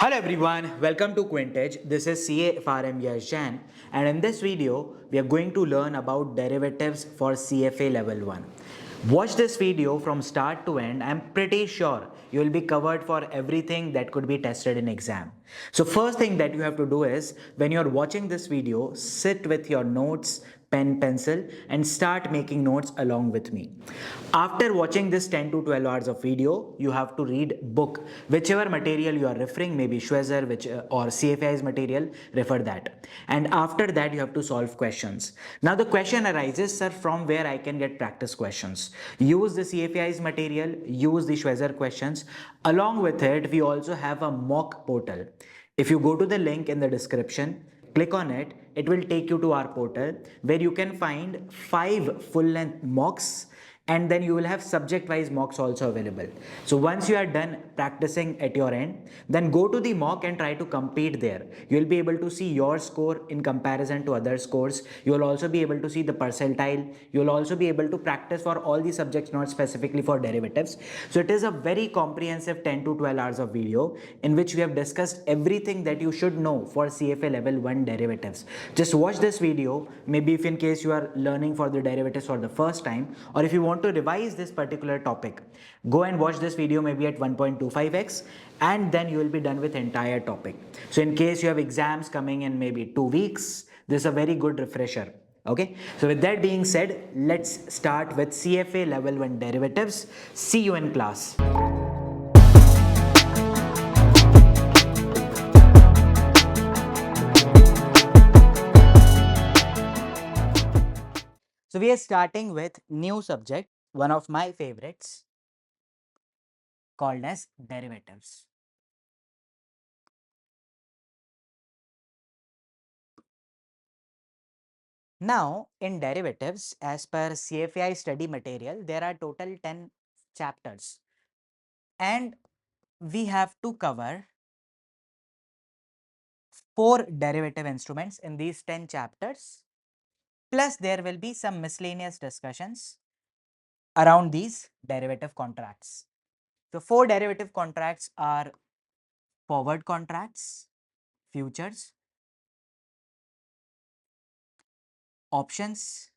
Hello everyone, welcome to QuintEdge. This is CFA Jan, and in this video we are going to learn about derivatives for CFA Level 1. Watch this video from start to end. I'm pretty sure you will be covered for everything that could be tested in exam. So first thing that you have to do is when you're watching this video, sit with your notes, pen, pencil and start making notes along with me. After watching this 10 to 12 hours of video, you have to read book. Whichever material you are referring, maybe Schwezer or CFA's material, refer that. And after that, you have to solve questions. Now the question arises, sir, from where I can get practice questions. Use the CFA's material, use the Schwezer questions. Along with it, we also have a mock portal. If you go to the link in the description, click on it, it will take you to our portal where you can find 5 full length mocks, and then you will have subject wise mocks also available. So once you are done practicing at your end, then go to the mock and try to compete there. You will be able to see your score in comparison to other scores. You will also be able to see the percentile. You will also be able to practice for all the subjects, not specifically for derivatives. So it is a very comprehensive 10 to 12 hours of video in which we have discussed everything that you should know for CFA level 1 derivatives. Just watch this video, maybe if in case you are learning for the derivatives for the first time, or if you want to revise this particular topic, go and watch this video maybe at 1.25x, and then you will be done with entire topic. So in case you have exams coming in maybe 2 weeks, this is a very good refresher. Okay, so with that being said, let's start with CFA level 1 derivatives. See you in class. So we are starting with new subject, one of my favorites, called as derivatives. Now in derivatives, as per CFI study material, there are total 10 chapters and we have to cover 4 derivative instruments in these 10 chapters, plus there will be some miscellaneous discussions around these derivative contracts. So 4 derivative contracts are forward contracts, futures, options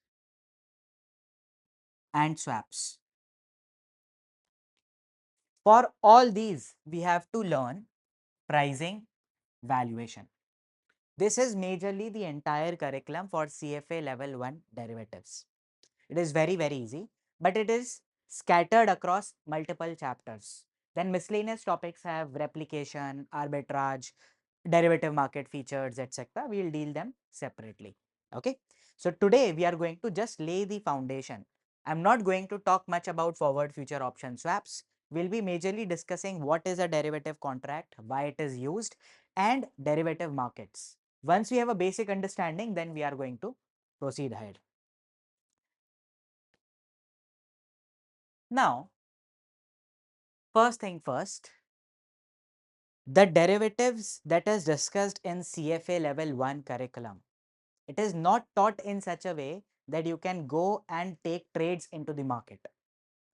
and swaps. For all these, we have to learn pricing, valuation. This is majorly the entire curriculum for CFA level 1 derivatives. It is very, very easy, but it is scattered across multiple chapters. Then miscellaneous topics have replication, arbitrage, derivative market features, etc. We will deal them separately. Okay. So today we are going to just lay the foundation. I'm not going to talk much about forward, future, option swaps. We'll be majorly discussing what is a derivative contract, why it is used, and derivative markets. Once we have a basic understanding, then we are going to proceed ahead. Now, first thing first, the derivatives that is discussed in CFA level 1 curriculum, it is not taught in such a way that you can go and take trades into the market,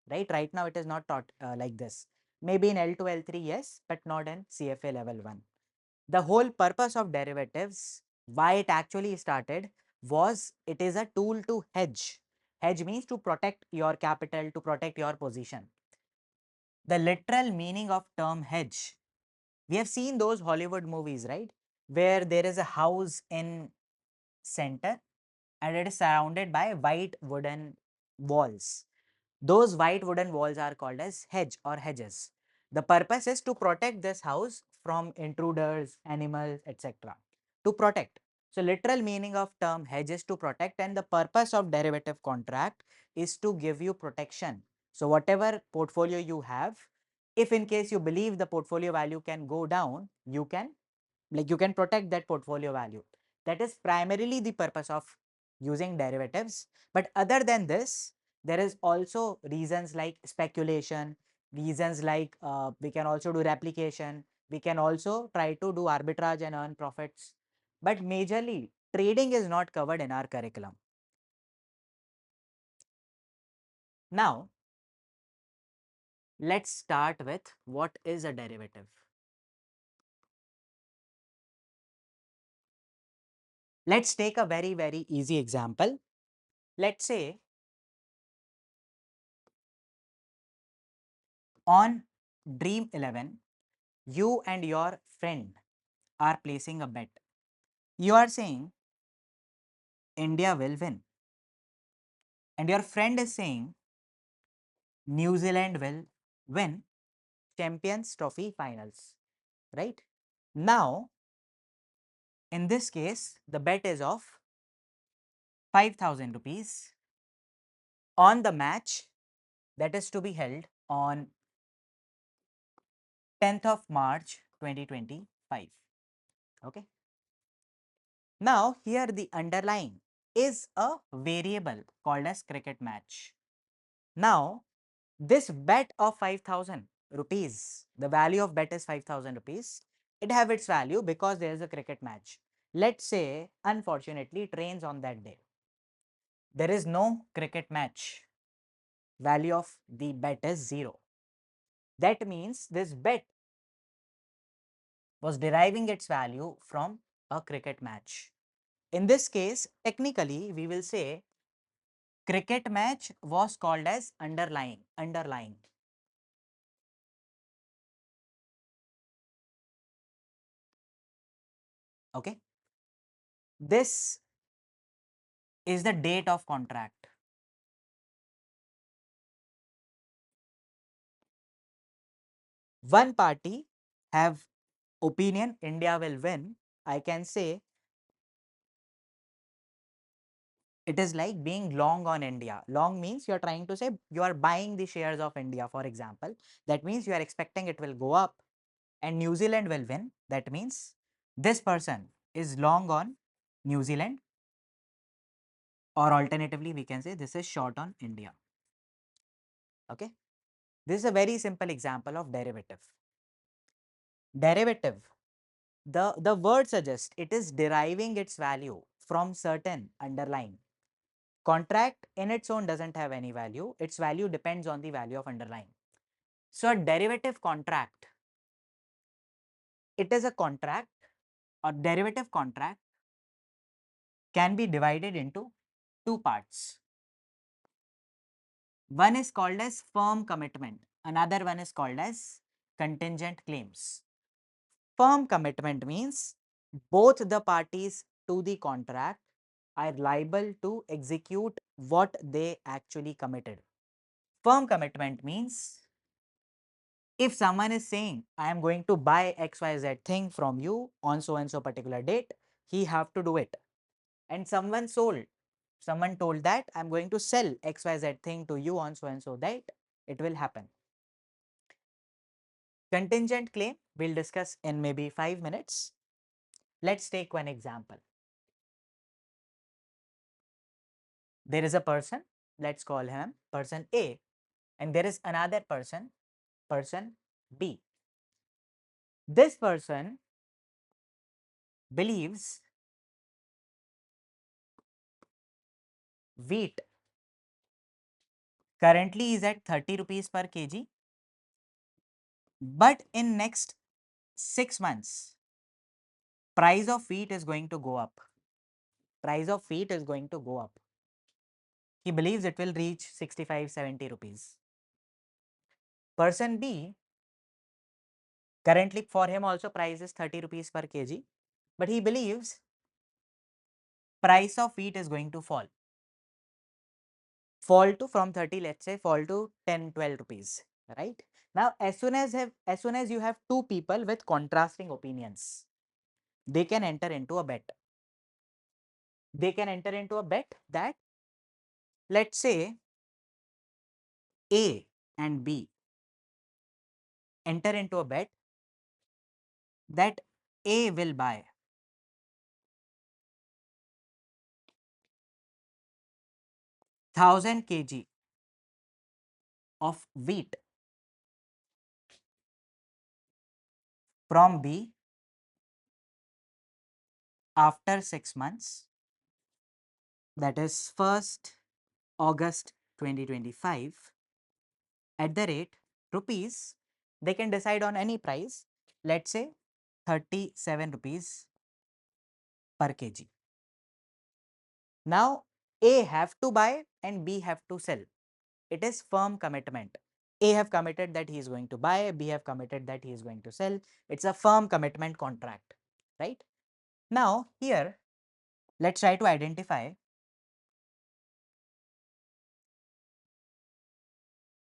right? Right now, it is not taught like this. Maybe in L2, L3, yes, but not in CFA level 1. The whole purpose of derivatives, why it actually started, was it is a tool to hedge. Hedge means to protect your capital, to protect your position. The literal meaning of term hedge, we have seen those Hollywood movies, right, where there is a house in center and it is surrounded by white wooden walls. Those white wooden walls are called as hedge or hedges. The purpose is to protect this house from intruders, animals, etc. To protect. So literal meaning of term hedge is to protect, and the purpose of derivative contract is to give you protection. So whatever portfolio you have, if in case you believe the portfolio value can go down, you can protect that portfolio value. That is primarily the purpose of using derivatives. But other than this, there is also reasons like speculation, reasons like we can also do replication, we can also try to do arbitrage and earn profits. But majorly, trading is not covered in our curriculum. Now, let's start with what is a derivative. Let's take a very easy example. Let's say on Dream 11, you and your friend are placing a bet. You are saying India will win, and your friend is saying New Zealand will win Champions Trophy finals, right? Now, in this case, the bet is of 5,000 rupees on the match that is to be held on 10th of March 2025. Okay. Now, here the underlying is a variable called as cricket match. Now, this bet of 5,000 rupees, the value of bet is 5,000 rupees. It have its value because there is a cricket match. Let's say, unfortunately, it rains on that day. There is no cricket match. Value of the bet is 0. That means this bet was deriving its value from a cricket match. In this case, technically, we will say cricket match was called as underlying. Okay. This is the date of contract. One party have opinion India will win. I can say it is like being long on India. Long means you are trying to say you are buying the shares of India, for example. That means you are expecting it will go up and New Zealand will win. That means this person is long on New Zealand, or alternatively we can say this is short on India. Okay. This is a very simple example of derivative. Derivative, the word suggests it is deriving its value from certain underlying. Contract in its own doesn't have any value. Its value depends on the value of underlying. So a derivative contract, it is a contract, or derivative contract can be divided into two parts. One is called as firm commitment. Another one is called as contingent claims. Firm commitment means both the parties to the contract are liable to execute what they actually committed. Firm commitment means if someone is saying I am going to buy XYZ thing from you on so and so particular date, he have to do it. And someone told that I am going to sell XYZ thing to you on so and so date, it will happen. Contingent claim we'll discuss in maybe 5 minutes. Let's take one example. There is a person, let's call him person A, and there is another person, person B. This person believes wheat currently is at 30 rupees per kg, but in next 6 months, price of wheat is going to go up. Price of wheat is going to go up. He believes it will reach 65, 70 rupees. Person B, currently for him also price is 30 rupees per kg, but he believes price of wheat is going to fall to from 30, let's say fall to 10, 12 rupees, right? Now, as soon as you have two people with contrasting opinions, they can enter into a bet. They can enter into a bet that, let's say, A and B enter into a bet that A will buy 1,000 kg of wheat from B after 6 months, that is 1st August 2025, at the rate rupees. They can decide on any price, let's say 37 rupees per kg. Now A have to buy and B have to sell. It is firm commitment. A have committed that he is going to buy, B have committed that he is going to sell. It's a firm commitment contract, right? Now here, let's try to identify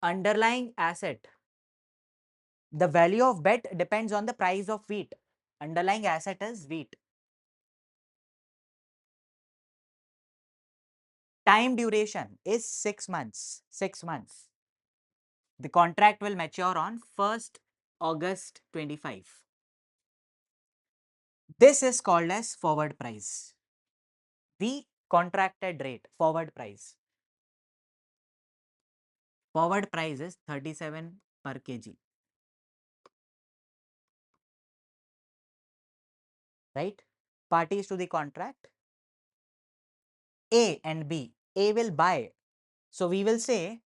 underlying asset. The value of bet depends on the price of wheat. Underlying asset is wheat. Time duration is 6 months. 6 months. The contract will mature on 1st August 25. This is called as forward price. The contracted rate, forward price. Forward price is 37 per kg. Right? Parties to the contract A and B. A will buy. So we will say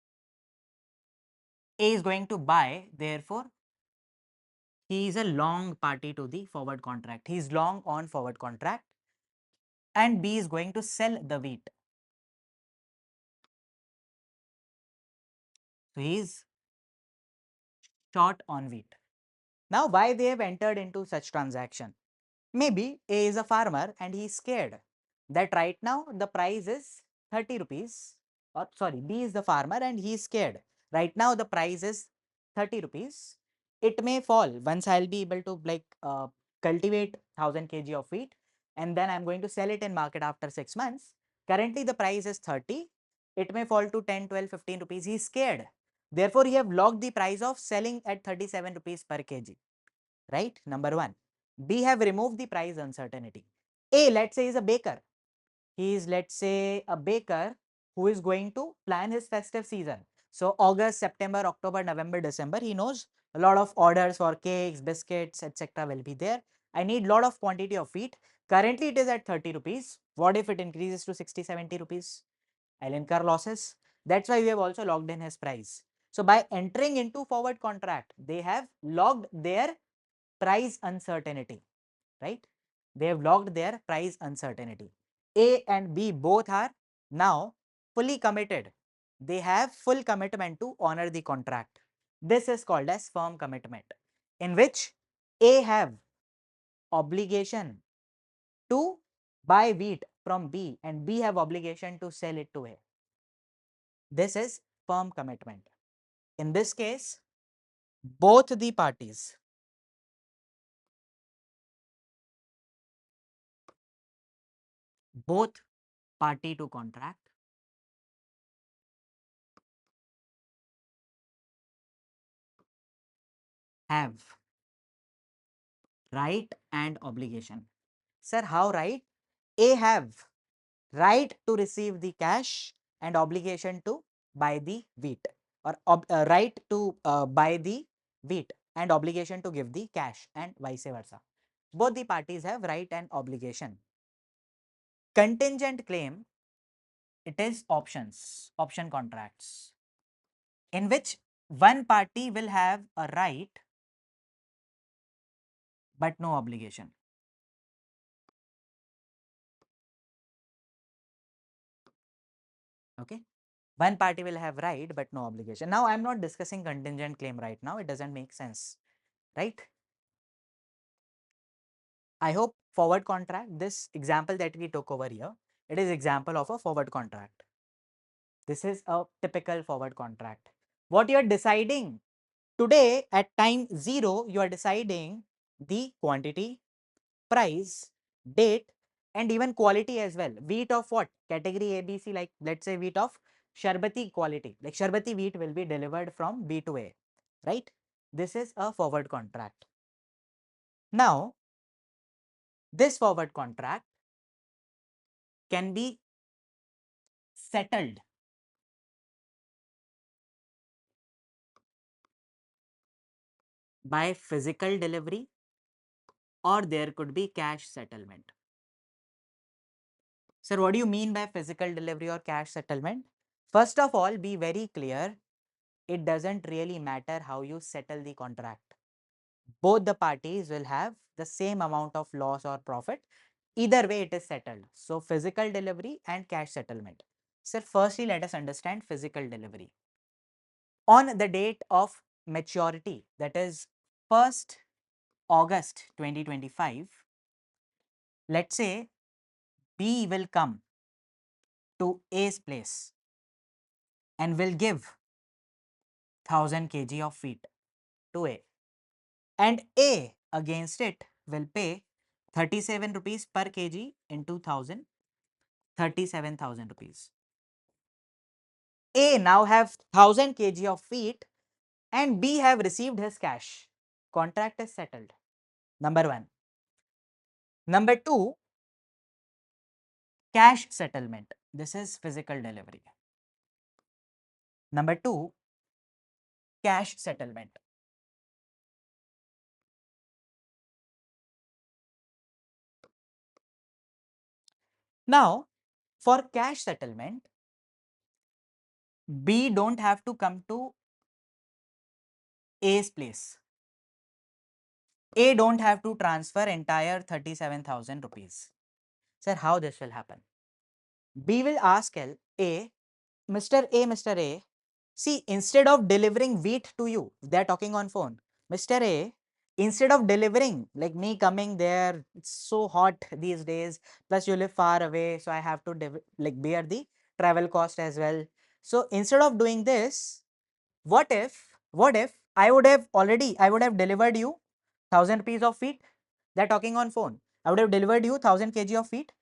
A is going to buy, therefore he is a long party to the forward contract. He is long on forward contract, and B is going to sell the wheat. So he is short on wheat. Now why they have entered into such transaction? Maybe A is a farmer and he is scared that right now the price is 30 rupees, or sorry, B is the farmer and he is scared. Right now the price is 30 rupees. It may fall once I'll be able to cultivate 1000 kg of wheat, and then I'm going to sell it in market after 6 months. Currently the price is 30. It may fall to 10, 12, 15 rupees. He is scared. Therefore, he have locked the price of selling at 37 rupees per kg. Right? Number one. B have removed the price uncertainty. A, let's say, is a baker. He is, let's say, a baker who is going to plan his festive season. So August, September, October, November, December, he knows a lot of orders for cakes, biscuits, etc. will be there. I need lot of quantity of wheat. Currently it is at 30 rupees. What if it increases to 60, 70 rupees? I'll incur losses. That's why we have also locked in his price. So by entering into forward contract, they have locked their price uncertainty, right? They have locked their price uncertainty. A and B both are now fully committed. They have full commitment to honor the contract. This is called as firm commitment, in which A have obligation to buy wheat from B and B have obligation to sell it to A. This is firm commitment. In this case, both the parties, both party to contract have right and obligation. Sir, how right? A have right to receive the cash and obligation to buy the wheat, or right to buy the wheat and obligation to give the cash, and vice versa. Both the parties have right and obligation. Contingent claim, it is option contracts, in which one party will have a right but no obligation. Okay. One party will have right but no obligation. Now, I'm not discussing contingent claim right now. It doesn't make sense, right? I hope forward contract, this example that we took over here, it is example of a forward contract. This is a typical forward contract. What you are deciding today at time 0, you are deciding the quantity, price, date, and even quality as well. Wheat of what? Category ABC, like let's say wheat of Sharbati quality. Like Sharbati wheat will be delivered from B to A, right? This is a forward contract. Now, this forward contract can be settled by physical delivery, or there could be cash settlement. Sir, what do you mean by physical delivery or cash settlement? First of all, be very clear. It doesn't really matter how you settle the contract. Both the parties will have the same amount of loss or profit. Either way, it is settled. So physical delivery and cash settlement. Sir, firstly, let us understand physical delivery. On the date of maturity, that is 1st August 2025, let's say B will come to A's place and will give 1000 kg of wheat to A, and A against it will pay 37 rupees per kg into 1000, 37,000 rupees. A now have 1000 kg of wheat and B have received his cash. Contract is settled. Number 1. Number 2, cash settlement. This is physical delivery. Number 2, cash settlement. Now, for cash settlement, B don't have to come to A's place. A don't have to transfer entire 37,000 rupees. Sir, how this will happen? B will ask A, Mr. A, see, instead of delivering wheat to you, they are talking on phone. Mr. A, instead of delivering, like me coming there, it's so hot these days, plus you live far away, so I have to bear the travel cost as well. So instead of doing this, what if I would have delivered you 1000 rupees of wheat? They're talking on phone. I would have delivered you 1000 kg of wheat,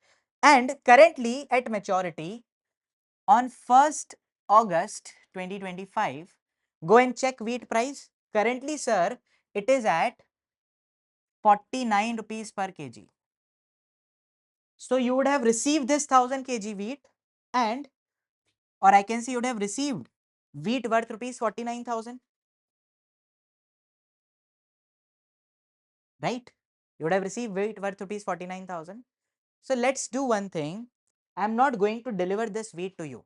and currently at maturity on 1st August 2025, go and check wheat price. Currently, sir, it is at 49 rupees per kg. So you would have received this 1000 kg wheat, and or I can say you would have received wheat worth rupees 49,000, right? You would have received wheat worth rupees 49,000. So let's do one thing. I'm not going to deliver this wheat to you.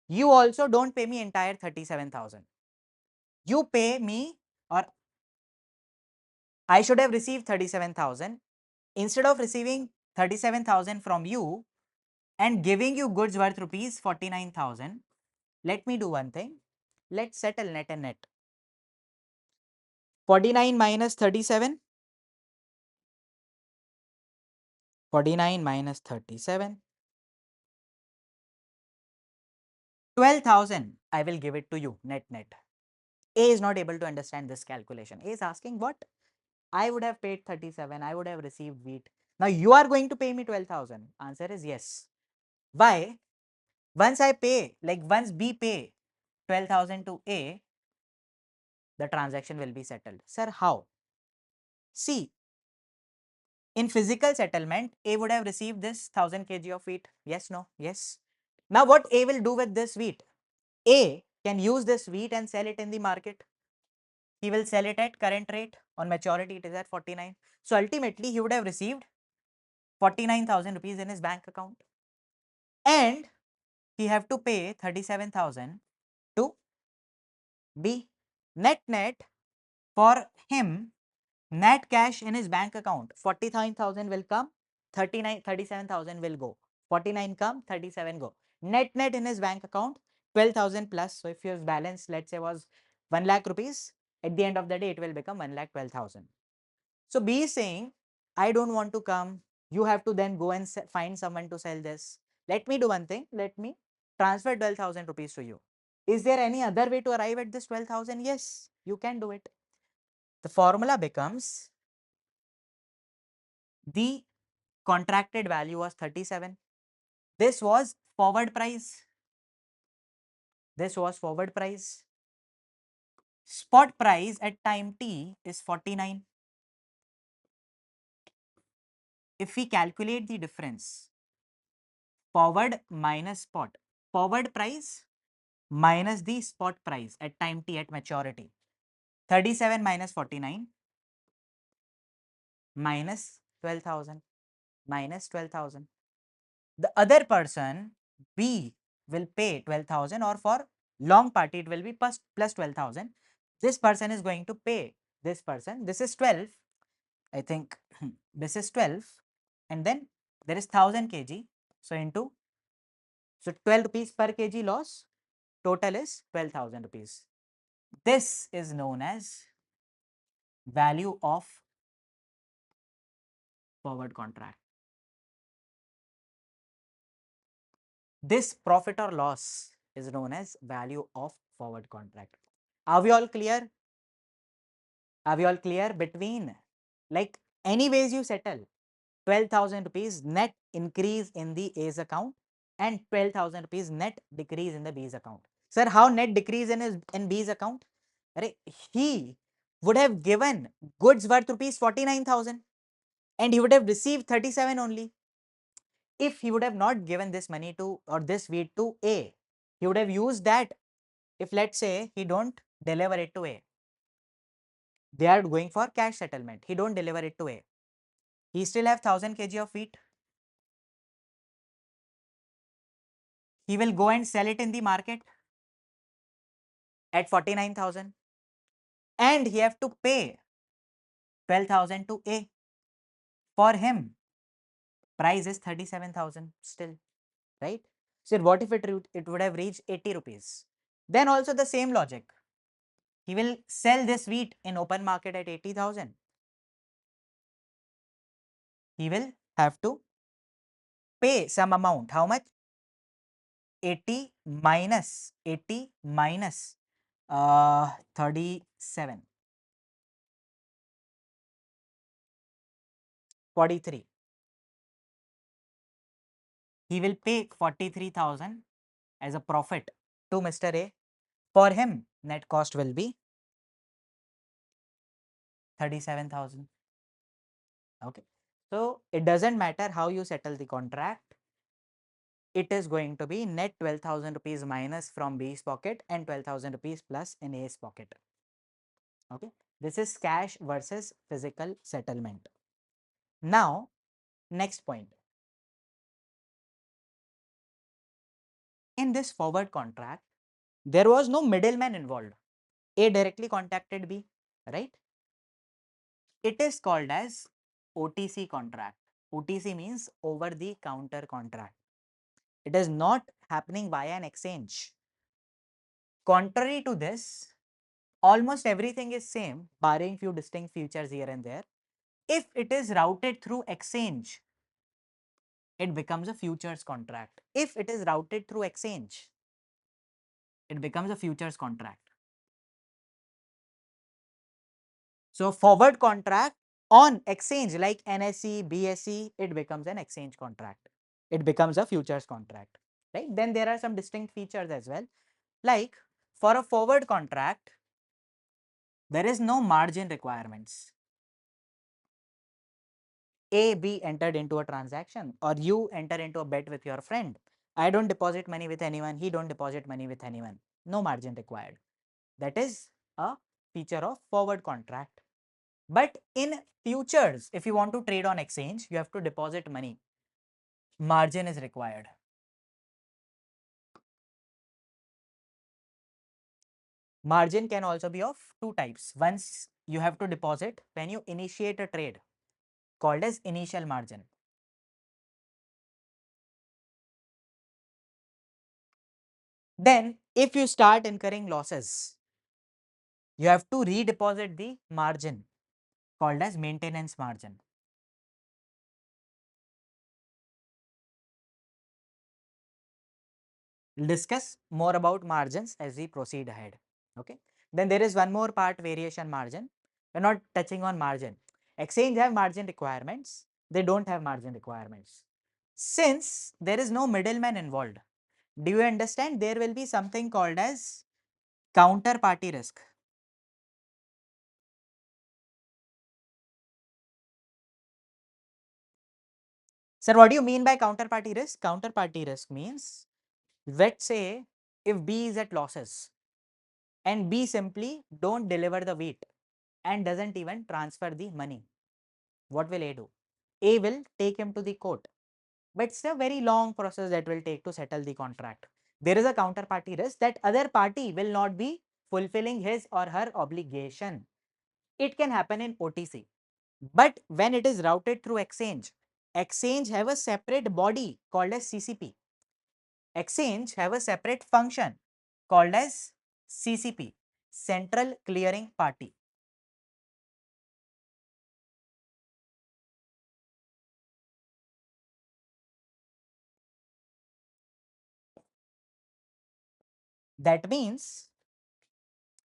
You also don't pay me entire 37,000. You pay me, or I should have received 37,000. Instead of receiving 37,000 from you and giving you goods worth rupees 49,000, let me do one thing. Let's settle net and net. 49 minus 37. 49 minus 37. 12,000. I will give it to you net net. A is not able to understand this calculation. A is asking what? I would have paid 37. I would have received wheat. Now you are going to pay me 12,000. Answer is yes. Why? Once I pay, like once B pay 12,000 to A, the transaction will be settled. Sir, how? See, in physical settlement, A would have received this 1000 kg of wheat. Yes, no? Yes. Now what A will do with this wheat? A can use this wheat and sell it in the market. He will sell it at current rate. On maturity, it is at 49. So ultimately, he would have received 49,000 rupees in his bank account. And he have to pay 37,000 to B. Net net for him, net cash in his bank account, 49,000 will come, 37,000 will go. 49 come, 37 go. Net net in his bank account, 12,000 plus. So if his balance, let's say, was 1 lakh rupees, at the end of the day, it will become 1,12,000. So B is saying, I don't want to come. You have to then go and find someone to sell this. Let me do one thing. Let me transfer 12,000 rupees to you. Is there any other way to arrive at this 12,000? Yes, you can do it. The formula becomes, the contracted value was 37. This was forward price. This was forward price. Spot price at time t is 49. If we calculate the difference, forward minus spot, forward price minus the spot price at time t at maturity, 37 minus 49 minus 12,000, minus 12,000. The other person, B, will pay 12,000, or for long party it will be plus 12,000. This person is going to pay this person. This is 12. I think this is 12. and then there is 1000 kg. So into, so 12 rupees per kg loss, total is 12,000 rupees. This is known as value of forward contract. This profit or loss is known as value of forward contract. Are we all clear? Are we all clear between, like, anyways you settle 12,000 rupees net increase in the A's account and 12,000 rupees net decrease in the B's account. Sir, how net decrease in B's account? He would have given goods worth rupees 49,000 and he would have received 37 only. If he would have not given this money to, or this wheat to A, he would have used that. If let's say he don't deliver it to A, they are going for cash settlement, he don't deliver it to A, he still have 1000 kg of wheat. He will go and sell it in the market at 49,000 and he have to pay 12,000 to A. For him, price is 37,000 still, right? So what if it would have reached 80 rupees? Then also the same logic. He will sell this wheat in open market at 80,000. He will have to pay some amount. How much? 80 minus 37, 43. He will pay 43,000 as a profit to Mr. A. For him, net cost will be 37,000. Okay. So it doesn't matter how you settle the contract. It is going to be net 12,000 rupees minus from B's pocket and 12,000 rupees plus in A's pocket. Okay. This is cash versus physical settlement. Now, next point. In this forward contract, there was no middleman involved. A directly contacted B, right? It is called as OTC contract. OTC means over the counter contract. It is not happening via an exchange. Contrary to this, almost everything is same, barring few distinct features here and there. If it is routed through exchange, it becomes a futures contract. If it is routed through exchange, it becomes a futures contract. So forward contract on exchange like NSE, BSE, it becomes an exchange contract. It becomes a futures contract, right? Then there are some distinct features as well. Like for a forward contract, there is no margin requirements. A, B entered into a transaction or you enter into a bet with your friend. I don't deposit money with anyone, he don't deposit money with anyone. No margin required. That is a feature of forward contract. But in futures, if you want to trade on exchange, you have to deposit money. Margin is required. Margin can also be of two types. Once you have to deposit when you initiate a trade, called as initial margin. Then if you start incurring losses, you have to redeposit the margin, called as maintenance margin. We'll discuss more about margins as we proceed ahead. Okay. Then there is one more part, variation margin. We're not touching on margin. Exchange have margin requirements. They don't have margin requirements. Since there is no middleman involved, do you understand there will be something called as counterparty risk? Sir, what do you mean by counterparty risk? Counterparty risk means, let's say if B is at losses and B simply don't deliver the wheat and doesn't even transfer the money, what will A do? A will take him to the court, but it's a very long process that will take to settle the contract. There is a counterparty risk that other party will not be fulfilling his or her obligation. It can happen in OTC, but when it is routed through exchange, Exchange have a separate body called as CCP. Exchange have a separate function called as CCP, Central Clearing Party. That means,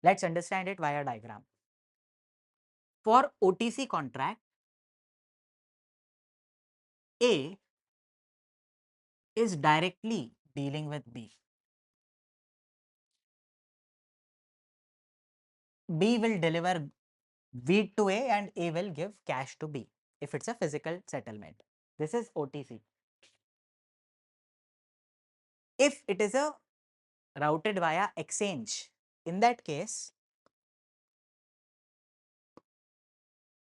let's understand it via diagram. For OTC contract, A is directly dealing with B. B will deliver wheat to A and A will give cash to B if it's a physical settlement. This is OTC. If it is a routed via exchange, in that case,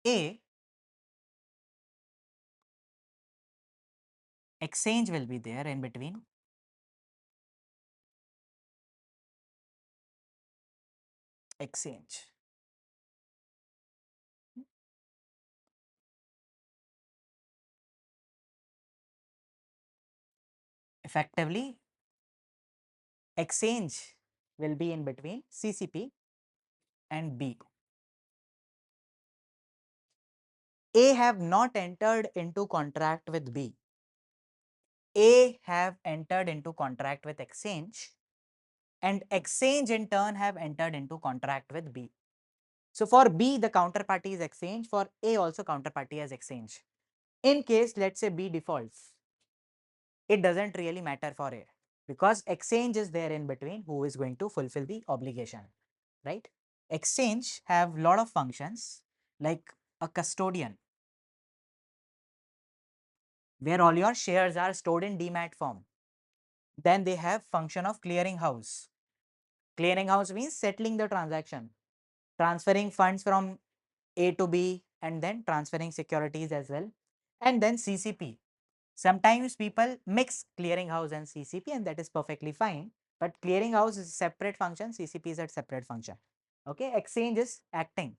A exchange will be there in between. Exchange. Effectively, exchange will be in between CCP and B. A have not entered into contract with B. A have entered into contract with exchange and exchange in turn have entered into contract with B. So for B, the counterparty is exchange, for A also counterparty is exchange. In case, let's say B defaults, it doesn't really matter for A because exchange is there in between who is going to fulfill the obligation, right? Exchange have lot of functions like a custodian where all your shares are stored in demat form. Then they have function of clearing house. Clearing house means settling the transaction, transferring funds from A to B and then transferring securities as well. And then CCP. Sometimes people mix clearing house and CCP and that is perfectly fine. But clearing house is a separate function, CCP is a separate function. Okay, exchange is acting.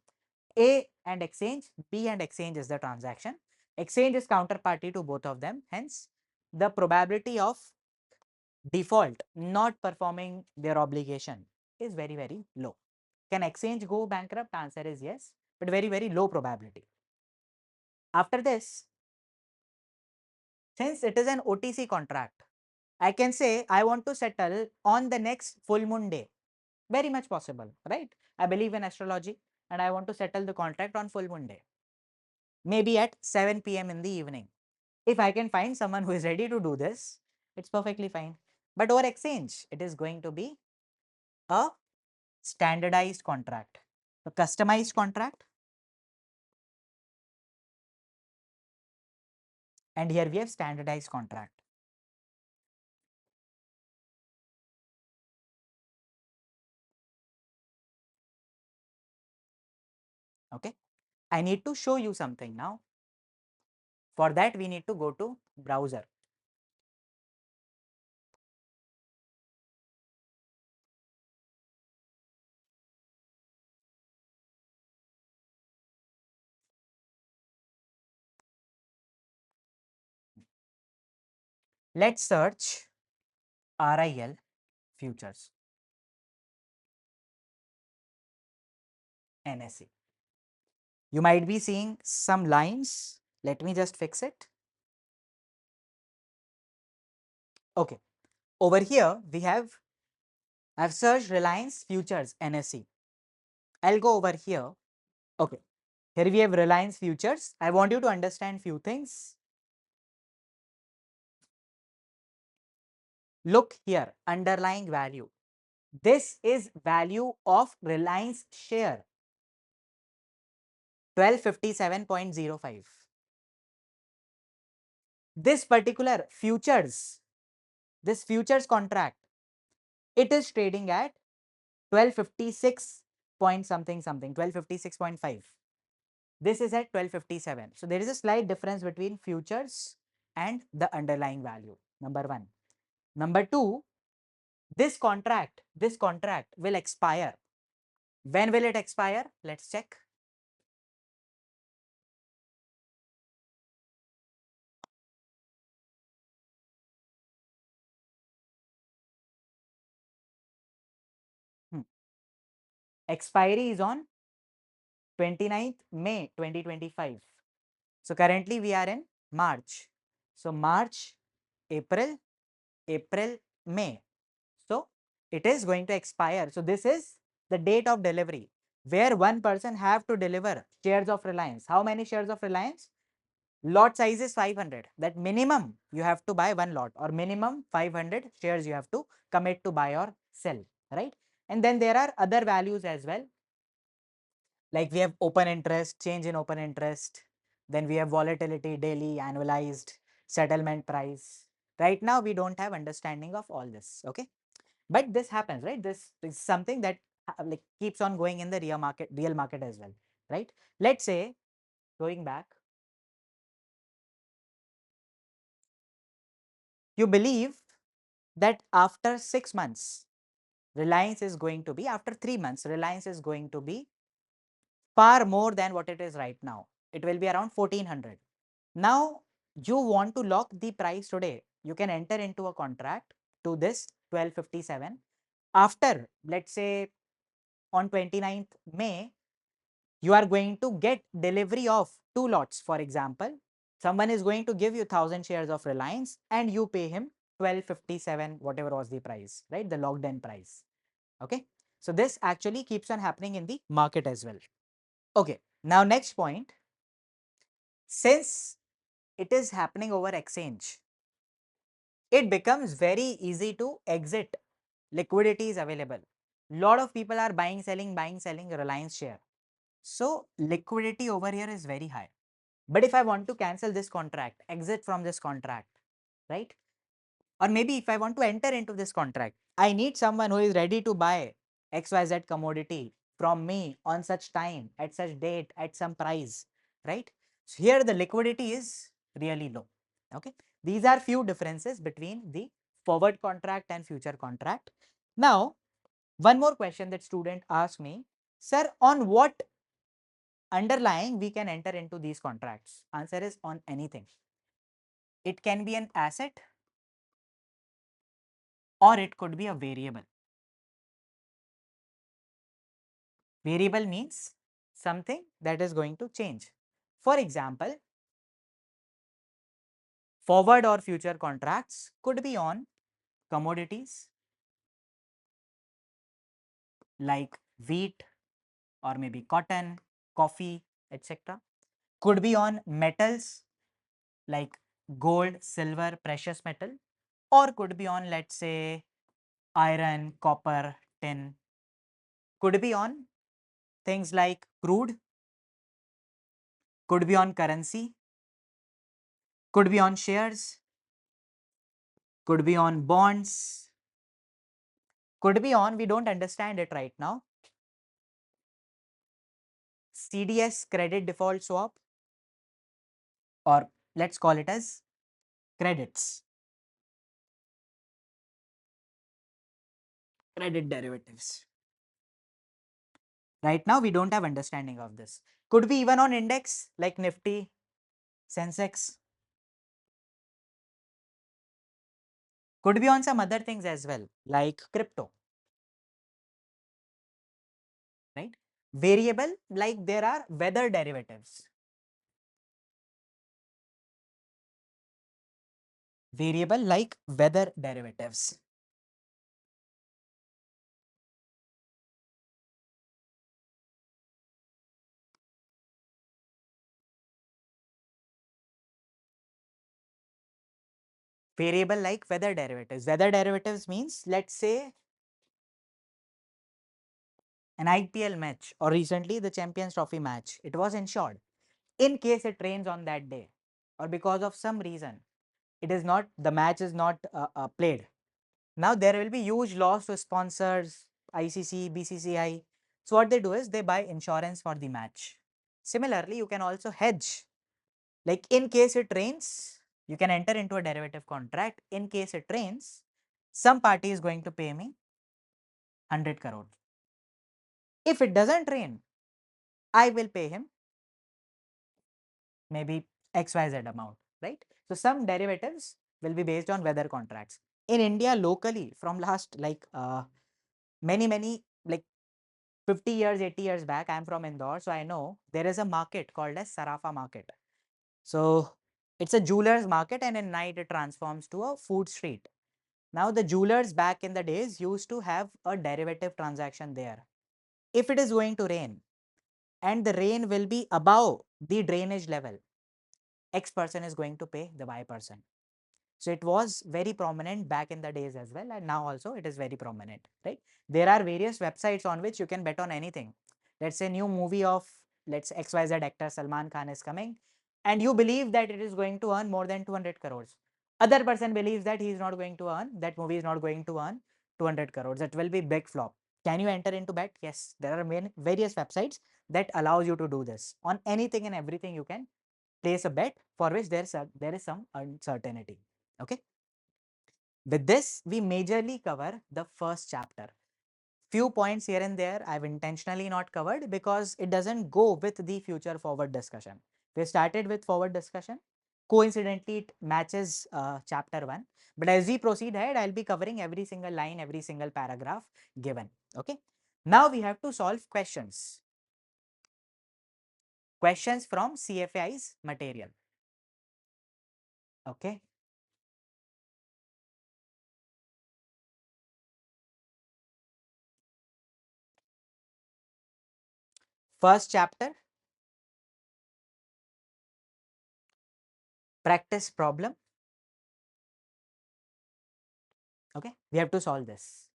A and exchange, B and exchange is the transaction. Exchange is counterparty to both of them. Hence, the probability of default not performing their obligation is very, very low. Can exchange go bankrupt? Answer is yes, but very, very low probability. After this, since it is an OTC contract, I can say I want to settle on the next full moon day. Very much possible, right? I believe in astrology and I want to settle the contract on full moon day. Maybe at 7 p.m. in the evening. If I can find someone who is ready to do this, it's perfectly fine. But over exchange, it is going to be a standardized contract, a customized contract. And here we have standardized contract. Okay. I need to show you something now. For that, we need to go to browser. Let's search RIL futures, NSE. You might be seeing some lines. Let me just fix it. Okay. Over here, I've searched Reliance Futures NSE. I'll go over here. Okay. Here we have Reliance Futures. I want you to understand few things. Look here, underlying value. This is value of Reliance share, 1257.05. This particular futures, this futures contract, it is trading at 1256 point something something, 1256.5. This is at 1257. So there is a slight difference between futures and the underlying value. Number one. Number two, this contract will expire. When will it expire? Let's check. Expiry is on 29th May 2025. So currently we are in March. So March, April, April, May. So it is going to expire. So this is the date of delivery where one person have to deliver shares of Reliance. How many shares of Reliance? Lot size is 500. That minimum you have to buy one lot, or minimum 500 shares you have to commit to buy or sell, right? And then there are other values as well. Like we have open interest, change in open interest. Then we have volatility, daily, annualized, settlement price. Right now we don't have understanding of all this. Okay. But this happens, right? This is something that like keeps on going in the real market as well, right? Let's say, going back, you believe that after 6 months Reliance is going to be, after 3 months Reliance is going to be far more than what it is right now. It will be around 1400. Now you want to lock the price today. You can enter into a contract to this 1257. After, let's say, on 29th May, you are going to get delivery of 2 lots. For example, someone is going to give you 1000 shares of Reliance and you pay him 1257, whatever was the price, right? The locked in price. Okay. So this actually keeps on happening in the market as well. Okay. Now next point, since it is happening over exchange, it becomes very easy to exit. Liquidity is available. Lot of people are buying, selling Reliance share. So liquidity over here is very high. But if I want to cancel this contract, exit from this contract, right? Or maybe if I want to enter into this contract, I need someone who is ready to buy XYZ commodity from me on such time, at such date, at some price, right? So here the liquidity is really low. Okay. These are few differences between the forward contract and future contract. Now, one more question that student asked me, sir, on what underlying we can enter into these contracts? Answer is on anything. It can be an asset or it could be a variable. Variable means something that is going to change. For example, forward or future contracts could be on commodities like wheat or maybe cotton, coffee, etc. Could be on metals like gold, silver, precious metal, or could be on, let's say, iron, copper, tin. Could be on things like crude, could be on currency, could be on shares, could be on bonds, could be on, we don't understand it right now, CDS, credit default swap, or let's call it as credits, credit derivatives. Right now we don't have understanding of this. Could be even on index like Nifty, Sensex. Could be on some other things as well like crypto, right? Variable, like there are weather derivatives. Variable like weather derivatives. Variable like weather derivatives. Weather derivatives means, let's say, an IPL match or recently the Champions Trophy match. It was ensured in case it rains on that day or because of some reason it is not, the match is not played. Now there will be huge loss to sponsors, ICC, BCCI. So what they do is they buy insurance for the match. Similarly, you can also hedge. Like in case it rains, you can enter into a derivative contract. In case it rains, some party is going to pay me 100 crore. If it doesn't rain, I will pay him maybe XYZ amount, right? So some derivatives will be based on weather contracts. In India locally from last like many like 50 years, 80 years back, I'm from Indore, so I know there is a market called as Sarafa market. So it's a jeweler's market, and at night it transforms to a food street. Now the jewelers back in the days used to have a derivative transaction there. If it is going to rain and the rain will be above the drainage level, X person is going to pay the Y person. So it was very prominent back in the days as well, and now also it is very prominent, right? There are various websites on which you can bet on anything. Let's say new movie of, let's say, XYZ actor Salman Khan is coming, and you believe that it is going to earn more than 200 crores. Other person believes that he is not going to earn, that movie is not going to earn 200 crores. It will be big flop. Can you enter into bet? Yes, there are many various websites that allows you to do this. On anything and everything you can place a bet for which there is some uncertainty. Okay. With this, we majorly cover the first chapter. Few points here and there I've intentionally not covered because it doesn't go with the future forward discussion. We started with forward discussion. Coincidentally, it matches chapter 1. But as we proceed ahead, I'll be covering every single line, every single paragraph given. Okay. Now we have to solve questions. Questions from CFA's material. Okay. First chapter, practice problem. Okay. We have to solve this.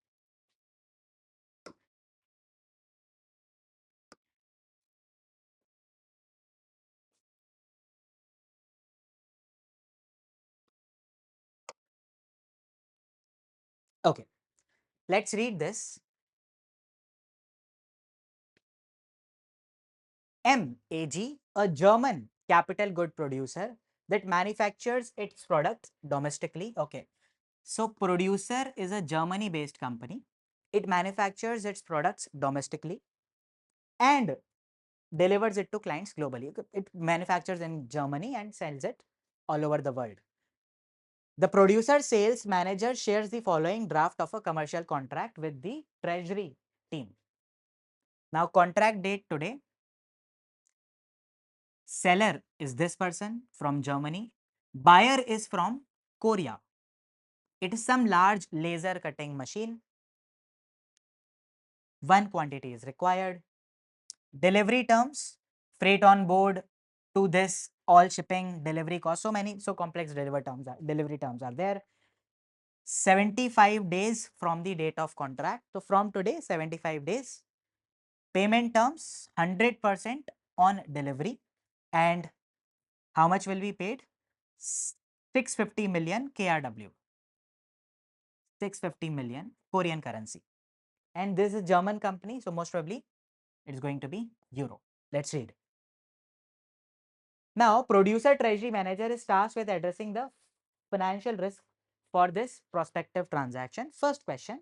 Okay. Let's read this. MAG, a German capital good producer that manufactures its products domestically. Okay. So producer is a Germany based company. It manufactures its products domestically and delivers it to clients globally. It manufactures in Germany and sells it all over the world. The producer sales manager shares the following draft of a commercial contract with the treasury team. Now contract date today. Seller is this person from Germany. Buyer is from Korea. It is some large laser cutting machine. One quantity is required. Delivery terms, freight on board to this, all shipping, delivery cost. So complex delivery terms are there. 75 days from the date of contract. So from today, 75 days. Payment terms, 100% on delivery. And how much will be paid? 650 million KRW. 650 million Korean currency. And this is German company, so most probably it's going to be euro. Let's read. Now, producer treasury manager is tasked with addressing the financial risk for this prospective transaction. First question,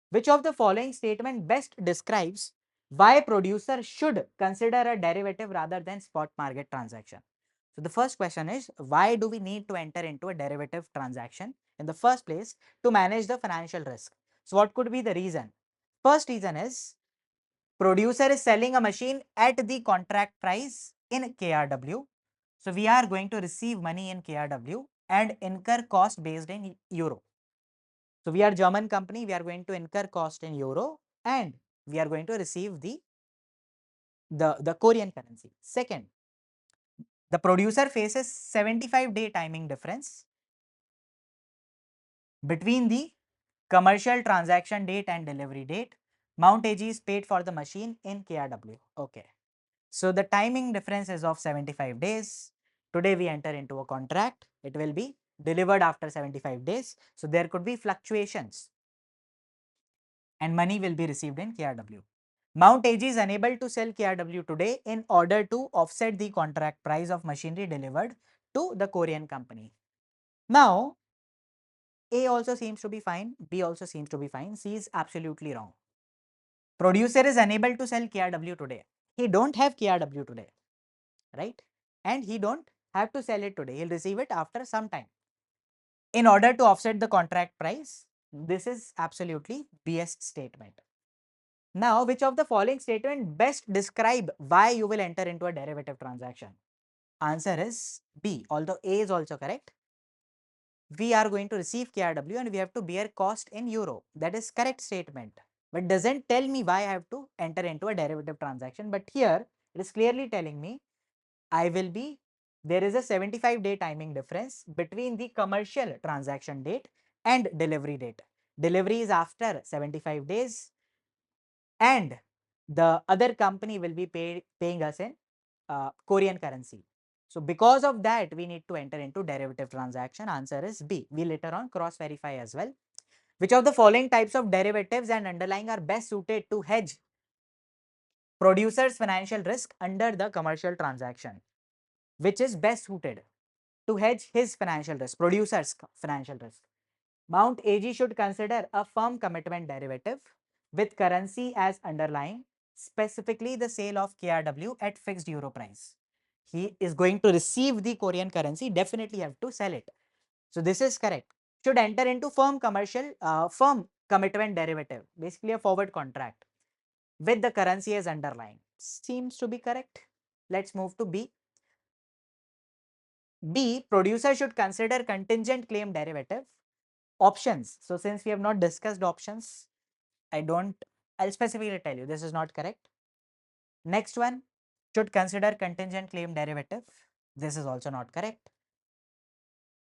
which of the following statement best describes why producer should consider a derivative rather than spot market transaction? So the first question is, why do we need to enter into a derivative transaction in the first place to manage the financial risk? So what could be the reason? First reason is, producer is selling a machine at the contract price in KRW. So we are going to receive money in KRW and incur cost based in euro. So we are German company, we are going to incur cost in euro and we are going to receive the Korean currency. Second, the producer faces 75-day timing difference between the commercial transaction date and delivery date. Mount AG is paid for the machine in KRW. Okay. So the timing difference is of 75 days. Today we enter into a contract. It will be delivered after 75 days. So there could be fluctuations and money will be received in KRW. Mount AG is unable to sell KRW today in order to offset the contract price of machinery delivered to the Korean company. Now, A also seems to be fine, B also seems to be fine, C is absolutely wrong. Producer is unable to sell KRW today. He don't have KRW today, right? And he don't have to sell it today. He'll receive it after some time. In order to offset the contract price, this is absolutely BS statement. Now, which of the following statement best describe why you will enter into a derivative transaction? Answer is B, although A is also correct. We are going to receive KRW and we have to bear cost in euro. That is correct statement, but doesn't tell me why I have to enter into a derivative transaction. But here it is clearly telling me there is a 75-day timing difference between the commercial transaction date and delivery date. Delivery is after 75 days and the other company will be paying us in Korean currency. So because of that, we need to enter into derivative transaction. Answer is B. We later on cross verify as well. Which of the following types of derivatives and underlying are best suited to hedge producer's financial risk under the commercial transaction? Which is best suited to hedge his financial risk, producer's financial risk? Mount AG should consider a firm commitment derivative with currency as underlying, specifically the sale of KRW at fixed euro price. He is going to receive the Korean currency, definitely have to sell it. So this is correct. Should enter into firm commitment derivative, basically a forward contract with the currency as underlying. Seems to be correct. Let's move to B. B, producer should consider contingent claim derivative options. So since we have not discussed options, I'll specifically tell you this is not correct. Next one, should consider contingent claim derivative. This is also not correct.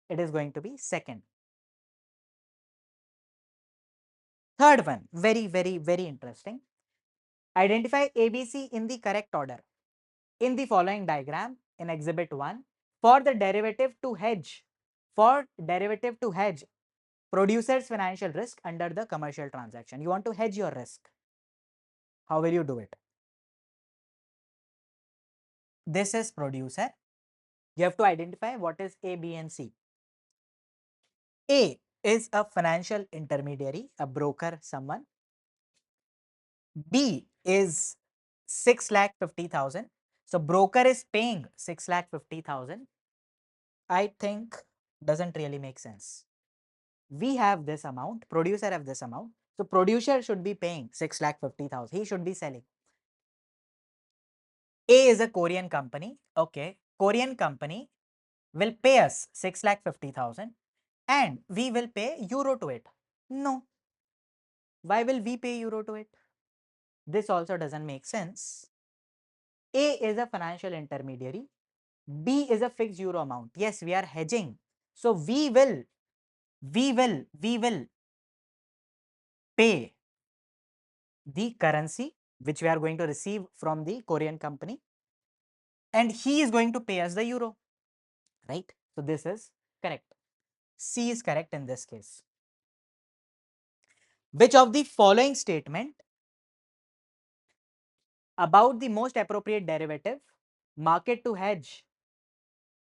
It is going to be second. Third one, very interesting. Identify ABC in the correct order in the following diagram in exhibit 1 for derivative to hedge producer's financial risk under the commercial transaction. You want to hedge your risk. How will you do it? This is producer. You have to identify what is A, B, and C. A is a financial intermediary, a broker, someone. B is 6,50,000. So broker is paying 6,50,000. I think doesn't really make sense. We have this amount, producer have this amount. So producer should be paying 6,50,000. He should be selling. A is a Korean company. Okay, Korean company will pay us 6,50,000 and we will pay euro to it. No. Why will we pay euro to it? This also doesn't make sense. A is a financial intermediary. B is a fixed euro amount. Yes, we are hedging. So we will pay the currency which we are going to receive from the Korean company and he is going to pay us the euro, right? So this is correct. C is correct in this case. Which of the following statement about the most appropriate derivative market to hedge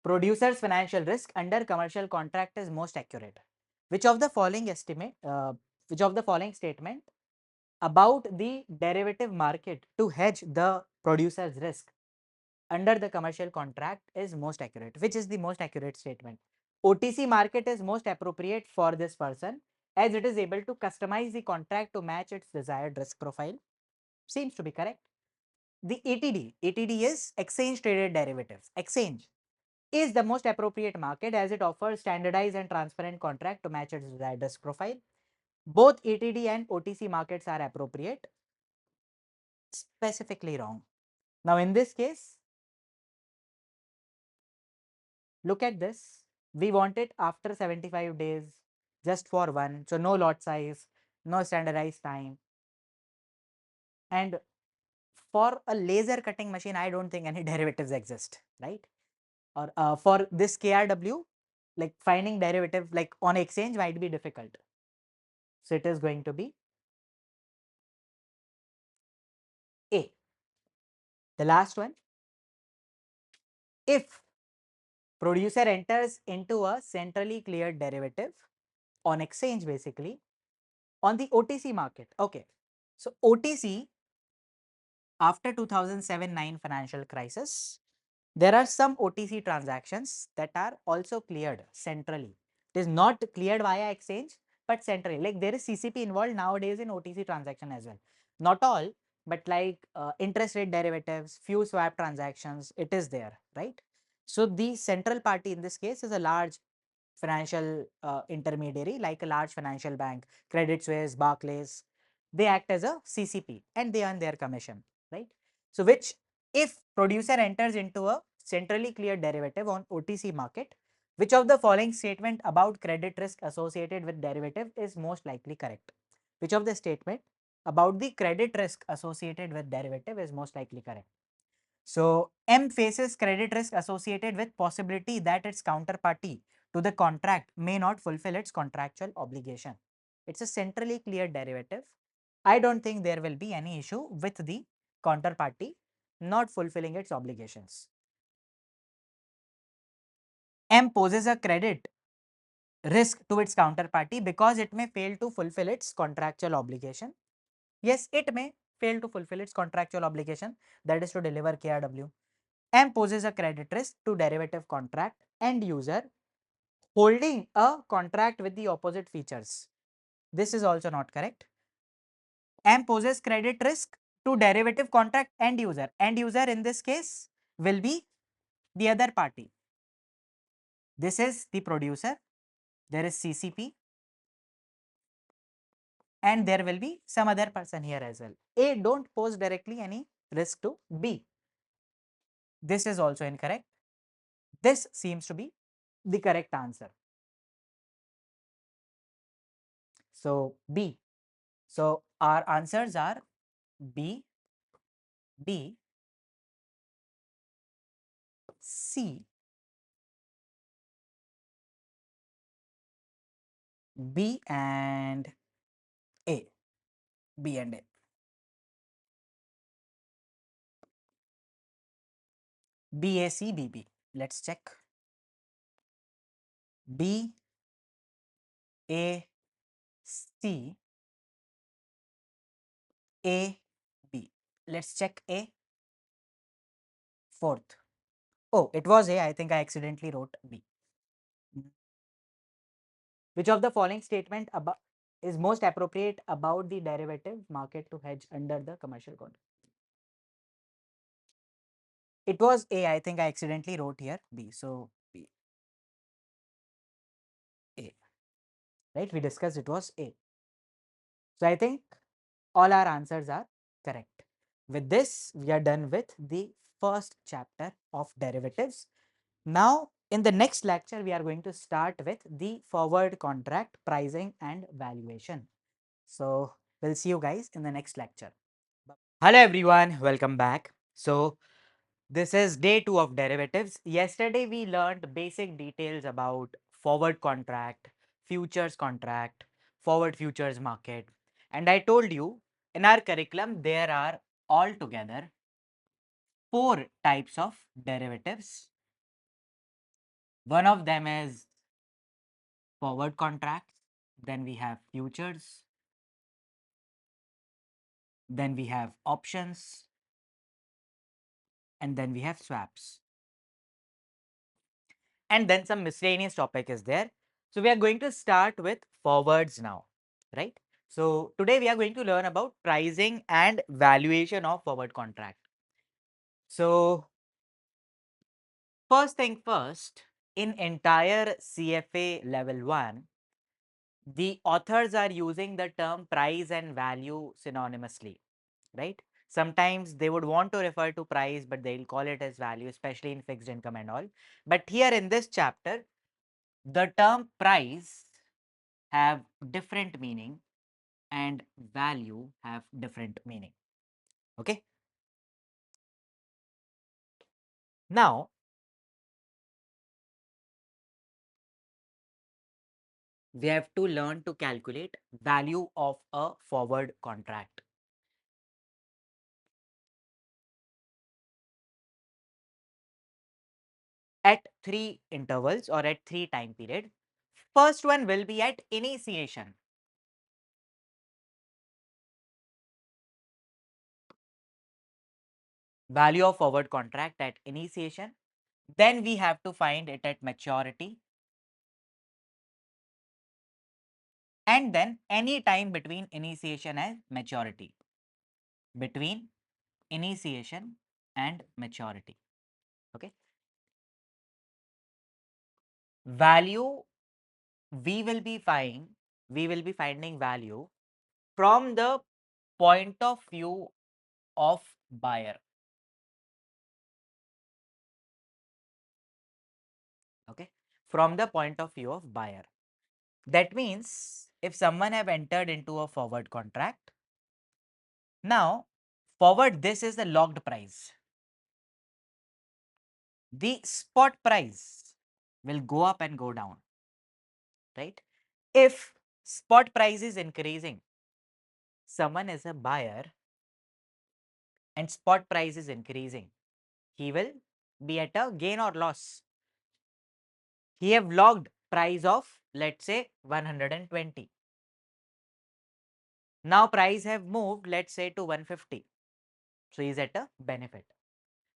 producer's financial risk under commercial contract is most accurate? Which of the following statement about the derivative market to hedge the producer's risk under the commercial contract is most accurate? Which is the most accurate statement? OTC market is most appropriate for this person as it is able to customize the contract to match its desired risk profile. Seems to be correct. The ETD is exchange traded derivatives. Exchange is the most appropriate market as it offers standardized and transparent contract to match its desired risk profile. Both ETD and OTC markets are appropriate. Specifically wrong. Now in this case, look at this. We want it after 75 days just for one. So no lot size, no standardized time. And for a laser cutting machine, I don't think any derivatives exist, right? Or for this KRW, like finding derivative like on exchange might be difficult. So it is going to be A. The last one, if producer enters into a centrally cleared derivative on exchange basically on the OTC market. Okay, so OTC after 2007-9 financial crisis, there are some OTC transactions that are also cleared centrally. It is not cleared via exchange, but centrally. Like there is CCP involved nowadays in OTC transaction as well. Not all, but like interest rate derivatives, few swap transactions, it is there, right? So the central party in this case is a large financial intermediary, like a large financial bank, Credit Suisse, Barclays. They act as a CCP and they earn their commission, right? So which, if producer enters into a centrally cleared derivative on OTC market, which of the following statement about credit risk associated with derivative is most likely correct? Which of the statement about the credit risk associated with derivative is most likely correct? So M faces credit risk associated with possibility that its counterparty to the contract may not fulfill its contractual obligation. It's a centrally cleared derivative. I don't think there will be any issue with the counterparty not fulfilling its obligations. M poses a credit risk to its counterparty because it may fail to fulfill its contractual obligation. Yes, it may fail to fulfill its contractual obligation, that is to deliver KRW. M poses a credit risk to derivative contract end user holding a contract with the opposite features. This is also not correct. M poses credit risk to derivative contract end user. End user in this case will be the other party. This is the producer. There is CCP and there will be some other person here as well. A don't pose directly any risk to B. This is also incorrect. This seems to be the correct answer. So B. So our answers are B, B, C, B and A. B and A. BAC, BB. Let's check. B, A, C, A, B. Let's check A. Fourth. Oh, it was A. I think I accidentally wrote B. Which of the following statement about is most appropriate about the derivative market to hedge under the commercial contract? It was A. I think I accidentally wrote here B. So B, A. Right? We discussed it was A. So I think all our answers are correct. With this, we are done with the first chapter of derivatives. Now, in the next lecture, we are going to start with the forward contract pricing and valuation. So, we'll see you guys in the next lecture. Hello everyone, welcome back. So, this is day 2 of derivatives. Yesterday, we learned basic details about forward contract, futures contract, forward futures market. And I told you in our curriculum, there are altogether 4 types of derivatives. One of them is forward contracts, then we have futures, then we have options, and then we have swaps. And then some miscellaneous topic is there. So we are going to start with forwards now, right? So today we are going to learn about pricing and valuation of forward contract. So first thing first, in entire CFA level 1, the authors are using the term price and value synonymously, right? Sometimes they would want to refer to price, but they'll call it as value, especially in fixed income and all. But here in this chapter, the term price have different meaning and value have different meaning. Okay. Now, we have to learn to calculate value of a forward contract. At 3 intervals or at 3 time period. First one will be at initiation. Value of forward contract at initiation. Then we have to find it at maturity. And then any time between initiation and maturity. between initiation and maturity. Okay. Value we will be finding value from the point of view of buyer. Okay. From the point of view of buyer. That means if someone have entered into a forward contract, now forward this is the locked price. The spot price will go up and go down, right? If spot price is increasing, someone is a buyer and spot price is increasing, he will be at a gain or loss. He have logged price of let's say 120. Now price have moved let's say to 150. So he is at a benefit.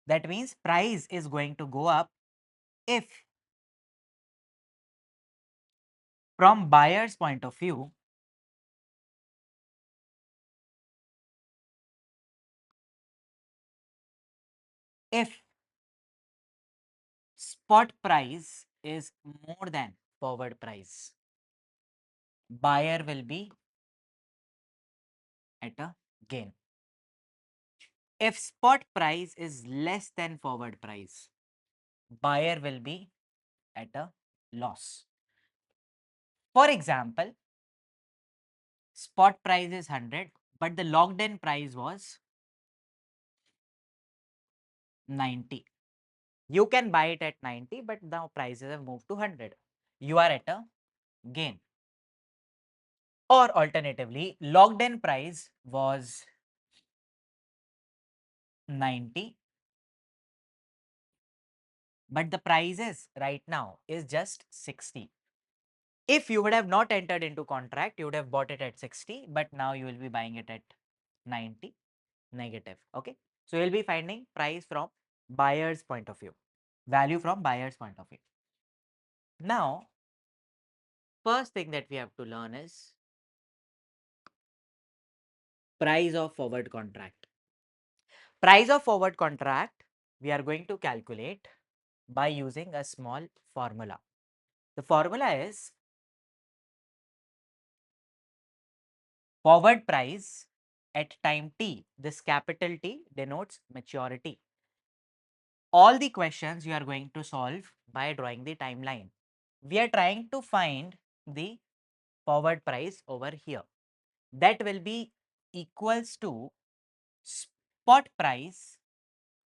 That means price is going to go up if from buyer's point of view, if spot price is more than forward price, buyer will be at a gain. If spot price is less than forward price, buyer will be at a loss. For example, spot price is 100, but the locked in price was 90. You can buy it at 90, but now prices have moved to 100. You are at a gain. Or alternatively, locked in price was 90, but the prices right now is just 60. If you would have not entered into contract, you would have bought it at 60, but now you will be buying it at 90 negative. Okay. So you'll be finding price from buyer's point of view, value from buyer's point of view. Now, first thing that we have to learn is price of forward contract. Price of forward contract, we are going to calculate by using a small formula. The formula is forward price at time t. This capital T denotes maturity. All the questions you are going to solve by drawing the timeline. We are trying to find the forward price over here. That will be equals to spot price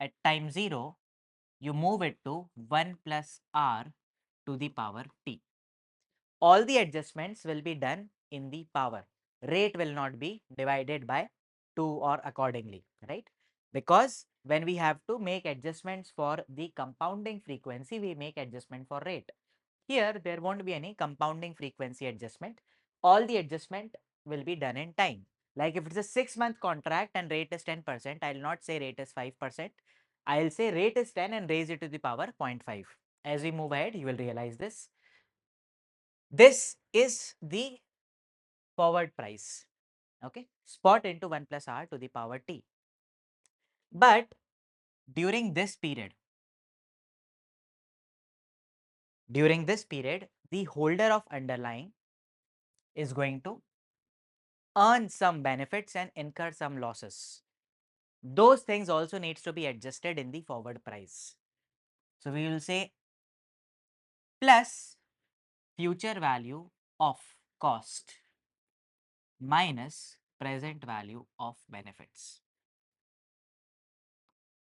at time 0. You move it to 1 plus r to the power t. All the adjustments will be done in the power. Rate will not be divided by 2 or accordingly, right? Because when we have to make adjustments for the compounding frequency, we make adjustment for rate. Here, there won't be any compounding frequency adjustment. All the adjustment will be done in time. Like if it's a 6-month contract and rate is 10%, I'll not say rate is 5%. I'll say rate is 10 and raise it to the power 0.5. As we move ahead, you will realize this. This is the forward price. Okay. Spot into 1 plus r to the power t. But during this period, the holder of underlying is going to earn some benefits and incur some losses. Those things also needs to be adjusted in the forward price. So we will say plus future value of cost minus present value of benefits.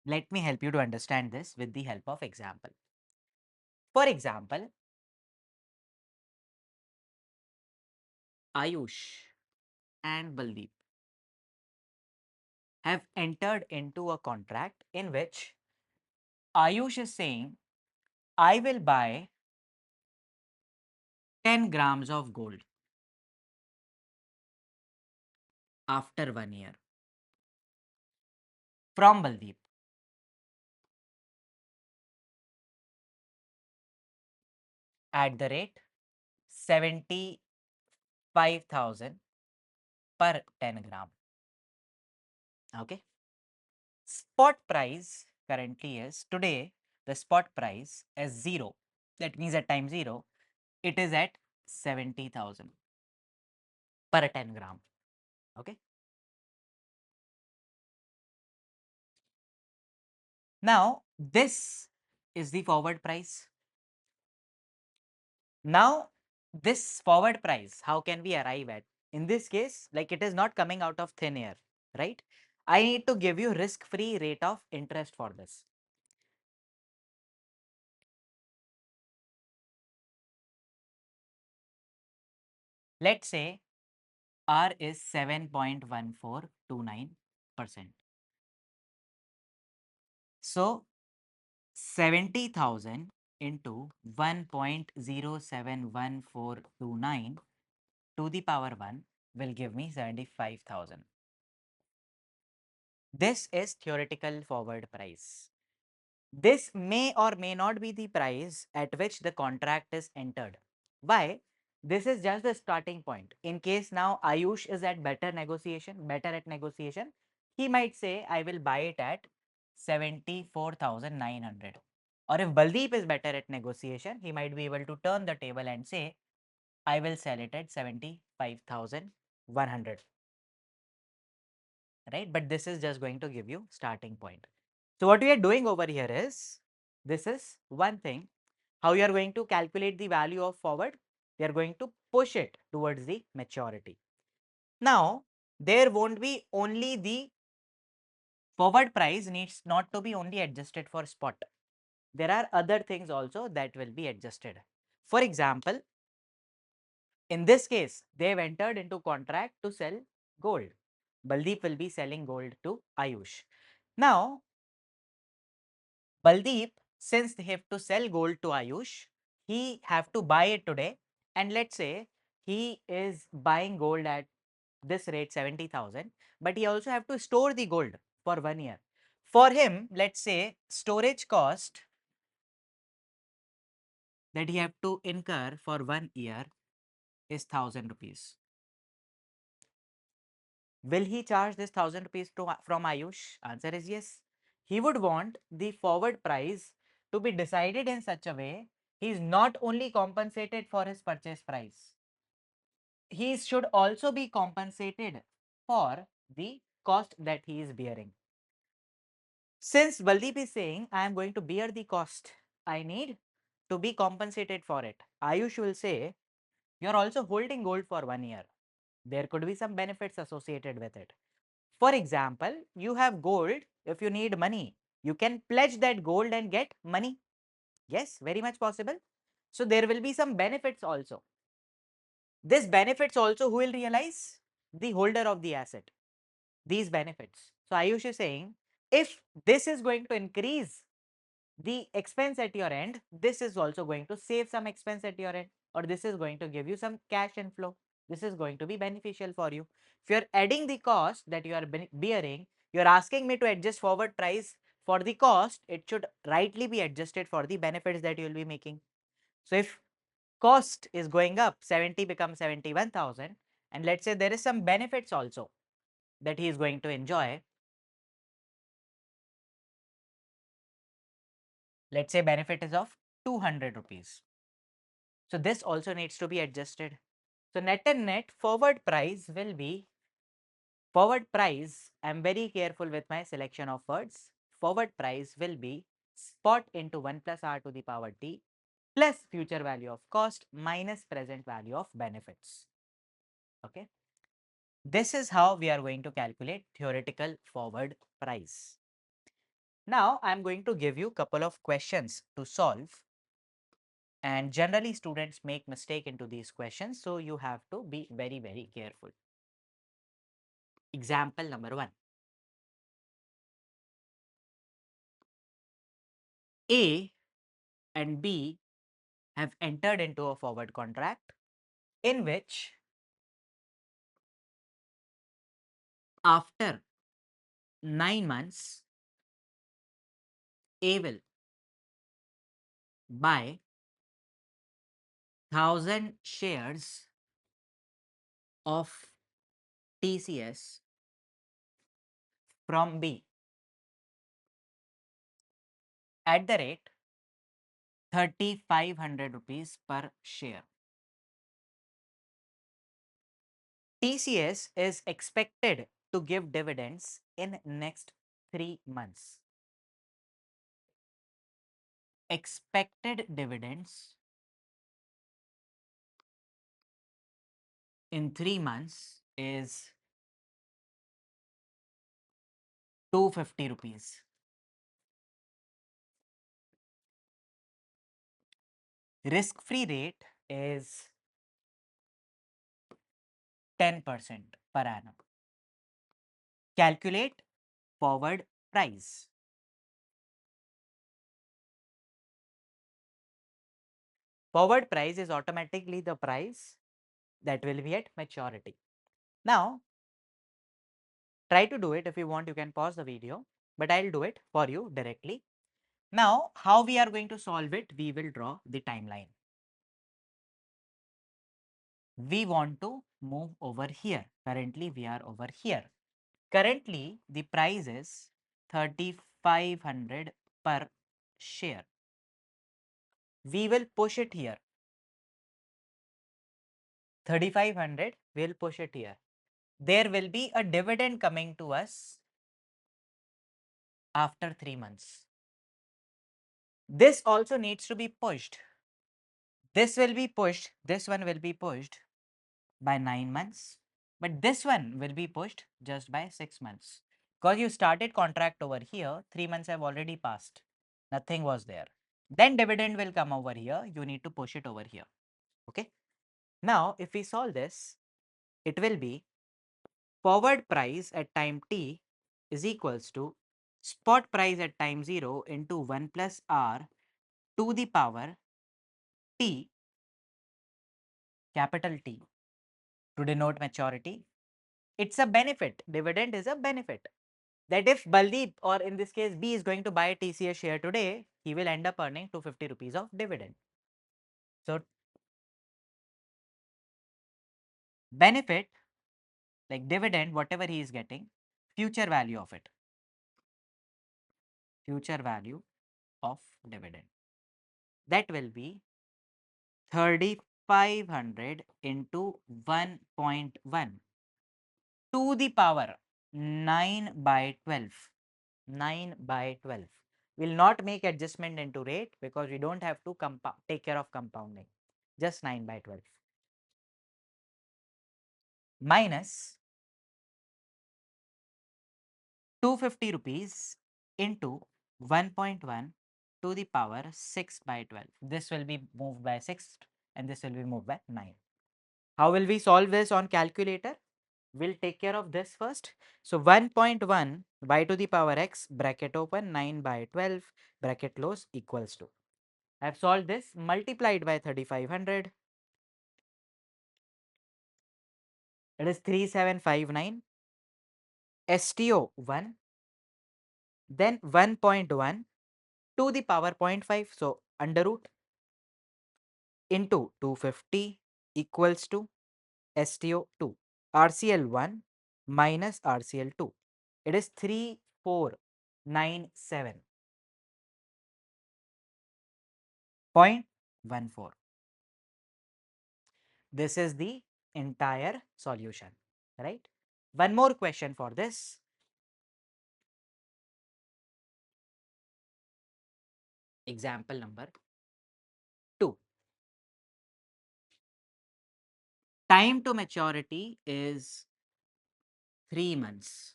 Let me help you to understand this with the help of example. For example, Ayush and Baldeep have entered into a contract in which Ayush is saying, I will buy 10 grams of gold after 1 year from Baldeep at the rate 75,000 per 10 gram. Okay. Spot price currently is today the spot price is 0. That means at time 0, it is at 70,000 per 10 gram. Okay. Now, this is the forward price. Now, this forward price, how can we arrive at? In this case, like it is not coming out of thin air, right? I need to give you risk-free rate of interest for this. Let's say R is 7.1429%. So 70,000 into 1.071429 to the power 1 will give me 75,000. This is theoretical forward price. This may or may not be the price at which the contract is entered. Why? This is just the starting point. In case now Ayush is at better at negotiation, he might say, I will buy it at 74,900. Or if Baldeep is better at negotiation, he might be able to turn the table and say, I will sell it at 75,100. Right? But this is just going to give you starting point. So what we are doing over here is, this is one thing, how you are going to calculate the value of forward. We are going to push it towards the maturity. Now, there won't be only the forward price needs not to be only adjusted for spot. There are other things also that will be adjusted. For example, in this case, they have entered into contract to sell gold. Baldeep will be selling gold to Ayush. Now, Baldeep, since they have to sell gold to Ayush, he have to buy it today. And let's say he is buying gold at this rate 70,000, but he also have to store the gold for 1 year. For him, let's say storage cost that he have to incur for 1 year is 1,000 rupees. Will he charge this 1,000 rupees from Ayush? Answer is yes. He would want the forward price to be decided in such a way he is not only compensated for his purchase price, he should also be compensated for the cost that he is bearing. Since Baldeep is saying, I am going to bear the cost, I need to be compensated for it. Ayush will say, you're also holding gold for 1 year. There could be some benefits associated with it. For example, you have gold. If you need money, you can pledge that gold and get money. Yes, very much possible. So there will be some benefits also. This benefits also who will realize? The holder of the asset. These benefits. So Ayush is saying, if this is going to increase the expense at your end, this is also going to save some expense at your end, or this is going to give you some cash inflow. This is going to be beneficial for you. If you're adding the cost that you are bearing, you're asking me to adjust forward price for the cost, it should rightly be adjusted for the benefits that you will be making. So if cost is going up, 70 becomes 71,000, and let's say there is some benefits also that he is going to enjoy. Let's say benefit is of 200 rupees. So this also needs to be adjusted. So net and net forward price will be forward price. I'm very careful with my selection of words. Forward price will be spot into 1 plus r to the power t plus future value of cost minus present value of benefits. Okay. This is how we are going to calculate theoretical forward price. Now I'm going to give you a couple of questions to solve, and generally students make mistake into these questions, so you have to be very careful. Example number 1. A and B have entered into a forward contract in which after 9 months A will buy 1,000 shares of TCS from B at the rate 3,500 rupees per share. TCS is expected to give dividends in next 3 months. Expected dividends in 3 months is 250 rupees. Risk-free rate is 10% per annum. Calculate forward price. Forward price is automatically the price that will be at maturity. Now, try to do it. If you want, you can pause the video, but I'll do it for you directly. Now, how we are going to solve it? We will draw the timeline. We want to move over here. Currently, we are over here. Currently, the price is 3,500 per share. We will push it here. 3,500, we'll push it here. There will be a dividend coming to us after 3 months. This also needs to be pushed. This will be pushed. This one will be pushed by 9 months. But this one will be pushed just by 6 months. Because you started contract over here, 3 months have already passed. Nothing was there. Then dividend will come over here. You need to push it over here. Okay. Now, if we solve this, it will be forward price at time t is equals to spot price at time 0 into 1 plus r to the power t, capital T, to denote maturity. It's a benefit. Dividend is a benefit. That if Baldeep, or in this case B, is going to buy a TCS share today, he will end up earning 250 rupees of dividend. So, benefit, like dividend, whatever he is getting, future value of it. Future value of dividend. That will be 3,500 into 1.1 to the power 9 by 12. 9 by 12. We'll not make adjustment into rate because we don't have to take care of compounding. Just 9 by 12. Minus 250 rupees into 1.1 to the power 6 by 12. This will be moved by 6 and this will be moved by 9. How will we solve this on calculator? We'll take care of this first. So 1.1 y to the power x bracket open 9 by 12 bracket close equals to. I have solved this, multiplied by 3,500. It is 3,759. STO 1. Then 1.1 to the power 0.5. So under root into 250 equals to STO 2. RCL 1 minus RCL 2. It is 3,497.14. This is the entire solution, right? One more question for this. Example number 2. Time to maturity is 3 months.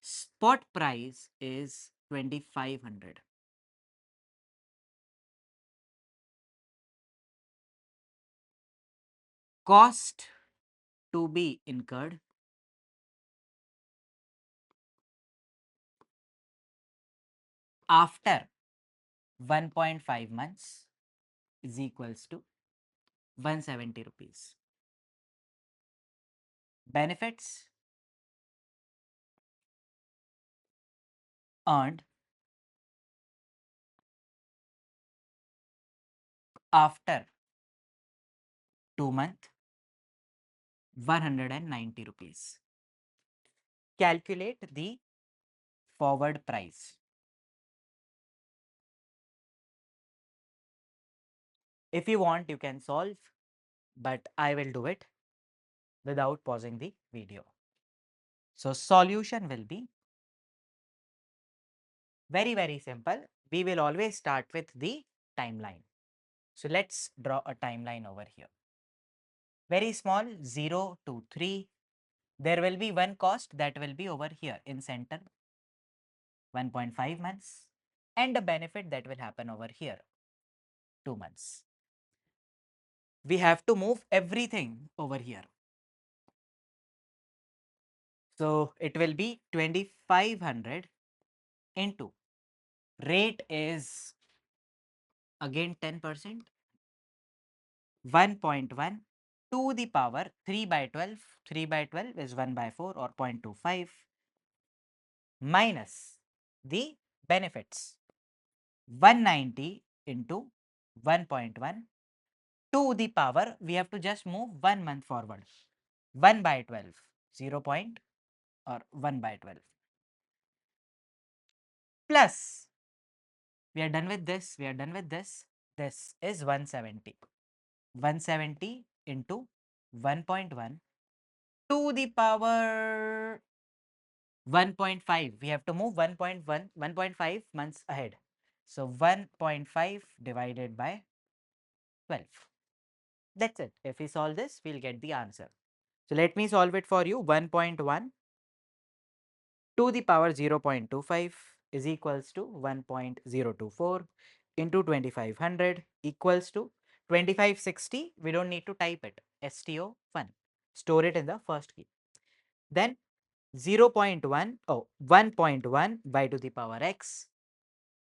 Spot price is 2,500. Cost to be incurred after 1.5 months is equals to 170 rupees. Benefits earned after 2 months, 190 rupees. calculate the forward price. If you want, you can solve, but I will do it without pausing the video. So solution will be very, very simple. We will always start with the timeline. So let's draw a timeline over here. Very small, 0 to 3. There will be one cost that will be over here in center, 1.5 months, and a benefit that will happen over here, 2 months. We have to move everything over here. So it will be 2500 into rate is again 10%, 1.1 to the power 3 by 12. 3 by 12 is 1 by 4 or 0.25 minus the benefits 190 into 1.1 to the power, we have to just move 1 month forward, 1 by 12, 0 point or 1 by 12 plus, we are done with this, we are done with this, this is 170. 170 into 1.1 to the power 1.5. We have to move 1.1, 1.5 months ahead. So 1.5 divided by 12. That's it. If we solve this, we'll get the answer. So let me solve it for you. 1.1 to the power 0.25 is equals to 1.024 into 2500 equals to 2560. We don't need to type it. STO1. Store it in the first key. Then 0.1, 1.1 by to the power x,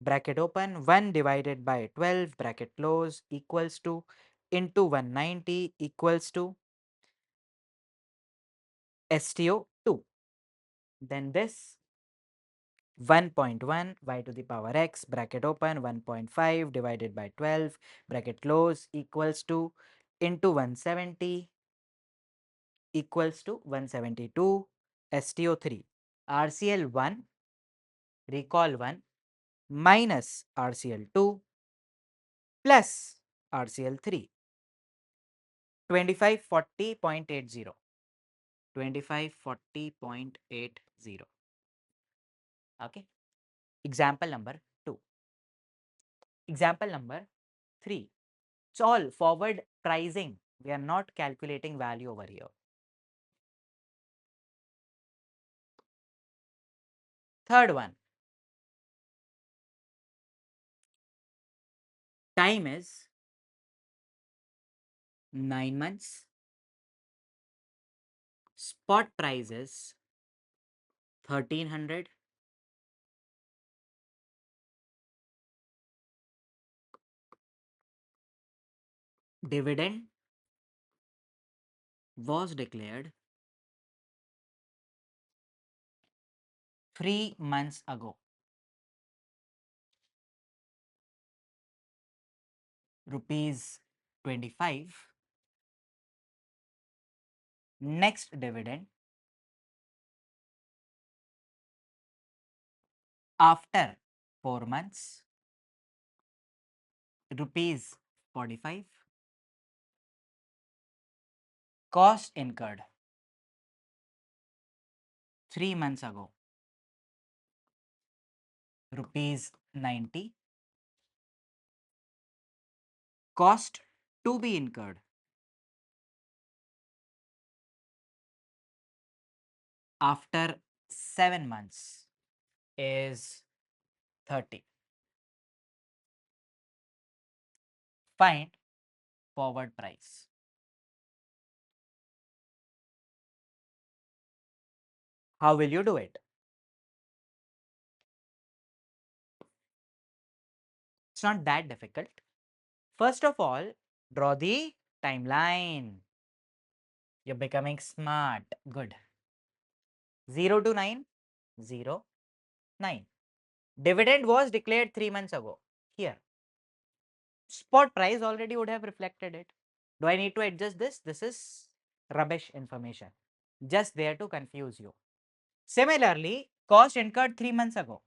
bracket open, 1 divided by 12, bracket close, equals to into 190 equals to STO2. Then this 1.1 y to the power x, bracket open, 1.5 divided by 12, bracket close, equals to into 170 equals to 172, STO3. RCL1, recall 1 minus RCL2 plus RCL3, 2540.80, 2540.80. Okay. Example number 2. Example number 3. It's all forward pricing. We are not calculating value over here. Third one. Time is 9 months. Spot price is 1300. Dividend was declared 3 months ago. Rupees 25. Next dividend after 4 months, rupees 45. Cost incurred 3 months ago, rupees 90. Cost to be incurred after 7 months is 30. Find forward price. How will you do it? It's not that difficult. First of all, draw the timeline. You're becoming smart. Good. 0 to 9, 0, 9. Dividend was declared 3 months ago. Here. Spot price already would have reflected it. Do I need to adjust this? This is rubbish information. Just there to confuse you. Similarly, cost incurred 3 months ago.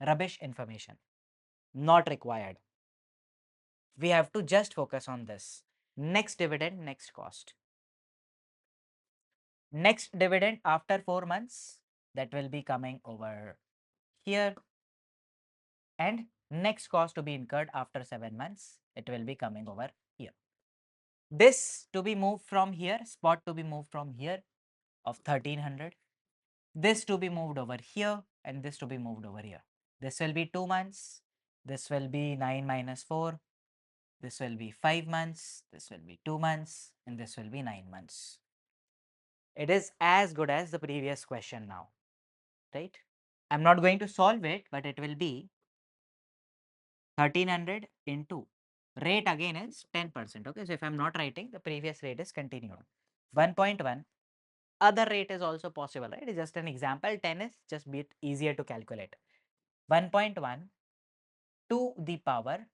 Rubbish information. Not required. We have to just focus on this. Next dividend, next cost. Next dividend after 4 months, that will be coming over here. And next cost to be incurred after 7 months, it will be coming over here. This to be moved from here, spot to be moved from here of 1300. This to be moved over here and this to be moved over here. This will be 2 months. This will be 9 minus 4. This will be 5 months. This will be 2 months and this will be 9 months. It is as good as the previous question now, right? I'm not going to solve it, but it will be 1300 into rate again is 10%. Okay, so if I'm not writing, the previous rate is continued. 1.1, other rate is also possible, right? It's just an example. 10 is just bit easier to calculate. 1.1 to the power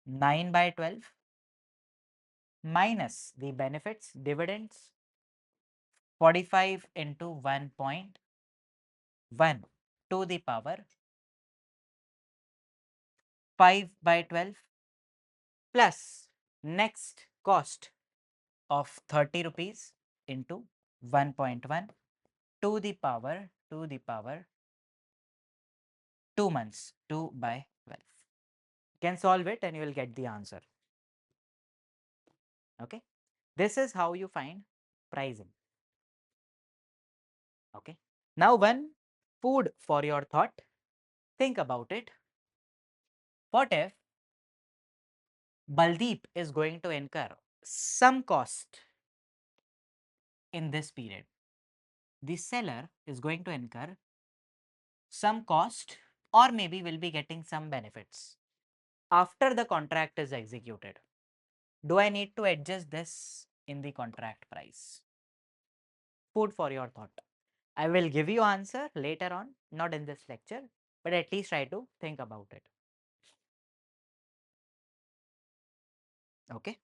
9 by 12 minus the benefits dividends 45 into 1.1 to the power 5 by 12 plus next cost of 30 rupees into 1.1 to the power 2 months 2 by 12. You can solve it and you will get the answer. Okay, this is how you find pricing. Okay, now one food for your thought. Think about it. What if Baldeep is going to incur some cost in this period? The seller is going to incur some cost or maybe will be getting some benefits after the contract is executed. Do I need to adjust this in the contract price? Food for your thought. I will give you answer later on, not in this lecture, but at least try to think about it. Okay.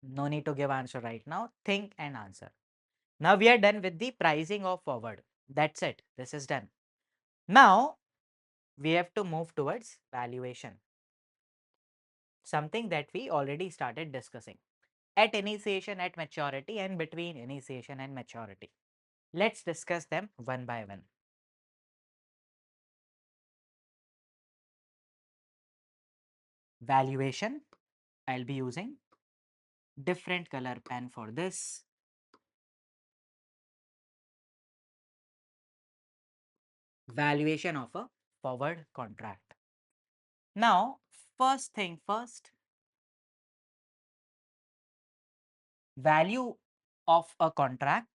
No need to give answer right now. Think and answer. Now we are done with the pricing of forward. That's it. This is done. Now we have to move towards valuation. Something that we already started discussing at initiation, at maturity, and between initiation and maturity. Let's discuss them one by one. Valuation, I'll be using different color pen for this. Valuation of a forward contract. Now, first thing first, value of a contract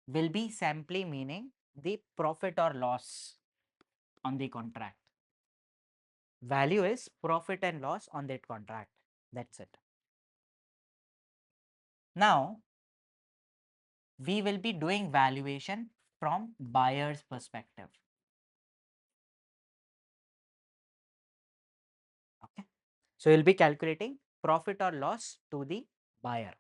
will be simply meaning the profit or loss on the contract. Value is profit and loss on that contract. That's it. Now, we will be doing valuation from buyer's perspective. Okay. So, we'll be calculating profit or loss to the buyer.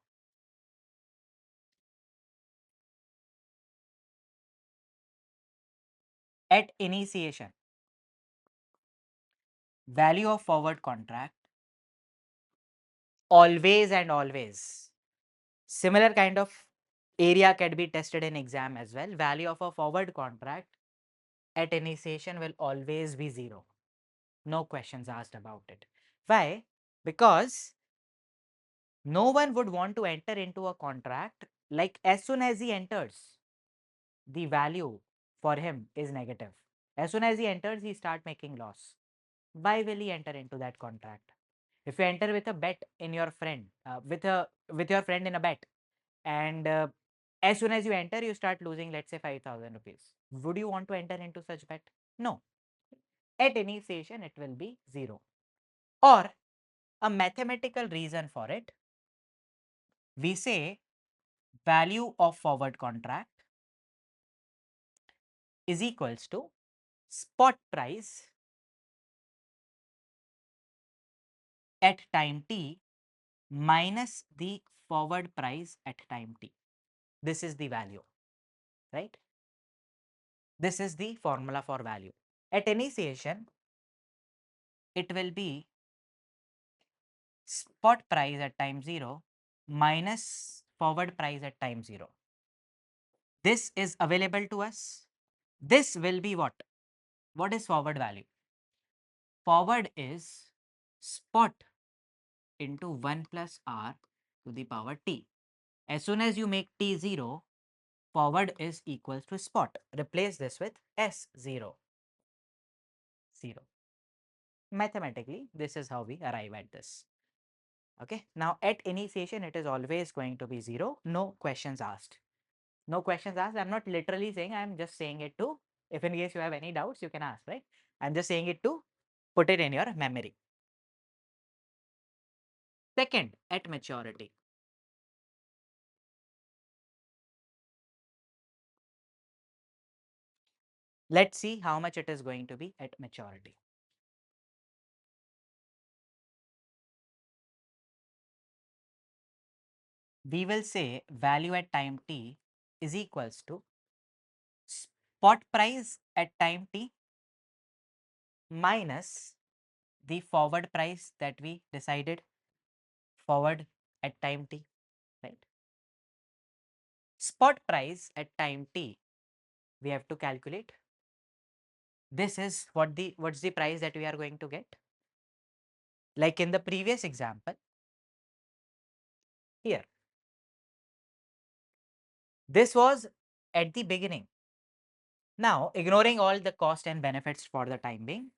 At initiation, value of forward contract always and always. Similar kind of area can be tested in exam as well. Value of a forward contract at initiation will always be 0. No questions asked about it. Why? Because no one would want to enter into a contract like as soon as he enters, the value for him is negative. As soon as he enters, he start making loss. Why will he enter into that contract? If you enter with a bet in your friend, with your friend in a bet, and as soon as you enter, you start losing, let's say 5,000 rupees. Would you want to enter into such bet? No. At initiation, it will be 0. Or a mathematical reason for it, we say value of forward contract is equals to spot price at time t minus the forward price at time t. This is the value, right? This is the formula for value. At initiation, it will be spot price at time 0 minus forward price at time 0. This is available to us. This will be what? What is forward value? Forward is spot into 1 plus r to the power t. As soon as you make t 0, forward is equals to spot. Replace this with S0. 0. Mathematically, this is how we arrive at this. Okay. Now, at initiation, it is always going to be 0. No questions asked. No questions asked. I'm not literally saying, I'm just saying it to, if in case you have any doubts, you can ask, right? I'm just saying it to put it in your memory. Second, at maturity. Let's see how much it is going to be at maturity. We will say value at time t is equals to spot price at time t minus the forward price that we decided forward at time t, right? Spot price at time t, we have to calculate. This is what's the price that we are going to get. Like in the previous example, here, this was at the beginning. Now, ignoring all the cost and benefits for the time being,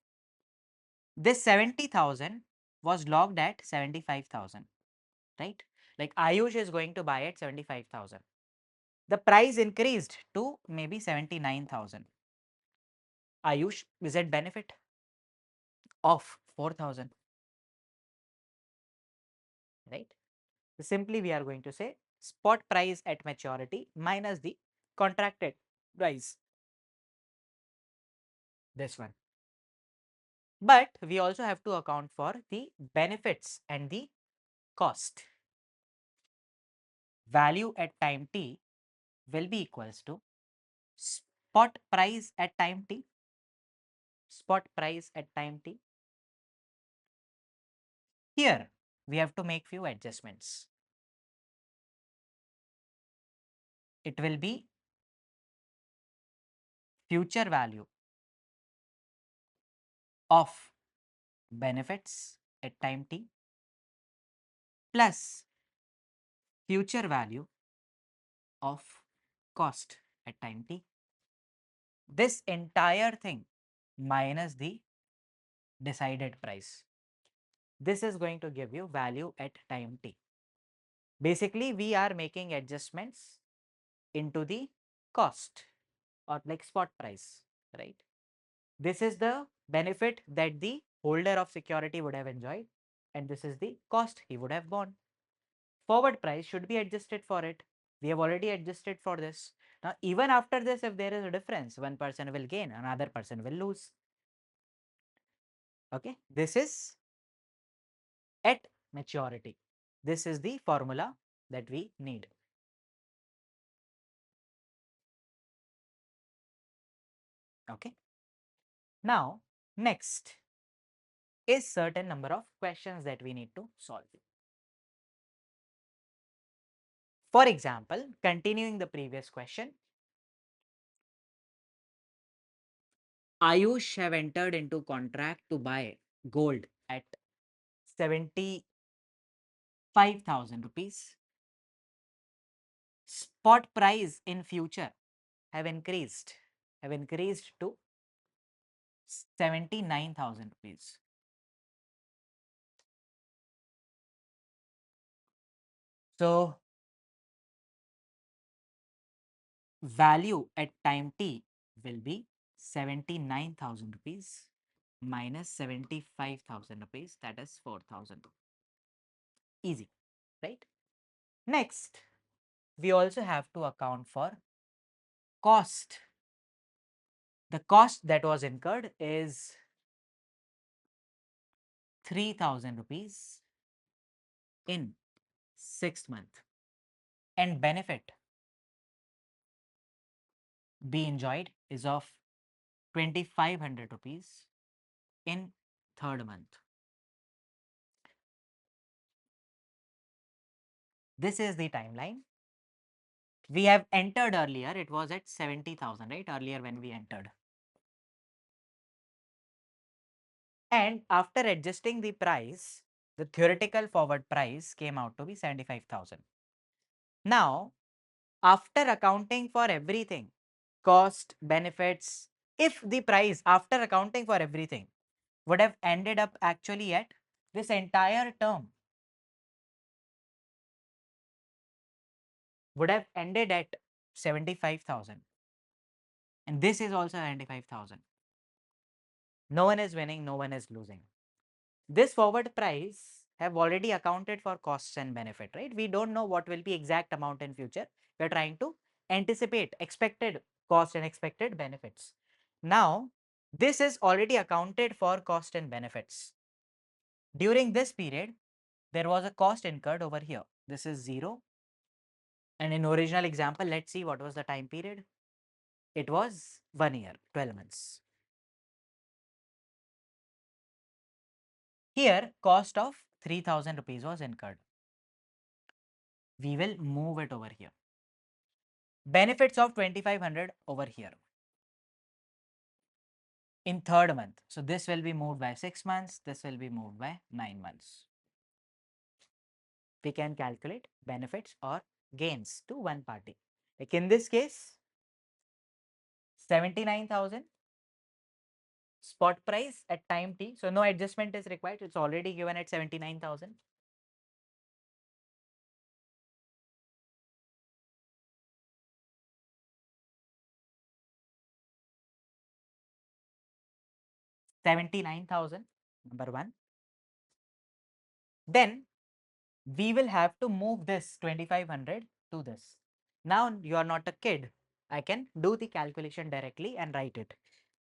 this 70,000 was logged at 75,000, right? Like Ayush is going to buy at 75,000. The price increased to maybe 79,000. Ayush is at benefit of 4,000, right? So simply we are going to say spot price at maturity minus the contracted price, this one. But we also have to account for the benefits and the cost. Value at time t will be equals to spot price at time t, spot price at time t. Here we have to make few adjustments. It will be future value of benefits at time t plus future value of cost at time t. This entire thing minus the decided price. This is going to give you value at time t. Basically, we are making adjustments into the cost or like spot price, right? This is the benefit that the holder of security would have enjoyed, and this is the cost he would have borne. Forward price should be adjusted for it. We have already adjusted for this. Now, even after this, if there is a difference, one person will gain, another person will lose. Okay, this is at maturity. This is the formula that we need. Okay. Now, next is certain number of questions that we need to solve. For example, continuing the previous question, Ayush have entered into contract to buy gold at 75,000 rupees. Spot price in future have increased to 79,000 rupees. So, value at time t will be 79,000 rupees minus 75,000 rupees, that is 4,000. Easy, right? Next, we also have to account for cost. The cost that was incurred is 3,000 rupees in 6th month, and benefit be enjoyed is of 2,500 rupees in 3rd month. This is the timeline. We have entered earlier, it was at 70,000, right? Earlier when we entered. And after adjusting the price, the theoretical forward price came out to be 75,000. Now, after accounting for everything, cost, benefits, if the price after accounting for everything would have ended up actually at this entire term would have ended at 75,000, and this is also 75,000. No one is winning, no one is losing. This forward price have already accounted for costs and benefit, right? We don't know what will be exact amount in future. We are trying to anticipate expected cost and expected benefits. Now, this is already accounted for cost and benefits. During this period, there was a cost incurred over here. This is 0. And in original example, let's see what was the time period. It was 1 year, 12 months. Here, cost of 3,000 rupees was incurred. We will move it over here. Benefits of 2,500 over here in 3rd month. So this will be moved by 6 months. This will be moved by 9 months. We can calculate benefits or gains to one party. Like in this case, 79,000 spot price at time t. So no adjustment is required. It's already given at 79,000. Number 1. Then we will have to move this 2,500 to this. Now you are not a kid. I can do the calculation directly and write it.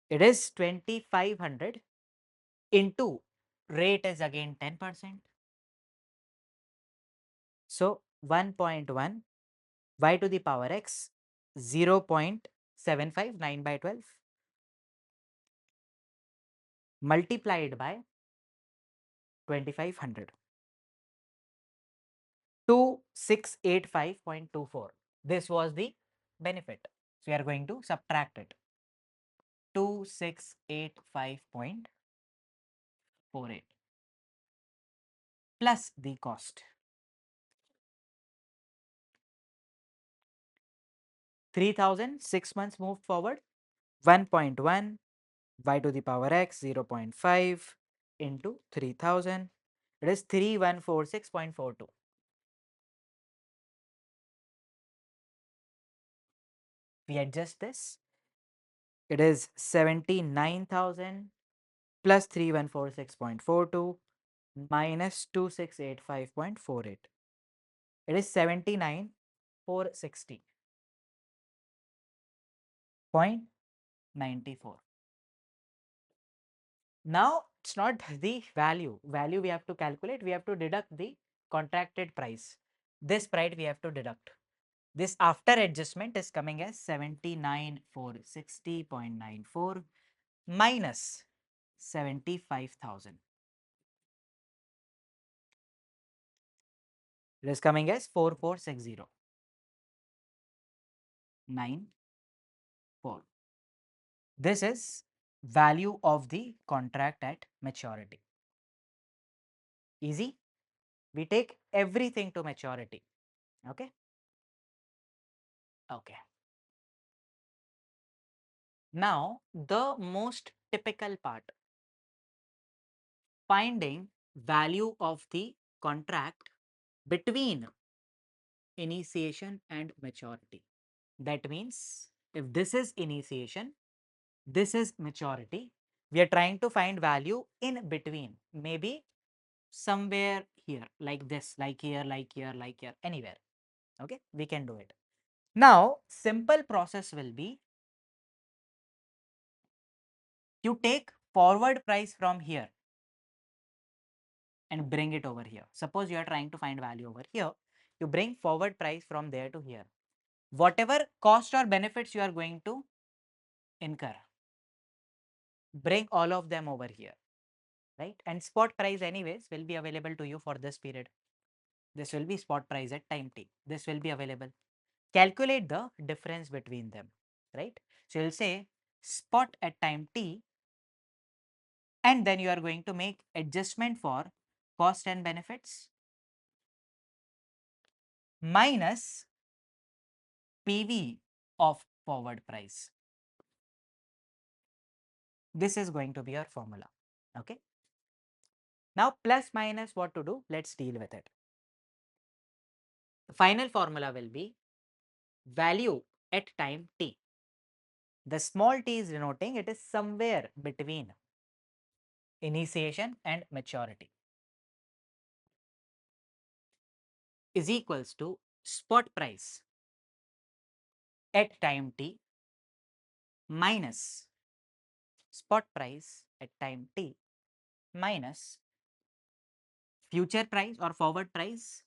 It is 2,500 into rate is again 10%. So 1.1 y to the power x 0.75 9 by 12 multiplied by 2,500. 2685.24. This was the benefit. So we are going to subtract it. 2685.48 plus the cost. 3,000 6 months moved forward. 1.1 y to the power x 0.5 into 3,000. It is 3146.42. We adjust this. It is 79,000 plus 3146.42 minus 2685.48. It is 79,460.94. Now it's not the value. Value we have to calculate. We have to deduct the contracted price. This price we have to deduct. This after adjustment is coming as 79,460.94 minus 75,000. It is coming as 4460.94. This is value of the contract at maturity. Easy. We take everything to maturity. Okay. Okay. Now the most typical part, finding value of the contract between initiation and maturity. That means if this is initiation, this is maturity, we are trying to find value in between, maybe somewhere here, like this, like here, like here, like here, anywhere. Okay, we can do it. Now, simple process will be you take forward price from here and bring it over here. Suppose you are trying to find value over here, you bring forward price from there to here. Whatever cost or benefits you are going to incur, bring all of them over here, right? And spot price anyways will be available to you for this period. This will be spot price at time t. This will be available. Calculate the difference between them, right? So you'll say spot at time t, and then you are going to make adjustment for cost and benefits minus PV of forward price. This is going to be our formula. Okay. Now plus minus what to do? Let's deal with it. The final formula will be value at time t. The small t is denoting it is somewhere between initiation and maturity, is equals to spot price at time t minus spot price at time t minus future price or forward price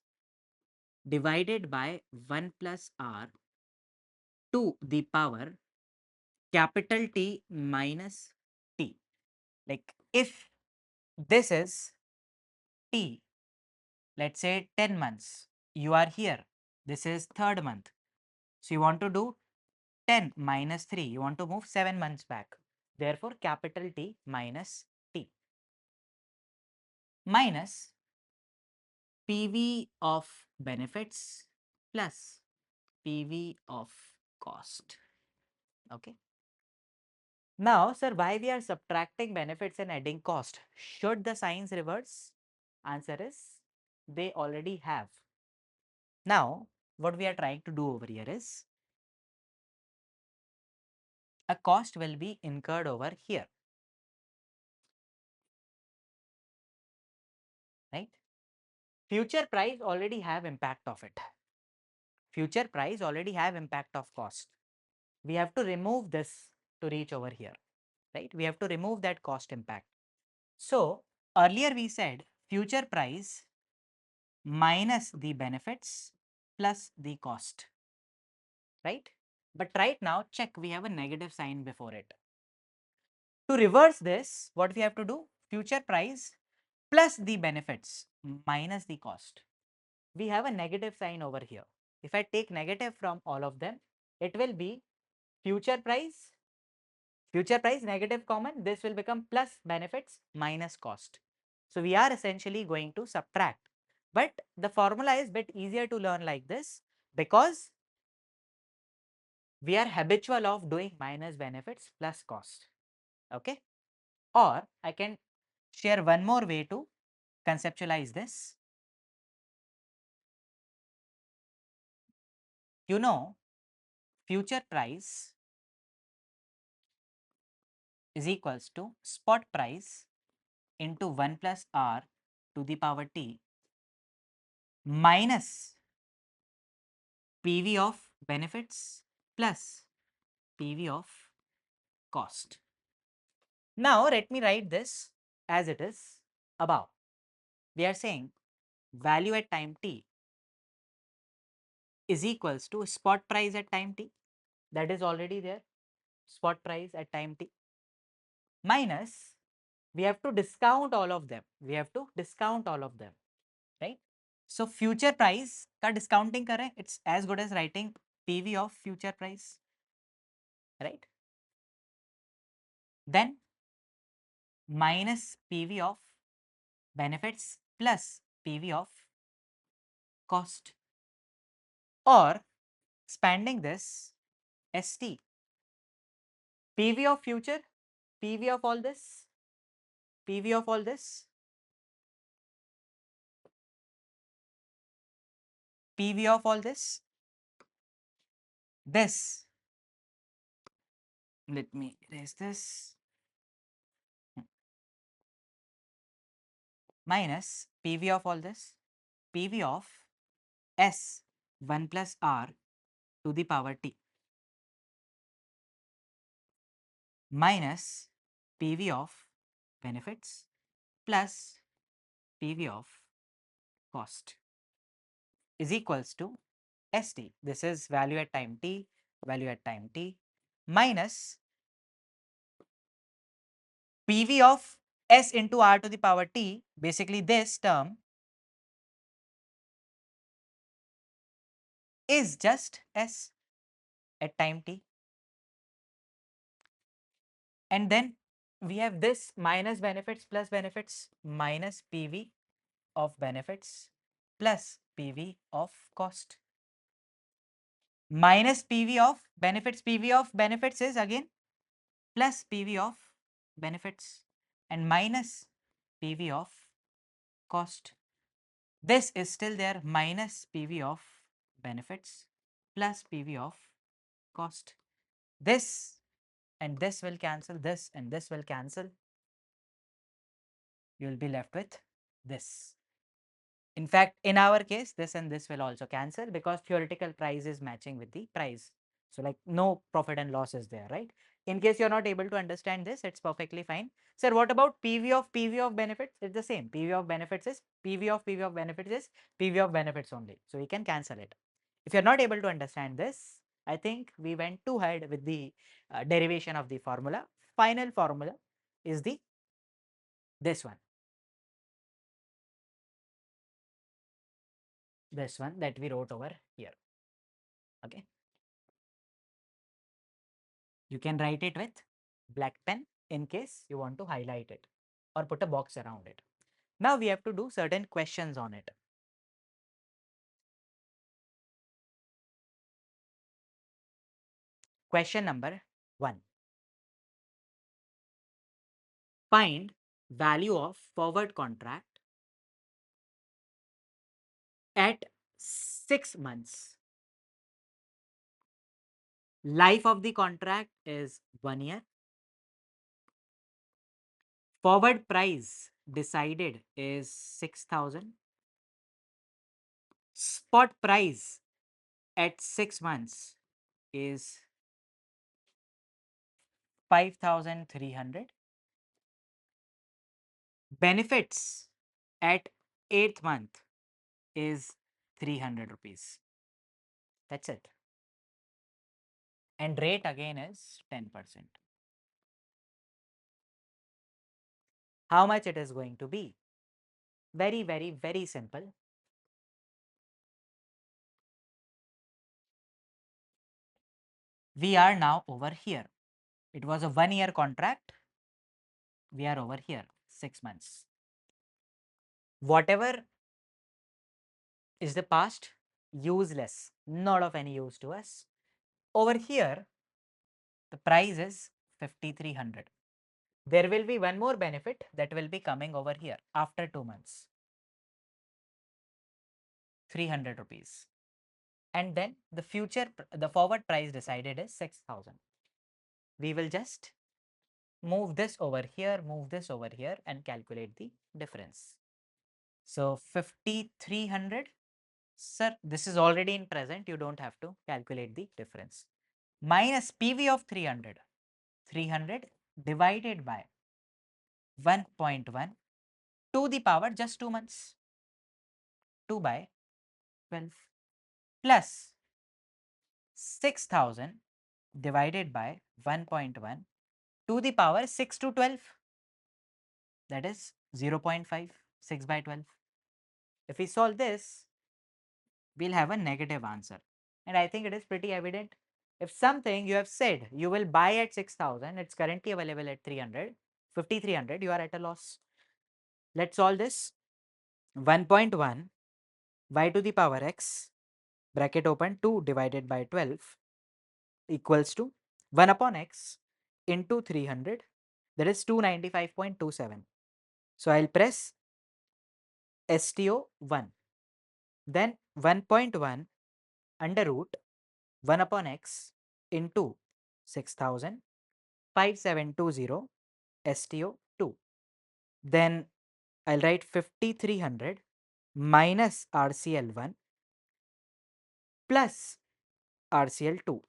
divided by 1 plus r to the power capital T minus T. Like if this is T, let's say 10 months, you are here, this is third month. So you want to do 10 minus 3, you want to move 7 months back. Therefore, capital T minus T minus PV of benefits plus PV of cost. Okay. Now, sir, why we are subtracting benefits and adding cost? Should the signs reverse? Answer is they already have. Now, what we are trying to do over here is a cost will be incurred over here, right? Future price already have impact of it. Future price already have impact of cost. We have to remove this to reach over here, right? We have to remove that cost impact. So, earlier we said future price minus the benefits plus the cost, right? But right now, check, we have a negative sign before it. To reverse this, what we have to do? Future price plus the benefits minus the cost. We have a negative sign over here. If I take negative from all of them, it will be future price negative common. This will become plus benefits minus cost. So we are essentially going to subtract. But the formula is a bit easier to learn like this because we are habitual of doing minus benefits plus cost. Okay. Or I can share one more way to conceptualize this. You know, future price is equals to spot price into 1 plus r to the power t minus PV of benefits plus PV of cost. Now, let me write this as it is above. We are saying value at time t is equals to spot price at time t, that is already there, spot price at time t, minus we have to discount all of them. We have to discount all of them, right? So future price का discounting करें, it's as good as writing PV of future price, right? Then minus PV of benefits plus PV of cost, or expanding this ST, PV of future, PV of all this, PV of all this, PV of all this, let me erase this, minus PV of all this, PV of S 1 plus R to the power T minus PV of benefits plus PV of cost is equals to ST. This is value at time t, minus PV of S into R to the power t. Basically, this term is just S at time t. And then we have this minus benefits plus benefits minus PV of benefits plus PV of cost minus PV of benefits. PV of benefits is again plus PV of benefits and minus PV of cost. This is still there, minus PV of benefits plus PV of cost. This and this will cancel, this and this will cancel. You will be left with this. In fact, in our case, this and this will also cancel because theoretical price is matching with the price. So like no profit and loss is there, right? In case you're not able to understand this, it's perfectly fine. Sir, what about PV of benefits? It's the same. PV of benefits is PV of benefits is PV of benefits only. So we can cancel it. If you're not able to understand this, I think we went too ahead with the derivation of the formula. Final formula is this one that we wrote over here. Okay. You can write it with black pen in case you want to highlight it or put a box around it. Now we have to do certain questions on it. Question number 1. Find value of forward contract at 6 months. Life of the contract is 1 year. Forward price decided is 6,000. Spot price at 6 months is 5,300. Benefits at 8th month is 300 rupees. That's it. And rate again is 10%. How much it is going to be? Very, very, very simple. We are now over here. It was a 1 year contract. We are over here, 6 months. Whatever is the past, useless, not of any use to us. Over here, the price is 5,300. There will be one more benefit that will be coming over here after 2 months. 300 rupees. And then the forward price decided is 6,000. We will just move this over here, and calculate the difference. So 5,300, sir, this is already in present. You don't have to calculate the difference. Minus PV of 300. 300 divided by 1.1 to the power just 2 months. 2 by 12 plus 6,000 divided by 1.1 to the power 6 to 12, that is 0.5, 6 by 12. If we solve this, we'll have a negative answer. And I think it is pretty evident. If something you have said you will buy at 6,000, it's currently available at 300, 5,300, you are at a loss. Let's solve this. 1.1 y to the power x bracket open 2 divided by 12 equals to 1 upon x into 300, that is 295.27. So I'll press STO 1. Then 1.1 under root 1 upon x into 6,000, 5720 STO 2. Then I'll write 5,300 minus RCL 1 plus RCL 2.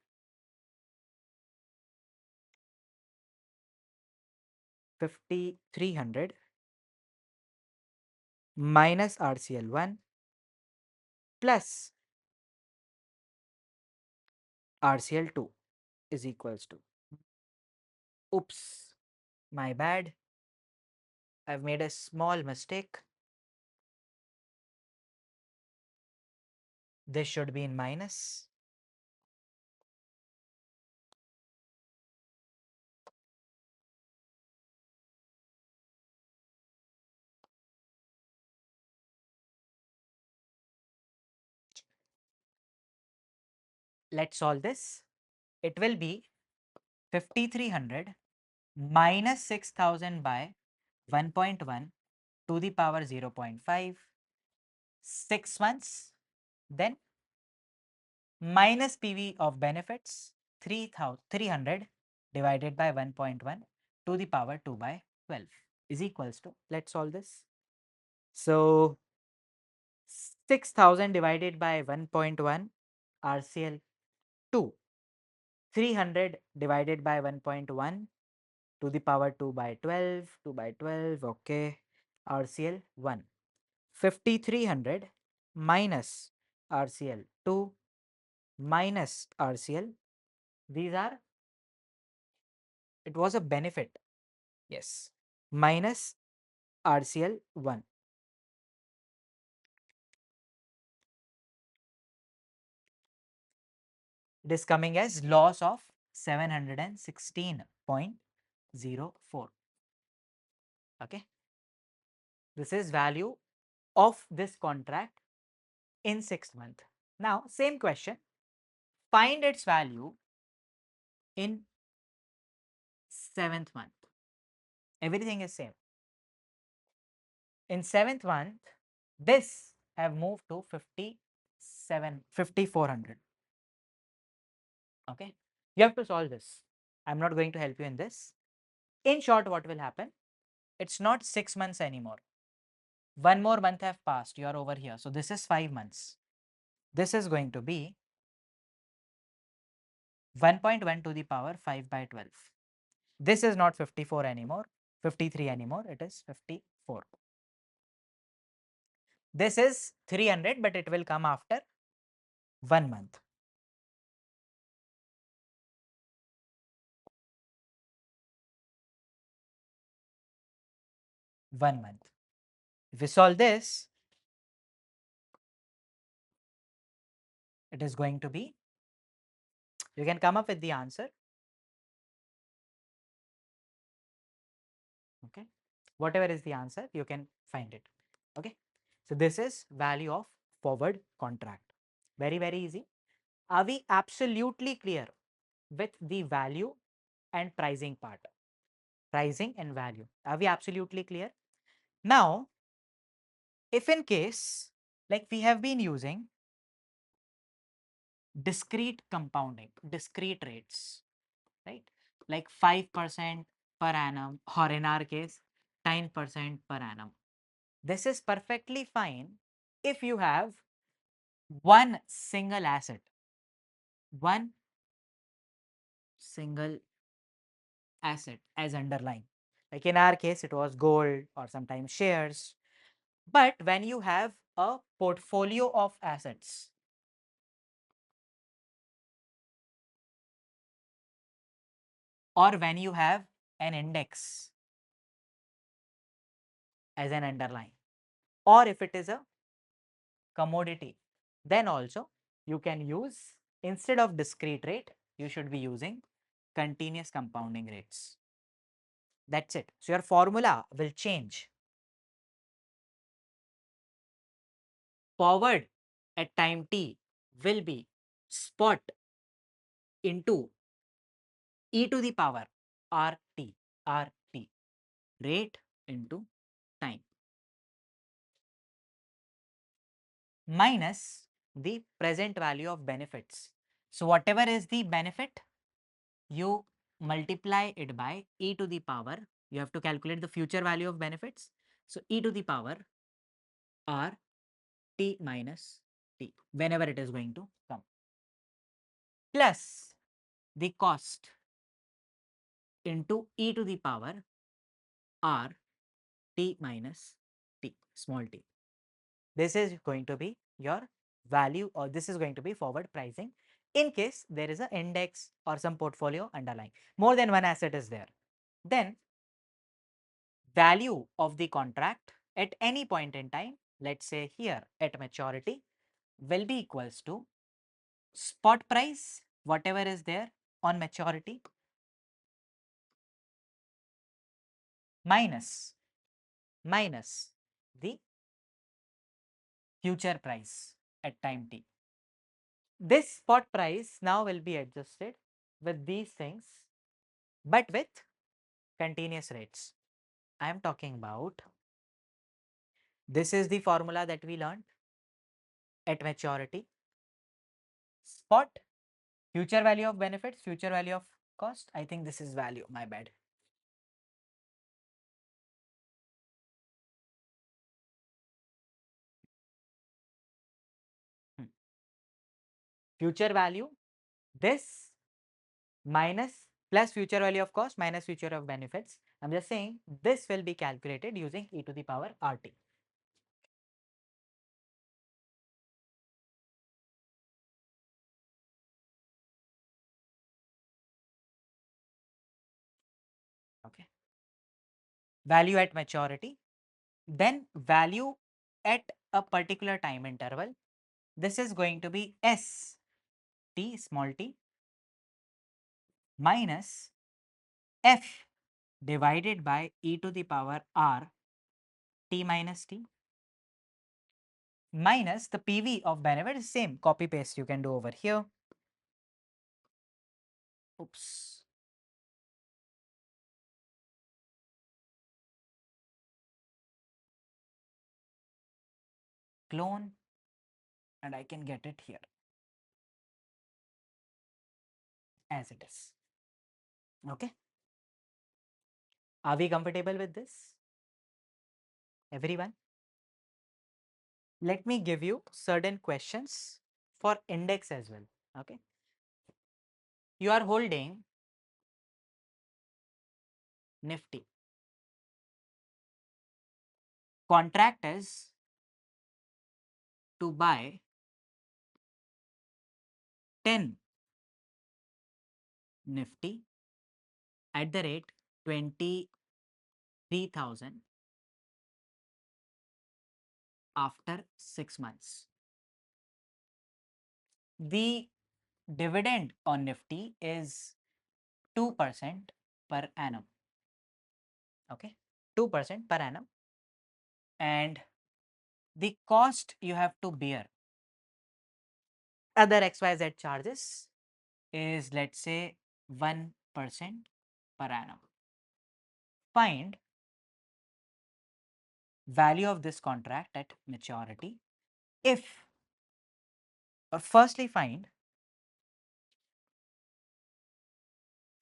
5,300 minus RCL1 plus RCL2 is equals to, oops, my bad, I've made a small mistake. This should be in minus. Let's solve this. It will be 5300 minus 6000 by 1.1 to the power 0.5, 6 months, then minus PV of benefits 300 divided by 1.1 to the power 2 by 12 is equals to, let's solve this. So 6000 divided by 1.1 RCL 2, 300 divided by 1.1 to the power 2 by 12, 2 by 12, okay, RCL 1, 5300 minus RCL 2 minus RCL, these are, it was a benefit, yes, minus RCL 1. It is coming as loss of 716.04. Okay. This is value of this contract in 6th month. Now, same question, find its value in 7th month. Everything is same. In 7th month, this have moved to 5400. Okay. You have to solve this. I'm not going to help you in this. In short, what will happen? It's not 6 months anymore. One more month have passed. You are over here. So this is 5 months. This is going to be 1.1 to the power 5 by 12. This is not 54 anymore, 53 anymore. It is 54. This is 300, but it will come after 1 month. If we solve this, it is going to be, you can come up with the answer. Okay. Whatever is the answer, you can find it. Okay. So this is value of forward contract. Very, very easy. Are we absolutely clear with the value and pricing part? Pricing and value. Are we absolutely clear? Now, if in case, like we have been using discrete compounding, discrete rates, right? Like 5% per annum, or in our case, 10% per annum. This is perfectly fine if you have one single asset, one single asset as underlying. Like in our case, it was gold or sometimes shares. But when you have a portfolio of assets, or when you have an index as an underlying, or if it is a commodity, then also you can use, instead of discrete rate, you should be using continuous compounding rates. That's it. So your formula will change. Forward at time t will be spot into e to the power RT, rate into time, minus the present value of benefits. So whatever is the benefit, you multiply it by e to the power. You have to calculate the future value of benefits. So e to the power R t minus t, whenever it is going to come, plus the cost into e to the power R t minus t, small t. This is going to be your value, or this is going to be forward pricing in case there is an index or some portfolio underlying. More than one asset is there. Then value of the contract at any point in time, let's say here at maturity, will be equals to spot price, whatever is there on maturity, minus the future price at time t. This spot price now will be adjusted with these things, but with continuous rates. I am talking about, this is the formula that we learned at maturity. Spot, future value of benefits, future value of cost. I think this is value, my bad. Future value, this minus plus future value of cost minus future of benefits. I'm just saying this will be calculated using e to the power RT. Okay. Value at maturity, then value at a particular time interval. This is going to be S t, small t, minus F divided by e to the power R t minus t, minus the PV of benefit is same, copy paste you can do over here. Oops. Clone, and I can get it here as it is. Okay. Are we comfortable with this? Everyone? Let me give you certain questions for index as well. Okay. You are holding Nifty. Contract is to buy 10 Nifty at the rate 23,000 after 6 months. The dividend on Nifty is 2% per annum. Okay, 2% per annum. And the cost you have to bear other XYZ charges is, let's say, 1% per annum. Find value of this contract at maturity if, or firstly find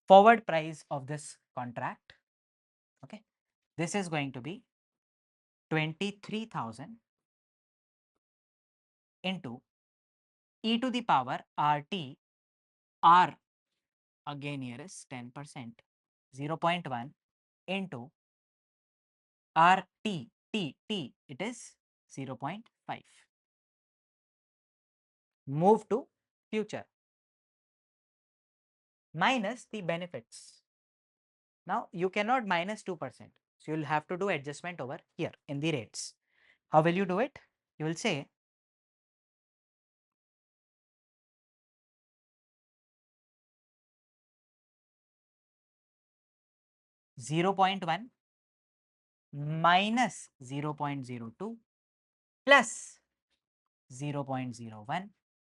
forward price of this contract. Okay, this is going to be 23,000 into e to the power RT, R again here is 10%, 0.1 into RT, T it is 0.5. Move to future minus the benefits. Now you cannot minus 2%. So you'll have to do adjustment over here in the rates. How will you do it? You will say 0.1 minus 0.02 plus 0.01,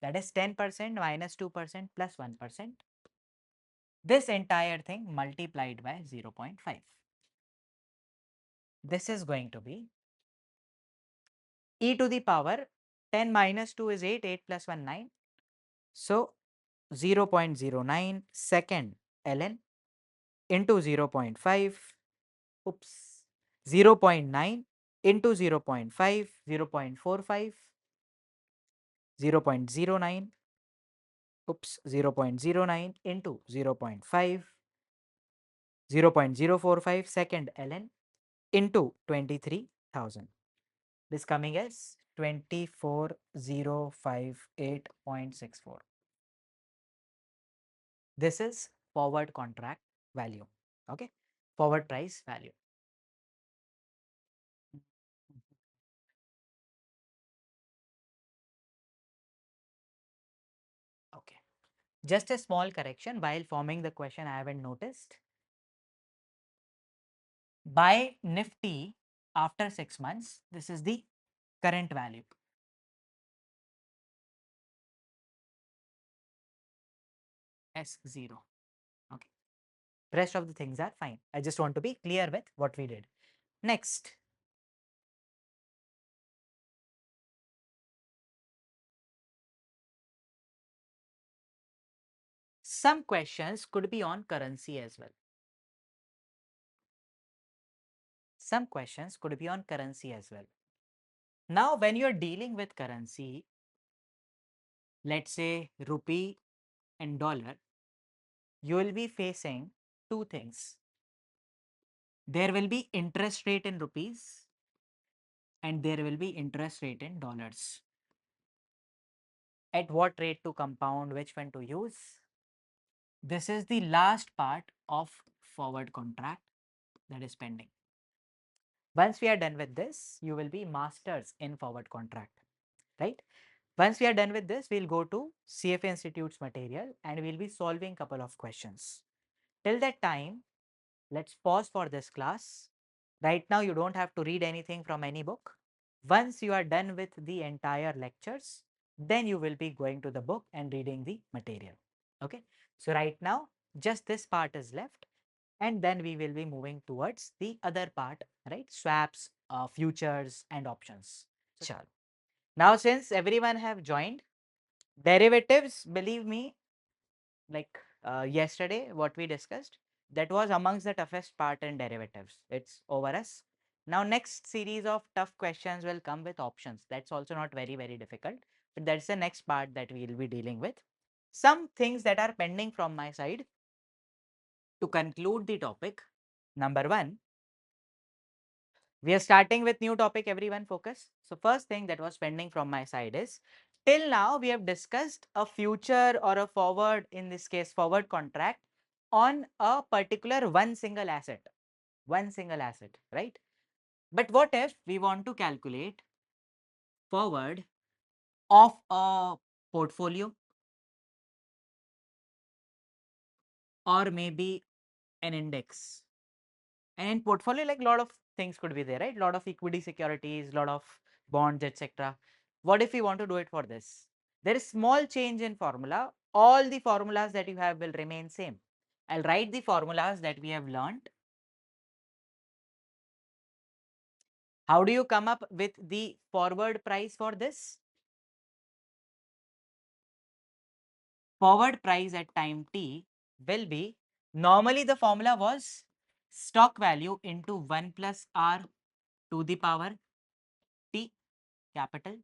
that is 10% minus 2% plus 1%. This entire thing multiplied by 0.5. This is going to be e to the power 10 minus 2 is 8, 8 plus 1 9. So 0.09 second ln into 0.5, oops, 0.9 into 0.5, 0.45, 0.09, oops, 0.09 into 0.5, 0.045 second ln into 23,000. This coming as 24058.64. This is forward contract value. Okay, forward price value. Okay, just a small correction while forming the question, I haven't noticed. Buy Nifty after 6 months, this is the current value. S0. Okay. Rest of the things are fine. I just want to be clear with what we did. Next. Some questions could be on currency as well. Some questions could be on currency as well. Now, when you're dealing with currency, let's say rupee and dollar, you will be facing two things. There will be interest rate in rupees and there will be interest rate in dollars. At what rate to compound, which one to use? This is the last part of forward contract that is pending. Once we are done with this, you will be masters in forward contract, right? Once we are done with this, we'll go to CFA Institute's material and we'll be solving couple of questions. Till that time, let's pause for this class. Right now, you don't have to read anything from any book. Once you are done with the entire lectures, then you will be going to the book and reading the material. Okay. So right now, just this part is left. And then we will be moving towards the other part, right? Swaps, futures and options. So, now since everyone have joined, derivatives, believe me, like yesterday what we discussed, that was amongst the toughest part in derivatives. It's over us. Now next series of tough questions will come with options. That's also not very difficult, but that's the next part that we will be dealing with. Some things that are pending from my side to conclude the topic. Number one, we are starting with new topic, everyone focus. So first thing that was pending from my side is, till now we have discussed a future or a forward, in this case forward contract, on a particular one single asset, right? But what if we want to calculate forward of a portfolio or maybe an index? And in portfolio, like a lot of things could be there, right? Lot of equity securities, lot of bonds, etc. What if we want to do it for this? There is small change in formula. All the formulas that you have will remain same. I'll write the formulas that we have learned. How do you come up with the forward price for this? Forward price at time t will be, normally the formula was stock value into 1 plus r to the power t capital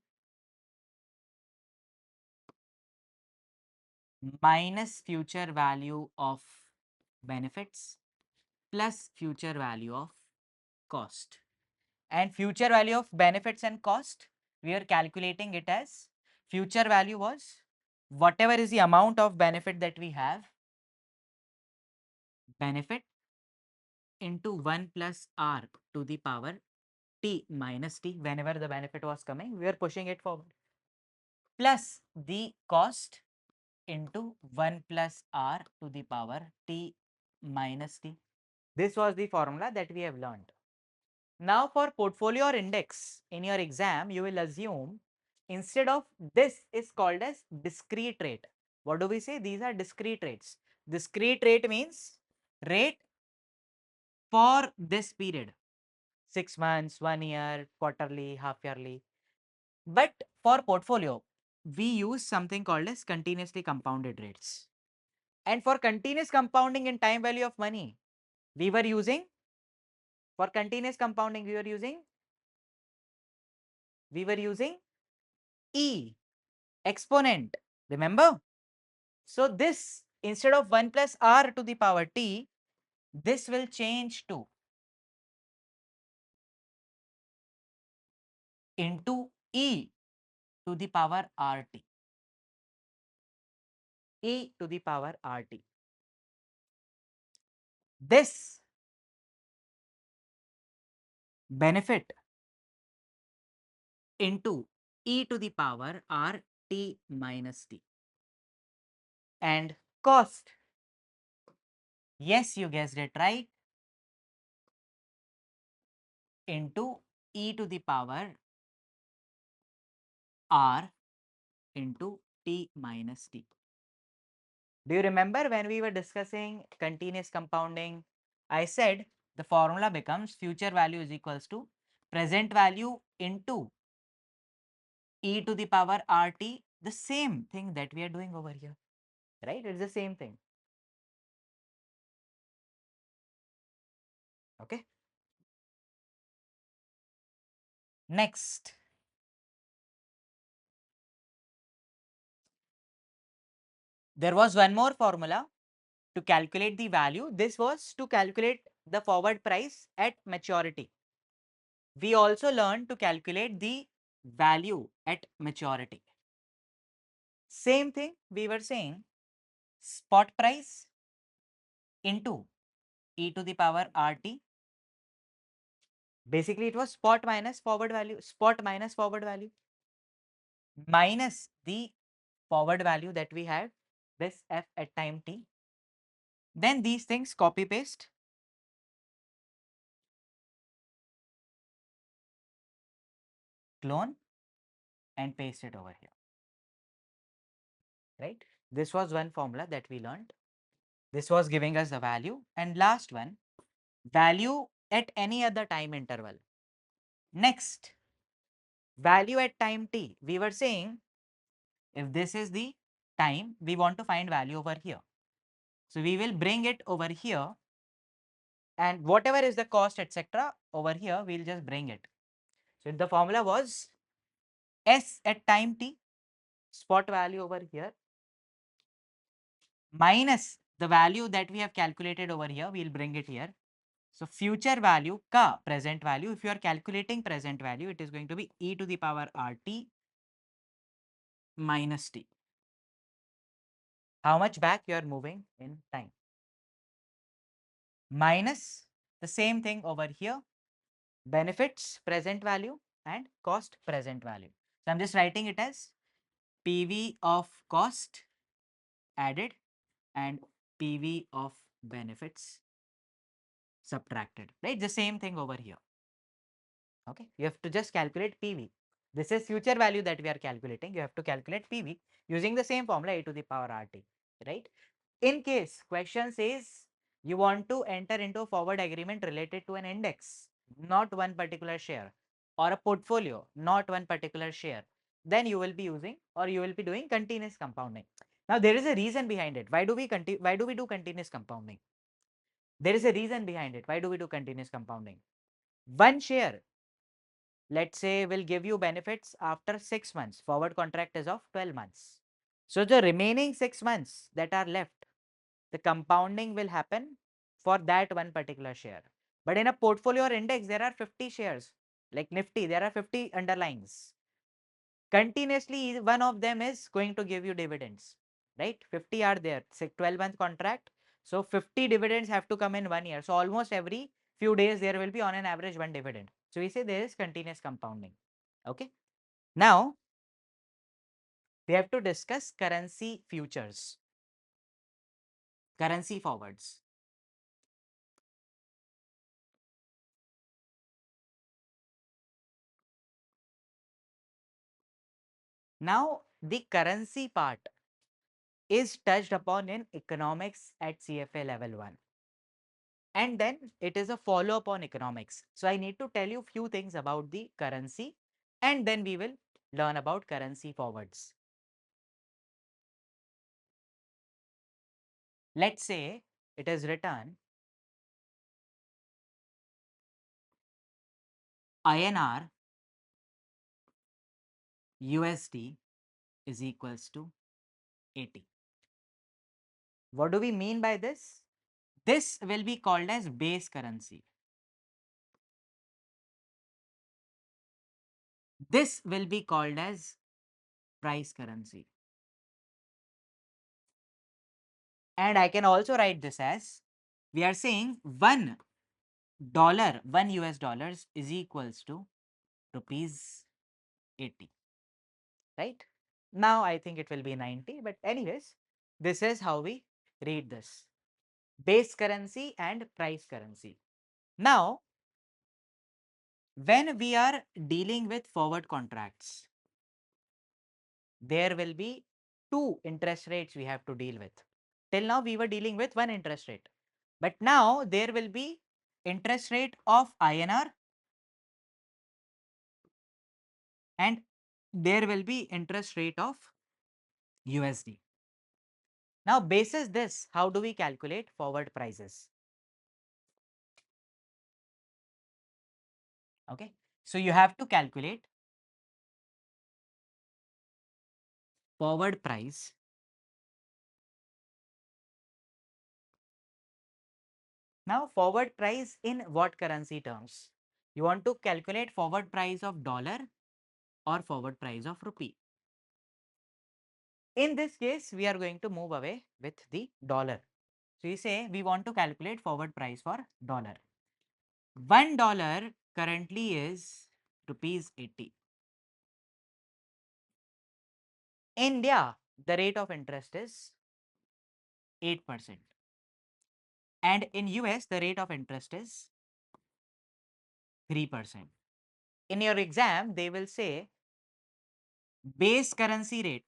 minus future value of benefits plus future value of cost. And future value of benefits and cost, we are calculating it as, future value was whatever is the amount of benefit that we have, benefit into 1 plus r to the power t minus t, whenever the benefit was coming, we are pushing it forward, plus the cost into 1 plus r to the power t minus t. This was the formula that we have learned. Now for portfolio or index in your exam, you will assume instead of this is called as discrete rate. What do we say? These are discrete rates. Discrete rate means rate for this period, 6 months, 1 year, quarterly, half yearly. But for portfolio, we use something called as continuously compounded rates. And for continuous compounding in time value of money, we were using, for continuous compounding, we were using E, exponent, remember? So this, instead of 1 plus r to the power t, this will change to into e to the power rt. E to the power rt. This benefit into e to the power rt minus t. And cost, yes, you guessed it right, into e to the power r into t minus t. Do you remember when we were discussing continuous compounding? I said the formula becomes future value is equals to present value into e to the power rt, the same thing that we are doing over here, right? It's the same thing. Okay. Next, there was one more formula to calculate the value. This was to calculate the forward price at maturity. We also learned to calculate the value at maturity. Same thing we were saying, spot price into e to the power rt. Basically, it was spot minus forward value, spot minus forward value, minus the forward value that we had, this f at time t. Then these things copy paste, clone, and paste it over here, right? This was one formula that we learned. This was giving us the value. And last one, value at any other time interval. Next, value at time t. We were saying if this is the time, we want to find value over here. So we will bring it over here, and whatever is the cost, etc., over here, we'll just bring it. So the formula was S at time t, spot value over here, minus the value that we have calculated over here, we'll bring it here. So future value ka present value, if you are calculating present value, it is going to be e to the power rt minus t. How much back you are moving in time. Minus the same thing over here, benefits present value and cost present value. So I'm just writing it as PV of cost added and PV of benefits subtracted, right? The same thing over here. Okay, you have to just calculate PV. This is future value that we are calculating. You have to calculate PV using the same formula e to the power RT, right? In case question says you want to enter into a forward agreement related to an index, not one particular share, or a portfolio, not one particular share, then you will be using or you will be doing continuous compounding. Now there is a reason behind it. Why do we do continuous compounding? There is a reason behind it. Why do we do continuous compounding? One share, let's say, will give you benefits after 6 months. Forward contract is of 12 months. So the remaining 6 months that are left, the compounding will happen for that one particular share. But in a portfolio or index, there are 50 shares. Like Nifty, there are 50 underlyings. Continuously, one of them is going to give you dividends, right? 50 are there, say 12-month contract. So 50 dividends have to come in 1 year. So almost every few days, there will be on an average one dividend. So we say there is continuous compounding. Okay. Now, we have to discuss currency futures, currency forwards. Now, the currency part is touched upon in economics at CFA level 1. And then it is a follow up on economics. So I need to tell you few things about the currency and then we will learn about currency forwards. Let's say it is written INR USD is equals to 80. What do we mean by this? This will be called as base currency. This will be called as price currency. And I can also write this as, we are saying $1, $1 US dollars is equals to rupees 80, right? Now I think it will be 90, but anyways, this is how we read this. Base currency and price currency. Now, when we are dealing with forward contracts, there will be two interest rates we have to deal with. Till now, we were dealing with one interest rate. But now there will be interest rate of INR and there will be interest rate of USD. Now, basis this, how do we calculate forward prices? Okay. So, you have to calculate forward price now. Forward price in what currency terms? You want to calculate forward price of dollar or forward price of rupee. In this case, we are going to move away with the dollar. So, you say we want to calculate forward price for dollar. $1 currently is rupees 80. India, the rate of interest is 8%. And in US, the rate of interest is 3%. In your exam, they will say base currency rate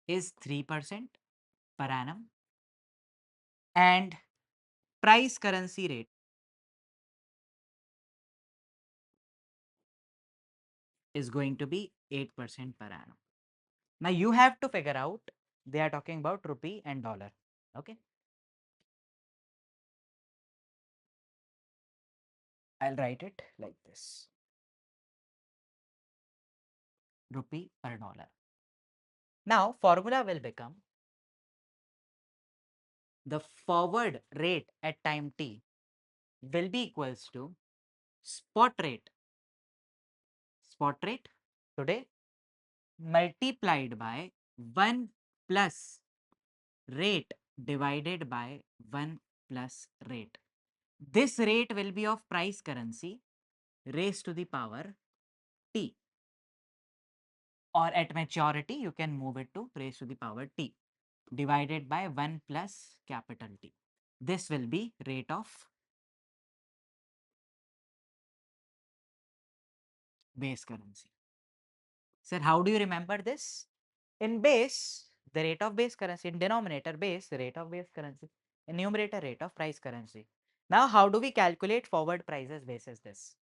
is 3% per annum and price currency rate is going to be 8% per annum. Now you have to figure out, they are talking about rupee and dollar. Okay. I'll write it like this. Rupee per dollar. Now formula will become the forward rate at time t will be equals to spot rate today multiplied by 1 plus rate divided by 1 plus rate. This rate will be of price currency raised to the power t, or at maturity you can move it to raised to the power t divided by 1 plus capital T. This will be rate of base currency. Sir, how do you remember this? In base, the rate of base currency; in denominator, base, the rate of base currency; in numerator, rate of price currency. Now, how do we calculate forward prices basis this?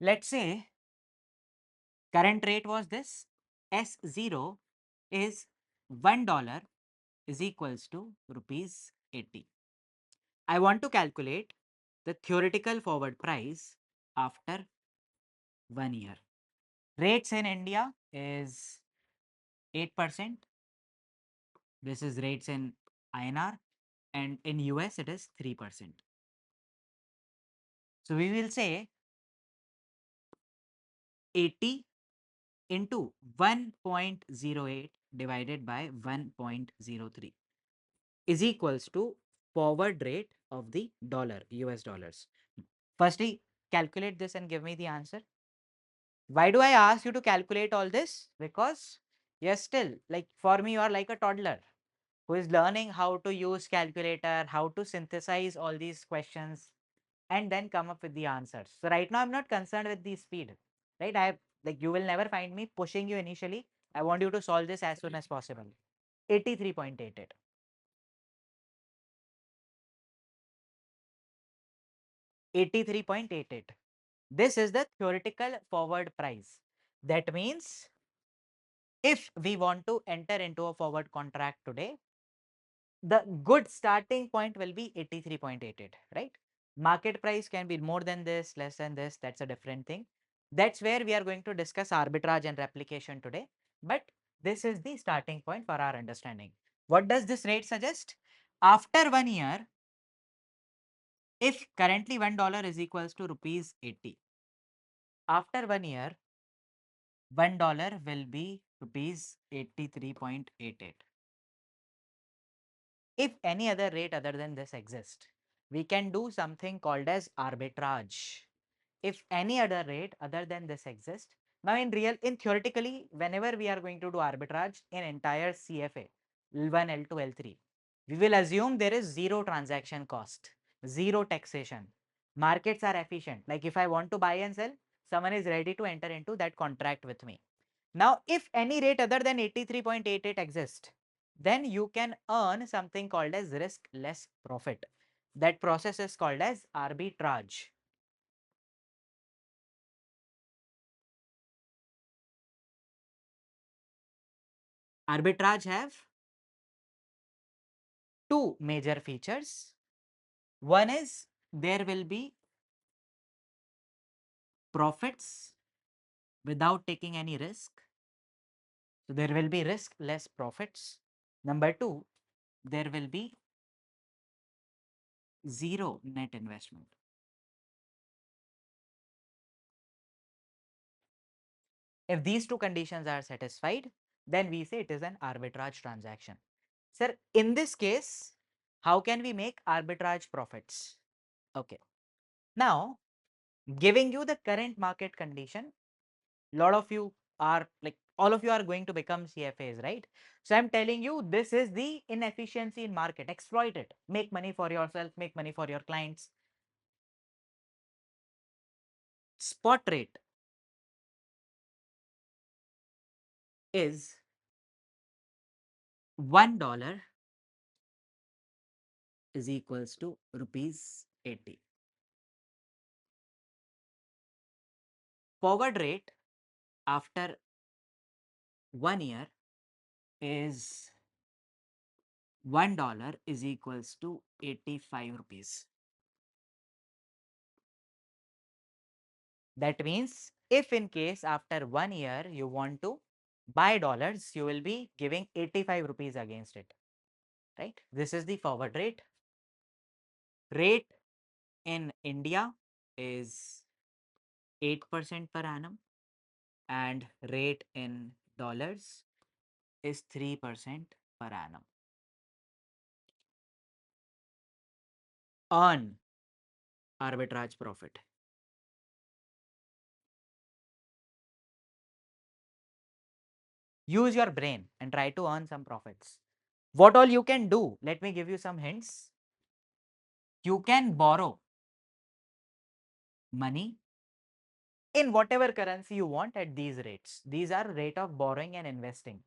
Let's say current rate was this, S0 is $1 is equals to rupees 80. I want to calculate the theoretical forward price after 1 year. Rates in India is 8%. This is rates in INR, and in US it is 3%. So we will say 80 into 1.08 divided by 1.03 is equals to forward rate of the dollar, US dollars. Firstly, calculate this and give me the answer. Why do I ask you to calculate all this? Because you're still, like, for me, you are like a toddler who is learning how to use calculator, how to synthesize all these questions and then come up with the answers. So right now I'm not concerned with the speed, right? Like, you will never find me pushing you initially. I want you to solve this as soon as possible. 83.88. 83.88. This is the theoretical forward price. That means if we want to enter into a forward contract today, the good starting point will be 83.88, right? Market price can be more than this, less than this, that's a different thing. That's where we are going to discuss arbitrage and replication today. But this is the starting point for our understanding. What does this rate suggest? After 1 year, If currently $1 is equals to rupees 80, after 1 year, $1 will be rupees 83.88. If any other rate other than this exists, we can do something called as arbitrage. If any other rate other than this exists, now in theoretically, whenever we are going to do arbitrage in entire CFA, L1, L2, L3, we will assume there is zero transaction cost, zero taxation. Markets are efficient. Like if I want to buy and sell, someone is ready to enter into that contract with me. Now, if any rate other than 83.88 exists, then you can earn something called as risk less profit. That process is called as arbitrage. Arbitrage have two major features. One is there will be profits without taking any risk. So there will be risk less profits. Number two, there will be zero net investment. If these two conditions are satisfied, then we say it is an arbitrage transaction. Sir, in this case, how can we make arbitrage profits? Okay. Now, giving you the current market condition, lot of you are like all of you are going to become CFAs, right? So I'm telling you, this is the inefficiency in market. Exploit it. Make money for yourself, make money for your clients. Spot rate is $1 is equals to rupees 80. Forward rate after 1 year is $1 is equals to 85 rupees. That means if in case after 1 year you want to buy dollars, you will be giving 85 rupees against it, right? This is the forward rate. Rate in India is 8% per annum and rate in dollars is 3% per annum. Earn arbitrage profit. Use your brain and try to earn some profits. What all you can do, let me give you some hints. You can borrow money in whatever currency you want at these rates. These are rate of borrowing and investing.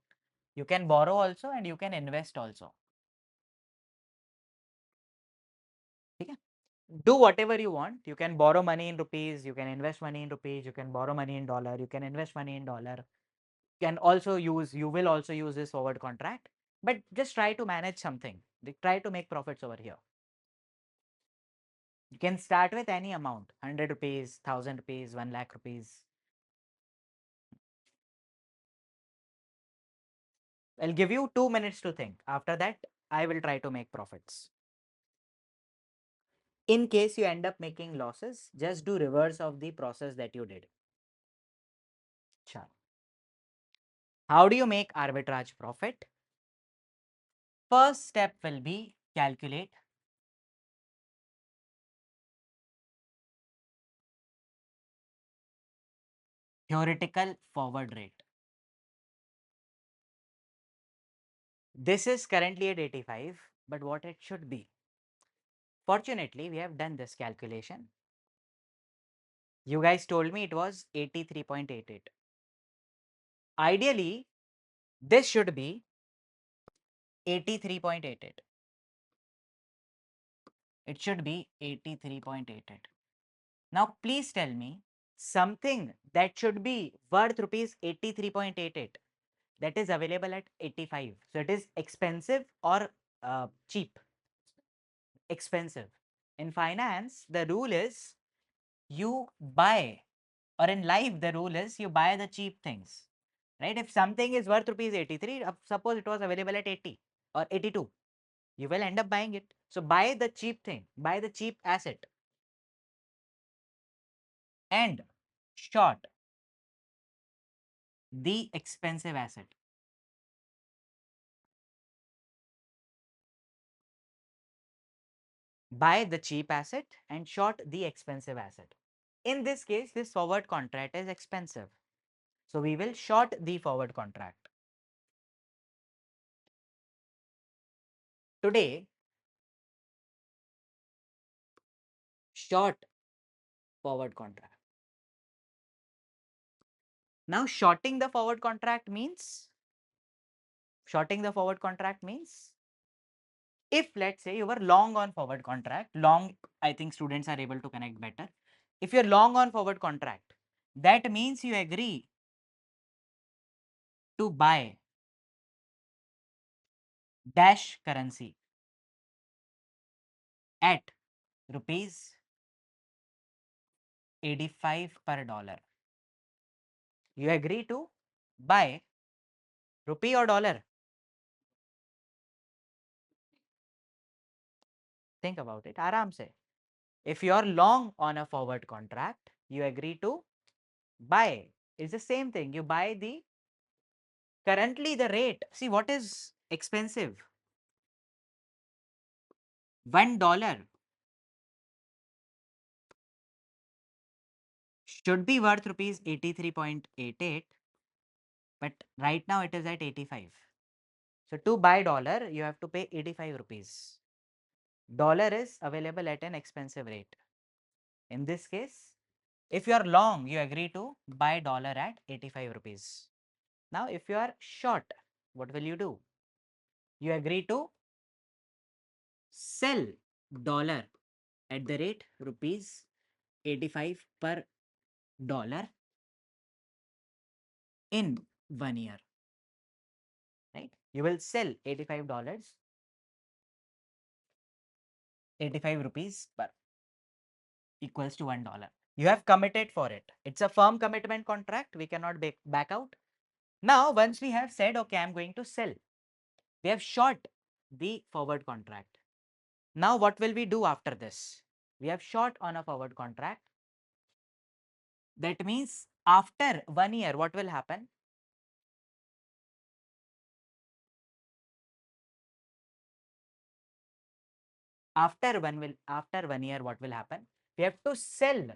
You can borrow also and you can invest also. Okay? Do whatever you want. You can borrow money in rupees, you can invest money in rupees, you can borrow money in dollar, you can invest money in dollar. You will also use this forward contract, but just try to manage something. Try to make profits over here. You can start with any amount, 100 rupees, 1000 rupees, 1 lakh rupees. I'll give you 2 minutes to think. After that, I will try to make profits. In case you end up making losses, just do reverse of the process that you did. Sure. How do you make arbitrage profit? First step will be calculate theoretical forward rate. This is currently at 85, but what it should be. Fortunately, we have done this calculation. You guys told me it was 83.88. Ideally, this should be 83.88. It should be 83.88. Now, please tell me something that should be worth rupees 83.88 that is available at 85. So, it is expensive or cheap? Expensive. In finance, the rule is you buy, or in life, the rule is you buy the cheap things, right? If something is worth rupees 83, suppose it was available at 80 or 82, You will end up buying it. So buy the cheap thing, buy the cheap asset, and short the expensive asset. Buy the cheap asset and short the expensive asset. In this case, this forward contract is expensive. So we will short the forward contract. Today, short forward contract. Now, shorting the forward contract means if let's say you were long on forward contract, long, I think students are able to connect better. If you're long on forward contract, that means you agree to buy dash currency at rupees 85 per dollar. You agree to buy rupee or dollar? Think about it. Aram se. If you are long on a forward contract, you agree to buy. It's the same thing. You buy the currently the rate. See what is expensive? $1 should be worth rupees 83.88, but right now it is at 85. So to buy dollar, you have to pay 85 rupees. Dollar is available at an expensive rate. In this case, if you are long, you agree to buy dollar at 85 rupees. Now, if you are short, what will you do? You agree to sell dollar at the rate rupees 85 per dollar in 1 year, right? You will sell $85, 85 rupees per equals to $1. You have committed for it. It's a firm commitment contract. We cannot back out. Now, once we have said, okay, I'm going to sell, we have short the forward contract. Now, what will we do after this? We have short on a forward contract. That means after 1 year, what will happen? After 1 year, what will happen? We have to sell.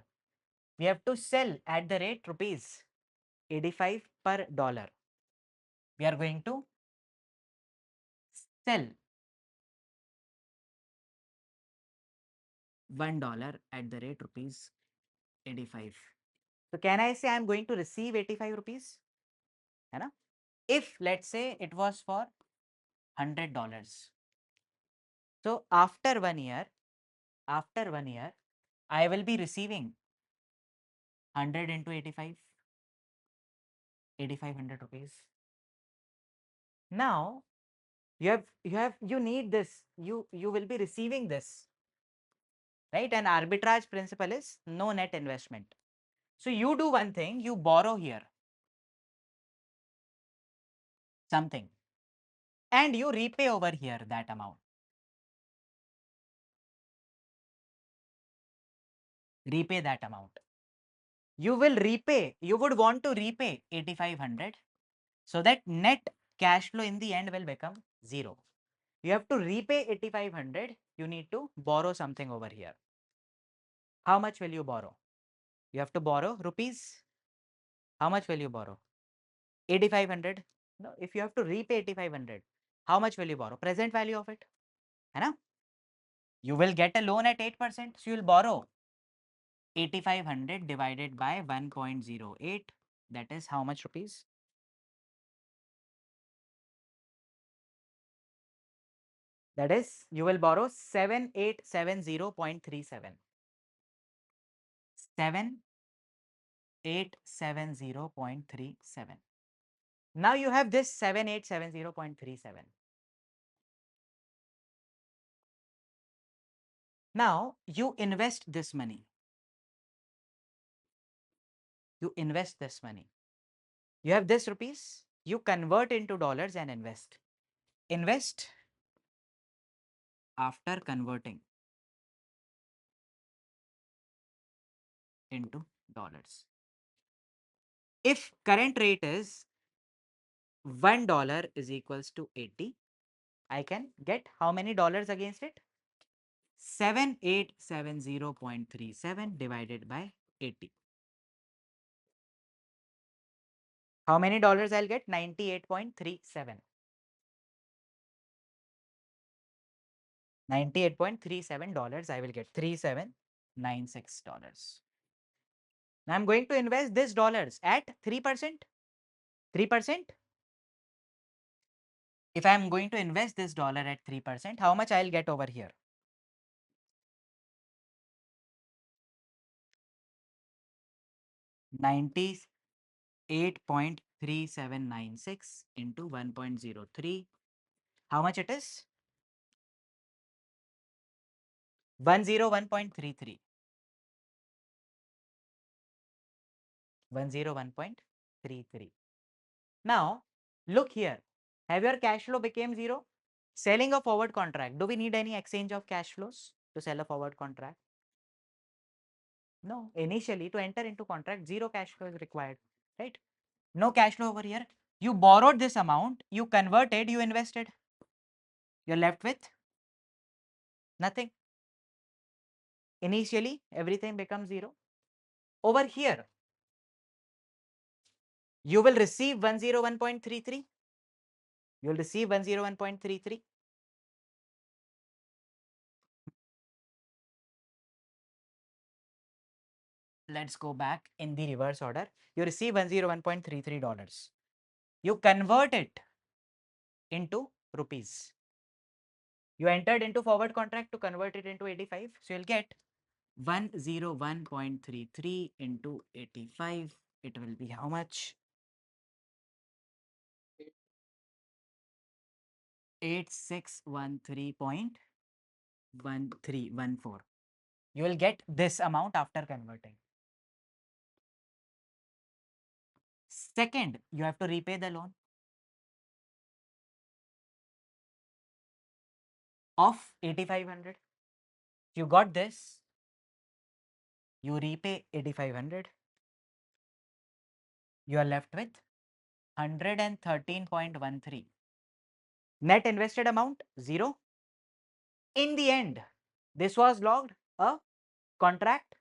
We have to sell at the rate rupees 85 per dollar. We are going to sell $1 at the rate rupees 85. So can I say I'm going to receive 85 rupees? You know? If let's say it was for $100. So after 1 year, I will be receiving 100 into 85, 8500 rupees. Now you need this. You will be receiving this, right? And arbitrage principle is no net investment. So you do one thing, you borrow here something and you repay over here that amount. Repay that amount. You would want to repay 8500 so that net cash flow in the end will become 0. You have to repay 8500, you need to borrow something over here. How much will you borrow? You have to borrow rupees. How much will you borrow? 8500. No, if you have to repay 8500, how much will you borrow? Present value of it. Hai na? You will get a loan at 8%, so you will borrow 8500 divided by 1.08. That is how much rupees? That is, you will borrow 7870.37. 7870.37. Now you have this 7870.37. Now you invest this money. You invest this money. You have this rupees, you convert into dollars and invest. Invest after converting into dollars. If current rate is $1 is equals to 80, I can get how many dollars against it? 7870.37 divided by 80. How many dollars I'll get? 98.37. $98.37 I will get. $3796. Now I'm going to invest this dollars at 3%. 3%. If I'm going to invest this dollar at 3%, how much I'll get over here? 98.3796 into 1.03. How much it is? 101.33. 101.33. Now, look here. Have your cash flow became zero? Selling a forward contract. Do we need any exchange of cash flows to sell a forward contract? No. Initially, to enter into contract, zero cash flow is required, right? No cash flow over here. You borrowed this amount, you converted, you invested. You're left with nothing. Initially, everything becomes zero. Over here, you will receive 101.33. You will receive 101.33. Let's go back in the reverse order. You receive $101.33. You convert it into rupees. You entered into forward contract to convert it into 85. So you'll get 101.33 into 85. It will be how much? 8613.1314. You will get this amount after converting. Second, you have to repay the loan of 8500. You got this. You repay 8500. You are left with 113.13. Net invested amount 0. In the end, this was logged a contract,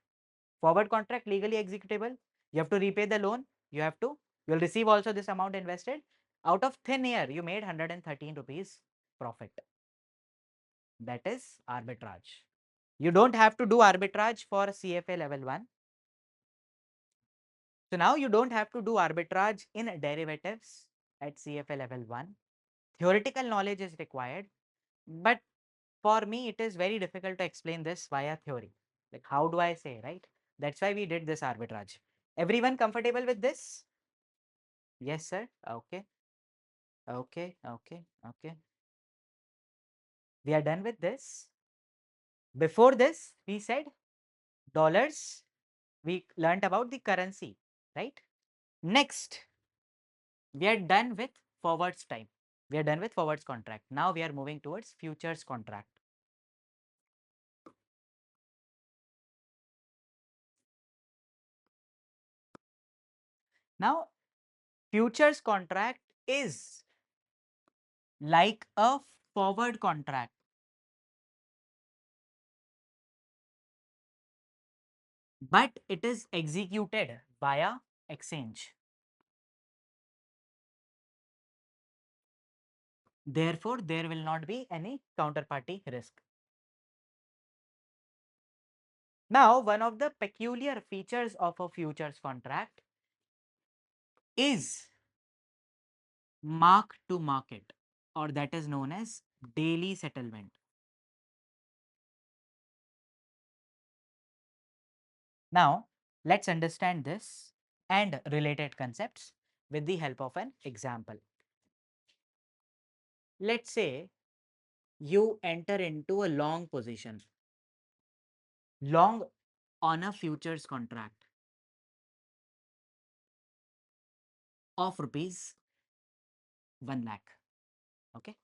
forward contract, legally executable. You have to repay the loan. You'll receive also this amount invested. Out of thin air, you made 113 rupees profit. That is arbitrage. You don't have to do arbitrage for CFA level 1. So now you don't have to do arbitrage in derivatives at CFA level 1. Theoretical knowledge is required, but for me, it is very difficult to explain this via theory. Like, how do I say, right? That's why we did this arbitrage. Everyone comfortable with this? Yes, sir. Okay. Okay. Okay. Okay. We are done with this. Before this, we said dollars. We learned about the currency, right? Next, we are done with forwards time. We are done with forwards contract. Now we are moving towards futures contract. Now, futures contract is like a forward contract, but it is executed via exchange. Therefore, there will not be any counterparty risk. Now, one of the peculiar features of a futures contract is mark to market, or that is known as daily settlement. Now, let's understand this and related concepts with the help of an example. Let's say you enter into a long position, long on a futures contract of rupees 1 lakh. Okay.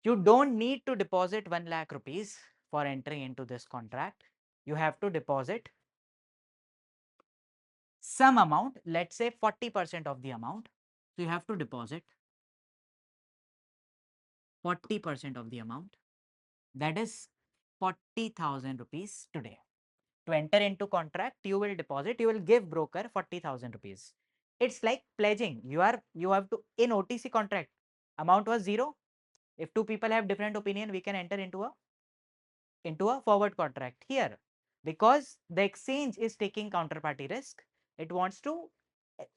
You don't need to deposit 1 lakh rupees for entering into this contract. You have to deposit some amount, let's say 40% of the amount. So you have to deposit 40% of the amount, that is 40,000 rupees today. To enter into contract, you will deposit, you will give broker 40,000 rupees. It's like pledging. You have to, in OTC contract, amount was 0. If two people have different opinion, we can enter into a forward contract. Here, because the exchange is taking counterparty risk, it wants to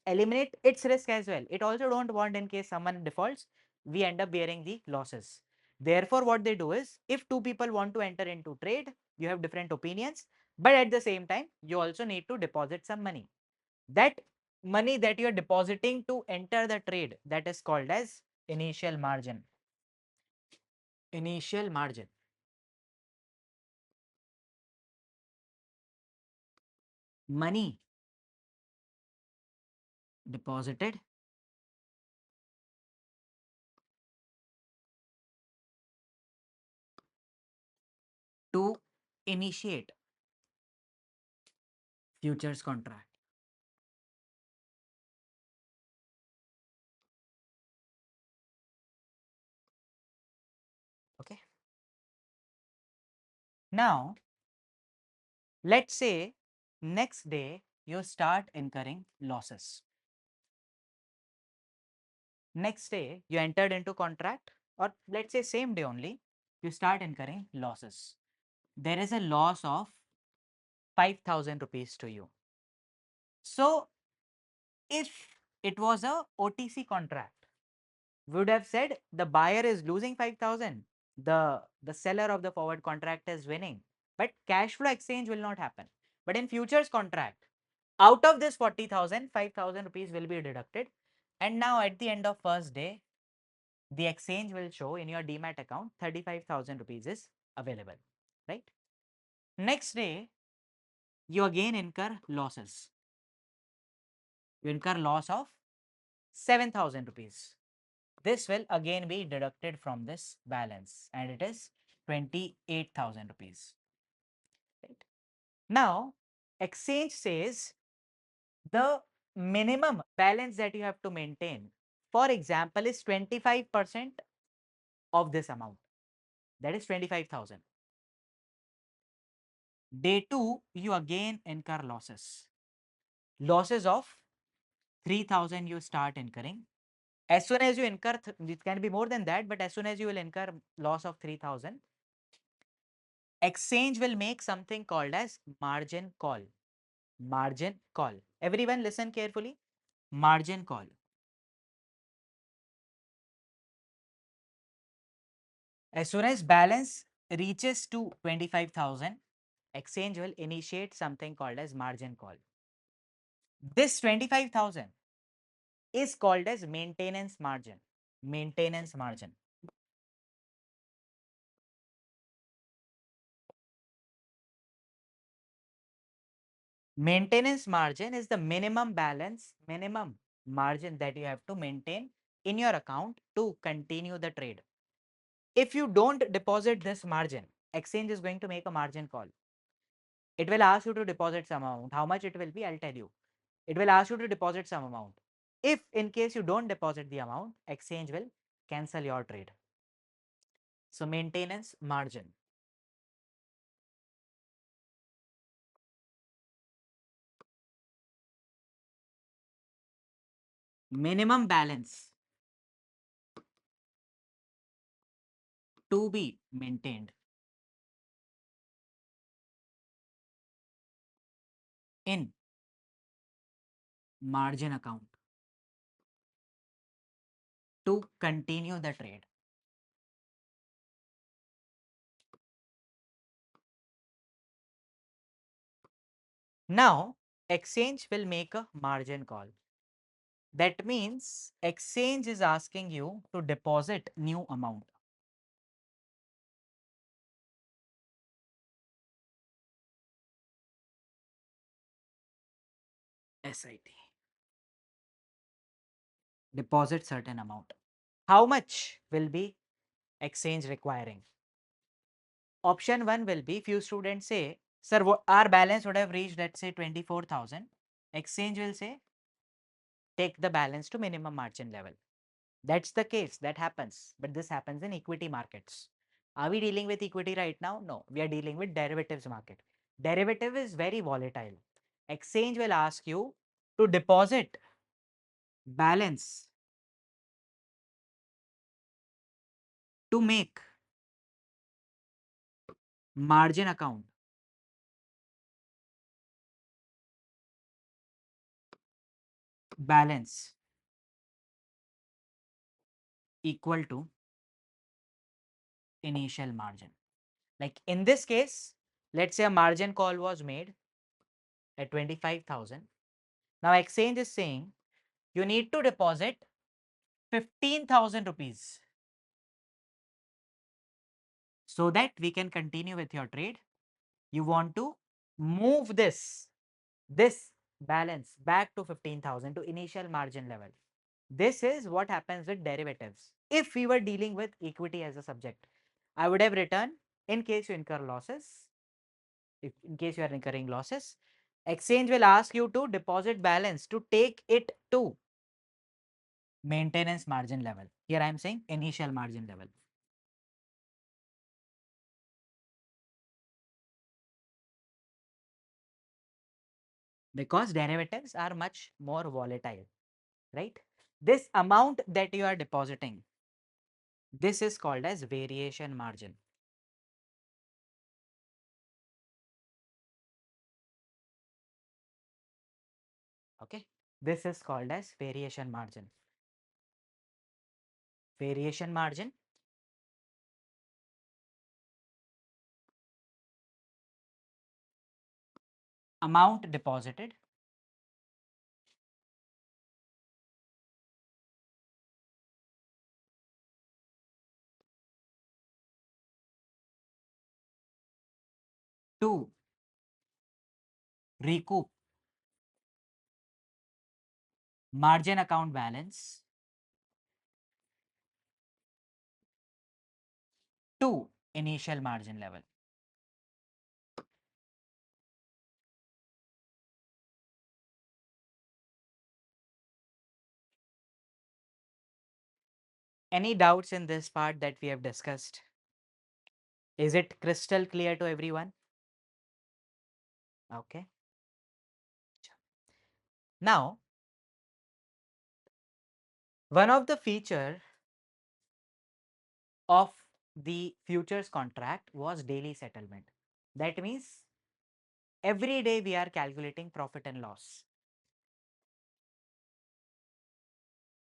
eliminate its risk as well. It also don't want, in case someone defaults, we end up bearing the losses. Therefore, what they do is, if two people want to enter into trade, you have different opinions, but at the same time, you also need to deposit some money. That money that you are depositing to enter the trade, that is called as initial margin. Initial margin. Money deposited to initiate futures contract. Okay. Now, let's say next day you start incurring losses. Next day you entered into contract, or let's say same day only, you start incurring losses. There is a loss of 5,000 rupees to you. So, if it was a OTC contract, we would have said the buyer is losing 5,000, the seller of the forward contract is winning, but cash flow exchange will not happen. But in futures contract, out of this 40,000, 5,000 rupees will be deducted, and now at the end of first day, the exchange will show in your demat account 35,000 rupees is available, right? Next day, you again incur losses. You incur loss of 7,000 rupees. This will again be deducted from this balance, and it is 28,000 rupees. Right? Now, exchange says the minimum balance that you have to maintain, for example, is 25% of this amount, that is 25,000. Day 2, you again incur losses. Losses of 3,000 you start incurring. As soon as you incur, it can be more than that, but as soon as you will incur loss of 3,000, exchange will make something called as margin call. Margin call. Everyone listen carefully. Margin call. As soon as balance reaches to 25,000, exchange will initiate something called as margin call. This 25,000 is called as maintenance margin. Maintenance margin. Maintenance margin is the minimum balance, minimum margin that you have to maintain in your account to continue the trade. If you don't deposit this margin, exchange is going to make a margin call. It will ask you to deposit some amount. How much it will be, I'll tell you. It will ask you to deposit some amount. If in case you don't deposit the amount, exchange will cancel your trade. So maintenance margin. Minimum balance to be maintained in margin account to continue the trade. Now, exchange will make a margin call. That means exchange is asking you to deposit new amount. SIT. Deposit certain amount. How much will be exchange requiring. Option 1 will be, few students say, sir, our balance would have reached, let's say 24,000. Exchange will say, take the balance to minimum margin level. That's the case, that happens, but this happens in equity markets. Are we dealing with equity right now? No, we are dealing with derivatives market. Derivative is very volatile. Exchange will ask you to deposit balance to make margin account balance equal to initial margin. Like in this case, let's say a margin call was made at 25,000. Now exchange is saying you need to deposit 15,000 rupees so that we can continue with your trade. You want to move this balance back to 15,000 to initial margin level. This is what happens with derivatives. If we were dealing with equity as a subject, I would have written, in case you incur losses, if in case you are incurring losses, exchange will ask you to deposit balance to take it to maintenance margin level. Here I am saying initial margin level. Because derivatives are much more volatile, right? This amount that you are depositing, this is called as variation margin. Okay, this is called as variation margin. Variation margin amount deposited to recoup margin account balance to initial margin level. Any doubts in this part that we have discussed? Is it crystal clear to everyone? Okay. Now, one of the feature of the futures contract was daily settlement. That means every day we are calculating profit and loss.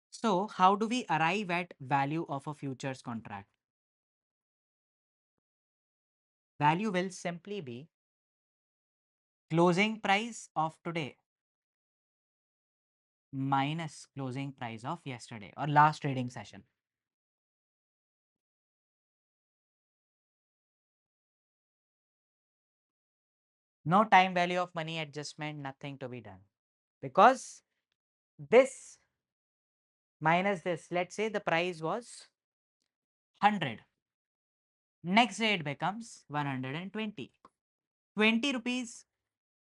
So how do we arrive at value of a futures contract? Value will simply be closing price of today minus closing price of yesterday or last trading session. No time value of money adjustment, nothing to be done. Because this minus this, let's say the price was 100. Next day it becomes 120. 20 rupees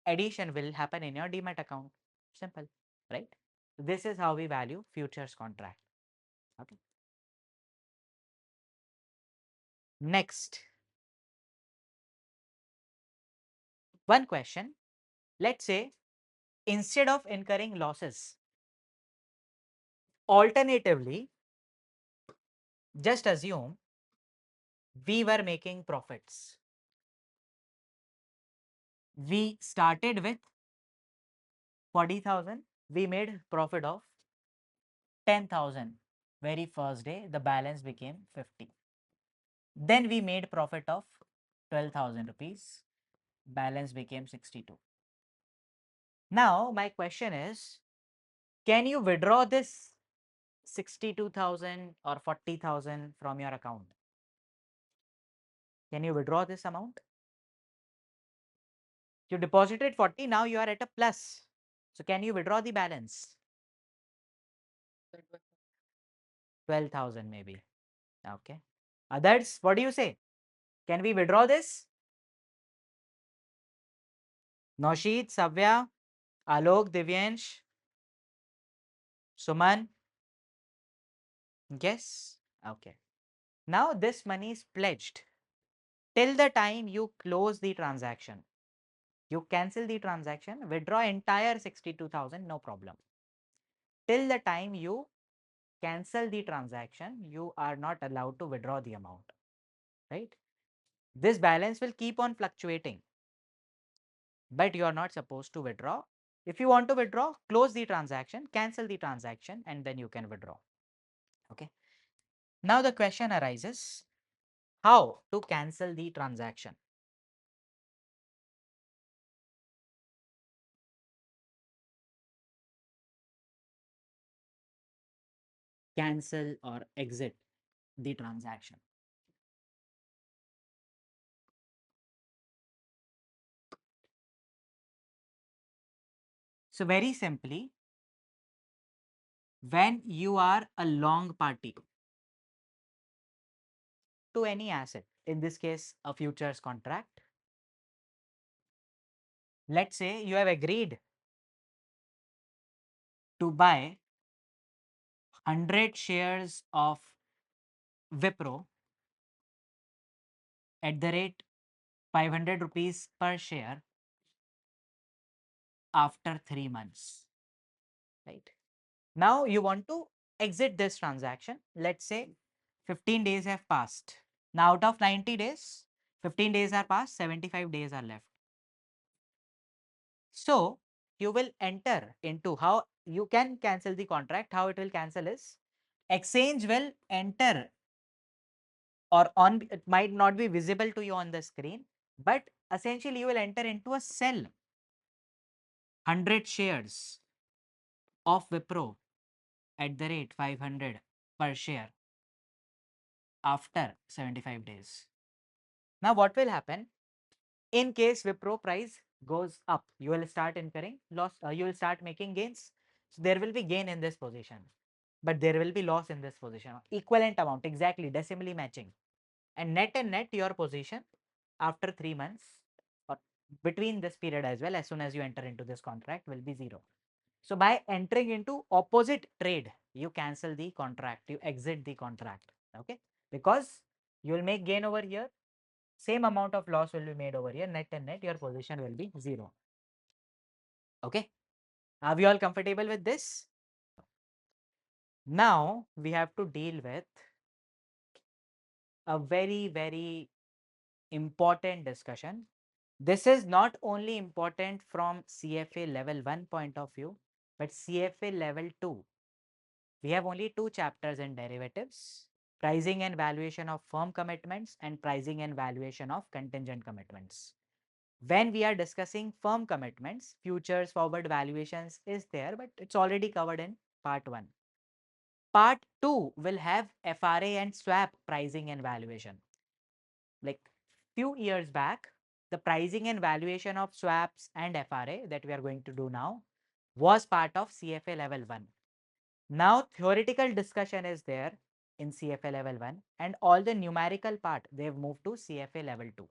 addition will happen in your demat account. Simple, right? This is how we value futures contract. Okay. Next, one question. Let's say instead of incurring losses, alternatively, just assume we were making profits. We started with 40,000. We made profit of 10,000. Very first day, the balance became 50. Then we made profit of 12,000 rupees. Balance became 62. Now, my question is, can you withdraw this 62,000 or 40,000 from your account? Can you withdraw this amount? You deposited 40, now you are at a plus. So can you withdraw the balance? 12,000 maybe. Okay. Others, what do you say? Can we withdraw this? Noshit, Savya, Alok, Divyansh, Suman? Yes? Okay. Now this money is pledged till the time you close the transaction. You cancel the transaction, withdraw entire 62,000, no problem. Till the time you cancel the transaction, you are not allowed to withdraw the amount, right? This balance will keep on fluctuating, but you are not supposed to withdraw. If you want to withdraw, close the transaction, cancel the transaction, and then you can withdraw. Okay. Now the question arises, how to cancel the transaction? Cancel or exit the transaction. So very simply, when you are a long party to any asset, in this case, a futures contract, let's say you have agreed to buy 100 shares of Wipro at the rate 500 rupees per share after 3 months, right? Now you want to exit this transaction. Let's say 15 days have passed. Now out of 90 days, 15 days are passed, 75 days are left. So you will enter into how you can cancel the contract. How it will cancel is exchange will enter, or on it might not be visible to you on the screen, but essentially you will enter into a sell 100 shares of Wipro at the rate 500 per share after 75 days. Now what will happen? In case Wipro price goes up, you will start incurring loss, you will start making gains. So there will be gain in this position, but there will be loss in this position. Equivalent amount, exactly, decimally matching. And net your position after 3 months or between this period as well, as soon as you enter into this contract, will be zero. So by entering into opposite trade, you cancel the contract, you exit the contract. Okay, because you will make gain over here, same amount of loss will be made over here, net and net, your position will be zero. Okay, are we all comfortable with this? Now we have to deal with a very important discussion. This is not only important from CFA level 1 point of view, but CFA level 2. We have only 2 chapters in derivatives: pricing and valuation of firm commitments and pricing and valuation of contingent commitments. When we are discussing firm commitments, futures forward valuations is there, but it's already covered in part 1. Part 2 will have FRA and swap pricing and valuation. Like few years back, the pricing and valuation of swaps and FRA that we are going to do now was part of CFA level 1. Now theoretical discussion is there in CFA level 1, and all the numerical part they've moved to CFA level 2.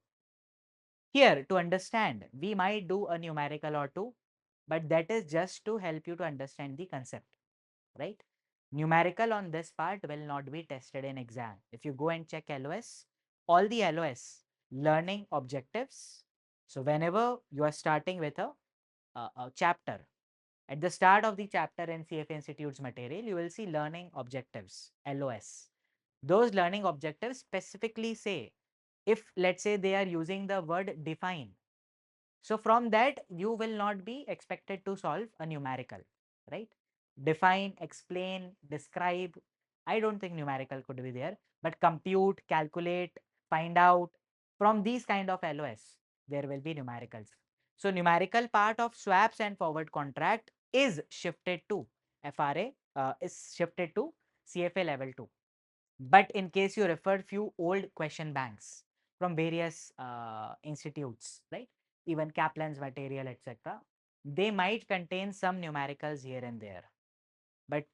Here to understand, we might do a numerical or two, but that is just to help you to understand the concept, right? Numerical on this part will not be tested in exam. If you go and check LOS, all the LOS, learning objectives. So whenever you are starting with a chapter, at the start of the chapter in CFA Institute's material, you will see learning objectives, LOS. Those learning objectives specifically say, if let's say they are using the word define, so from that, you will not be expected to solve a numerical, right? Define, explain, describe. I don't think numerical could be there, but compute, calculate, find out, from these kind of LOS, there will be numericals. So numerical part of swaps and forward contract is shifted to FRA, is shifted to CFA level 2. But in case you refer few old question banks from various institutes, right? Even Kaplan's material, etc., they might contain some numericals here and there. But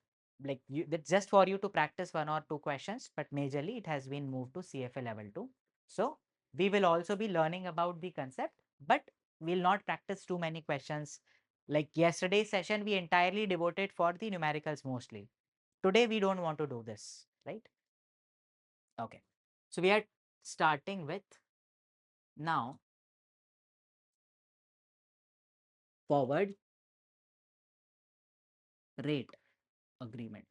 like that's just for you to practice 1 or 2 questions, but majorly it has been moved to CFA level 2. So we will also be learning about the concept, but we'll not practice too many questions. Like yesterday's session, we entirely devoted for the numericals mostly. Today, we don't want to do this, right? Okay. So we are starting with now forward rate agreement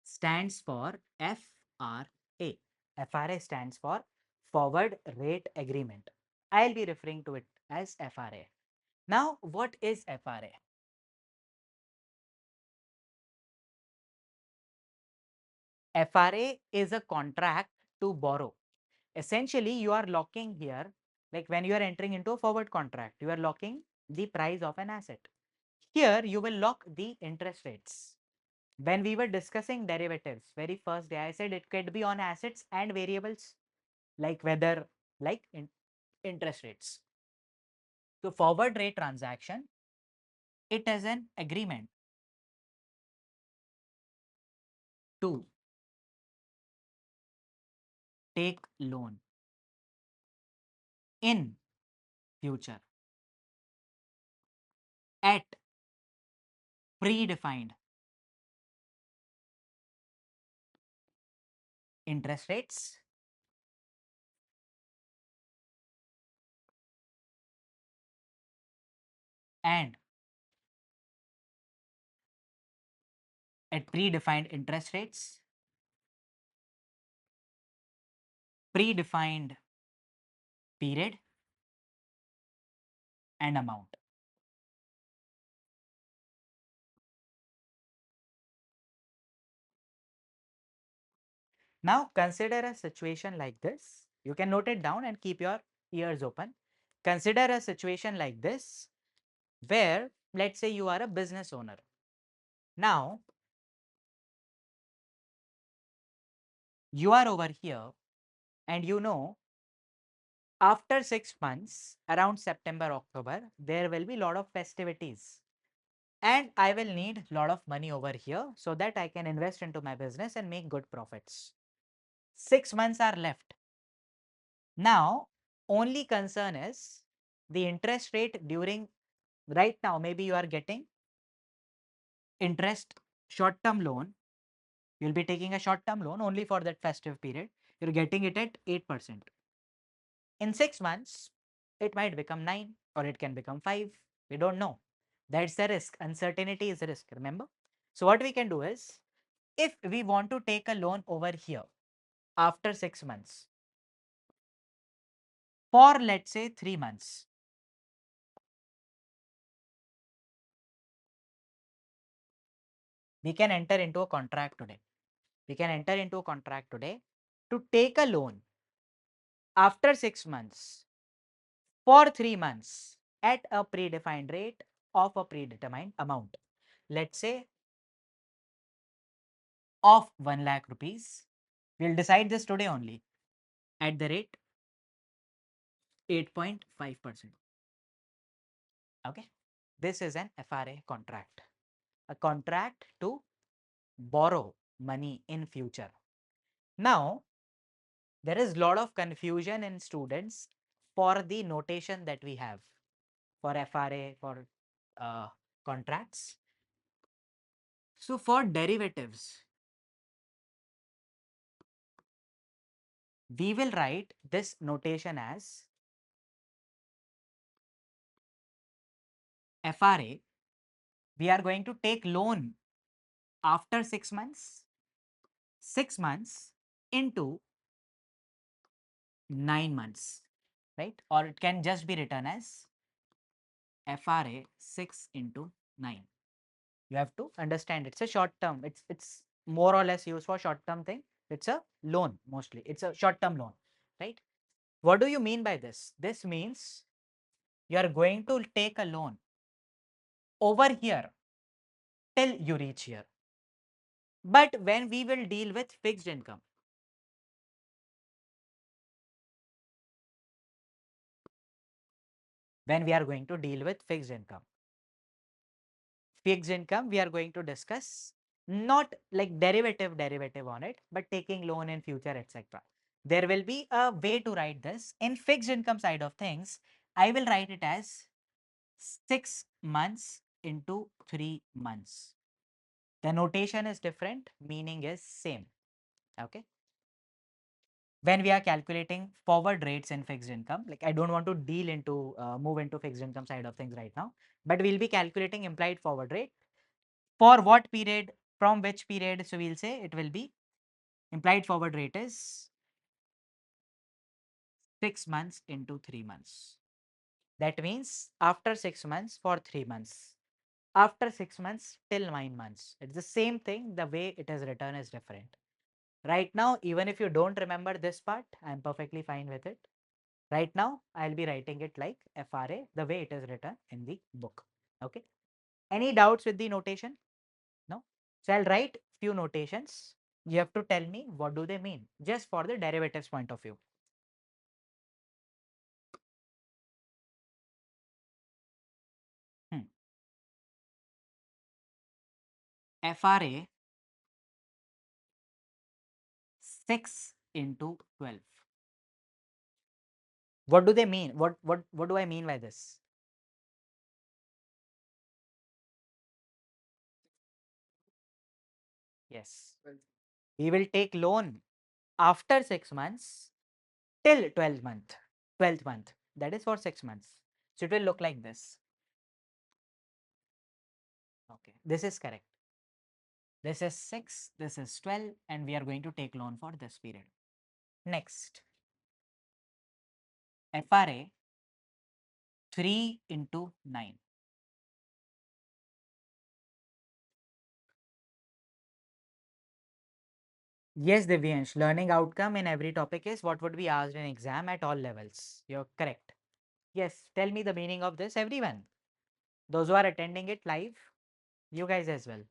stands for FRA. FRA stands for forward rate agreement. I'll be referring to it as FRA. Now, what is FRA? FRA is a contract to borrow. Essentially, you are locking here, like when you are entering into a forward contract, you are locking the price of an asset. Here, you will lock the interest rates. When we were discussing derivatives, very first day, I said it could be on assets and variables, like whether, like interest rates. So, forward rate transaction, it is an agreement to take loan in future at predefined interest rates and at predefined interest rates, predefined period and amount. Now consider a situation like this. You can note it down and keep your ears open. Consider a situation like this where, let's say, you are a business owner. Now you are over here and you know after 6 months, around September, October, there will be a lot of festivities. And I will need a lot of money over here so that I can invest into my business and make good profits. 6 months are left. Now, only concern is the interest rate during right now. Maybe you are getting interest short term loan. You'll be taking a short term loan only for that festive period. You're getting it at 8%. In 6 months, it might become 9 or it can become 5. We don't know. That's the risk. Uncertainty is a risk. Remember? So, what we can do is if we want to take a loan over here after 6 months for let's say 3 months, we can enter into a contract today. We can enter into a contract today to take a loan after 6 months for 3 months at a predefined rate of a predetermined amount. Let's say of 1 lakh rupees. We'll decide this today only at the rate 8.5%. Okay. This is an FRA contract, a contract to borrow money in future. Now, there is a lot of confusion in students for the notation that we have for FRA, for contracts. So, for derivatives, we will write this notation as FRA. We are going to take loan after 6 months, 6 months into 9 months, right? Or it can just be written as FRA 6 into 9. You have to understand it's a short term. It's more or less used for short term thing. It's a loan mostly. It's a short term loan, right? What do you mean by this? This means you are going to take a loan over here till you reach here. But when we will deal with fixed income, when we are going to deal with fixed income, fixed income, we are going to discuss not like derivative on it, but taking loan in future, etc. There will be a way to write this. In fixed income side of things, I will write it as 6 months into 3 months. The notation is different, meaning is same. Okay. When we are calculating forward rates in fixed income, like I don't want to move into fixed income side of things right now, but we'll be calculating implied forward rate for what period, from which period. So we'll say it will be implied forward rate is 6 months into 3 months. That means after 6 months for 3 months, after 6 months till 9 months. It's the same thing. The way it is written is different. Right now, even if you don't remember this part, I'm perfectly fine with it. Right now, I'll be writing it like FRA, the way it is written in the book. Okay. Any doubts with the notation? No. So I'll write few notations. You have to tell me what do they mean, just for the derivatives point of view. FRA 6 into 12. What do they mean? What do I mean by this? Yes. We will take loan after 6 months till 12th month. That is for 6 months. So it will look like this. Okay. This is correct. This is 6, this is 12, and we are going to take loan for this period. Next, FRA 3 into 9. Yes, Divyansh, learning outcome in every topic is what would be asked in exam at all levels. You're correct. Yes, tell me the meaning of this, everyone. Those who are attending it live, you guys as well.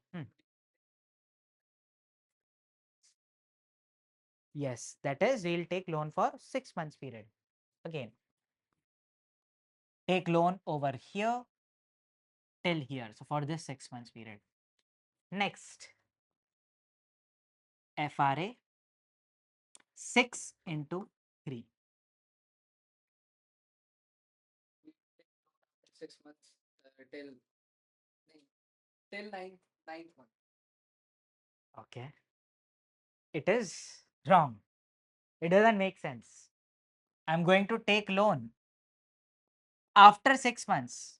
Yes, that is, we'll take loan for 6 months period. Again, take loan over here till here. So for this 6 months period. Next, FRA 6 into 3. 6 months till ninth month. Okay. It is wrong. It doesn't make sense. I'm going to take loan after 6 months.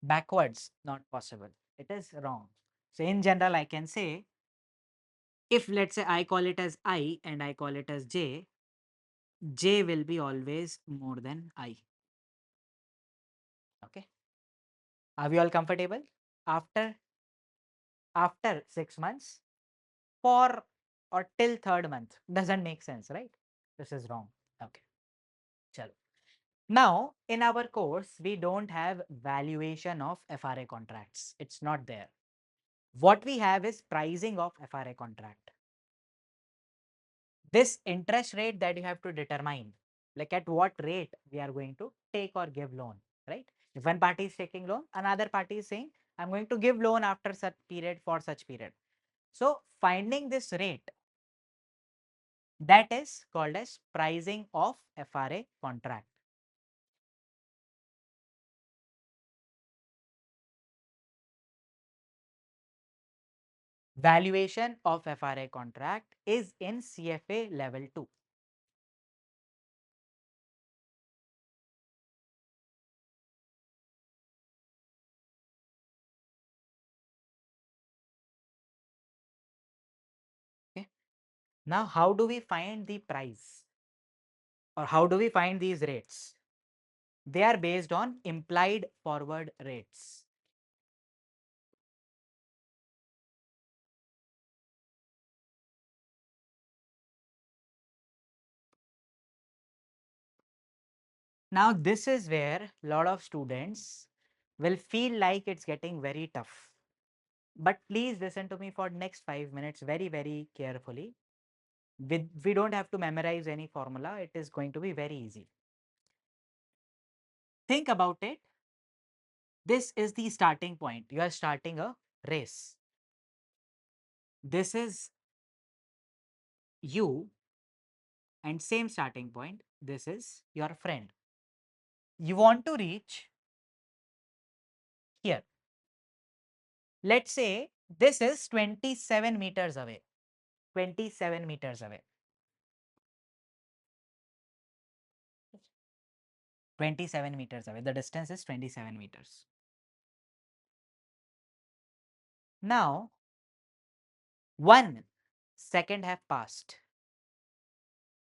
Backwards, not possible. It is wrong. So in general, I can say, if let's say I call it as I and I call it as J, J will be always more than I. Okay. Are we all comfortable? After 6 months for or till third month doesn't make sense, right? This is wrong. Okay. Chalo. Now, in our course, we don't have valuation of FRA contracts. It's not there. What we have is pricing of FRA contract. This interest rate that you have to determine, like at what rate we are going to take or give loan, right? If one party is taking loan, another party is saying, I'm going to give loan after such period for such period. So finding this rate, that is called as pricing of FRA contract. Valuation of FRA contract is in CFA level 2. Okay. Now, how do we find the price or how do we find these rates? They are based on implied forward rates. Now, this is where a lot of students will feel like it's getting very tough. But please listen to me for next 5 minutes very, very carefully. We don't have to memorize any formula. It is going to be very easy. Think about it. This is the starting point. You are starting a race. This is you, and same starting point. This is your friend. You want to reach here. Let's say this is 27 meters away. 27 meters away. 27 meters away. The distance is 27 meters. Now, 1 second have passed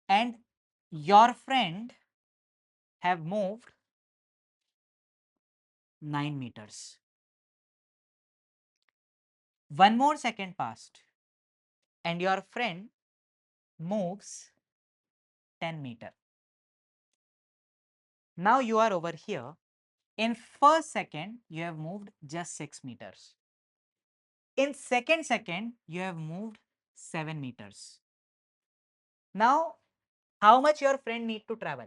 and your friend have moved 9 meters. 1 more second passed and your friend moves 10 meter. Now you are over here. In first second, you have moved just 6 meters. In second, you have moved 7 meters. Now, how much your friend need to travel?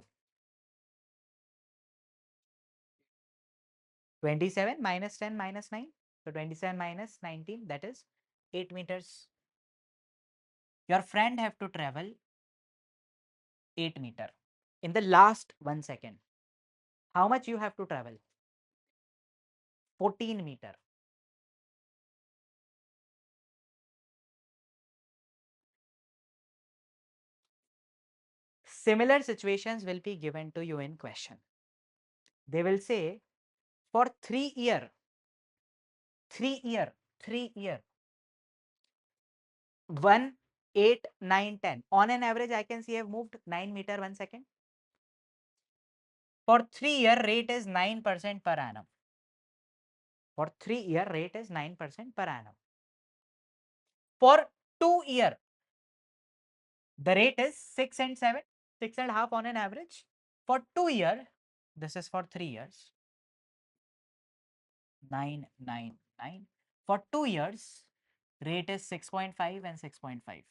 27 minus 10 minus 9. So 27 minus 19, that is 8 meters. Your friend have to travel 8 meter in the last 1 second. How much you have to travel? 14 meter. Similar situations will be given to you in question. They will say for 3 year, 1, 8, 9, 10. On an average, I can see I have moved 9 meter 1 second. For 3 year, rate is 9% per annum. For 3 year, rate is 9% per annum. For 2 year, the rate is 6 and 7, 6.5 on an average. For 2 year, this is for 3 years, 9, 9, 9. For 2 years, rate is 6.5 and 6.5.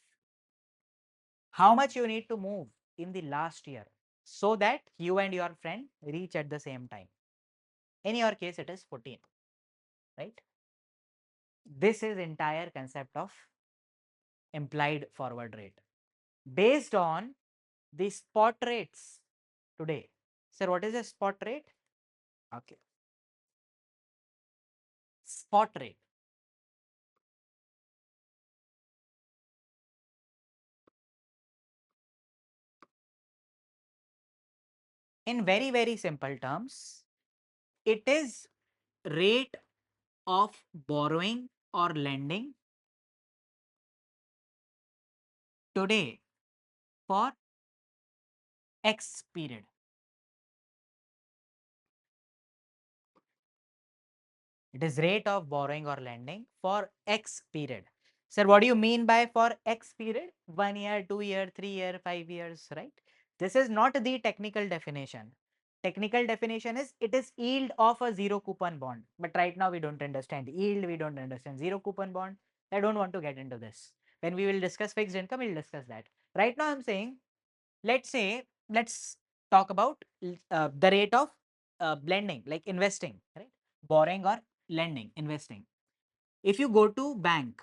How much you need to move in the last year so that you and your friend reach at the same time? In your case, it is 14, right? This is entire concept of implied forward rate based on the spot rates today. Sir, what is a spot rate? Okay. Spot rate. In very, very simple terms, it is rate of borrowing or lending today for X period. It is rate of borrowing or lending for X period. Sir, what do you mean by for X period? 1 year, 2 year, 3 year, 5 years, right? This is not the technical definition. Technical definition is it is yield of a zero coupon bond. But right now we don't understand yield, we don't understand zero coupon bond. I don't want to get into this. When we will discuss fixed income, we'll discuss that. Right now I'm saying, let's talk about the rate of blending, like investing, right? Borrowing or lending, investing. If you go to bank,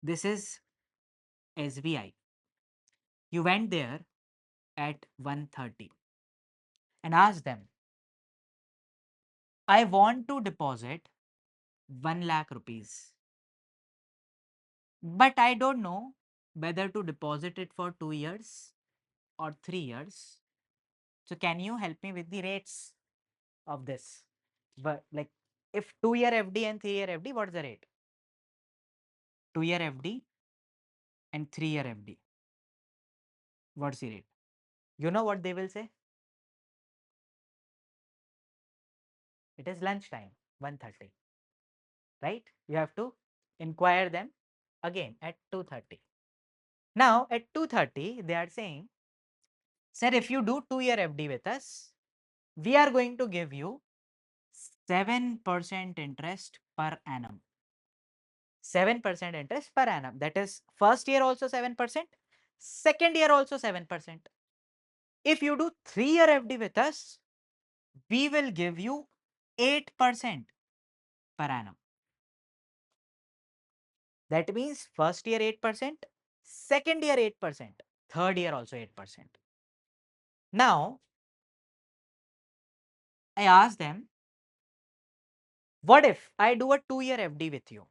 this is SBI. You went there at 1:30 and asked them, I want to deposit 1 lakh rupees, but I don't know whether to deposit it for 2 years or 3 years. So can you help me with the rates of this? But like if 2-year FD and 3-year FD, what's the rate? 2-year FD and 3-year FD. What's the rate? You know what they will say? It is lunchtime, 1:30. Right? You have to inquire them again at 2:30. Now at 2:30, they are saying, sir, if you do 2-year FD with us, we are going to give you 7% interest per annum. 7% interest per annum. That is first year also 7%, second year also 7%. If you do 3-year FD with us, we will give you 8% per annum. That means first year 8%, second year 8%, third year also 8%. Now, I asked them, what if I do a 2-year FD with you?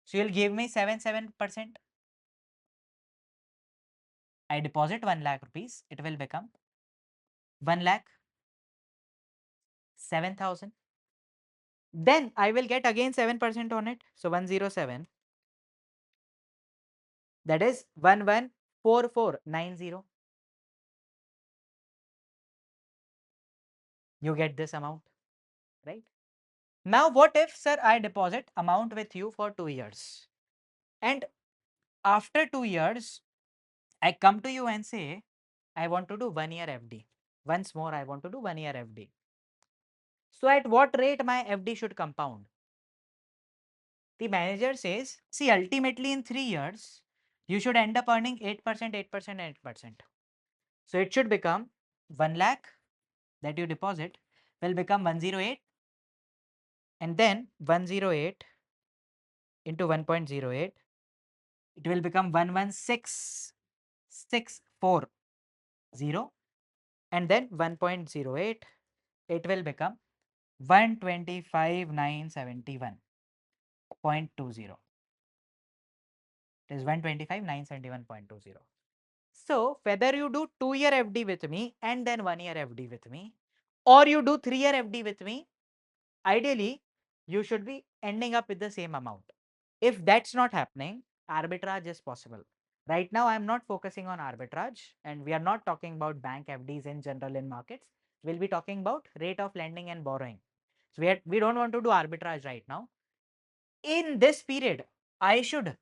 So you'll give me 7%. I deposit 1 lakh rupees, it will become 1 lakh 7,000. Then I will get again 7% on it. So 107. That is 114490. You get this amount, right? Now, what if, sir, I deposit amount with you for 2 years, and after 2 years, I come to you and say, I want to do 1-year FD. Once more, I want to do 1-year FD. So, at what rate my FD should compound? The manager says, see, ultimately in 3 years, you should end up earning 8%, 8%, 8%. So, it should become 1 lakh that you deposit will become 108, and then 108 into 1.08, it will become 116,640, and then 1.08, it will become 125,971.20. It is 125,971.20. So whether you do 2-year FD with me and then 1-year FD with me, or you do 3-year FD with me, ideally you should be ending up with the same amount. If that's not happening, arbitrage is possible. Right now, I'm not focusing on arbitrage, and we are not talking about bank FDs in general in markets. We'll be talking about rate of lending and borrowing. So we don't want to do arbitrage right now. In this period, I should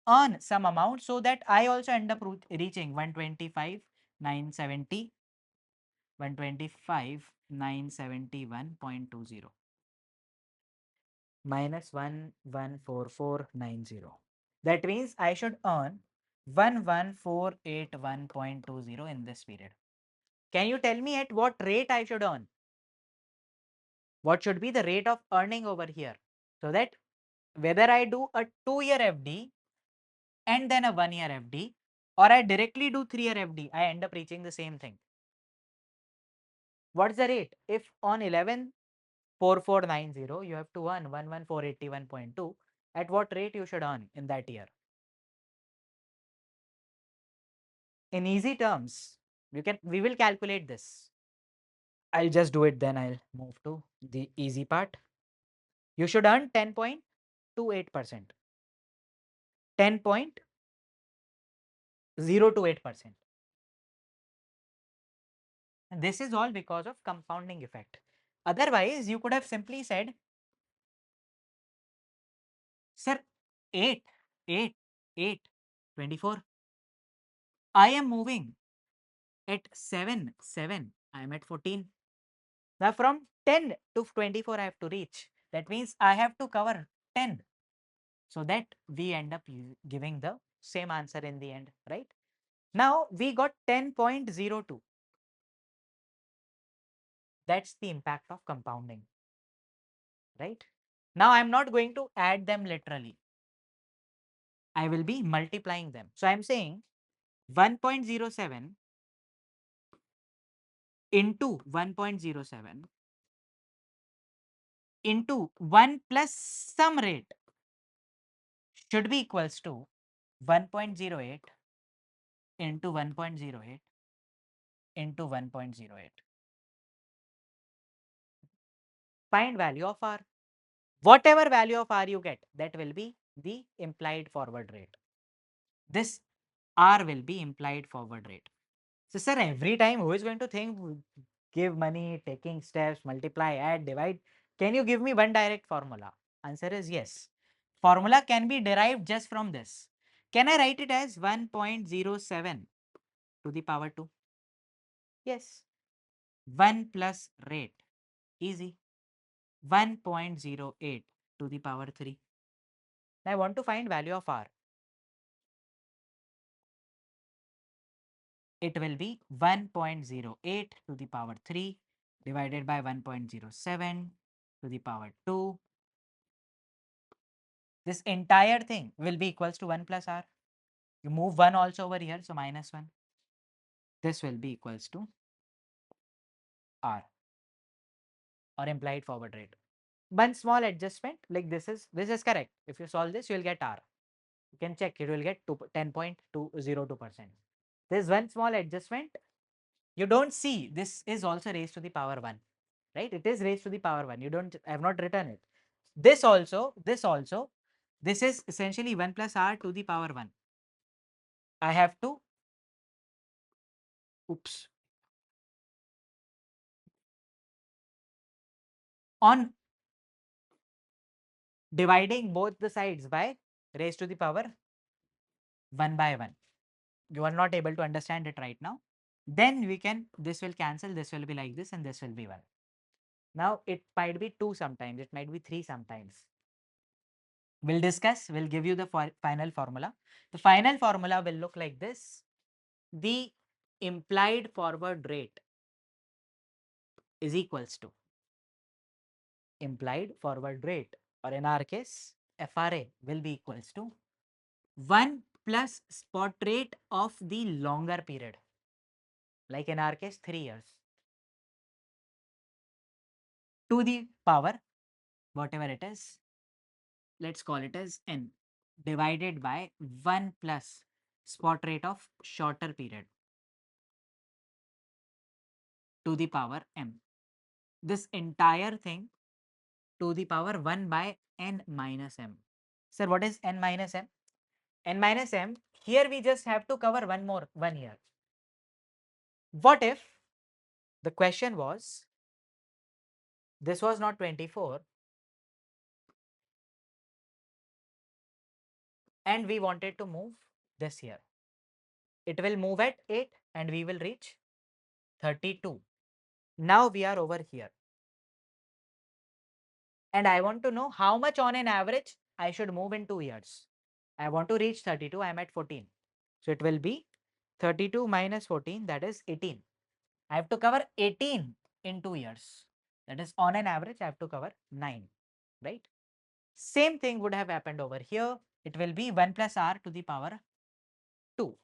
earn some amount so that I also end up reaching 125,970, 125,971.20 minus 1,14490. That means I should earn 11481.20 in this period. Can you tell me at what rate I should earn? What should be the rate of earning over here? So that whether I do a 2-year FD and then a 1-year FD, or I directly do 3-year FD, I end up reaching the same thing. What's the rate? If on 11,4490, you have to earn 11481.2, at what rate you should earn in that year? In easy terms, we will calculate this. I'll just do it, then I'll move to the easy part. You should earn 10.28%. 10.028%. And this is all because of compounding effect. Otherwise, you could have simply said, sir, 8, 8, 8, 24. I am moving at 7, 7. I am at 14. Now, from 10 to 24, I have to reach. That means I have to cover 10. So that we end up giving the same answer in the end, right? Now we got 10.02. That's the impact of compounding, right? Now I'm not going to add them literally. I will be multiplying them. So I'm saying 1.07 into 1.07 into 1 plus some rate should be equals to 1.08 into 1.08 into 1.08. Find value of R. Whatever value of R you get, that will be the implied forward rate. This R will be implied forward rate. So, sir, every time who is going to think, give money, taking steps, multiply, add, divide? Can you give me one direct formula? Answer is yes. Formula can be derived just from this. Can I write it as 1.07 to the power 2? Yes. 1 plus rate. Easy. 1.08 to the power 3. Now, I want to find value of R. It will be 1.08 to the power 3 divided by 1.07 to the power 2. This entire thing will be equals to 1 plus r. You move 1 also over here, so minus 1. This will be equals to r, or implied forward rate. One small adjustment, like this is correct. If you solve this, you will get r. You can check, it will get 10.202%. There's one small adjustment. You don't see this is also raised to the power 1, right? It is raised to the power 1. I have not written it. This also, this is essentially 1 plus r to the power 1. I have to, oops, on dividing both the sides by raised to the power 1 by 1. You are not able to understand it right now. Then we can, this will cancel, this will be like this, and this will be 1. Now it might be 2 sometimes, it might be 3 sometimes. We'll discuss, we'll give you the final formula. The final formula will look like this. The implied forward rate is equals to implied forward rate, or in our case, FRA will be equals to 1 plus spot rate of the longer period, like in our case 3 years, to the power whatever it is, let's call it as n, divided by 1 plus spot rate of shorter period to the power m. This entire thing to the power 1 by n minus m. Sir, what is n minus m? N minus m, here we just have to cover one year. What if the question was, this was not 24 and we wanted to move this year. It will move at 8 and we will reach 32. Now we are over here. And I want to know how much on an average I should move in 2 years. I want to reach 32, I am at 14. So it will be 32 minus 14, that is 18. I have to cover 18 in 2 years. That is on an average, I have to cover 9, right? Same thing would have happened over here. It will be 1 plus r to the power 2.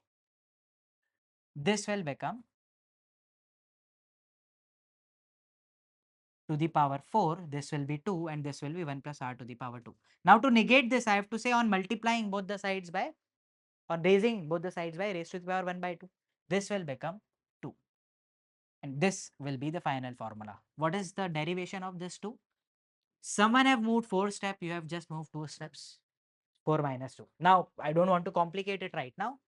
This will become to the power 4. This will be 2 and this will be 1 plus r to the power 2. Now to negate this, I have to say on multiplying both the sides by, or raising both the sides by raised to the power 1 by 2. This will become 2. And this will be the final formula. What is the derivation of this 2? Someone have moved 4 steps, you have just moved 2 steps. 4 minus 2. Now, I don't want to complicate it right now.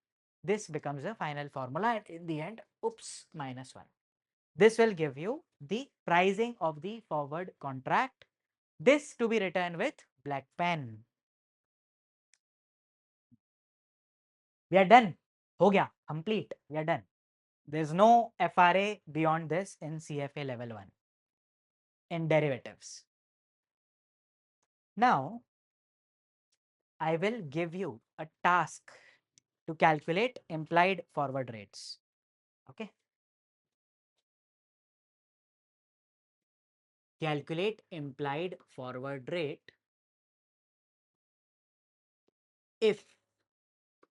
This becomes the final formula and in the end, oops, minus 1. This will give you the pricing of the forward contract. This to be written with black pen. We are done. Ho gaya, complete. We are done. There's no FRA beyond this in CFA level 1 in derivatives. Now, I will give you a task to calculate implied forward rates. Okay. Calculate implied forward rate if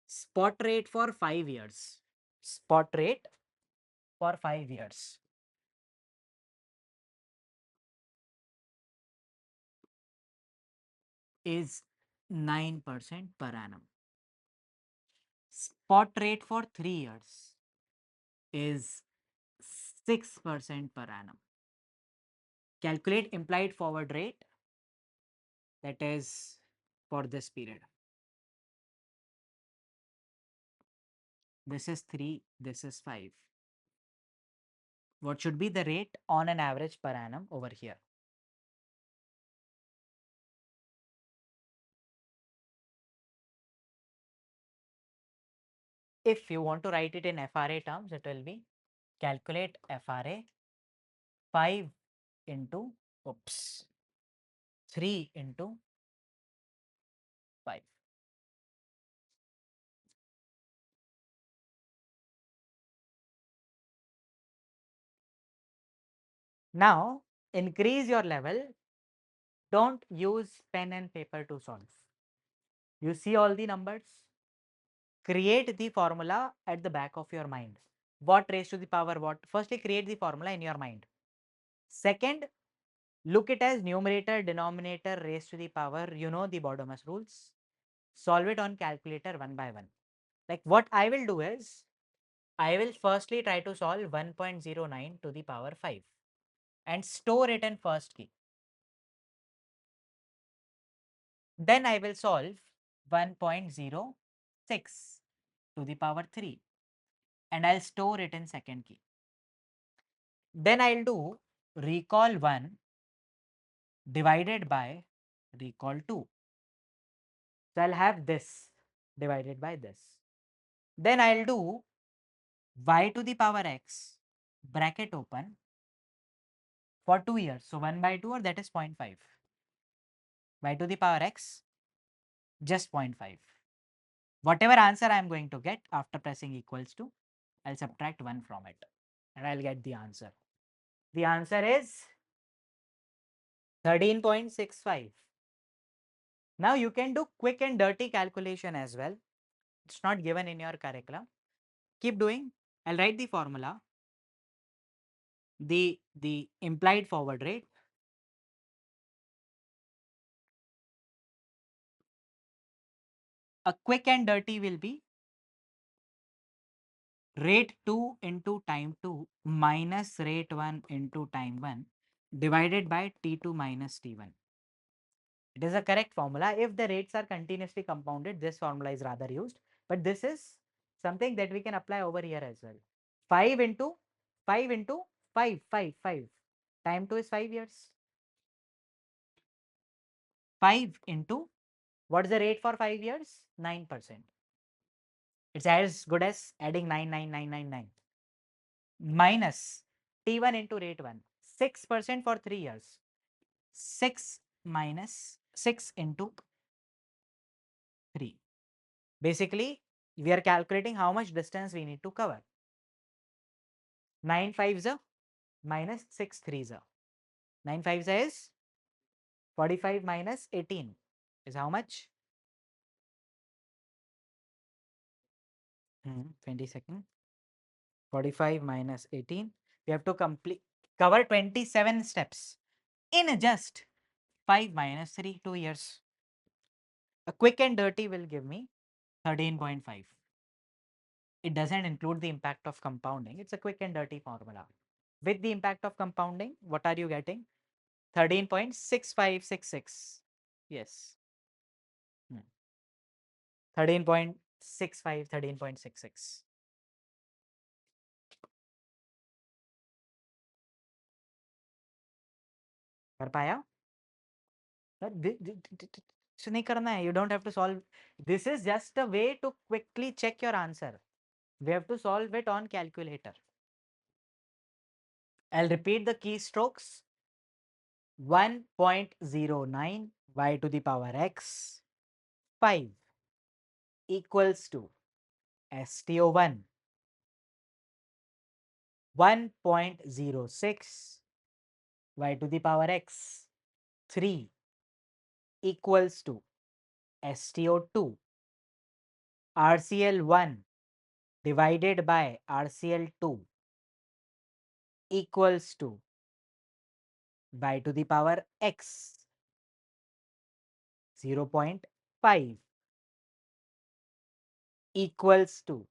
spot rate for 5 years, spot rate for 5 years is 9% per annum. Spot rate for 3 years is 6% per annum. Calculate implied forward rate, that is for this period. This is 3, this is 5. What should be the rate on an average per annum over here? If you want to write it in FRA terms, it will be calculate FRA 5 into, oops, 3 into 5. Now increase your level. Don't use pen and paper to solve. You see all the numbers. Create the formula at the back of your mind. What raised to the power what? Firstly, create the formula in your mind. Second, look it as numerator, denominator, raised to the power. You know the Bottomless rules. Solve it on calculator one by one. Like what I will do is, I will firstly try to solve 1.09 to the power 5 and store it in first key. Then I will solve 1.06 to the power 3 and I'll store it in second key. Then I'll do recall 1 divided by recall 2. So I'll have this divided by this. Then I'll do y to the power x bracket open for 2 years. So 1 by 2 or that is 0.5. Y to the power x just 0.5. Whatever answer I am going to get after pressing equals to, I'll subtract 1 from it and I'll get the answer. The answer is 13.65. Now you can do quick and dirty calculation as well. It's not given in your curriculum. Keep doing. I'll write the formula. The implied forward rate. A quick and dirty will be rate 2 into time 2 minus rate 1 into time 1 divided by T2 minus T1. It is a correct formula. If the rates are continuously compounded, this formula is rather used. But this is something that we can apply over here as well. 5 into 5 into 5, 5, 5. Time 2 is 5 years. 5 into, what is the rate for 5 years? 9%. It's as good as adding 99999 minus T1 into rate 1. 6% for 3 years. 6 minus 6 into 3. Basically, we are calculating how much distance we need to cover. 9 5s minus 6 3s. 9 5s is 45 minus 18 is how much? 20 seconds. 45 minus 18. We have to cover 27 steps in just 5 minus 3, 2 years. A quick and dirty will give me 13.5. It doesn't include the impact of compounding. It's a quick and dirty formula. With the impact of compounding, what are you getting? 13.6566. Yes. 13.65, 13.66. कर पाया? नहीं करना है. You don't have to solve. This is just a way to quickly check your answer. We have to solve it on calculator. I'll repeat the keystrokes. 1.09 y to the power x 5 equals to STO1 1.06 y to the power x 3 equals to STO2 RCL1 divided by RCL2 equals to y to the power x 0.5 equals to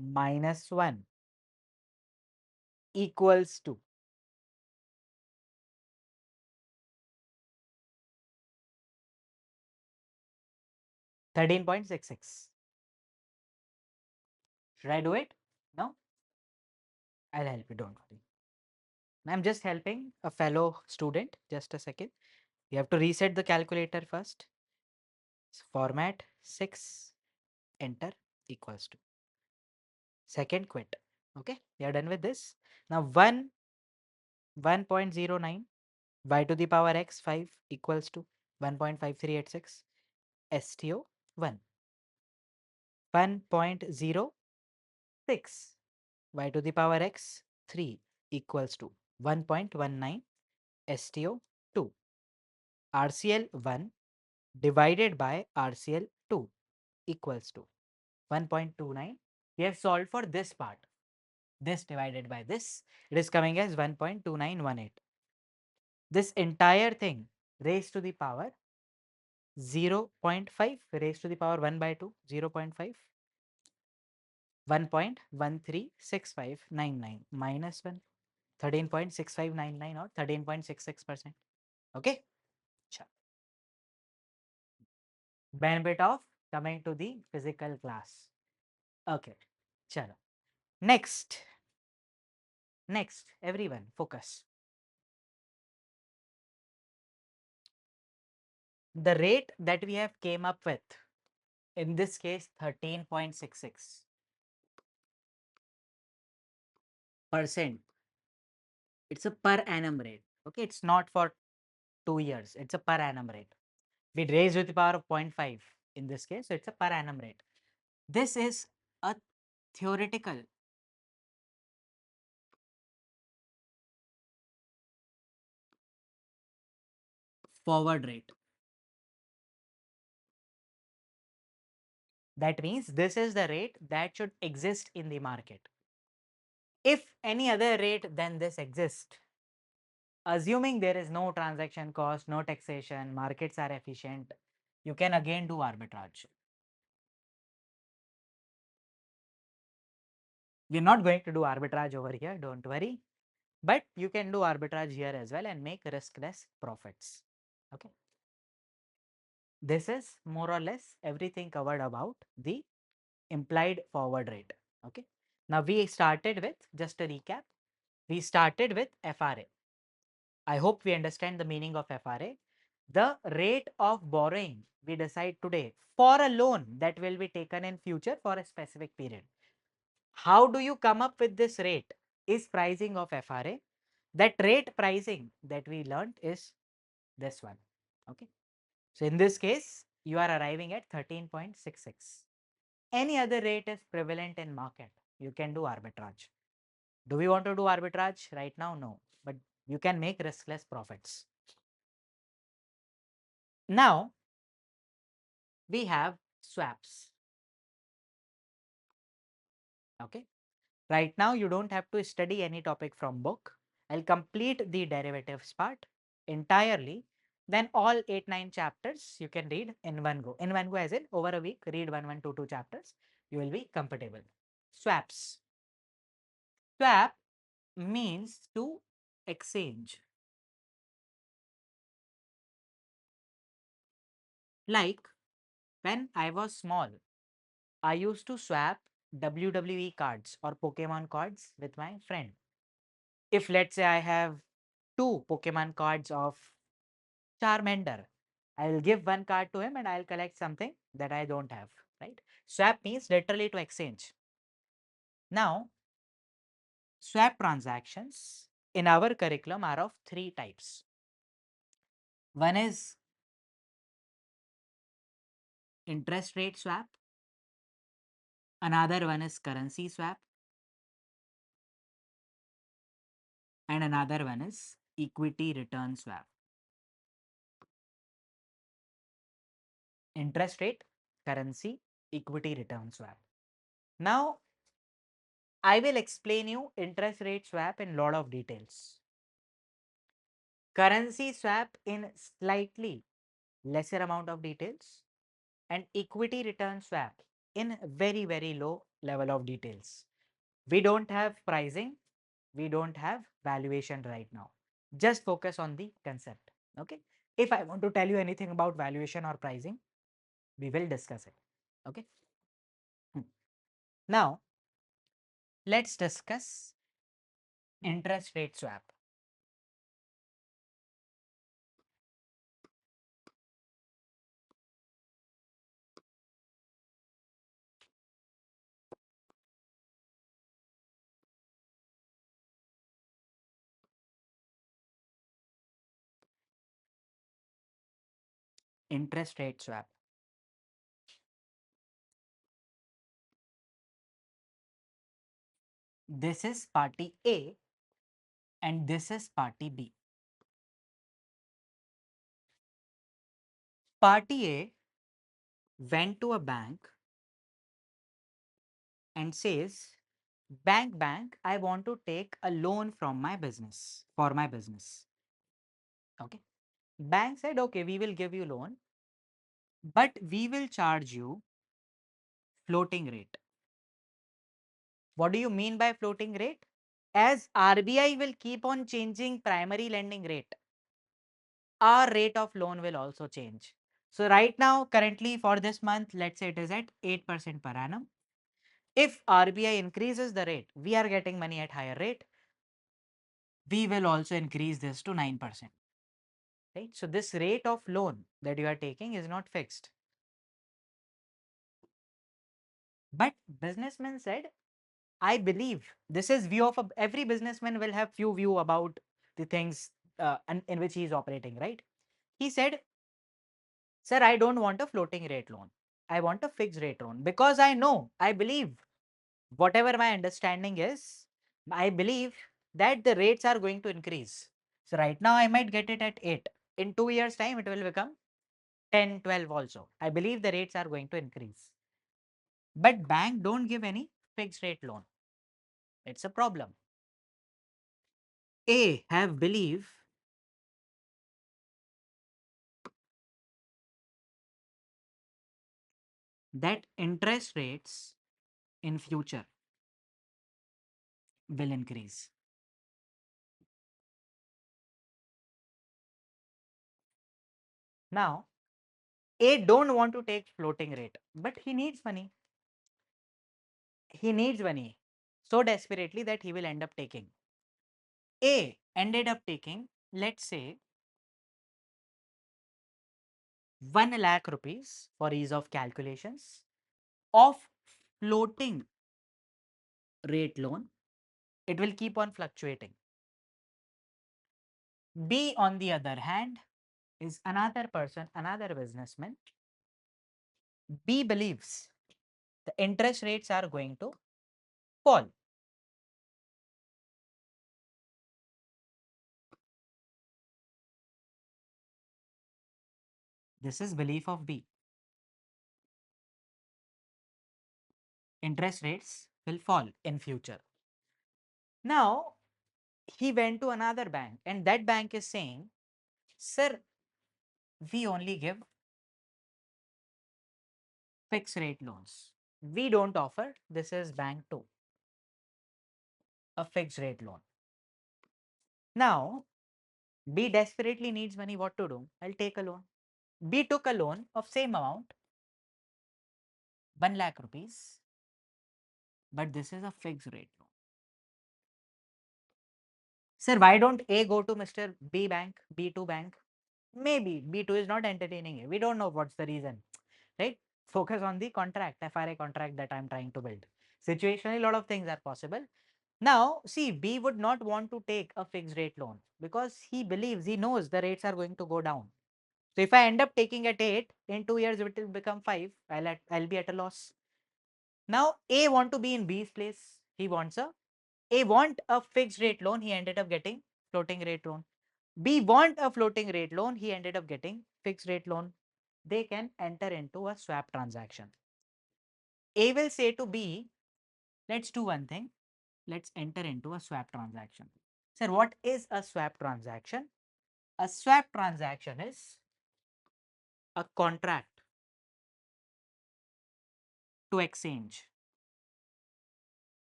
-1 equals to 13.66. Should I do it? No? I'll help you, don't worry. I'm just helping a fellow student. Just a second. You have to reset the calculator first. So format 6, enter equals to. Second, quit. Okay, we are done with this. Now 1.09 y to the power x 5 equals to 1.5386 STO 1. 1.06 y to the power x 3 equals to 1.19 STO2. RCL1 divided by RCL2 equals to 1.29. We have solved for this part. This divided by this, it is coming as 1.2918. This entire thing raised to the power 0.5 raised to the power 1 by 2, 0.5, 1.136599 minus 1, 13.6599 or 13.66%. Okay. Benefit of coming to the physical class. Okay. Chalo. Next, everyone focus. The rate that we have came up with, in this case 13.66%. It's a per annum rate. Okay, it's not for 2 years. It's a per annum rate. We raised with the power of 0.5 in this case, so it's a per annum rate. This is a theoretical forward rate. That means this is the rate that should exist in the market. If any other rate than this exists, assuming there is no transaction cost, no taxation, markets are efficient, you can again do arbitrage. We're not going to do arbitrage over here, don't worry. But you can do arbitrage here as well and make riskless profits. Okay. This is more or less everything covered about the implied forward rate. Okay. Now we started with, just a recap, we started with FRA. I hope we understand the meaning of FRA. The rate of borrowing we decide today for a loan that will be taken in future for a specific period. How do you come up with this rate? Is pricing of FRA. That rate pricing that we learned is this one. Okay. So in this case, you are arriving at 13.66. Any other rate is prevalent in market. You can do arbitrage. Do we want to do arbitrage right now? No, but you can make riskless profits. Now we have swaps. Okay. Right now you don't have to study any topic from book. I'll complete the derivatives part entirely. Then all 8-9 chapters you can read in one go. In one go as in over a week, read 1, 1, 2 chapters. You will be comfortable. Swaps. Swap means to exchange. Like when I was small, I used to swap WWE cards or Pokemon cards with my friend. If let's say I have 2 Pokemon cards of Charmander, I will give one card to him and I'll collect something that I don't have, right? Swap means literally to exchange. Now, swap transactions in our curriculum are of 3 types. One is interest rate swap, another one is currency swap, and another one is equity return swap. Interest rate, currency, equity return swap. Now, I will explain you interest rate swap in lot of details. Currency swap in slightly lesser amount of details, and equity return swap in very low level of details. We don't have pricing, we don't have valuation right now. Just focus on the concept. Okay. If I want to tell you anything about valuation or pricing, we will discuss it. Okay. Now, let's discuss interest rate swap. Interest rate swap. This is party A and this is party B. Party A went to a bank and says, bank, I want to take a loan from my business, for my business. Okay. Bank said, okay, we will give you loan, but we will charge you floating rate. What do you mean by floating rate? As RBI will keep on changing primary lending rate, our rate of loan will also change. So right now, currently for this month, let's say it is at 8% per annum. If RBI increases the rate, we are getting money at higher rate. We will also increase this to 9%. Right? So this rate of loan that you are taking is not fixed. But businessman said, I believe this is view of every businessman will have few view about the things in which he is operating, right? He said, sir, I don't want a floating rate loan. I want a fixed rate loan because I know, I believe, whatever my understanding is, I believe that the rates are going to increase. So right now I might get it at 8. In 2 years time, it will become 10, 12 also. I believe the rates are going to increase. But bank don't give any fixed rate loan. It's a problem. A have believe that interest rates in future will increase. Now, A don't want to take floating rate, but he needs money. He needs money so desperately that he will end up taking. A ended up taking, let's say, 1 lakh rupees for ease of calculations of floating rate loan. It will keep on fluctuating. B, on the other hand, is another person, another businessman. B believes the interest rates are going to fall. This is belief of B. Interest rates will fall in future. Now, he went to another bank and that bank is saying, sir, we only give fixed rate loans. We don't offer, this is bank 2, a fixed rate loan. Now, B desperately needs money. What to do? I'll take a loan. B took a loan of same amount, 1 lakh rupees, but this is a fixed rate loan. Sir, why don't A go to Mr. B bank, B2 bank? Maybe B2 is not entertaining it. We don't know what's the reason, right? Focus on the contract, FRA contract that I'm trying to build. Situationally, a lot of things are possible. Now, see, B would not want to take a fixed rate loan because he believes, he knows the rates are going to go down. So if I end up taking at 8, in 2 years it will become 5, I'll be at a loss. Now A want to be in B's place. He wants A want a fixed rate loan, he ended up getting floating rate loan. B want a floating rate loan, he ended up getting fixed rate loan. They can enter into a swap transaction. A will say to B, let's do one thing. Let's enter into a swap transaction. Sir, what is a swap transaction? A swap transaction is a contract to exchange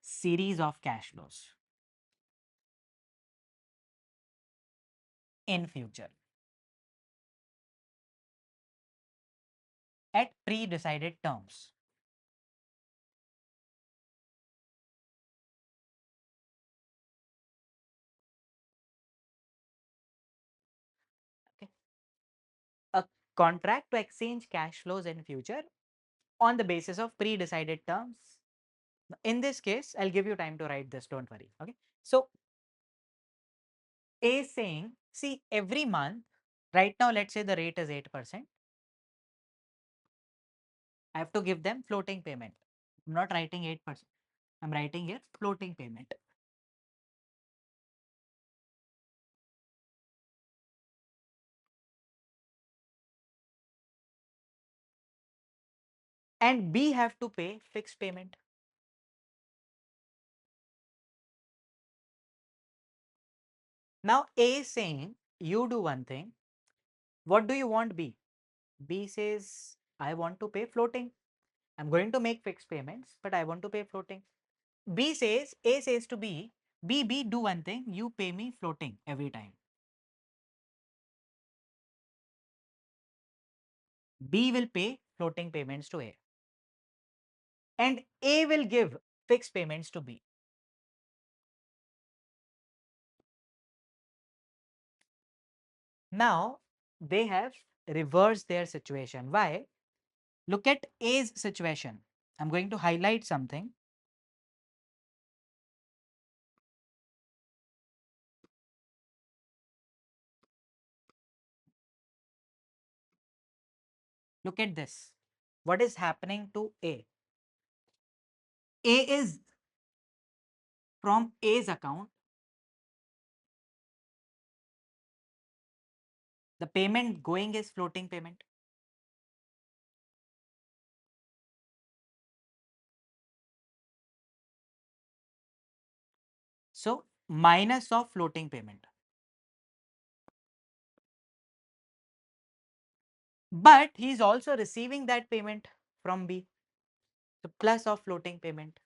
series of cash flows in future at pre-decided terms. Okay. A contract to exchange cash flows in future on the basis of pre-decided terms. In this case, I'll give you time to write this, don't worry. Okay. So A is saying, see, every month, right now, let's say the rate is 8%. I have to give them floating payment. I'm not writing 8%. I'm writing here floating payment. and B have to pay fixed payment. Now A is saying, you do one thing. What do you want B? B says, I want to pay floating. I'm going to make fixed payments, but I want to pay floating. B says, A says to B, B, do one thing. You pay me floating every time. B will pay floating payments to A. And A will give fixed payments to B. Now, they have reversed their situation. Why? Look at A's situation. I'm going to highlight something. Look at this. What is happening to A? A is from A's account. The payment going is floating payment. So, minus of floating payment. But he is also receiving that payment from B. So, plus of floating payment.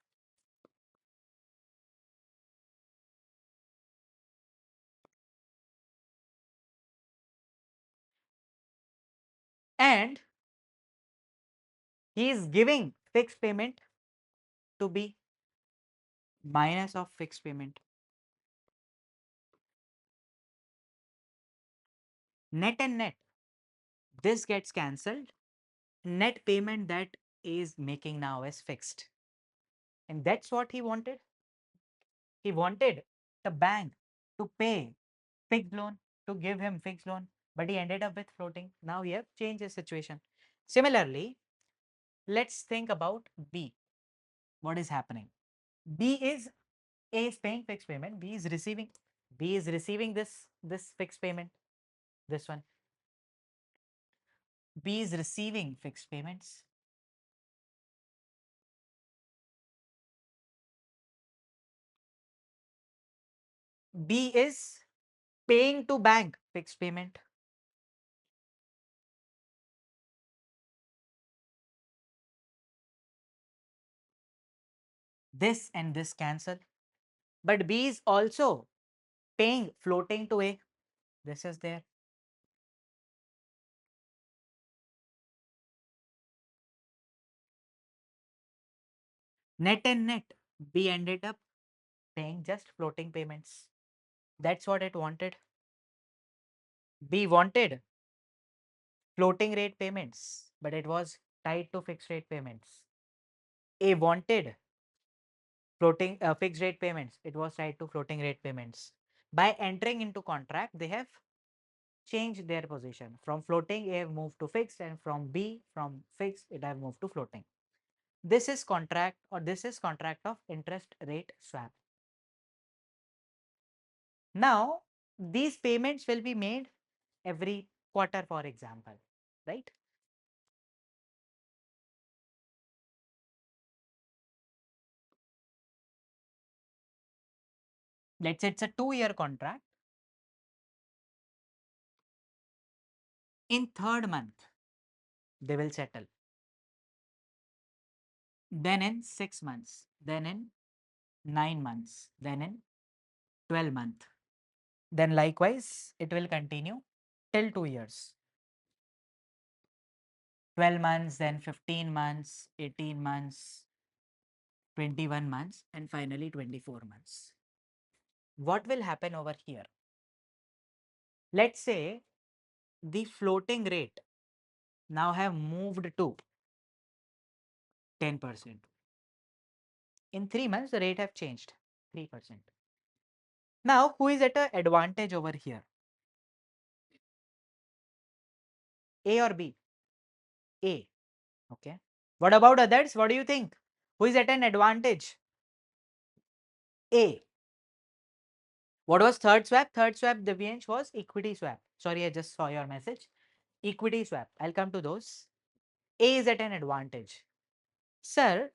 And he is giving fixed payment to B, minus of fixed payment. Net and net, this gets cancelled. Net payment that is making now is fixed. And that's what he wanted. He wanted the bank to pay fixed loan, to give him fixed loan, but he ended up with floating. Now he have changed his situation. Similarly, let's think about B. What is happening? B is A is paying fixed payment. B is receiving this fixed payment. This one. B is receiving fixed payments. B is paying to bank fixed payment. This and this cancel. But B is also paying floating to A. This is there. Net and net, B ended up paying just floating payments. That's what it wanted. B wanted floating rate payments, but it was tied to fixed rate payments. A wanted floating fixed rate payments. It was tied to floating rate payments. By entering into contract, they have changed their position. From floating, A have moved to fixed, and from B, from fixed, it have moved to floating. This is contract, or this is contract of interest rate swap. Now, these payments will be made every quarter, for example, right? Let's say it's a 2-year contract. In third month, they will settle. Then in 6 months, then in 9 months, then in 12 months. Then likewise, it will continue till 2 years. 12 months, then 15 months, 18 months, 21 months, and finally 24 months. What will happen over here? Let's say the floating rate now have moved to 10%. In 3 months, the rate have changed 3%. Now, who is at an advantage over here? A or B? A. Okay. What about others? What do you think? Who is at an advantage? A. What was third swap? Third swap, Divyansh, was equity swap. Sorry, I just saw your message. Equity swap. I'll come to those. A is at an advantage. Sir,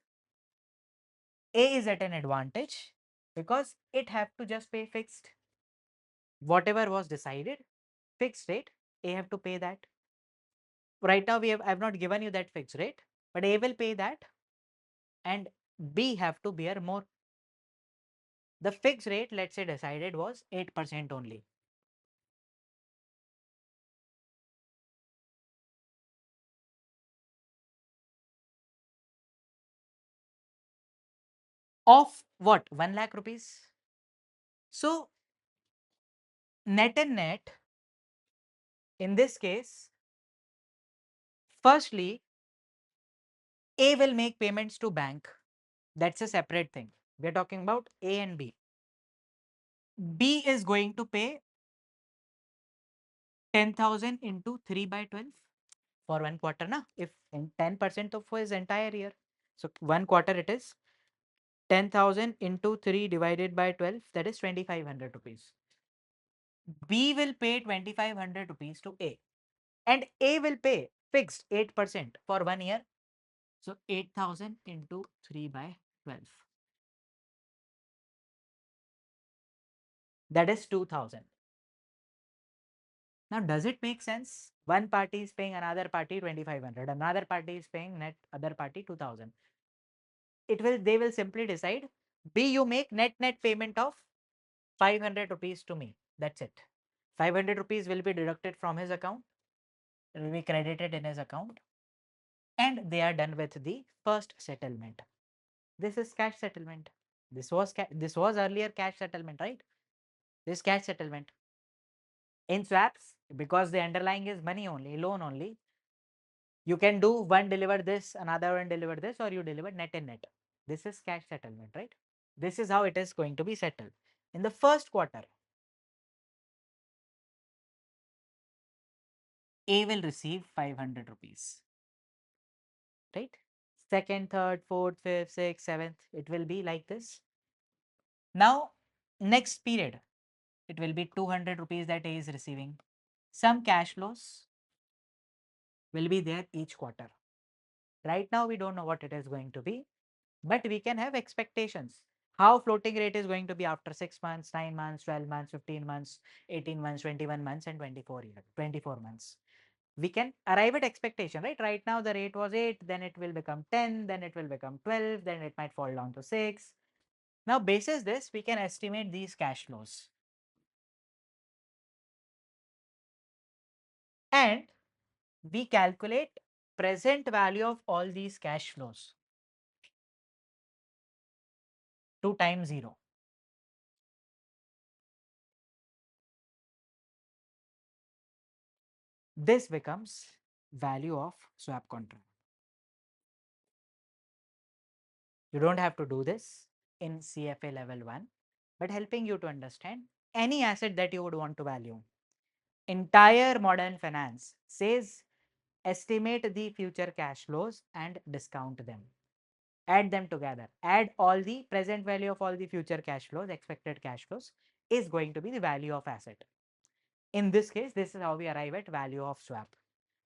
A is at an advantage because it have to just pay fixed. Whatever was decided, fixed rate, A have to pay that. Right now I have not given you that fixed rate, but A will pay that and B have to bear more. The fixed rate, let's say decided was 8% only. Of what? 1 lakh rupees. So net and net, in this case, firstly, A will make payments to bank. That's a separate thing. We're talking about A and B. B is going to pay 10,000 into 3 by 12 for 1 quarter, na? If 10% of his entire year. So 1 quarter it is 10,000 into 3 divided by 12, that is 2,500 rupees. B will pay 2,500 rupees to A and A will pay fixed 8% for 1 year. So 8,000 into 3 by 12. That is 2,000. Now, does it make sense? One party is paying another party 2,500, another party is paying net other party 2,000. They will simply decide, B, you make net payment of 500 rupees to me. That's it. 500 rupees will be deducted from his account, it will be credited in his account, and they are done with the first settlement. This is cash settlement. This was earlier cash settlement, right? This cash settlement. In swaps, because the underlying is money only, loan only, you can do one deliver this, another one deliver this, or you deliver net and net. This is cash settlement, right? This is how it is going to be settled. In the first quarter, A will receive 500 rupees, right? Second, third, fourth, fifth, sixth, seventh, it will be like this. Now, next period, it will be 200 rupees that A is receiving. Some cash flows will be there each quarter. Right now, we don't know what it is going to be, but we can have expectations. How floating rate is going to be after 6 months, 9 months, 12 months, 15 months, 18 months, 21 months, and 24 months. We can arrive at expectation, right? Right now, the rate was 8, then it will become 10, then it will become 12, then it might fall down to 6. Now, basis this, we can estimate these cash flows. And we calculate present value of all these cash flows 2 times 0. This becomes value of swap contract. You don't have to do this in CFA level 1, but helping you to understand any asset that you would want to value. Entire modern finance says estimate the future cash flows and discount them. Add them together. Add all the present value of all the future cash flows, expected cash flows is going to be the value of asset. In this case, this is how we arrive at value of swap.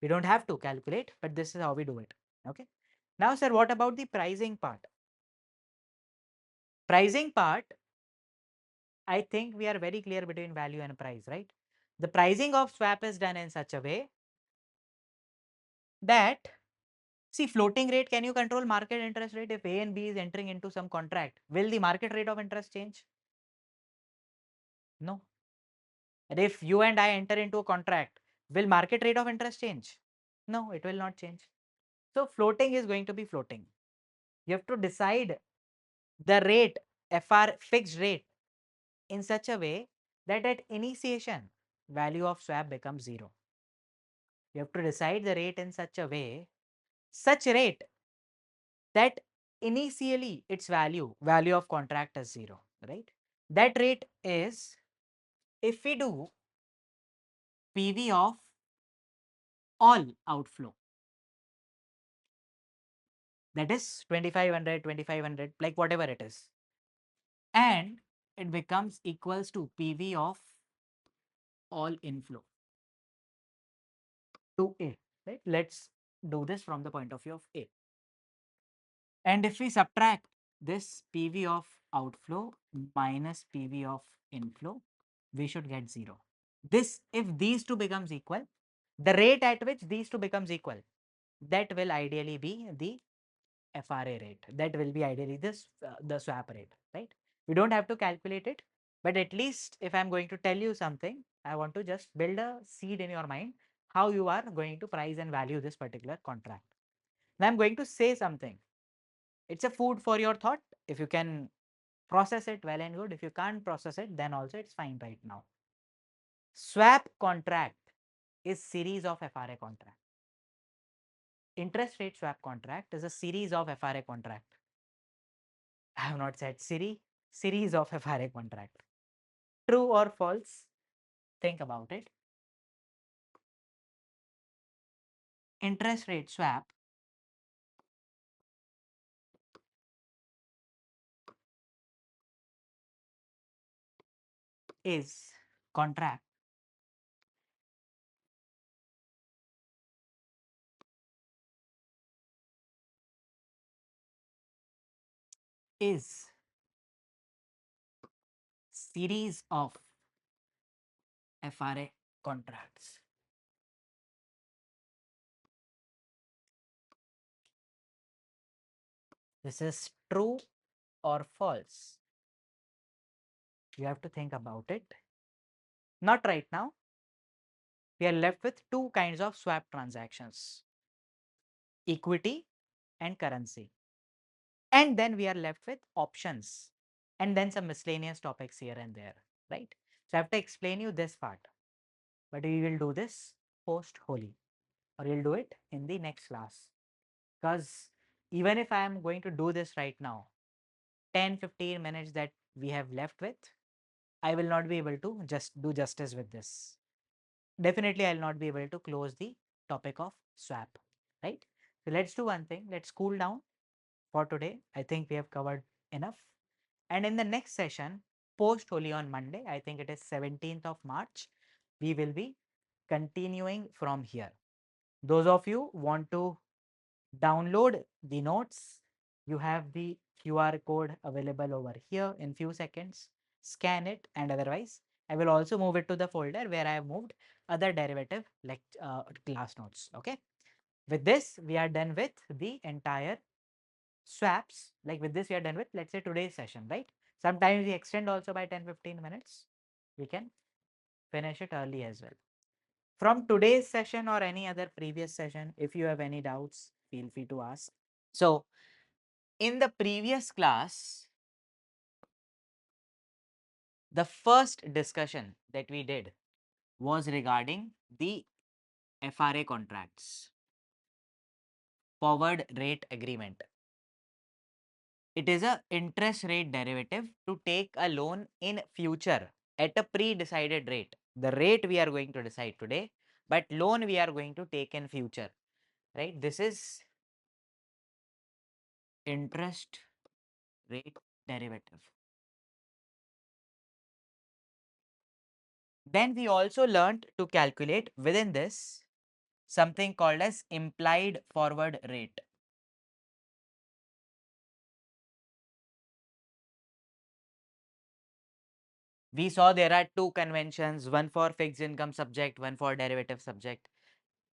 We don't have to calculate, but this is how we do it. Okay. Now, sir, what about the pricing part? Pricing part, I think we are very clear between value and price, right? The pricing of swap is done in such a way that, see, floating rate, can you control market interest rate? If A and B is entering into some contract, will the market rate of interest change? No. And if you and I enter into a contract, will market rate of interest change? No, it will not change. So floating is going to be floating. You have to decide the rate, FR fixed rate, in such a way that at initiation, value of swap becomes 0. You have to decide the rate in such a way, such rate that initially its value of contract is 0, right? That rate is, if we do PV of all outflow, that is 2,500, 2,500, like whatever it is, and it becomes equals to PV of all inflow to A, right? Let's do this from the point of view of A. And if we subtract this PV of outflow minus PV of inflow, we should get 0. This, if these two becomes equal, the rate at which these two becomes equal, that will ideally be the FRA rate. That will be ideally this the swap rate, right? We don't have to calculate it, but at least if I'm going to tell you something, I want to just build a seed in your mind how you are going to price and value this particular contract. Now I'm going to say something. It's a food for your thought. If you can process it, well and good. If you can't process it, then also it's fine right now. Swap contract is series of FRA contract. Interest rate swap contract is a series of FRA contract. I have not said series of FRA contract. True or false? Think about it. Interest rate swap is contract is series of FRA contracts. This is true or false. You have to think about it. Not right now. We are left with two kinds of swap transactions, equity and currency. And then we are left with options and then some miscellaneous topics here and there, right? So I have to explain you this part, but we will do this post Holi, or we'll do it in the next class. Because even if I am going to do this right now, 10-15 minutes that we have left with, I will not be able to just do justice with this. Definitely, I'll not be able to close the topic of swap, right? So let's do one thing. Let's cool down for today. I think we have covered enough. And in the next session, post Holi on Monday, I think it is 17th of March, we will be continuing from here. Those of you want to download the notes, you have the QR code available over here in few seconds. Scan it, and otherwise I will also move it to the folder where I have moved other derivative like class notes. Okay. With this, we are done with the entire swaps. Like with this, we are done with, let's say, today's session, right? Sometimes we extend also by 10-15 minutes. We can finish it early as well. From today's session or any other previous session, if you have any doubts, feel free to ask. So, in the previous class, the first discussion that we did was regarding the FRA contracts, forward rate agreement. It is a interest rate derivative to take a loan in future at a pre-decided rate. The rate we are going to decide today, but loan we are going to take in future, right? This is interest rate derivative. Then we also learned to calculate within this something called as implied forward rate. We saw there are two conventions, one for fixed income subject, one for derivative subject.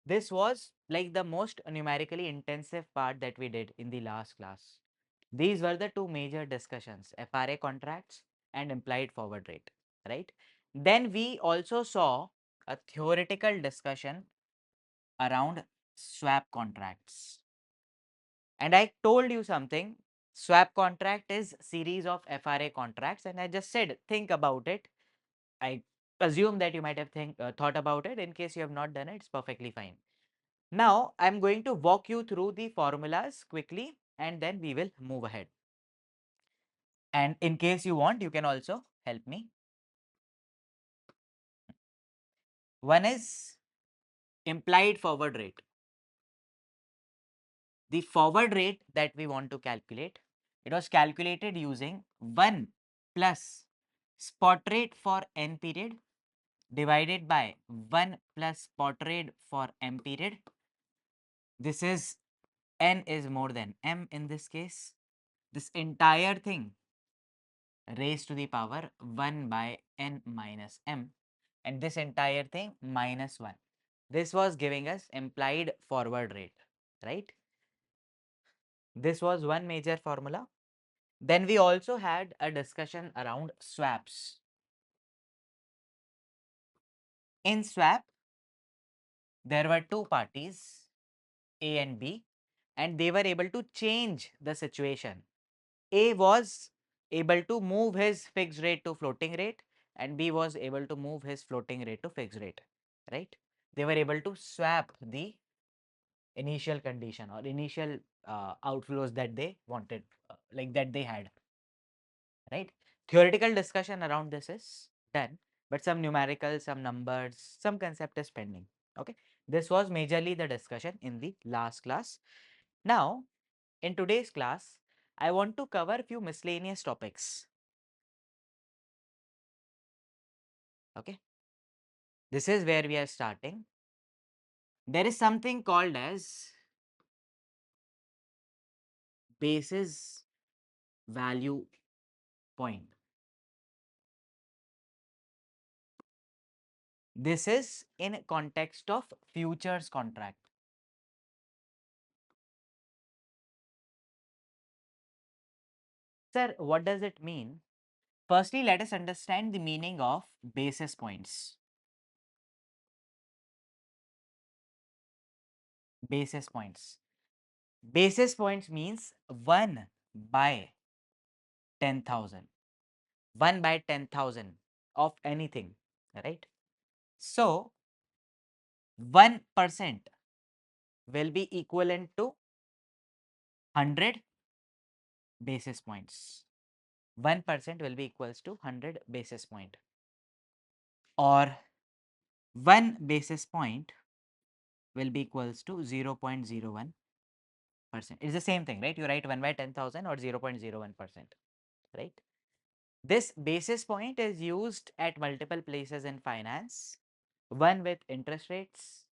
This was like the most numerically intensive part that we did in the last class. These were the two major discussions, FRA contracts and implied forward rate, right? Then we also saw a theoretical discussion around swap contracts. And I told you something, swap contract is series of FRA contracts, and I just said, think about it. I assume that you might have thought about it. In case you have not done it, it's perfectly fine. Now, I'm going to walk you through the formulas quickly, and then we will move ahead. And in case you want, you can also help me. One is implied forward rate. The forward rate that we want to calculate, it was calculated using 1 plus spot rate for n period divided by 1 plus spot rate for m period. This is n is more than m in this case, this entire thing raised to the power 1 by n minus m, and this entire thing minus 1. This was giving us implied forward rate, right? This was one major formula. Then we also had a discussion around swaps. In swap, there were two parties, A and B, and they were able to change the situation. A was able to move his fixed rate to floating rate, and B was able to move his floating rate to fixed rate, right? They were able to swap the initial condition or initial outflows that they wanted, like that they had, right? Theoretical discussion around this is done, but some numerical, some numbers, some concept is pending. Okay, this was majorly the discussion in the last class. Now, in today's class, I want to cover few miscellaneous topics. Okay, this is where we are starting. There is something called as basis value point. This is in context of futures contract. Sir, what does it mean? Firstly, let us understand the meaning of basis points. Basis points. Basis points means 1 by 10,000. 1 by 10,000 of anything, right? So, 1% will be equivalent to 100 basis points. 1% will be equals to 100 basis point, or 1 basis point will be equals to 0.01%. It's the same thing, right? You write 1 by 10,000 or 0.01%, right? This basis point is used at multiple places in finance. One with interest rates,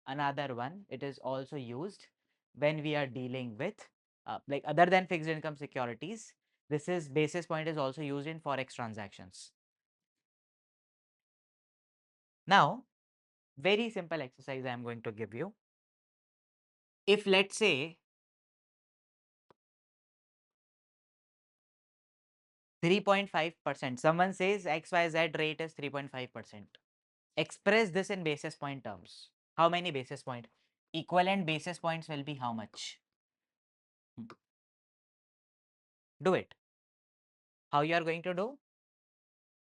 another one it is also used when we are dealing with like other than fixed income securities. This is basis point is also used in forex transactions. Now, very simple exercise I am going to give you. If let's say 3.5%, someone says XYZ rate is 3.5%. Express this in basis point terms. How many basis point? Equivalent basis points will be how much? Do it. How you are going to do?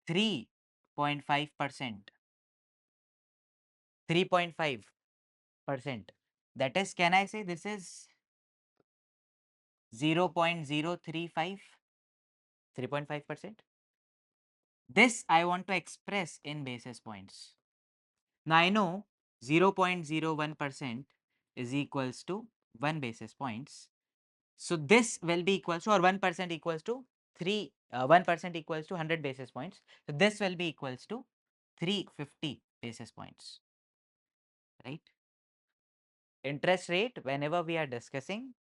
3.5%. 3.5%. That is, can I say this is 0.035? 3.5%. This I want to express in basis points. Now I know 0.01% is equals to 1 basis points. So this will be equals to, or 1% equals to 1% equals to 100 basis points. So this will be equals to 350 basis points, right? Interest rate, whenever we are discussing,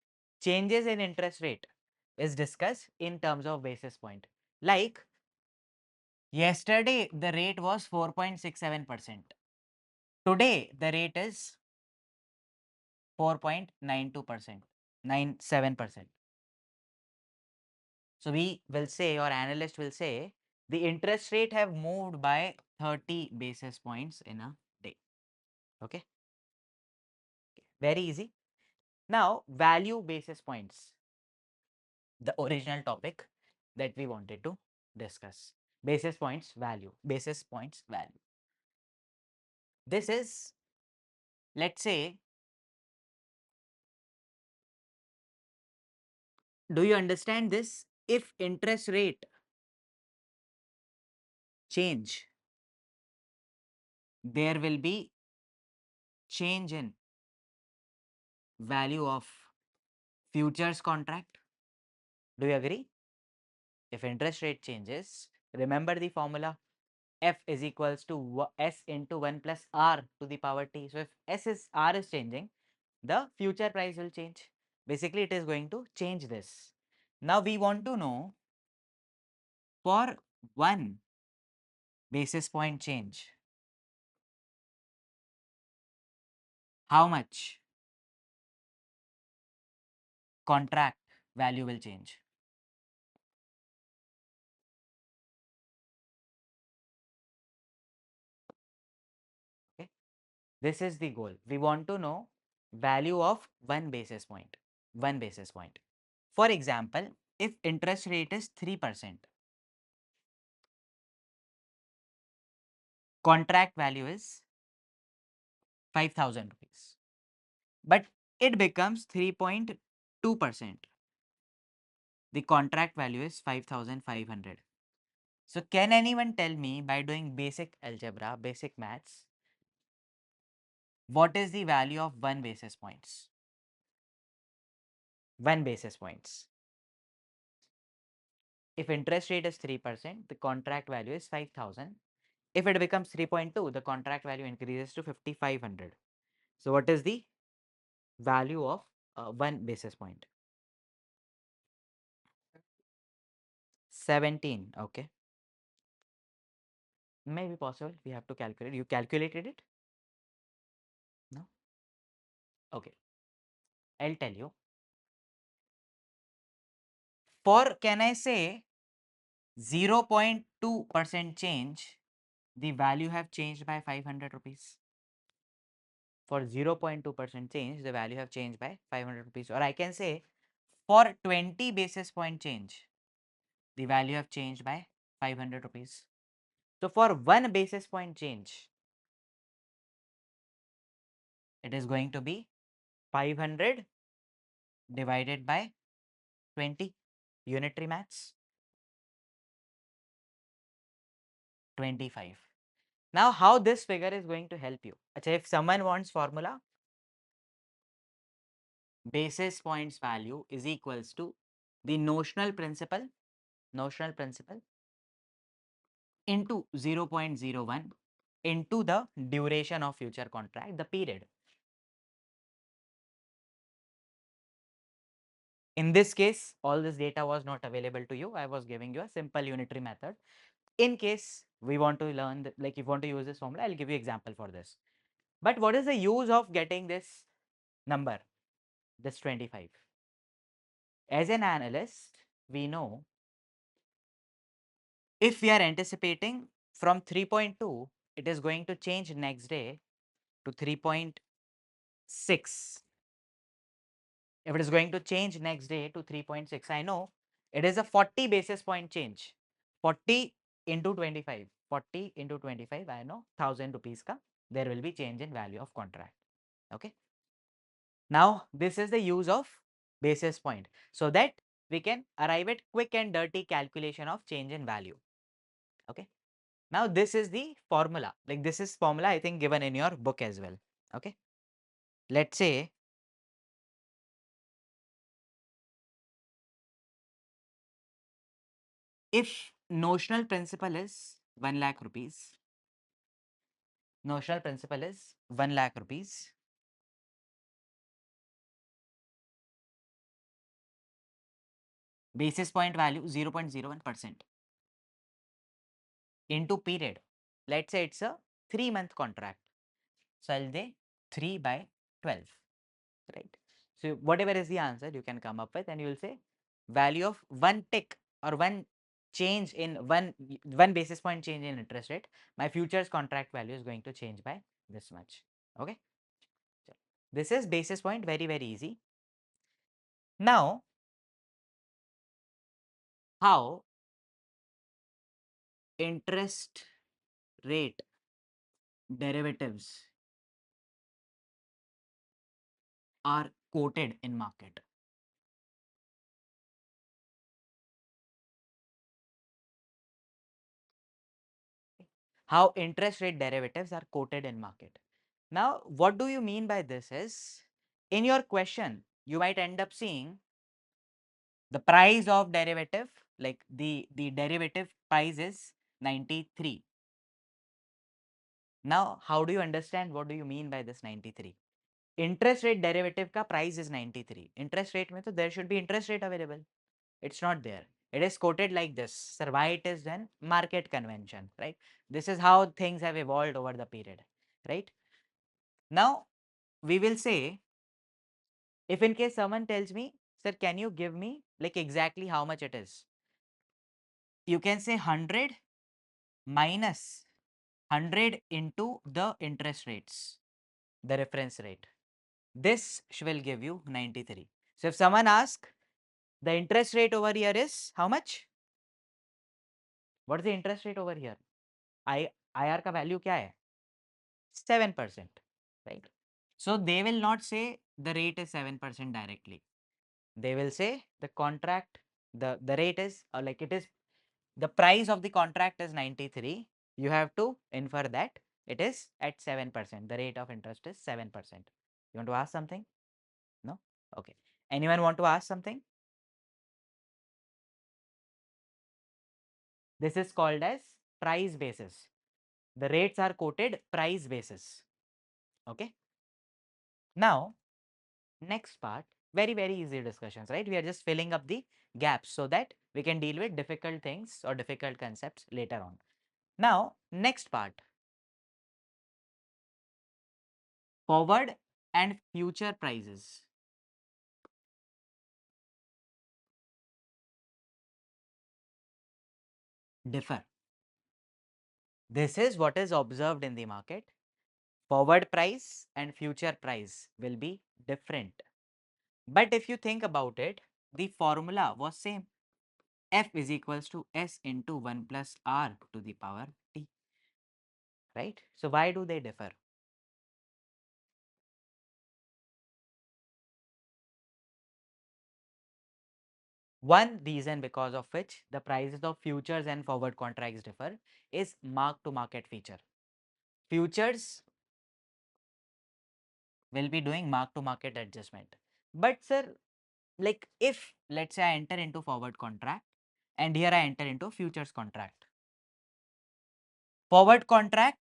changes in interest rate is discussed in terms of basis point. Like yesterday, the rate was 4.67%. Today, the rate is 4.92%, 97%. So we will say, or analyst will say, the interest rate have moved by 30 basis points in a day. Okay, very easy. Now, value basis points, the original topic that we wanted to discuss. Basis points value, basis points value. This is, let's say, do you understand this? If interest rate change, there will be change in value of futures contract. Do you agree? If interest rate changes, remember the formula, F is equals to S into 1 plus R to the power T. So if S is R is changing, the future price will change. Basically, it is going to change this. Now we want to know for 1 basis point change, how much contract value will change. Okay. This is the goal. We want to know value of 1 basis point. 1 basis point. For example, if interest rate is 3%, contract value is 5,000 rupees. But it becomes 3.2%. The contract value is 5,500. So can anyone tell me, by doing basic algebra, basic maths, what is the value of 1 basis points? 1 basis points. If interest rate is 3%, the contract value is 5,000. If it becomes 3.2, the contract value increases to 5,500. So what is the value of 1 basis point? 17. Okay. Maybe possible. We have to calculate. You calculated it? No? Okay. I'll tell you. For, can I say, 0.2% change, the value have changed by 500 rupees. For 0.2% change, the value have changed by 500 rupees. Or I can say, for 20 basis point change, the value have changed by 500 rupees. So for 1 basis point change, it is going to be 500 divided by 20. Unitary maths. 25. Now how this figure is going to help you? Achha, if someone wants formula, basis points value is equals to the notional principal into 0.01 into the duration of future contract, the period. In this case, all this data was not available to you. I was giving you a simple unitary method. In case we want to learn, like if you want to use this formula, I'll give you example for this. But what is the use of getting this number, this 25? As an analyst, we know if we are anticipating from 3.2, it is going to change next day to 3.6. If it is going to change next day to 3.6, I know it is a 40 basis point change. 40 into 25. 40 into 25, I know 1000 rupees ka there will be change in value of contract. Okay. Now, this is the use of basis point, so that we can arrive at quick and dirty calculation of change in value. Okay. Now, this is the formula. Like this is formula, I think, given in your book as well. Okay. Let's say if notional principal is 1 lakh rupees, notional principal is 1 lakh rupees, basis point value 0.01% into period. Let's say it's a 3-month contract. So I'll say 3 by 12, right? So whatever is the answer you can come up with, and you will say value of 1 tick or 1 change in 1 basis point change in interest rate, my futures contract value is going to change by this much. Okay. This is basis point, very, very easy. Now, how interest rate derivatives are quoted in market. How interest rate derivatives are quoted in market. Now, what do you mean by this is, in your question, you might end up seeing the price of derivative, like the derivative price is 93. Now, how do you understand what do you mean by this 93? interest rate derivative ka price is 93. Interest rate mein to there should be interest rate available. It's not there. It is quoted like this. Sir, why it is then? Market convention, right? This is how things have evolved over the period, right? Now, we will say, if in case someone tells me, sir, can you give me like exactly how much it is? You can say 100 minus 100 into the interest rates, the reference rate. This will give you 93. So if someone asks, the interest rate over here is how much? What is the interest rate over here? IR का value क्या है? 7%, right? So they will not say the rate is 7% directly. They will say the contract, the rate is like it is, the price of the contract is 93. You have to infer that it is at 7%. The rate of interest is 7%. You want to ask something? No? Okay. Anyone want to ask something? This is called as price basis. The rates are quoted price basis. Okay. Now, next part, very easy discussions, right? We are just filling up the gaps so that we can deal with difficult things or difficult concepts later on. Now, next part, forward and future prices differ. This is what is observed in the market. Forward price and future price will be different. But if you think about it, the formula was same. F is equals to S into 1 plus R to the power T, right? So why do they differ? One reason because of which the prices of futures and forward contracts differ is mark to market feature. Futures will be doing mark to market adjustment. But sir, like if let's say I enter into forward contract and here I enter into futures contract. Forward contract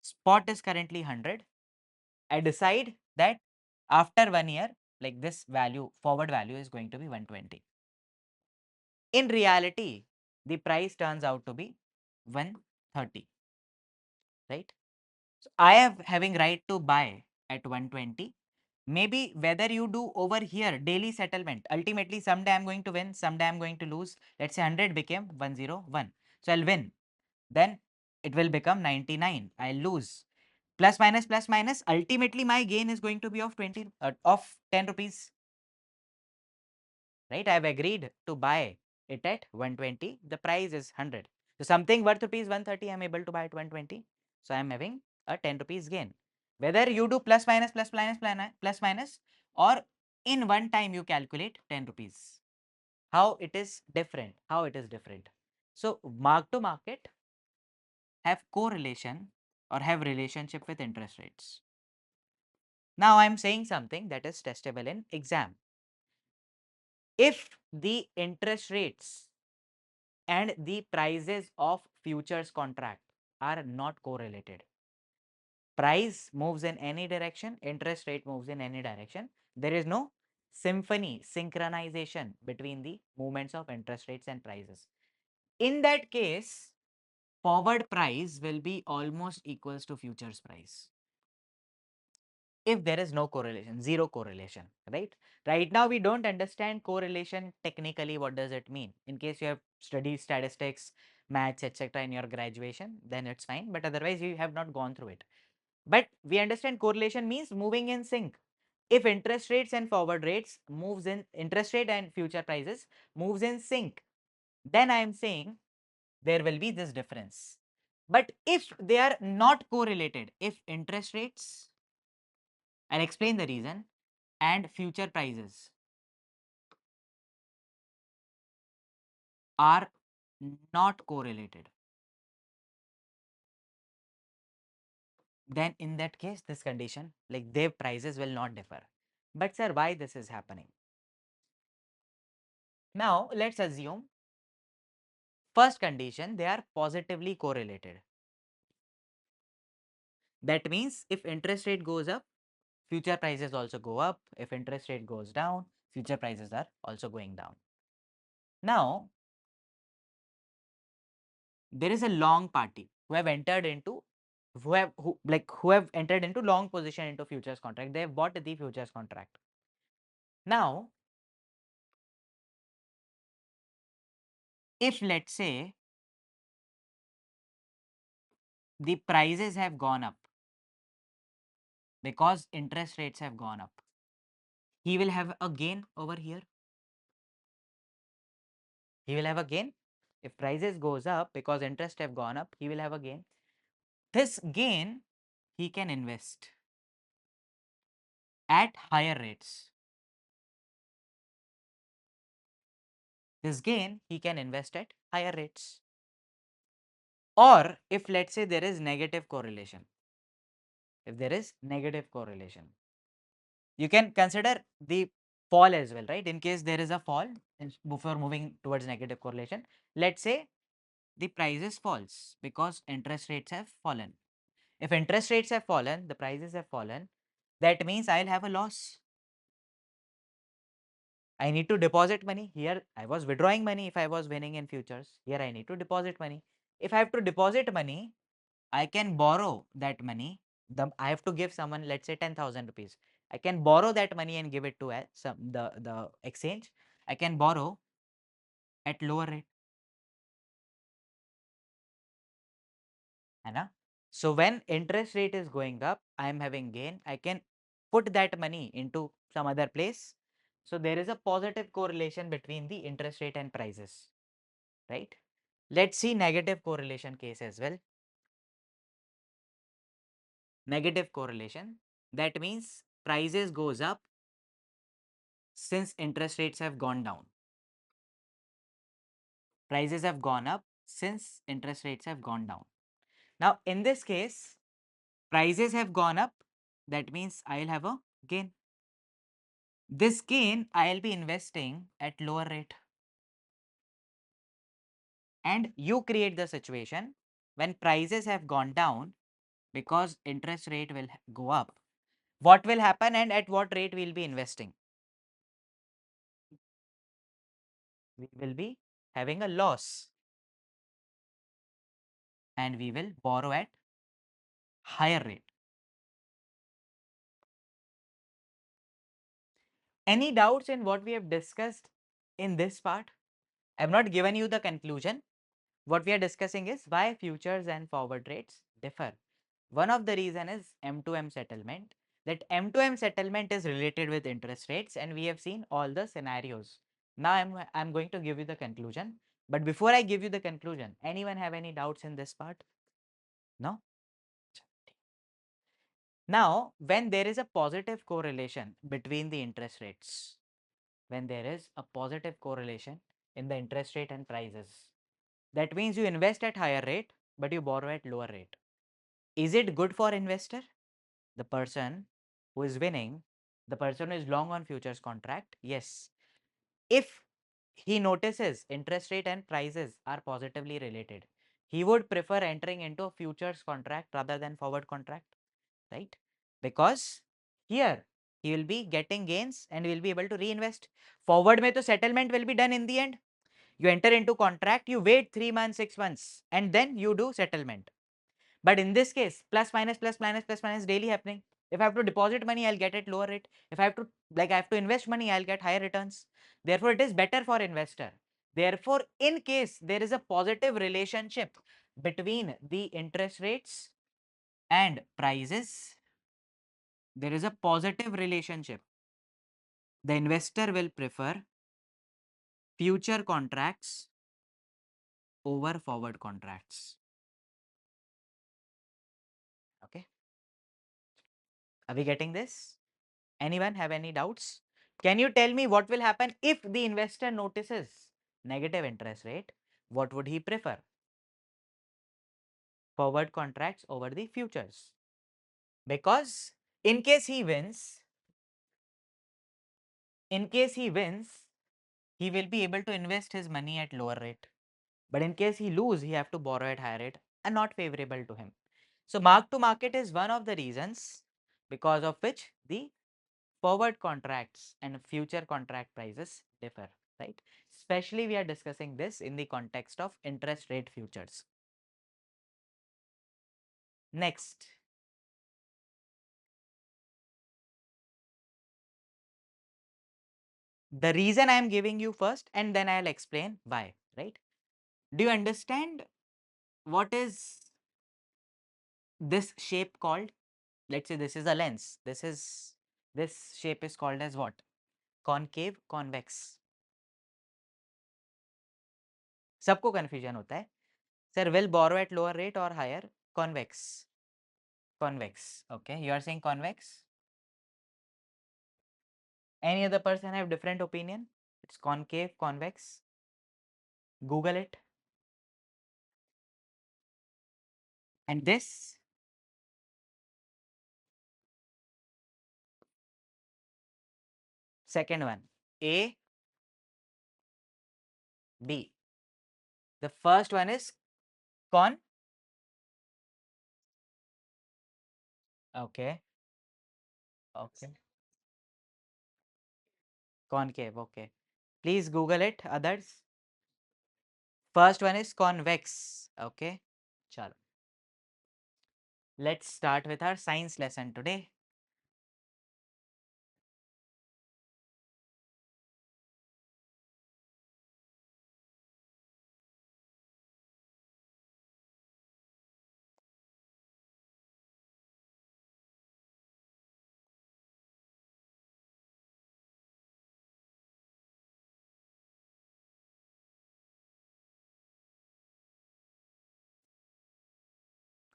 spot is currently 100. I decide that after 1 year, like this value, forward value is going to be 120. In reality, the price turns out to be 130, right? So I am having right to buy at 120. Maybe whether you do over here daily settlement, ultimately someday I'm going to win, someday I'm going to lose. Let's say 100 became 101. So I'll win. Then it will become 99. I'll lose. Plus minus. Ultimately my gain is going to be of 20 of 10 rupees. Right? I've agreed to buy it at 120. The price is 100. So something worth rupees 130, I'm able to buy at 120. So I'm having a 10 rupees gain. Whether you do plus minus, or in one time you calculate 10 rupees. How it is different? How it is different? So mark to market have correlation or have relationship with interest rates. Now I'm saying something that is testable in exam. If the interest rates and the prices of futures contract are not correlated, price moves in any direction, interest rate moves in any direction, there is no symphony, synchronization between the movements of interest rates and prices. In that case, forward price will be almost equals to futures price. If there is no correlation, zero correlation, right? Right now, we don't understand correlation technically. What does it mean? In case you have studied statistics, maths, etc. in your graduation, then it's fine. But otherwise, you have not gone through it. But we understand correlation means moving in sync. If interest rates and forward rates moves in, interest rate and future prices moves in sync, then I am saying there will be this difference. But if they are not correlated, if interest rates, I'll explain the reason, and future prices are not correlated, then in that case, this condition, like their prices will not differ. But sir, why this is happening? Now, let's assume first condition, they are positively correlated. That means if interest rate goes up, future prices also go up. If interest rate goes down, future prices are also going down. Now, there is a long party who have entered into who have entered into long position into futures contract. They have bought the futures contract. Now, if let's say the prices have gone up because interest rates have gone up, he will have a gain over here. He will have a gain. If prices goes up because interest have gone up, he will have a gain. This gain he can invest at higher rates. This gain he can invest at higher rates. Or if let's say there is negative correlation, if there is negative correlation, you can consider the fall as well, right? In case there is a fall before moving towards negative correlation, let's say the prices falls because interest rates have fallen. If interest rates have fallen, the prices have fallen, that means I'll have a loss. I need to deposit money. Here I was withdrawing money if I was winning in futures. Here I need to deposit money. If I have to deposit money, I can borrow that money. I have to give someone, let's say 10,000 rupees. I can borrow that money and give it to the exchange. I can borrow at lower rate. है ना? So when interest rate is going up, I am having gain. I can put that money into some other place. So there is a positive correlation between the interest rate and prices, right? Let's see negative correlation case as well. Negative correlation, that means prices goes up since interest rates have gone down. Prices have gone up since interest rates have gone down. Now in this case, prices have gone up, that means I'll have a gain. This gain I'll be investing at lower rate. And you create the situation when prices have gone down because interest rate will go up. What will happen and at what rate we'll be investing? We will be having a loss and we will borrow at higher rate. Any doubts in what we have discussed in this part? I have not given you the conclusion. What we are discussing is why futures and forward rates differ. One of the reason is M2M settlement. That M2M settlement is related with interest rates and we have seen all the scenarios. Now I'm going to give you the conclusion. But before I give you the conclusion, anyone have any doubts in this part? No? Now, when there is a positive correlation between the interest rates, when there is a positive correlation in the interest rate and prices, that means you invest at higher rate, but you borrow at lower rate. Is it good for investor? The person who is winning, the person who is long on futures contract, yes. If he notices interest rate and prices are positively related, he would prefer entering into a futures contract rather than forward contract, right? Because here he will be getting gains and will be able to reinvest. Forward mein to settlement will be done in the end. You enter into contract, you wait 3 months, 6 months, and then you do settlement. But in this case, plus minus, plus minus, plus minus daily happening. If I have to deposit money, I'll get it lower rate. If I have to I have to invest money, I'll get higher returns. Therefore, it is better for investor. Therefore, in case there is a positive relationship between the interest rates and prices, there is a positive relationship. The investor will prefer future contracts over forward contracts. Okay. Are we getting this? Anyone have any doubts? Can you tell me what will happen if the investor notices negative interest rate? What would he prefer? Forward contracts over the futures. Because in case he wins, he will be able to invest his money at lower rate. But in case he lose, he have to borrow at higher rate and not favorable to him. So mark to market is one of the reasons because of which the forward contracts and future contract prices differ, right? Especially we are discussing this in the context of interest rate futures. Next, the reason I am giving you first and then I'll explain why, right? Do you understand what is this shape called? Let's say this is a lens. This shape is called as what? Concave, convex. सबको confusion होता है. Sir, will borrow at lower rate or higher? Convex. Convex. Okay, you are saying convex. Any other person have different opinion? It's concave, convex. Google it. And this second one, A, B. The first one is con. Okay. Okay. Concave. Okay. Please Google it. Others. First one is convex. Okay. Chalo. Let's start with our science lesson today.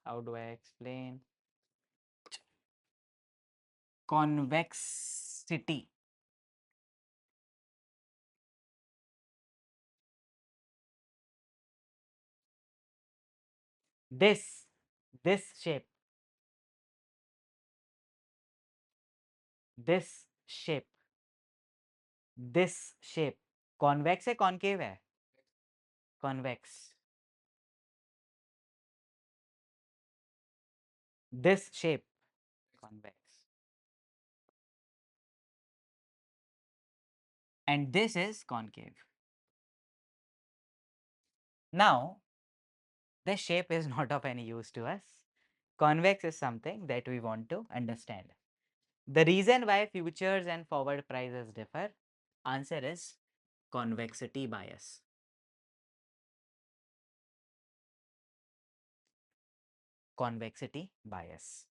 How do I explain? Convexity. This, this shape, this shape, this shape. Convex है concave है? Convex. This shape, convex. And this is concave. Now, this shape is not of any use to us. Convex is something that we want to understand. The reason why futures and forward prices differ, answer is convexity bias. Convexity bias.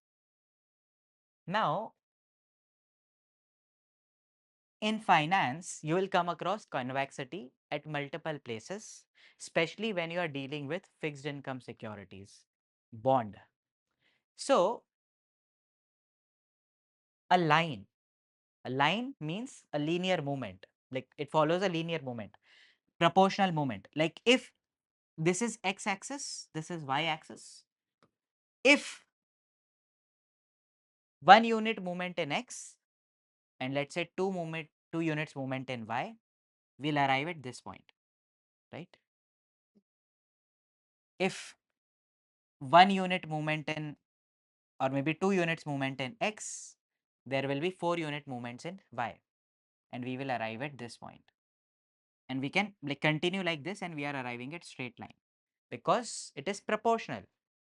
Now, in finance, you will come across convexity at multiple places, especially when you are dealing with fixed income securities, bond. So, a line, a line means a linear movement, like it follows a linear movement, proportional movement. Like if this is x axis, this is y axis. If 1 unit movement in x and let's say 2 units movement in y, we'll arrive at this point, right? If 1 unit movement in or maybe 2 units movement in x, there will be 4 unit movements in y and we will arrive at this point. And we can like continue like this and we are arriving at straight line because it is proportional.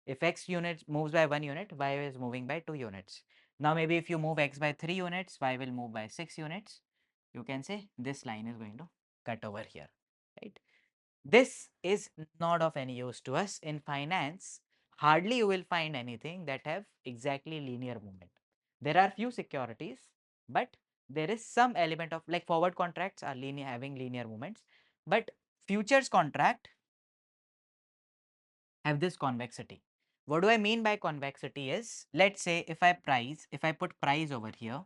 If x unit moves by 1 unit, y is moving by 2 units. Now maybe if you move x by 3 units, y will move by 6 units. You can say this line is going to cut over here, right? This is not of any use to us. In finance, hardly you will find anything that have exactly linear movement. There are few securities, but there is some element of like forward contracts are linear having linear movements, but futures contract have this convexity. What do I mean by convexity is, let's say if I put price over here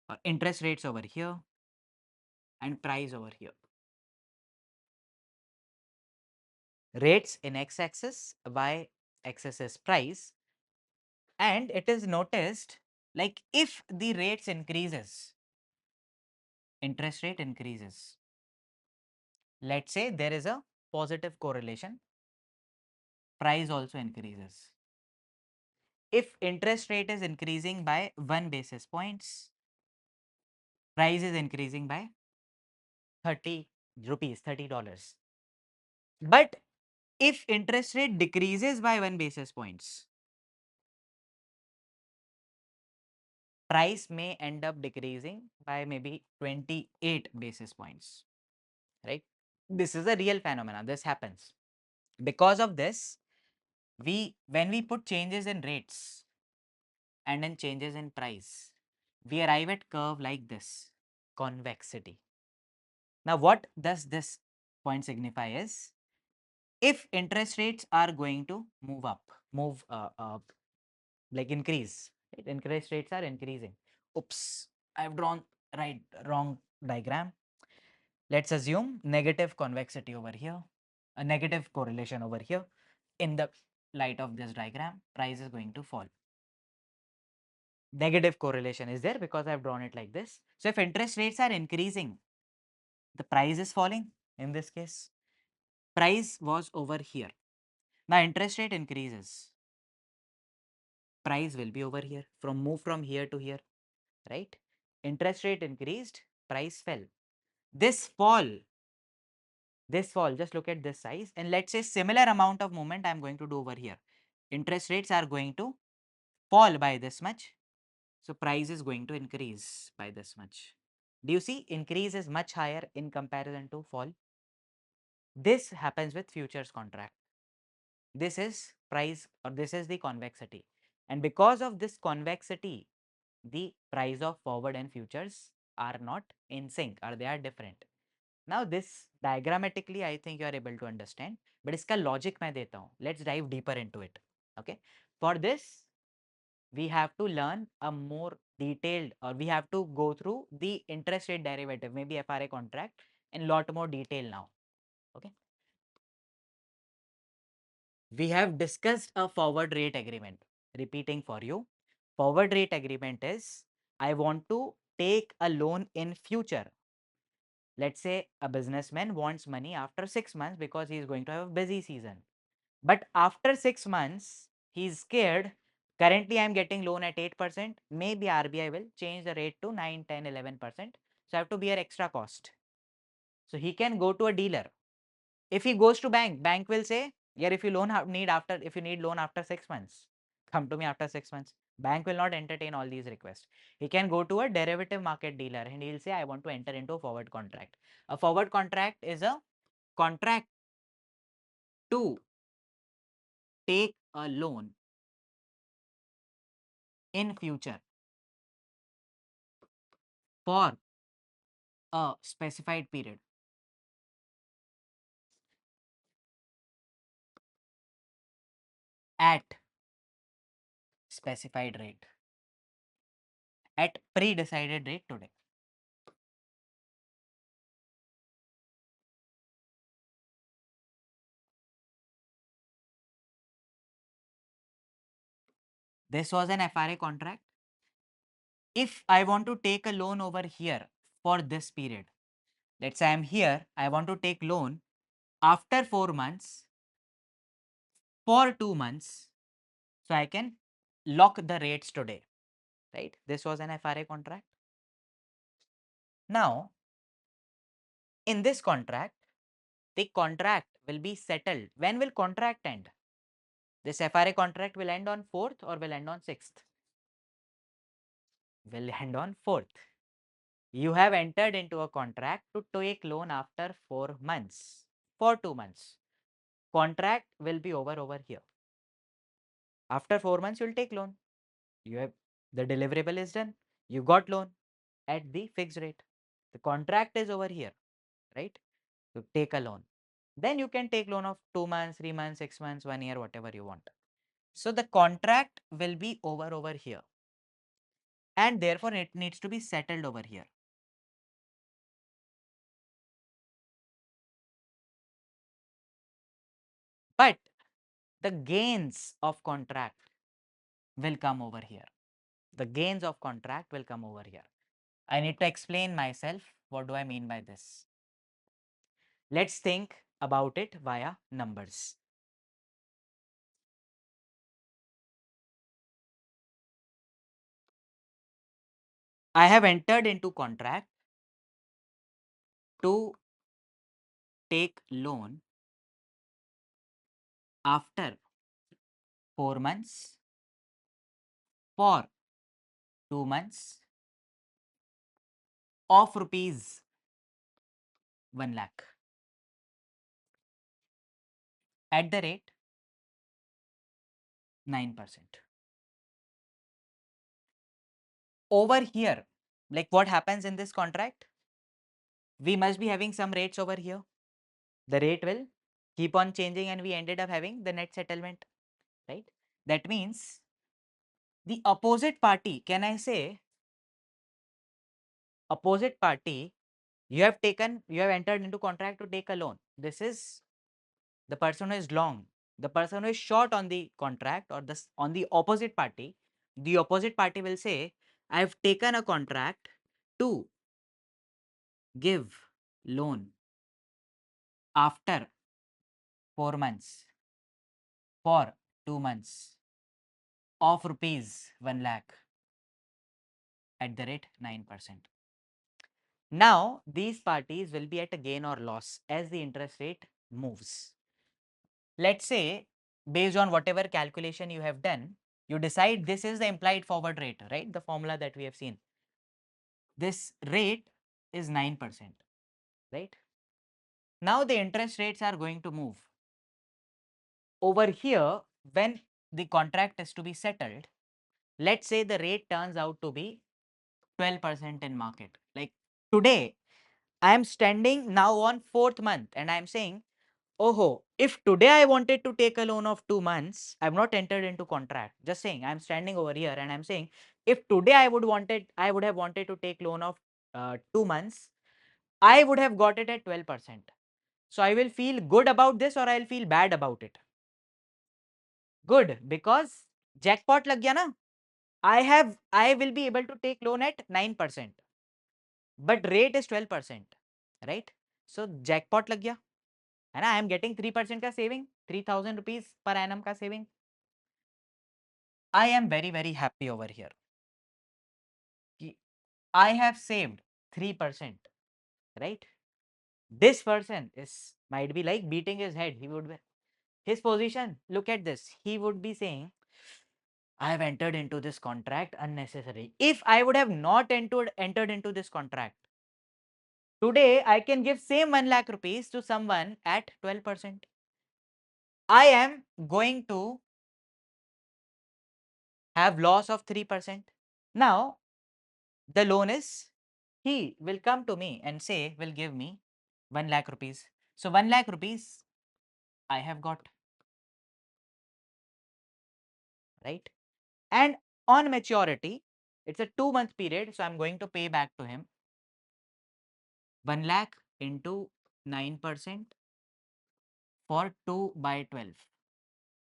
or interest rates over here and price over here. Rates in x-axis, y-axis is price, and it is noticed like if the rates increases, interest rate increases. Let's say there is a positive correlation, price also increases. if interest rate is increasing by 1 basis points, price is increasing by 30 rupees, $30. But if interest rate decreases by 1 basis points, price may end up decreasing by maybe 28 basis points, right? This is a real phenomenon. This happens. Because of this, when we put changes in rates and then changes in price, we arrive at curve like this, convexity. Now, what does this point signify is, if interest rates are going to move up, like increase, right? Interest rates are increasing. Oops, I've drawn wrong diagram. Let's assume negative convexity over here, a negative correlation over here. In the light of this diagram, price is going to fall. Negative correlation is there because I've drawn it like this. So if interest rates are increasing, the price is falling. In this case, price was over here. Now interest rate increases, price will be over here, move from here to here, right? Interest rate increased, price fell. This fall, just look at this size, and let's say similar amount of movement I'm going to do over here. Interest rates are going to fall by this much, so price is going to increase by this much. Do you see increase is much higher in comparison to fall? This happens with futures contract. This is price, or this is the convexity, and because of this convexity, the price of forward and futures are not in sync, or they are different. Now this diagrammatically I think you are able to understand, but इसका logic मैं देता हूँ. Let's dive deeper into it. Okay. For this, we have to learn a more detailed, or we have to go through the interest rate derivative, maybe FRA contract, in lot more detail now. Okay. We have discussed a forward rate agreement. Repeating for you, forward rate agreement is, I want to take a loan in future. Let's say a businessman wants money after 6 months because he is going to have a busy season. But after 6 months, he is scared. Currently, I am getting loan at 8%. Maybe RBI will change the rate to 9, 10, 11%. So I have to bear extra cost. So he can go to a dealer. If he goes to bank will say, yeah, if you need loan after 6 months, come to me after 6 months. Bank will not entertain all these requests. He can go to a derivative market dealer and he'll say, I want to enter into a forward contract. A forward contract is a contract to take a loan in future for a specified period at specified rate, at pre-decided rate today. This was an FRA contract. If I want to take a loan over here for this period, let's say I'm here, I want to take loan after 4 months for 2 months, so I can lock the rates today, right? This was an FRA contract. Now, in this contract, the contract will be settled. When will contract end? This FRA contract will end on 4th or will end on 6th? Will end on 4th. You have entered into a contract to take loan after 4 months, for 2 months. Contract will be over here. After 4 months, you will take loan. You have, the deliverable is done. You got loan at the fixed rate. The contract is over here, right? You take a loan. Then you can take loan of 2 months, 3 months, 6 months, 1 year, whatever you want. So the contract will be over here. And therefore, it needs to be settled over here. But the gains of contract will come over here. The gains of contract will come over here. I need to explain myself. What do I mean by this? Let's think about it via numbers. I have entered into contract to take loan after 4 months for 2 months of rupees 1 lakh at the rate 9%. Over here, like what happens in this contract? We must be having some rates over here. The rate will keep on changing and we ended up having the net settlement, right? That means the opposite party, can I say opposite party, you have entered into contract to take a loan. This is the person who is long, the person who is short on the contract or this on the opposite party. The opposite party will say, I have taken a contract to give loan after 4 months for 2 months of rupees 1 lakh at the rate 9%. Now, these parties will be at a gain or loss as the interest rate moves. Let's say, based on whatever calculation you have done, you decide this is the implied forward rate, right? The formula that we have seen. This rate is 9%, right? Now, the interest rates are going to move. Over here, when the contract is to be settled, let's say the rate turns out to be 12% in market. Like today, I am standing now on 4th month and I am saying, oh, if today I wanted to take a loan of 2 months, I have not entered into contract. Just saying, I am standing over here and I am saying, if today I would have wanted to take loan of 2 months, I would have got it at 12%. So I will feel good about this or I will feel bad about it. Good, because jackpot lag gaya na. I will be able to take loan at 9%, but rate is 12%, right? So jackpot lag gaya, है ना? I am getting 3% का saving, 3000 rupees per annum का saving. I am very, very happy over here. I have saved 3%, right? This person might be like beating his head. His position, look at this. He would be saying, I have entered into this contract unnecessary. If I would have not entered into this contract, today I can give same 1 lakh rupees to someone at 12%. I am going to have loss of 3%. Now, the loan is, he will come to me and say, will give me 1 lakh rupees. So 1 lakh rupees I have got, right? And on maturity, it's a 2-month period. So I'm going to pay back to him 1 lakh into 9% for 2 by 12.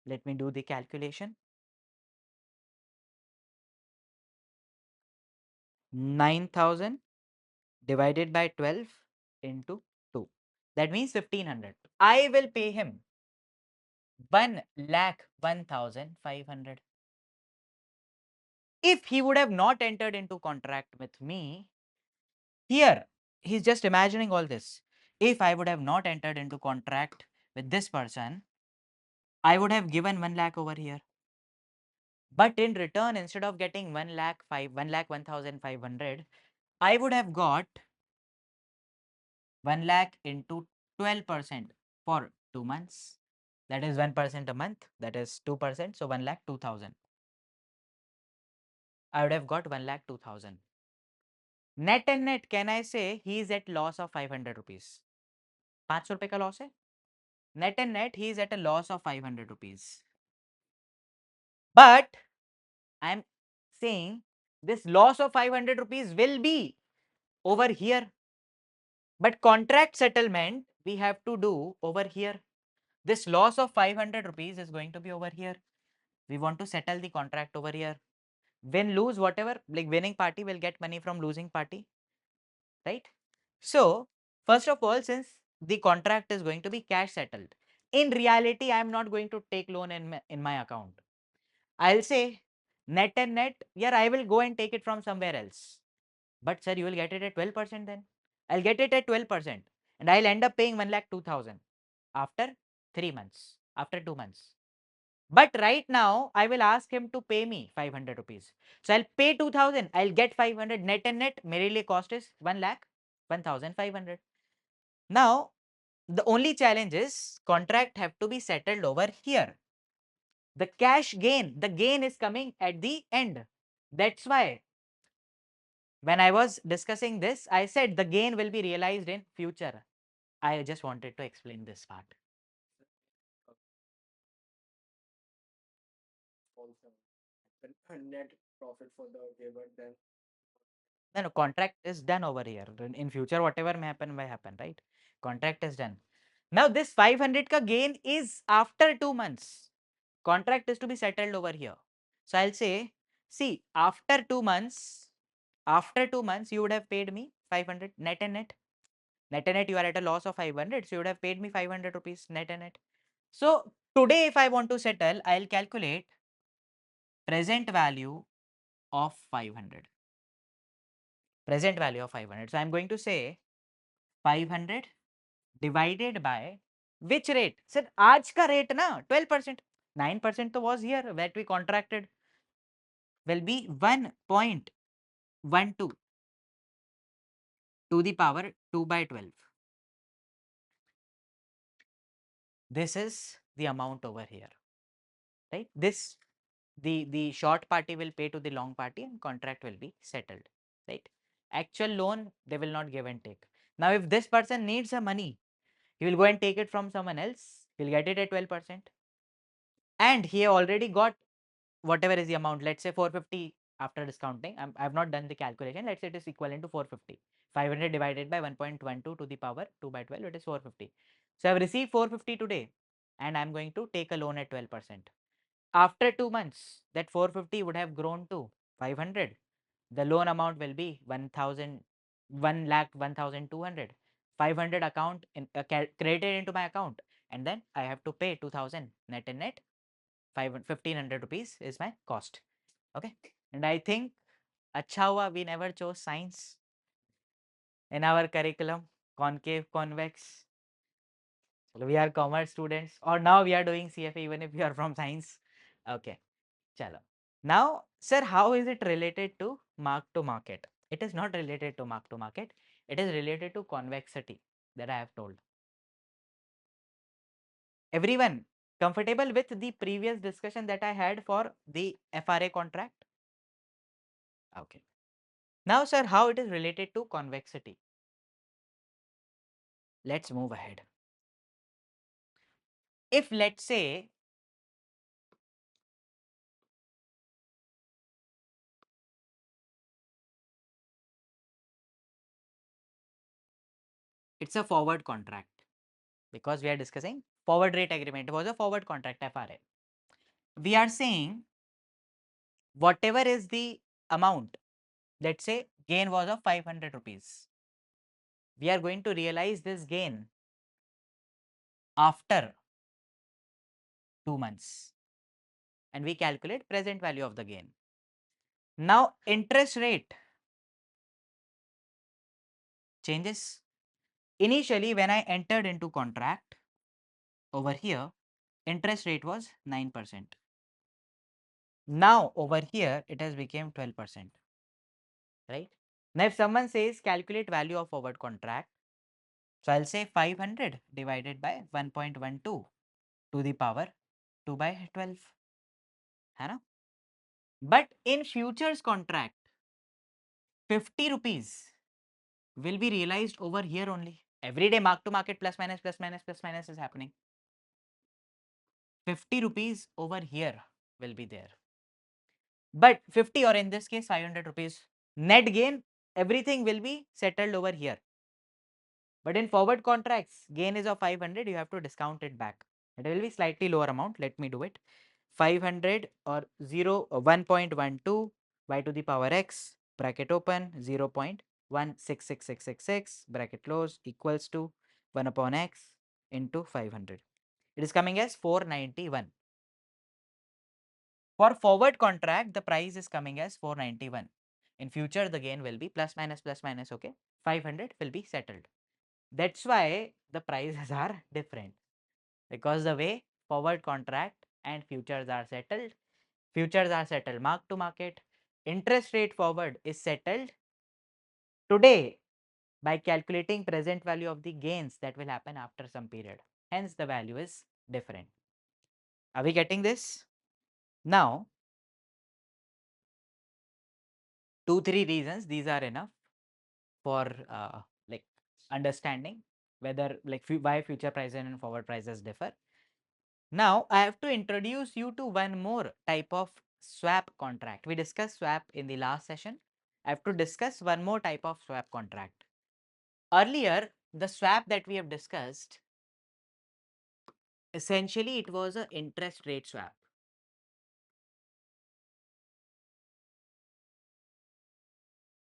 Let me do the calculation. 9,000 divided by 12 into 2. That means 1500. I will pay him 1,01,500. If he would have not entered into contract with me, here he's just imagining all this. If I would have not entered into contract with this person, I would have given 1 lakh over here. But in return, instead of getting 1 lakh 1,0500, I would have got 1 lakh into 12% for 2 months. That is 1% a month. That is 2%. So 1 lakh 2,000. I would have got 1 lakh 2,000. Net and net, can I say he is at loss of 500 rupees? 500 रुपए का loss है. Net and net, he is at a loss of 500 rupees. But I am saying this loss of 500 rupees will be over here. But contract settlement we have to do over here. This loss of 500 rupees is going to be over here. We want to settle the contract over here. Win, lose, whatever, like winning party will get money from losing party, right? So, first of all, since the contract is going to be cash settled, in reality, I am not going to take loan in my account. I'll say net and net, yeah, I will go and take it from somewhere else. But sir, you will get it at 12% then. I'll get it at 12% and I'll end up paying 1,02,000 after 3 months, after 2 months. But right now, I will ask him to pay me 500 rupees. So I'll pay 2,000, I'll get 500 net and net. मेरे लिए cost is 1 lakh, 1,500. Now, the only challenge is contract have to be settled over here. The cash gain, the gain is coming at the end. That's why when I was discussing this, I said the gain will be realized in future. I just wanted to explain this part. Also, a net profit for the giver, then No, contract is done over here. In future, whatever may happen, right? Contract is done. Now, this 500 ka gain is after 2 months. Contract is to be settled over here. So, I'll say, see, after 2 months, you would have paid me 500 net and net. Net and net, you are at a loss of 500. So, you would have paid me 500 rupees net and net. So, today, if I want to settle, I'll calculate present value of 500. Present value of 500. So, I'm going to say 500 divided by which rate? Sir, आज का rate ना 12%. 9% तो was here that we contracted will be 1.12 to the power 2 by 12. This is the amount over here, right? This the short party will pay to the long party and contract will be settled, right? Actual loan they will not give and take. Now, if this person needs some money, he will go and take it from someone else. He'll get it at 12%, and he already got whatever is the amount. Let's say 450 after discounting. I've not done the calculation. Let's say it is equivalent to 450. 500 divided by 1.12 to the power 2 by 12, it is 450. So I've received 450 today and I'm going to take a loan at 12%. After 2 months, that 450 would have grown to 500. The loan amount will be 1,000, 1 lakh 1,200. 500 account credited into my account, and then I have to pay 2,000 net and net. 1,500 rupees is my cost. Okay, and I think अच्छा हुआ we never chose science in our curriculum. Concave, convex. We are commerce students, or now we are doing CFA even if you are from science. Okay, chalo. Now, sir, how is it related to mark to market? It is not related to mark to market. It is related to convexity that I have told. Everyone comfortable with the previous discussion that I had for the FRA contract? Okay. Now, sir, how it is related to convexity? Let's move ahead. If let's say it's a forward contract, because we are discussing forward rate agreement, it was a forward contract FRA. We are saying whatever is the amount, let's say gain was of 500 rupees. We are going to realize this gain after 2 months and we calculate present value of the gain. Now, interest rate changes. Initially, when I entered into contract over here, interest rate was 9%. Now, over here, it has become 12%, right? Now, if someone says calculate value of forward contract, so I'll say 500 divided by 1.12 to the power 2 by 12. है ना? But in futures contract, 50 rupees will be realized over here only. Every day mark to market plus minus plus minus plus minus is happening. 50 rupees over here will be there. But 50, or in this case 500 rupees net gain, everything will be settled over here. But in forward contracts, gain is of 500, you have to discount it back. It will be slightly lower amount. Let me do it. 500 or 1.12 y to the power x bracket open 0.166666 bracket close equals to 1 upon x into 500. It is coming as 491. For forward contract, the price is coming as 491. In future, the gain will be plus minus, okay? 500 will be settled. That's why the prices are different, because the way forward contract and futures are settled mark to market. Interest rate forward is settled today by calculating present value of the gains that will happen after some period. Hence, the value is different. Are we getting this? Now, 2-3 reasons, these are enough for like understanding whether like why future prices and forward prices differ. Now, I have to introduce you to one more type of swap contract. We discussed swap in the last session. I have to discuss one more type of swap contract. Earlier, the swap that we have discussed, essentially it was an interest rate swap,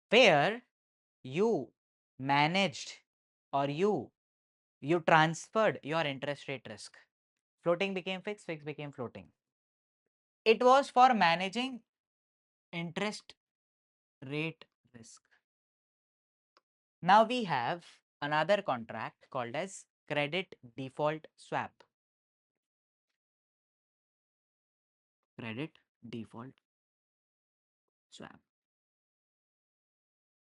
where you managed or you transferred your interest rate risk. Floating became fixed, fixed became floating. It was for managing interest rate risk. Now we have another contract called as credit default swap. Credit default swap.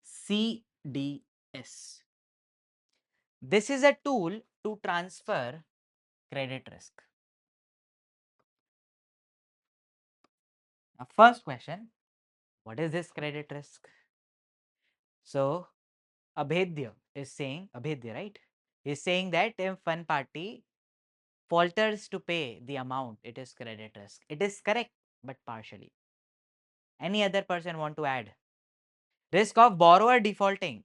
CDS. This is a tool to transfer credit risk. Now, first question, what is this credit risk? So, Abhedya is saying, Abhedya, right? Is saying that if one party falters to pay the amount, it is credit risk. It is correct, but partially. Any other person want to add? Risk of borrower defaulting,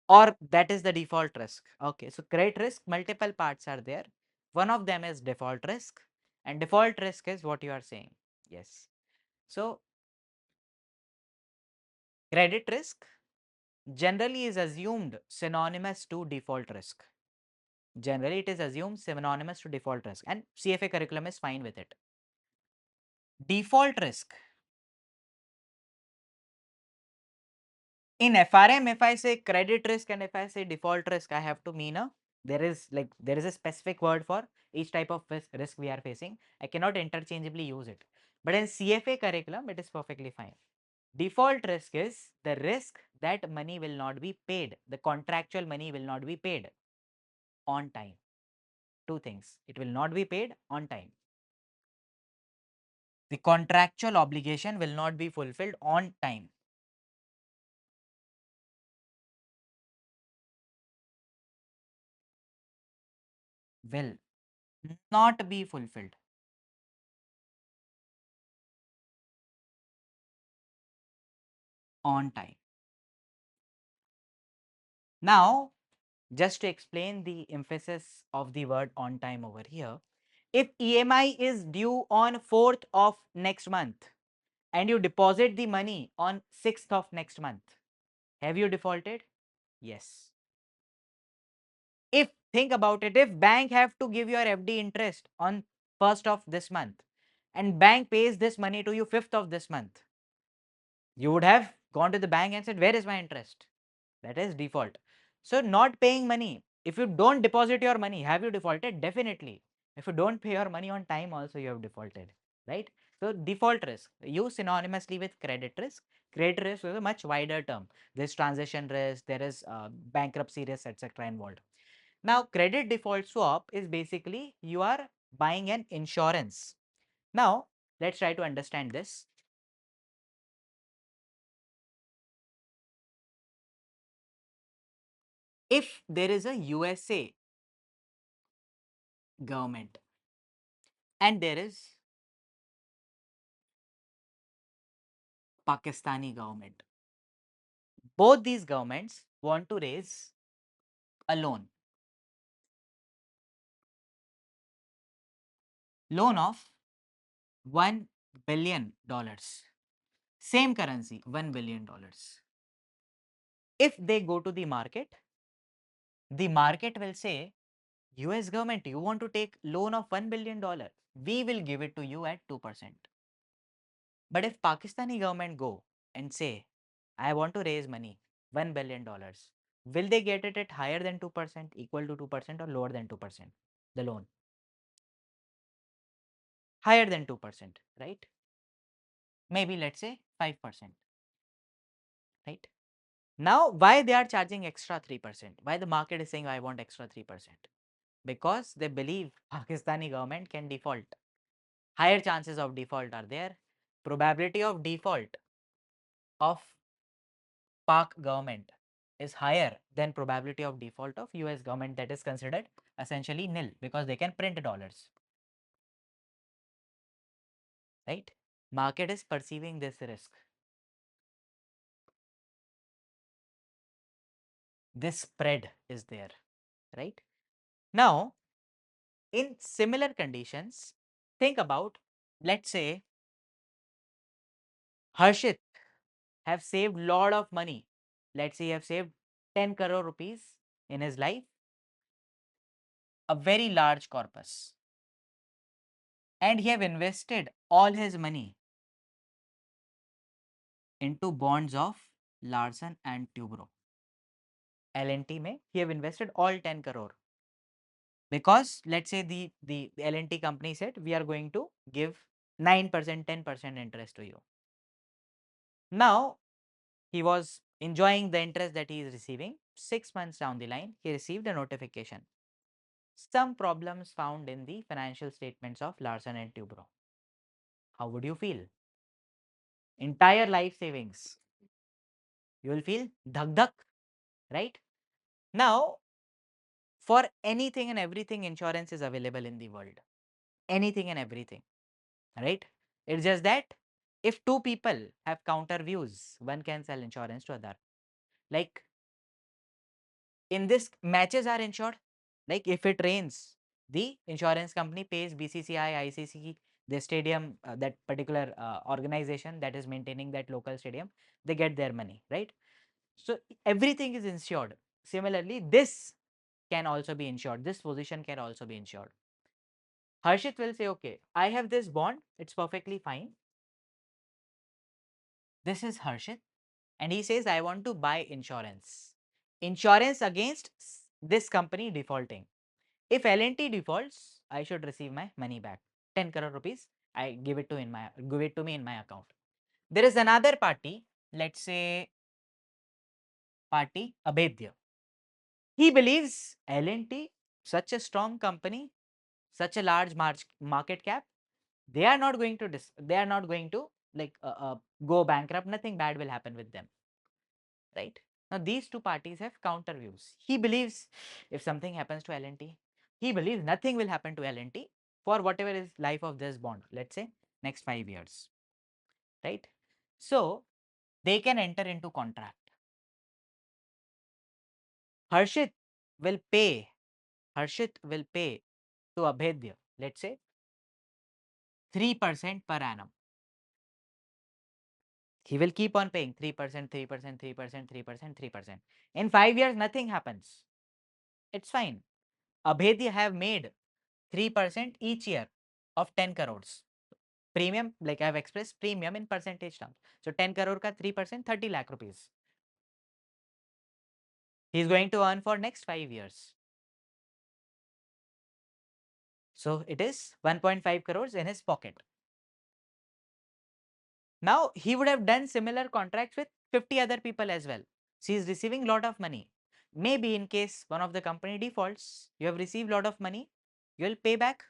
or that is the default risk. Okay, so credit risk, multiple parts are there. One of them is default risk, and default risk is what you are saying. Yes. So, credit risk generally is assumed synonymous to default risk. Generally, it is assumed synonymous to default risk, and CFA curriculum is fine with it. Default risk. In FRM, if I say credit risk and if I say default risk, I have to mean there is a specific word for each type of risk we are facing. I cannot interchangeably use it. But in CFA curriculum, it is perfectly fine. Default risk is the risk that money will not be paid. The contractual money will not be paid on time. Two things. It will not be paid on time. The contractual obligation will not be fulfilled on time. Will not be fulfilled on time. Now, just to explain the emphasis of the word on time over here, if EMI is due on 4th of next month and you deposit the money on 6th of next month, have you defaulted? Yes. If think about it, if bank have to give your FD interest on 1st of this month and bank pays this money to you 5th of this month, you would have gone to the bank and said, where is my interest? That is default. So, not paying money, if you don't deposit your money, have you defaulted? Definitely. If you don't pay your money on time also, you have defaulted, right? So, default risk used synonymously with credit risk. Credit risk is a much wider term. There's transition risk, there is bankruptcy risk, etc. involved. Now, credit default swap is basically you are buying an insurance. Now, let's try to understand this. If there is a USA government and there is Pakistani government, both these governments want to raise a loan of $1 billion, same currency, $1 billion. If they go to the market will say, US government, you want to take loan of $1 billion, we will give it to you at 2%. But if Pakistani government go and say, I want to raise money, $1 billion. Will they get it at higher than 2%, equal to 2%, or lower than 2%? The loan. Higher than 2%, right? Maybe let's say 5%, right? Now, why they are charging extra 3%? Why the market is saying I want extra 3%? Because they believe Pakistani government can default. Higher chances of default are there. Probability of default of Pak government is higher than probability of default of US government, that is considered essentially nil because they can print dollars, right? Market is perceiving this risk. This spread is there, right? Now, in similar conditions, think about, let's say Harshit have saved lot of money. Let's say he have saved 10 crore rupees in his life, a very large corpus, and he have invested all his money into bonds of Larsen and Toubro. L&T में he have invested all 10 crore because let's say the L&T company said we are going to give 9%, 10% interest to you. Now he was enjoying the interest that he is receiving. 6 months down the line, he received a notification. Some problems found in the financial statements of Larsen and Toubro. How would you feel? Entire life savings. You will feel dhak dhak, right? Now, for anything and everything, insurance is available in the world. Anything and everything, right? It's just that if two people have counter views, one can sell insurance to other. Like in this, matches are insured. Like if it rains, the insurance company pays BCCI, ICC, the stadium, that particular organization that is maintaining that local stadium, they get their money, right? So everything is insured. Similarly, this can also be insured. This position can also be insured. Harshit will say, okay, I have this bond, it's perfectly fine. This is Harshit, and he says, I want to buy insurance. Insurance against this company defaulting. If L&T defaults, I should receive my money back. 10 crore rupees, I give it to me in my account. There is another party, let's say party Abedya. He believes L&T, such a strong company, such a large market cap, they are not going to like go bankrupt. Nothing bad will happen with them, right? Now these two parties have counter views. He believes if something happens to L&T, he believes nothing will happen to L&T for whatever is life of this bond, let's say next 5 years, right? So they can enter into contract. Harshit will pay to Abhedya, let's say 3% per annum. He will keep on paying 3%, 3%, 3%, 3%, 3%. In 5 years, nothing happens. It's fine. Abhedya have made 3% each year of 10 crores. Premium, like I have expressed premium in percentage terms. So 10 crore ka 3%, 30 lakh rupees. He is going to earn for next 5 years. So it is 1.5 crores in his pocket. Now he would have done similar contracts with 50 other people as well. She is receiving lot of money. Maybe in case one of the company defaults, you have received lot of money, you will pay back.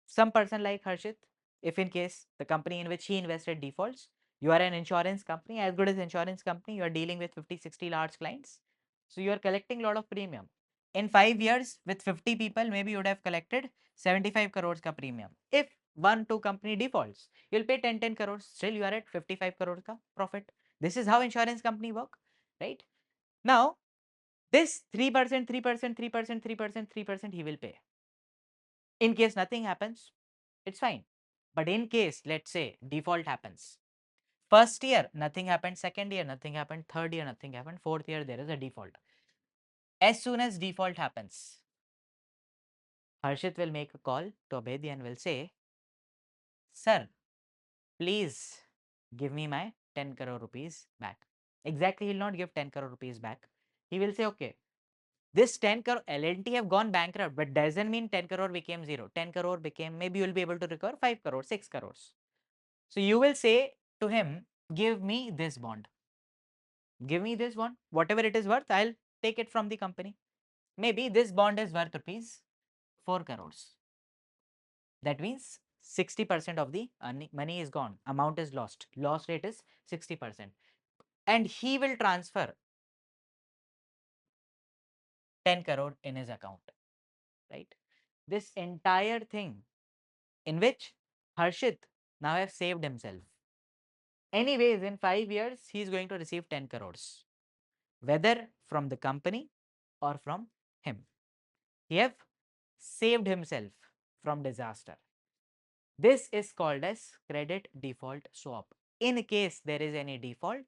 Some person like Harshit, if in case the company in which he invested defaults, you are an insurance company, as good as insurance company, you are dealing with 50, 60 large clients. So you are collecting lot of premium. In 5 years with 50 people, maybe you would have collected 75 crores ka premium. If 1, 2 company defaults, you'll pay 10 crores. Still you are at 55 crores ka profit. This is how insurance company work, right? Now, this 3%, 3%, 3%, 3%, 3% he will pay. In case nothing happens, it's fine. But in case, let's say, default happens, first year, nothing happened, second year, nothing happened, third year, nothing happened, fourth year, there is a default. As soon as default happens, Harshit will make a call to Abedi and will say, sir, please give me my 10 crore rupees back. Exactly, he'll not give 10 crore rupees back. He will say, okay, this 10 crore L&T have gone bankrupt, but doesn't mean 10 crore became zero. 10 crore became, maybe you will be able to recover 5 crore, 6 crores. So you will say to him, give me this bond. Give me this bond. Whatever it is worth, I'll take it from the company. Maybe this bond is worth rupees 4 crores. That means 60% of the money is gone. Amount is lost. Loss rate is 60%. And he will transfer 10 crore in his account, right? This entire thing in which Harshit now have saved himself. Anyways, in 5 years, he is going to receive 10 crores, whether from the company or from him. He have saved himself from disaster. This is called as credit default swap. In case there is any default,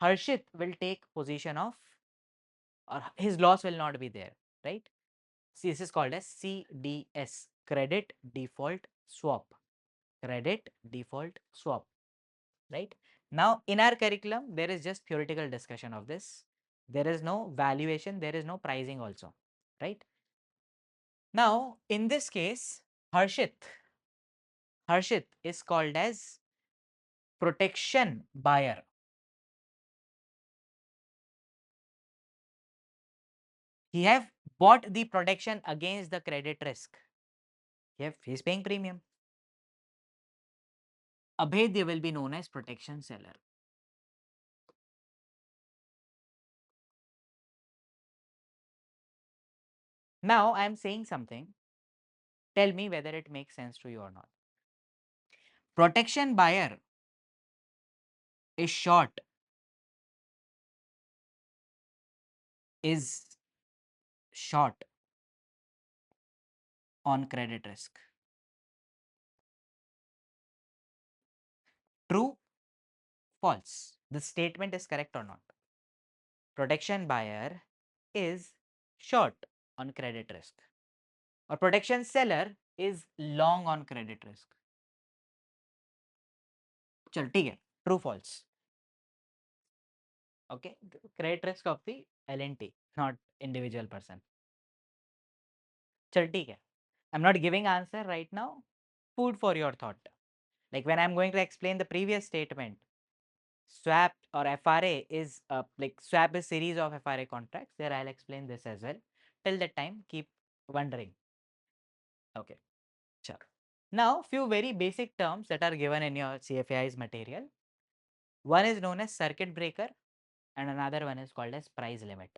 Harshit will take position of, or his loss will not be there, right? See, this is called as CDS, credit default swap. Credit default swap, right? Now, in our curriculum, there is just theoretical discussion of this. There is no valuation, there is no pricing also, right? Now, in this case, Harshit is called as protection buyer. He have bought the protection against the credit risk. He is paying premium. Abhedya will be known as protection seller. Now I am saying something. Tell me whether it makes sense to you or not. Protection buyer is short, is short on credit risk. True, false. The statement is correct or not? Protection buyer is short on credit risk, or protection seller is long on credit risk. चलो ठीक है, true false. Okay, credit risk of the L&T, not individual person. चल ठीक है. I'm not giving answer right now. Food for your thought. Like when I'm going to explain the previous statement, swap or FRA is like swap is series of FRA contracts. There I'll explain this as well. Till that time, keep wondering. Okay, sure. Now, few very basic terms that are given in your CFAI's material. One is known as circuit breaker, and another one is called as price limit.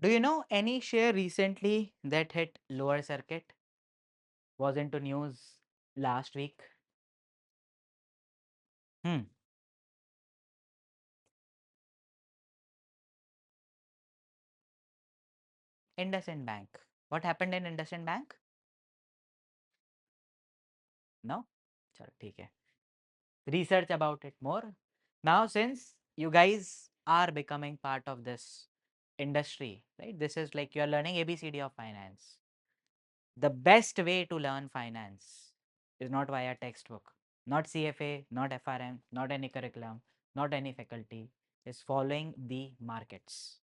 Do you know any share recently that hit lower circuit? Was into news last week. Hmm. IndusInd Bank. What happened in IndusInd Bank? No? Chalo, theek hai. Research about it more. Now, since you guys are becoming part of this industry, right? This is like you're learning ABCD of finance. The best way to learn finance is not via textbook, not CFA, not FRM, not any curriculum, not any faculty, is following the markets.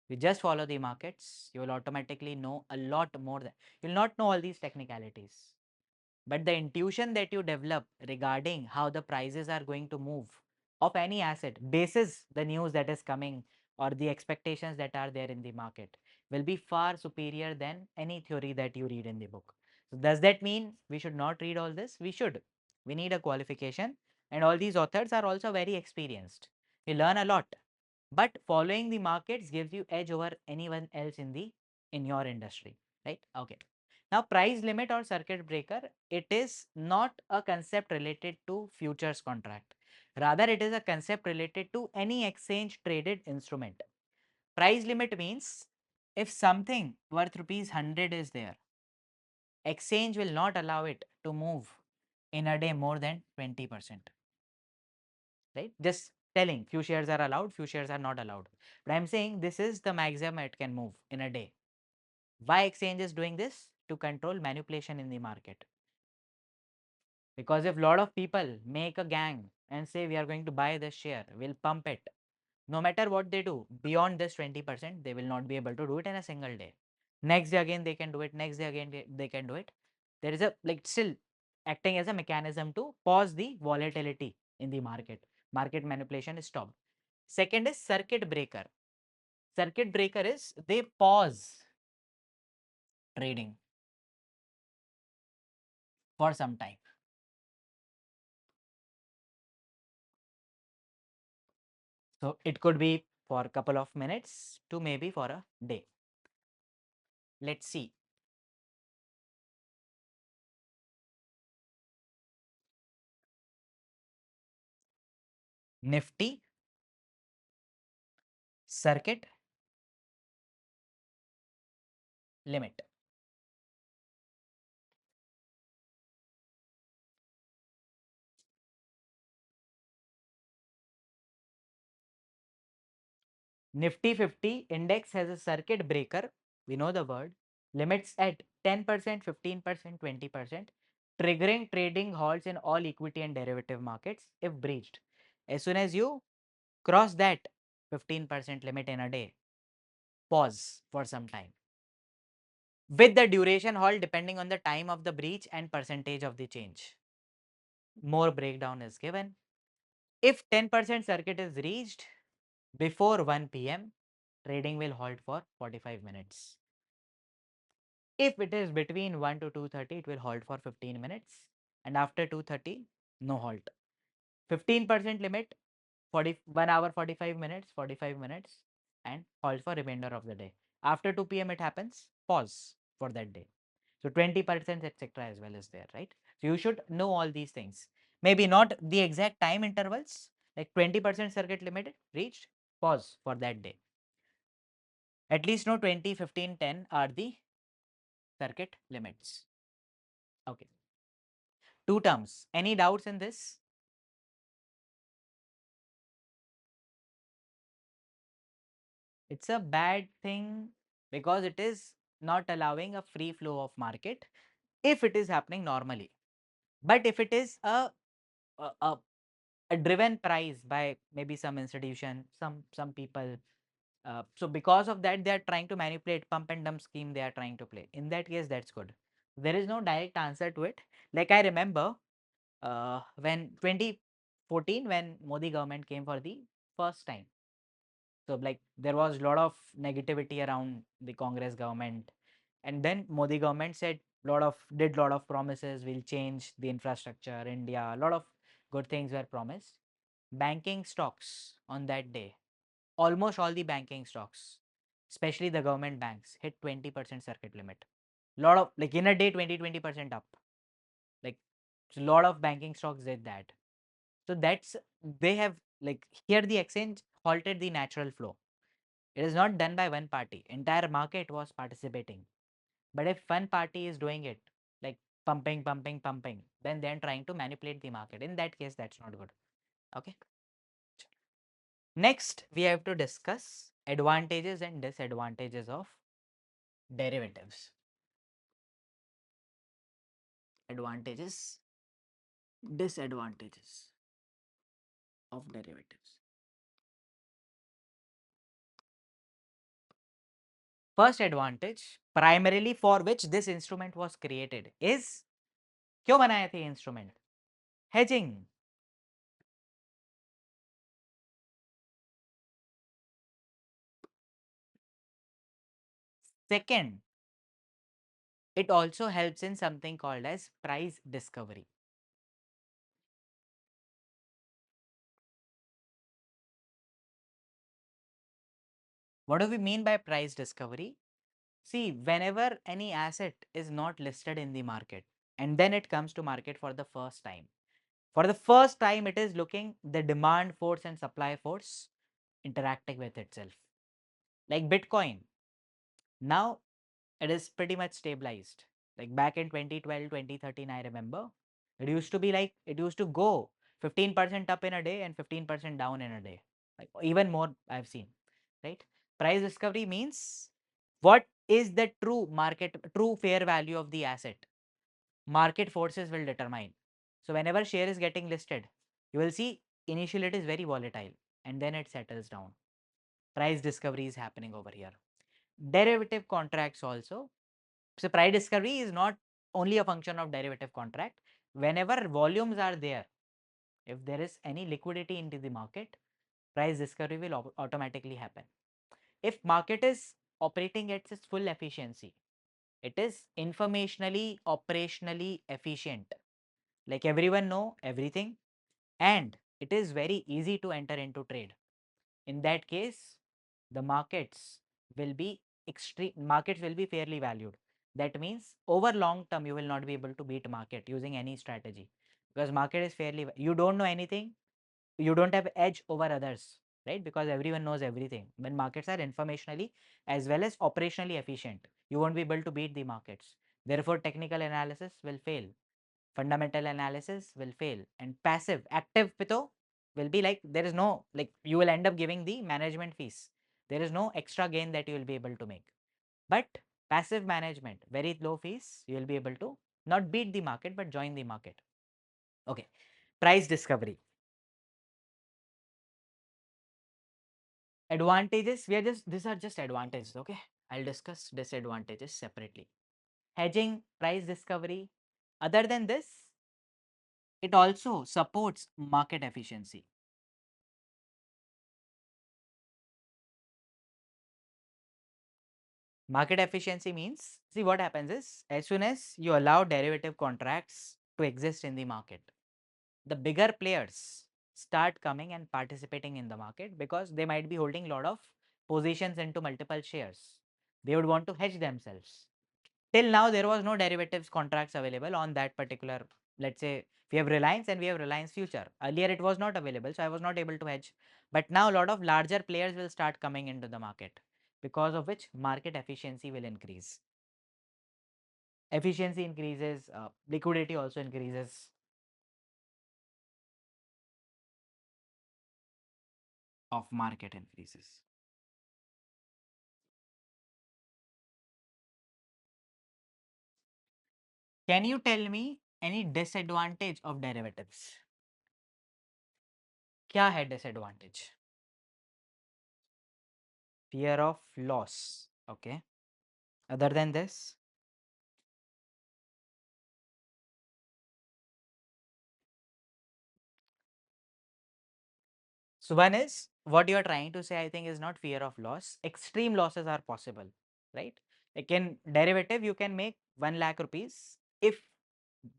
You just follow the markets, you will automatically know a lot more. You'll not know all these technicalities, but the intuition that you develop regarding how the prices are going to move of any asset basis the news that is coming or the expectations that are there in the market will be far superior than any theory that you read in the book. So does that mean we should not read all this? We should. We need a qualification, and all these authors are also very experienced. We learn a lot, but following the markets gives you edge over anyone else in your industry, right? Okay. Now, price limit or circuit breaker, it is not a concept related to futures contract. Rather, it is a concept related to any exchange traded instrument. Price limit means if something worth rupees 100 is there, exchange will not allow it to move in a day more than 20%. Right? Just telling few shares are allowed, few shares are not allowed. But I'm saying this is the maximum it can move in a day. Why exchange is doing this? To control manipulation in the market. Because if a lot of people make a gang and say we are going to buy this share, we'll pump it. No matter what they do, beyond this 20%, they will not be able to do it in a single day. Next day again they can do it, next day again they can do it. There is a like still acting as a mechanism to pause the volatility in the market. Market manipulation is stopped. Second is circuit breaker. Circuit breaker is they pause trading for some time. So it could be for a couple of minutes to maybe for a day. Let's see. Nifty circuit limit. Nifty 50 index has a circuit breaker. We know the word. Limits at 10%, 15%, 20%, triggering trading halts in all equity and derivative markets if breached. As soon as you cross that 15% limit in a day, pause for some time. With the duration halt depending on the time of the breach and percentage of the change. More breakdown is given. If 10% circuit is reached before 1 p.m., trading will halt for 45 minutes. If it is between 1 to 2:30, it will halt for 15 minutes, and after 2:30, no halt. 15% limit, 1 hour 45 minutes, 45 minutes, and halt for remainder of the day. After 2 p.m. it happens, pause for that day. So 20% etc. as well is there, right? So you should know all these things. Maybe not the exact time intervals, like 20% circuit limit reached, pause for that day. At least no 20, 15, 10 are the circuit limits. Okay. Two terms. Any doubts in this? It's a bad thing because it is not allowing a free flow of market if it is happening normally. But if it is a, a, a driven price by maybe some institution, some people, so because of that they are trying to manipulate pump and dump scheme they are trying to play. In that case, that's good. There is no direct answer to it. Like I remember when 2014 when Modi government came for the first time. So like there was a lot of negativity around the Congress government, and then Modi government said did lot of promises, will change the infrastructure, India, a lot of good things were promised. Banking stocks on that day, almost all the banking stocks, especially the government banks, hit 20% circuit limit. Lot of like in a day 20% up. Like a lot of banking stocks did that. So that's they have like here the exchange halted the natural flow. It is not done by one party. Entire market was participating. But if one party is doing it, like pumping, pumping, pumping, then they're trying to manipulate the market. In that case, that's not good. Okay. Next, we have to discuss advantages and disadvantages of derivatives. Advantages, disadvantages of derivatives. First advantage, primarily for which this instrument was created, is क्यों बनाया था ये instrument? Hedging. Second, it also helps in something called as price discovery. What do we mean by price discovery? See, whenever any asset is not listed in the market and then it comes to market for the first time, it is looking the demand force and supply force interacting with itself. Like Bitcoin, now it is pretty much stabilized. Like back in 2012, 2013, I remember it used to be like it used to go 15% up in a day and 15% down in a day, like even more I've seen, right? Price discovery means what is the true fair value of the asset. Market forces will determine. So whenever share is getting listed, you will see initially it is very volatile and then it settles down. Price discovery is happening over here. Derivative contracts also. So price discovery is not only a function of derivative contract. Whenever volumes are there, if there is any liquidity into the market, price discovery will automatically happen. If market is operating at its full efficiency, it is informationally, operationally efficient. Like everyone know everything and it is very easy to enter into trade. In that case, the markets will be fairly valued. That means over long term, you will not be able to beat market using any strategy, because market is fairly, you don't know anything, you don't have edge over others, right? Because everyone knows everything. When markets are informationally as well as operationally efficient, you won't be able to beat the markets. Therefore, technical analysis will fail, fundamental analysis will fail, and passive active pitho will be like, there is no, like, you will end up giving the management fees. There is no extra gain that you will be able to make. But passive management, very low fees, you will be able to not beat the market but join the market. Okay, price discovery. Advantages, we are just, these are just advantages, okay? I'll discuss disadvantages separately. Hedging, price discovery. Other than this, it also supports market efficiency. Market efficiency means, see what happens is, as soon as you allow derivative contracts to exist in the market, the bigger players start coming and participating in the market because they might be holding a lot of positions into multiple shares. They would want to hedge themselves. Till now, there was no derivatives contracts available on that particular, let's say, we have Reliance and we have Reliance Future. Earlier, it was not available, so I was not able to hedge. But now, a lot of larger players will start coming into the market, because of which market efficiency will increase. Efficiency increases, liquidity also increases. Of market increases. Can you tell me any disadvantage of derivatives? क्या है disadvantage? Fear of loss. Okay. Other than this, so one is what you are trying to say, I think, is not fear of loss. Extreme losses are possible, right? Like in derivative, you can make 1 lakh rupees if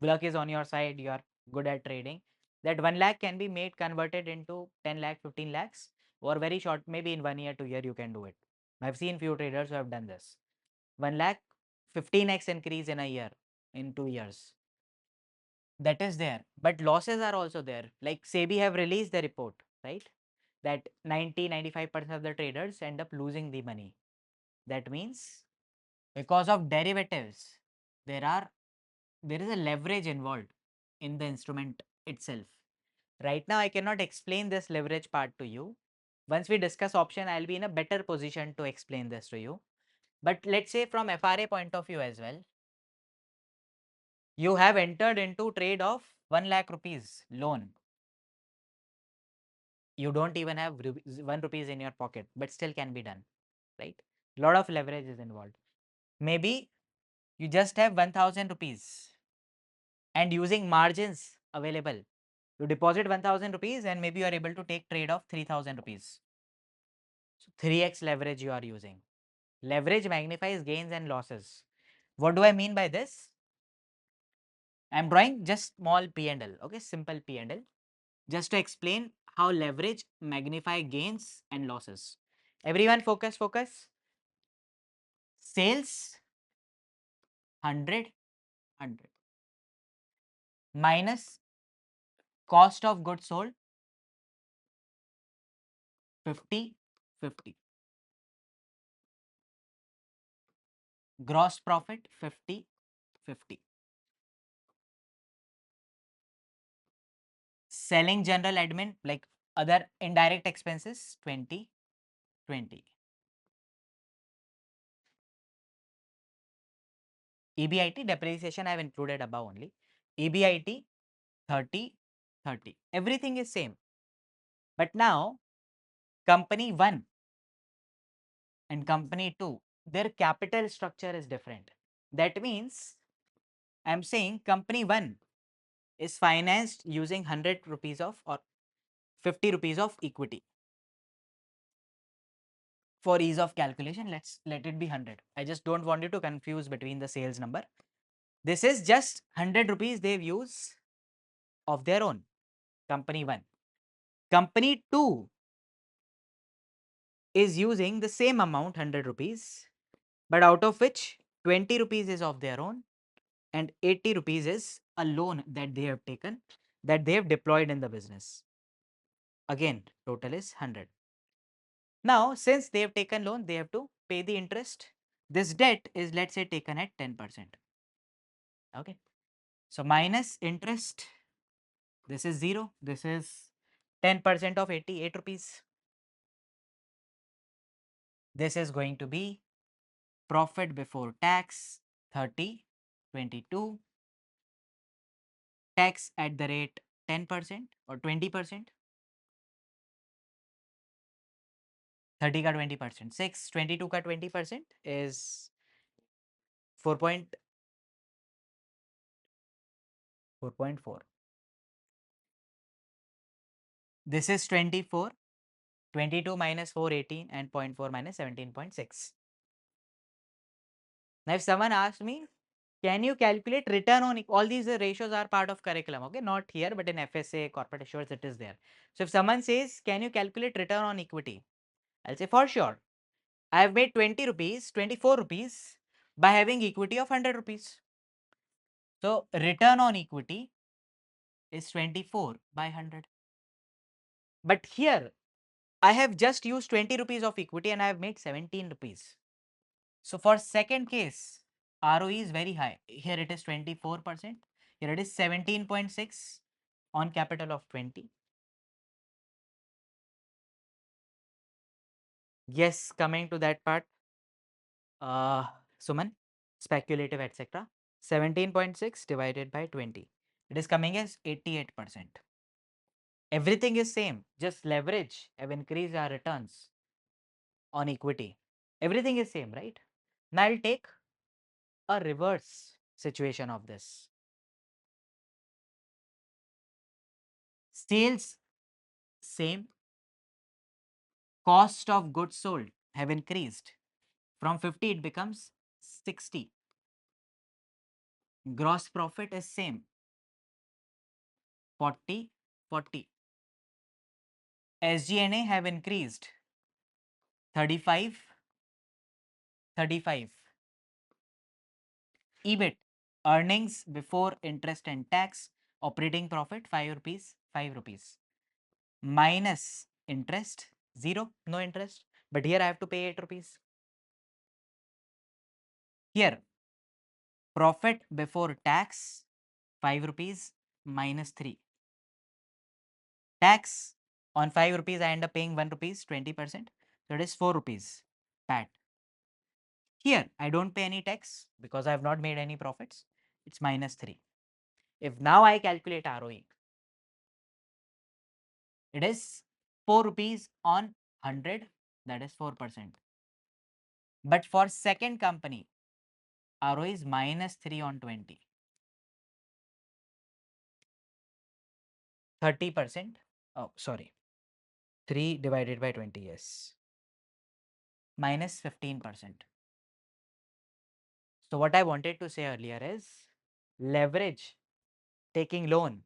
luck is on your side, you are good at trading. That 1 lakh can be made converted into 10 lakh, 15 lakhs, or very short, maybe in 1 year, 2 year, you can do it. I've seen few traders who have done this. 1 lakh, 15x increase in a year, in 2 years. That is there, but losses are also there. Like SEBI have released the report, right? That 90-95% of the traders end up losing the money. That means because of derivatives, there is a leverage involved in the instrument itself. Right now, I cannot explain this leverage part to you. Once we discuss option, I'll be in a better position to explain this to you. But let's say from FRA point of view as well, you have entered into trade of 1 lakh rupees loan. You don't even have 1 rupees in your pocket, but still can be done, right? Lot of leverage is involved. Maybe you just have 1000 rupees and using margins available, you deposit 1000 rupees and maybe you are able to take trade of 3000 rupees. So 3x leverage you are using. Leverage magnifies gains and losses. What do I mean by this? I'm drawing just small P&L, okay, simple P&L, just to explain how leverage magnify gains and losses. Everyone focus. Sales 100 minus cost of goods sold 50. Gross profit 50. Selling general admin, like other indirect expenses, 20, 20. EBIT depreciation I have included above only. EBIT 30, 30. Everything is same. But now company 1 and company 2, their capital structure is different. That means I am saying company 1 is financed using 100 rupees of or 50 rupees of equity. For ease of calculation, let it be 100. I just don't want you to confuse between the sales number. This is just 100 rupees they've used of their own, company 1. Company 2 is using the same amount, 100 rupees, but out of which 20 rupees is of their own and 80 rupees is a loan that they have taken, that they have deployed in the business. Again, total is 100. Now, since they have taken loan, they have to pay the interest. This debt is, let's say, taken at 10%. Okay. So, minus interest, this is 0. This is 10% of 88 rupees. This is going to be profit before tax, 30, 22, tax at the rate 10% or 20%. 30 का 20%, 6, 22 का 20% is 4.4. This is 24, 22 minus 4, 18 and 0.4 minus 17.6. Now, if someone asks me, can you calculate return on, all these ratios are part of curriculum, okay, not here, but in FSA, corporate assurance, it is there. So, if someone says, can you calculate return on equity? I'll say, for sure. I have made 20 rupees, 24 rupees by having equity of 100 rupees. So, return on equity is 24 by 100. But here, I have just used 20 rupees of equity and I have made 17 rupees. So, for second case, ROE is very high. Here it is 24%. Here it is 17.6 on capital of 20. Yes, coming to that part, Suman, speculative, etc. 17.6 divided by 20. It is coming as 88%. Everything is same, just leverage have increased our returns on equity. Everything is same, right? Now I'll take a reverse situation of this. Sales same, cost of goods sold have increased. From 50 it becomes 60. Gross profit is same, 40, 40. SG&A have increased, 35, 35. EBIT, earnings before interest and tax, operating profit 5 rupees, 5 rupees. Minus interest, 0, no interest. But here I have to pay 8 rupees. Here, profit before tax, 5 rupees minus 3. Tax on 5 rupees, I end up paying 1 rupees, 20%. So it is 4 rupees PAT. Here, I don't pay any tax because I have not made any profits. It's minus 3. If now I calculate ROE, it is 4 rupees on 100, that is 4%. But for second company, ROE is minus 3 on 20. 30%. Oh, sorry. 3 divided by 20, yes. Minus 15%. So what I wanted to say earlier is leverage, taking loan,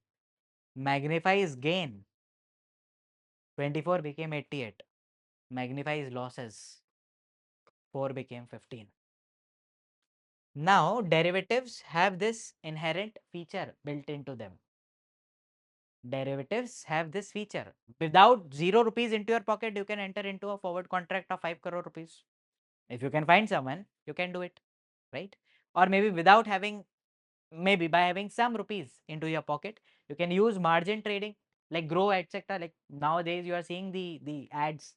magnifies gain. 24 became 88. Magnifies losses. 4 became 15. Now derivatives have this inherent feature built into them. Derivatives have this feature. Without 0 rupees into your pocket, you can enter into a forward contract of 5 crore rupees. If you can find someone, you can do it, right? Or maybe without having, maybe by having some rupees into your pocket, you can use margin trading. like grow etc. Like nowadays you are seeing the ads,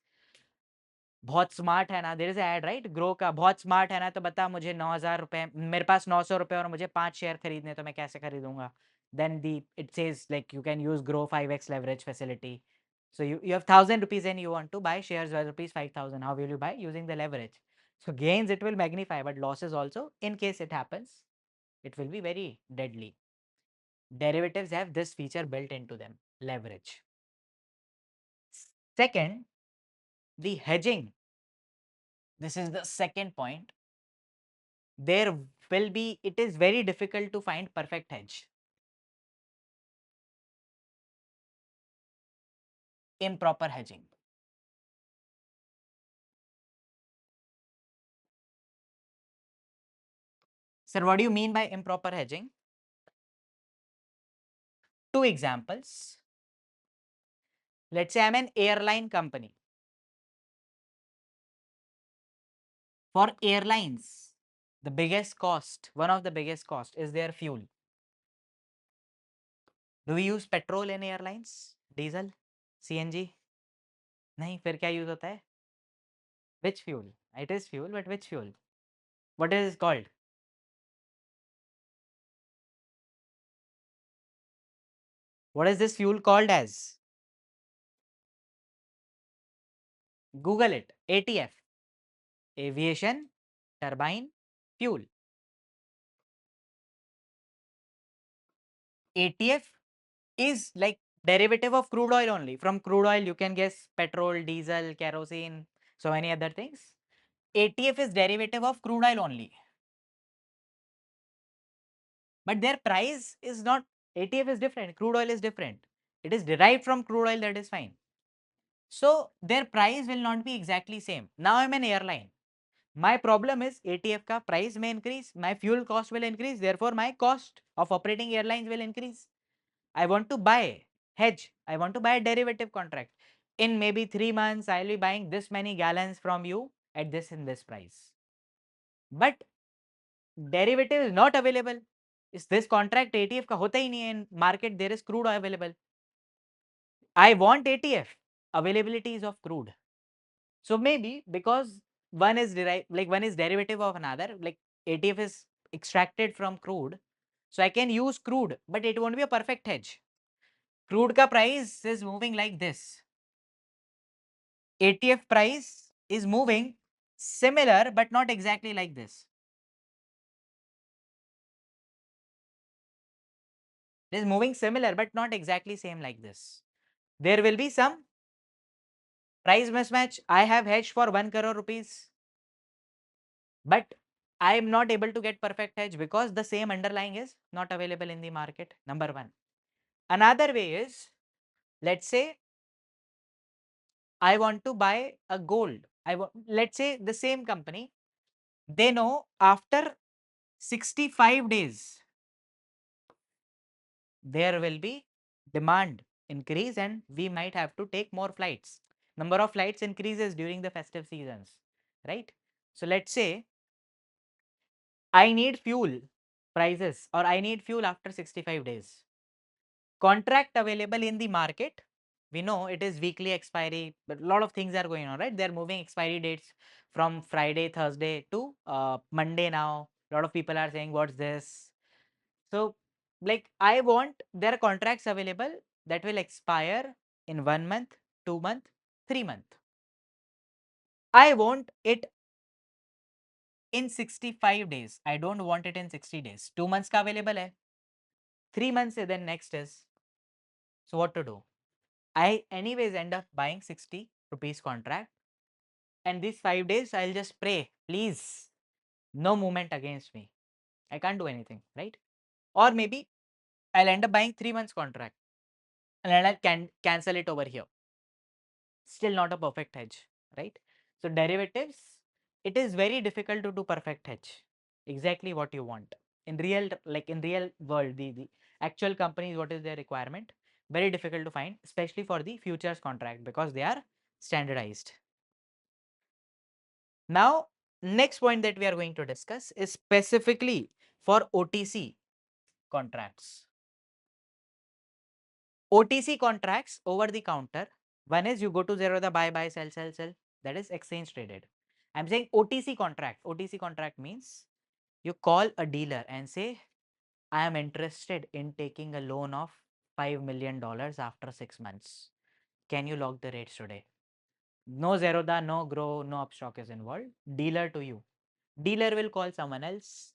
बहुत smart है ना, there is ad right, Groww का बहुत smart है ना, तो बता मुझे 9,000 रुपए, मेरे पास 900 रुपए और मुझे 5 शेयर खरीदने, तो मैं कैसे खरीदूंगा? then the it says like you can use grow 5x leverage facility. So you have 1,000 rupees and you want to buy shares worth rupees 5,000. How will you buy? Using the leverage. So gains it will magnify, but losses also, in case it happens, it will be very deadly. Derivatives have this feature built into them, leverage. Second, the hedging. This is the second point. There will be, it is very difficult to find perfect hedge. Improper hedging. Sir, what do you mean by improper hedging? Two examples. Let's say I'm an airline company. For airlines, the biggest cost, one of the biggest cost is their fuel. Do we use petrol in airlines? Diesel? CNG? नहीं, फिर क्या use होता है? Which fuel? It is fuel, but which fuel? What is it called? What is this fuel called as? Google it. ATF. Aviation Turbine Fuel. ATF is like derivative of crude oil only. From crude oil you can guess petrol, diesel, kerosene, so many other things. ATF is derivative of crude oil only. But their price is not, ATF is different, crude oil is different. It is derived from crude oil, that is fine. So their price will not be exactly same. Now I'm an airline. My problem is ATF ka price may increase, my fuel cost will increase, therefore my cost of operating airlines will increase. I want to buy hedge, I want to buy a derivative contract. In maybe 3 months, I will be buying this many gallons from you at this and this price. But derivative is not available. Is this contract ATF का होता ही नहीं है in market, there is crude available. I want ATF, availability is of crude. So maybe because one is derived, like one is derivative of another, like ATF is extracted from crude, so I can use crude, but it won't be a perfect hedge. Crude ka price is moving like this. ATF price is moving similar but not exactly like this. It is moving similar but not exactly same like this. There will be some price mismatch. I have hedged for 1 crore rupees, but I am not able to get perfect hedge because the same underlying is not available in the market. Number one. Another way is, let's say I want to buy a gold. Let's say the same company, they know after 65 days there will be demand increase and we might have to take more flights. Number of flights increases during the festive seasons, right? So let's say I need fuel prices or I need fuel after 65 days. Contract available in the market, we know it is weekly expiry, but a lot of things are going on, right? They're moving expiry dates from Friday, Thursday to Monday now. A lot of people are saying, what's this? So like I want, there are contracts available that will expire in 1 month, 2 month, 3 month. I want it in 65 days. I don't want it in 60 days. 2 months ka available hai. 3 months hai, then next is. So what to do? I anyways end up buying 60 rupees contract, and these 5 days I'll just pray, please, no movement against me. I can't do anything, right? Or maybe I'll end up buying 3 months contract and then I can cancel it over here. Still not a perfect hedge, right? So derivatives, it is very difficult to do perfect hedge. Exactly what you want. In real, like in real world, the actual companies, what is their requirement? Very difficult to find, especially for the futures contract because they are standardized. Now, next point that we are going to discuss is specifically for OTC contracts. OTC contracts over the counter. One is you go to Zerodha, buy, sell, sell. That is exchange traded. I'm saying OTC contract. OTC contract means you call a dealer and say, I am interested in taking a loan of $5 million after 6 months. Can you lock the rates today? No Zerodha, no Grow, no Upstock is involved. Dealer to you. Dealer will call someone else.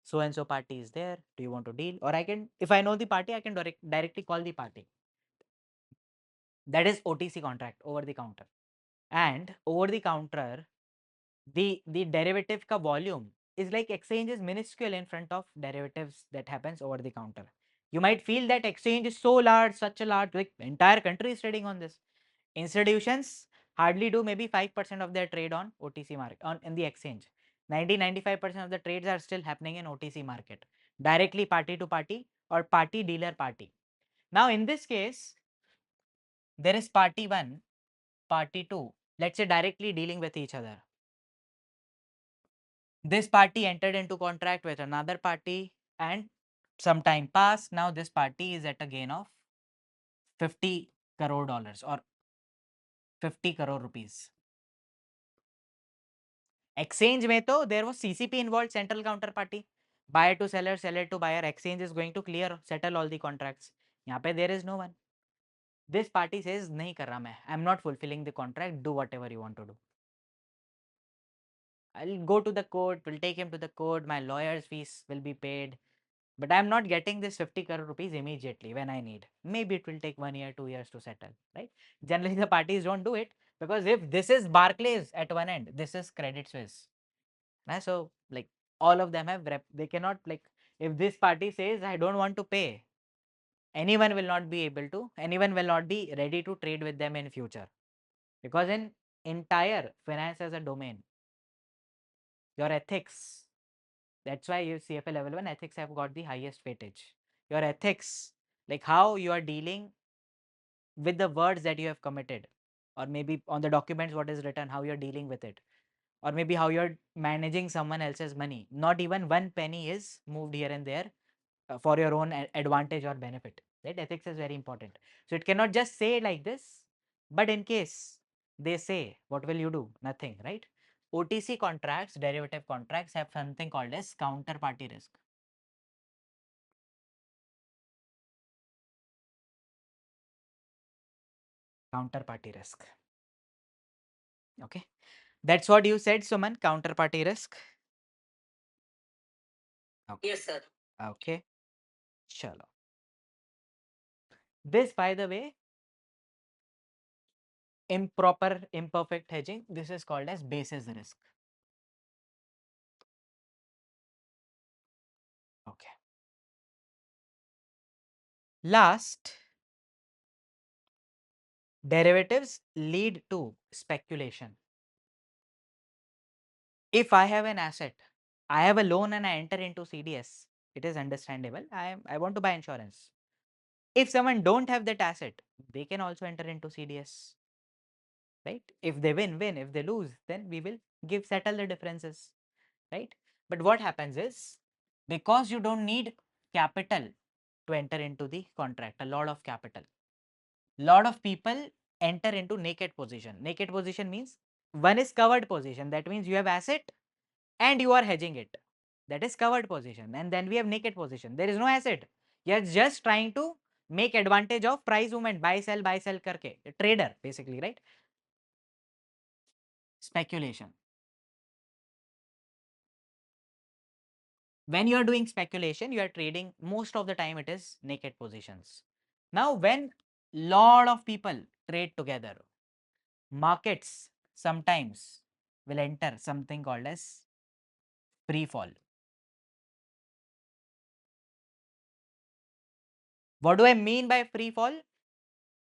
So and so party is there. Do you want to deal? Or I can, if I know the party, I can directly call the party. That is OTC contract, over the counter. And over the counter, the derivative ka volume is like exchange is minuscule in front of derivatives that happens over the counter. You might feel that exchange is so large, such a large, like entire country is trading on this. Institutions hardly do maybe 5% of their trade on OTC market, on in the exchange. 95% of the trades are still happening in OTC market, directly party to party or party dealer party. Now in this case, there is party 1, party 2, let's say directly dealing with each other. This party entered into contract with another party and some time passed. Now this party is at a gain of 50 crore dollars or 50 crore rupees. Exchange mein to there was CCP involved, central counterparty. Buyer to seller to buyer. Exchange is going to clear, settle all the contracts. Yahan pe there is no one. This party says nahi kar raha main. I am not fulfilling the contract. Do whatever you want to do. I'll go to the court. Will take him to the court. My lawyer's fees will be paid. But I'm not getting this 50 crore rupees immediately when I need. Maybe it will take 1 year, 2 years to settle, right? Generally, the parties don't do it because if this is Barclays at one end, this is Credit Suisse. Right? So, like all of them have they cannot, like, if this party says I don't want to pay, anyone will not be able to, anyone will not be ready to trade with them in future, because in entire finance as a domain, your ethics, that's why you CFA level 1 ethics have got the highest weightage. Your ethics, like how you are dealing with the words that you have committed, or maybe on the documents what is written, how you're dealing with it, or maybe how you're managing someone else's money. Not even one penny is moved here and there for your own advantage or benefit. Right? Ethics is very important. So it cannot just say like this, but in case they say, what will you do? Nothing, right? OTC contracts, derivative contracts have something called as counterparty risk. Counterparty risk. Okay. That's what you said, Suman, counterparty risk. Okay. Yes, sir. Okay. Chalo. This, by the way, improper, imperfect hedging, this is called as basis risk. Okay. Last, derivatives lead to speculation. If I have an asset, I have a loan and I enter into CDS, it is understandable. I want to buy insurance. If someone don't have that asset, they can also enter into CDS. Right? If they win, win. If they lose, then we will settle the differences. Right? But what happens is, because you don't need capital to enter into the contract, a lot of capital, lot of people enter into naked position. Naked position means one is covered position. That means you have asset and you are hedging it. That is covered position. And then we have naked position. There is no asset. You are just trying to make advantage of price movement, buy, sell karke. A trader basically, right? Speculation. When you are doing speculation, you are trading, most of the time it is naked positions. Now, when lot of people trade together, markets sometimes will enter something called as free fall. What do I mean by free fall?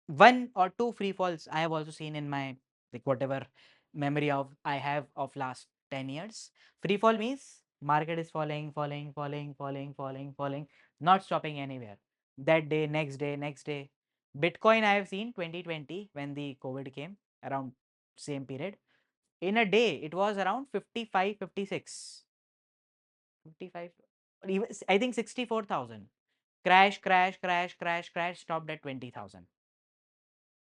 One or two free falls I have also seen in my, like, whatever memory of I have of last 10 years. Free fall means market is falling, not stopping anywhere. That day, next day, next day. Bitcoin I have seen 2020 when the COVID came, around same period. In a day, it was around 55, 56, 55, even I think 64,000. crash, stopped at 20,000.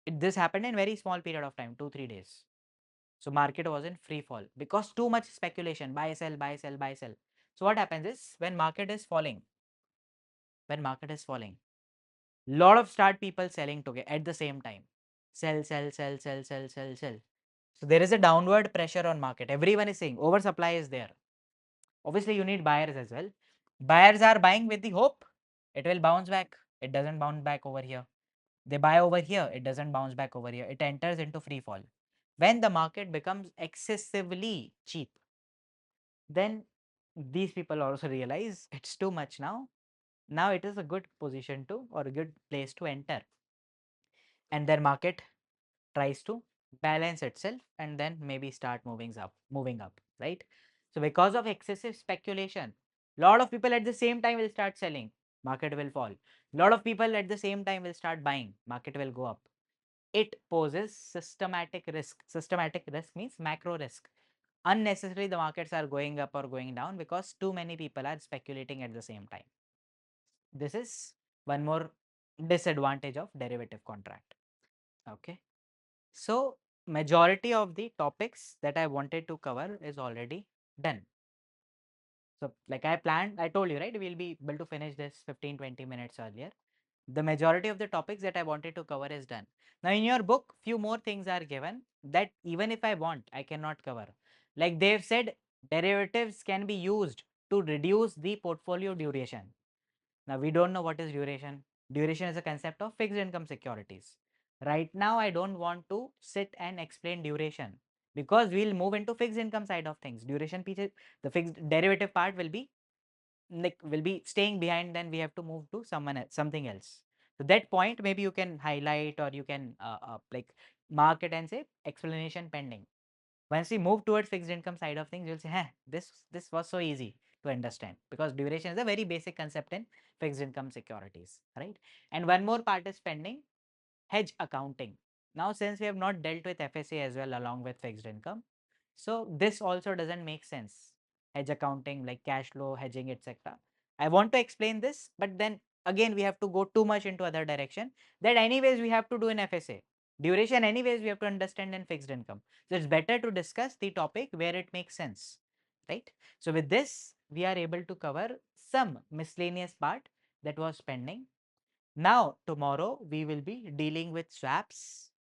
This happened in very small period of time, 2-3 days. So market was in free fall because too much speculation, buy, sell, buy, sell, buy, sell. So what happens is when market is falling, lot of start people selling together at the same time. Sell, sell, sell, sell, sell, sell, sell. So there is a downward pressure on market. Everyone is saying oversupply is there. Obviously, you need buyers as well. Buyers are buying with the hope it will bounce back. It doesn't bounce back over here. They buy over here. It doesn't bounce back over here. It enters into free fall. When the market becomes excessively cheap, then these people also realize it's too much now. Now it is a good position to or a good place to enter. And their market tries to balance itself and then maybe start moving up, right? So because of excessive speculation, lot of people at the same time will start selling, market will fall. Lot of people at the same time will start buying, market will go up. It poses systematic risk. Systematic risk means macro risk. Unnecessarily the markets are going up or going down because too many people are speculating at the same time. This is one more disadvantage of derivative contract. Okay. So majority of the topics that I wanted to cover is already done. So like I planned, I told you, right, we'll be able to finish this 15-20 minutes earlier. The majority of the topics that I wanted to cover is done. Now in your book, few more things are given that even if I want, I cannot cover. Like they've said, derivatives can be used to reduce the portfolio duration. Now we don't know what is duration. Duration is a concept of fixed income securities. Right now, I don't want to sit and explain duration because we'll move into fixed income side of things. Duration piece, the fixed derivative part will be like will be staying behind. Then we have to move to something else. So that point maybe you can highlight or you can like mark it and say explanation pending. Once we move towards fixed income side of things, you'll say, hey, this was so easy to understand because duration is a very basic concept in fixed income securities, right? And one more part is pending, hedge accounting. Now, since we have not dealt with FSA as well along with fixed income, so this also doesn't make sense. Hedge accounting like cash flow, hedging, etc. I want to explain this, but then again we have to go too much into other direction that anyways we have to do in FSA. Duration anyways we have to understand in fixed income. So it's better to discuss the topic where it makes sense, right? So with this, we are able to cover some miscellaneous part that was pending. Now, tomorrow we will be dealing with swaps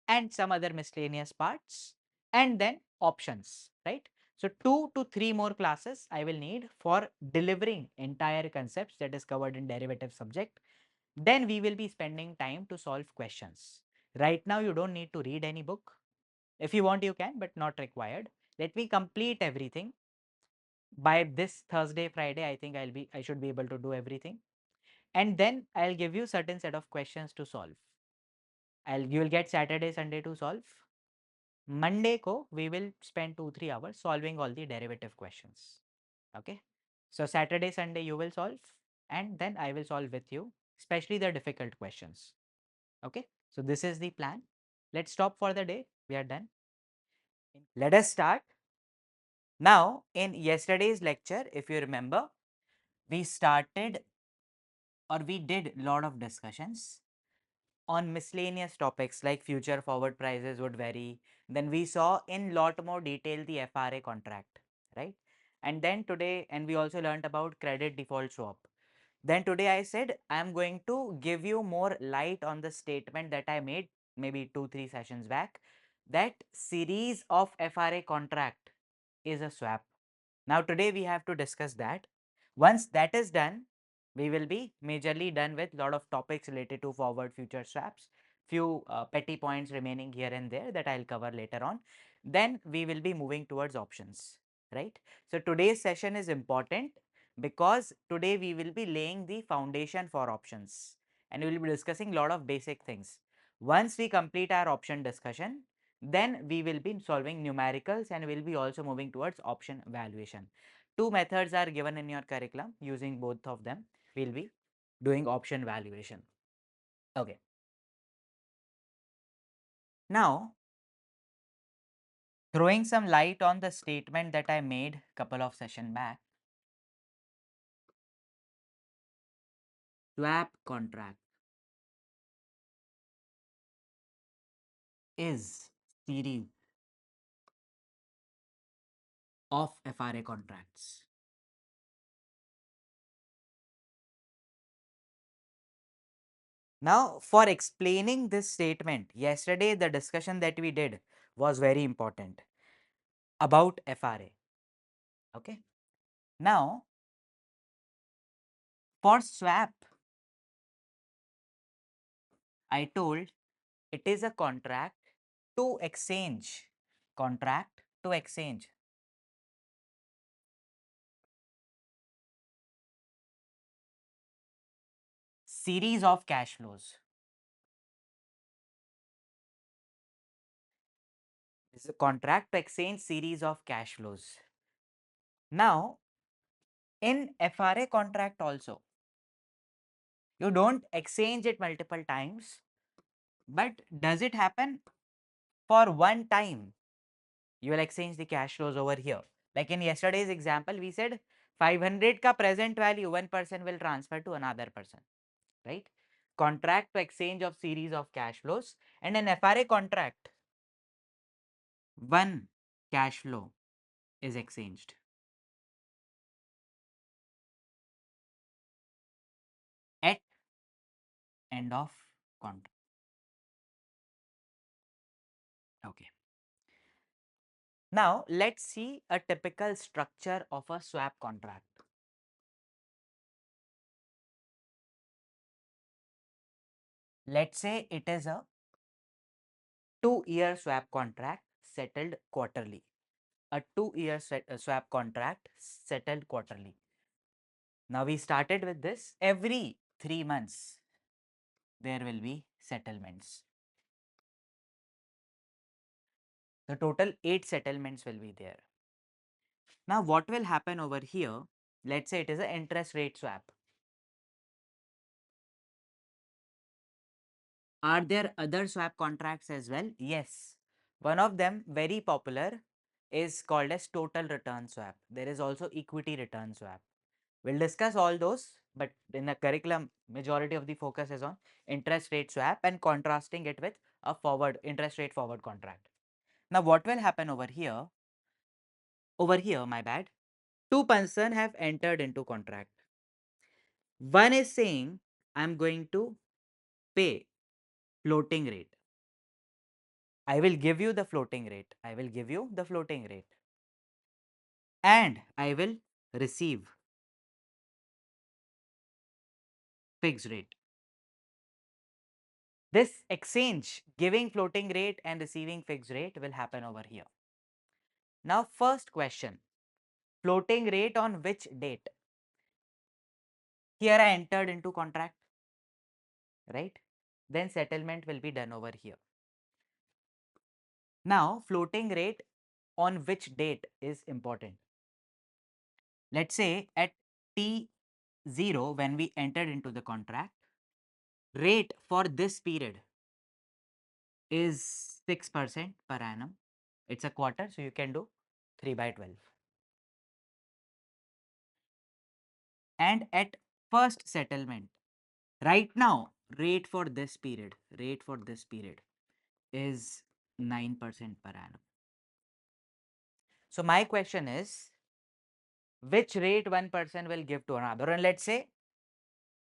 and some other miscellaneous parts and then options, right? So 2 to 3 more classes I will need for delivering entire concepts that is covered in derivative subject. Then we will be spending time to solve questions. Right now, you don't need to read any book. If you want, you can, but not required. Let me complete everything. By this Thursday, Friday, I think I should be able to do everything. And then I'll give you certain set of questions to solve. You will get Saturday, Sunday to solve. Monday ko we will spend 2-3 hours solving all the derivative questions. Okay. So Saturday, Sunday you will solve and then I will solve with you, especially the difficult questions. Okay. So this is the plan. Let's stop for the day. We are done. Let us start. Now, in yesterday's lecture, if you remember, we started or we did lot of discussions on miscellaneous topics like future forward prices would vary. Then we saw in lot more detail the FRA contract, right? And then today, and we also learned about credit default swap. Then today I said I am going to give you more light on the statement that I made maybe 2-3 sessions back, that series of FRA contract is a swap. Now today we have to discuss that. Once that is done, we will be majorly done with lot of topics related to forward future swaps. Few petty points remaining here and there that I'll cover later on. Then we will be moving towards options, right? So today's session is important because today we will be laying the foundation for options and we will be discussing lot of basic things. Once we complete our option discussion, then we will be solving numericals and we will be also moving towards option valuation. Two methods are given in your curriculum. Using both of them, we will be doing option valuation. Okay. Now, throwing some light on the statement that I made couple of session back. swap contract is series of FRA contracts. Now, for explaining this statement, yesterday the discussion that we did was very important about FRA. Okay. Now, for swap, I told it is a contract to exchange series of cash flows. It's a contract to exchange series of cash flows. Now, in FRA contract also, you don't exchange it multiple times, but does it happen for one time? You will exchange the cash flows over here. Like in yesterday's example, we said 500 ka present value, one person will transfer to another person, right? Contract to exchange of series of cash flows, and in FRA contract, one cash flow is exchanged. At end of contract. Okay. Now let's see a typical structure of a swap contract. Let's say it is a 2-year swap contract settled quarterly. A 2-year swap contract settled quarterly. Now we started with this. Every 3 months there will be settlements. The total 8 settlements will be there. Now what will happen over here? Let's say it is an interest rate swap. Are there other swap contracts as well? Yes. One of them very popular is called as total return swap. There is also equity return swap. We'll discuss all those, but in the curriculum, majority of the focus is on interest rate swap and contrasting it with a forward interest rate forward contract. Now, what will happen over here? Over here, my bad. Two person have entered into contract. One is saying, I'm going to pay floating rate. I will give you the floating rate. I will give you the floating rate. And I will receive fixed rate. This exchange giving floating rate and receiving fixed rate will happen over here. Now, first question, floating rate on which date? Here I entered into contract, right? Then settlement will be done over here. Now, floating rate on which date is important. Let's say at T0 when we entered into the contract, rate for this period is 6% per annum. It's a quarter, so you can do 3 by 12. And at first settlement, right now, rate for this period is 9% per annum. So my question is, which rate one person will give to another? And let's say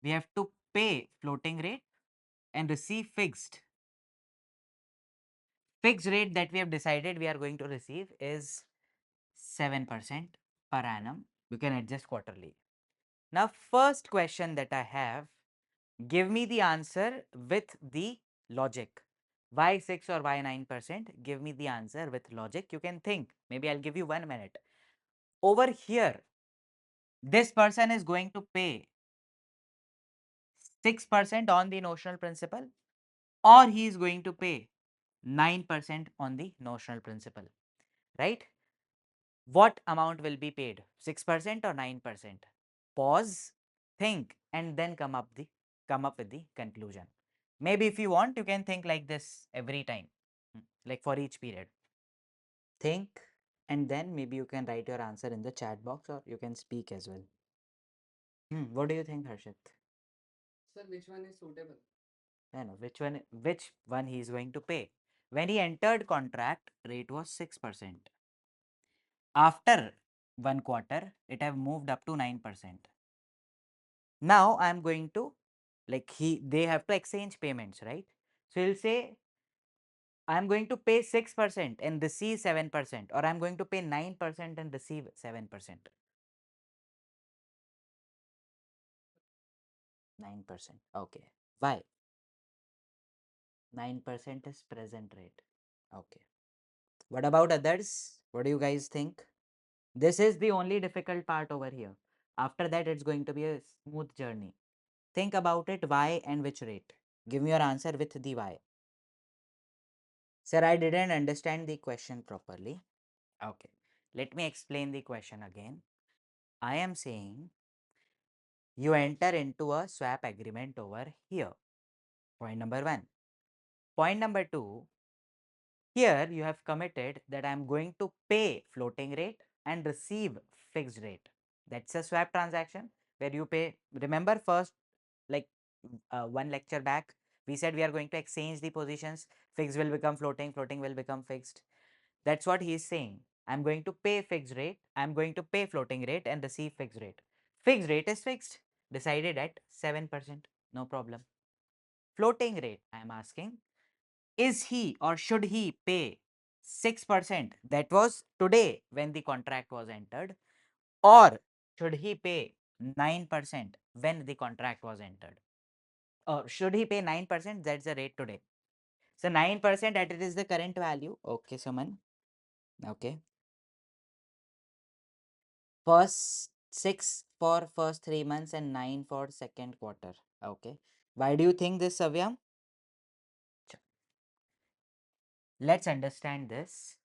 we have to pay floating rate and receive fixed. Fixed rate that we have decided we are going to receive is 7% per annum. You can adjust quarterly. Now, first question that I have, give me the answer with the logic. Why 6 or why 9%? Give me the answer with logic. You can think. Maybe I'll give you 1 minute. Over here, this person is going to pay 6% on the notional principal, or he is going to pay 9% on the notional principal, right? What amount will be paid? 6% or 9%? Pause, think, and then come up with the conclusion. Maybe if you want, you can think like this every time, like for each period. Think, and then maybe you can write your answer in the chat box or you can speak as well. What do you think, Harshit? Sir, which one is suitable? No, which one he is going to pay. When he entered contract, rate was 6%. After 1 quarter, it have moved up to 9%. Now I am going to, like, they have to exchange payments, right? So he'll say I am going to pay 6% and receive 7%, or I am going to pay 9% and receive 7%. 9%. Okay. Why? 9% is present rate. Okay. What about others? What do you guys think? This is the only difficult part over here. After that, it's going to be a smooth journey. Think about it, why and which rate. Give me your answer with the why. Sir, I didn't understand the question properly. Okay. Let me explain the question again. I am saying you enter into a swap agreement over here. Point number one. Point number two, here you have committed that I am going to pay floating rate and receive fixed rate. That's a swap transaction where you pay. Remember first, like one lecture back, we said we are going to exchange the positions. Fixed will become floating, floating will become fixed. That's what he is saying. I'm going to pay fixed rate, I'm going to pay floating rate and receive fixed rate. Fixed rate is fixed, decided at 7%, no problem. Floating rate, I am asking, is he or should he pay 6% that was today when the contract was entered, or should he pay 9% when the contract was entered? Or should he pay 9%? That's the rate today. So 9% that it is the current value. Okay, Suman. Okay. First 6 for first 3 months and 9 for second quarter. Okay. Why do you think this, Savyam? Let's understand this.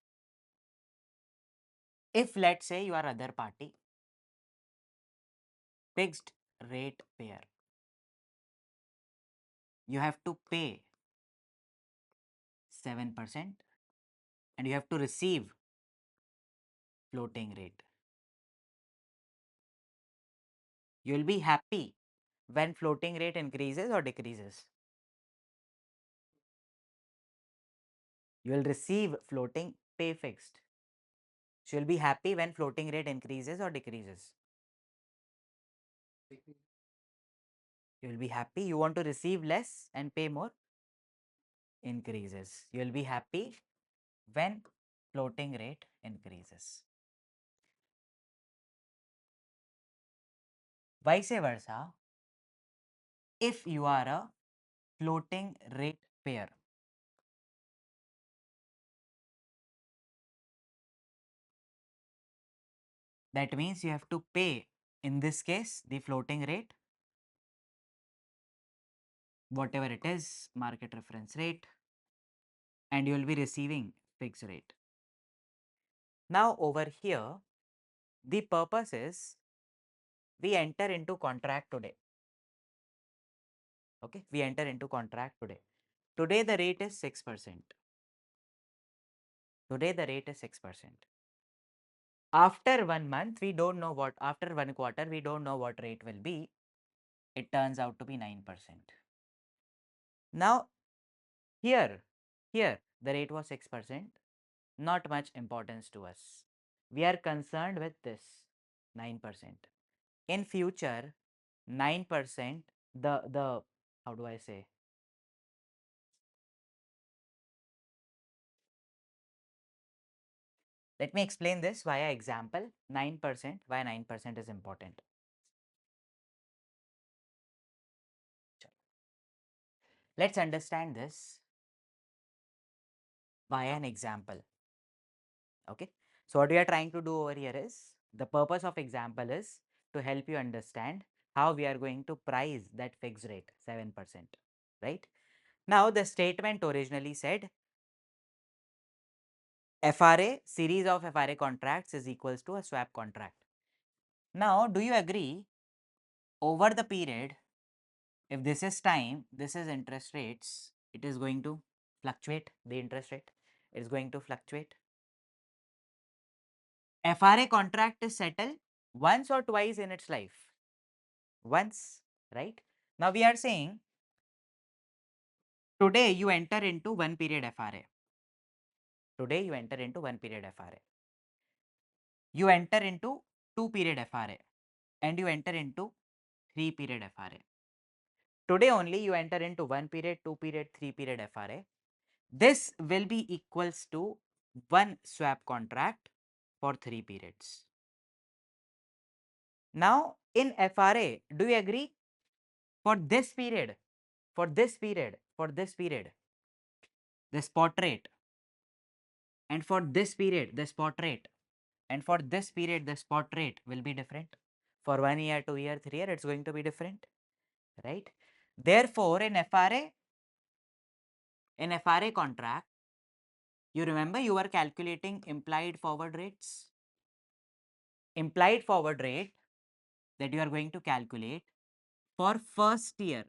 If let's say you are other party, fixed rate pair, you have to pay 7% and you have to receive floating rate. You will be happy when floating rate increases or decreases. You will receive floating, pay fixed. So you will be happy when floating rate increases or decreases. You will be happy. You want to receive less and pay more? Increases. You will be happy when floating rate increases. Vice versa, if you are a floating rate pair, that means you have to pay, in this case, the floating rate, whatever it is, market reference rate, and you will be receiving fixed rate. Now over here, the purpose is we enter into contract today. Okay, we enter into contract today. Today the rate is 6%. Today the rate is 6%. After 1 month, we don't know what, after 1 quarter, we don't know what rate will be. It turns out to be 9%. Now, here, the rate was 6%. Not much importance to us. We are concerned with this 9%. In future, 9%, the how do I say? Let me explain this via example. 9%, why 9% is important. Let's understand this via an example. Okay. So what we are trying to do over here is, the purpose of example is to help you understand how we are going to price that fixed rate 7%, right? Now the statement originally said FRA, series of FRA contracts is equals to a swap contract. Now do you agree, over the period, if this is time, this is interest rates, it is going to fluctuate, the interest rate is going to fluctuate. FRA contract is settled once or twice in its life. Once, right? Now we are saying today you enter into 1 period FRA. Today you enter into 1 period FRA. You enter into 2 period FRA and you enter into 3 period FRA. Today only you enter into 1 period, 2 period, 3 period FRA. This will be equals to one swap contract for 3 periods. Now in FRA, do you agree? For this period, the spot rate, and for this period, the spot rate, and for this period, the spot rate will be different. For 1 year, 2 year, 3 year, it's going to be different, right? Therefore, in FRA contract, you remember you were calculating implied forward rates. Implied forward rate that you are going to calculate for first year,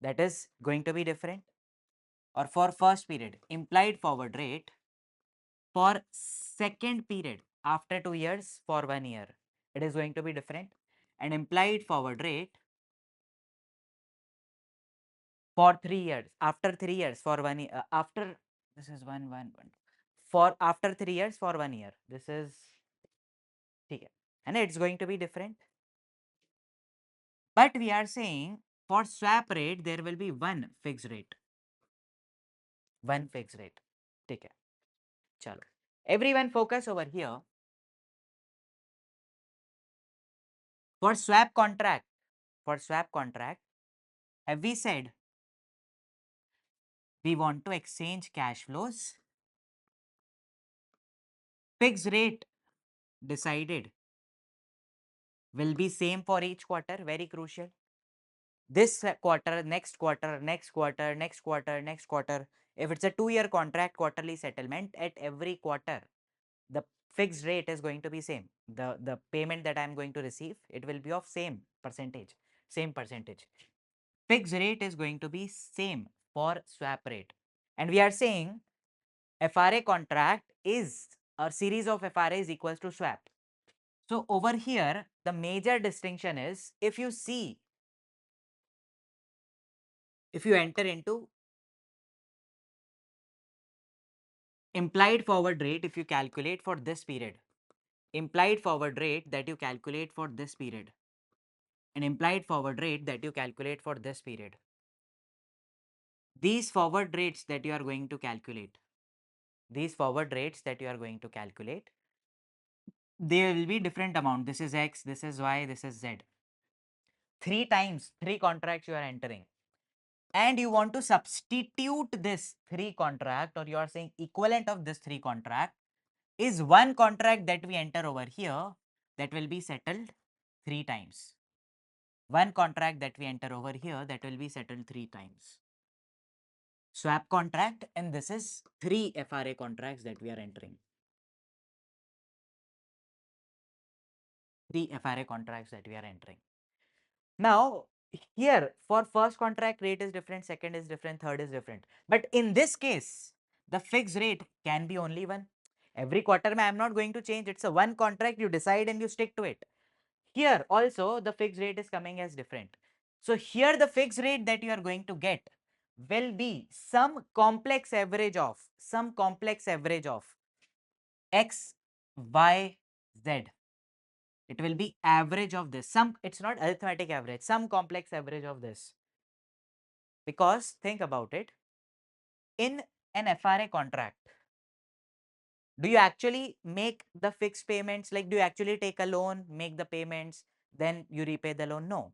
that is going to be different, or for first period. Implied forward rate for second period after 2 years for 1 year, it is going to be different. And implied forward rate for 3 years, after 3 years for 1 year, after this is 1 for after 3 years for 1 year, this is here, and it's going to be different. But we are saying for swap rate there will be one fixed rate. ठीक है, चलो, everyone focus over here. For swap contract, have we said we want to exchange cash flows? Fixed rate decided will be same for each quarter, very crucial. This quarter, next quarter, next quarter, next quarter, next quarter. If it's a 2-year contract, quarterly settlement at every quarter, the fixed rate is going to be same. The payment that I am going to receive, it will be of same percentage. Fixed rate is going to be same for swap rate. And we are saying FRA contract is a series of FRAs equals to swap. So over here, the major distinction is if you enter into implied forward rate, if you calculate for this period, implied forward rate that you calculate for this period, and implied forward rate that you calculate for this period, these forward rates that you are going to calculate, there will be different amount. This is X, this is Y, this is Z. 3 times, 3 contracts you are entering. And you want to substitute this 3 contract, or you are saying equivalent of this 3 contract is one contract that we enter over here that will be settled 3 times. One contract that we enter over here that will be settled 3 times. Swap contract, and this is 3 FRA contracts that we are entering. 3 FRA contracts that we are entering. Now, here for first contract rate is different, second is different, third is different. But in this case, the fixed rate can be only one. Every quarter, I am not going to change. It's a one contract, you decide and you stick to it. Here also the fixed rate is coming as different. So here the fixed rate that you are going to get will be some complex average of X, Y, Z. It will be average of this. It's not arithmetic average, some complex average of this. Because think about it, in an FRA contract, do you actually make the fixed payments? Like, do you actually take a loan, make the payments, then you repay the loan? No.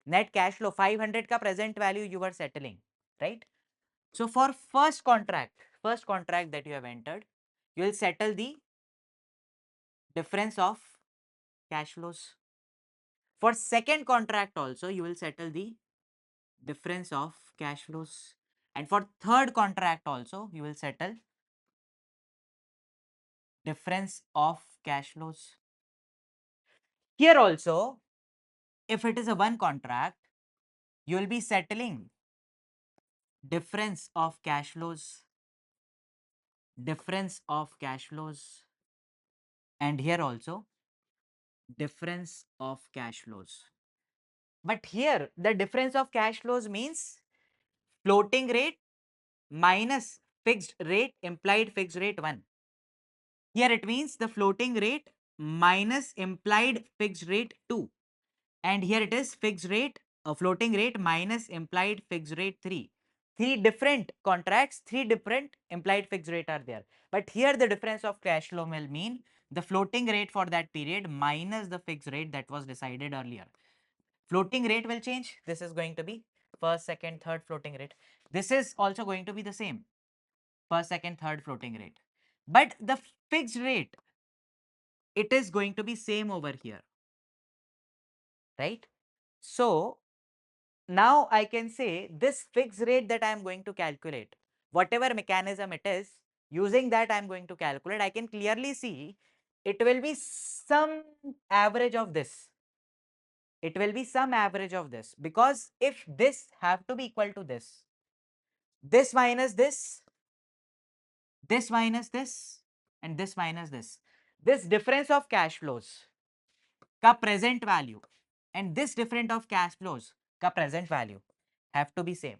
Net cash flow 500 ka present value you were settling, right? So for first contract that you have entered, you will settle the difference of cash flows. For second contract also, you will settle the difference of cash flows. And for third contract also, you will settle difference of cash flows. Here also, if it is a one contract, you will be settling difference of cash flows, and here also difference of cash flows. But here the difference of cash flows means floating rate minus fixed rate, implied fixed rate 1. Here it means the floating rate minus implied fixed rate 2. And here it is fixed rate, floating rate minus implied fixed rate 3. Three different contracts, three different implied fixed rate are there. But here the difference of cash flow will mean the floating rate for that period minus the fixed rate that was decided earlier. Floating rate will change. This is going to be first, second, third floating rate. This is also going to be the same, first, second, third floating rate. But the fixed rate, it is going to be same over here, right? So now I can say this fixed rate that I am going to calculate, whatever mechanism it is, using that I am going to calculate, I can clearly see it will be some average of this. It will be some average of this, because if this have to be equal to this minus this minus this, and this minus this difference of cash flows का present value and this difference of cash flows का present value have to be same.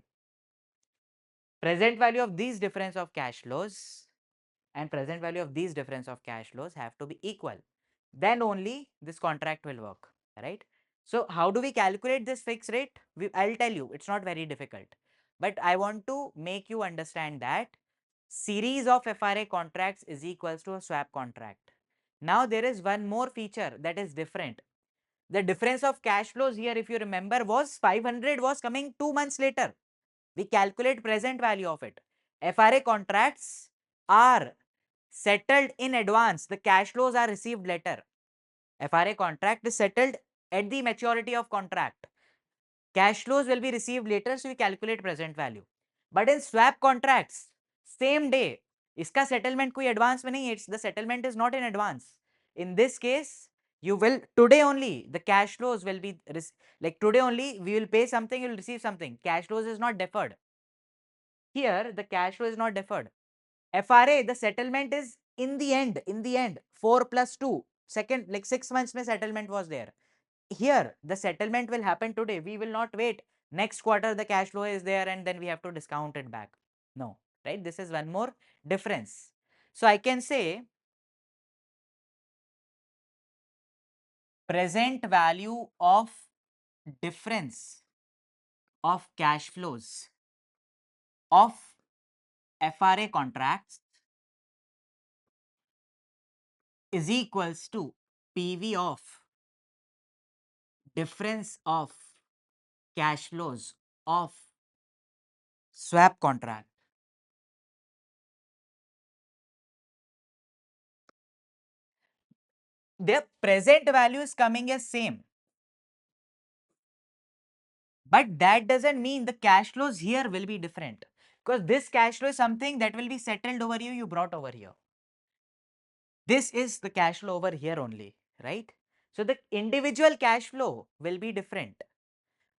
Present value of these difference of cash flows and present value of these difference of cash flows have to be equal. Then only this contract will work, right? So how do we calculate this fixed rate? I'll tell you, it's not very difficult. But I want to make you understand that series of FRA contracts is equals to a swap contract. Now there is one more feature that is different. The difference of cash flows here, if you remember, was 500 was coming 2 months later. We calculate present value of it. FRA contracts are settled in advance. The cash flows are received later. FRA contract is settled at the maturity of contract. Cash flows will be received later, so we calculate present value. But in swap contracts, same day, iska settlement koi advance mein nahi, the settlement is not in advance. In this case, you will today only the cash flows will be like today only we will pay something, you will receive something. Cash flows is not deferred. Here the cash flow is not deferred. FRA, the settlement is in the end 4 plus 2 second, like 6 months mein settlement was there. Here the settlement will happen today. We will not wait next quarter the cash flow is there and then we have to discount it back. No, right? This is one more difference. So I can say present value of difference of cash flows of FRA contracts is equals to PV of difference of cash flows of swap contract. Their present value is coming as same, but that doesn't mean the cash flows here will be different, because this cash flow is something that will be settled over here, you brought over here. This is the cash flow over here only, right? So the individual cash flow will be different,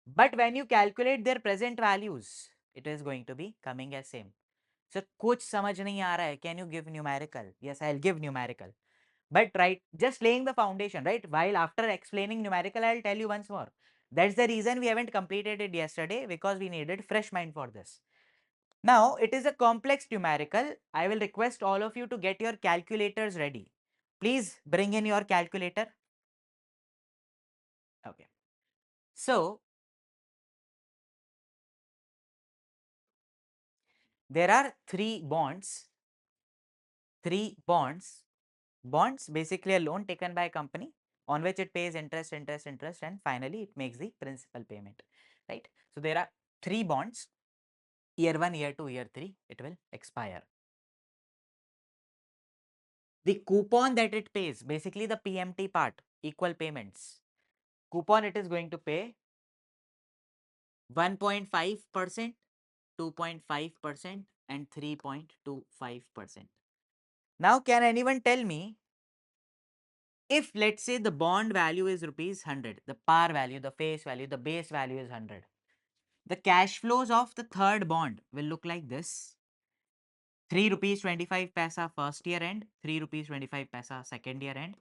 but when you calculate their present values, it is going to be coming as same. So कुछ समझ नहीं आ रहा है? Can you give numerical? Yes, I'll give numerical. But right, just laying the foundation, right? While after explaining numerical, I'll tell you once more. That's the reason we haven't completed it yesterday, because we needed fresh mind for this. Now, it is a complex numerical. I will request all of you to get your calculators ready. Please bring in your calculator. Okay. So, there are three bonds. Bonds basically a loan taken by a company on which it pays interest, and finally it makes the principal payment, right? So there are three bonds, year 1, year 2, year 3, it will expire. The coupon that it pays, basically the PMT part, equal payments, coupon it is going to pay 1.5%, 2.5% and 3.25%. Now can anyone tell me, if let's say the bond value is rupees 100, the par value, the face value, the base value is 100, the cash flows of the third bond will look like this: 3 rupees 25 paisa first year end, 3 rupees 25 paisa second year end,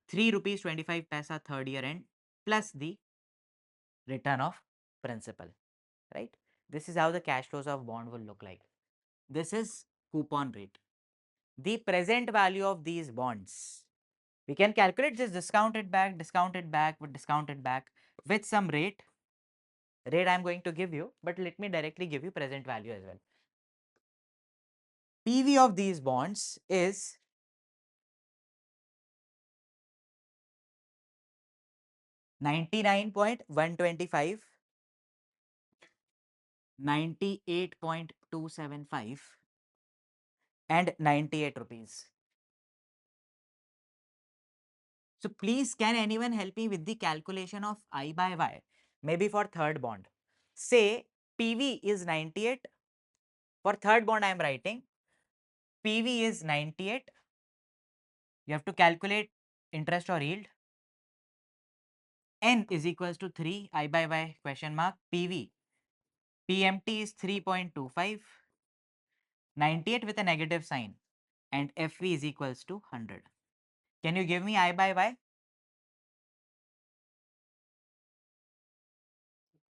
3 rupees 25 paisa third year end, plus the return of principal, right? This is how the cash flows of bond will look like. This is coupon rate. The present value of these bonds, we can calculate just discount it back, with some rate I am going to give you, but let me directly give you present value as well. PV of these bonds is 99.125, 98.275 and 98 rupees. So please, can anyone help me with the calculation of I by Y? Maybe for third bond. Say PV is 98. For third bond I am writing PV is 98. You have to calculate interest or yield. N is equals to 3, I by Y question mark, PV. PMT is 3.25, 98 with a negative sign, and FV is equals to 100. Can you give me I by Y?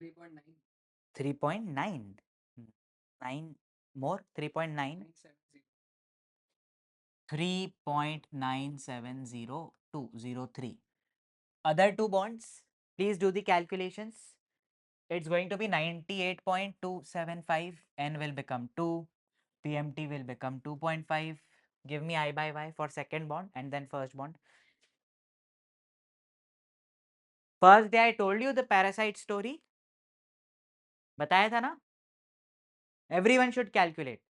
3.9. 3.9. 9 more, 3.9. 3.970203. Other two bonds, please do the calculations. It's going to be 98.275. N will become 2. PMT will become 2.5. Give me I by Y for second bond and then first bond. First day I told you the parasite story. बताया था ना? Everyone should calculate.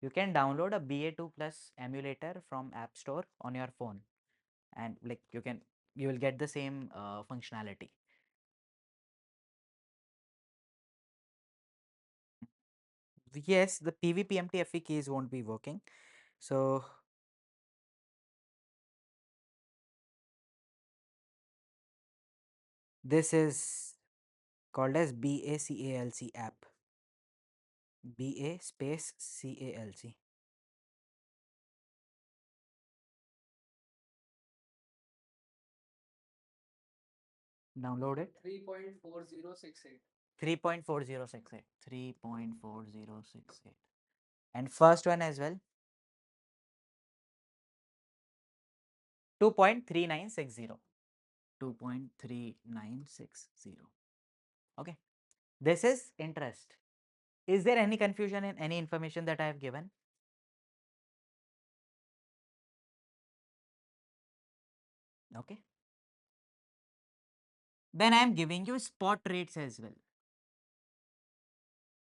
You can download a BA2 plus emulator from App Store on your phone, and like you will get the same functionality. Yes, the PV FE keys won't be working. So this is called as BACALC app. BA space CALC. Download it. 3.4068. 3.4068. 3.4068. And first one as well. 2.3960. 2.3960. Okay. This is interest. Is there any confusion in any information that I have given? Okay. Then I am giving you spot rates as well.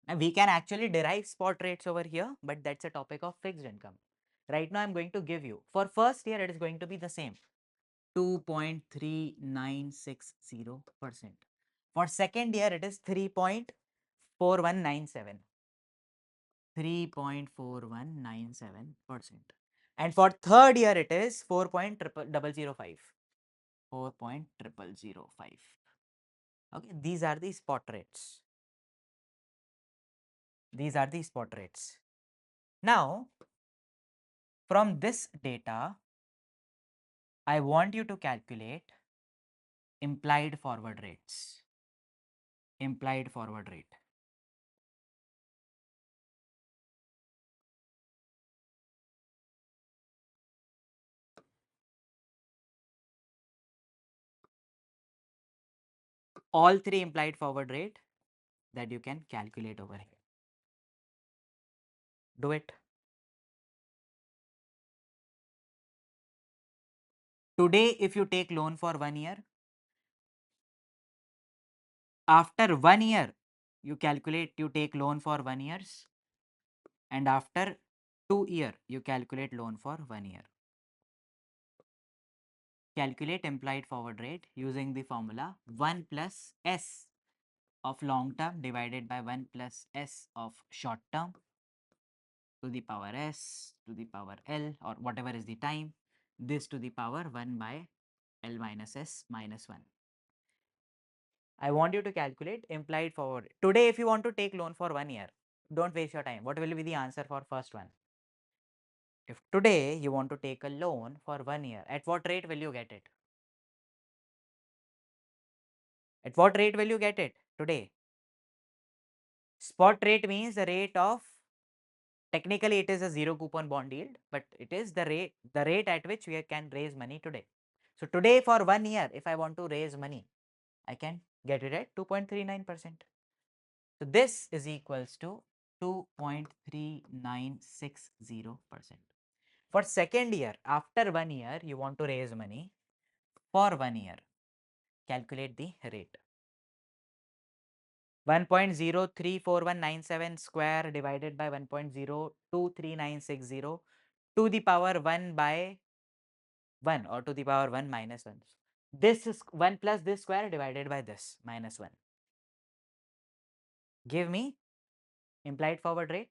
And we can actually derive spot rates over here, but that's a topic of fixed income. Right now, I'm going to give you, for first year, it is going to be the same, 2.3960%. For second year, it is 3.4197. 3.4197%. And for third year, it is 4.0005. 4.0005. Okay, these are the spot rates. These are the spot rates. Now, from this data, I want you to calculate implied forward rates. Implied forward rate. All three implied forward rate that you can calculate over here. Do it. Today, if you take loan for 1 year, after 1 year, you take loan for 1 year, and after 2 year, you calculate loan for 1 year. Calculate implied forward rate using the formula 1 plus S of long term divided by 1 plus S of short term to the power S to the power L, or whatever is the time, this to the power 1 by L minus S minus 1. I want you to calculate implied forward. Today, if you want to take loan for 1 year, don't waste your time. What will be the answer for first one? If today you want to take a loan for 1 year, at what rate will you get it? At what rate will you get it today? Spot rate means the rate of, technically it is a zero coupon bond yield, but it is the rate at which we can raise money today. So today for 1 year, if I want to raise money, I can get it at 2.39%. So this is equals to 2.3960%. For second year, after 1 year, you want to raise money for 1 year. Calculate the rate. 1.034197 square divided by 1.023960 to the power 1 by 1 or to the power 1 minus 1. This is 1 plus this square divided by this minus 1. Give me implied forward rate.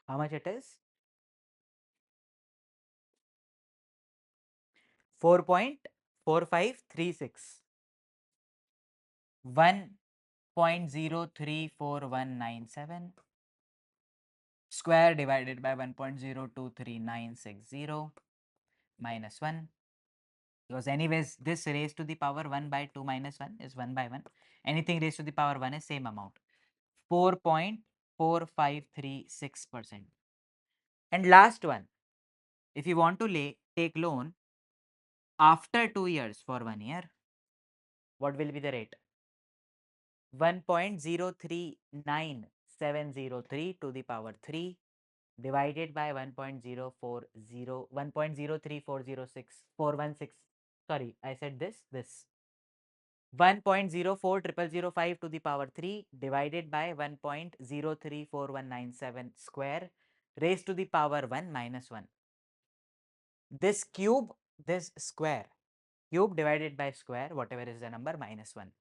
How much it is? 4.4536. 1.034197 square divided by 1.023960 minus 1, because anyways this raised to the power 1 by 2 minus 1 is 1 by 1, anything raised to the power 1 is same amount, 4.4536%. And last one, if you want to take loan after 2 years for 1 year, what will be the rate? 1.039703 to the power 3 divided by 1.03406, sorry, I said this 1.040005 to the power 3 divided by 1.034197 square raised to the power 1 minus 1. This cube, this square, cube divided by square, whatever is the number, minus 1.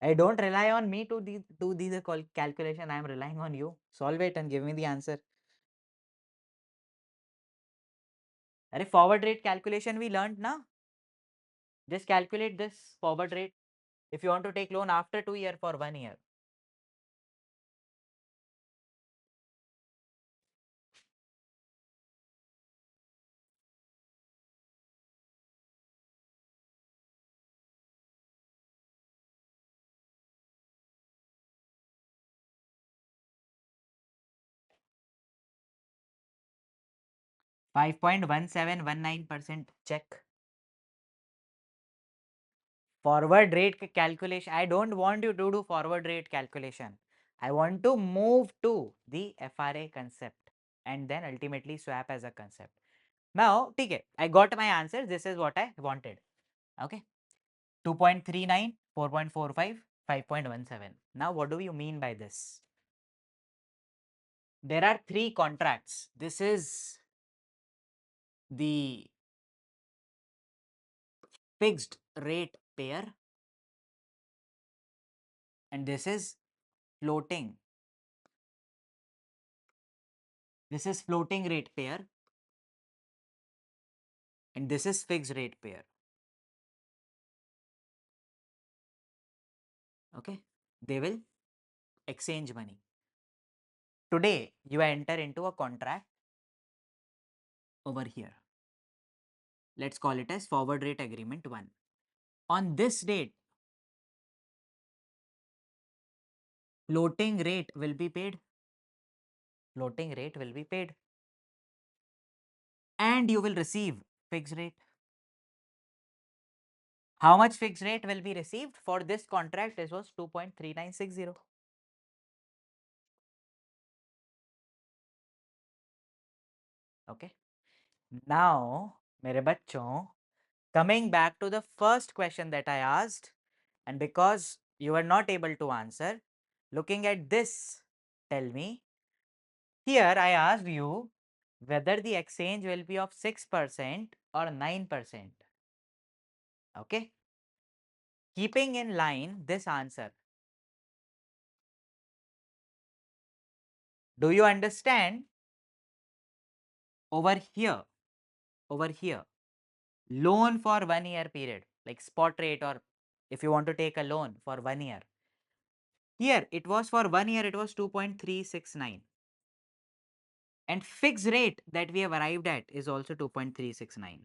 I don't rely on me to do these calculation. I am relying on you. Solve it and give me the answer. Arey, forward rate calculation we learned na. Just calculate this forward rate if you want to take loan after 2 years for 1 year. Five 5.1719% check. Forward rate calculation. I don't want you to do forward rate calculation. I want to move to the FRA concept and then ultimately swap as a concept. Now, okay, I got my answer. This is what I wanted. Okay. 2.39, 4.45, 5.17. Now, what do you mean by this? There are 3 contracts. This is the fixed rate pair and this is floating. This is floating rate pair and this is fixed rate pair. Okay, they will exchange money. Today, you enter into a contract over here. Let's call it as forward rate agreement 1. On this date, floating rate will be paid. Floating rate will be paid. And you will receive fixed rate. How much fixed rate will be received for this contract? This was 2.3960. Okay. Now, mere bachchon, coming back to the first question that I asked, and because you were not able to answer, looking at this, tell me, here I asked you whether the exchange will be of 6% or 9%. Okay. Keeping in line this answer, do you understand over here, loan for 1 year period, like spot rate, or if you want to take a loan for 1 year, here it was for 1 year, it was 2.369. and fixed rate that we have arrived at is also 2.369,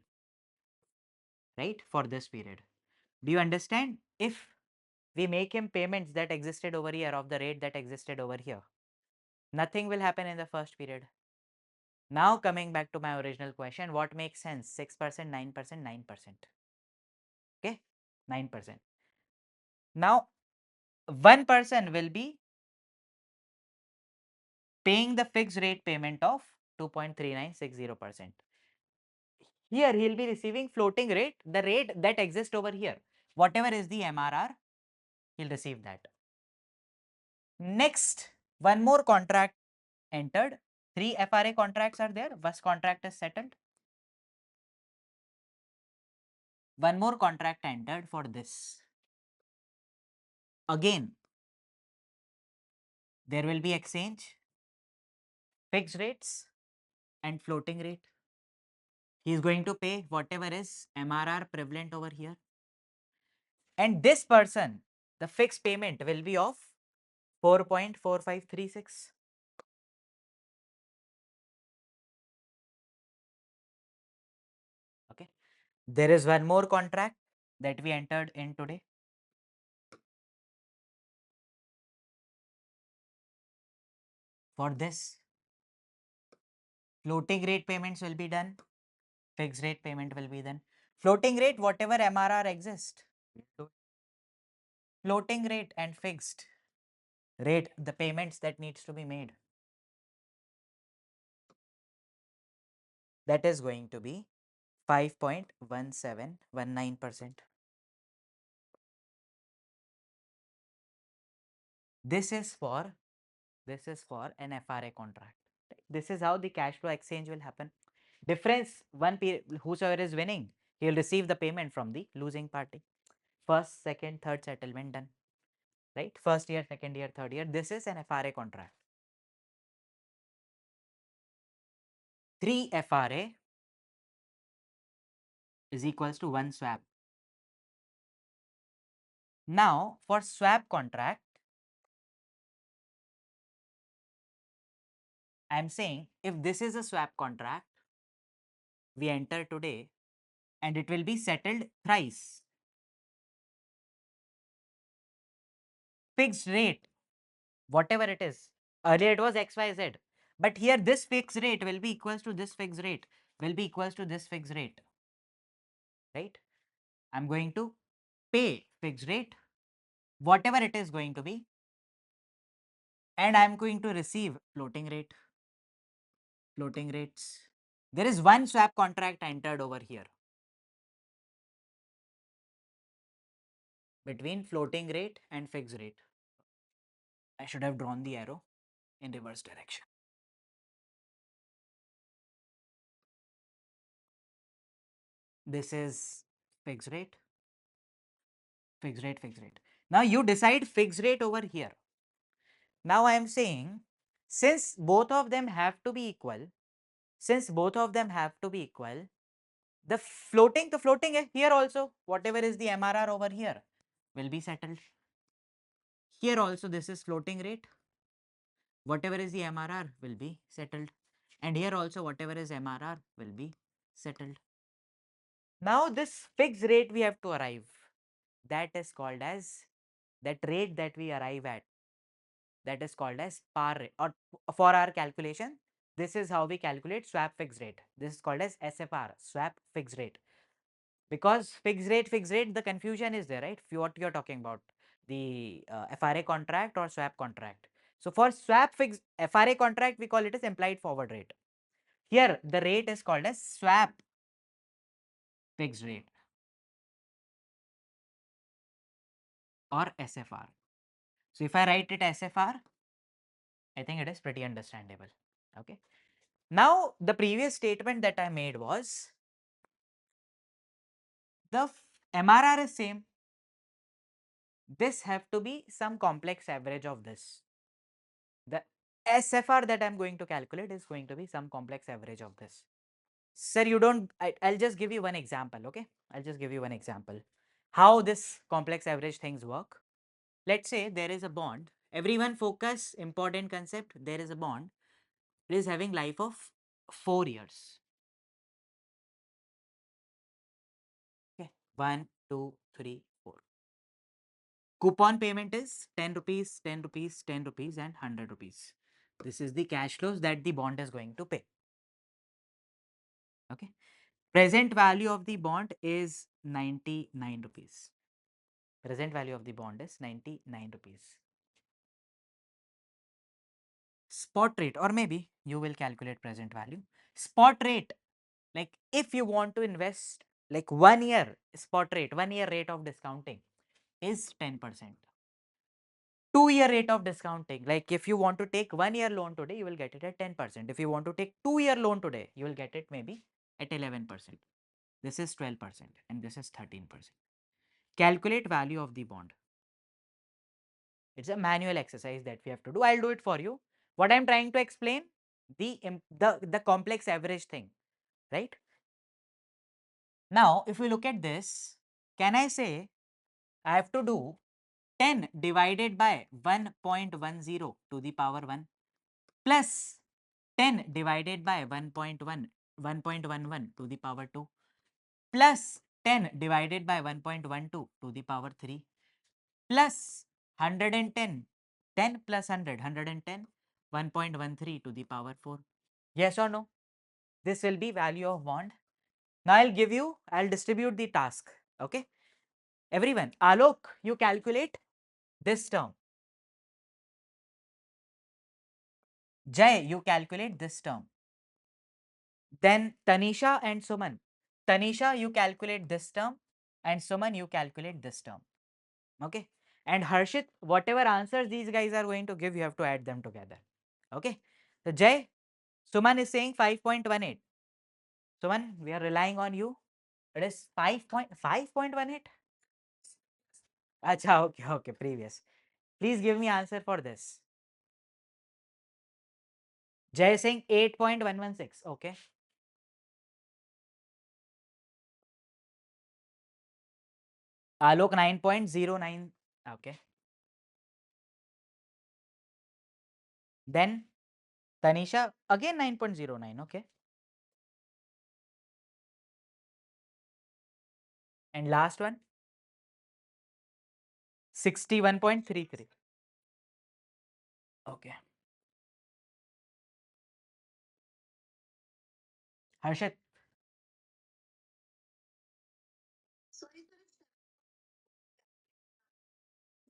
right, for this period. Do you understand? If we make him payments that existed over here of the rate that existed over here, nothing will happen in the first period. Now coming back to my original question, what makes sense? 6%, 9%, 9%. Okay, 9%. Now, one person will be paying the fixed rate payment of 2.3960%. Here he will be receiving floating rate, the rate that exists over here. Whatever is the MRR, he'll receive that. Next, one more contract entered. 3 FRA contracts are there. First contract is settled. One more contract entered for this. Again, there will be exchange, fixed rates and floating rate. He is going to pay whatever is MRR prevalent over here. And this person, the fixed payment will be of 4.4536. Okay. There is one more contract that we entered in today. For this, floating rate payments will be done, fixed rate payment will be done. Floating rate, whatever MRR exists, floating rate and fixed rate, the payments that needs to be made, that is going to be 5.1719%. This is for an FRA contract. This is how the cash flow exchange will happen. Difference, one period, whosoever is winning, he will receive the payment from the losing party. First, second, third settlement done, right? First year, second year, third year. This is an FRA contract. 3 FRA is equals to 1 swap. Now, for swap contract, I am saying if this is a swap contract, we enter today and it will be settled thrice. Fixed rate, whatever it is, earlier it was XYZ, but here this fixed rate will be equals to this fixed rate, will be equals to this fixed rate, right? I'm going to pay fixed rate, whatever it is going to be, and I'm going to receive floating rate, floating rates. There is one swap contract entered over here between floating rate and fixed rate. I should have drawn the arrow in reverse direction. This is fixed rate, fixed rate, fixed rate. Now you decide fixed rate over here. Now I am saying, since both of them have to be equal, since both of them have to be equal, the floating here also, whatever is the MRR over here will be settled. Here also this is floating rate, whatever is the MRR will be settled, and here also whatever is MRR will be settled. Now this fixed rate we have to arrive, that is called as, that rate that we arrive at, that is called as par rate, or for our calculation, this is how we calculate swap fixed rate. This is called as SFR, swap fixed rate. Because fixed rate, the confusion is there, right? What you're talking about, the FRA contract or swap contract. So for swap fixed FRA contract, we call it as implied forward rate. Here the rate is called as swap fixed rate or SFR. So if I write it SFR, I think it is pretty understandable. Okay. Now the previous statement that I made was the MRR is same. This have to be some complex average of this. The SFR that I'm going to calculate is going to be some complex average of this. Sir, you don't, I'll just give you one example, okay? I'll just give you one example. How this complex average things work. Let's say there is a bond. Everyone focus, important concept, there is a bond. It is having life of 4 years. Okay, 1, 2, 3, 4. Coupon payment is 10 rupees, 10 rupees, 10 rupees, and 100 rupees. This is the cash flows that the bond is going to pay. Okay. Present value of the bond is 99 rupees. Present value of the bond is 99 rupees. Spot rate, or maybe you will calculate present value. Spot rate, like if you want to invest like 1 year spot rate, 1 year rate of discounting is 10%. 2-year rate of discounting, like if you want to take 1 year loan today, you will get it at 10%. If you want to take 2-year loan today, you will get it maybe at 11%. This is 12% and this is 13%. Calculate value of the bond. It's a manual exercise that we have to do. I'll do it for you. What I'm trying to explain, the complex average thing, right? Now, if we look at this, can I say I have to do 10 divided by 1.10 to the power 1 plus 10 divided by 1.11 to the power 2 plus 10 divided by 1.12 to the power 3 plus 110, 10 plus 100, 110, 1.13 to the power 4. Yes or no? This will be value of bond. Now I'll distribute the task. Okay. Everyone, Alok, you calculate this term. Jay, you calculate this term. Then Tanisha and Suman. Tanisha, you calculate this term, and Suman, you calculate this term. Okay. And Harshit, whatever answers these guys are going to give, you have to add them together. Okay. So Jay, Suman is saying 5.18. Suman, we are relying on you. It is 5.18. Acha, okay, okay, previous. Please give me answer for this. Jay is saying 8.116. Okay. Alok 9.09. Okay. Then Tanisha again 9.09. Okay. And last one 61.33. Okay. Harshit.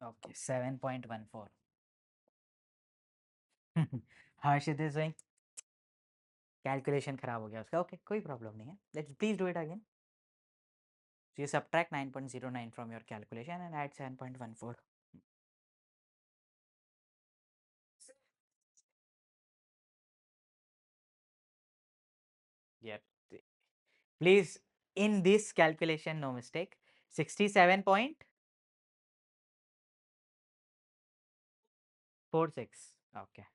Okay. 7.14. Harshit is saying calculation खराब हो गया उसका. Okay. कोई problem नहीं है. Let's please do it again. So you subtract 9.09 from your calculation and add 7.14. Yep. Please, in this calculation, no mistake. 67.46. Okay.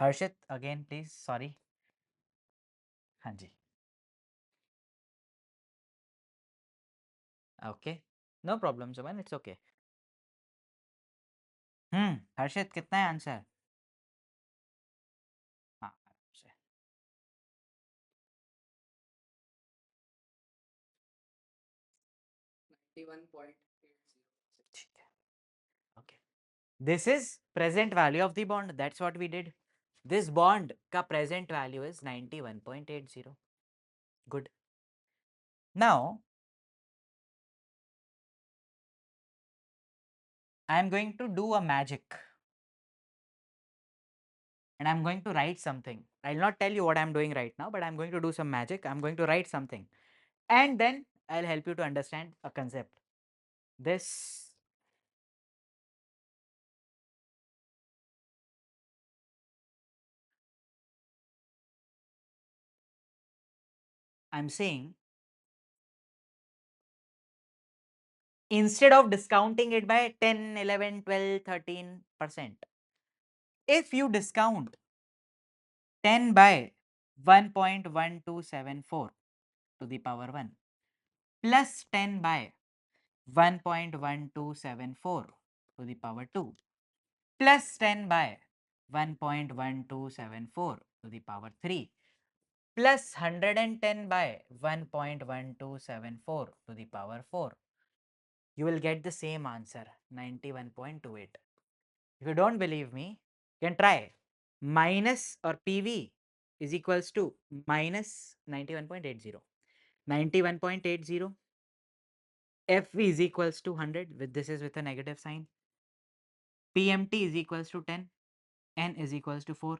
Harshit, again, please. Sorry. Hanji. Okay. No problem, Suman. It's okay. हर्षित कितना है answer? हाँ, आराम से. 91.80. ठीक है. Okay. This is present value of the bond. That's what we did. This bond का present value is 91.80. Good. Now, I am going to do a magic. And I'm going to write something. I'll not tell you what I'm doing right now, but I'm going to do some magic. I'm going to write something. And then I'll help you to understand a concept. This I'm saying, instead of discounting it by 10, 11, 12, 13%, if you discount 10 by 1.1274 to the power 1 plus 10 by 1.1274 to the power 2 plus 10 by 1.1274 to the power 3 plus 110 by 1.1274 to the power 4. You will get the same answer, 91.28. If you don't believe me, you can try. Minus or PV is equals to minus 91.80. 91.80. FV is equals to 100, with this is with a negative sign. PMT is equals to 10. N is equals to 4.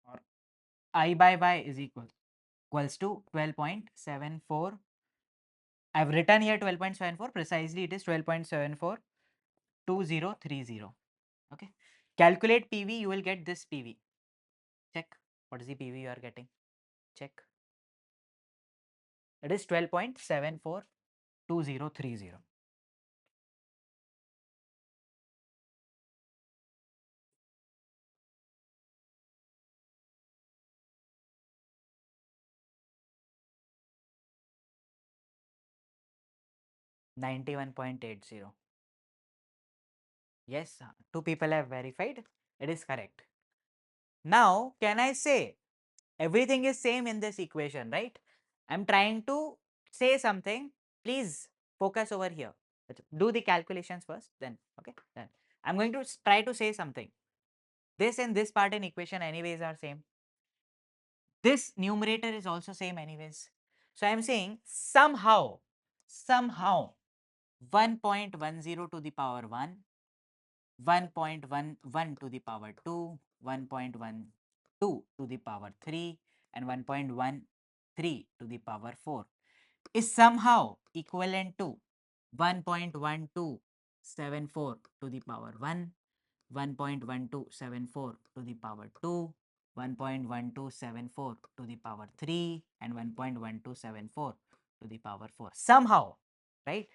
Or I by Y is equals to 12.74. I've written here 12.74. Precisely it is 12.742030. Okay. Calculate PV, you will get this PV. Check what is the PV you are getting. Check. It is 12.742030. $91.80. Yes, two people have verified. It is correct. Now, can I say everything is same in this equation, right? I'm trying to say something. Please focus over here. Let's do the calculations first, then, okay? Then I'm going to try to say something. This and this part in equation anyways are same. This numerator is also same anyways. So I'm saying somehow 1.10 to the power 1, 1.11 to the power 2, 1.12 to the power 3 and 1.13 to the power 4 is somehow equivalent to 1.1274 to the power 1, 1.1274 to the power 2, 1.1274 to the power 3 and 1.1274 to the power 4. Somehow, right?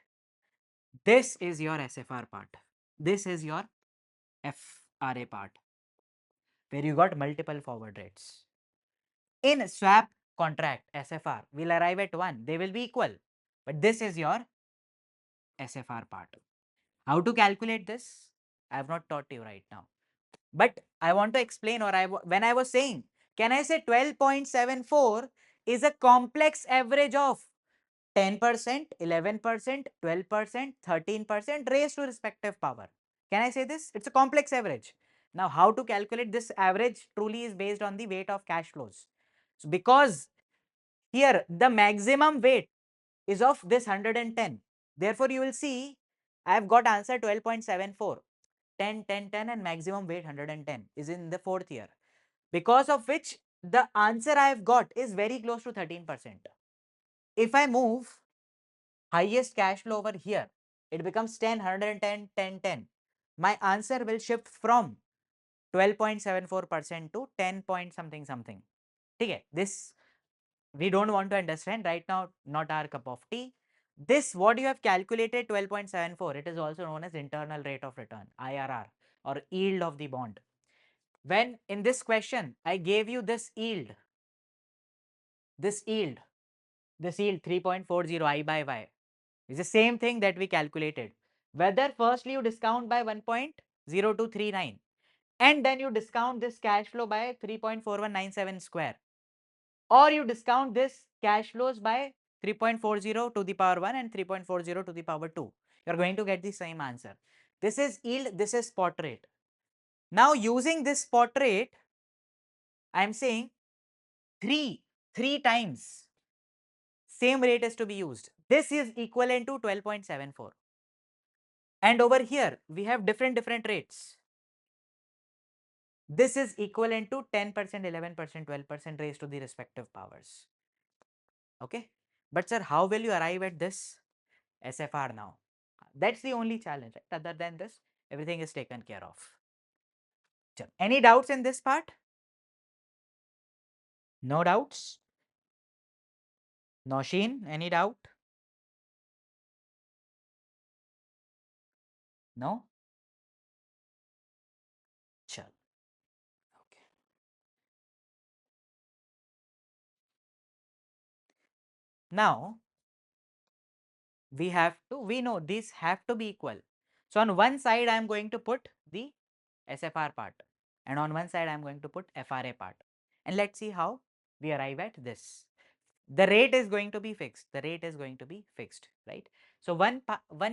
This is your SFR part. This is your FRA part, where you got multiple forward rates. In swap contract SFR, we'll arrive at 1. They will be equal. But this is your SFR part. How to calculate this? I have not taught you right now. But I want to explain, or when I was saying, can I say 12.74 is a complex average of 10%, 11%, 12%, 13% raised to respective power. Can I say this? It's a complex average. Now, how to calculate this average truly is based on the weight of cash flows. So, because here the maximum weight is of this 110. Therefore, you will see I have got answer 12.74. 10, 10, 10 and maximum weight 110 is in the fourth year. Because of which the answer I have got is very close to 13%. If I move highest cash flow over here, it becomes 10, 110, 10, 10. My answer will shift from 12.74% to 10 point something something. Okay, this we don't want to understand right now, not our cup of tea. This what you have calculated 12.74, it is also known as internal rate of return, IRR, or yield of the bond. When in this question I gave you this yield 3.40 I by Y is the same thing that we calculated. Whether firstly you discount by 1.0239 and then you discount this cash flow by 3.4197 square, or you discount this cash flows by 3.40 to the power 1 and 3.40 to the power 2, you are going to get the same answer. This is yield, this is spot rate. Now using this spot rate, I am saying three times same rate is to be used. This is equivalent to 12.74. And over here we have different rates. This is equivalent to 10%, 11%, 12% raised to the respective powers. Okay. But sir, how will you arrive at this SFR now? That's the only challenge, right? Other than this, everything is taken care of. Any doubts in this part? No doubts? Nosheen, any doubt? No? Chal. Okay. Now, we know these have to be equal. So on one side, I am going to put the SFR part and on one side I am going to put FRA part, and let's see how we arrive at this. The rate is going to be fixed. The rate is going to be fixed, right? So one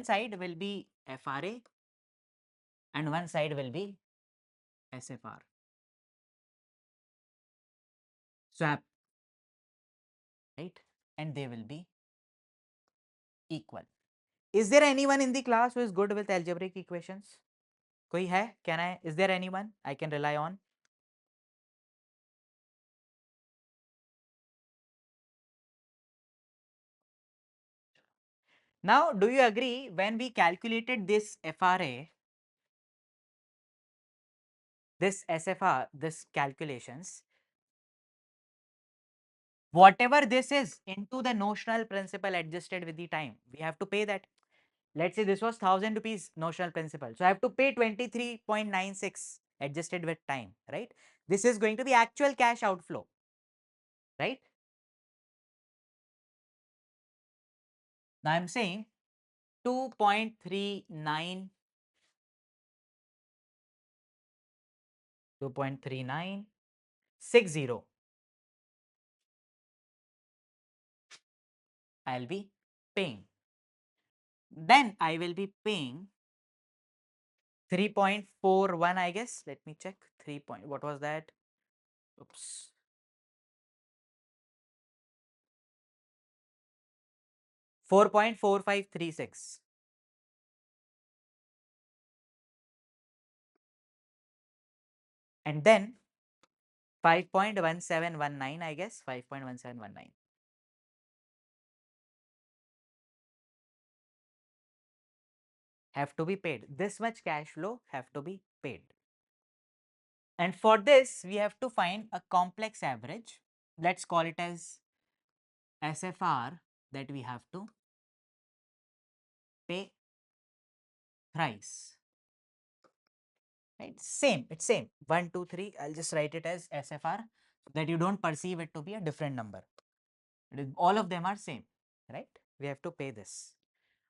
side will be FRA and one side will be SFR. Swap, right? And they will be equal. Is there anyone in the class who is good with algebraic equations? Koi hai? Can I? Is there anyone I can rely on? Now, do you agree when we calculated this FRA, this SFR, this calculations, whatever this is into the notional principal adjusted with the time, we have to pay that. Let's say this was 1000 rupees notional principal. So I have to pay 23.96 adjusted with time, right? This is going to be actual cash outflow, right? Now I'm saying 2.39 2.3960 I'll be paying. Then I will be paying 3.41, I guess. Let me check. 3 point, what was that? Oops. 4.4536. And then 5.1719, I guess. 5.1719. Have to be paid. This much cash flow have to be paid. And for this, we have to find a complex average. Let's call it as SFR that we have to pay thrice. Right? Same, it's same. 1, 2, 3. I'll just write it as SFR so that you don't perceive it to be a different number. All of them are same, right? We have to pay this.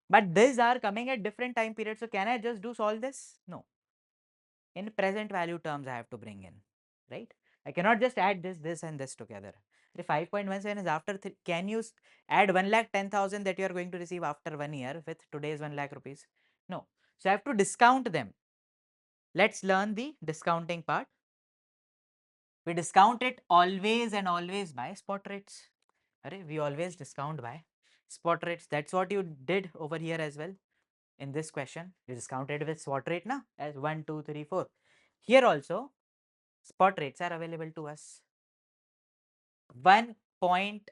But these are coming at different time periods. So can I just do solve this? No. In present value terms, I have to bring in, right? I cannot just add this and this together. The 5.17 is after can you add 1,10,000 that you are going to receive after 1 year with today's 1 lakh rupees? No. So I have to discount them. Let's learn the discounting part. We discount it always and always by spot rates. We always discount by spot rates. That's what you did over here as well. In this question, you discounted with spot rate now as 1, 2, 3, 4. Here also, spot rates are available to us. 1 point,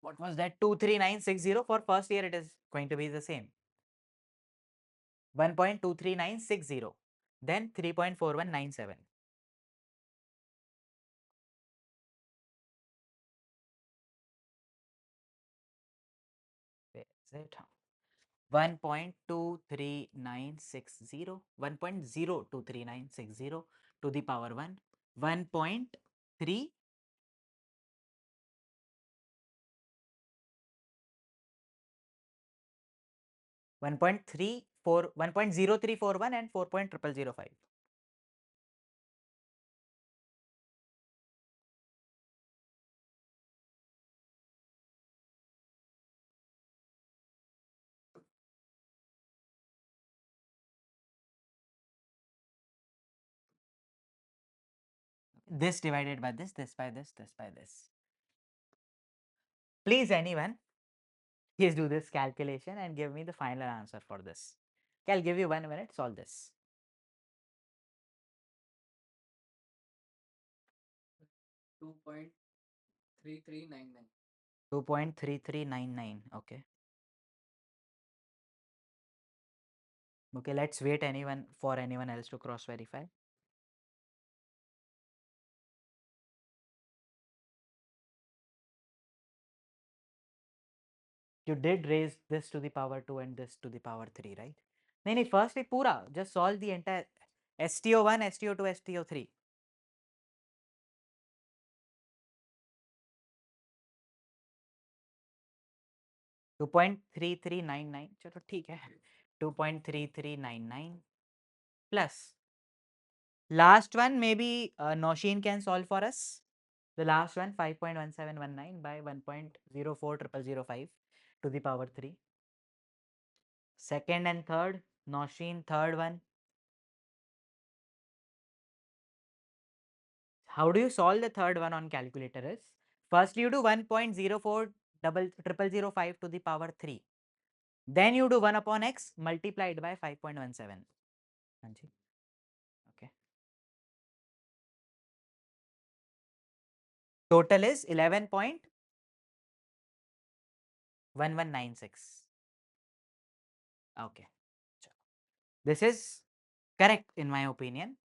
what was that? 23960 for first year, it is going to be the same. 1.23960, then 3.4197. Where is it? 1.23960, 1.02390 to the power 1, 1.3, 1.34, 1.0341 and 4.0005. This divided by this by this by this. Please anyone, please do this calculation and give me the final answer for this. Okay, I'll give you 1 minute, solve this. 2.3399. 2.3399, okay. Okay, let's wait anyone for anyone else to cross verify. You did raise this to the power 2 and this to the power 3, right? No, first pura, just solve the entire STO1, STO2, STO3. 2.3399, चलो ठीक है, 2.3399 plus Last one, maybe Noshin can solve for us. The last one, 5.1719 by 1.040005 to the power 3. Second and third, Noshin, third one. How do you solve the third one on calculator is, first you do 1.040005 to the power 3. Then you do 1 upon x multiplied by 5.17. Okay. Total is 11.1196. Okay. This is correct in my opinion,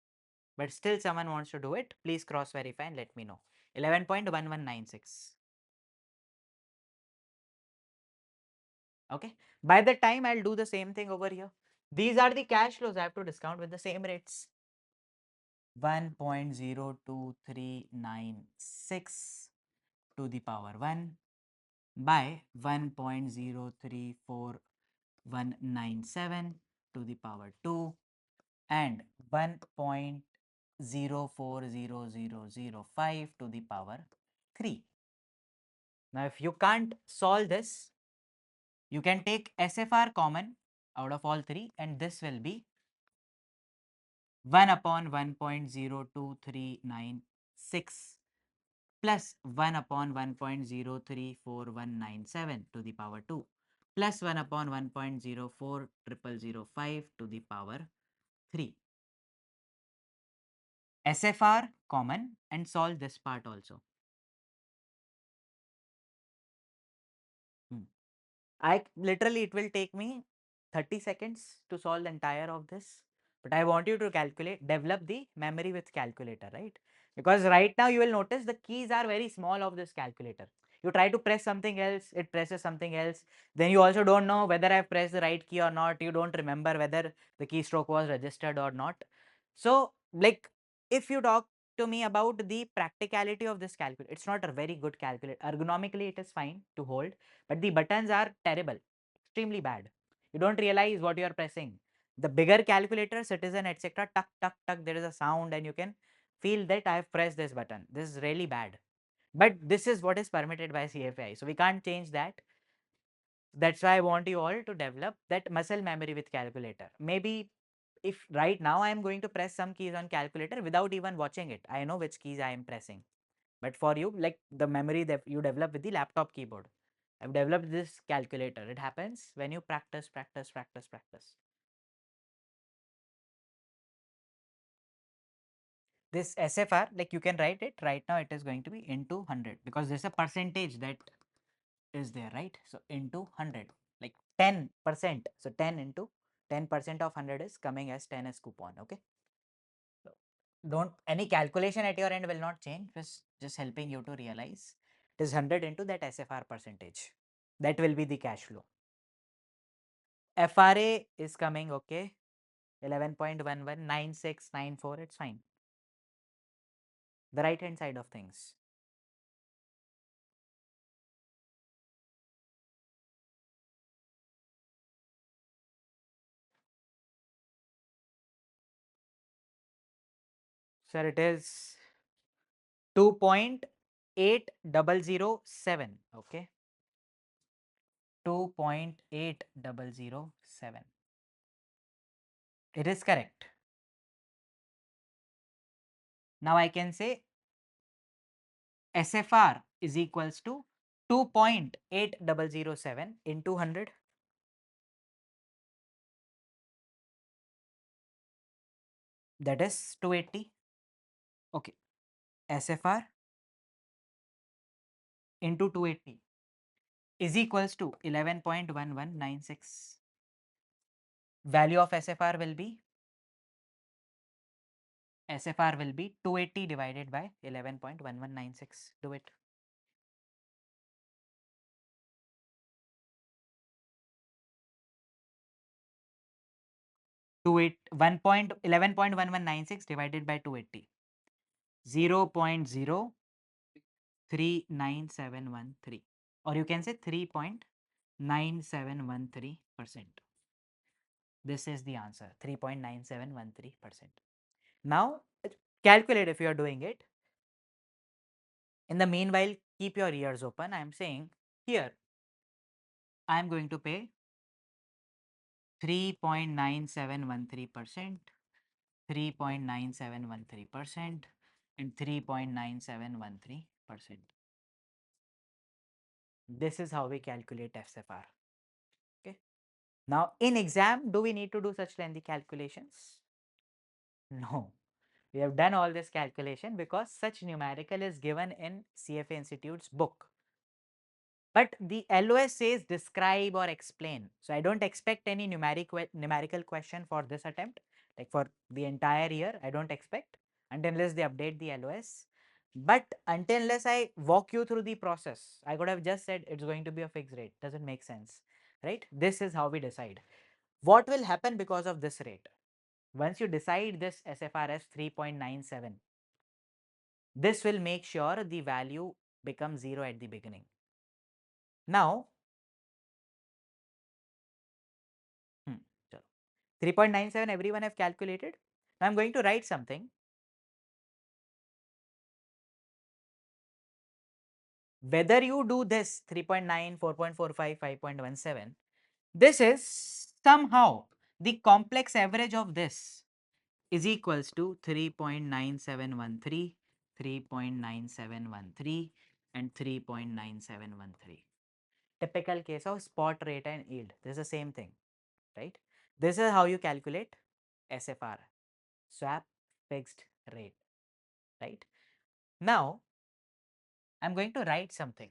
but still someone wants to do it. Please cross verify and let me know. 11.1196. Okay. By the time I'll do the same thing over here. These are the cash flows I have to discount with the same rates. 1.02396 to the power 1 by 1.034197 to the power 2 and 1.040005 to the power 3. Now, if you can't solve this, you can take SFR common out of all three, and this will be 1 upon 1.023996 plus 1 upon 1.034197 to the power 2 plus 1 upon 1.040005 to the power 3. SFR common and solve this part also. I literally, it will take me 30 seconds to solve the entire of this, but I want you to calculate, develop the memory with calculator, right? Because right now you will notice the keys are very small of this calculator. You try to press something else, it presses something else. Then you also don't know whether I've pressed the right key or not. You don't remember whether the keystroke was registered or not. So, like, if you talk to me about the practicality of this calculator, it's not a very good calculator. Ergonomically, it is fine to hold, but the buttons are terrible, extremely bad. You don't realize what you are pressing. The bigger calculator, Citizen, etc., tuck, tuck, tuck, there is a sound and you can feel that I have pressed this button. This is really bad. But this is what is permitted by CFA. So we can't change that. That's why I want you all to develop that muscle memory with calculator. Maybe if right now I am going to press some keys on calculator without even watching it, I know which keys I am pressing. But for you, like the memory that you develop with the laptop keyboard, I've developed this calculator. It happens when you practice, practice, practice, practice. This SFR, like you can write it right now, it is going to be into 100 because there's a percentage that is there, right? So into 100, like 10%. So 10 into 10% of 100 is coming as 10 as coupon. Okay. So don't, any calculation at your end will not change. Just helping you to realize it is 100 into that SFR percentage. That will be the cash flow. FRA is coming, okay, 11.119694, it's fine. The right hand side of things. Sir, it is 2.8007, okay, 2.8007. It is correct. Now I can say SFR is equals to 2.8007 into 100. That is 280. Okay. SFR into 280 is equals to 11.1196. Value of SFR will be 280 divided by 11.1196. Do it. 1.1196 divided by 280. 0.0397113, or you can say 3.9713%. This is the answer, 3.9713%. Now calculate if you are doing it. In the meanwhile, keep your ears open. I am saying here, I am going to pay 3.9713%, 3.9713%, and 3.9713%. This is how we calculate SFR. Okay. Now, in exam, do we need to do such lengthy calculations? No. We have done all this calculation because such numerical is given in CFA Institute's book. But the LOS says describe or explain. So I don't expect any numerical question for this attempt, like for the entire year. I don't expect unless they update the LOS. But unless I walk you through the process, I could have just said it's going to be a fixed rate. Doesn't make sense, right? This is how we decide. What will happen because of this rate? Once you decide this SFRS 3.97, this will make sure the value becomes 0 at the beginning. Now, 3.97 everyone have calculated. Now, I am going to write something. Whether you do this 3.9, 4.45, 5.17, this is somehow the complex average of this is equals to 3.9713, 3.9713 and 3.9713. Typical case of spot rate and yield. This is the same thing, right? This is how you calculate SFR, swap fixed rate, right? Now, I am going to write something.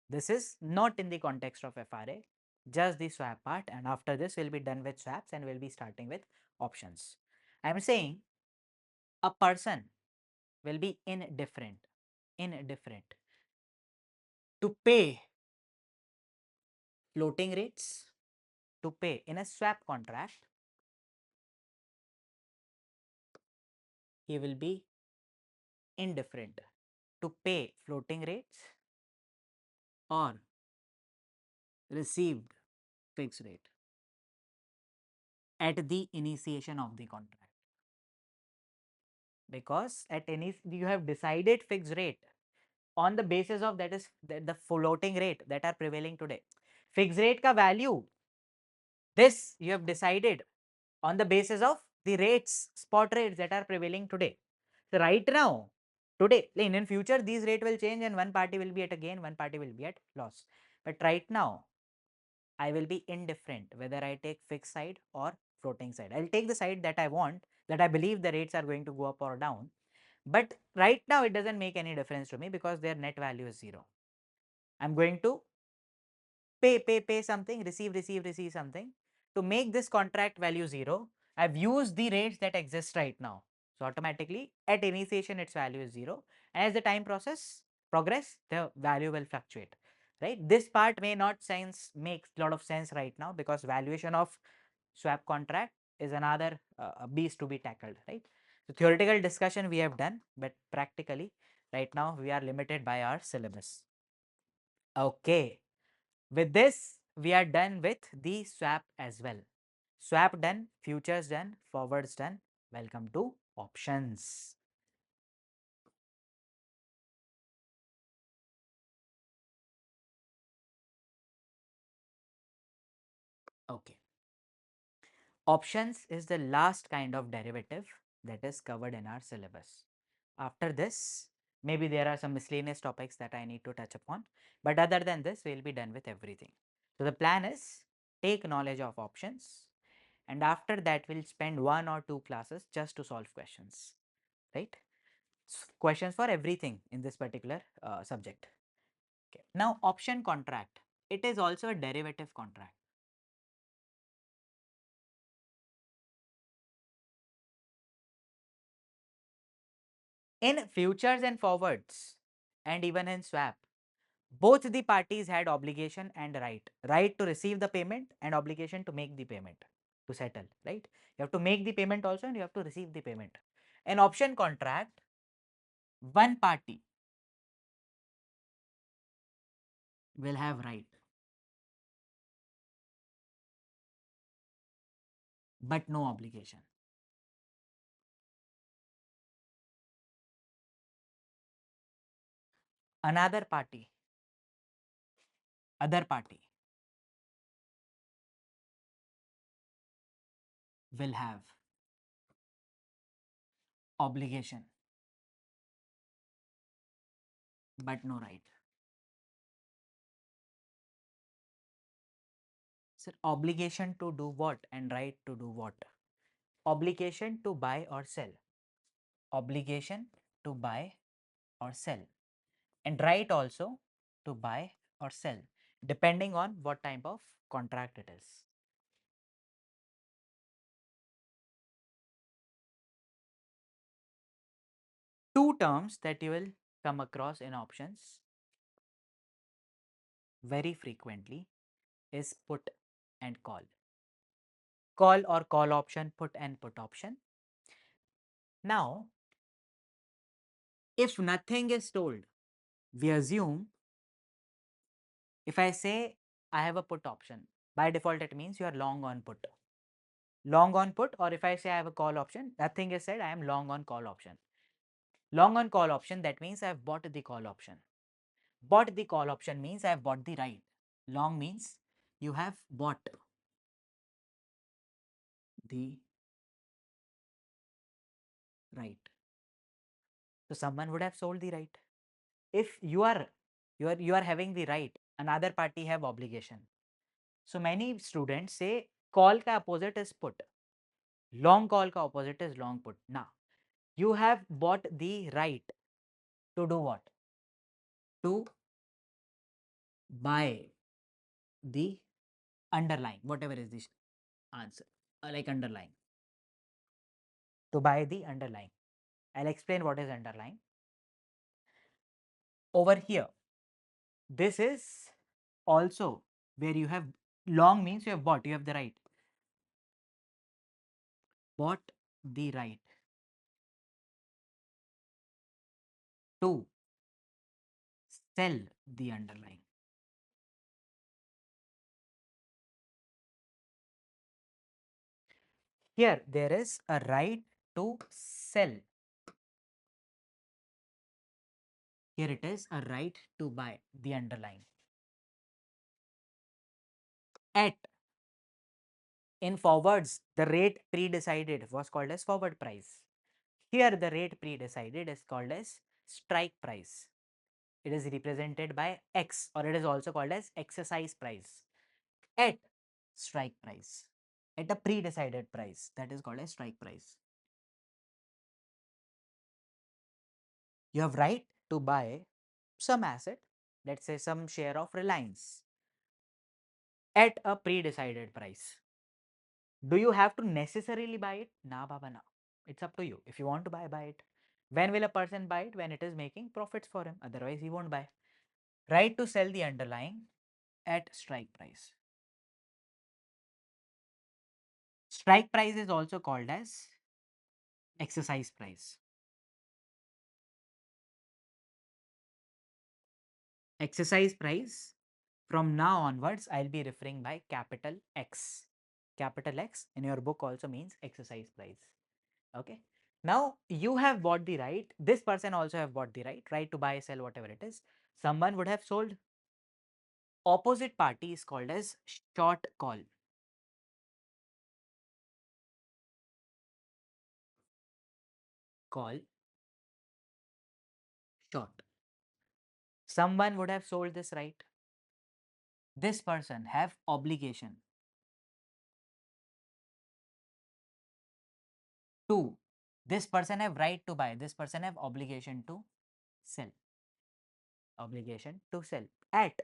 This is not in the context of FRA, just the swap part, and after this we will be done with swaps and we will be starting with options. I am saying a person will be indifferent to pay floating rates, to pay in a swap contract. He will be indifferent to pay floating rates or received fixed rate at the initiation of the contract, because at any you have decided fixed rate on the basis of that is the floating rate that are prevailing today. Fixed rate ka value, this you have decided on the basis of the rates, spot rates that are prevailing today. So right now, today, in future these rate will change and one party will be at a gain, one party will be at loss. But right now, I will be indifferent whether I take fixed side or floating side. I will take the side that I want, that I believe the rates are going to go up or down. But right now it doesn't make any difference to me because their net value is 0. I am going to pay something, receive something. To make this contract value 0, I have used the rates that exist right now. So automatically at initiation its value is 0, and as the time progress, the value will fluctuate, right? This part may not makes a lot of sense right now because valuation of swap contract is another beast to be tackled, right? So theoretical discussion we have done, but practically right now we are limited by our syllabus. Okay. With this, we are done with the swap as well. Swap done, futures done, forwards done. Welcome to options. Okay. Options is the last kind of derivative that is covered in our syllabus. After this, maybe there are some miscellaneous topics that I need to touch upon, but other than this, we will be done with everything. So the plan is take knowledge of options, and after that we'll spend 1 or 2 classes just to solve questions, right? Questions for everything in this particular subject. Okay. Now, option contract, it is also a derivative contract. In futures and forwards, and even in swap, both the parties had obligation and right to receive the payment and obligation to make the payment, to settle, right? You have to make the payment also and you have to receive the payment. In option contract, one party will have right but no obligation. another party, other party will have obligation but no right. So obligation to do what and right to do what? Obligation to buy or sell. Obligation to buy or sell. And right also to buy or sell, depending on what type of contract it is. Two terms that you will come across in options very frequently is put and call. Call or call option, put and put option. Now, if nothing is told, we assume if I say I have a put option, by default it means you are long on put. Long on put, or if I say I have a call option, nothing is said, I am long on call option. Long on call option, that means I have bought the call option. Bought the call option means I have bought the right. Long means you have bought the right. So someone would have sold the right. If you are having the right, another party have obligation. So many students say call ka opposite is put. Long call ka opposite is long put. Now you have bought the right to do what? To buy the underlying, whatever is the answer, like underlying. To buy the underlying. I'll explain what is underlying. Over here, this is also where you have long means you have bought, you have the right. Bought the right to sell the underlying. Here there is a right to sell. Here it is a right to buy the underlying. At in forwards, the rate pre-decided was called as forward price. Here the rate pre-decided is called as strike price. It is represented by X, or it is also called as exercise price. At strike price, at a pre-decided price, that is called as strike price. You have right to buy some asset, let's say some share of Reliance, at a pre-decided price. Do you have to necessarily buy it? Nah, Baba, nah. It's up to you. If you want to buy, buy it. When will a person buy it? When it is making profits for him. Otherwise, he won't buy. Right to sell the underlying at strike price. Strike price is also called as exercise price. Exercise price, from now onwards, I'll be referring by capital X. Capital X in your book also means exercise price. Okay. Now you have bought the right. This person also have bought the right to buy, sell, whatever it is. Someone would have sold. Opposite party is called as short call. Call short. Someone would have sold this right. This person have obligation to. This person have right to buy. This person have obligation to sell. Obligation to sell at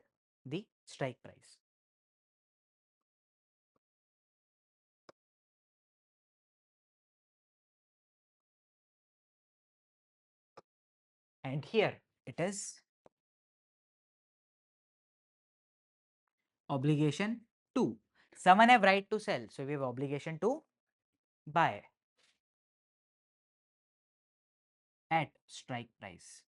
the strike price. And here it is obligation to. Someone have right to sell. So we have obligation to buy at strike price.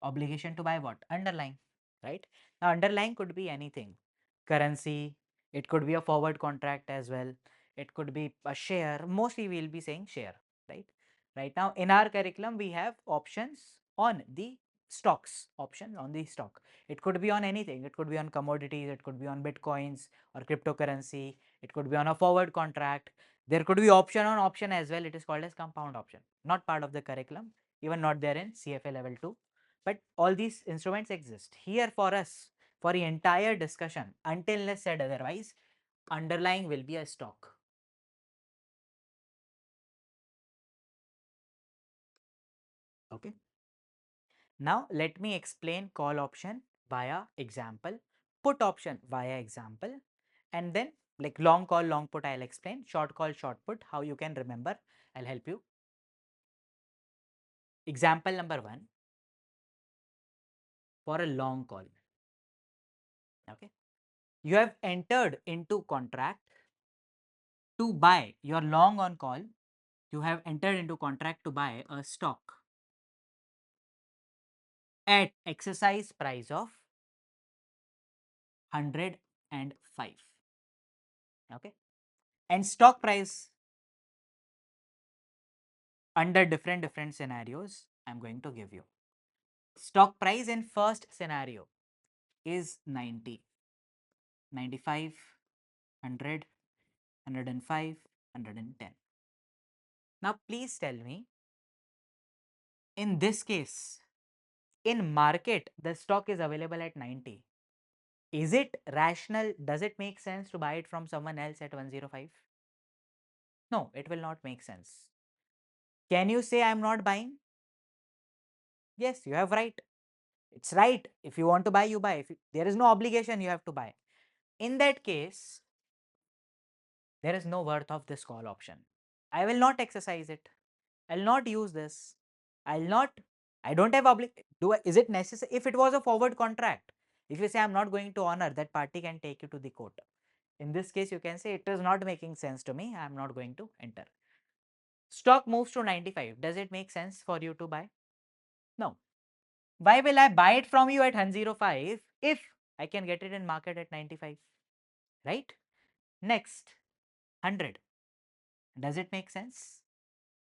Obligation to buy what? Underlying, right? Now underlying could be anything. Currency, it could be a forward contract as well. It could be a share. Mostly we'll be saying share, right? Right now in our curriculum we have options on the stocks, option on the stock. It could be on anything, it could be on commodities, it could be on bitcoins or cryptocurrency, it could be on a forward contract, there could be option on option as well. It is called as compound option, not part of the curriculum, even not there in CFA level 2, but all these instruments exist here for us for the entire discussion. Until unless said otherwise, underlying will be a stock. Okay. Now let me explain call option via example, put option via example, and then like long call, long put I'll explain, short call, short put, how you can remember, I'll help you. Example number 1 for a long call. Okay. You have entered into contract to buy, your long on call, you have entered into contract to buy a stock at exercise price of 105. Okay. And stock price under different scenarios I'm going to give you. Stock price in first scenario is 90, 95, 100, 105, 110. Now please tell me, in this case, in market the stock is available at 90. Is it rational? Does it make sense to buy it from someone else at 105? No, it will not make sense. Can you say I'm not buying? Yes, you have right. It's right. If you want to buy, you buy. There is no obligation, you have to buy. In that case, there is no worth of this call option. I will not exercise it. I'll not use this. I'll not, I don't have is it necessary? If it was a forward contract, if you say I'm not going to honor, that party can take you to the court. In this case, you can say it is not making sense to me. I'm not going to enter. Stock moves to 95. Does it make sense for you to buy? No. Why will I buy it from you at 105 if I can get it in market at 95? Right? Next, 100. Does it make sense?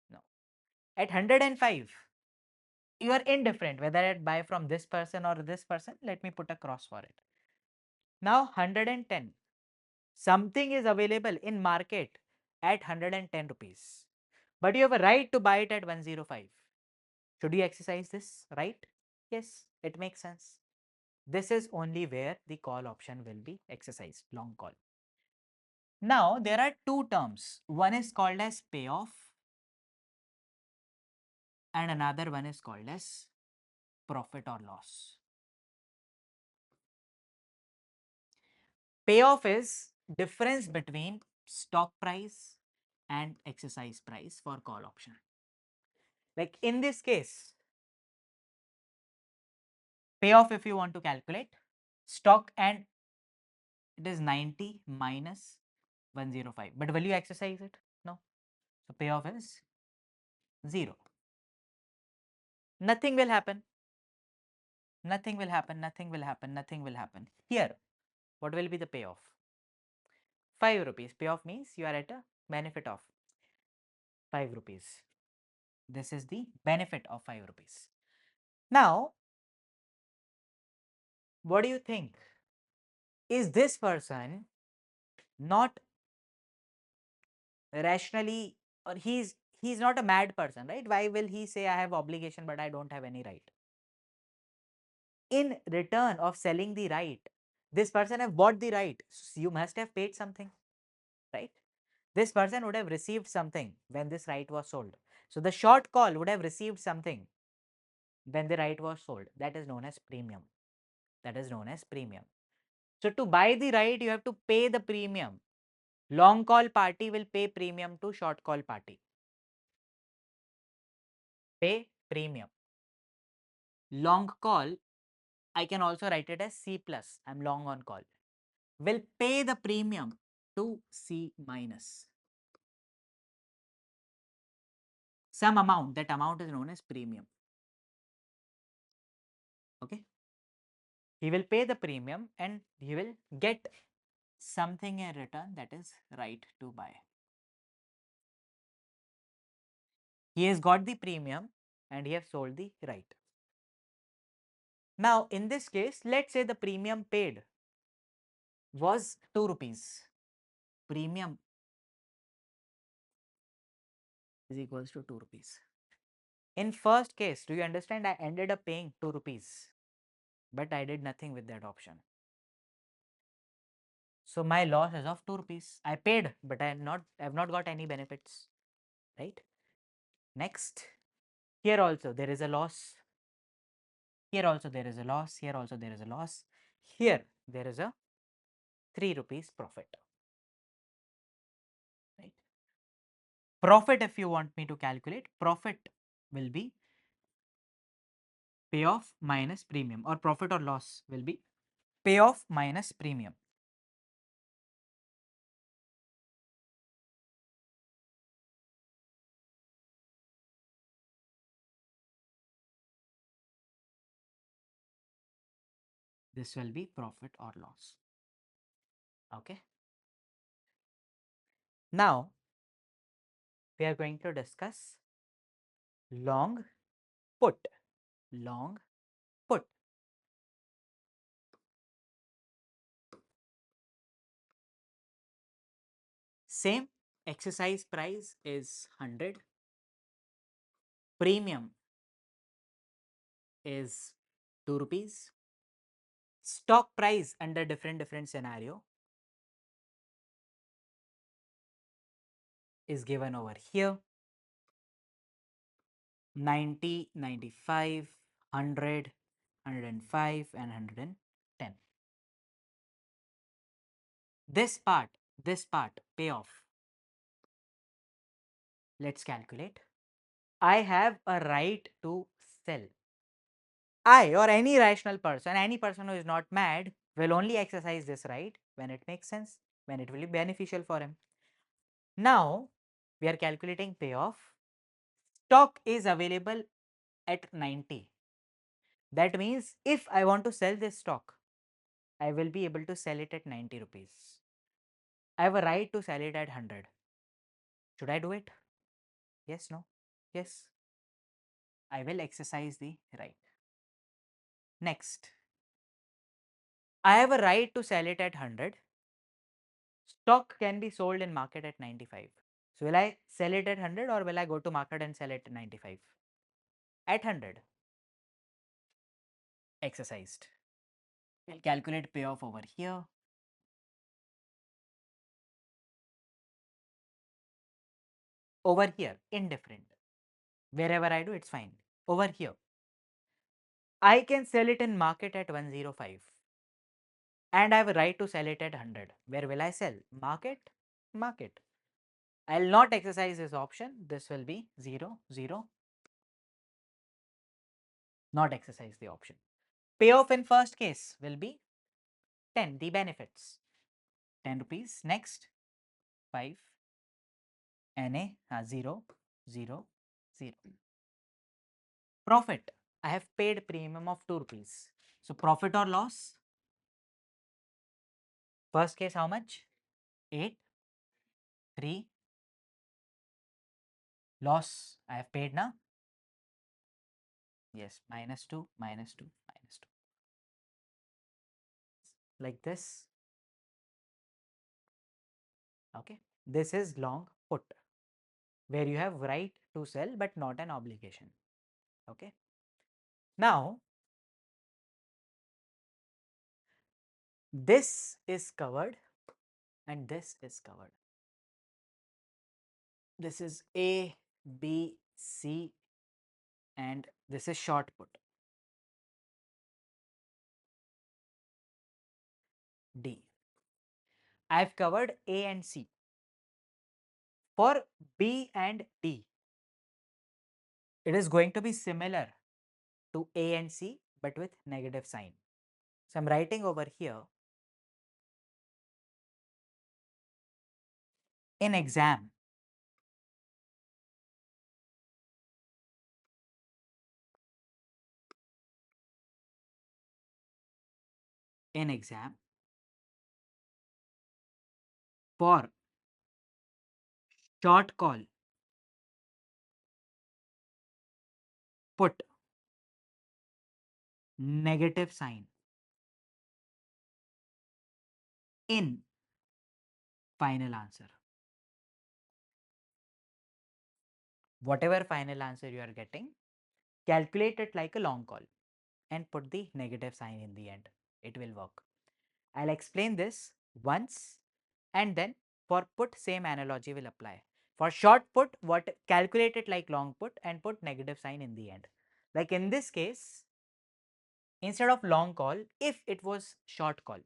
No. At 105, you are indifferent whether I buy from this person or this person. Let me put a cross for it. Now 110. Something is available in market at 110 rupees, but you have a right to buy it at 105. Should you exercise this right? Yes, it makes sense. This is only where the call option will be exercised, long call. Now there are two terms. One is called as payoff and another one is called as profit or loss. Payoff is difference between stock price and exercise price for call option. Like in this case, payoff, if you want to calculate stock, and it is 90 minus 105, but will you exercise it? No. So payoff is 0. Nothing will happen. Nothing will happen. Nothing will happen. Nothing will happen. Here, what will be the payoff? 5 rupees. Payoff means you are at a benefit of 5 rupees. This is the benefit of 5 rupees. Now, what do you think? Is this person not rationally, or he's not a mad person, right? Why will he say I have obligation but I don't have any right? In return of selling the right, this person have bought the right, so you must have paid something, right? This person would have received something when this right was sold. So the short call would have received something when the right was sold. That is known as premium. That is known as premium. So to buy the right, you have to pay the premium. Long call party will pay premium to short call party. Pay premium. Long call, I can also write it as C plus. I'm long on call. Will pay the premium to C minus. Some amount, that amount is known as premium. Okay. He will pay the premium and he will get something in return, that is right to buy. He has got the premium and he has sold the right. Now, in this case, let's say the premium paid was 2 rupees. Premium is equals to 2 rupees. In first case, do you understand? I ended up paying 2 rupees, but I did nothing with that option. So my loss is of 2 rupees. I paid, but I have not got any benefits, right? Next, here also there is a loss. Here also there is a loss. Here also there is a loss. Here there is a 3 rupees profit, right? Profit, if you want me to calculate, profit will be payoff minus premium, or profit or loss will be payoff minus premium. This will be profit or loss. Okay. Now we are going to discuss long put. Long put. Same exercise price is 100. Premium is 2 rupees. Stock price under different scenario is given over here. 90, 95, 100, 105 and 110. This part, payoff. Let's calculate. I have a right to sell. I, or any rational person, any person who is not mad, will only exercise this right when it makes sense, when it will be beneficial for him. Now, we are calculating payoff. Stock is available at 90. That means if I want to sell this stock, I will be able to sell it at 90 rupees. I have a right to sell it at 100. Should I do it? Yes, no? Yes. I will exercise the right. Next, I have a right to sell it at 100. Stock can be sold in market at 95. So will I sell it at 100 or will I go to market and sell it at 95? At 100. Exercised. We'll calculate payoff over here. Over here, indifferent. Wherever I do, it's fine. Over here, I can sell it in market at 105. And I have a right to sell it at 100. Where will I sell? Market? Market. I'll not exercise this option. This will be 0, 0. Not exercise the option. Payoff in first case will be 10, the benefits. 10 rupees. Next, 5. NA 0, 0, 0. Profit. I have paid premium of 2 rupees. So profit or loss? First case how much? 8, 3. Loss I have paid now. Yes, minus 2, minus 2, minus 2. Like this. Okay. This is long put, where you have right to sell but not an obligation. Okay. Now, this is covered and this is covered. This is A, B, C, and this is short put. D. I have covered A and C. For B and D, it is going to be similar to A and C but with negative sign. So I'm writing over here, in exam, in exam, for short call put negative sign in final answer. Whatever final answer you are getting, calculate it like a long call and put the negative sign in the end. It will work. I'll explain this once, and then for put same analogy will apply. For short put, what calculate it like long put and put negative sign in the end. Like in this case, instead of long call, if it was short call,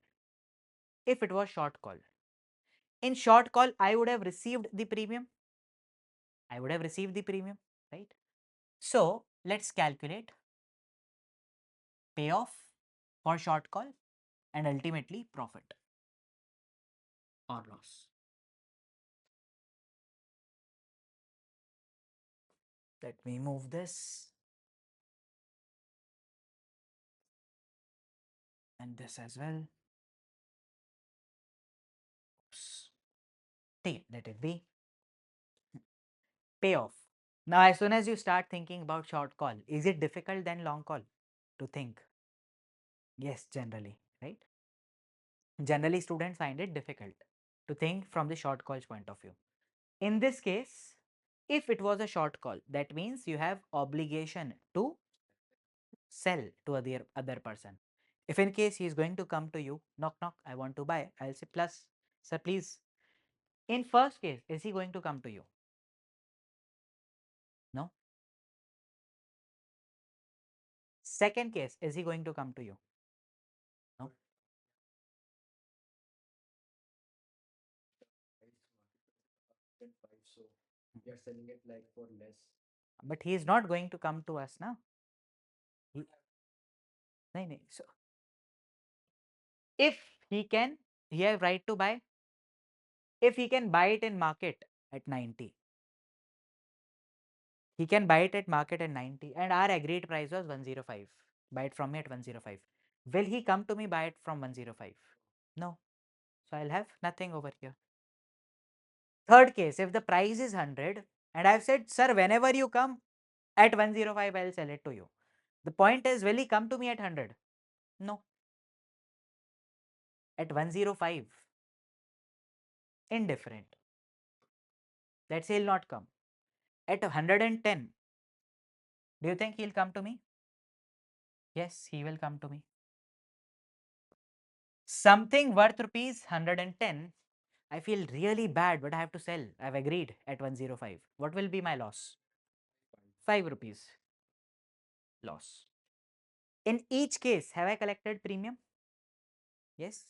in short call I would have received the premium. Right? So let's calculate payoff for short call and ultimately profit or loss. Let me move this and this as well. Oops. Let it be. Payoff. Now, as soon as you start thinking about short call, is it difficult than long call to think? Yes, generally, right? Generally, students find it difficult to think from the short call's point of view. In this case, if it was a short call, that means you have obligation to sell to other person. If in case he is going to come to you, knock knock, I want to buy, I'll say plus, sir please. In first case, is he going to come to you? No. Second case, is he going to come to you? No. So we are selling it like for less. But he is not going to come to us now. Nahi. So if he can, he have right to buy. If he can buy it in market at 90, he can buy it at market at 90 and our agreed price was 105. Buy it from me at 105. Will he come to me buy it from 105? No. So I'll have nothing over here. Third case, if the price is 100 and I've said, sir, whenever you come at 105, I'll sell it to you. The point is, will he come to me at 100? No. At 105, indifferent. Let's say he'll not come. At 110, do you think he'll come to me? Yes, he will come to me. Something worth rupees 110, I feel really bad, but I have to sell. I've agreed at 105. What will be my loss? 5 rupees loss. In each case, have I collected premium? Yes.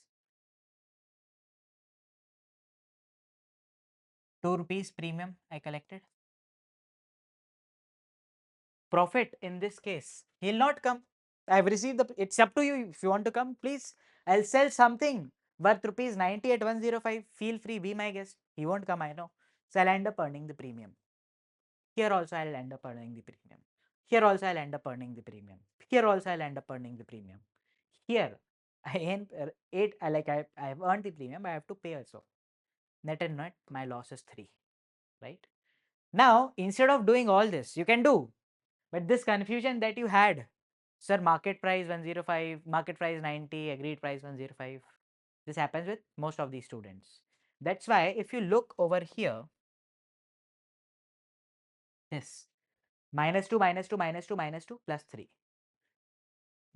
2 rupees premium I collected. Profit in this case, he'll not come. I've received the, it's up to you. If you want to come, please, I'll sell something worth rupees 90 at 105. Feel free, be my guest. He won't come, I know. So I'll end up earning the premium. Here also I'll end up earning the premium. Here also I'll end up earning the premium. Here also I'll end up earning the premium. Here I earn I've earned the premium, I have to pay also. Net and net, my loss is 3. Right? Now, instead of doing all this, you can do, but this confusion that you had, sir, market price 105, market price 90, agreed price 105. This happens with most of these students. That's why if you look over here, this minus 2, minus 2, minus 2, minus 2, plus 3.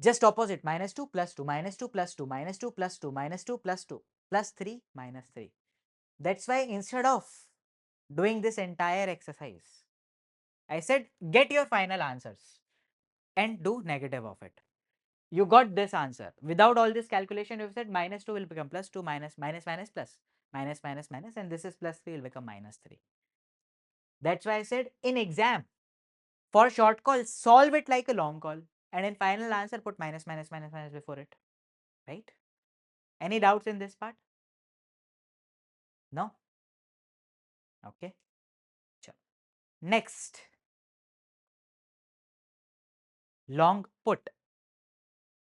Just opposite, minus 2, plus 2, minus 2, plus 2, minus 2, plus 2, minus 2, plus 2, plus 3, minus 3. That's why instead of doing this entire exercise, I said get your final answers and do negative of it. You got this answer. Without all this calculation, you've said minus 2 will become plus 2, minus, minus, minus, plus, minus, minus, minus, and this is plus 3 will become minus 3. That's why I said in exam, for short call, solve it like a long call, and in final answer, put minus, minus, minus, minus before it. Right? Any doubts in this part? No? Okay. Sure. Next, long put.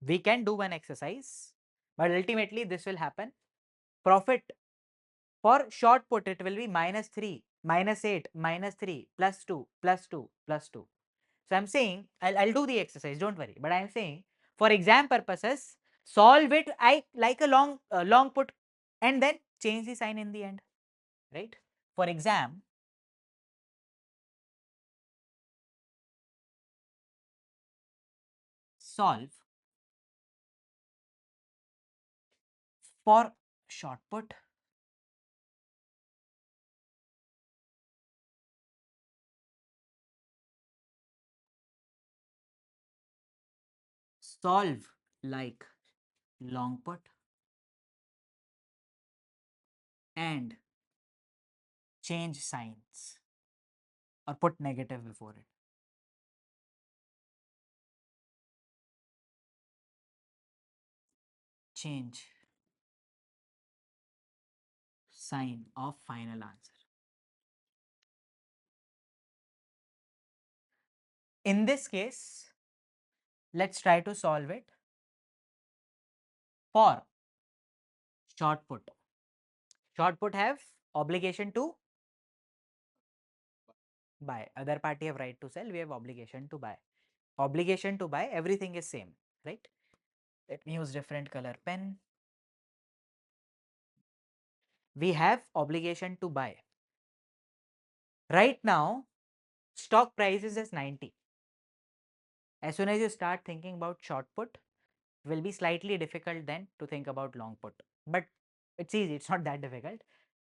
We can do one exercise, but ultimately this will happen. Profit for short put, it will be minus 3, minus 8, minus 3, plus 2, plus 2, plus 2. So I'm saying I'll do the exercise, don't worry. But I'm saying for exam purposes, solve it I like a long put and then change the sign in the end, right? For exam, solve for short put solve like long put and change signs or put negative before it. Change sign of final answer. In this case, let's try to solve it for short put. Short put have obligation to buy. Other party have right to sell. We have obligation to buy. Obligation to buy, everything is same, right? Let me use different color pen. We have obligation to buy. Right now, stock price is just 90. As soon as you start thinking about short put, it will be slightly difficult then to think about long put. But it's easy, it's not that difficult.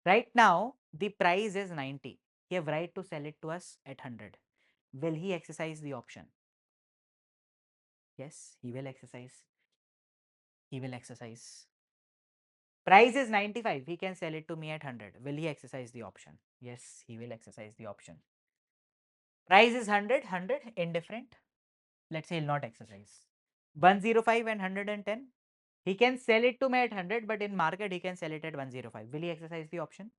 Right now, the price is 90. He have right to sell it to us at 100. Will he exercise the option? Yes, he will exercise. He will exercise. Price is 95. He can sell it to me at 100. Will he exercise the option? Yes, he will exercise the option. Price is 100, indifferent. Let's say he'll not exercise. 105 and 110. He can sell it to me at 100, but in market he can sell it at 105. Will he exercise the option?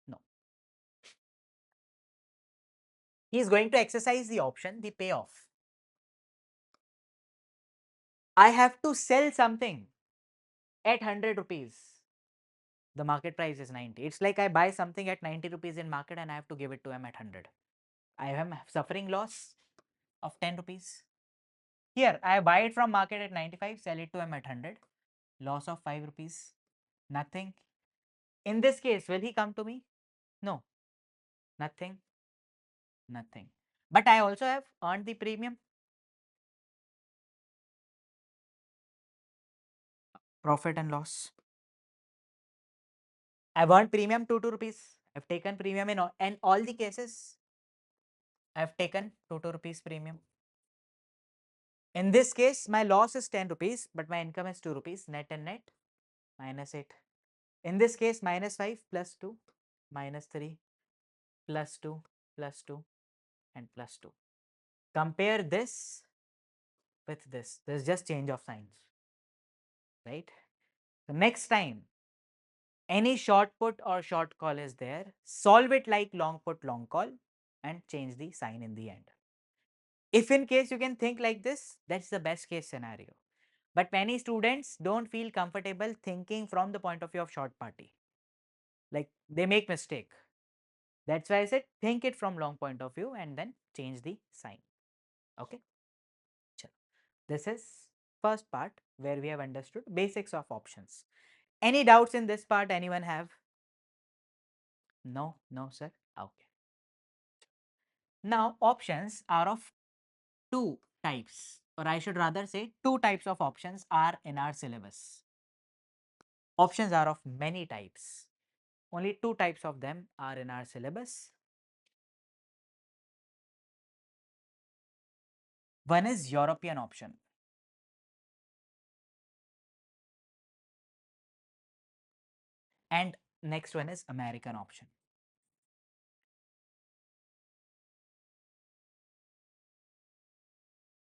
No. He is going to exercise the option, the payoff. I have to sell something at 100 rupees. The market price is 90. It's like I buy something at 90 rupees in market and I have to give it to him at 100. I am suffering loss of 10 rupees. Here, I buy it from market at 95, sell it to him at 100. Loss of 5 rupees. Nothing. In this case, will he come to me? No. Nothing. Nothing. But I also have earned the premium. Profit and loss. I've earned premium 2 rupees. I've taken premium in all the cases. I've taken 2 rupees premium. In this case, my loss is 10 rupees, but my income is 2 rupees. Net and net, minus 8. In this case, minus 5 plus 2, minus 3, plus 2, plus 2, and plus 2. Compare this with this. There's just change of signs, right? The next time any short put or short call is there, solve it like long put, long call, and change the sign in the end. If in case you can think like this, that's the best case scenario. But many students don't feel comfortable thinking from the point of view of short party. Like they make mistake. That's why I said think it from long point of view and then change the sign. Okay. Chalo. This is first part where we have understood basics of options. Any doubts in this part anyone have? No, no sir. Okay. Now options are of two types, or I should rather say two types of options are in our syllabus. Options are of many types. Only two types of them are in our syllabus. One is European option and next one is American option.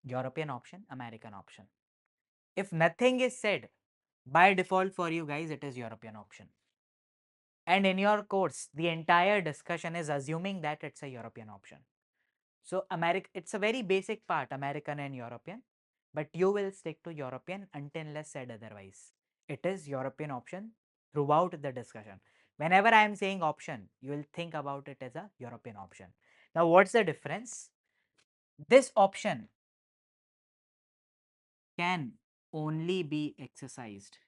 European option, American option. If nothing is said, by default for you guys, it is European option. And in your course, the entire discussion is assuming that it's a European option. So it's a very basic part, American and European, but you will stick to European until unless said otherwise. It is European option throughout the discussion. Whenever I am saying option, you will think about it as a European option. Now, what's the difference? This option can only be exercised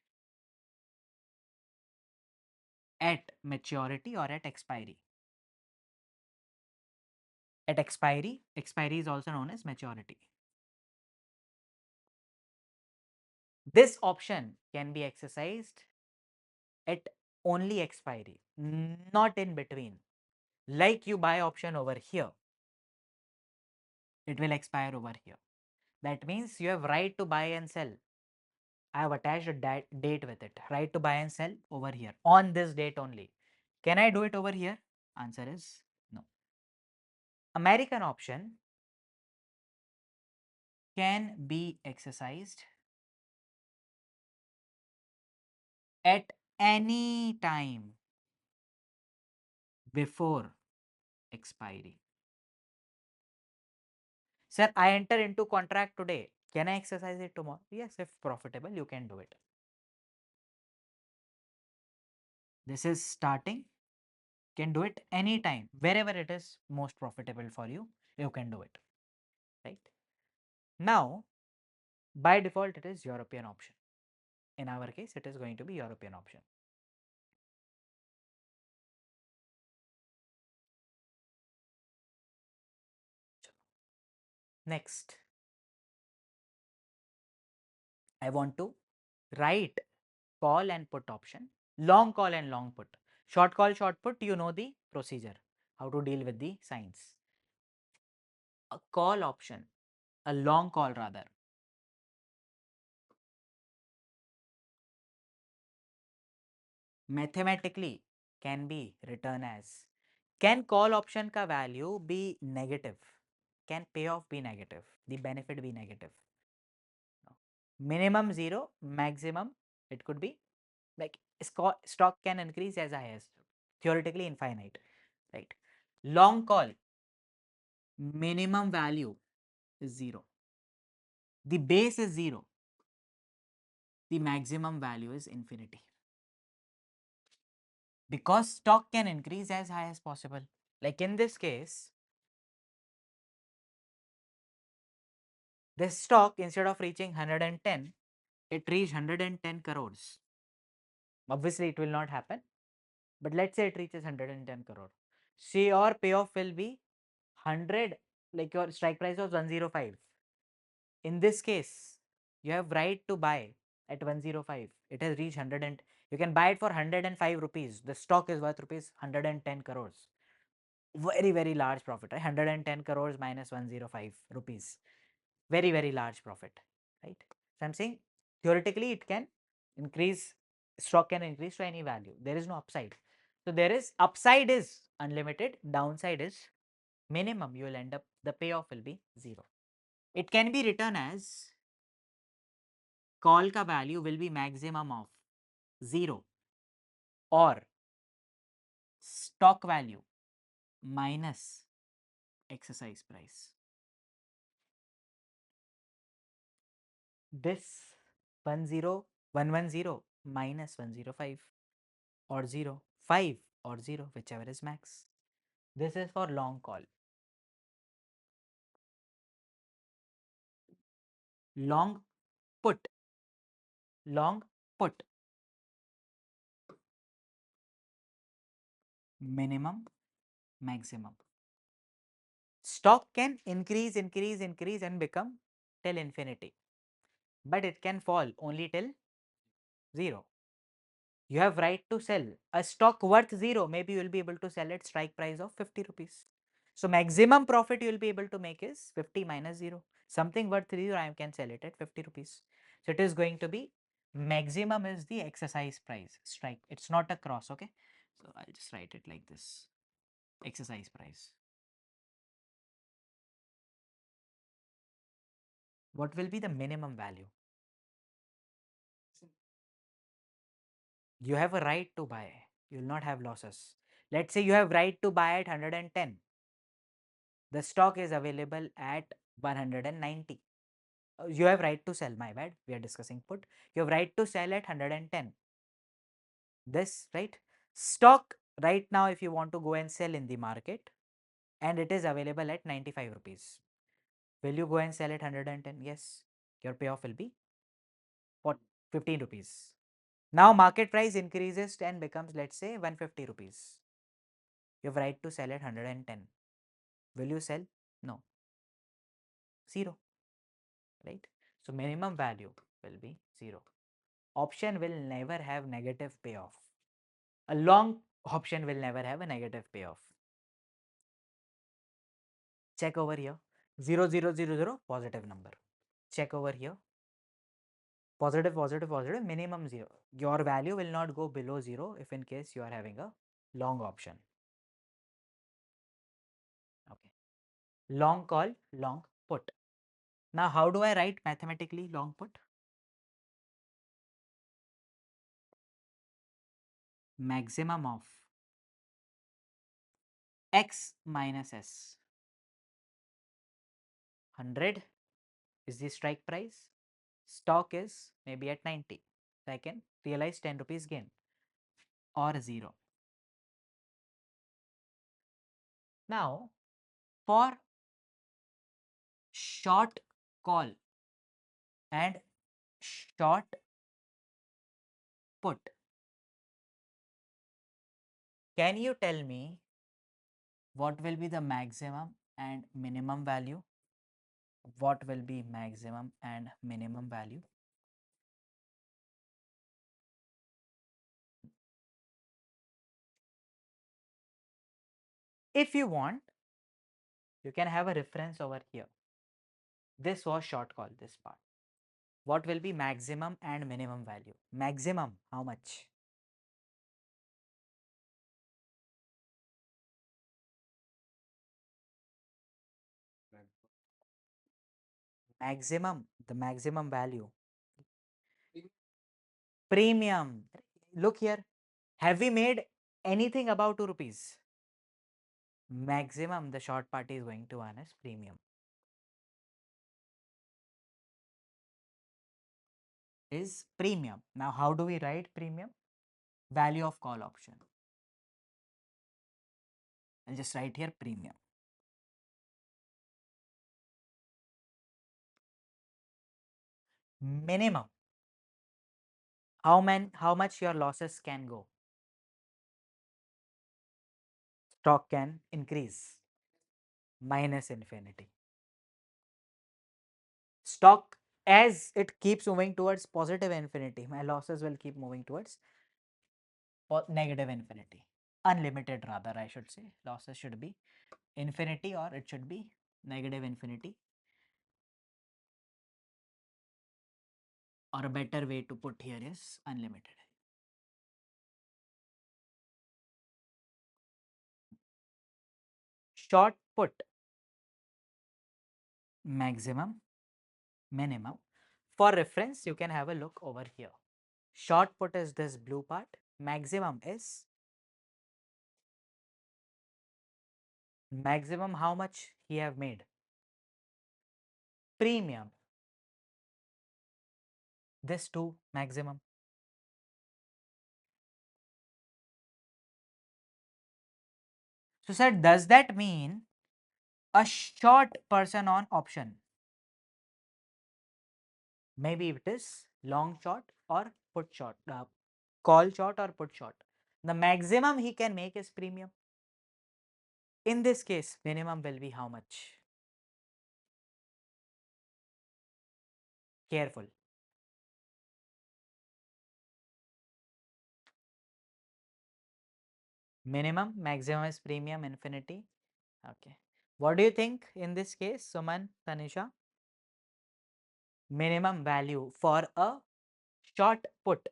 at maturity or at expiry. At expiry, expiry is also known as maturity. This option can be exercised at only expiry, not in between. Like you buy option over here, it will expire over here. That means you have right to buy and sell. I have attached a date with it. Right to buy and sell over here on this date only. Can I do it over here? Answer is no. American option can be exercised at any time before expiry. Sir, I enter into contract today. Can I exercise it tomorrow? Yes, if profitable, you can do it. This is starting. Can do it anytime, wherever it is most profitable for you, you can do it. Right? Now, by default, it is European option. In our case, it is going to be European option. Next, I want to write call and put option, long call and long put. Short call, short put, you know the procedure, how to deal with the signs. A call option, a long call rather, mathematically can be written as, can call option ka value be negative? Can payoff be negative? The benefit be negative? No. Minimum 0, maximum it could be like stock can increase as high as theoretically infinite, right? Long call, minimum value is 0. The base is 0. The maximum value is infinity. Because stock can increase as high as possible. Like in this case, this stock instead of reaching 110, it reached 110 crores. Obviously, it will not happen, but let's say it reaches 110 crore. See, your payoff will be 100, like your strike price was 105. In this case, you have right to buy at 105. It has reached 100 and you can buy it for 105 rupees. The stock is worth rupees 110 crores. Very, very large profit, right? 110 crores minus 105 rupees. Very, very large profit, right? So I'm saying theoretically it can increase, stock can increase to any value. There is no upside. So there is upside is unlimited, downside is minimum. You will end up, the payoff will be 0. It can be written as call ka value will be maximum of 0 or stock value minus exercise price. This 10110 minus 105 or 0, 5 or 0, whichever is max. This is for long call. Long put, long put, minimum, maximum. Stock can increase, increase, increase and become till infinity, but it can fall only till 0. You have right to sell a stock worth 0. Maybe you will be able to sell at strike price of 50 rupees. So maximum profit you will be able to make is 50 minus 0. Something worth 0, I can sell it at 50 rupees. So it is going to be maximum is the exercise price strike. It's not a cross, okay? So I'll just write it like this, exercise price. What will be the minimum value? You have a right to buy. You will not have losses. Let's say you have right to buy at 110. The stock is available at 190. You have right to sell, my bad, we are discussing put. You have right to sell at 110. This, right? Stock right now, if you want to go and sell in the market, and it is available at 95 rupees. Will you go and sell at 110? Yes. Your payoff will be for 15 rupees. Now market price increases and becomes, let's say, 150 rupees. You have right to sell at 110. Will you sell? No. 0. Right? So minimum value will be 0. Option will never have negative payoff. A long option will never have a negative payoff. Check over here. 0, 0, 0, 0, positive number. Check over here. Positive, positive, positive, minimum 0. Your value will not go below 0 if in case you are having a long option. Okay. Long call, long put. Now, how do I write mathematically long put? Maximum of x minus s. 100 is the strike price. Stock is maybe at 90. So I can realize 10 rupees gain or 0. Now, for short call and short put, can you tell me what will be the maximum and minimum value? What will be maximum and minimum value? If you want, you can have a reference over here. This was short call, this part. What will be maximum and minimum value? Maximum, how much? Maximum, the maximum value. Premium. Look here. Have we made anything about 2 rupees? Maximum, the short party is going to earn as premium. Is premium. Now, how do we write premium? Value of call option. I'll just write here premium. Minimum. How much your losses can go? Stock can increase minus infinity. Stock, as it keeps moving towards positive infinity, my losses will keep moving towards negative infinity. Unlimited rather, I should say. Losses should be infinity or it should be negative infinity. Or a better way to put here is unlimited. Short put, maximum, minimum. For reference, you can have a look over here. Short put is this blue part, maximum is maximum how much he have made. Premium, this too maximum. So sir, does that mean a short person on option? Maybe it is long short or put short, call short or put short. The maximum he can make is premium. In this case, minimum will be how much? Careful. Minimum, maximum is premium, infinity. Okay. What do you think in this case, Suman, Tanisha? Minimum value for a short put.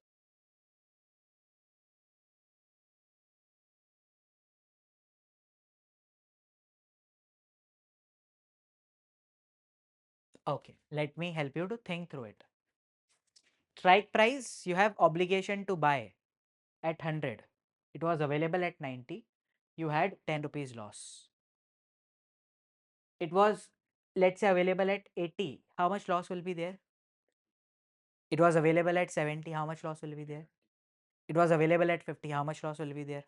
Okay, let me help you to think through it. Strike price, you have obligation to buy at 100. It was available at 90. You had 10 rupees loss. It was, let's say, available at 80. How much loss will be there? It was available at 70. How much loss will be there? It was available at 50. How much loss will be there?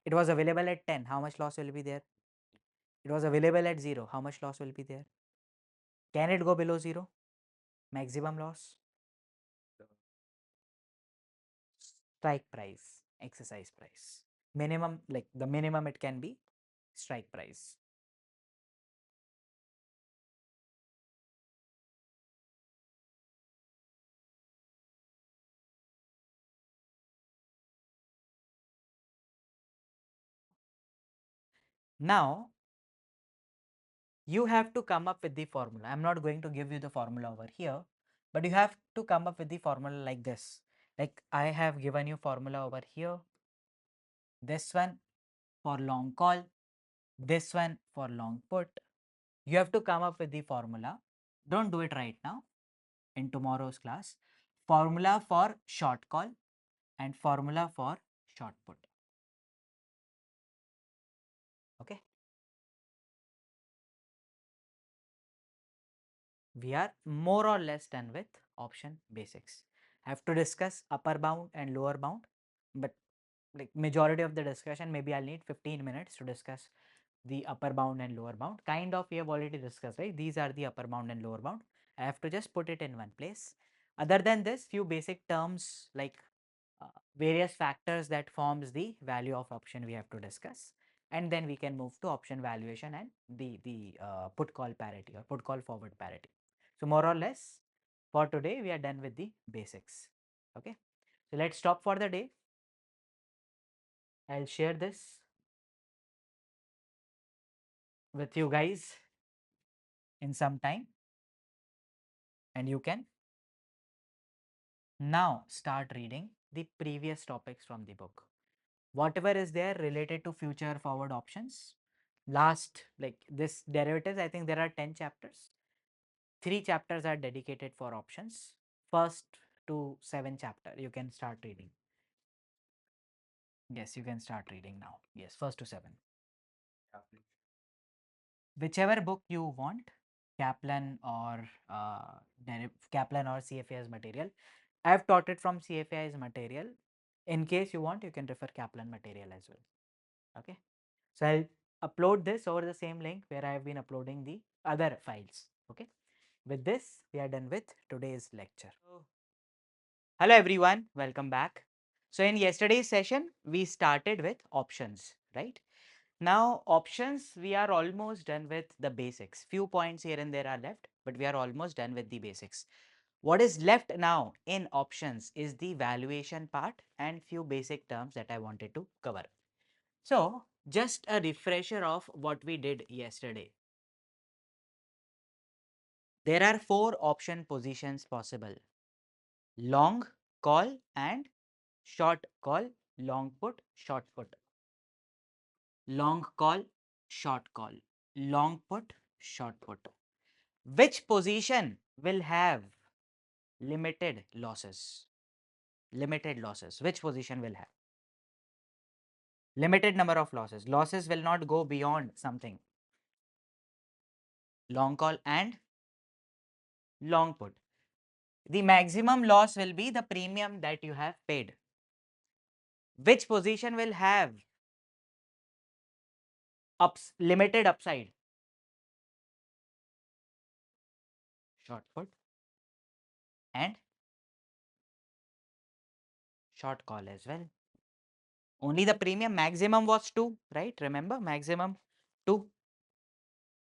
It was available at 10. How much loss will be there? It was available at 0. How much loss will be there? Can it go below 0? Maximum loss? Strike price, exercise price. Minimum, like the minimum it can be strike price. Now, you have to come up with the formula. I am not going to give you the formula over here, but you have to come up with the formula like this. Like I have given you formula over here, this one for long call, this one for long put. You have to come up with the formula. Don't do it right now, in tomorrow's class. Formula for short call and formula for short put. Okay. We are more or less done with option basics. I have to discuss upper bound and lower bound, but like majority of the discussion, maybe I'll need 15 minutes to discuss the upper bound and lower bound. Kind of we have already discussed, right? These are the upper bound and lower bound. I have to just put it in one place. Other than this, few basic terms like various factors that forms the value of option we have to discuss, and then we can move to option valuation and the put call parity or put call forward parity. So more or less for today we are done with the basics. Okay, so let's stop for the day. I'll share this with you guys in some time, and you can now start reading the previous topics from the book. Whatever is there related to future forward options, last like this derivatives, I think there are 10 chapters. 3 chapters are dedicated for options. First to 7 chapter you can start reading. Yes, you can start reading now. Yes, first to 7. Whichever book you want, Kaplan or Kaplan or CFA's material. I have taught it from CFA's material. In case you want, you can refer Kaplan material as well. Okay. So I'll upload this over the same link where I have been uploading the other files. Okay. With this, we are done with today's lecture. Hello everyone, welcome back. So in yesterday's session, we started with options, right? Now options, we are almost done with the basics. Few points here and there are left, but we are almost done with the basics. What is left now in options is the valuation part and few basic terms that I wanted to cover. So just a refresher of what we did yesterday. There are 4 option positions possible: long call and short call, long put, short put. Long call, short call, long put, short put. Which position will have limited losses? Limited losses. Which position will have limited number of losses? Losses will not go beyond something. Long call and long put. The maximum loss will be the premium that you have paid. Which position will have limited upside? Short put and short call as well. Only the premium maximum was 2, right? Remember, maximum 2.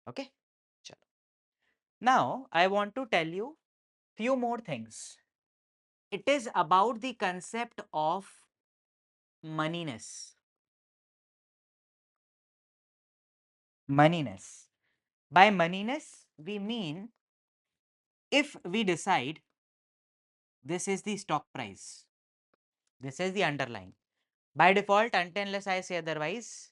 Okay. Chalo. Now, I want to tell you few more things. It is about the concept of moneyness. Moneyness. By moneyness, we mean if we decide this is the stock price, this is the underlying. By default, until unless I say otherwise,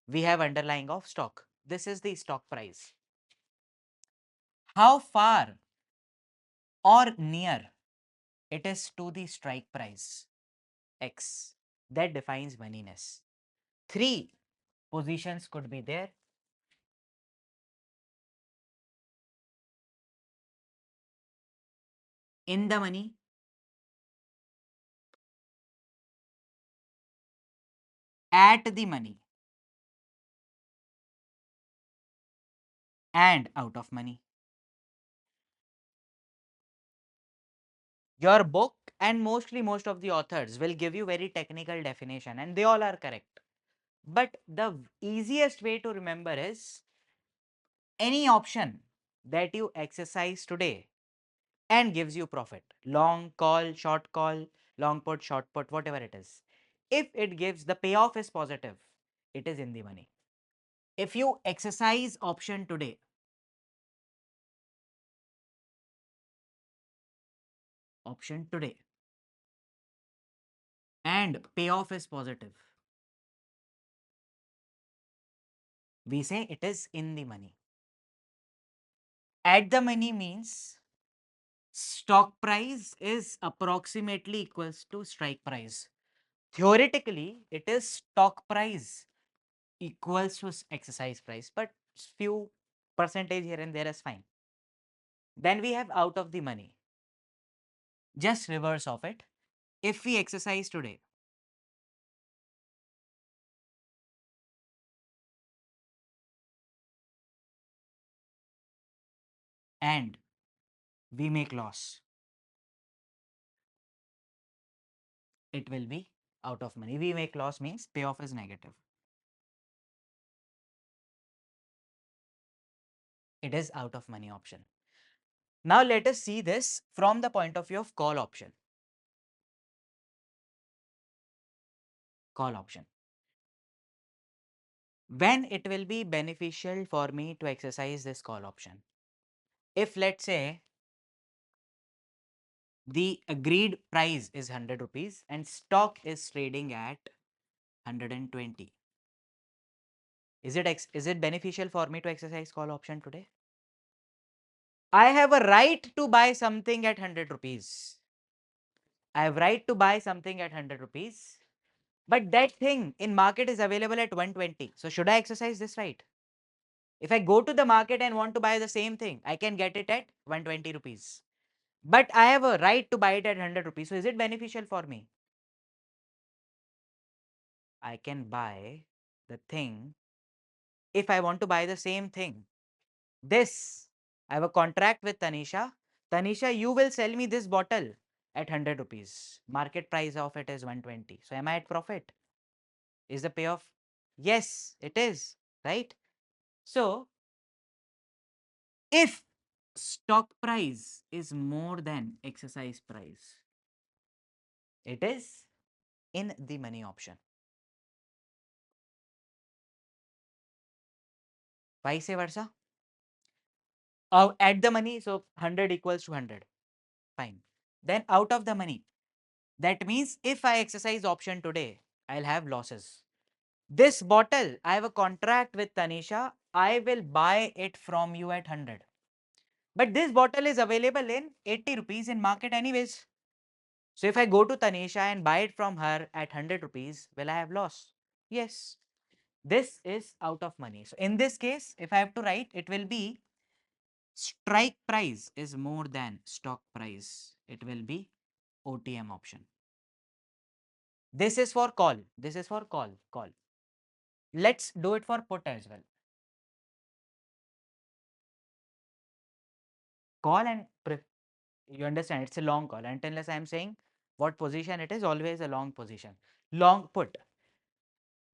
we have underlying of stock. This is the stock price. How far or near it is to the strike price, X, that defines moneyness. 3 positions could be there. In the money, at the money, and out of money. Your book and mostly most of the authors will give you very technical definition and they all are correct. But the easiest way to remember is any option that you exercise today and gives you profit, long call, long put, short put, whatever it is. If it gives the payoff is positive, it is in the money. If you exercise option today, and payoff is positive, we say it is in the money. At the money means stock price is approximately equals to strike price. Theoretically, it is stock price equals to exercise price, but few percentage here and there is fine. Then we have out of the money. Just reverse of it. If we exercise today and we make loss, it will be out of money. We make loss means payoff is negative. It is out of money option. Now let us see this from the point of view of call option. Call option. When it will be beneficial for me to exercise this call option? If let's say the agreed price is 100 rupees and stock is trading at 120. Is it beneficial for me to exercise call option today? I have a right to buy something at 100 rupees. I have right to buy something at 100 rupees, but that thing in market is available at 120. So should I exercise this right? If I go to the market and want to buy the same thing, I can get it at 120 rupees. But I have a right to buy it at 100 rupees. So is it beneficial for me? I can buy the thing if I want to buy the same thing. This, I have a contract with Tanisha. Tanisha, you will sell me this bottle at 100 rupees. Market price of it is 120. So am I at profit? Is the payoff? Yes, it is, right? So if stock price is more than exercise price, it is in the money option. Vice versa. At the money, so 100 equals to 100. Fine. Then out of the money. That means if I exercise option today, I'll have losses. This bottle, I have a contract with Tanisha. I will buy it from you at 100. But this bottle is available in 80 rupees in market anyways. So if I go to Tanisha and buy it from her at 100 rupees, will I have loss? Yes. This is out of money. So in this case, if I have to write, it will be strike price is more than stock price. It will be OTM option. This is for call. This is for call. Let's do it for put as well. Call and you understand it's a long call. And unless I am saying what position it is, always a long position. Long put.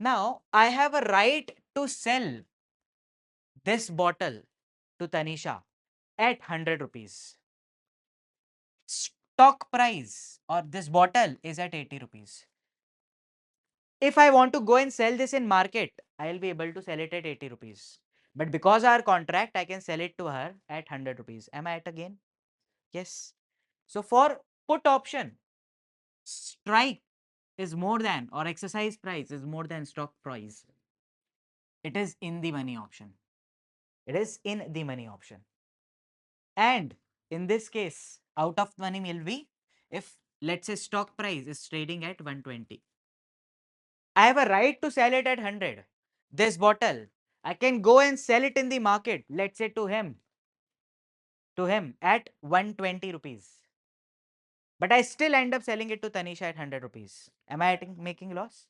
Now I have a right to sell this bottle to Tanisha at 100 rupees. Stock price or this bottle is at 80 rupees. If I want to go and sell this in market, I will be able to sell it at 80 rupees. But because our contract, I can sell it to her at 100 rupees. Am I at a gain? Yes. So for put option, strike is more than or exercise price is more than stock price. It is in the money option. It is in the money option. And in this case, out of money will be if let's say stock price is trading at 120. I have a right to sell it at 100. This bottle, I can go and sell it in the market, let's say to him at 120 rupees. But I still end up selling it to Tanisha at 100 rupees. Am I making loss?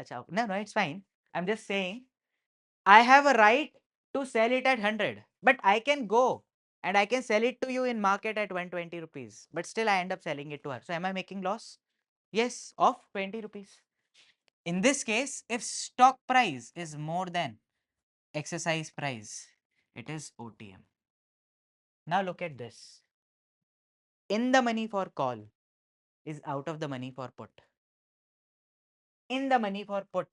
Achha, no, it's fine. I'm just saying I have a right to sell it at 100, but I can go and I can sell it to you in market at 120 rupees, but still I end up selling it to her. So am I making loss? Yes, of 20 rupees. In this case, if stock price is more than exercise price, it is OTM. Now look at this. In the money for call is out of the money for put. In the money for put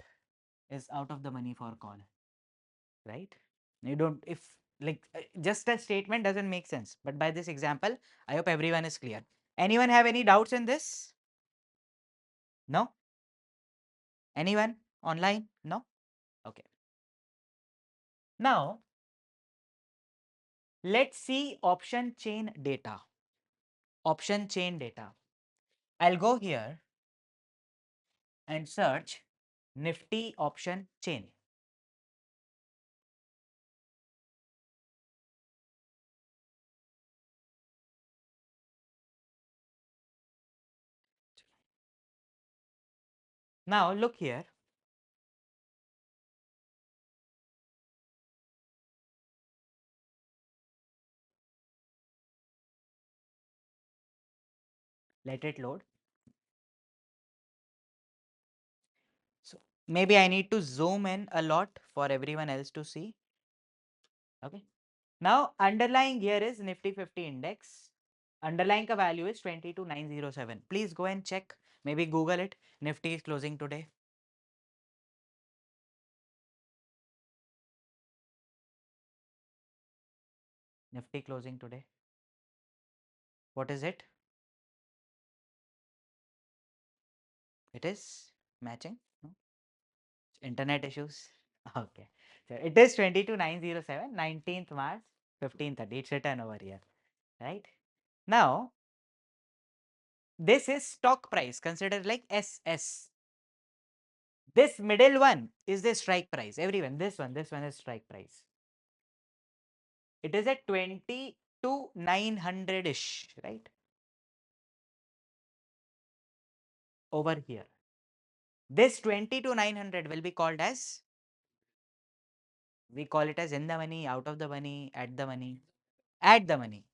is out of the money for call, right? You don't, if like just a statement doesn't make sense, but by this example, I hope everyone is clear. Anyone have any doubts in this? No? Anyone online? No? Okay. Now, let's see option chain data. Option chain data. I'll go here and search Nifty option chain. Now look here. Let it load. So maybe I need to zoom in a lot for everyone else to see. Okay. Now underlying here is Nifty 50 index. Underlying ka value is 22907. Please go and check. Maybe Google it. Nifty is closing today. Nifty closing today. What is it? It is matching. No? Internet issues. Okay. So it is 22907, 19th March, 1530. It's written over here. Right? Now, this is stock price. Consider like SS. This middle one is the strike price. Everyone, this one is strike price. It is at 22,900-ish, right? Over here. This 22,900 will be called as, we call it as in the money, out of the money, at the money, at the money.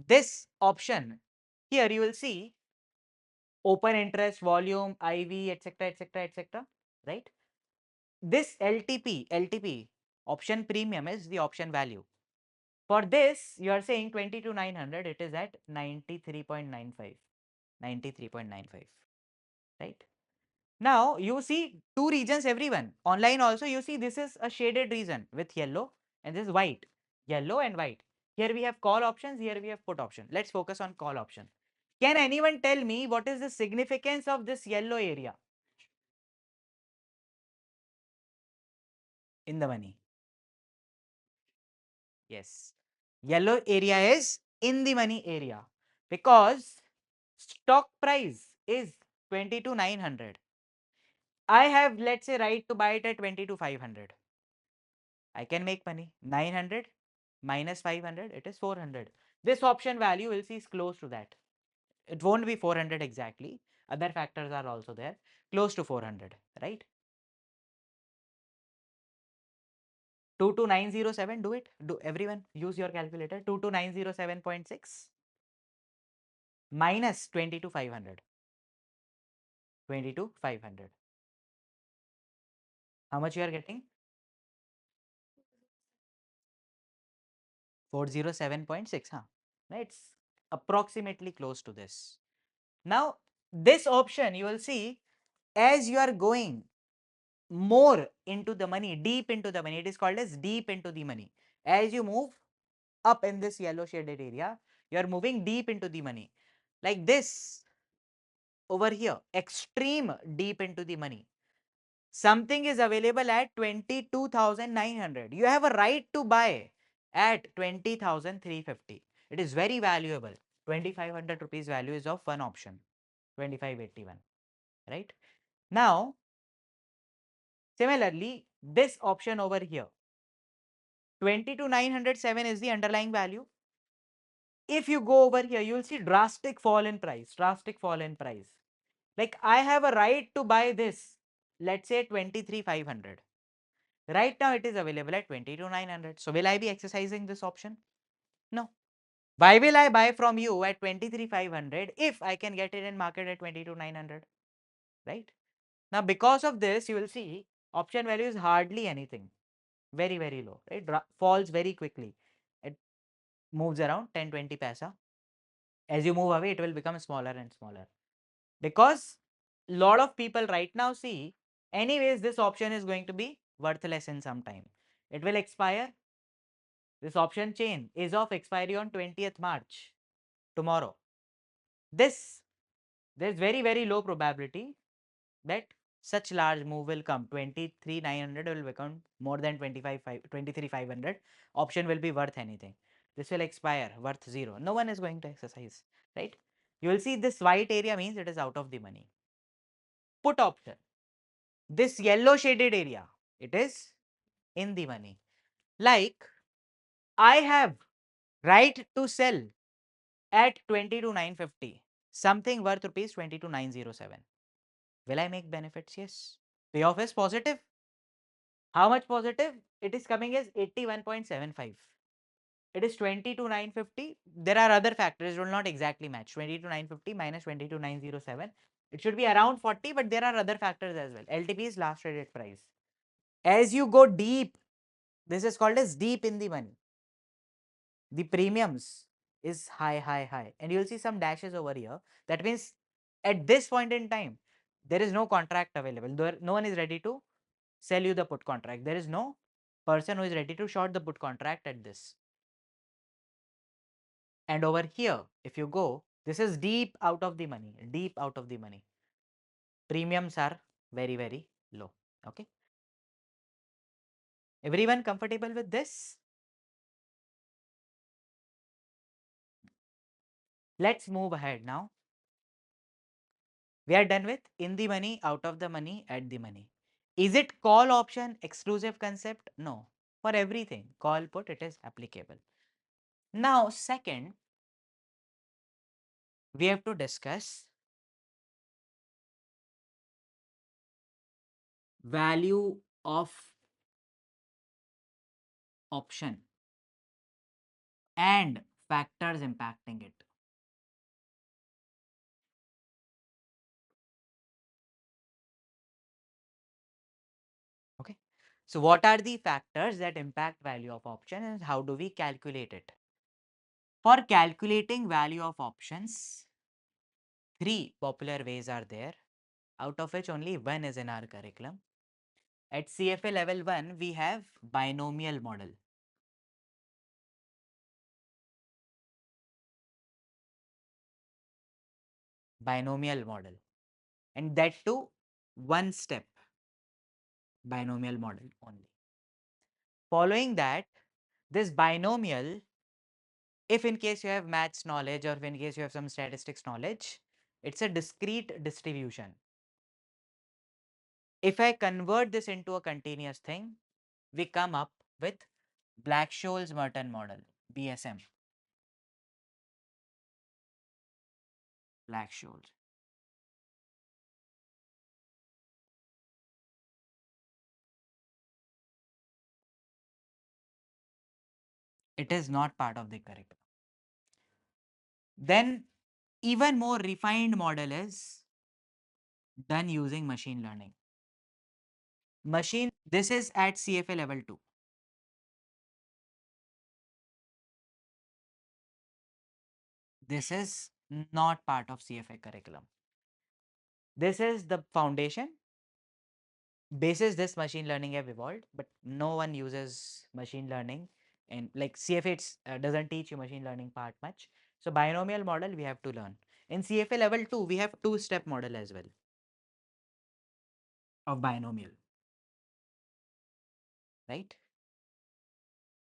This option here you will see open interest, volume, IV, etc., etc., etc., right? This LTP option premium is the option value. For this, you are saying 22,900, it is at 93.95, 93.95, right? Now, you see two regions, everyone. Online also, you see this is a shaded region with yellow and this is white, yellow and white. Here we have call options, here we have put option. Let's focus on call option. Can anyone tell me what is the significance of this yellow area in the money? Yes. Yellow area is in the money area because stock price is 22,900. I have, let's say, right to buy it at 22,500. I can make money. 900 minus 500, it is 400. This option value will see is close to that. It won't be 400 exactly. Other factors are also there. Close to 400, right? 22907, do it. Do everyone use your calculator. 22907.6 minus 22,500. 22,500. How much you are getting? 407.6, huh? It's approximately close to this. Now, this option you will see as you are going more into the money, deep into the money, it is called as deep into the money. As you move up in this yellow shaded area, you are moving deep into the money. Like this over here, extreme deep into the money. Something is available at 22,900. You have a right to buy at 20,350. It is very valuable. 2,500 rupees value is of one option, 2581, right? Now, similarly, this option over here, 22,907 is the underlying value. If you go over here, you will see drastic fall in price, drastic fall in price. Like I have a right to buy this, let's say 23,500. Right now it is available at 22,900. So will I be exercising this option? No. Why will I buy from you at 23,500 if I can get it in market at 22,900? Right? Now, because of this, you will see option value is hardly anything, very, very low, right? Falls very quickly. It moves around 10-20 paisa. As you move away, it will become smaller and smaller. Because lot of people right now see, anyways, this option is going to be worthless in some time. It will expire. This option chain is of expiry on 20th March, tomorrow. This, there's very, very low probability that such large move will come. 23,900 will become more than 23,500. Option will be worth anything. This will expire, worth zero. No one is going to exercise, right? You will see this white area means it is out of the money. Put option, this yellow shaded area, it is in the money. Like I have right to sell at 22,950, something worth rupees 22,907. Will I make benefits? Yes. Payoff is positive. How much positive? It is coming as 81.75. It is 22,950. There are other factors, it will not exactly match. 22,950 minus 22,907. It should be around 40, but there are other factors as well. LTP is last traded price. As you go deep, this is called as deep in the money. The premiums is high, high, high. And you'll see some dashes over here. That means at this point in time, there is no contract available. No one is ready to sell you the put contract. There is no person who is ready to short the put contract at this. And over here, if you go, this is deep out of the money, deep out of the money. Premiums are very, very low. Okay. Everyone comfortable with this? Let's move ahead now. We are done with in the money, out of the money, at the money. Is it call option exclusive concept? No. For everything, call put, it is applicable. Now, second, we have to discuss value of option and factors impacting it. Okay. So what are the factors that impact value of option and how do we calculate it? For calculating value of options, three popular ways are there, out of which only one is in our curriculum. At CFA level 1, we have binomial model. Binomial model. And that too, one step binomial model only. Following that, this binomial, if in case you have maths knowledge or if in case you have some statistics knowledge, it's a discrete distribution. If I convert this into a continuous thing, we come up with Black-Scholes-Merton model, BSM. Black-Scholes. It is not part of the curriculum. Then even more refined model is done using machine learning. This is at CFA level 2. This is not part of CFA curriculum. This is the foundation. Basis this machine learning have evolved, but no one uses machine learning, and like CFA doesn't teach you machine learning part much. So binomial model we have to learn. In CFA level 2, we have two-step model as well of binomial, right?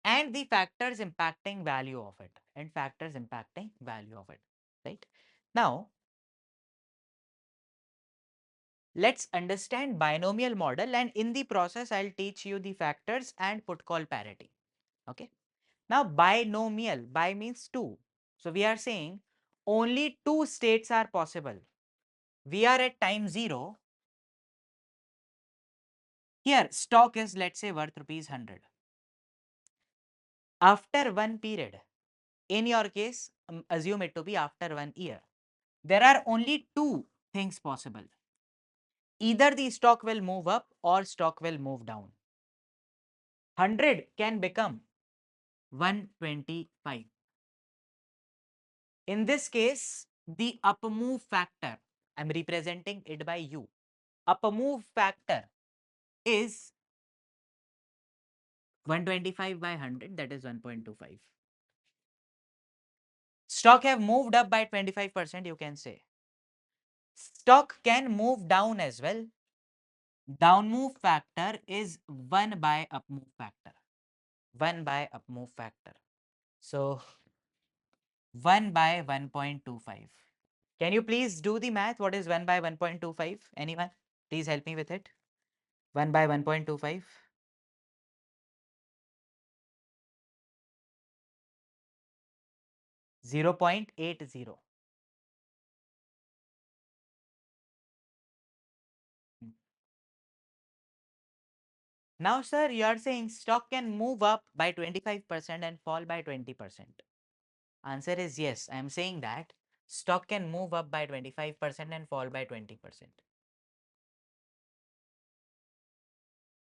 And the factors impacting value of it, and factors impacting value of it, right? Now, let's understand binomial model, and in the process, I'll teach you the factors and put call parity. Okay. Now, binomial, bi means two. So we are saying only two states are possible. We are at time 0. Here, stock is, let's say, worth rupees 100. After one period, In your case, assume it to be after 1 year. There are only two things possible. Either the stock will move up or stock will move down. 100 can become 125. In this case, the up move factor, I'm representing it by U. Up move factor is 125 by 100, that is 1.25. Stock have moved up by 25%, you can say. Stock can move down as well. Down move factor is 1 by up move factor. 1 by up move factor. So 1 by 1.25. Can you please do the math? What is 1 by 1.25? Anyone? Please help me with it. 1 by 1.25. 0.80. Now, sir, you are saying stock can move up by 25% and fall by 20%. Answer is yes. I am saying that stock can move up by 25% and fall by 20%.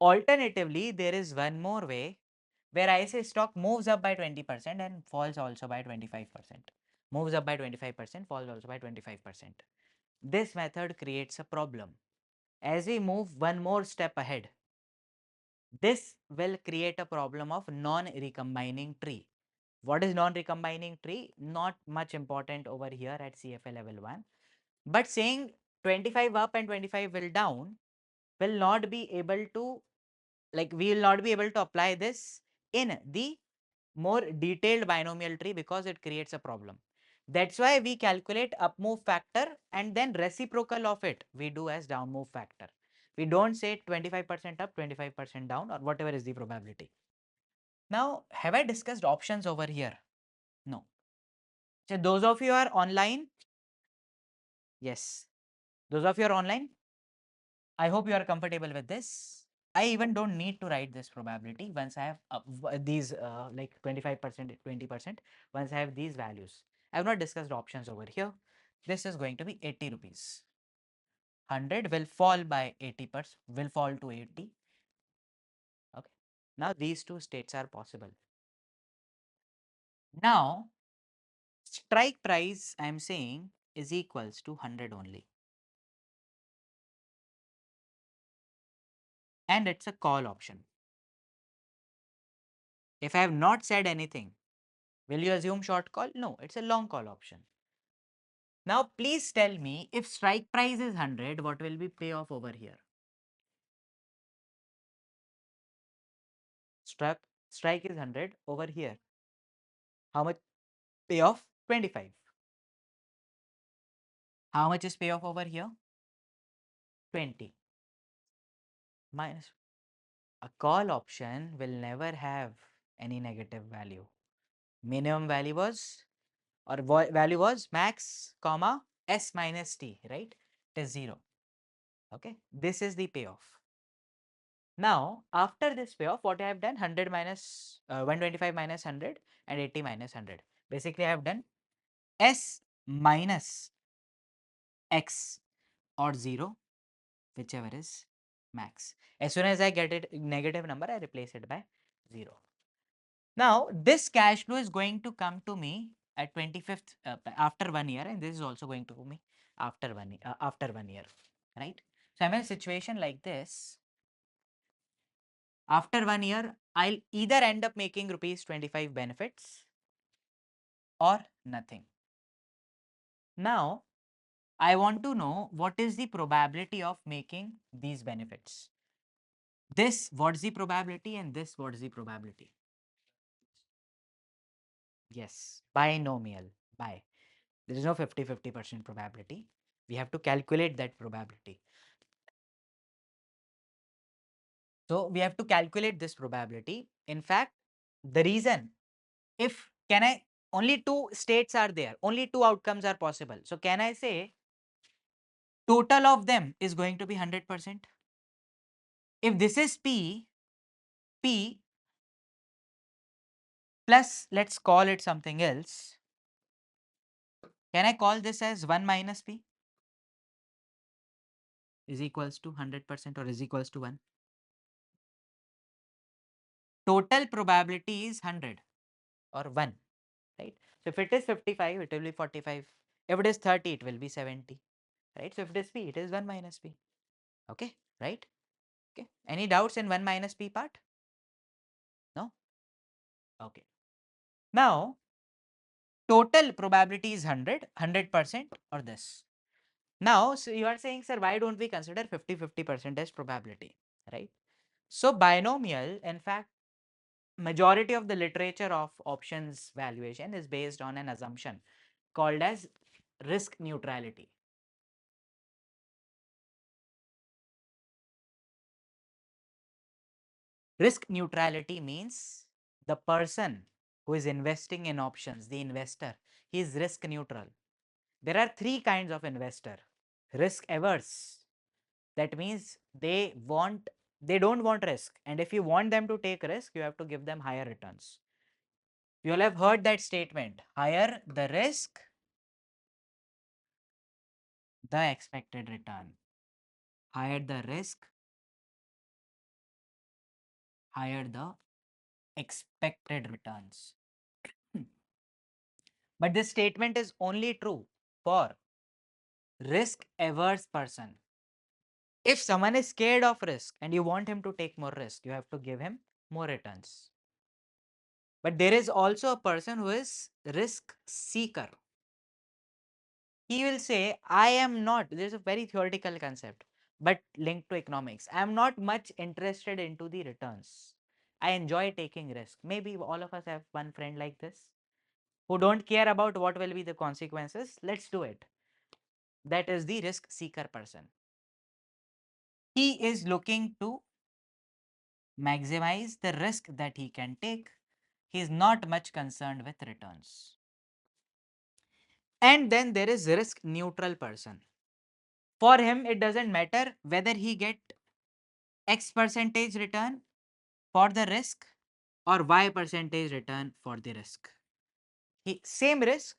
Alternatively, there is one more way where I say stock moves up by 20% and falls also by 25%. Moves up by 25%, falls also by 25%. This method creates a problem. As we move one more step ahead, this will create a problem of non-recombining tree. What is non-recombining tree? Not much important over here at CFA level 1. But saying 25 up and 25 will down will not be able to, like, we will not be able to apply this in the more detailed binomial tree because it creates a problem. That's why we calculate up move factor and then reciprocal of it we do as down move factor. We don't say 25% up, 25% down, or whatever is the probability. Now, have I discussed options over here? No. So those of you are online, yes. Those of you are online, I hope you are comfortable with this. I even don't need to write this probability once I have these like 25%, 20%. Once I have these values, I have not discussed options over here. This is going to be 80 rupees. 100 will fall by 80%, will fall to 80. Okay. Now these two states are possible. Now strike price I am saying is equals to 100 only. And it's a call option. If I have not said anything, will you assume short call? No, it's a long call option. Now, please tell me if strike price is 100, what will be payoff over here? Strike is 100 over here. How much payoff? 25. How much is payoff over here? 20. Minus. A call option will never have any negative value. Minimum value was, or value was max, comma, s minus t, right? It is 0. Okay. This is the payoff. Now, after this payoff, what I have done, 100 minus 125 minus 100 and 80 minus 100. Basically, I have done S minus X or 0, whichever is max. As soon as I get it negative number, I replace it by 0. Now, this cash flow is going to come to me at 25th after 1 year, and this is also going to me after 1 year, right? So, I'm in a situation like this. After 1 year, I'll either end up making rupees 25 benefits or nothing. Now, I want to know what is the probability of making these benefits. This, what's the probability, and this, what's the probability? Yes, binomial, by. There is no 50-50% probability. We have to calculate that probability. So, we have to calculate this probability. In fact, the reason, if can I, only two states are there, only two outcomes are possible. So, can I say total of them is going to be 100%? If this is P plus let's call it something else. Can I call this as 1 minus P is equals to 100% or is equals to 1? Total probability is 100 or 1, right? So if it is 55, it will be 45. If it is 30, it will be 70, right? So if it is P, it is 1 minus P. Okay, right? Okay. Any doubts in 1 minus P part? No? Okay. Now, total probability is 100% or this. Now, so you are saying, sir, why don't we consider 50-50% as probability, right? So binomial, in fact, majority of the literature of options valuation is based on an assumption called as risk neutrality. Risk neutrality means the person who is investing in options, the investor, he is risk neutral. There are three kinds of investor. Risk averse, that means they don't want risk, and if you want them to take risk, you have to give them higher returns. You will have heard that statement, higher the risk, the expected return. Higher the risk, higher the expected returns. But this statement is only true for risk averse person. If someone is scared of risk and you want him to take more risk, you have to give him more returns. But there is also a person who is risk seeker. He will say, I am not, there is a very theoretical concept, but linked to economics. I am not much interested into the returns. I enjoy taking risk. Maybe all of us have one friend like this who don't care about what will be the consequences. Let's do it. That is the risk seeker person. He is looking to maximize the risk that he can take. He is not much concerned with returns. And then there is risk neutral person. For him, it doesn't matter whether he get X percentage return for the risk or Y percentage return for the risk. Same risk,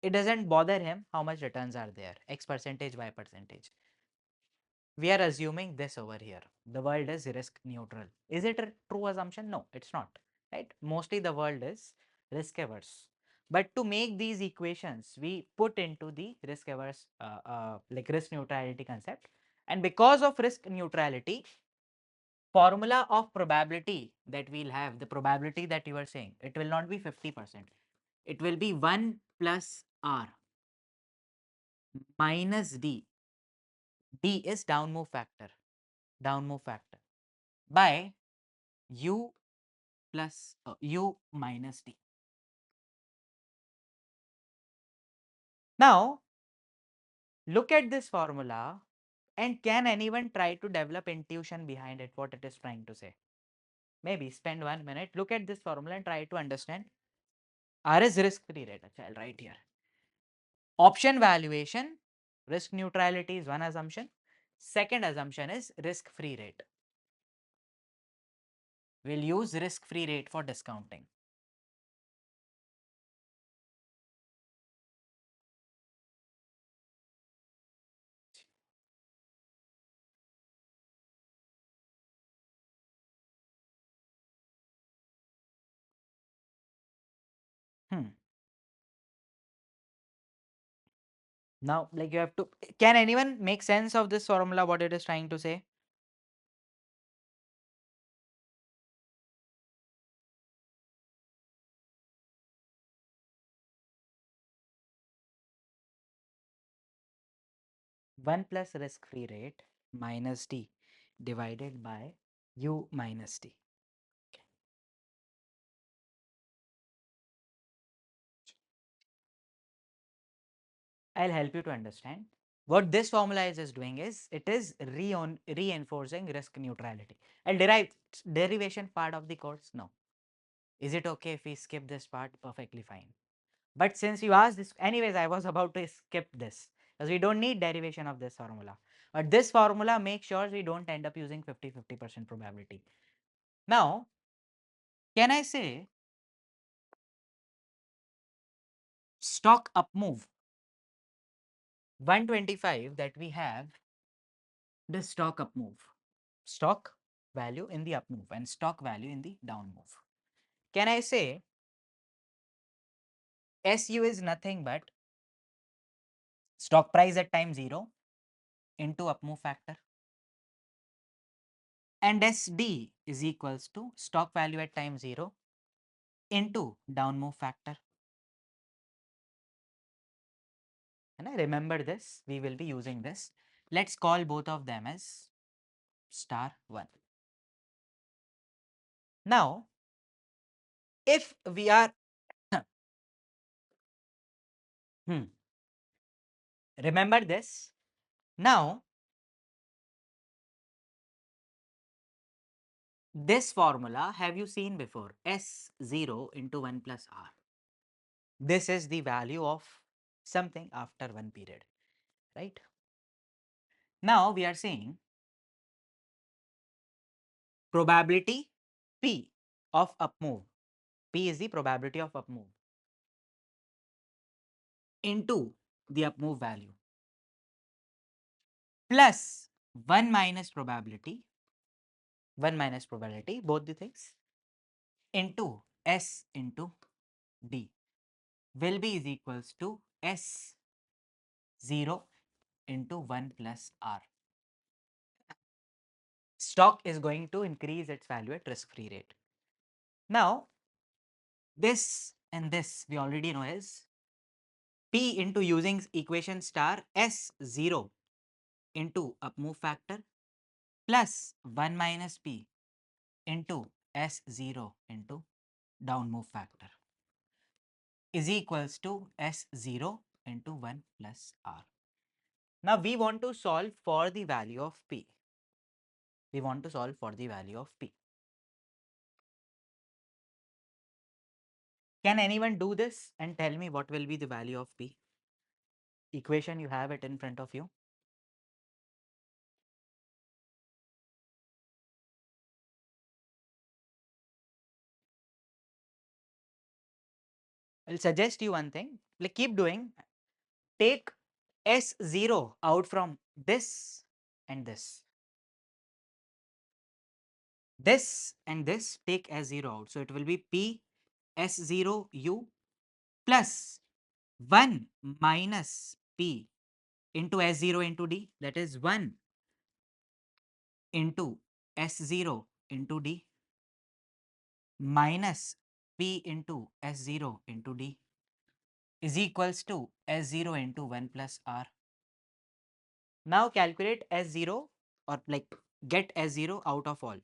it doesn't bother him how much returns are there, X percentage, Y percentage. We are assuming this over here. The world is risk neutral. Is it a true assumption? No, it's not. Right? Mostly the world is risk averse. But to make these equations, we put into the risk averse, like risk neutrality concept. And because of risk neutrality, formula of probability that we'll have, the probability that you are saying, it will not be 50%. It will be 1 plus R minus D. D is down move factor by U plus U minus D. Now, look at this formula and can anyone try to develop intuition behind it, what it is trying to say? Maybe spend 1 minute, look at this formula and try to understand. R is risk-free rate, I'll write here. Option valuation, risk neutrality is one assumption. Second assumption is risk-free rate. We'll use risk-free rate for discounting. Now, like you have to, can anyone make sense of this formula, what it is trying to say? One plus risk-free rate minus D divided by U minus D. Okay. I'll help you to understand. What this formula is doing is, it is reinforcing risk neutrality. I'll derive derivation part of the course. No. Is it okay if we skip this part? Perfectly fine. But since you asked this, anyways, I was about to skip this because we don't need derivation of this formula. But this formula makes sure we don't end up using 50-50% probability. Now, can I say stock up move 125 that we have the stock up move, stock value in the up move and stock value in the down move. Can I say SU is nothing but stock price at time 0 into up move factor, and SD is equals to stock value at time 0 into down move factor. And I remember this, we will be using this. Let's call both of them as star 1. Now, if we are remember this. Now, this formula have you seen before? S0 into 1 plus R. This is the value of something after one period, right? Now, we are saying probability P of up move. P is the probability of up move into the up move value plus 1 minus probability, both the things, into S into D will be is equals to S0 into 1 plus R. Stock is going to increase its value at risk-free rate. Now, this and this we already know is P into using equation star S0 into up move factor plus 1 minus P into S0 into down move factor is equals to S0 into 1 plus R. Now, we want to solve for the value of P. We want to solve for the value of P. Can anyone do this and tell me what will be the value of P? Equation, you have it in front of you. I'll suggest you one thing, like keep doing, take S0 out from this and this. This and this take S0 out. So it will be P S0 U plus 1 minus P into S0 into D, that is 1 into S0 into D minus P into S0 into D is equals to S0 into 1 plus R. Now calculate S0 or like get S0 out of all.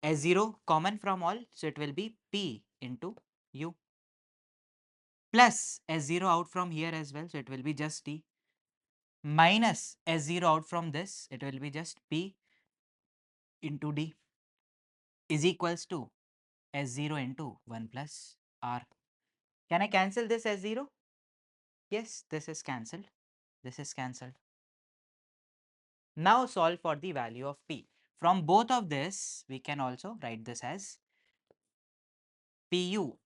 S0 common from all, so it will be P into U plus S0 out from here as well, so it will be just D minus S0 out from this, it will be just P into D is equals to S0 into 1 plus R. Can I cancel this S0? Yes, this is cancelled. This is cancelled. Now solve for the value of P. From both of this, we can also write this as PU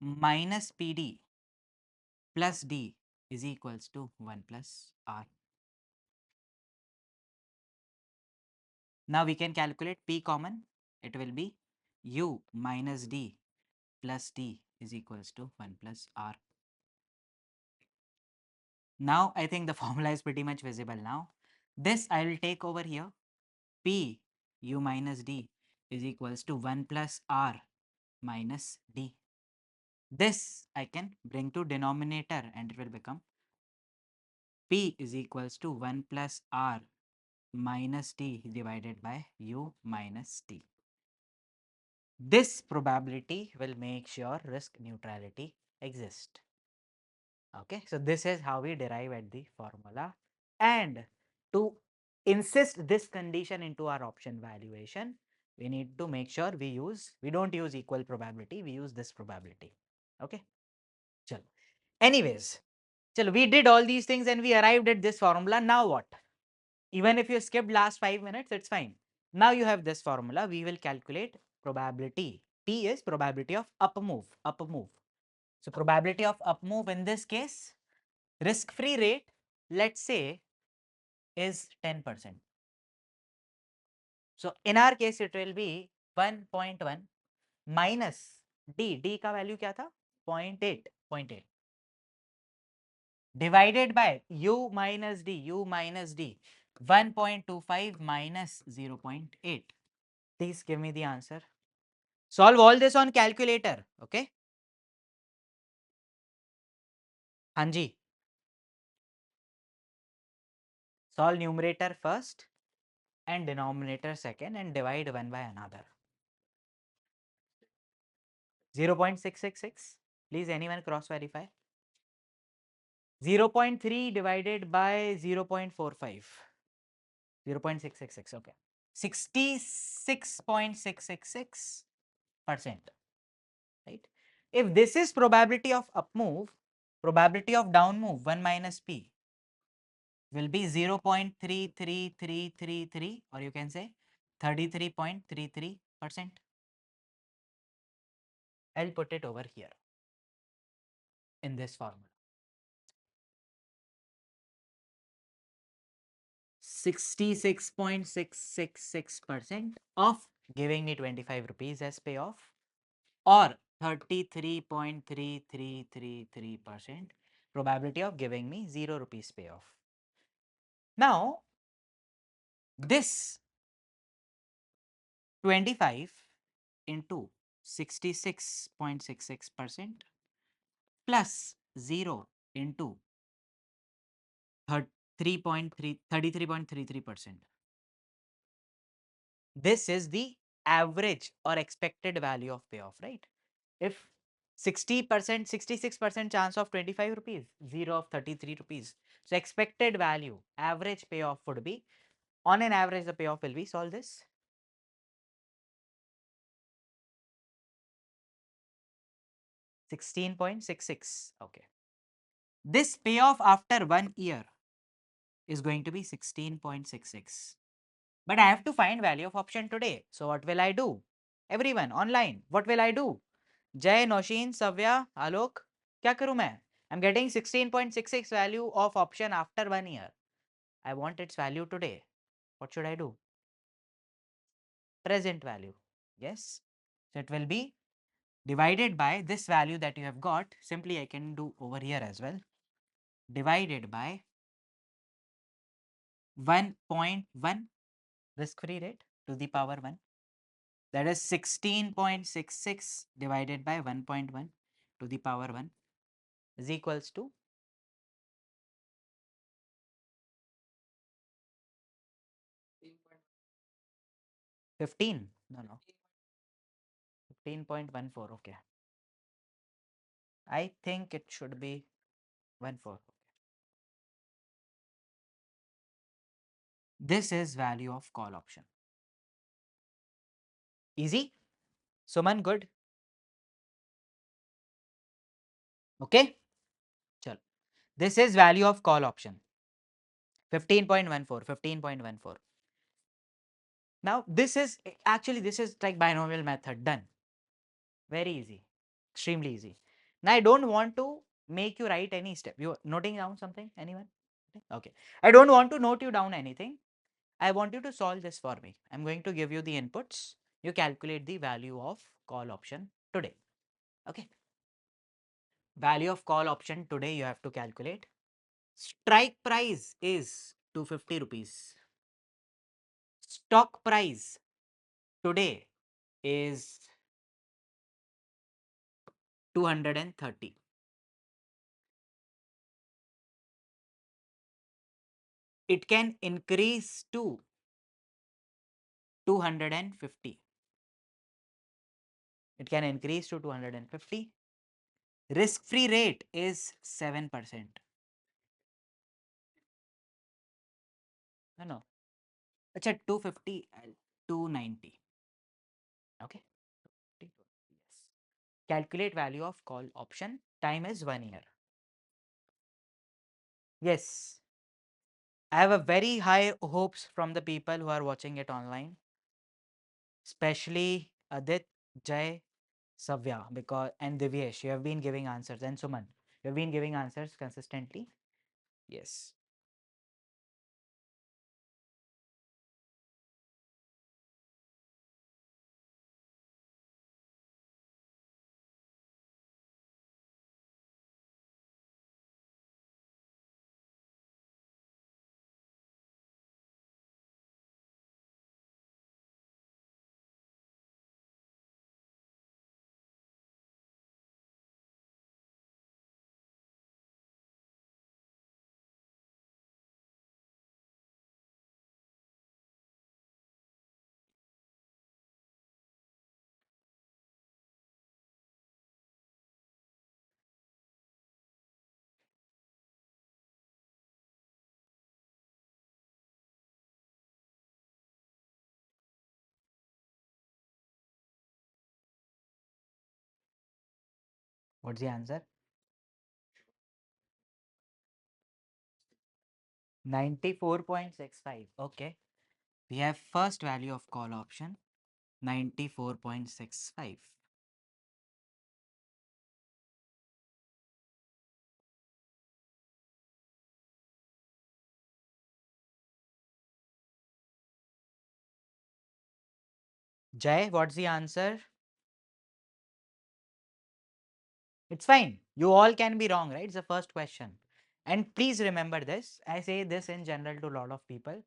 minus PD plus D is equals to 1 plus R. Now we can calculate P common. It will be U minus D plus D is equals to 1 plus R. Now I think the formula is pretty much visible now. This I will take over here. P U minus D is equals to 1 plus R minus D. This I can bring to denominator and it will become P is equals to 1 plus R minus D divided by U minus D. This probability will make sure risk neutrality exists. Okay, so this is how we derive at the formula, and to insist this condition into our option valuation, we need to make sure we don't use equal probability, we use this probability. Okay, chalo. Anyways, chalo, we did all these things and we arrived at this formula. Now what? Even if you skipped last 5 minutes, it's fine. Now you have this formula. We will calculate probability. P is probability of up move, up move. So probability of up move in this case, risk-free rate, let's say, is 10%. So in our case, it will be 1.1 minus D का value क्या था 0.8 divided by U minus D 1.25 minus 0.8. Please give me the answer. Solve all this on calculator. Okay. हाँ जी. Solve numerator first and denominator second and divide one by another. 0.666. Please anyone cross verify. 0.3 divided by 0.45. 0.666. Okay. 66.666%. Right. If this is probability of up move, probability of down move 1 minus P will be 0.33333, or you can say 33.33%. I'll put it over here in this formula. 66.666% of giving me 25 rupees as payoff, or 33.3333% probability of giving me 0 rupees payoff. Now, this 25 into 66.66% plus 0 into 33.33%. This is the average or expected value of payoff, right? If 60%, 66% chance of 25 rupees, 0 of 33 rupees. So expected value, average payoff would be, on an average, the payoff will be, solve this. 16.66. Okay. This payoff after 1 year is going to be 16.66. But I have to find value of option today. So what will I do? Everyone online, what will I do? Jay, Noshin, Savya, Alok, क्या करूं मैं? I'm getting 16.66 value of option after 1 year. I want its value today. What should I do? Present value. Yes. So it will be divided by this value that you have got. Simply I can do over here as well. Divided by 1.1 risk-free rate to the power 1. That is 16.66 divided by 1.1 to the power 1 is equals to 15. No. 15.14. Okay. I think it should be 14. This is value of call option. Easy? Suman, good? Okay? Chalo. This is value of call option. 15.14. 15.14. Now, this is like binomial method done. Very easy. Extremely easy. Now, I don't want to make you write any step. You noting down something? Anyone? Okay. I don't want to note you down anything. I want you to solve this for me. I'm going to give you the inputs. You calculate the value of call option today. Okay. Value of call option today you have to calculate. Strike price is 250 rupees. Stock price today is 230. It can increase to 250. It can increase to 250. Risk-free rate is 7%. No. Acha, 250, 290. Okay. Yes. Calculate value of call option. Time is 1 year. Yes. I have a very high hopes from the people who are watching it online. Especially Adit, Jay, Savya, because and Divyesh, you have been giving answers, and Suman, you have been giving answers consistently. Yes. What's the answer? 94.65. Okay. We have first value of call option 94.65. Jay, what's the answer? It's fine. You all can be wrong, right? It's the first question. And please remember this. I say this in general to a lot of people.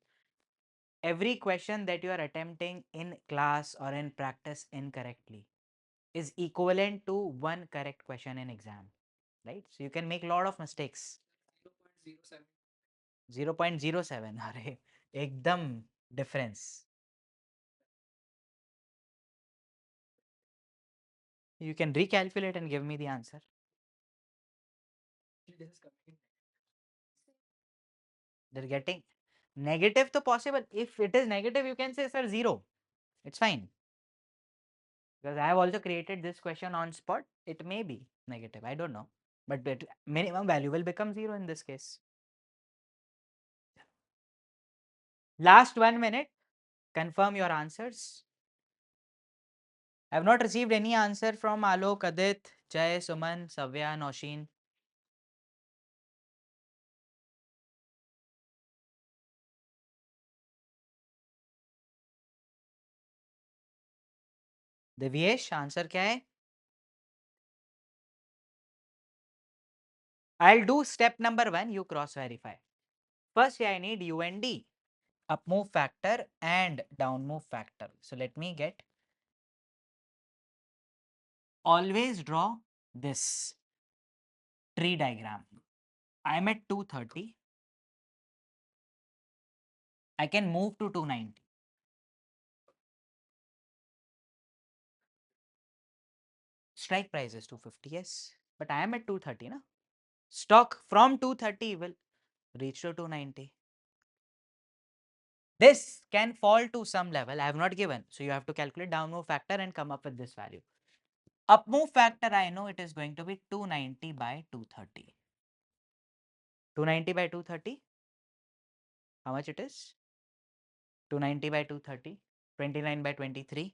Every question that you are attempting in class or in practice incorrectly is equivalent to one correct question in exam, right? So you can make a lot of mistakes. 0.07. अरे एकदम difference. You can recalculate and give me the answer. They're getting negative to possible. If it is negative, you can say, sir, 0. It's fine. Because I have also created this question on spot. It may be negative. I don't know. But minimum value will become 0 in this case. Last 1 minute. Confirm your answers. I have not received any answer from Alok, Adit, Jay, Suman, Savya, Noshin. Divyesh, answer क्या है? I'll do step number 1. You cross verify. First, I need UND, up move factor and down move factor. So let me get. Always draw this tree diagram. I'm at 230. I can move to 290. Strike price is 250, yes. But I am at 230, na? Stock from 230 will reach to 290. This can fall to some level. I have not given. So you have to calculate down move factor and come up with this value. Up move factor, I know it is going to be 290 by 230. 290 by 230. How much it is? 290 by 230. 29 by 23.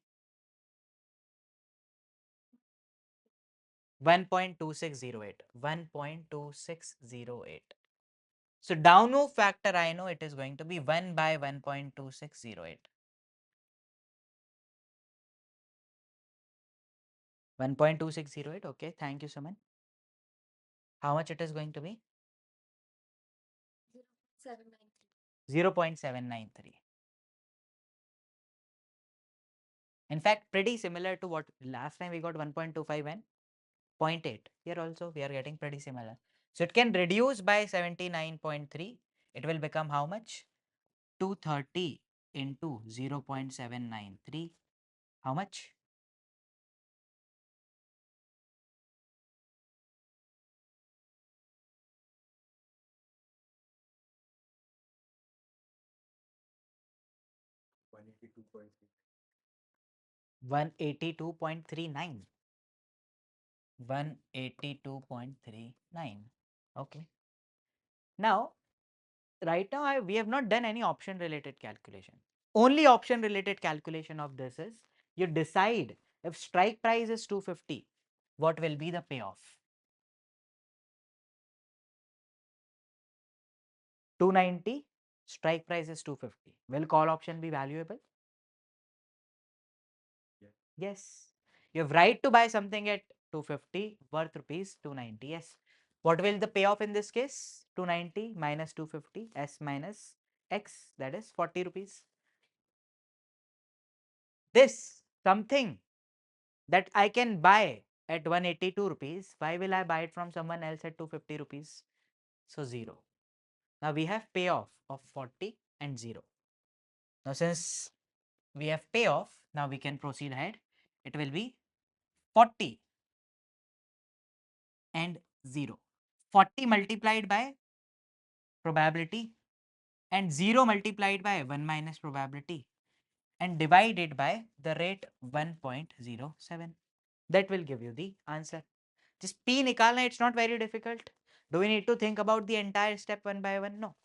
1.2608. 1.2608. So down move factor, I know it is going to be 1 by 1.2608. 1.2608. Okay. Thank you, Suman. How much it is going to be? 0.793. In fact, pretty similar to what last time we got 1.25 and 0.8. Here also we are getting pretty similar. So it can reduce by 79.3. It will become how much? 230 into 0.793. How much? 182.39. 182.39. Okay. Now, right now we have not done any option related calculation. Only option related calculation of this is you decide If strike price is 250, what will be the payoff? 290, strike price is 250. Will call option be valuable? Yes. You have right to buy something at 250 worth rupees 290. Yes. What will the payoff in this case? 290 minus 250 S minus X, that is 40 rupees. This something that I can buy at 182 rupees, why will I buy it from someone else at 250 rupees? So 0. Now we have payoff of 40 and 0. Now since we have payoff, now we can proceed ahead. It will be 40 and 0. 40 multiplied by probability and 0 multiplied by 1 minus probability and divided by the rate 1.07. That will give you the answer. Just P nikalna, it's not very difficult. Do we need to think about the entire step one by one? No.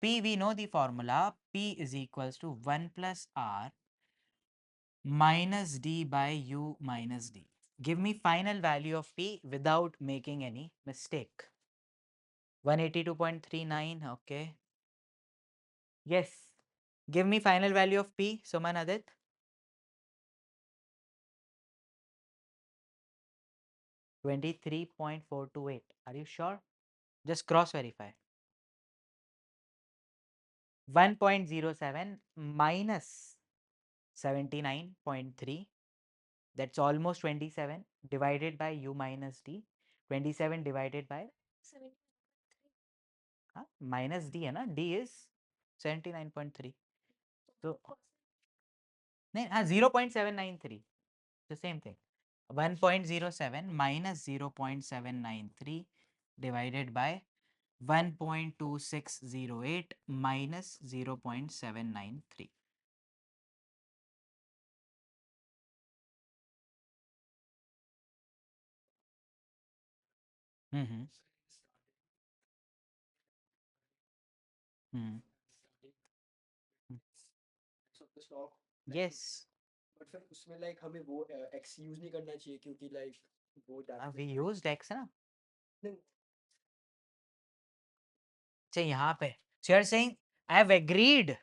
P, we know the formula. P is equals to 1 plus R minus D by U minus D. Give me final value of P without making any mistake. 182.39, okay. Yes. Give me final value of P, Suman Adit. 23.428. Are you sure? Just cross verify. 1.07 minus 79.3. That's almost 27 divided by U minus D. 27 divided by minus D, है ना? D is 79.3. So 0.793. The same thing. 1.07 minus 0.793 divided by 1.2608 minus 0.793. Mm-hmm. Mm. of the stock. Yes. But फिर उसमें like हमें वो x use नहीं करना चाहिए क्योंकि लाइक वो We used X ना. नहीं So यहाँ पे. So you're saying I have agreed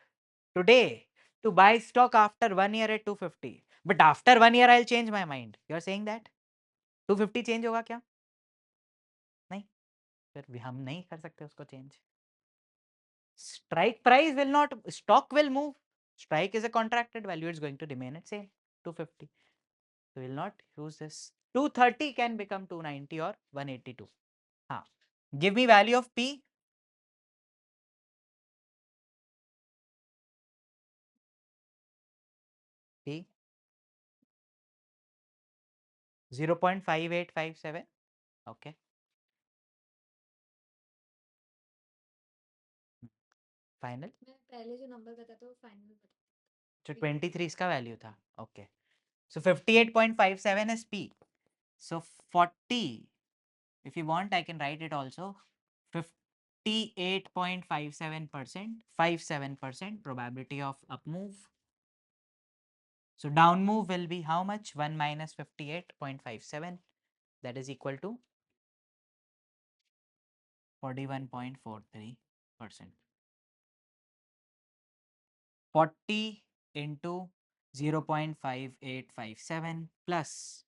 today to buy stock after 1 year at 250. But after 1 year I'll change my mind. You're saying that 250 change होगा क्या? नहीं. फिर भी हम नहीं कर सकते उसको change. Strike price will not, stock will move. Strike is a contracted value. It's going to remain at same 250. So we'll not use this. 230 can become 290 or 182. Haan. Give me value of P. P 0.5857. Okay. Final. मैं पहले जो number बताता हूँ final बता So 23 इसका value था. Okay. So 58.57 is P. So 40. If you want, I can write it also. 58.57%, 57% probability of up move. So down move will be how much? 1 minus 58.57. That is equal to 41.43%. 40 into 0.5857 plus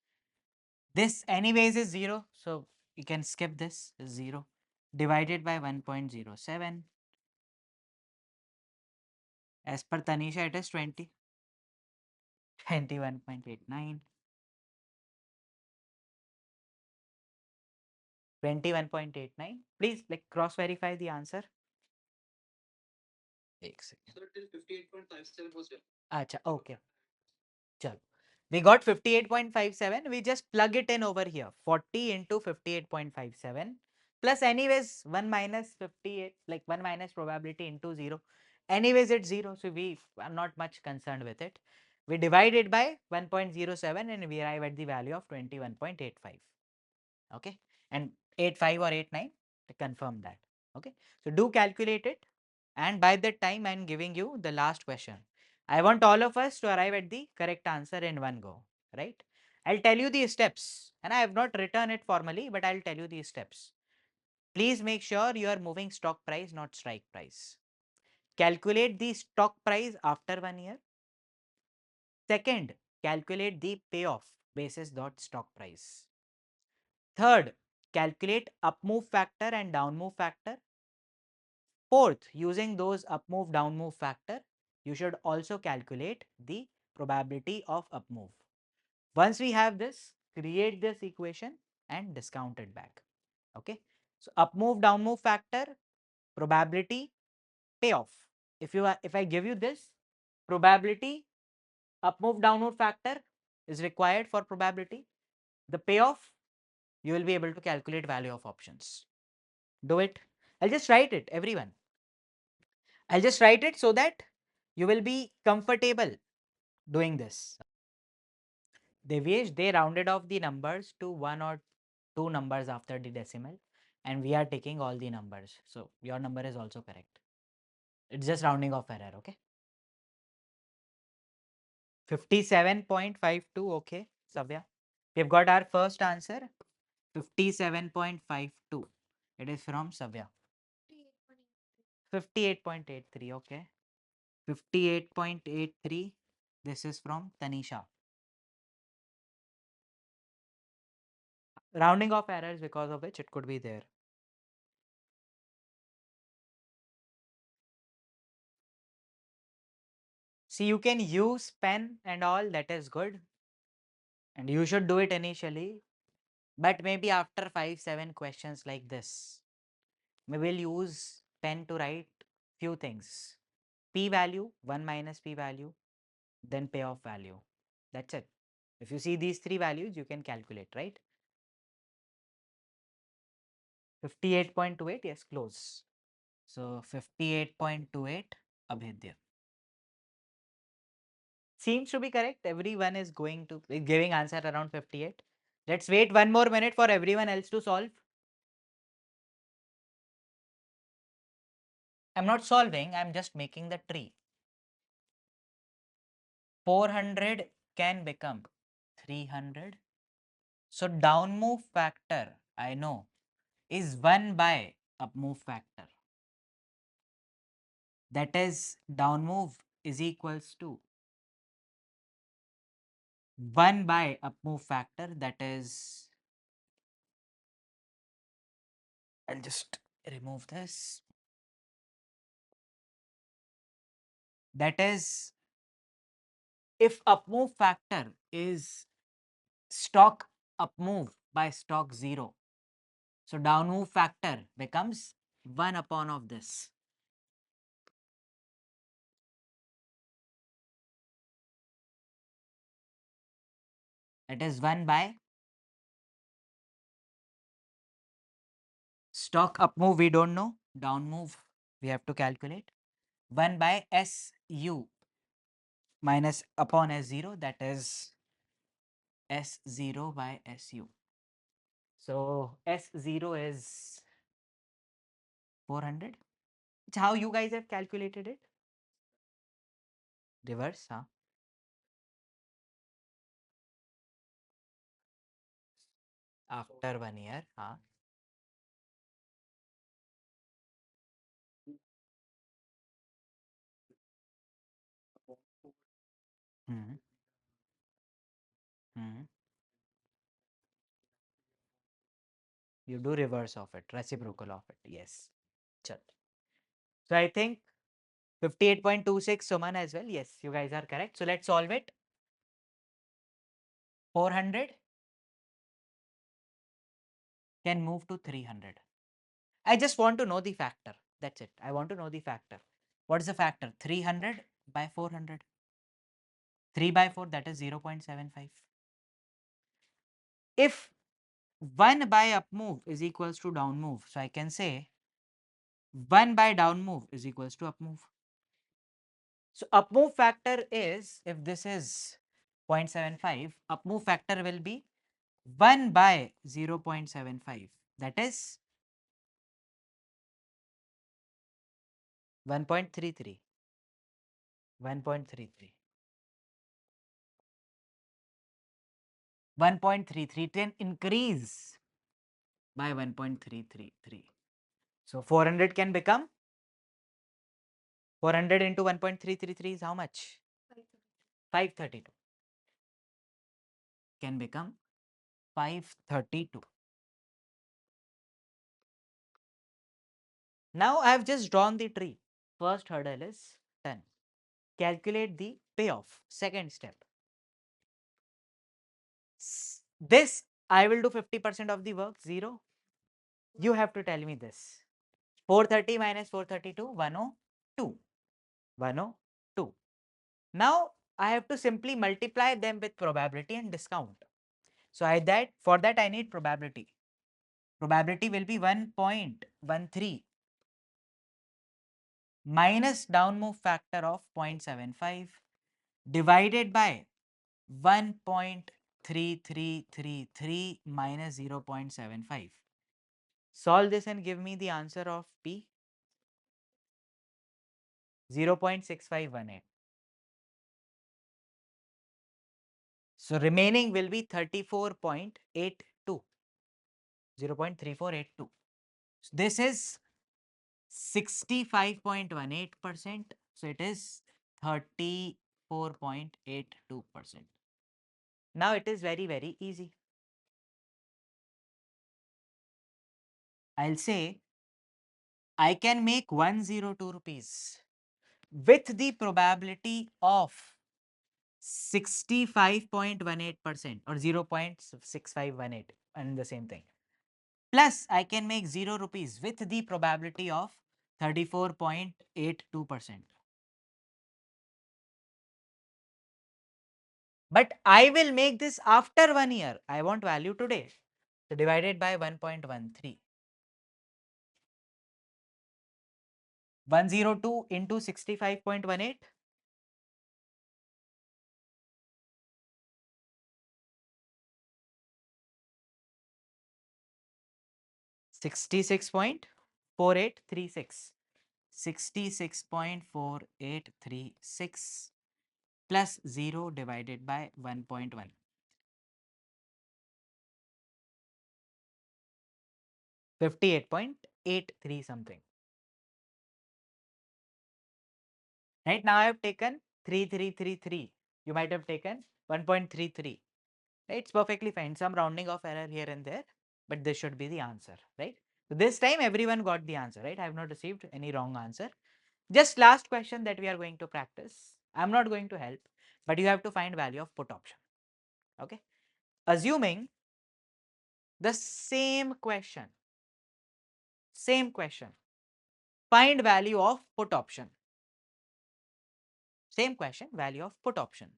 this anyways is 0. So you can skip this, is 0 divided by 1.07. As per Tanisha, it is 21.89. 21.89. Please like cross verify the answer. एक second. Sir till 58.57 was there. Acha, okay. Chalo. We got 58.57. We just plug it in over here. 40 into 58.57 plus anyways 1 minus 58, like 1 minus probability into 0. Anyways it's 0. So we are not much concerned with it. We divide it by 1.07 and we arrive at the value of 21.85. Okay. And 85 or 89 to confirm that. Okay. So do calculate it. And by that time I'm giving you the last question. I want all of us to arrive at the correct answer in one go, right? I'll tell you the steps, and I have not written it formally, but I'll tell you the steps. Please make sure you are moving stock price, not strike price. Calculate the stock price after 1 year. Second, calculate the payoff basis dot stock price. Third, calculate up move factor and down move factor. Fourth, using those up move down move factor, you should also calculate the probability of up move. Once we have this, create this equation and discount it back. Okay. So up move down move factor, probability, payoff. If I give you this, probability, up move down move factor is required for probability. The payoff, you will be able to calculate value of options. Do it. I'll just write it, everyone. I'll just write it so that you will be comfortable doing this. Devesh, they rounded off the numbers to 1 or 2 numbers after the decimal, and we are taking all the numbers. So your number is also correct. It's just rounding off error, okay? 57.52, okay, Savya. We've got our first answer, 57.52. It is from Savya. 58.83, okay. 58.83. This is from Tanisha. Rounding off errors because of which it could be there. See, you can use pen and all, that is good. And you should do it initially. But maybe after 5-7 questions like this, we will use pen to write few things. P value, 1 minus P value, then payoff value. That's it. If you see these three values, you can calculate, right? 58.28, yes, close. So 58.28, Abhedya. Seems to be correct. Everyone is going to giving answer around 58. Let's wait 1 more minute for everyone else to solve. I'm not solving, I'm just making the tree. 400 can become 300. So down move factor, I know, is 1 by up move factor. That is, down move is equals to 1 by up move factor. That is, I'll just remove this. That is, if up move factor is stock up move by stock 0, so down move factor becomes 1 upon of this. That is 1 by stock up move, we don't know. Down move, we have to calculate. 1 by SU minus upon S0, that is S0 by SU. So S0 is 400. It's how you guys have calculated it. Reverse, huh? After 1 year, huh? Hmm. Hmm. You do reverse of it, reciprocal of it. Yes. Chal. So I think 58.26 Suman as well. Yes, you guys are correct. So let's solve it. 400 can move to 300. I just want to know the factor. That's it. I want to know the factor. What is the factor? 300 by 400. 3 by 4, that is 0.75. If 1 by up move is equals to down move, so I can say 1 by down move is equals to up move. So up move factor is, if this is 0.75, up move factor will be 1 by 0.75. That is 1.33. 1.33. 1.333 can increase by 1.333. So 400 can become 400 into 1.333 is how much? 532. Can become 532. Now I have just drawn the tree. First hurdle is done. Calculate the payoff. Second step. This I will do 50% of the work. 0. You have to tell me this. 430 minus 432, 102. 102. Now I have to simply multiply them with probability and discount. So for that I need probability. Probability will be 1.13 minus down move factor of 0.75 divided by 1.3333 minus 0.75. Solve this and give me the answer of P. 0.6518. So remaining will be 34.82. 0.3482. So this is 65.18%. So it is 34.82%. Now it is very, very easy. I'll say I can make 102 rupees with the probability of 65.18% or 0.6518 and the same thing. Plus I can make 0 rupees with the probability of 34.82%. But I will make this after 1 year. I want value today. So divided by 1.13. 102 into 65.18. 66.4836. 66.4836 plus 0 divided by 1.1. 58.83 something. Right now I have taken 3333. You might have taken 1.33. Right? It's perfectly fine. Some rounding off error here and there, but this should be the answer, right? So this time everyone got the answer, right? I have not received any wrong answer. Just last question that we are going to practice. I'm not going to help, but you have to find value of put option. Okay. Assuming the same question, find value of put option. Same question, value of put option.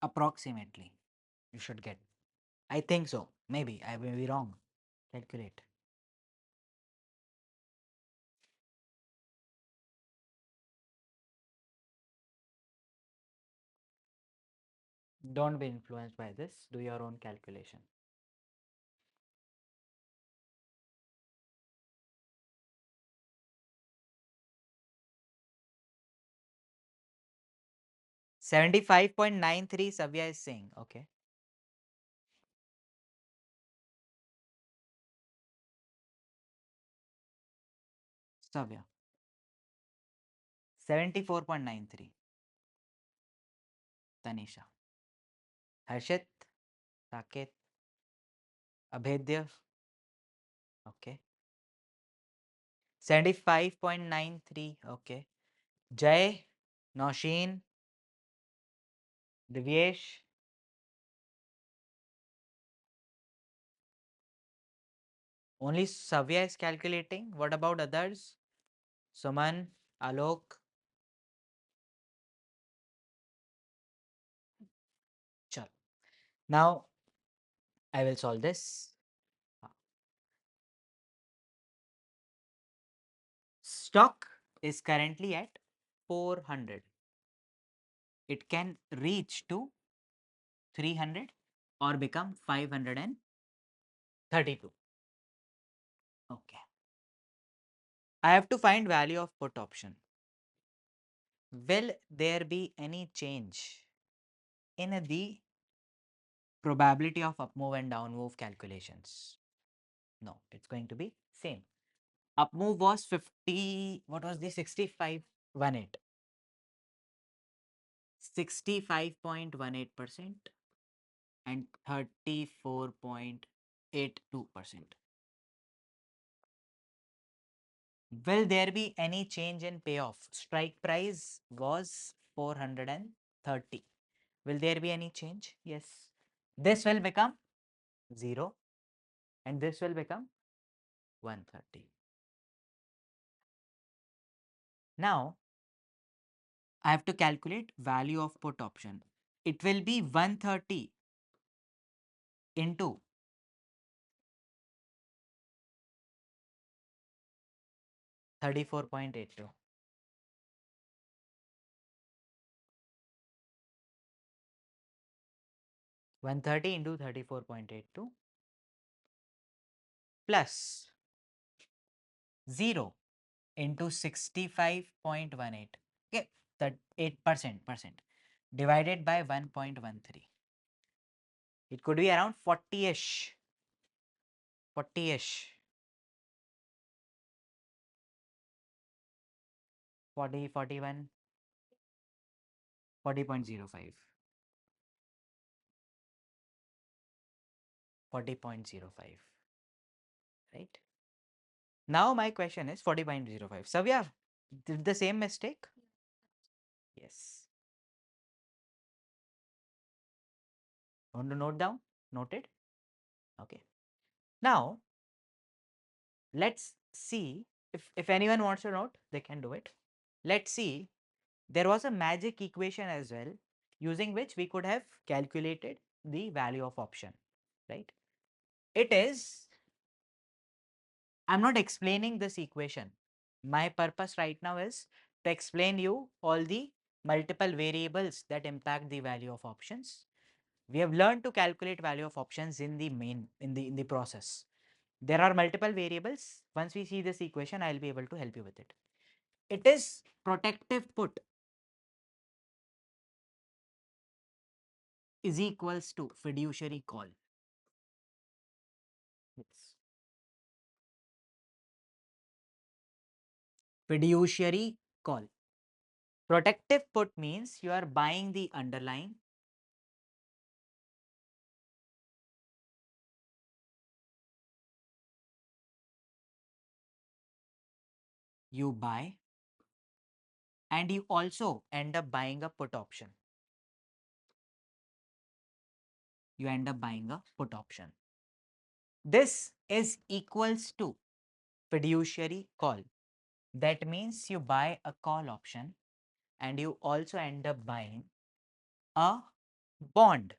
Approximately, you should get. I think so. Maybe I may be wrong. Calculate. Don't be influenced by this. Do your own calculation. $75.93 Savya is saying. Okay. Savya. 74.93. Tanisha. Harshit. Saket. Abhedya. Okay. 75.93. Okay. Jay. Nausheen. Divyesh. Only Savya is calculating. What about others? Suman. Alok. Chal. Now I will solve this. Stock is currently at 400. It can reach to 300. or become 532. Okay. I have to find value of put option. Will there be any change in the probability of up move and down move calculations? No, it's going to be same. Up move was 50, what was the 65.18? 65.18% and 34.82%. Will there be any change in payoff? Strike price was 430. Will there be any change? Yes. This will become 0 and this will become 130. Now, I have to calculate value of put option. It will be 130 into 34.82. 130 into 34.82 plus 0 into 65.18. Okay, that 8% divided by 1.13. It could be around 40ish. 40ish. 40, 41, 40.05. 40.05. Right? Now my question is 40.05. Savya, did the same mistake? Yes. Want to note down? Noted? Okay. Now, let's see if anyone wants to note, they can do it. Let's see, there was a magic equation as well using which we could have calculated the value of option, right? It is, I'm not explaining this equation. My purpose right now is to explain you all the multiple variables that impact the value of options. We have learned to calculate value of options in the in the process. There are multiple variables. Once we see this equation, I'll be able to help you with it. It is protective put is equals to fiduciary call. Yes. Fiduciary call. Protective put means you are buying the underlying. You buy and you also end up buying a put option. You end up buying a put option. This is equals to fiduciary call. That means you buy a call option and you also end up buying a bond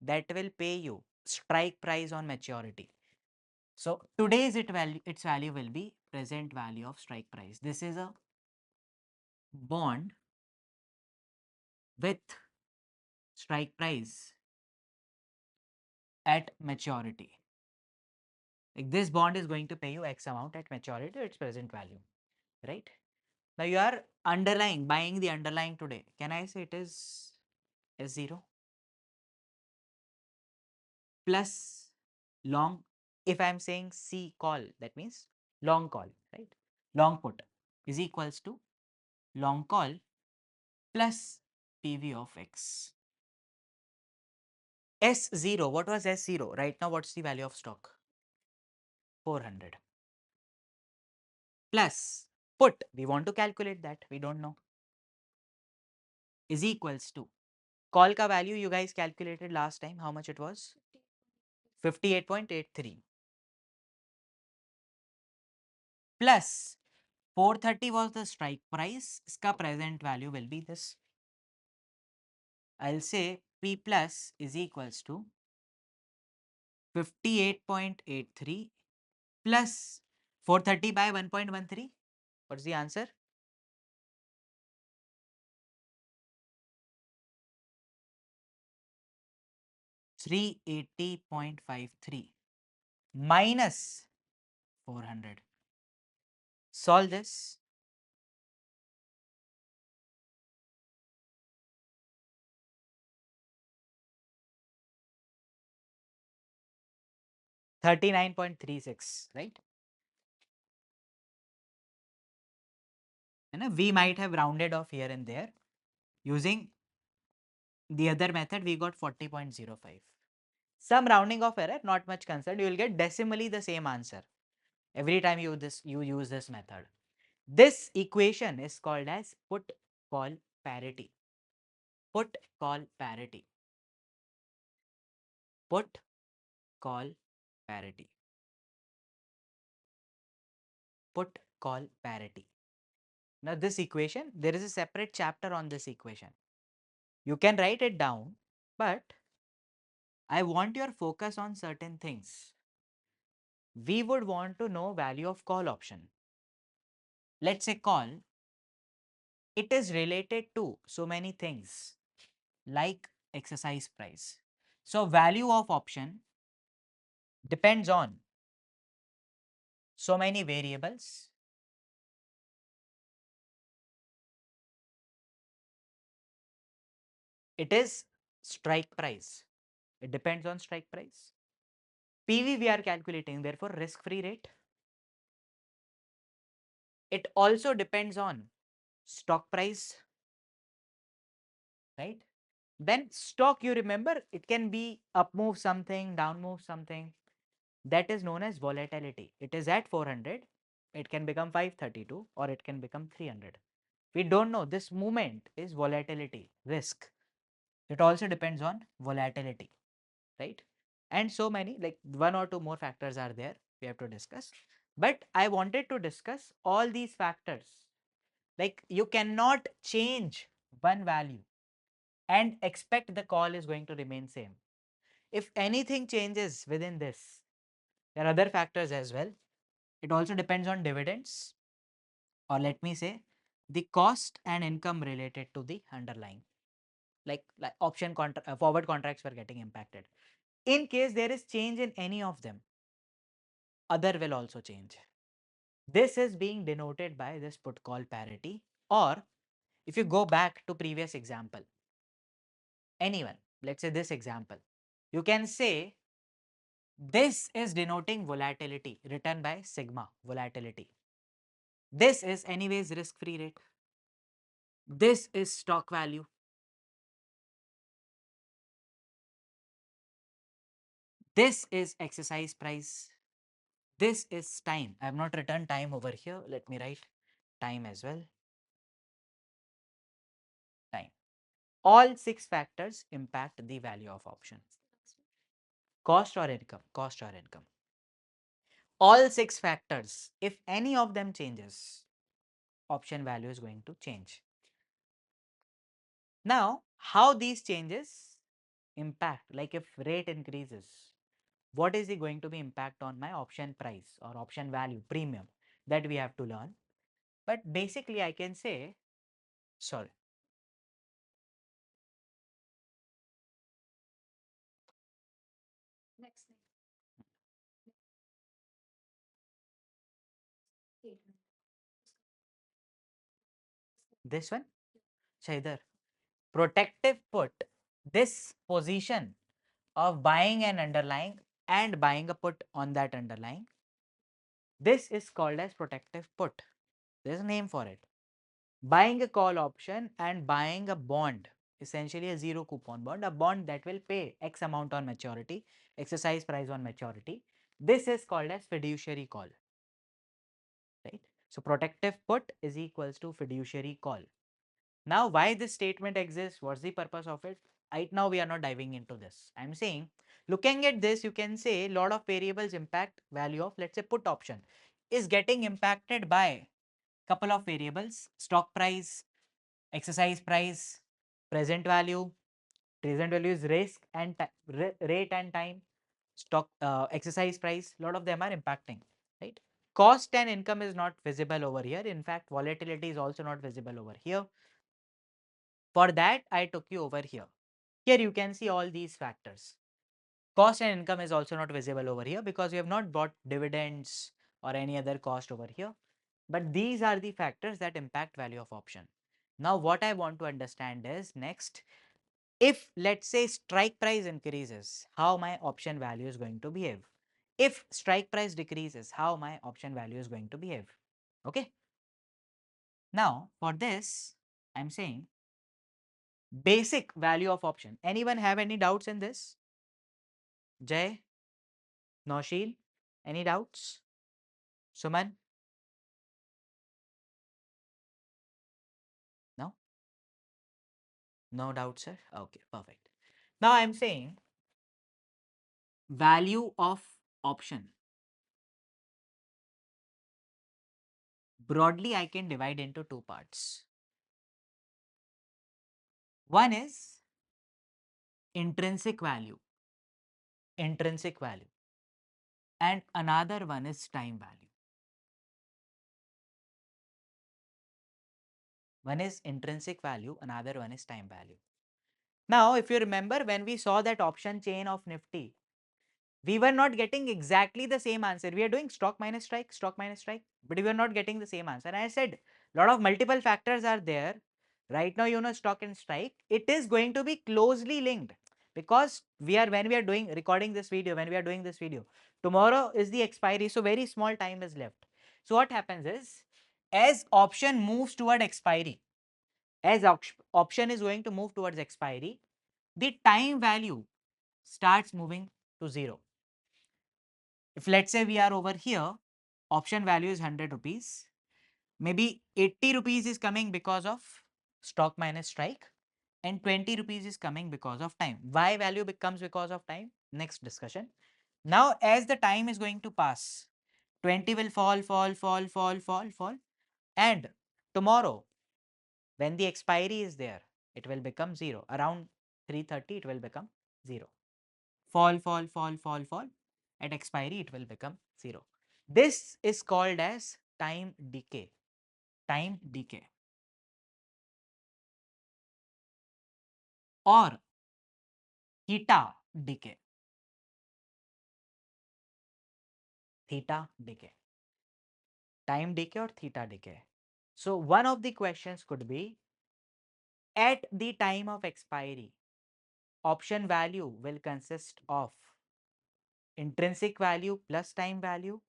that will pay you strike price on maturity. So today's its value will be present value of strike price. This is a bond with strike price at maturity. Like this bond is going to pay you X amount at maturity, its present value, right? Now you are underlying, buying the underlying today. Can I say it is S0 plus long? If I am saying C call, that means long call, right? Long put is equals to long call plus PV of X. S0, what was S0? Right now, what's the value of stock? 400. Plus put, we want to calculate that, we don't know, is equals to call ka value you guys calculated last time, how much it was? 58.83 plus 430 was the strike price. Iska present value will be this. I'll say P plus is equals to 58.83 plus 430 by 1.13. What's the answer? 380.53 minus 400. Solve this. 39.36, right? And we might have rounded off here and there. Using the other method, we got 40.05. Some rounding off error, not much concerned. You will get decimally the same answer every time you use this method. This equation is called as put call parity. Put call parity. Put call parity. Put call parity. Now this equation, there is a separate chapter on this equation. You can write it down, but I want your focus on certain things. We would want to know value of call option. Let's say call, it is related to so many things like exercise price. So value of option depends on so many variables. It is strike price. It depends on strike price. PV we are calculating, therefore risk free rate. It also depends on stock price, right? Then stock, you remember, it can be up move something, down move something. That is known as volatility. It is at 400, it can become 532 or it can become 300. We don't know. This movement is volatility, risk. It also depends on volatility, right? And so many, like one or two more factors are there we have to discuss. But I wanted to discuss all these factors. Like you cannot change one value and expect the call is going to remain same. If anything changes within this, there are other factors as well. It also depends on dividends, or let me say the cost and income related to the underlying, like option forward contracts were getting impacted. In case there is change in any of them, other will also change. This is being denoted by this put call parity, or if you go back to previous example, anyone, let's say this example, you can say this is denoting volatility written by sigma volatility. This is anyways risk free rate. This is stock value. This is exercise price. This is time. I have not written time over here. Let me write time as well. Time. All six factors impact the value of option. Cost or income. Cost or income. All six factors, if any of them changes, option value is going to change. Now, how these changes impact, like if rate increases, what is it going to be impact on my option price or option value premium, that we have to learn. But basically I can say, sorry, Next thing. Statement. this one, Shaidar, protective put, this position of buying an underlying and buying a put on that underlying, this is called as protective put. There's a name for it. Buying a call option and buying a bond, essentially a zero coupon bond, a bond that will pay X amount on maturity, exercise price on maturity. This is called as fiduciary call, right? So protective put is equals to fiduciary call. Now, why this statement exists? What's the purpose of it? Right now, we are not diving into this. I'm saying, looking at this, you can say a lot of variables impact value of, let's say, put option is getting impacted by couple of variables: stock price, exercise price, present value is risk and rate and time, stock exercise price. Lot of them are impacting, right? Cost and income is not visible over here. In fact, volatility is also not visible over here. For that, I took you over here. Here you can see all these factors. Cost and income is also not visible over here because we have not bought dividends or any other cost over here. But these are the factors that impact value of option. Now what I want to understand is next, if let's say strike price increases, how my option value is going to behave. If strike price decreases, how my option value is going to behave. Okay. Now for this, I'm saying basic value of option. Anyone have any doubts in this? Jay, Naushil, any doubts? Suman? No? No doubt, sir. Okay, perfect. Now I'm saying value of option. Broadly, I can divide into two parts. One is intrinsic value, and another one is time value. One is intrinsic value, another one is time value. Now, if you remember when we saw that option chain of Nifty, we were not getting exactly the same answer. We are doing stock minus strike, but we were not getting the same answer. And I said, lot of multiple factors are there. Right now, you know, stock and strike, it is going to be closely linked because when we are doing recording this video, when we are doing this video, tomorrow is the expiry. So very small time is left. So what happens is, as option moves toward expiry, as option is going to move towards expiry, the time value starts moving to 0. If let's say we are over here, option value is 100 rupees, maybe 80 rupees is coming because of stock minus strike and 20 rupees is coming because of time. Why value becomes because of time? Next discussion. Now, as the time is going to pass, 20 will fall, and tomorrow when the expiry is there, it will become 0. Around 3:30, it will become 0. Fall. At expiry, it will become 0. This is called as time decay. Time decay or theta decay. Theta decay. Time decay or theta decay. So, one of the questions could be at the time of expiry, option value will consist of intrinsic value plus time value,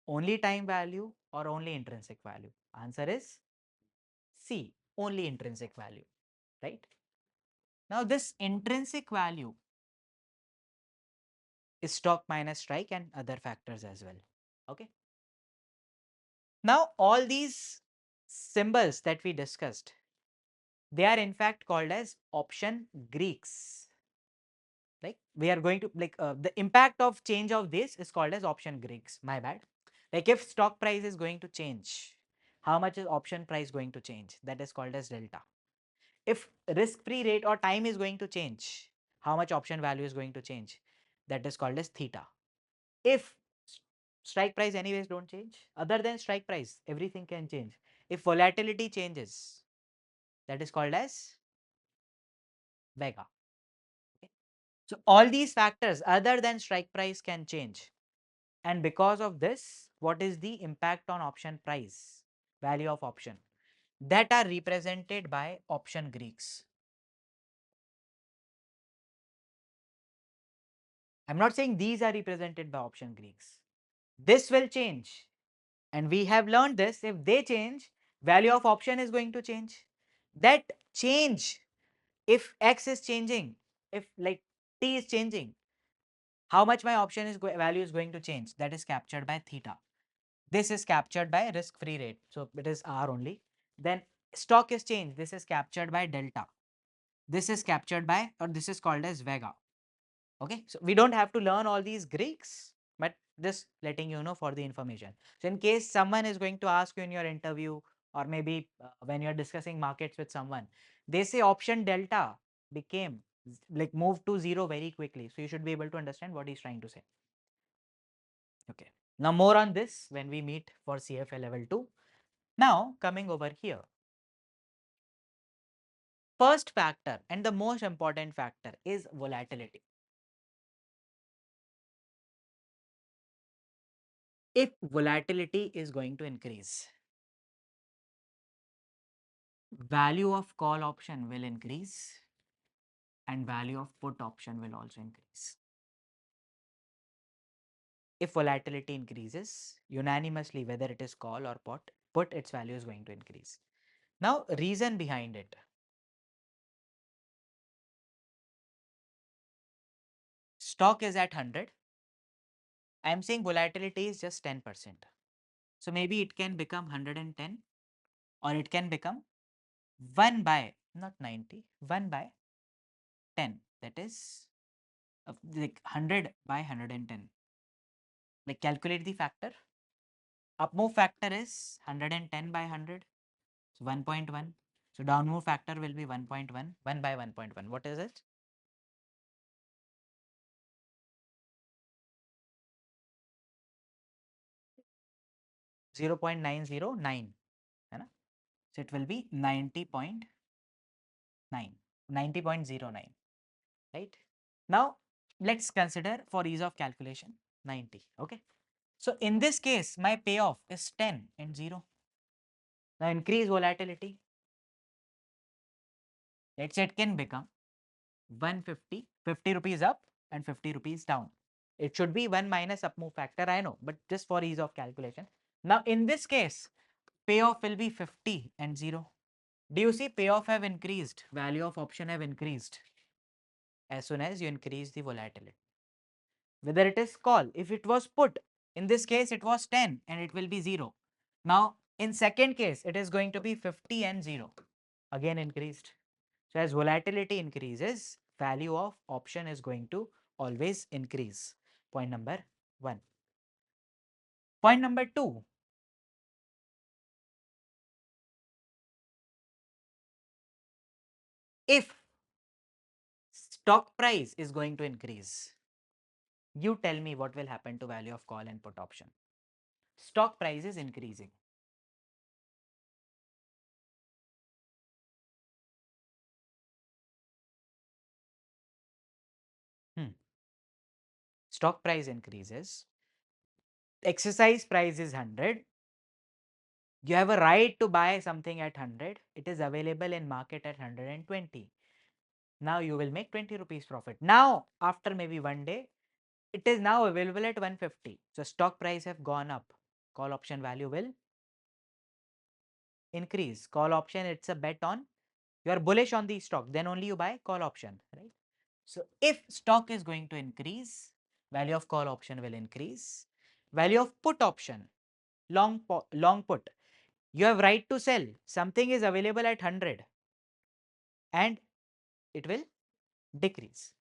only time value, or only intrinsic value. Answer is C, only intrinsic value, right? Now, this intrinsic value is stock minus strike and other factors as well. Okay. Now, all these symbols that we discussed, they are in fact called as option Greeks. Like we are going to the impact of change of this is called as option Greeks. My bad. Like if stock price is going to change, how much is option price going to change? That is called as delta. If risk-free rate or time is going to change, how much option value is going to change? That is called as theta. If strike price anyways don't change, other than strike price, everything can change. If volatility changes, that is called as vega. Okay. So all these factors other than strike price can change. And because of this, what is the impact on option price, value of option, that are represented by option Greeks. I'm not saying these are represented by option Greeks. This will change. And we have learned this, if they change, value of option is going to change. That change, if X is changing, if like T is changing, how much my option is value is going to change, that is captured by theta. This is captured by risk-free rate. So it is R only. Then stock is changed. This is captured by delta. This is captured by, or this is called as vega. Okay. So we don't have to learn all these Greeks, but just letting you know for the information. So in case someone is going to ask you in your interview or maybe when you're discussing markets with someone, they say option delta became like moved to 0 very quickly. So you should be able to understand what he's trying to say. Okay. Now more on this when we meet for CFA level 2. Now coming over here. First factor and the most important factor is volatility. if volatility is going to increase, value of call option will increase and value of put option will also increase. If volatility increases unanimously, whether it is call or put, its value is going to increase. Now, reason behind it. Stock is at 100. I am saying volatility is just 10%. So maybe it can become 110 or it can become 1 by, not 90, 1 by 10. That is like 100 by 110. Like calculate the factor. Up move factor is 110 by 100. So 1.1. So down move factor will be 1.1. 1 by 1.1. What is it? 0.909. So it will be 90.9. 90.09. Right? Now let's consider for ease of calculation 90. Okay. So in this case, my payoff is 10 and 0. Now increase volatility. Let's say it can become 150, 50 rupees up and 50 rupees down. It should be 1 minus up move factor, I know, but just for ease of calculation. Now in this case, payoff will be 50 and 0. Do you see payoff have increased? Value of option have increased as soon as you increase the volatility. Whether it is call, if it was put, in this case it was 10 and it will be 0. Now in second case, it is going to be 50 and 0. Again increased. So as volatility increases, value of option is going to always increase. Point number 1. Point number 2. If stock price is going to increase, you tell me what will happen to value of call and put option. Stock price is increasing. Stock price increases. Exercise price is 100. You have a right to buy something at 100. It is available in market at 120. Now you will make 20 rupees profit. Now after maybe one day, it is now available at 150. So stock price have gone up. Call option value will increase. Call option, it's a bet on, you are bullish on the stock, then only you buy call option, right? So if stock is going to increase, value of call option will increase. Value of put option, long put, you have right to sell. Something is available at 100 and it will decrease.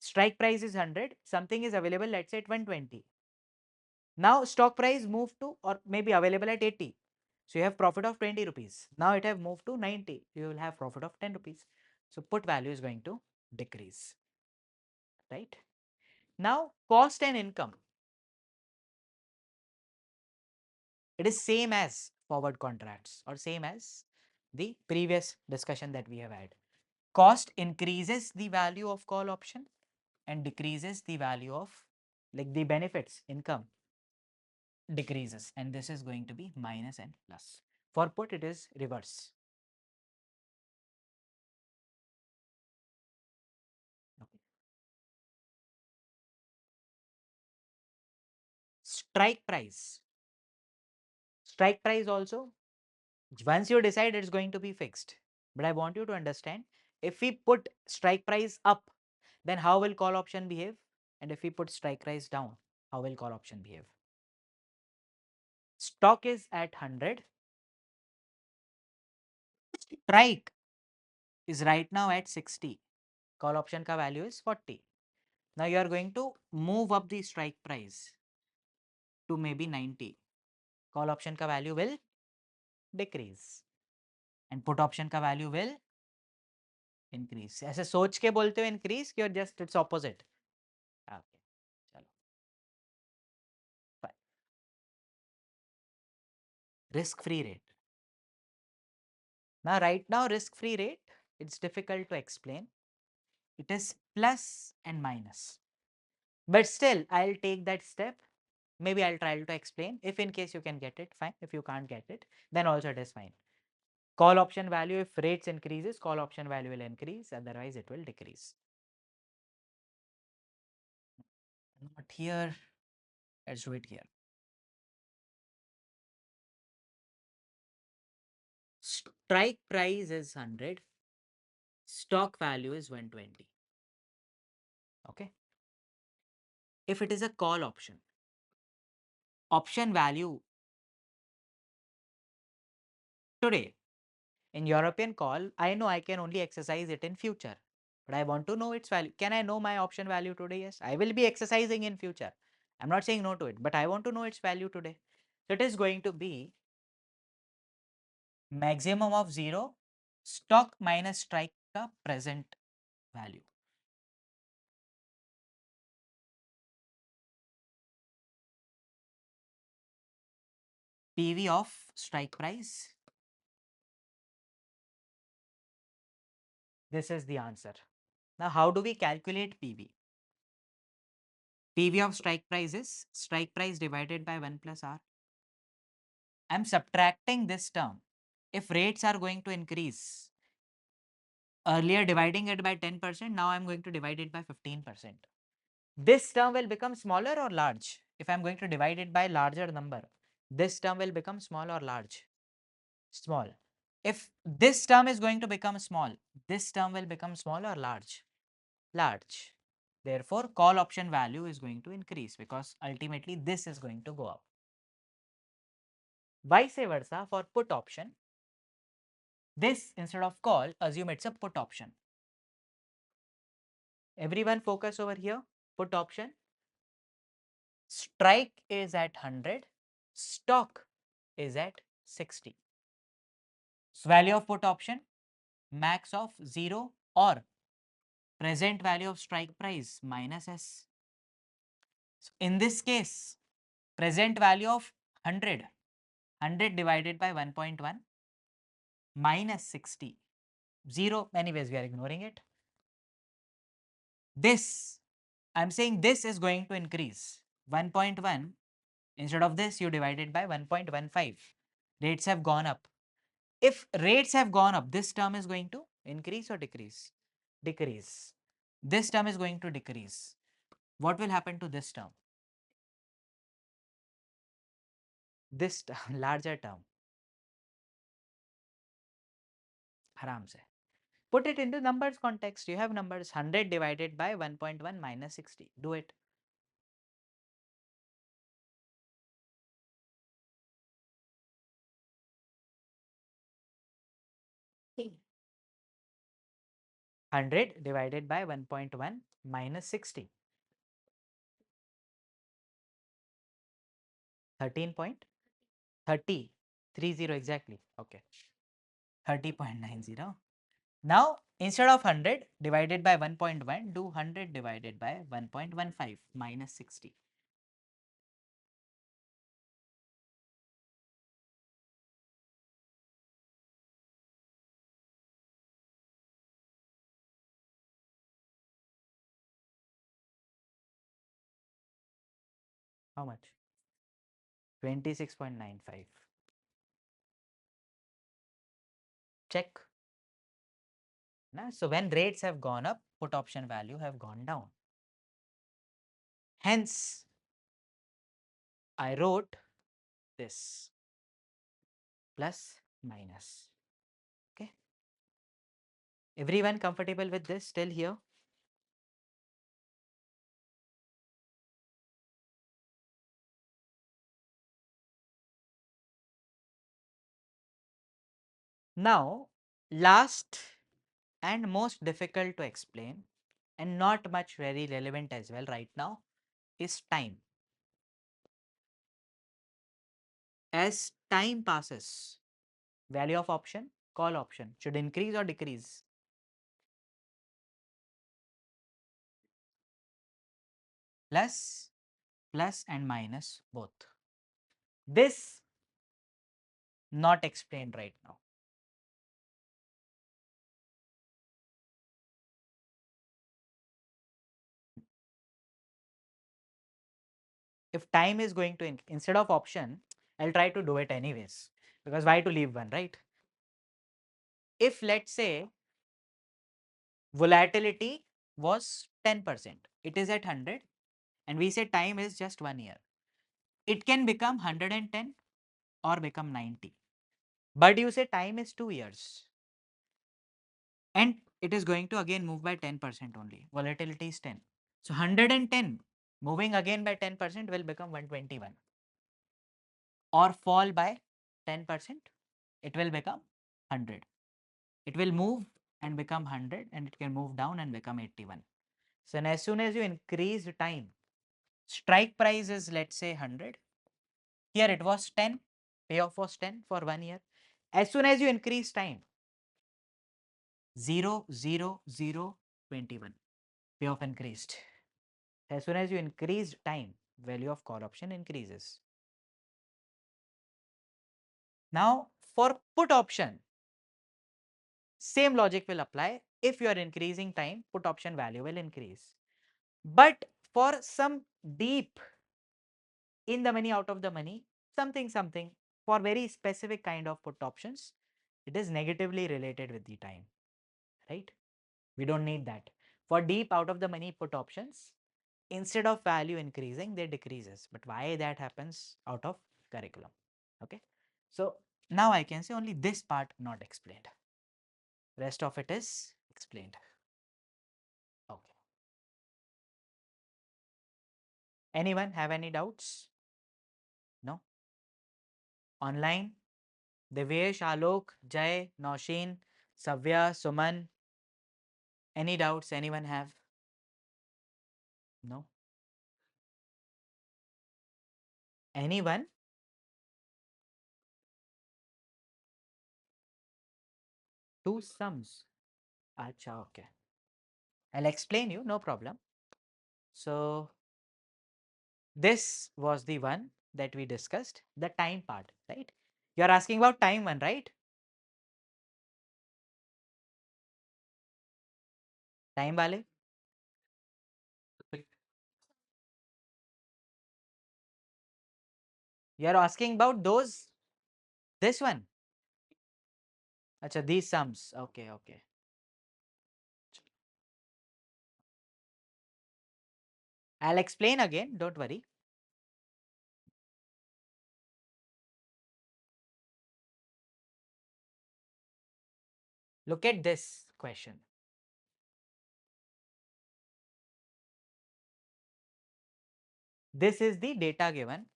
Strike price is 100, something is available, let's say at 120. Now stock price moved to or maybe available at 80. So you have profit of 20 rupees. Now it have moved to 90. You will have profit of 10 rupees. So put value is going to decrease. Right? Now cost and income. It is same as forward contracts or same as the previous discussion that we have had. Cost increases the value of call option and decreases the value of like the benefits income decreases, and this is going to be minus and plus. For put it is reverse. Okay. Strike price. Strike price also, once you decide it's going to be fixed. But I want you to understand, if we put strike price up, then how will call option behave? And if we put strike price down, how will call option behave? Stock is at 100. Strike is right now at 60. Call option ka value is 40. Now you are going to move up the strike price to maybe 90. Call option ka value will decrease and put option का value will increase. ऐसे सोच के बोलते हो increase कि just it's opposite. Okay, चलो. Fine. Risk-free rate. Now right now risk-free rate, it's difficult to explain. It is plus and minus. But still I'll take that step. Maybe I'll try to explain. If in case you can get it, fine. If you can't get it, then also it is fine. Call option value, if rates increases, call option value will increase, otherwise it will decrease. Not here. Let's do it here. Strike price is 100. Stock value is 120. Okay. If it is a call option, option value today in European call, I know I can only exercise it in future, but I want to know its value. Can I know my option value today? Yes, I will be exercising in future. I'm not saying no to it, but I want to know its value today. So it is going to be maximum of 0 stock minus strike का present value. PV of strike price. This is the answer. Now, how do we calculate PV? PV of strike price is strike price divided by 1 plus R. I am subtracting this term. If rates are going to increase, earlier dividing it by 10%, now I am going to divide it by 15%. This term will become smaller or large? If I am going to divide it by larger number, this term will become small or large? Small. If this term is going to become small, this term will become small or large? Large. Therefore, call option value is going to increase because ultimately this is going to go up. Vice versa for put option. This instead of call, assume it's a put option. Everyone focus over here. Put option. Strike is at 100. Stock is at 60. So value of put option, max of 0 or present value of strike price minus S. So in this case, present value of 100, 100 divided by 1.1 minus 60. 0, anyways, we are ignoring it. This, I'm saying this is going to increase. 1.1, instead of this, you divide it by 1.15. Rates have gone up. If rates have gone up, this term is going to increase or decrease? Decrease. This term is going to decrease. What will happen to this term? This larger term. Haram se. Put it into numbers context. You have numbers 100 divided by 1.1 minus 60. Do it. Okay. 100 divided by 1.1 minus 60. 13.30. 30 exactly. Okay. 30.90. Now, instead of 100 divided by 1.1, do 100 divided by 1.15 minus 60. How much? 26.95. Check. Now, so when rates have gone up, put option value have gone down. Hence, I wrote this plus minus. Okay. Everyone comfortable with this till here? Now, last and most difficult to explain and not much very relevant as well right now is time. As time passes, value of option, call option should increase or decrease? Plus, plus and minus both. This not explained right now. if time is going to, instead of option, I'll try to do it anyways, because why to leave one, right? If let's say volatility was 10%, it is at 100, and we say time is just 1 year, it can become 110 or become 90. But you say time is 2 years, and it is going to again move by 10% only. Volatility is 10. So 110 moving again by 10% will become 121, or fall by 10%, it will become 100. It will move and become 100, and it can move down and become 81. So as soon as you increase the time, strike price is let's say 100. Here it was 10, payoff was 10 for 1 year. As soon as you increase time, 0, 0, 0, 21, payoff increased. As soon as you increase time, value of call option increases. Now for put option, same logic will apply. If you are increasing time, put option value will increase. But for some deep in the money, out of the money, something, for very specific kind of put options, it is negatively related with the time, right? We don't need that. For deep out of the money put options, instead of value increasing, they decreases. But why that happens out of curriculum? Okay. So now I can say only this part not explained. Rest of it is explained. Okay. Anyone have any doubts? No? Online? Devesh, Alok, Jay, Naushin, Savya, Suman. Any doubts anyone have? No? Anyone? Two sums. Acha, okay. I'll explain you, no problem. So this was the one that we discussed, the time part, right? You are asking about time one, right? Time wale? You are asking about those, this one. Acha, these sums. Okay, okay. I'll explain again, don't worry. Look at this question. This is the data given.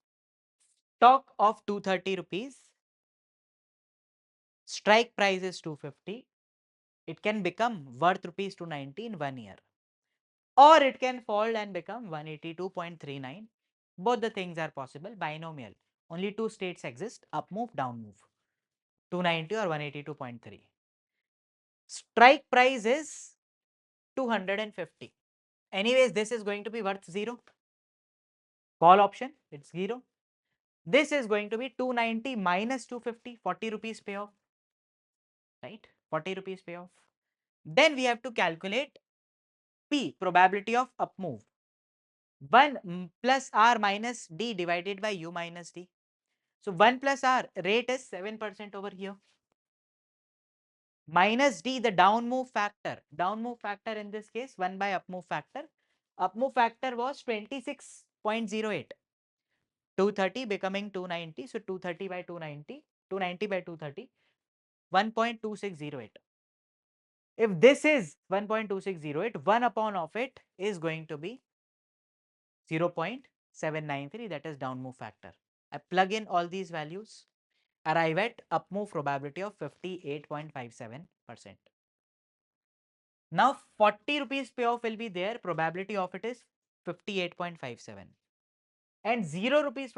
Stock of 230 rupees. Strike price is 250. It can become worth rupees 290 in 1 year. Or it can fall and become 182.39. Both the things are possible. Binomial. Only two states exist, up move, down move. 290 or 182.3. Strike price is 250. Anyways, this is going to be worth 0. Call option, it's 0. This is going to be 290 minus 250, 40 rupees payoff, right? 40 rupees payoff. Then we have to calculate P, probability of up move. 1 plus R minus D divided by U minus D. So 1 plus R, rate is 7% over here. Minus D, the down move factor. Down move factor in this case, 1 by up move factor. Up move factor was 26.08. 230 becoming 290. So 230 by 290, 290 by 230, 1.2608. If this is 1.2608, 1 upon of it is going to be 0.793, that is down move factor. I plug in all these values, arrive at up move probability of 58.57%. Now 40 rupees payoff will be there, probability of it is 58.57. And 0 rupees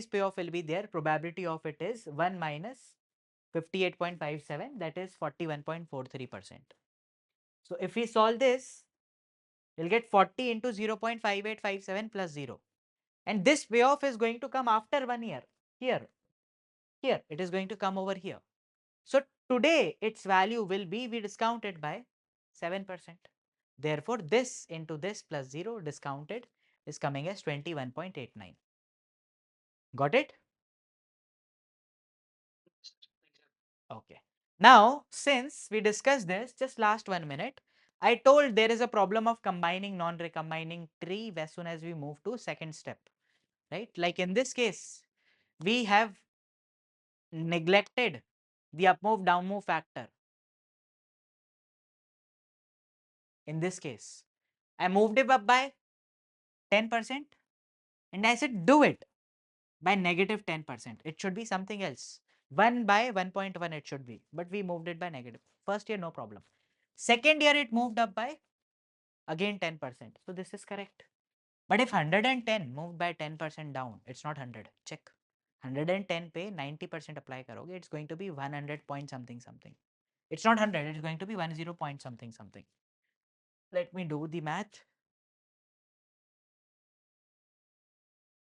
payoff will be there, probability of it is 1 minus 58.57, that is 41.43%. So if we solve this, we'll get 40 into 0.5857 plus 0. And this payoff is going to come after 1 year. Here it is going to come over here. So today its value will be, we discount it by 7%. Therefore this into this plus 0 discounted is coming as 21.89. Got it? Okay. Now, since we discussed this just last 1 minute, I told there is a problem of combining non-recombining tree as soon as we move to second step, right? Like in this case, we have neglected the up move down move factor. In this case, I moved it up by 10% and I said do it by negative 10%. It should be something else. 1 by 1.1 it should be, but we moved it by negative. First year, no problem. Second year, it moved up by again 10%. So this is correct. But if 110 moved by 10% down, it's not 100. Check. 110 पे 90% apply करोगे, it's going to be 100 point something something. It's not 100, it's going to be 10 point something something. Let me do the math.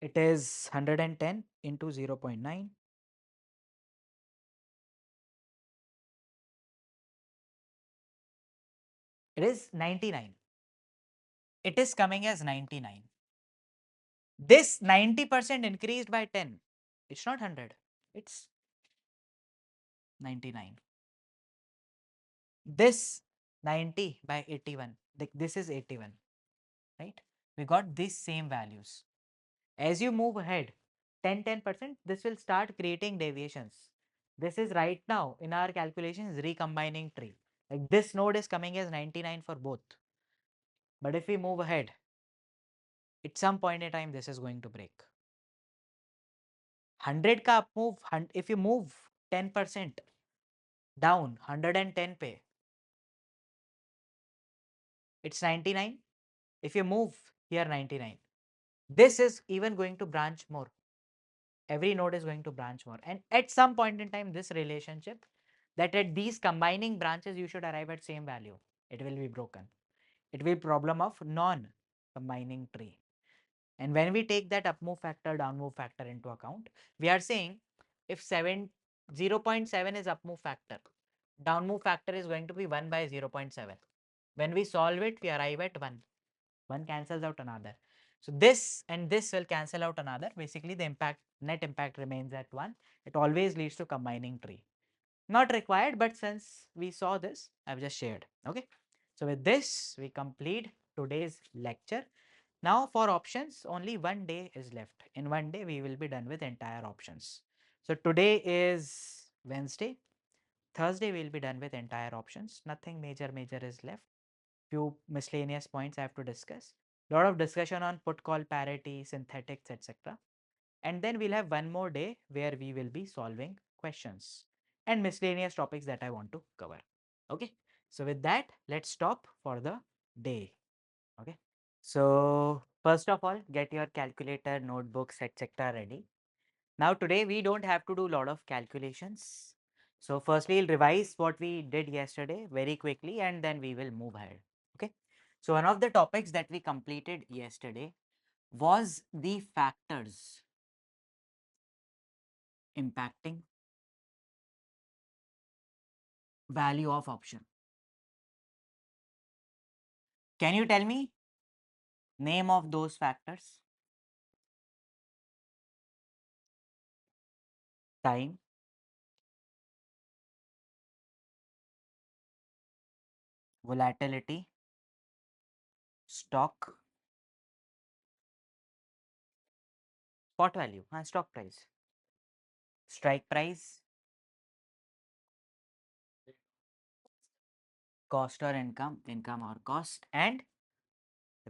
It is 110 into 0.9. It is 99. It is coming as 99. This 90% increased by 10. It's not 100. It's 99. This 90 by 81. This is 81. Right? We got these same values. As you move ahead, 10%, this will start creating deviations. This is right now in our calculations recombining tree. Like this node is coming as 99 for both. But if we move ahead, at some point in time, this is going to break. 100 ka up move, if you move 10% down, 110 pe, it's 99. If you move here 99, this is even going to branch more. Every node is going to branch more. And at some point in time, this relationship that at these combining branches, you should arrive at same value. It will be broken. It will be problem of non-combining tree. And when we take that up move factor, down move factor into account, we are saying if 0.7 is up move factor, down move factor is going to be 1 by 0.7. When we solve it, we arrive at 1. One cancels out another. So this and this will cancel out another. Basically, the net impact remains at 1. It always leads to combining tree. Not required, but since we saw this, I've just shared. Okay. So with this, we complete today's lecture. Now for options, only 1 day is left. In 1 day, we will be done with entire options. So today is Wednesday. Thursday, we'll be done with entire options. Nothing major is left. Few miscellaneous points I have to discuss. Lot of discussion on put call parity, synthetics, etc. And then we'll have one more day where we will be solving questions and miscellaneous topics that I want to cover. Okay. So with that, let's stop for the day. Okay. So first of all, get your calculator, notebooks, etc. ready. Now today we don't have to do a lot of calculations. So firstly, we'll revise what we did yesterday very quickly and then we will move ahead. Okay. So one of the topics that we completed yesterday was the factors impacting value of option. Can you tell me name of those factors? Time, volatility, stock, spot value, stock price, strike price, cost or income, income or cost, and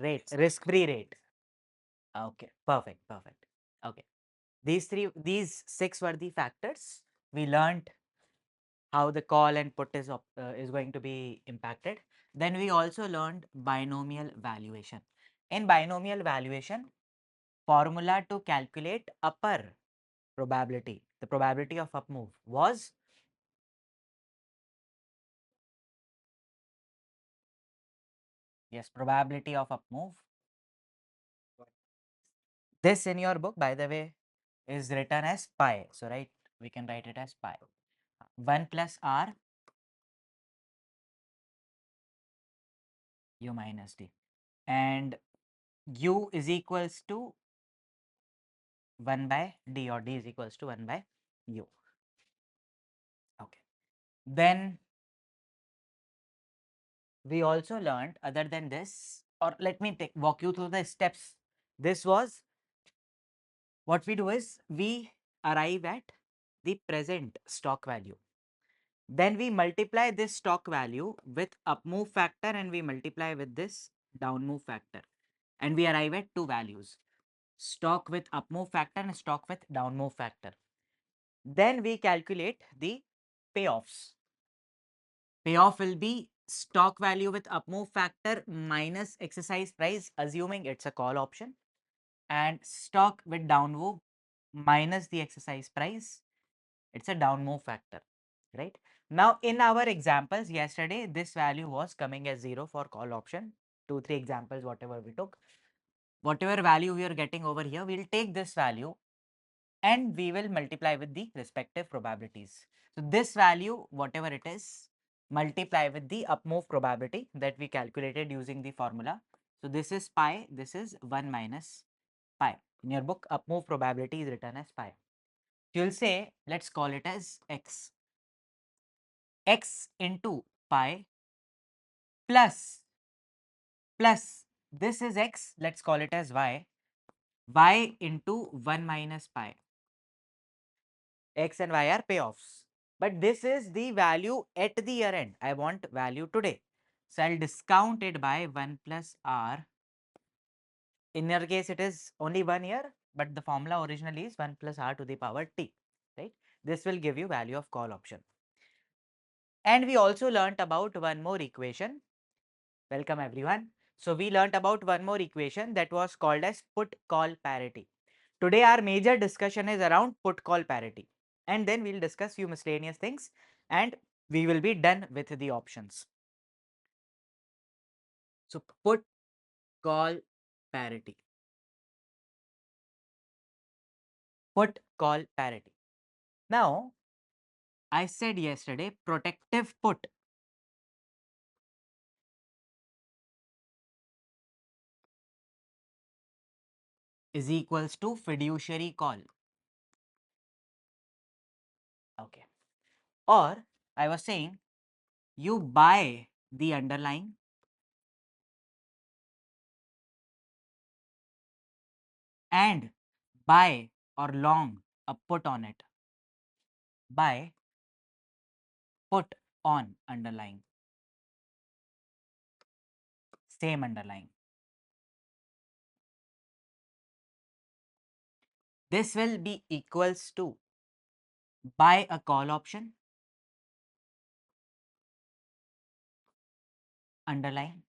rate, risk-free rate. Okay, perfect. Okay, these six were the factors. We learned how the call and put is going to be impacted. Then we also learned binomial valuation. In binomial valuation, formula to calculate upper probability, the probability of up move was yes, probability of up move. This in your book, by the way, is written as pi. So right, we can write it as pi. 1 plus r u minus d. And u is equals to 1 by d, or d is equals to 1 by u. Okay. Then we also learned, other than this, or let me walk you through the steps. This was what we do is we arrive at the present stock value. Then we multiply this stock value with up move factor and we multiply with this down move factor, and we arrive at two values: stock with up move factor and stock with down move factor. Then we calculate the payoffs. Payoff will be stock value with up move factor minus exercise price, assuming it's a call option, and stock with down move minus the exercise price, it's a down move factor, right? Now, in our examples yesterday, this value was coming as 0 for call option. 2-3 examples, whatever we took, whatever value we are getting over here, we'll take this value and we will multiply with the respective probabilities. So, this value, whatever it is, multiply with the up move probability that we calculated using the formula. So, this is pi, this is 1 minus pi. In your book, up move probability is written as pi. You'll say, let's call it as x. X into pi plus this is x, let's call it as y into 1 minus pi. X and y are payoffs, but this is the value at the year end. I want value today, so I'll discount it by 1 plus r. In your case, it is only 1 year, but the formula originally is 1 plus r to the power t, right? This will give you value of call option. And we also learnt about one more equation. Welcome everyone. So we learnt about one more equation that was called as put call parity. Today our major discussion is around put call parity, and then we'll discuss few miscellaneous things and we will be done with the options. So put call parity. Put call parity. Now I said yesterday protective put is equals to fiduciary call. Okay. Or I was saying you buy the underlying and buy or long a put on it. Buy put on underlying, same underlying. This will be equals to buy a call option underlying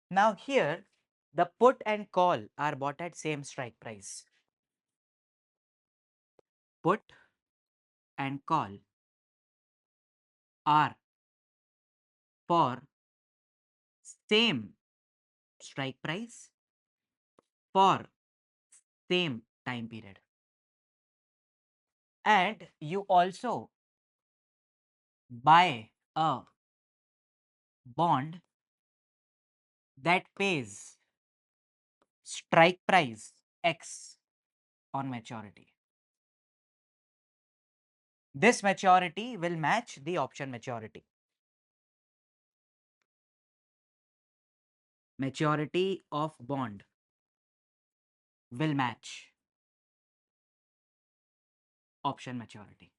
now. Here the put and call are bought at same strike price. Put and call are for same strike price for same time period, and you also buy a bond that pays strike price X on maturity. This maturity will match the option maturity. Maturity of bond will match option maturity.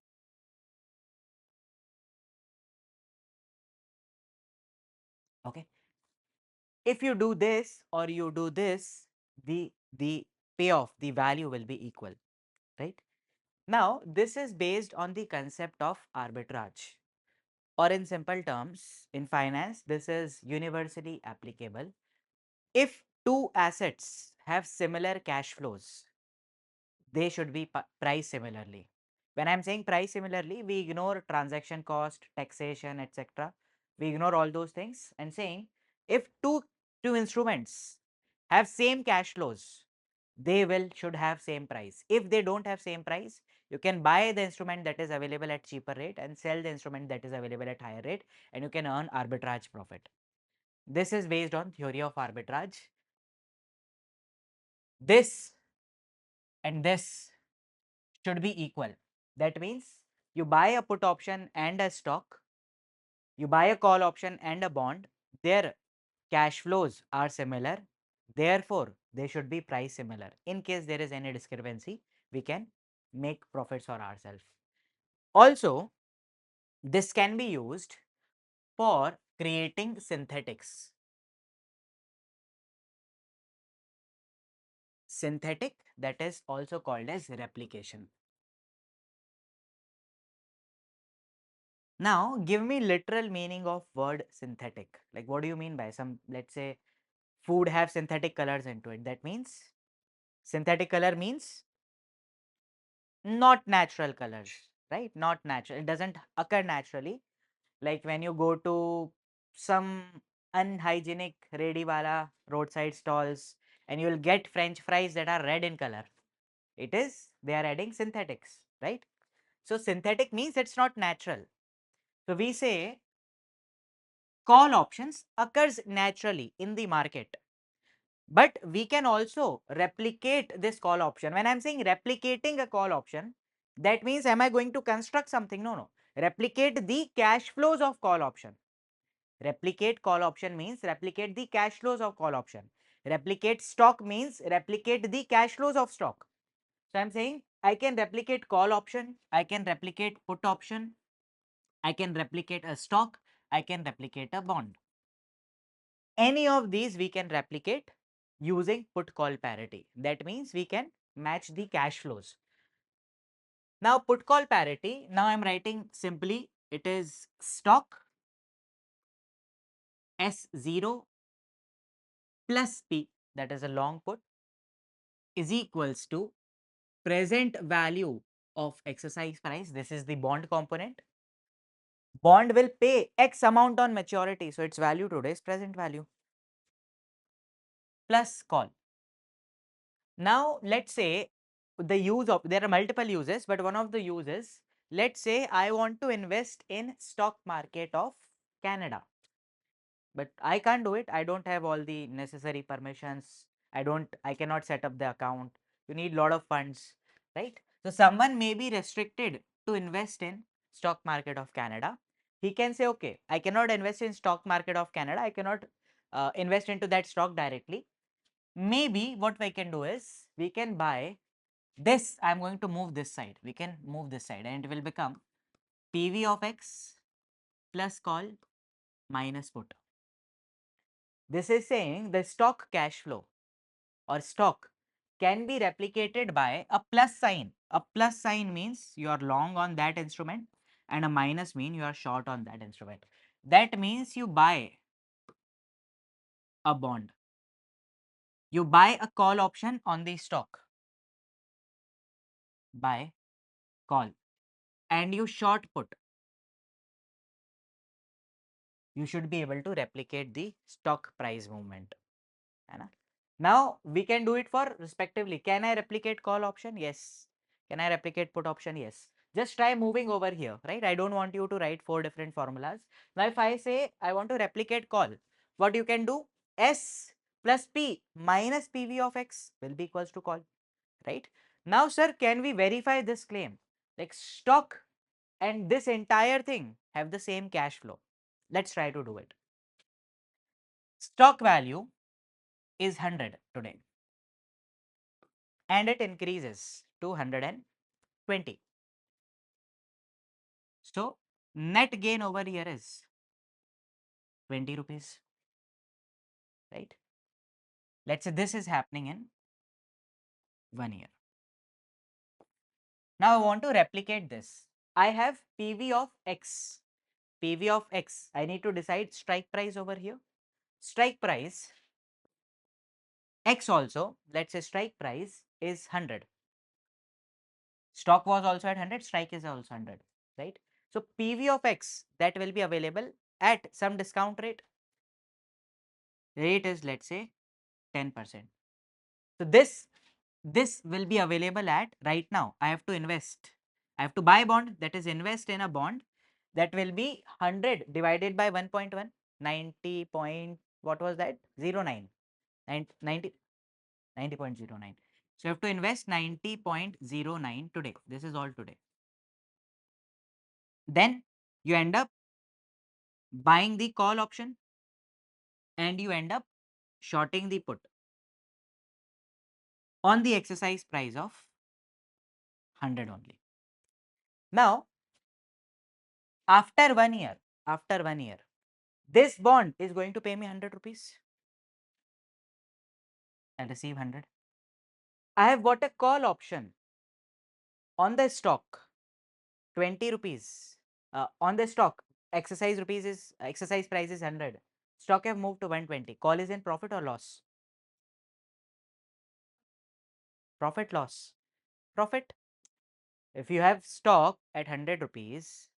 Okay. If you do this or you do this, the payoff, the value will be equal, right? Now, this is based on the concept of arbitrage, or in simple terms, in finance, this is universally applicable. If two assets have similar cash flows, they should be priced similarly. When I'm saying price similarly, we ignore transaction cost, taxation, etc. We ignore all those things and saying if two instruments have same cash flows, they should have same price. If they don't have same price, you can buy the instrument that is available at cheaper rate and sell the instrument that is available at higher rate, and you can earn arbitrage profit. This is based on theory of arbitrage. This and this should be equal. That means you buy a put option and a stock, you buy a call option and a bond, their cash flows are similar, therefore they should be price similar. In case there is any discrepancy, we can make profits for ourselves. Also, this can be used for creating synthetics. Synthetic, that is also called as replication. Now, give me literal meaning of word synthetic. Like, what do you mean by some, let's say, food have synthetic colors into it? That means synthetic color means not natural colors, right? Not natural. It doesn't occur naturally. Like when you go to some unhygienic ready wala roadside stalls and you will get French fries that are red in color. It is, they are adding synthetics, right? So synthetic means it's not natural. So we say call options occurs naturally in the market, but we can also replicate this call option. When I'm saying replicating a call option, that means am I going to construct something? No, no. Replicate the cash flows of call option. Replicate call option means replicate the cash flows of call option. Replicate stock means replicate the cash flows of stock. So I'm saying I can replicate call option, I can replicate put option, I can replicate a stock, I can replicate a bond. Any of these we can replicate using put call parity. That means we can match the cash flows. Now put call parity, now I'm writing simply, it is stock S0 plus P, that is a long put, is equals to present value of exercise price. This is the bond component. Bond will pay X amount on maturity, so its value today is present value plus call. Now let's say the use of, there are multiple uses, but one of the uses, let's say I want to invest in stock market of Canada, but I can't do it. I don't have all the necessary permissions. I cannot set up the account. You need lot of funds, right? So someone may be restricted to invest in stock market of Canada. He can say, okay, I cannot invest in stock market of Canada. I cannot invest into that stock directly. Maybe what we can do is we can buy this. I'm going to move this side. We can move this side and it will become PV of X plus call minus put. This is saying the stock cash flow or stock can be replicated by a plus sign. A plus sign means you are long on that instrument and a minus mean you are short on that instrument. That means you buy a bond. You buy a call option on the stock. Buy, call, and you short put. You should be able to replicate the stock price movement. Now we can do it for respectively. Can I replicate call option? Yes. Can I replicate put option? Yes. Just try moving over here, right? I don't want you to write 4 different formulas. Now if I say I want to replicate call, what you can do? S plus P minus PV of X will be equals to call, right? Now sir, can we verify this claim? Like stock and this entire thing have the same cash flow. Let's try to do it. Stock value is 100 today and it increases to 120. So net gain over here is 20 rupees, right? Let's say this is happening in 1 year. Now I want to replicate this. I have PV of X. PV of X. I need to decide strike price over here. Strike price X also, let's say strike price is 100. Stock was also at 100, strike is also 100, right? So PV of X that will be available at some discount rate. Rate is let's say 10%. So this this will be available at right now. I have to invest. I have to buy bond, that is invest in a bond that will be 100 divided by 1.1, 90 point, what was that? 09, 90, 90.09. So you have to invest 90.09 today. This is all today. Then you end up buying the call option and you end up shorting the put on the exercise price of 100 only. Now, after 1 year, this bond is going to pay me 100 rupees. I'll receive 100. I have bought a call option on the stock, 20 rupees. On the stock, exercise price is 100. Stock have moved to 120. Call is in profit or loss? Profit, loss. Profit. If you have stock at 100 rupees,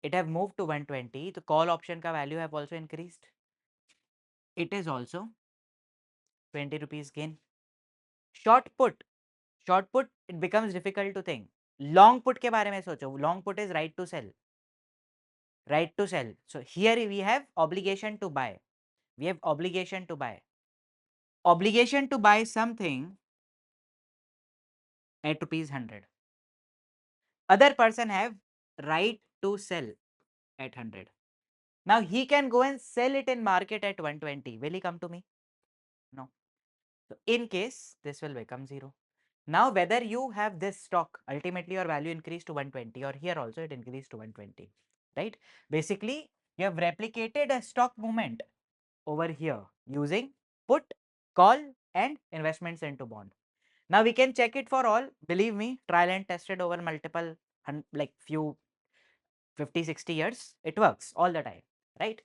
it have moved to 120. The call option ka value have also increased. It is also 20 rupees gain. Short put. Short put, it becomes difficult to think. Long put के बारे में सोचो. Long put is right to sell. Right to sell. So here we have obligation to buy. We have obligation to buy. Obligation to buy something at rupees 100. Other person have right to sell at 100. Now he can go and sell it in market at 120. Will he come to me? No. So in case this will become 0. Now whether you have this stock, ultimately your value increased to 120 or here also it increased to 120, right? Basically you have replicated a stock movement over here using put, call and investments into bond. Now we can check it for all, believe me, trial and tested over multiple like few 50, 60 years, it works all the time, right?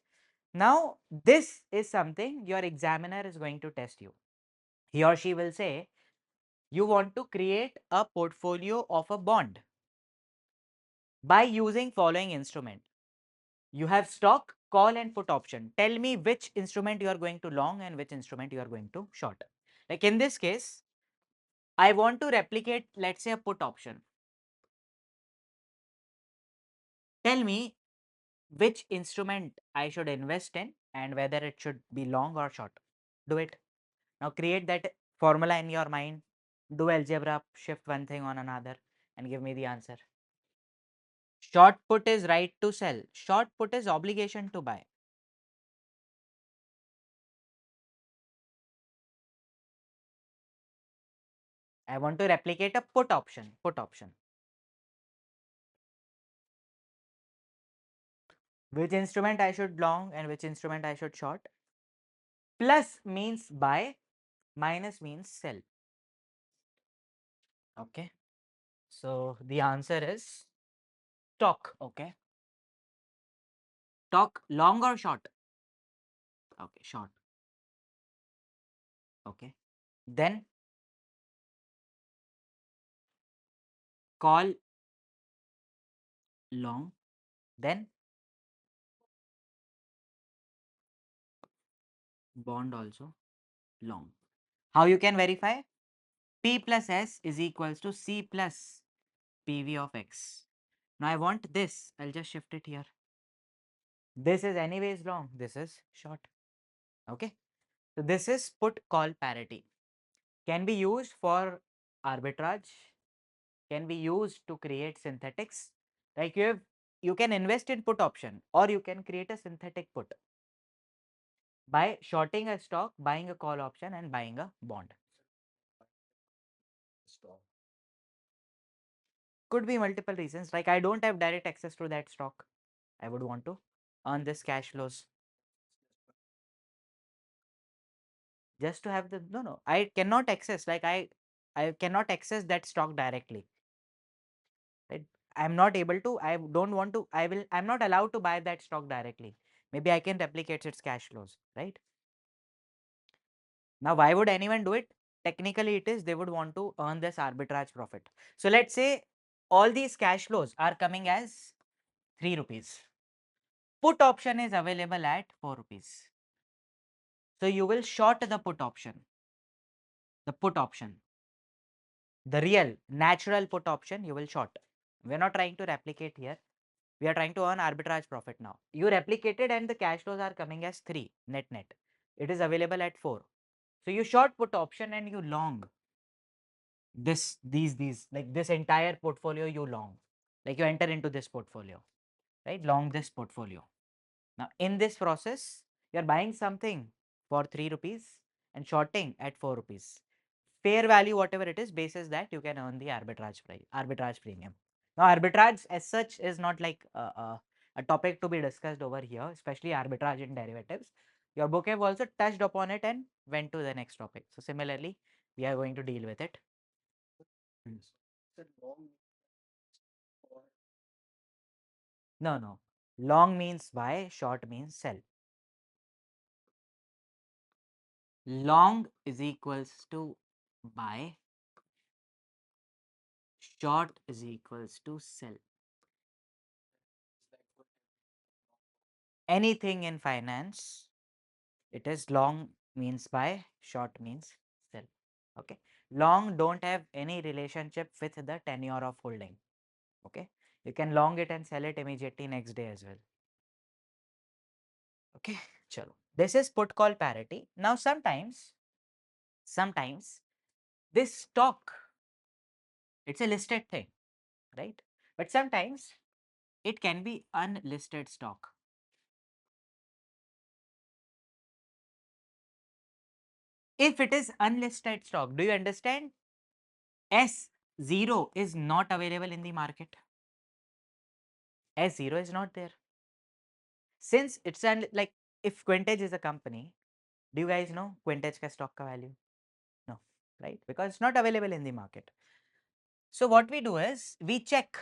Now this is something your examiner is going to test you. He or she will say, you want to create a portfolio of a bond by using following instrument. You have stock, call and put option. Tell me which instrument you are going to long and which instrument you are going to short. Like in this case, I want to replicate, let's say, a put option. Tell me which instrument I should invest in and whether it should be long or short. Do it. Now create that formula in your mind, do algebra, shift one thing on another and give me the answer. Short put is right to sell. Short put is obligation to buy. I want to replicate a put option. Which instrument I should long and which instrument I should short. Plus means buy, minus means sell. Okay. So the answer is stock. Okay. Stock long or short? Okay, short. Okay. Then call long. Then bond also long. How you can verify? P plus S is equals to C plus PV of X. Now I want this. I'll just shift it here. This is anyways long. This is short. Okay. So this is put call parity. Can be used for arbitrage. Can be used to create synthetics. Like you can invest in put option or you can create a synthetic put by shorting a stock, buying a call option and buying a bond. Stock. Could be multiple reasons, like I don't have direct access to that stock. I would want to earn this cash flows just to have the no, I cannot access, like I cannot access that stock directly, right? I'm not able to, I don't want to, I'm not allowed to buy that stock directly. Maybe I can replicate its cash flows, right? Now why would anyone do it? Technically it is they would want to earn this arbitrage profit. So let's say all these cash flows are coming as 3 rupees. Put option is available at 4 rupees. So you will short the put option. the real natural put option you will short. We're not trying to replicate here. We are trying to earn arbitrage profit now. You replicated and the cash flows are coming as 3 net net. It is available at 4. So you short put option and you long these like this entire portfolio you long. Like you enter into this portfolio, right? Long this portfolio. Now in this process, you are buying something for 3 rupees and shorting at 4 rupees. Fair value, whatever it is, basis that you can earn the arbitrage price, arbitrage premium. Now arbitrage as such is not like a topic to be discussed over here, especially arbitrage in derivatives. Your book have also touched upon it and went to the next topic. So similarly, we are going to deal with it. Sir, long or No. Long means buy, short means sell. Long is equals to buy, short is equals to sell. Anything in finance, it is long means buy, short means sell. Okay. Long don't have any relationship with the tenure of holding. Okay. You can long it and sell it immediately next day as well. Okay. Chalo. This is put call parity. Now sometimes this stock, it's a listed thing, right? But sometimes it can be unlisted stock. If it is unlisted stock, do you understand? S0 is not available in the market. S0 is not there. Since it's like if QuintEdge is a company, do you guys know QuintEdge ka stock ka value? No, right? Because it's not available in the market. So what we do is we check,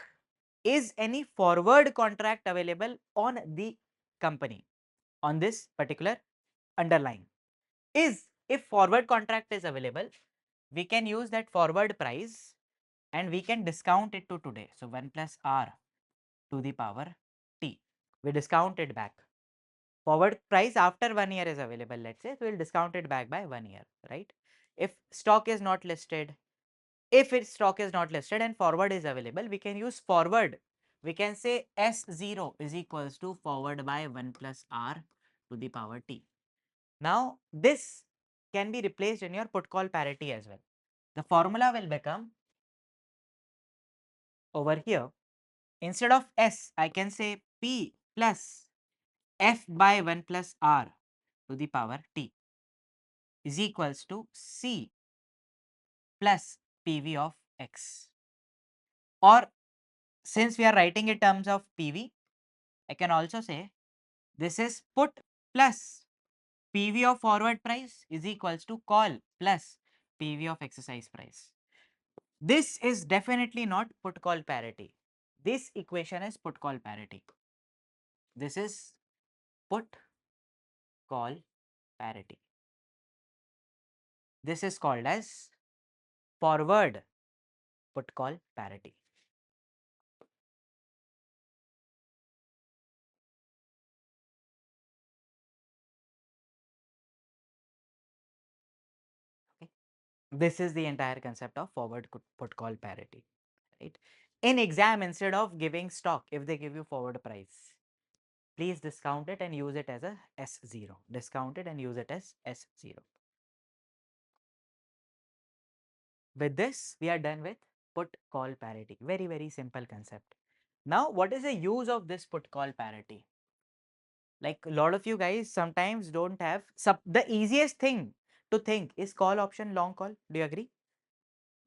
is any forward contract available on the company on this particular underlying? If forward contract is available, we can use that forward price and we can discount it to today. So 1 plus R to the power T. We discount it back. Forward price after 1 year is available, let's say, so we'll discount it back by 1 year, right? If stock is not listed, if its stock is not listed and forward is available, we can use forward. We can say S0 is equals to forward by 1 plus R to the power T. Now, this can be replaced in your put call parity as well. The formula will become over here, instead of S, I can say P plus F by 1 plus R to the power T is equals to C plus PV of X. Or since we are writing in terms of PV, I can also say this is put plus PV of forward price is equals to call plus PV of exercise price. This is definitely not put call parity. This equation is put call parity. This is put call parity. This is called as forward put call parity. Okay. This is the entire concept of forward put call parity, right? In exam, instead of giving stock, if they give you forward price, please discount it and use it as a S0. Discount it and use it as S0. With this, we are done with put call parity. Very, very simple concept. Now, what is the use of this put call parity? Like a lot of you guys sometimes don't have the easiest thing to think is call option, long call. Do you agree?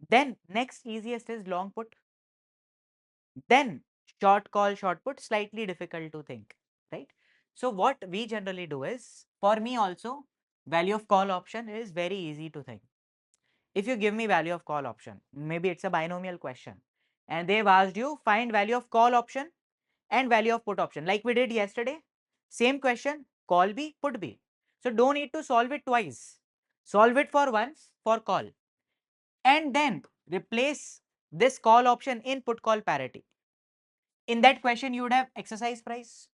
Then next easiest is long put. Then short call, short put, slightly difficult to think, right? So what we generally do is, for me also, value of call option is very easy to think. If you give me value of call option, maybe it's a binomial question, and they've asked you find value of call option and value of put option, like we did yesterday. Same question, call B, put B. So don't need to solve it twice. Solve it for once for call, and then replace this call option in put call parity. In that question, you would have exercise price,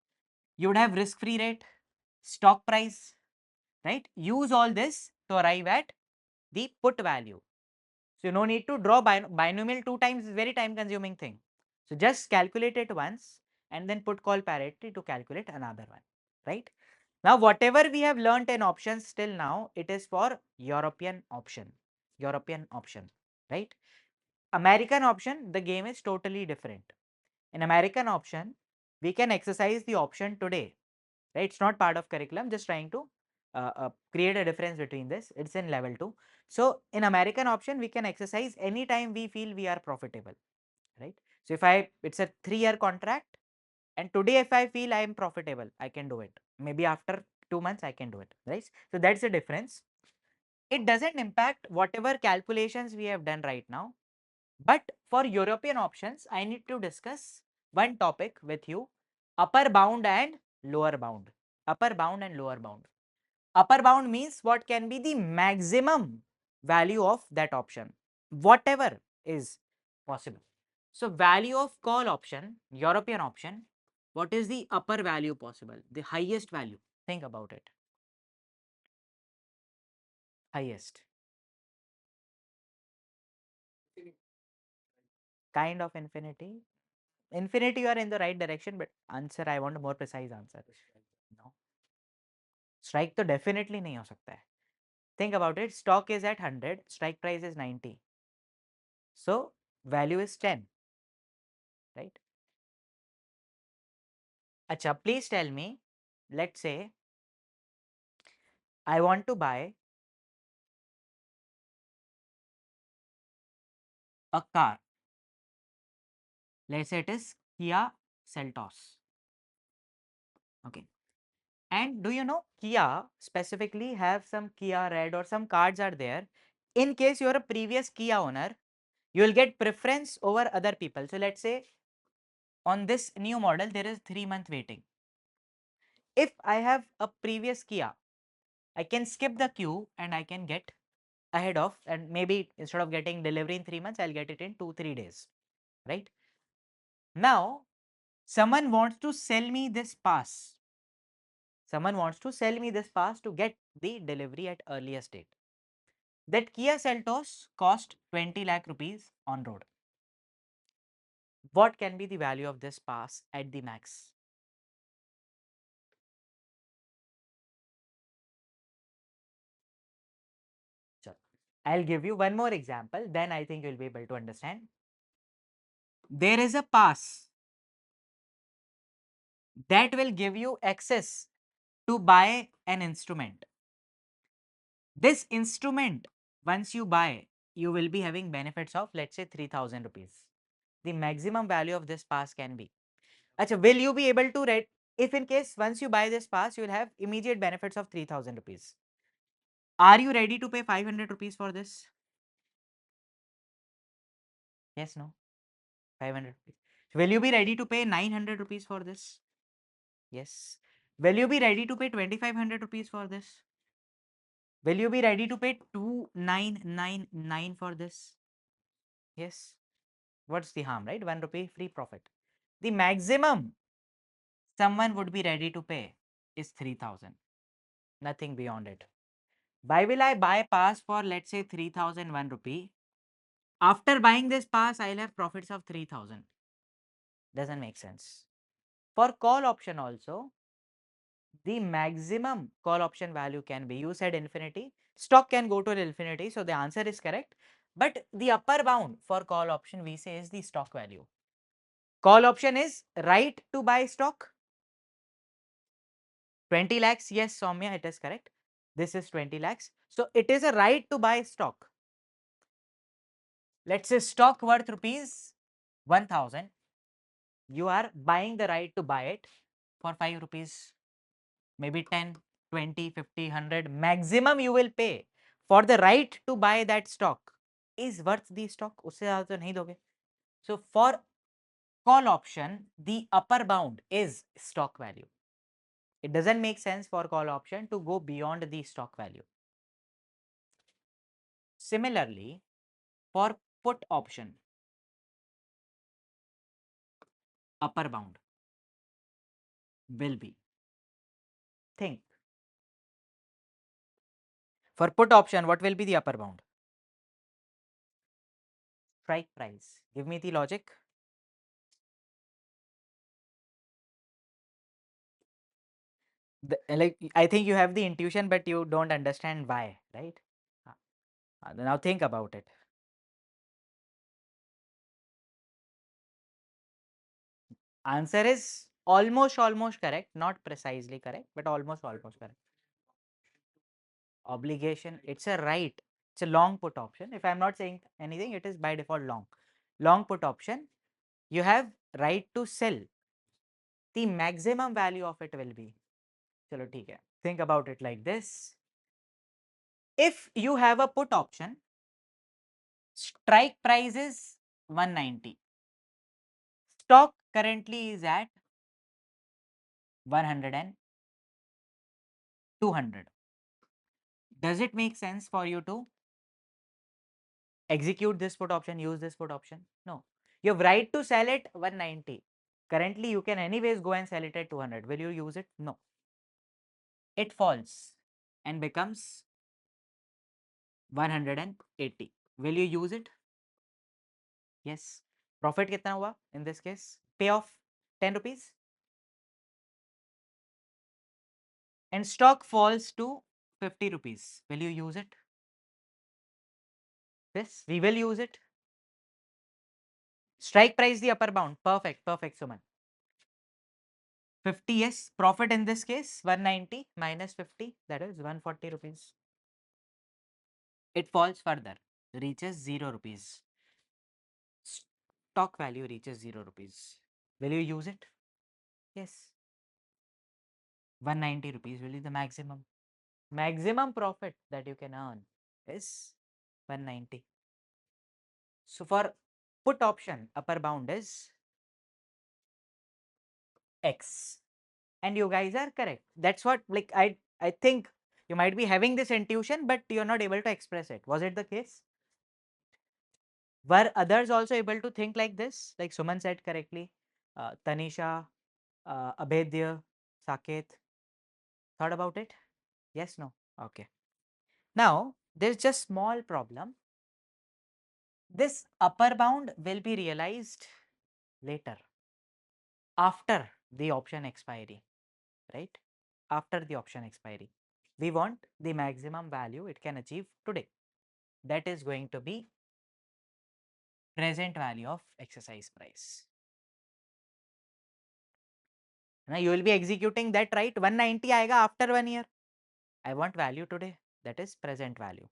you would have risk free rate, stock price, right? Use all this to arrive at the put value. So no need to draw binomial 2 times is very time consuming thing. So just calculate it once and then put call parity to calculate another one, right? Now whatever we have learnt in options till now, it is for European option, right? American option, the game is totally different. In American option, we can exercise the option today, right? It's not part of curriculum, just trying to create a difference between this. It's in level 2. So in American option, we can exercise anytime we feel we are profitable, right? So if it's a 3-year contract and today if I feel I am profitable, I can do it. Maybe after 2 months I can do it, right? So that's the difference. It doesn't impact whatever calculations we have done right now. But for European options, I need to discuss one topic with you: upper bound and lower bound. Upper bound and lower bound. Upper bound means what can be the maximum value of that option, whatever is possible. So value of call option, European option, what is the upper value possible? The highest value. Think about it. Highest. Kind of infinity. Infinity, you are in the right direction, but answer, I want a more precise answer. No. Strike तो definitely नहीं हो सकता है. Think about it. Stock is at 100, strike price is 90. So value is 10, right? Acha, please tell me, let's say I want to buy a car. Let's say it is Kia Seltos. Okay. And do you know Kia specifically have some Kia Red or some cards are there. In case you are a previous Kia owner, you will get preference over other people. So let's say on this new model, there is 3-month waiting. If I have a previous Kia, I can skip the queue and I can get ahead of, and maybe instead of getting delivery in 3 months, I'll get it in 2-3 days, right? Now, someone wants to sell me this pass. Someone wants to sell me this pass to get the delivery at earliest date. That Kia Seltos cost 20 lakh rupees on road. What can be the value of this pass at the max? Sure. I'll give you one more example, then I think you'll be able to understand. There is a pass that will give you access to buy an instrument. This instrument, once you buy, you will be having benefits of, let's say, 3,000 rupees. The maximum value of this pass can be. Achha, will you be able to read? If in case once you buy this pass, you will have immediate benefits of 3,000 rupees. Are you ready to pay 500 rupees for this? Yes, no? 500 rupees. Will you be ready to pay 900 rupees for this? Yes. Will you be ready to pay 2,500 rupees for this? Will you be ready to pay 2,999 for this? Yes. What's the harm, right? 1 rupee free profit. The maximum someone would be ready to pay is 3,000. Nothing beyond it. Why will I buy pass for, let's say, 3,001 rupee? After buying this pass, I'll have profits of 3,000. Doesn't make sense. For call option also, the maximum call option value can be, you said infinity, stock can go to infinity, so the answer is correct. But the upper bound for call option we say is the stock value. Call option is right to buy stock. 20 lakhs, yes, Soumya, it is correct. This is 20 lakhs. So it is a right to buy stock. Let's say stock worth rupees 1,000. You are buying the right to buy it for 5 rupees, maybe 10, 20, 50, 100. Maximum you will pay for the right to buy that stock is worth the stock. उससे ज़्यादा तो नहीं दोगे. So for call option, the upper bound is stock value. It doesn't make sense for call option to go beyond the stock value. Similarly, for put option, upper bound will be, think. For put option, what will be the upper bound? strike price. Give me the logic. Like I think you have the intuition, but you don't understand why, right? Now think about it. Answer is almost correct, not precisely correct, but almost correct. Obligation, it's a right. It's a long put option. If I'm not saying anything, it is by default long. Long put option, you have right to sell. The maximum value of it will be. Chalo, theek hai. Think about it like this. If you have a put option, strike price is 190. Stock currently is at 100 and 200. Does it make sense for you to execute this put option, use this put option? No. You have right to sell it 190. Currently, you can anyways go and sell it at 200. Will you use it? No. It falls and becomes 180. Will you use it? Yes. Profit kitna hua in this case? Payoff 10 rupees. And stock falls to 50 rupees. Will you use it? Yes, we will use it. Strike price the upper bound. Perfect, Suman. 50, yes. Profit in this case 190 minus 50, that is 140 rupees. It falls further, reaches 0 rupees. Stock value reaches 0 rupees. Will you use it? Yes. 190 rupees will be the maximum. Maximum profit that you can earn is 190. So for put option, upper bound is X. And you guys are correct. That's what, like, I think you might be having this intuition, but you're not able to express it. Was it the case? Were others also able to think like this? Like Suman said correctly, Tanisha, Abhedya, Saket, thought about it? Yes, no? Okay. Now, there's just small problem. This upper bound will be realized later, after the option expiry, right? After the option expiry. We want the maximum value it can achieve today. That is going to be present value of exercise price. Now you will be executing that, right? 190 aega after 1 year. I want value today. That is present value.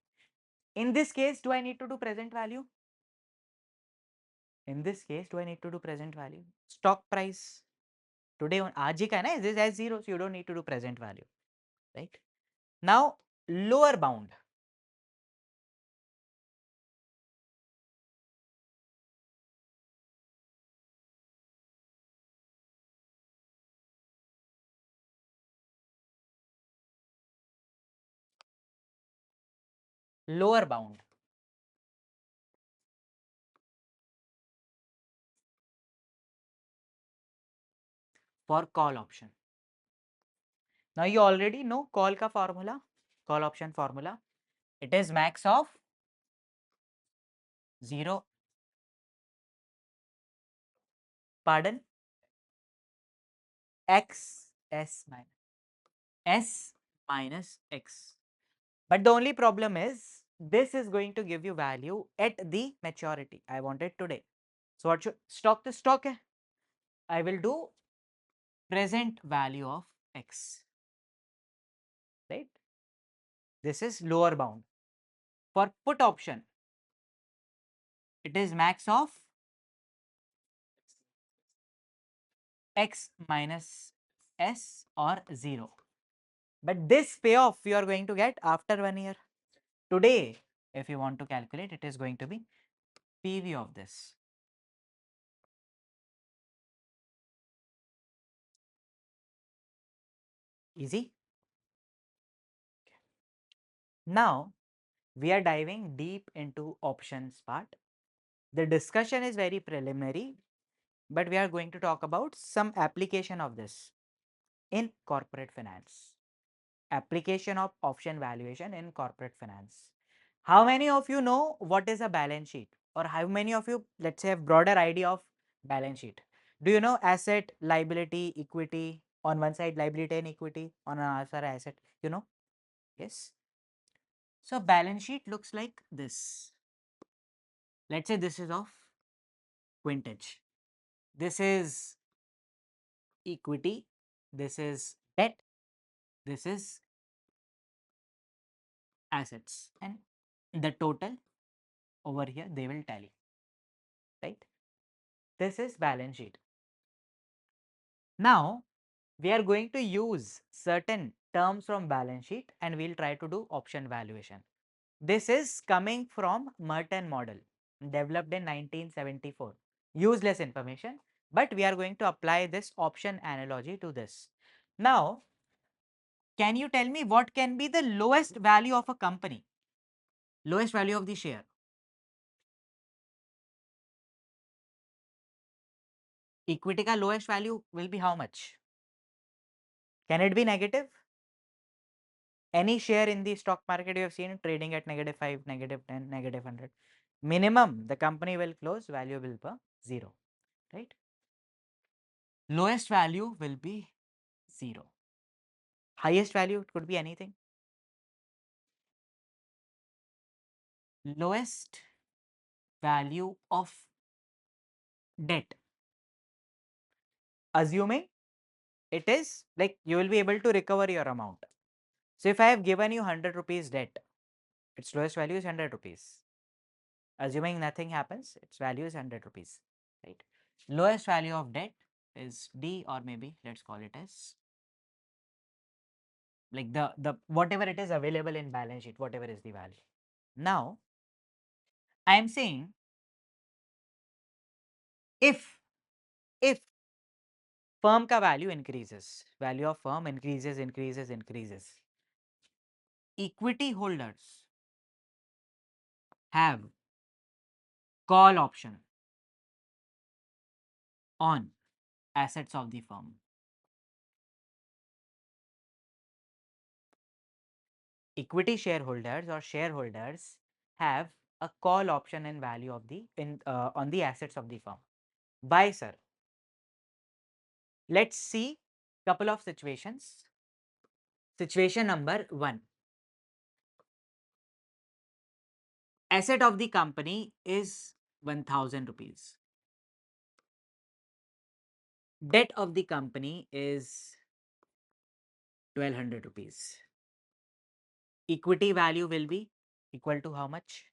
In this case, do I need to do present value? In this case, do I need to do present value? Stock price today on aaj hi ka hai na, this is as 0, so you don't need to do present value, right? Now lower bound. Lower bound. For call option. Now you already know call ka formula, call option formula. It is max of 0. Pardon? X S minus X. But the only problem is this is going to give you value at the maturity. I want it today. So what should stock to stock hai? I will do present value of X. Right? This is lower bound. For put option, it is max of X minus S or 0. But this payoff you are going to get after 1 year. Today, if you want to calculate, it is going to be PV of this. Easy? Now, we are diving deep into options part. The discussion is very preliminary, but we are going to talk about some application of this in corporate finance. Application of option valuation in corporate finance. How many of you know what is a balance sheet or how many of you, let's say, have broader idea of balance sheet? Do you know asset, liability, equity? On one side liability and equity, on another side asset, you know? Yes. So balance sheet looks like this. Let's say this is of QuintEdge. This is equity, this is debt, this is assets, and the total over here they will tally, right? This is balance sheet. Now we are going to use certain terms from balance sheet and we'll try to do option valuation. This is coming from Merton model developed in 1974. Useless information, but we are going to apply this option analogy to this. Now, can you tell me what can be the lowest value of a company? Lowest value of the share. Equity ka lowest value will be how much? Can it be negative? Any share in the stock market you have seen trading at -5, -10, -100. Minimum the company will close, value will be 0, right? Lowest value will be 0. Highest value it could be anything. Lowest value of debt. Assuming it is like you will be able to recover your amount. So if I have given you 100 rupees debt, its lowest value is 100 rupees. Assuming nothing happens, its value is 100 rupees, right? Lowest value of debt is D, or maybe let's call it as like the whatever it is available in balance sheet, whatever is the value. Now I am saying if firm ka value increases, value of firm increases, equity holders have call option on assets of the firm. Equity shareholders or shareholders have a call option in value of the on the assets of the firm. Why, sir? Let's see couple of situations. Situation number 1. Asset of the company is 1000 rupees. Debt of the company is 1200 rupees. Equity value will be equal to how much?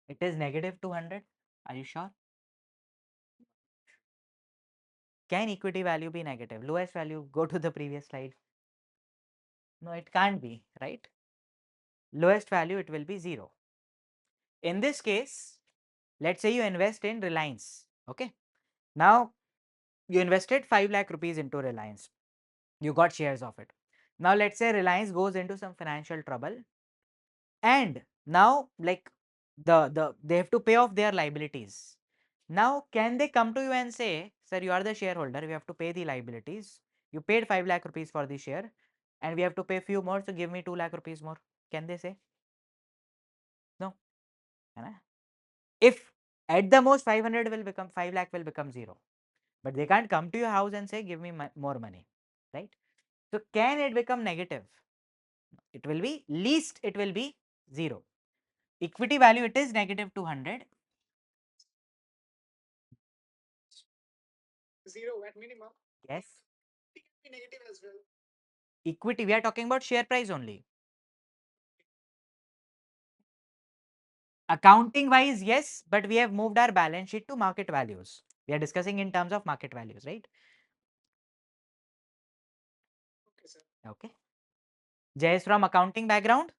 It is -200. Are you sure? Can equity value be negative? Lowest value, go to the previous slide. No, it can't be, right? Lowest value, it will be 0. In this case, let's say you invest in Reliance. Okay. Now, you invested 5 lakh rupees into Reliance. You got shares of it. Now, let's say Reliance goes into some financial trouble, and now like they have to pay off their liabilities. Now, can they come to you and say, sir, you are the shareholder, we have to pay the liabilities. You paid 5 lakh rupees for the share and we have to pay few more, so give me 2 lakh rupees more. Can they say? No. If at the most 500 will become 5 lakh will become 0, but they can't come to your house and say, give me more money, right? So can it become negative? It will be least, it will be 0. Equity value, it is -200. 0 at minimum. Yes. It can be negative as well. Equity, we are talking about share price only. Accounting wise, yes, but we have moved our balance sheet to market values. We are discussing in terms of market values, right? Okay, sir. Okay. Jay is from accounting background.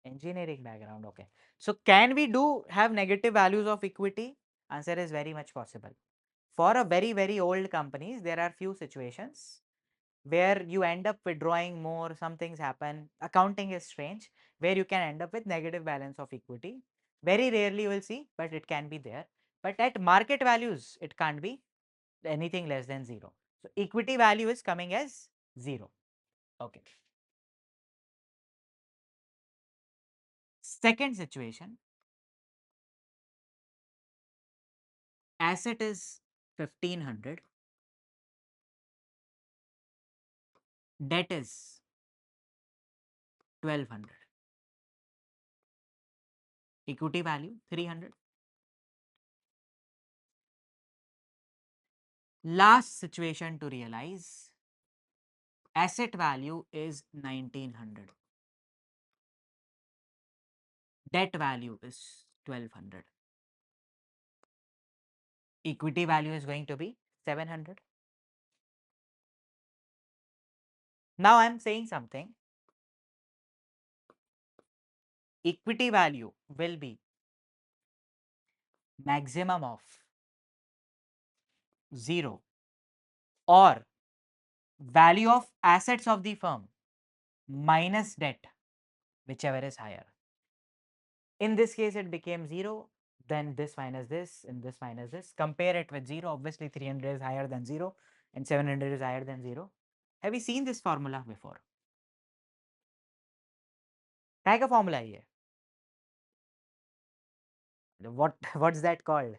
Engineering background, okay. So can we do have negative values of equity? Answer is very much possible. For a very old companies, there are few situations where you end up withdrawing more, some things happen. Accounting is strange, where you can end up with negative balance of equity. Very rarely you will see, but it can be there. But at market values, it can't be anything less than 0. So equity value is coming as 0. Okay. Second situation, asset is 1500, debt is 1200, equity value 300. Last situation to realize, asset value is 1900, debt value is 1200, equity value is going to be 700. Now I am saying something, equity value will be maximum of 0 or value of assets of the firm minus debt, whichever is higher. In this case, it became 0, then this minus this, and this minus this. Compare it with 0. Obviously, 300 is higher than 0 and 700 is higher than 0. Have you seen this formula before? क्या का formula है ये? What's that called?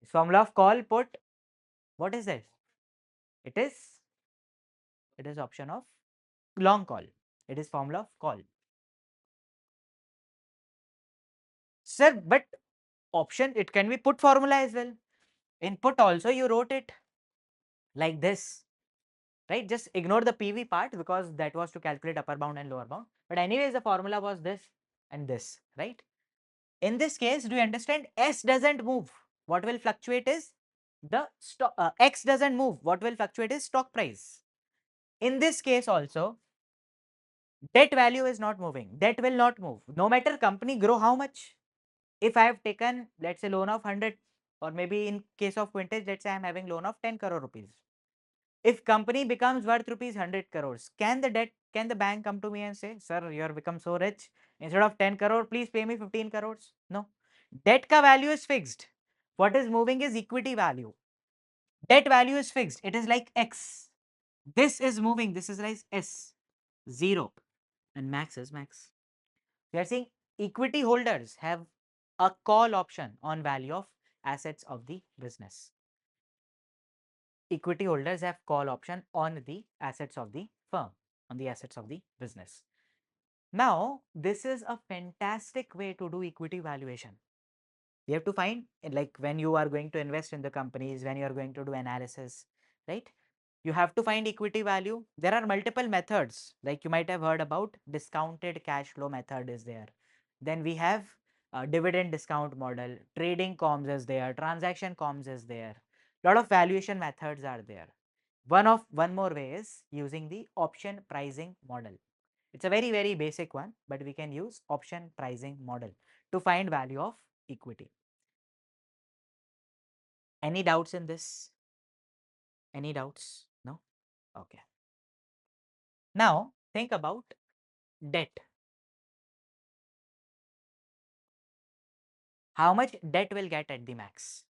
Formula of call put. What is this? It is option of long call. It is formula of call. Sir, but option, it can be put formula as well. In put also you wrote it like this, right? Just ignore the PV part because that was to calculate upper bound and lower bound. But anyways, the formula was this and this, right? In this case, do you understand? S doesn't move. What will fluctuate is the stock. X doesn't move. What will fluctuate is stock price. In this case also, debt value is not moving. Debt will not move. No matter company grow how much. If I have taken, let's say, loan of 100, or maybe in case of QuintEdge, let's say I am having loan of 10 crore rupees. If company becomes worth rupees 100 crores, can the bank come to me and say, sir, you have become so rich, instead of 10 crore, please pay me 15 crores? No. Debt ka value is fixed. What is moving is equity value. Debt value is fixed. It is like X. This is moving. This is like S. 0. And max is max. We are saying equity holders have a call option on value of assets of the business. Equity holders have call option on the assets of the firm, on the assets of the business. Now, this is a fantastic way to do equity valuation. You have to find, like when you are going to invest in the companies, when you are going to do analysis, right? You have to find equity value. There are multiple methods, like you might have heard about discounted cash flow method is there. Then we have dividend discount model, trading comms is there, transaction comms is there. Lot of valuation methods are there. One more way is using the option pricing model. It's a very basic one, but we can use option pricing model to find value of equity. Any doubts in this? Any doubts? No? Okay. Now think about debt. How much debt will get at the max?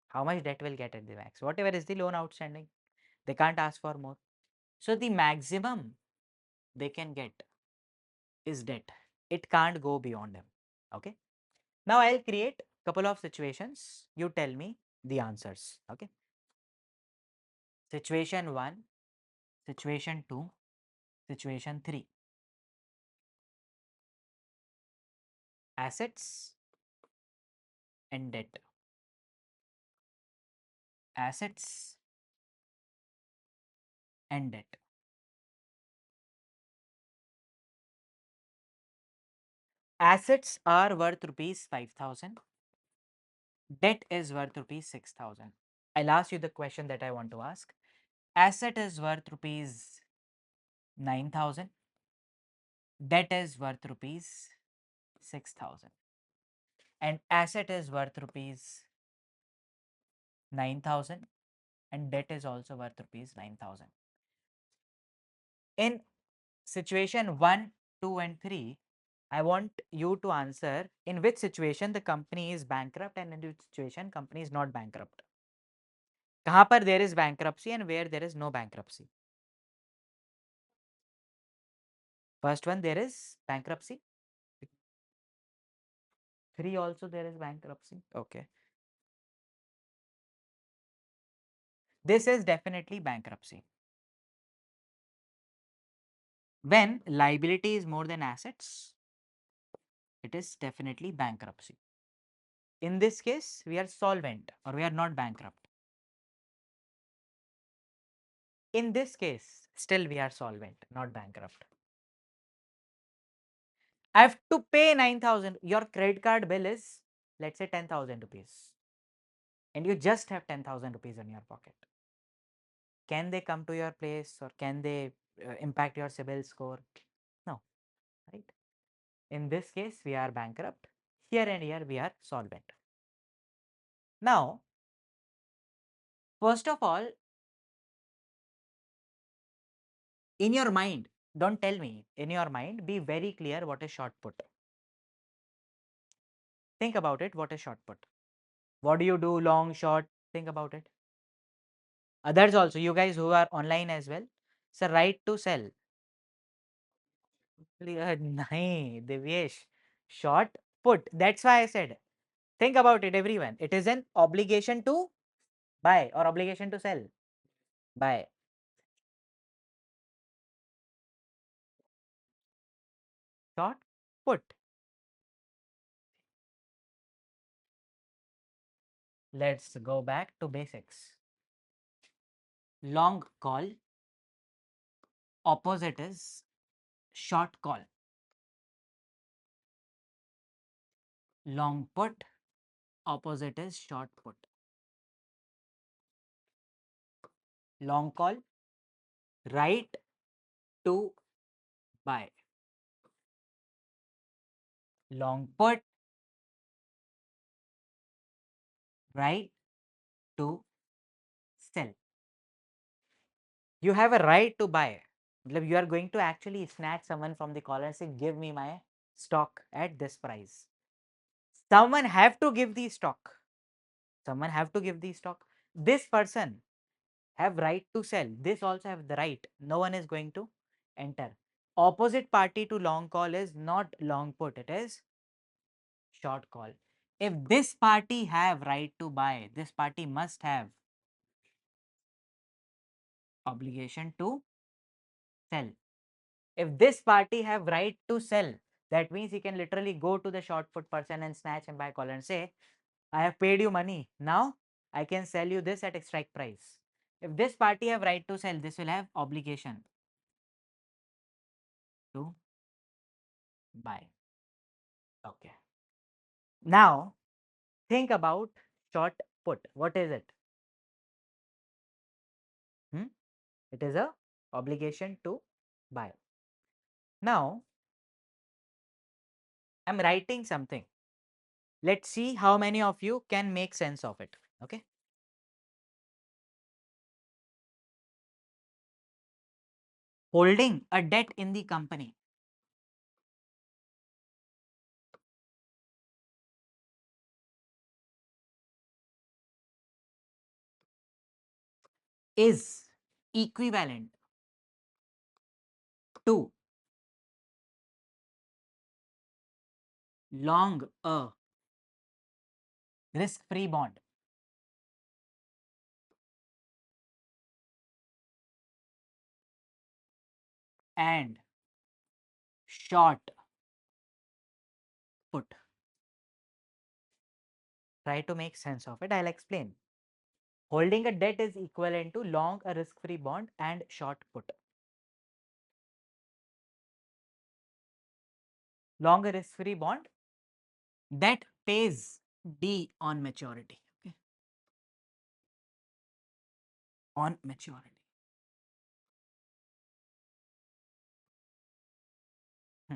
How much debt will get at the max? Whatever is the loan outstanding, they can't ask for more. So the maximum they can get is debt. It can't go beyond them. Okay. Now I'll create couple of situations. You tell me the answers. Okay. Situation 1, situation 2, situation 3. Assets and debt. Assets and debt. Assets are worth rupees 5,000. Debt is worth rupees 6,000. I'll ask you the question that I want to ask. Asset is worth rupees 9,000. Debt is worth rupees 6,000. And asset is worth rupees 9,000 and debt is also worth rupees 9,000. In situation 1, 2 and 3, I want you to answer in which situation the company is bankrupt and in which situation company is not bankrupt. कहाँ पर there is bankruptcy and where there is no bankruptcy. First one, there is bankruptcy. 3 also there is bankruptcy. Okay. This is definitely bankruptcy. When liability is more than assets, it is definitely bankruptcy. In this case, we are solvent or we are not bankrupt. In this case, still we are solvent, not bankrupt. I have to pay 9,000. Your credit card bill is, let's say, 10,000 rupees. And you just have 10,000 rupees in your pocket. Can they come to your place or can they impact your CIBIL score? No, right? In this case, we are bankrupt. Here and here, we are solvent. Now, first of all, in your mind, don't tell me, in your mind, be very clear what is short put. Think about it, what is short put? What do you do, long, short? Think about it. Others also, you guys who are online as well. So, right to sell. Nahi, Divyesh. Short put. That's why I said, think about it, everyone. It is an obligation to buy or obligation to sell. Buy. Short put. Let's go back to basics. Long call, opposite is short call. Long put, opposite is short put. Long call, right to buy. Long put, right to sell. You have a right to buy. You are going to actually snatch someone from the collar and say, give me my stock at this price. Someone have to give the stock. Someone have to give the stock. This person have right to sell. This also have the right. No one is going to enter. Opposite party to long call is not long put. It is short call. If this party have right to buy, this party must have obligation to sell. If this party have right to sell, that means he can literally go to the short put person and snatch and buy call and say, I have paid you money. Now I can sell you this at a strike price. If this party have right to sell, this will have obligation to buy. Okay. Now think about short put. What is it? It is a obligation to buy. Now I'm writing something. Let's see how many of you can make sense of it. Okay. Holding a debt in the company is equivalent to long a risk free bond. And short put. Try to make sense of it. I'll explain. Holding a debt is equivalent to long a risk free bond and short put. Long a risk free bond that pays D on maturity. Okay. On maturity. Hmm.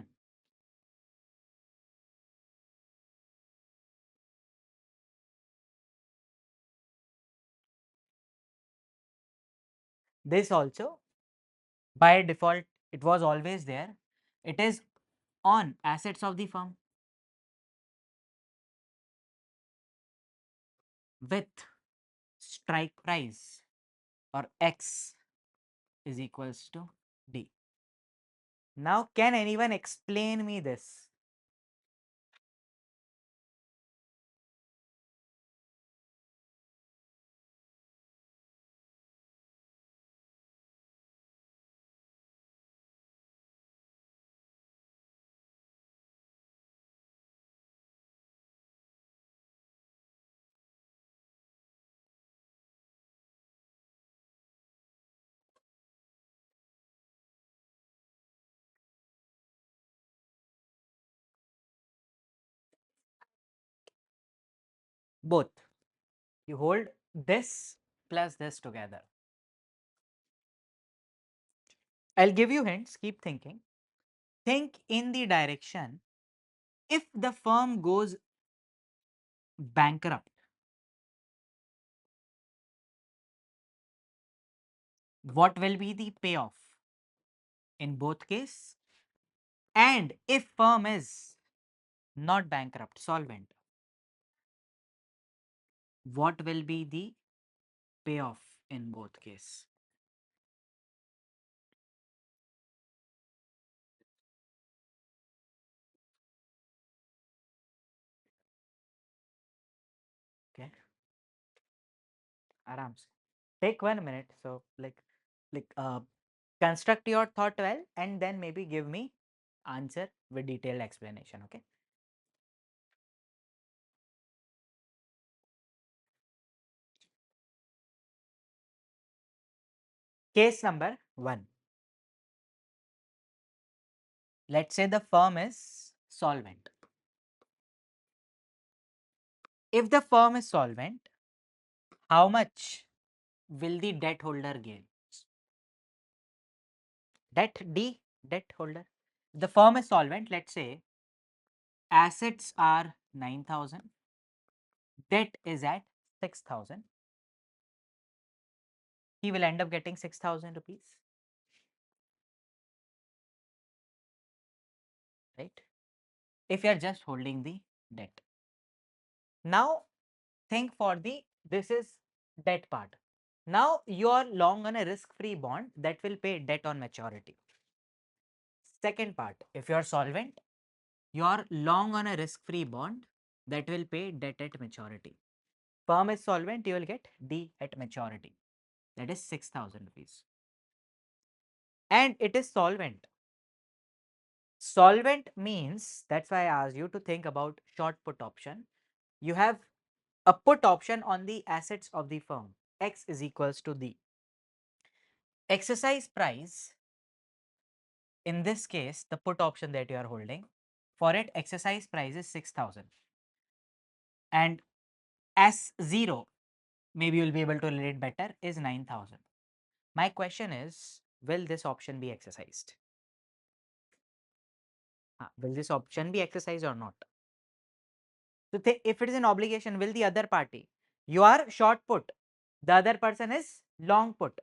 This also by default it was always there. It is on assets of the firm with strike price or X is equals to D. Now, can anyone explain me this? Both. You hold this plus this together. I'll give you hints, keep thinking. Think in the direction if the firm goes bankrupt, what will be the payoff in both case? And if firm is not bankrupt, solvent, what will be the payoff in both case? Okay, aram se. Take 1 minute. So like construct your thought well and then maybe give me answer with detailed explanation. Okay. Case number 1. Let's say the firm is solvent. If the firm is solvent, how much will the debt holder gain? Debt holder. The firm is solvent. Let's say assets are 9,000, debt is at 6,000. He will end up getting 6,000 rupees, right? If you are just holding the debt. Now think for the this is debt part. Now you are long on a risk-free bond that will pay debt on maturity. Second part, if you are solvent, you are long on a risk-free bond that will pay debt at maturity. Firm is solvent, you will get D at maturity. That is 6,000 rupees. And it is solvent. Solvent means, that's why I asked you to think about short put option. You have a put option on the assets of the firm. X is equals to D. Exercise price, in this case, the put option that you are holding, for it, exercise price is 6,000. And S0, maybe you'll be able to relate better, is 9,000. My question is, will this option be exercised? Will this option be exercised or not? So if it is an obligation, will the other party, you are short put, the other person is long put.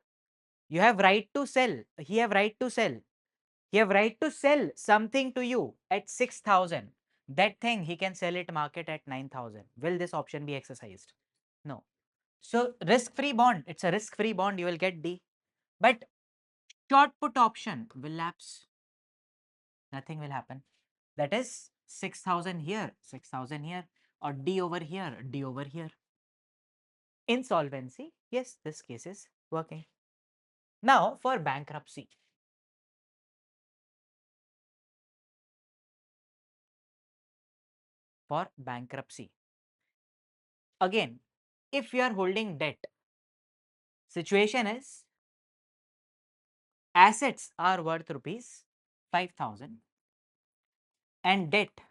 You have right to sell, he have right to sell. He have right to sell something to you at 6,000. That thing he can sell it market at 9,000. Will this option be exercised? No. So risk-free bond, it's a risk-free bond, you will get D. But short put option will lapse. Nothing will happen. That is 6,000 here, 6,000 here, or D over here, D over here. Insolvency, yes, this case is working. Now for bankruptcy. For bankruptcy. Again, if you are holding debt, situation is assets are worth rupees 5,000 and debt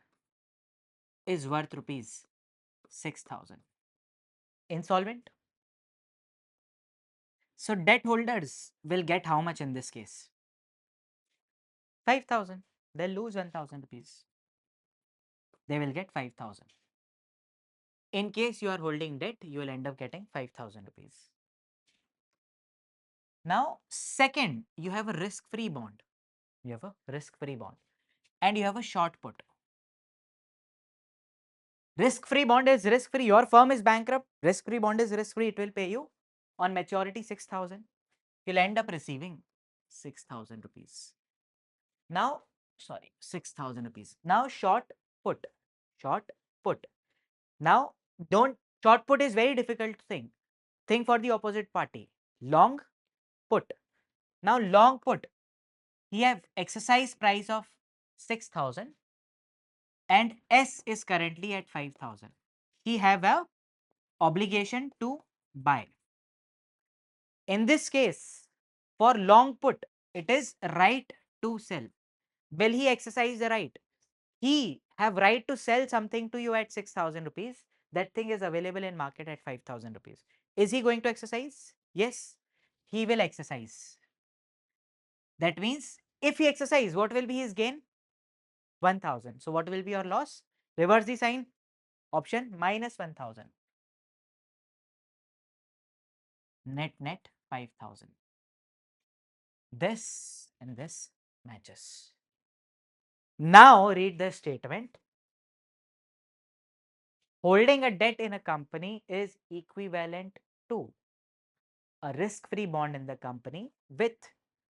is worth rupees 6,000. Insolvent. So debt holders will get how much in this case? 5,000. They'll lose 1,000 rupees. They will get 5,000. In case you are holding debt, you will end up getting 5,000 rupees. Now, second, you have a risk-free bond. You have a risk-free bond and you have a short put. Risk-free bond is risk-free. Your firm is bankrupt. Risk-free bond is risk-free. It will pay you on maturity 6,000. You'll end up receiving 6,000 rupees. Now, sorry, 6,000 rupees. Now short put, short put. Now don't, short put is very difficult thing. Think for the opposite party. Long put. Now long put, he have exercise price of 6,000 and S is currently at 5,000. He have a obligation to buy. In this case, for long put, it is right to sell. Will he exercise the right? He have right to sell something to you at 6,000 rupees. That thing is available in market at 5,000 rupees. Is he going to exercise? Yes, he will exercise. That means if he exercise, what will be his gain? 1,000. So what will be your loss? Reverse the sign. Option minus 1,000. Net 5,000. This and this matches. Now read the statement. Holding a debt in a company is equivalent to a risk-free bond in the company with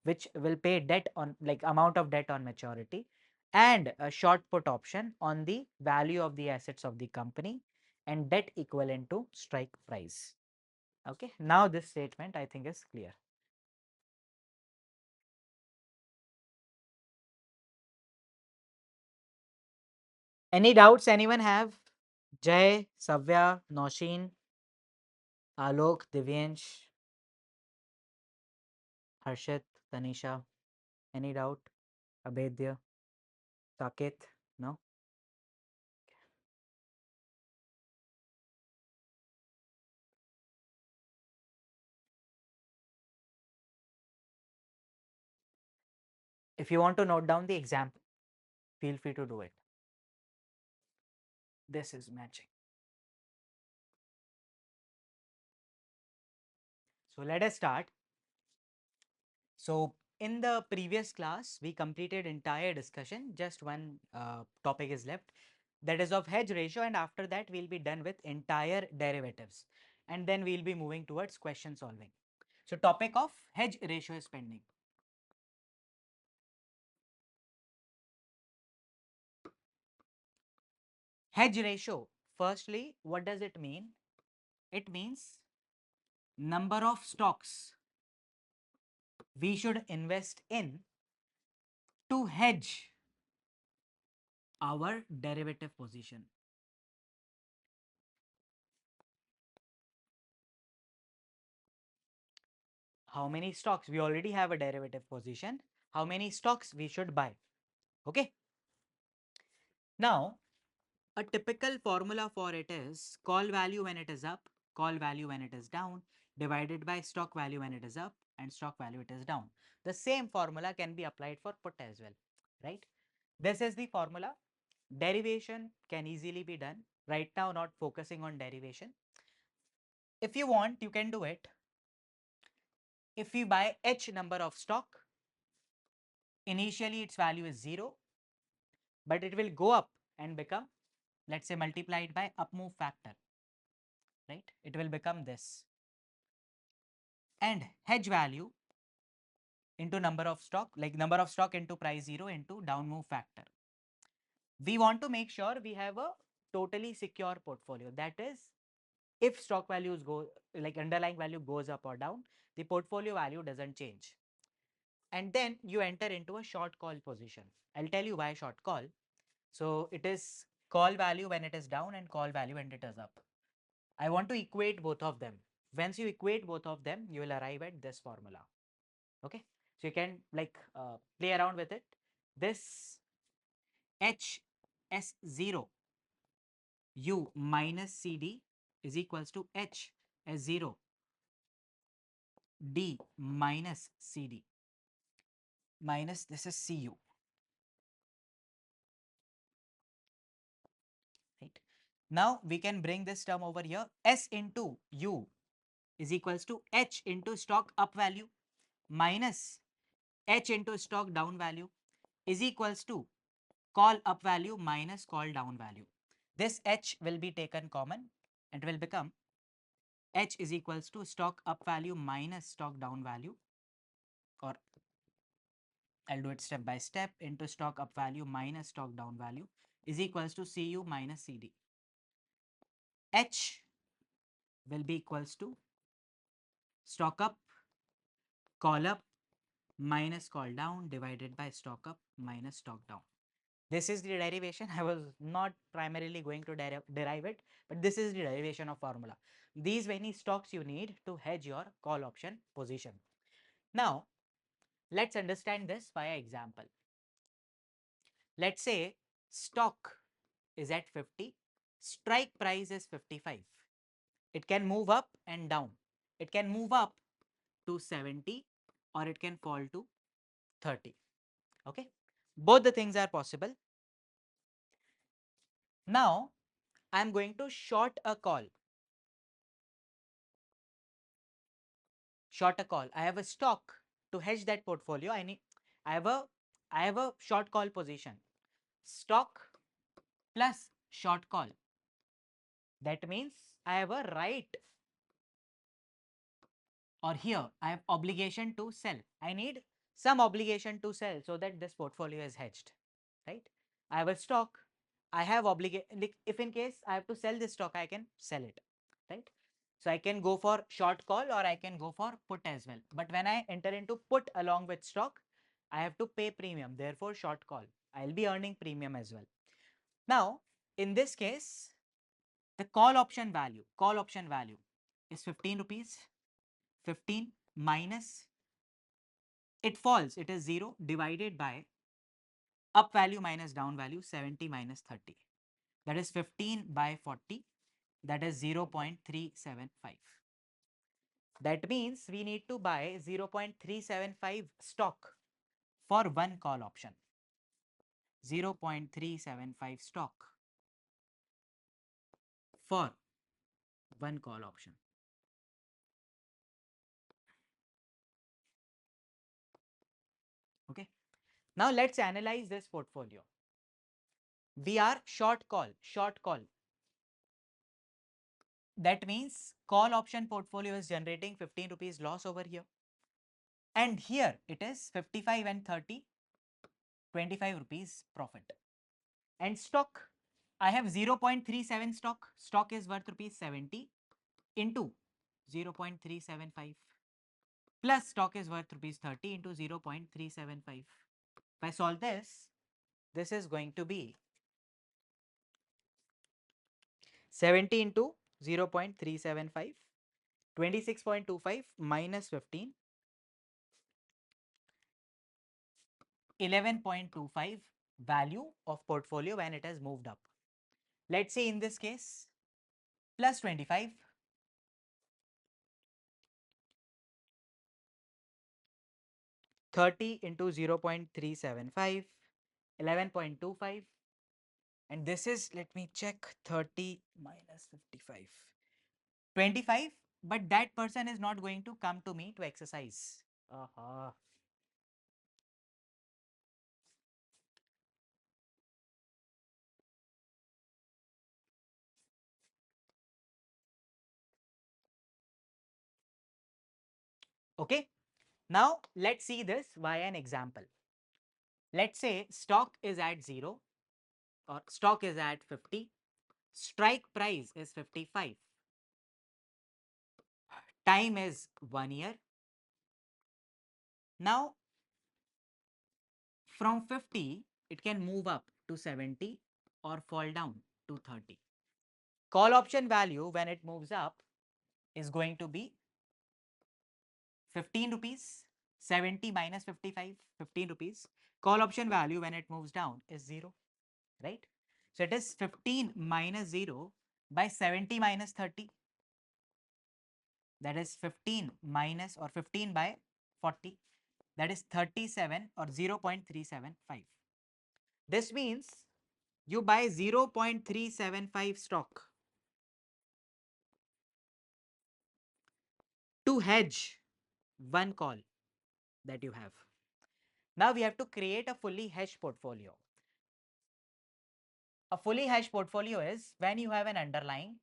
which will pay debt on, like, amount of debt on maturity, and a short put option on the value of the assets of the company and debt equivalent to strike price. Okay, now this statement I think is clear. Any doubts anyone have? Jay, Savya, Noshin, Alok, Divyansh, Harshit, Tanisha. Any doubt? Abedya, Saket? No? If you want to note down the example, feel free to do it. This is matching. So let us start. So in the previous class, we completed entire discussion. Just one topic is left, that is of hedge ratio, and after that we'll be done with entire derivatives, and then we'll be moving towards question solving. So topic of hedge ratio is pending. Hedge ratio, firstly, what does it mean? It means number of stocks we should invest in to hedge our derivative position. How many stocks? We already have a derivative position. How many stocks we should buy? Okay. Now, a typical formula for it is call value when it is up, call value when it is down, divided by stock value when it is up, and stock value it is down. The same formula can be applied for put as well, right? This is the formula. Derivation can easily be done. Right now, not focusing on derivation. If you want, you can do it. If we buy H number of stock, initially its value is 0, but it will go up and become, let's say, multiplied by up move factor, right? It will become this. And hedge value into number of stock, like number of stock into price 0 into down move factor. We want to make sure we have a totally secure portfolio. That is, if stock values go, like underlying value goes up or down, the portfolio value doesn't change. And then you enter into a short call position. I'll tell you why short call. So it is call value when it is down and call value when it is up. I want to equate both of them. Once you equate both of them, you will arrive at this formula. Okay. So you can play around with it. This HS0 U minus CD is equals to HS0 D minus CD minus this is CU. Right. Now we can bring this term over here. S into U is equals to H into stock up value minus H into stock down value is equals to call up value minus call down value. This H will be taken common and will become H is equals to stock up value minus stock down value, or I'll do it step by step. Into stock up value minus stock down value is equals to CU minus CD. H will be equals to stock up, call up minus call down divided by stock up minus stock down. This is the derivation. I was not primarily going to derive it, but this is the derivation of formula. These many stocks you need to hedge your call option position. Now, let's understand this via example. Let's say stock is at 50, strike price is 55. It can move up and down. It can move up to 70 or it can fall to 30. Okay, both the things are possible. Now, I am going to short a call. Short a call. I have a stock to hedge that portfolio. I have a short call position. Stock plus short call. That means I have a right, or here I have obligation to sell. I need some obligation to sell so that this portfolio is hedged, right? I have a stock. I have obligation. Like if in case I have to sell this stock, I can sell it, right? So I can go for short call or I can go for put as well. But when I enter into put along with stock, I have to pay premium. Therefore, short call. I'll be earning premium as well. Now, in this case, the call option value is 15 rupees. 15 minus, it falls, it is 0 divided by up value minus down value 70 minus 30. That is 15 by 40. That is 0.375. That means we need to buy 0.375 stock for one call option. 0.375 stock for one call option. Okay. Now let's analyze this portfolio. We are short call. That means call option portfolio is generating 15 rupees loss over here. And here it is 55 and 30, 25 rupees profit. And stock, I have 0.37 stock. Stock is worth rupees 70 into 0.375 plus stock is worth rupees 30 into 0.375. If I solve this is going to be 70 into 0.375, 26.25 minus 15, 11.25 value of portfolio when it has moved up. Let's say in this case, plus 25, 30 into 0.375, 11.25, and this is, let me check, 30 minus 55, 25, but that person is not going to come to me to exercise. Okay, now let's see this via an example. Let's say stock is at 0 or stock is at 50, strike price is 55, time is 1 year. Now from 50 it can move up to 70 or fall down to 30. Call option value when it moves up is going to be 15 rupees. 70 minus 55, 15 rupees. Call option value when it moves down is 0, right? So it is 15 minus 0 by 70 minus 30. That is 15 minus or 15 by 40. That is 37 or 0.375. This means you buy 0.375 stock to hedge one call that you have. Now we have to create a fully hedged portfolio. A fully hedged portfolio is when you have an underlying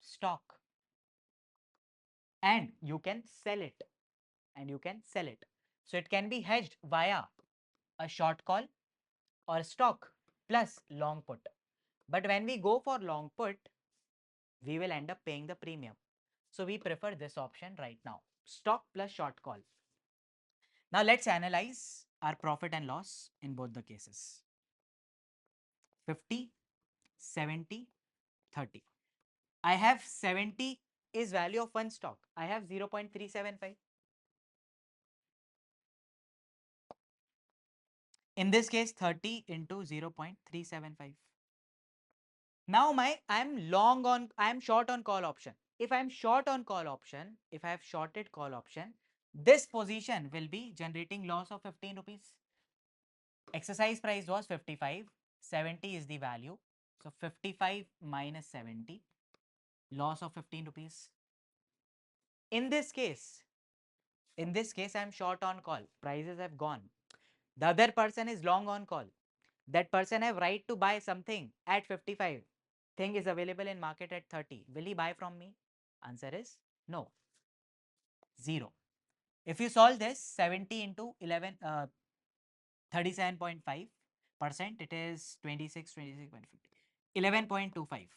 stock and you can sell it. So it can be hedged via a short call or stock plus long put. But when we go for long put, we will end up paying the premium. So we prefer this option right now, stock plus short call. Now let's analyze our profit and loss in both the cases. 50, 70, 30. I have 70 is value of one stock. I have 0.375. In this case, 30 into 0.375. Now I'm short on call option. If I'm short on call option, if I have shorted call option, this position will be generating loss of 15 rupees. Exercise price was 55, 70 is the value. So 55 minus 70, loss of 15 rupees. In this case, I'm short on call. Prices have gone. The other person is long on call. That person have right to buy something at 55. Thing is available in market at 30. Will he buy from me? Answer is no. 0. If you solve this 70 into 11, 37.5%, it is 26.50. 11.25.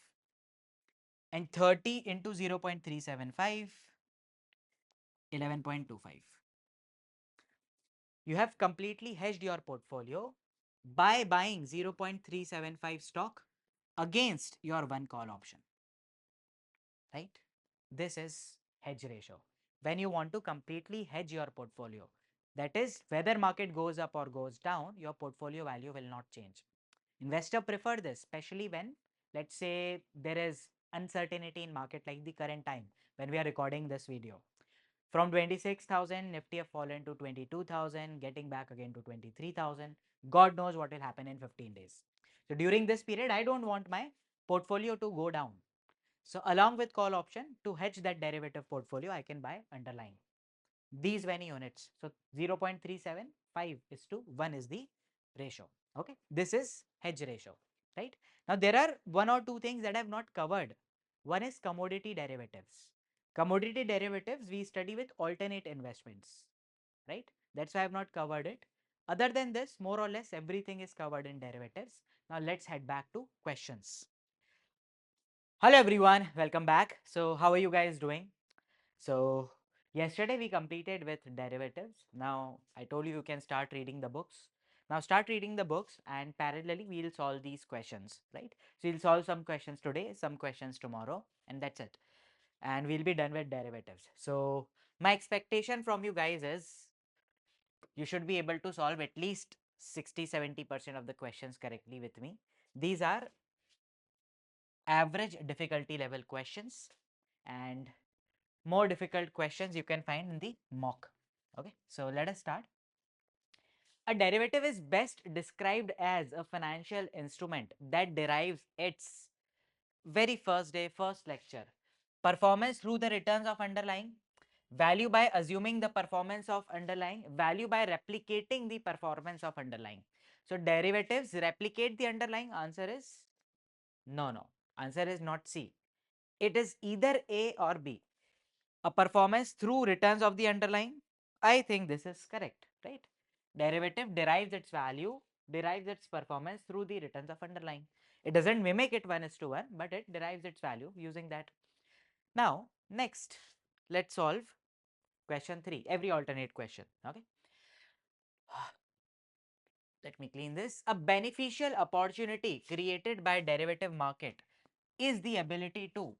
And 30 into 0.375, 11.25. You have completely hedged your portfolio by buying 0.375 stock against your one call option, right? This is hedge ratio. When you want to completely hedge your portfolio, that is whether market goes up or goes down, your portfolio value will not change. Investor prefer this, especially when, let's say, there is uncertainty in market like the current time when we are recording this video. From 26,000, Nifty have fallen to 22,000, getting back again to 23,000. God knows what will happen in 15 days. So during this period, I don't want my portfolio to go down. So along with call option, to hedge that derivative portfolio, I can buy underlying these many units. So 0.375 is to 1 is the ratio. Okay, this is hedge ratio, right? Now there are one or two things that I have not covered. One is commodity derivatives. Commodity derivatives we study with alternate investments, right? That's why I have not covered it. Other than this, more or less everything is covered in derivatives. Now let's head back to questions. Hello everyone, welcome back. So how are you guys doing? So yesterday we completed with derivatives. Now I told you you can start reading the books. Now start reading the books and parallelly we'll solve these questions, right? So we'll solve some questions today, some questions tomorrow, and that's it. And we'll be done with derivatives. So my expectation from you guys is you should be able to solve at least 60-70% of the questions correctly with me. These are average difficulty level questions, and more difficult questions you can find in the mock. Okay, so let us start. A derivative is best described as a financial instrument that derives its very first day, first lecture, performance through the returns of underlying, value by assuming the performance of underlying, value by replicating the performance of underlying. So derivatives replicate the underlying. Answer is no. Answer is not C. It is either A or B. A performance through returns of the underlying. I think this is correct, right? Derivative derives its value, derives its performance through the returns of underlying. It doesn't mimic it 1:1, but it derives its value using that. Now, next, let's solve question 3, every alternate question. Okay. Let me clean this. A beneficial opportunity created by derivative market is the ability to,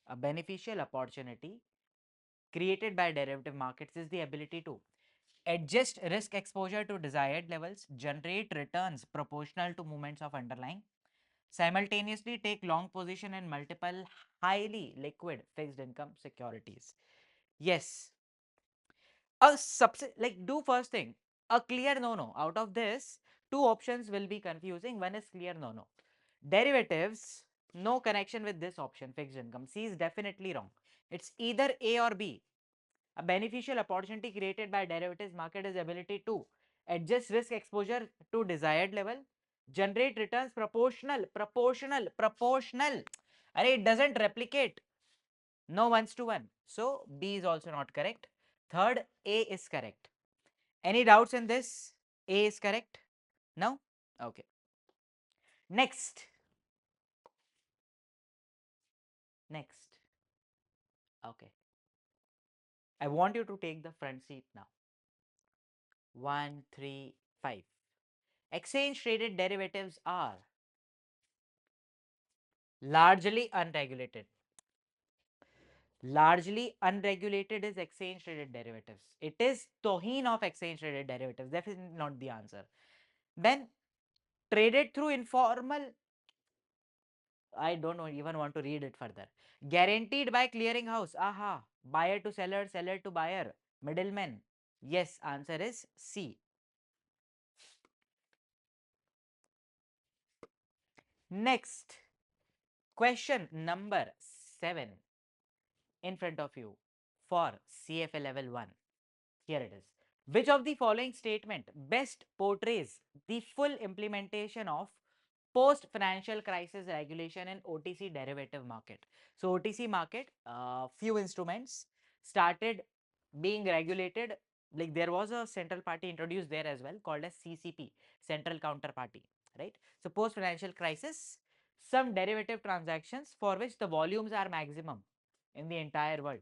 a beneficial opportunity created by derivative markets is the ability to adjust risk exposure to desired levels, generate returns proportional to movements of underlying, simultaneously take long position in multiple highly liquid fixed income securities. Yes, like do first thing, a clear no. Out of this, two options will be confusing. One is clear no. Derivatives, no connection with this option, fixed income. C is definitely wrong. It's either A or B. A beneficial opportunity created by derivatives market is ability to adjust risk exposure to desired level, generate returns proportional. And it doesn't replicate. No 1:1. So B is also not correct. Third, A is correct. Any doubts in this? A is correct? No? Okay. Next. Next. Okay. I want you to take the front seat now. 1, 3, 5. Exchange traded derivatives are largely unregulated. Largely unregulated is exchange traded derivatives. It is toheen of exchange traded derivatives. Definitely not the answer. Then traded through informal, I don't know, even want to read it further. Guaranteed by clearing house. Aha. Buyer to seller, seller to buyer. Middlemen. Yes, answer is C. Next, question number 7 in front of you for CFA level 1. Here it is. Which of the following statement best portrays the full implementation of post financial crisis regulation in OTC derivative market? So OTC market, few instruments started being regulated, like there was a central party introduced there as well called as CCP, central counterparty, right? So post financial crisis, some derivative transactions for which the volumes are maximum in the entire world,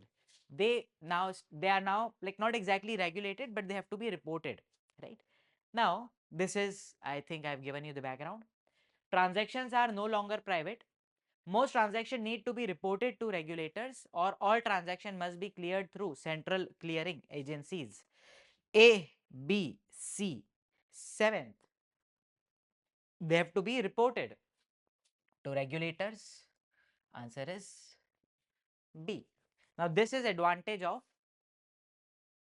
they are now like not exactly regulated, but they have to be reported, right? Now this is, I think I've given you the background. Transactions are no longer private. Most transactions need to be reported to regulators, or all transaction must be cleared through central clearing agencies. A, B, C. Seventh, they have to be reported to regulators. Answer is B. Now this is advantage of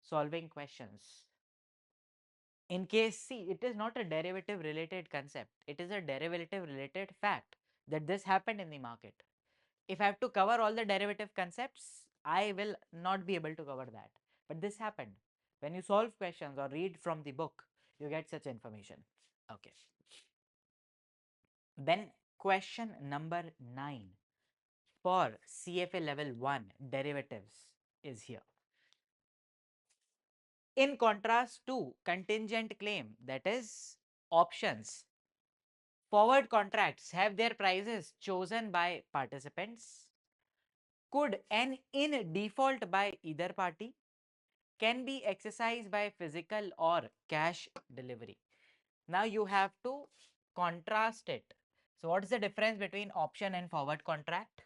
solving questions. In case C, it is not a derivative related concept, it is a derivative related fact that this happened in the market. If I have to cover all the derivative concepts, I will not be able to cover that. But this happened. When you solve questions or read from the book, you get such information. Okay. Then question number 9 for CFA level 1 derivatives is here. In contrast to contingent claim, that is options, forward contracts have their prices chosen by participants. Could an in default by either party can be exercised by physical or cash delivery. Now you have to contrast it. So what is the difference between option and forward contract?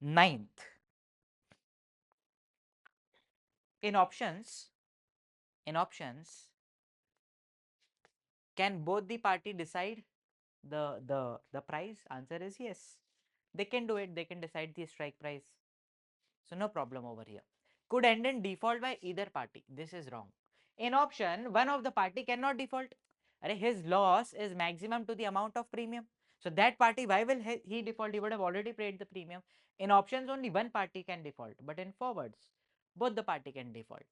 Ninth, in options, in options, can both the party decide the price? Answer is yes. They can do it. They can decide the strike price. So no problem over here. Could end in default by either party. This is wrong. In option, one of the party cannot default. His loss is maximum to the amount of premium. So that party, why will he default? He would have already paid the premium. In options, only one party can default. But in forwards, both the party can default.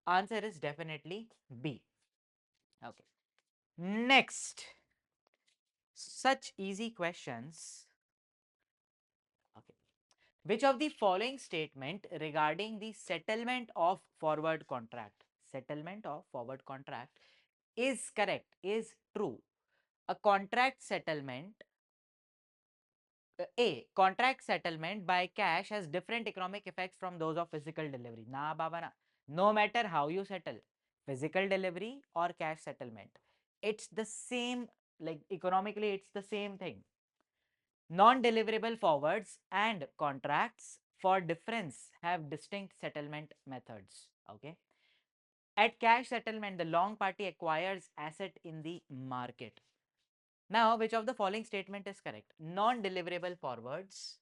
Answer is definitely B. Okay. Next, such easy questions. Okay. Which of the following statement regarding the settlement of forward contract, settlement of forward contract is correct, is true? A contract settlement, A, contract settlement by cash has different economic effects from those of physical delivery. Na baba na. No matter how you settle, physical delivery or cash settlement, it's the same, like economically it's the same thing. Non-deliverable forwards and contracts for difference have distinct settlement methods. Okay. At cash settlement, the long party acquires asset in the market. Now, which of the following statement is correct? Non-deliverable forwards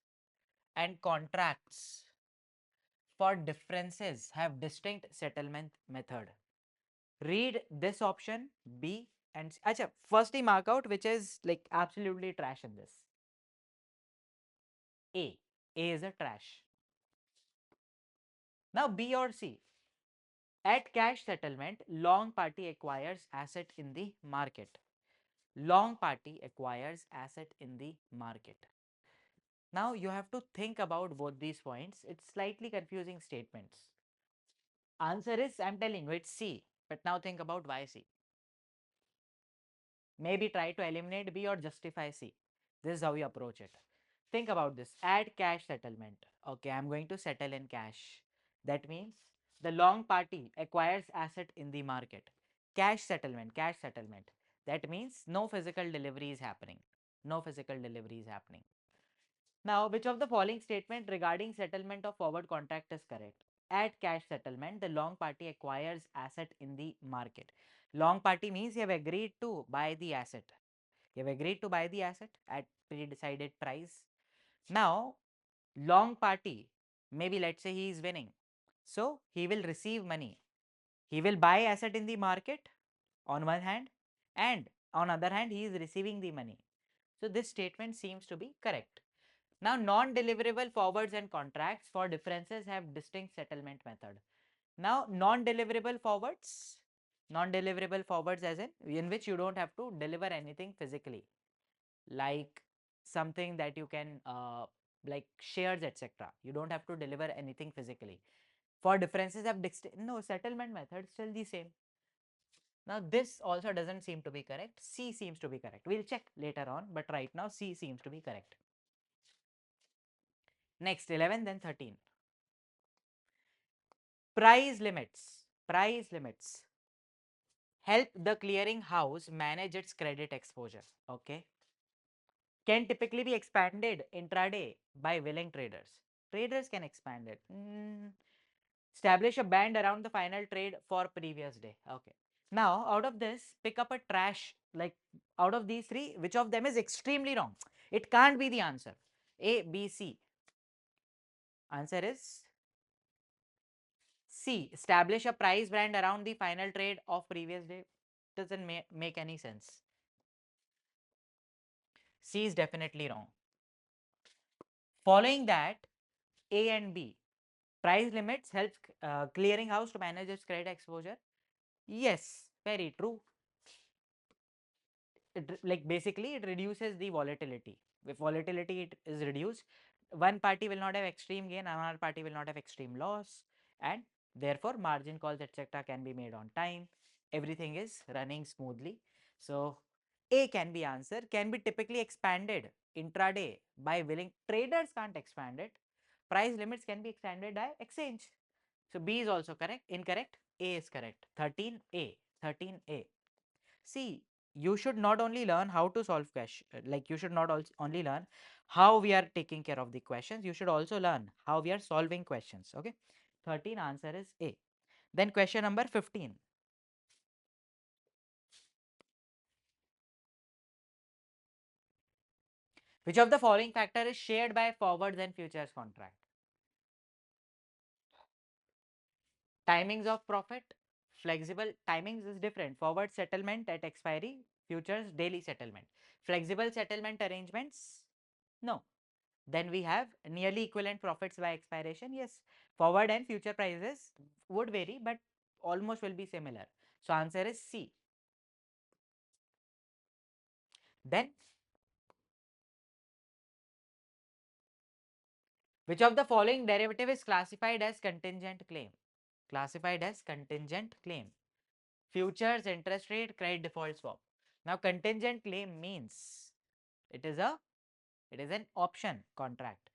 and contracts for differences have distinct settlement method. Read this option B and C. Acha, firstly mark out which is like absolutely trash in this. A. A is a trash. Now B or C. At cash settlement, long party acquires asset in the market. Long party acquires asset in the market. Now you have to think about both these points. It's slightly confusing statements. Answer is, I'm telling you, it's C. But now think about why C. Maybe try to eliminate B or justify C. This is how you approach it. Think about this. Add cash settlement. Okay, I'm going to settle in cash. That means the long party acquires asset in the market. Cash settlement, cash settlement. That means no physical delivery is happening. No physical delivery is happening. Now, which of the following statement regarding settlement of forward contract is correct? At cash settlement, the long party acquires asset in the market. Long party means you have agreed to buy the asset. You have agreed to buy the asset at pre-decided price. Now, long party, maybe let's say he is winning. So, he will receive money. He will buy asset in the market on one hand, and on other hand, he is receiving the money. So, this statement seems to be correct. Now, non-deliverable forwards and contracts for differences have distinct settlement method. Now, non-deliverable forwards as in which you don't have to deliver anything physically, like something that you can like shares, etc. You don't have to deliver anything physically. For differences have distinct, no, settlement method still the same. Now, this also doesn't seem to be correct. C seems to be correct. We'll check later on, but right now C seems to be correct. Next, 11, then 13. Price limits help the clearing house manage its credit exposure. Okay, can typically be expanded intraday by willing traders. Traders can expand it. Establish a band around the final trade for previous day. Okay, now out of this, pick up a trash, like out of these three, which of them is extremely wrong? It can't be the answer. A, B, C. Answer is C. Establish a price band around the final trade of previous day. Doesn't make any sense. C is definitely wrong. Following that, A and B. Price limits helps clearing house to manage its credit exposure. Yes, very true. Like basically it reduces the volatility. If volatility is reduced, one party will not have extreme gain, another party will not have extreme loss, and therefore margin calls, etc. can be made on time. Everything is running smoothly. So A can be answer, can be typically expanded intraday by willing traders, can't expand it. Price limits can be expanded by exchange. So B is also correct. Incorrect. A is correct. 13A. 13A. See, you should not only learn how to solve question, like you should not only learn how we are taking care of the questions, you should also learn how we are solving questions. Okay, 13 answer is A. Then question number 15. Which of the following factor is shared by forwards and futures contract? Timings of profit, flexible timings is different. Forward settlement at expiry, futures daily settlement. Flexible settlement arrangements, no. Then we have nearly equivalent profits by expiration. Yes, forward and future prices would vary, but almost will be similar. So answer is C. Then which of the following derivative is classified as contingent claim? Classified as contingent claim. Futures, interest rate, credit default swap. Now contingent claim means it is an option contract.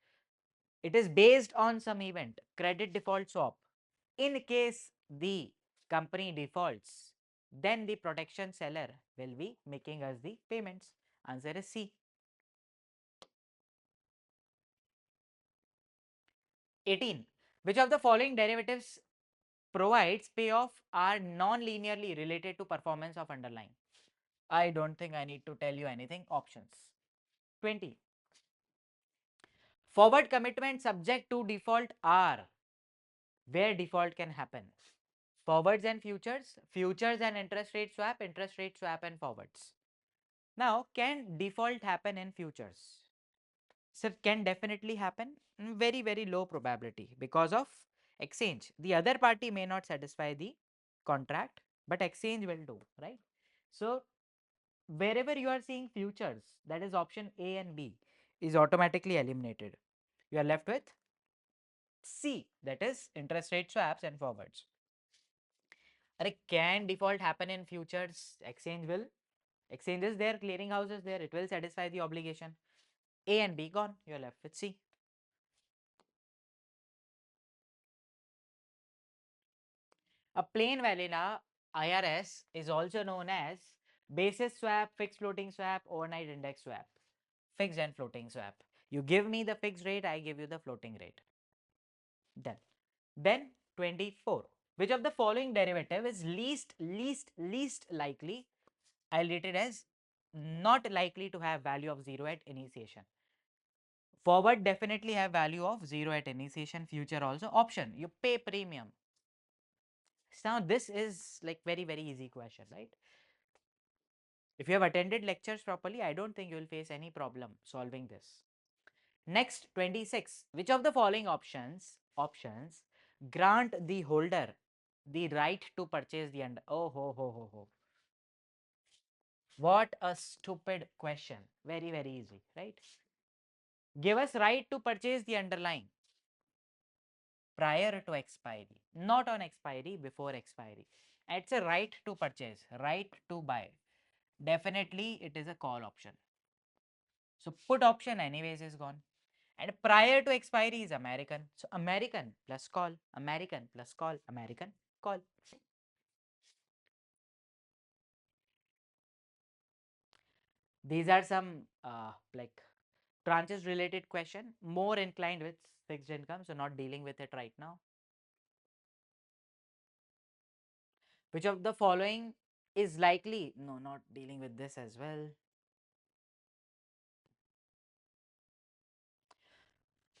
It is based on some event, credit default swap. In case the company defaults, then the protection seller will be making us the payments. Answer is C. 18. Which of the following derivatives provides payoff are non-linearly related to performance of underlying? I don't think I need to tell you anything. Options. 20. Forward commitment subject to default are where default can happen. Forwards and futures, futures and interest rate swap and forwards. Now, can default happen in futures? So, can definitely happen. Very, very low probability because of exchange. The other party may not satisfy the contract, but exchange will do, right? So, wherever you are seeing futures, that is option A and B, is automatically eliminated. You are left with C, that is interest rate swaps and forwards. Can default happen in futures? Exchange is there, clearing house is there, it will satisfy the obligation. A and B gone, you're left with C. A plain vanilla IRS is also known as basis swap, fixed floating swap, overnight index swap, fixed and floating swap. You give me the fixed rate, I give you the floating rate. Done. Then 24. Which of the following derivative is least likely? I'll rate it as not likely to have value of 0 at initiation. Forward definitely have value of 0 at initiation, future also. Option, you pay premium. Now this is like very easy question, right? If you have attended lectures properly, I don't think you will face any problem solving this. Next, 26. Which of the following options grant the holder the right to purchase the under? Oh ho. What a stupid question. Very easy, right? Give us right to purchase the underlying prior to expiry, not on expiry, before expiry. It's a right to purchase, right to buy. Definitely it is a call option. So put option anyways is gone. And prior to expiry is American. So American plus call, American plus call, American call. These are some like tranches related question, more inclined with fixed income, so not dealing with it right now. Which of the following is likely? No, not dealing with this as well.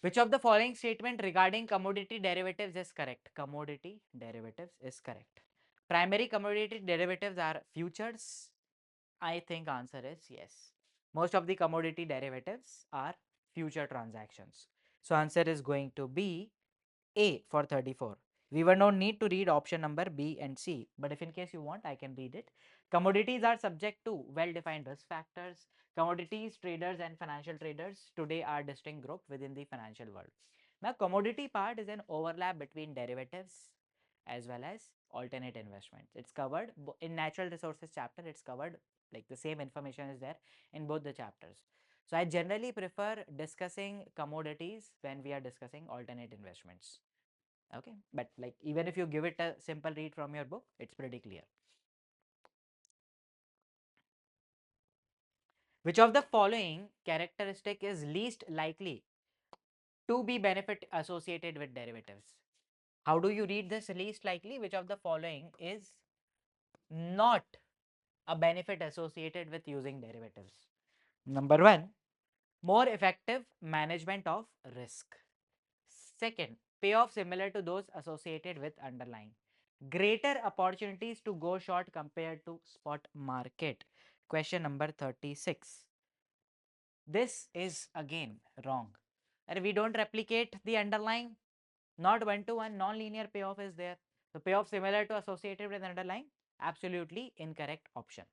Which of the following statement regarding commodity derivatives is correct? Commodity derivatives is correct. Primary commodity derivatives are futures. I think answer is yes. Most of the commodity derivatives are future transactions. So answer is going to be A for 34. We will not need to read option number B and C, but if in case you want, I can read it. Commodities are subject to well-defined risk factors. Commodities traders and financial traders today are distinct group within the financial world. Now, commodity part is an overlap between derivatives as well as alternate investments. It's covered in natural resources chapter. It's covered like the same information is there in both the chapters. So I generally prefer discussing commodities when we are discussing alternate investments. Okay, but like even if you give it a simple read from your book, it's pretty clear. Which of the following characteristic is least likely to be benefit associated with derivatives? How do you read this least likely? Which of the following is not a benefit associated with using derivatives? Number one, more effective management of risk. Second, payoff similar to those associated with underlying. Greater opportunities to go short compared to spot market. Question number 36. This is again wrong. And we don't replicate the underlying, not one-to-one, non-linear payoff is there. The payoff similar to associated with underlying, absolutely incorrect option.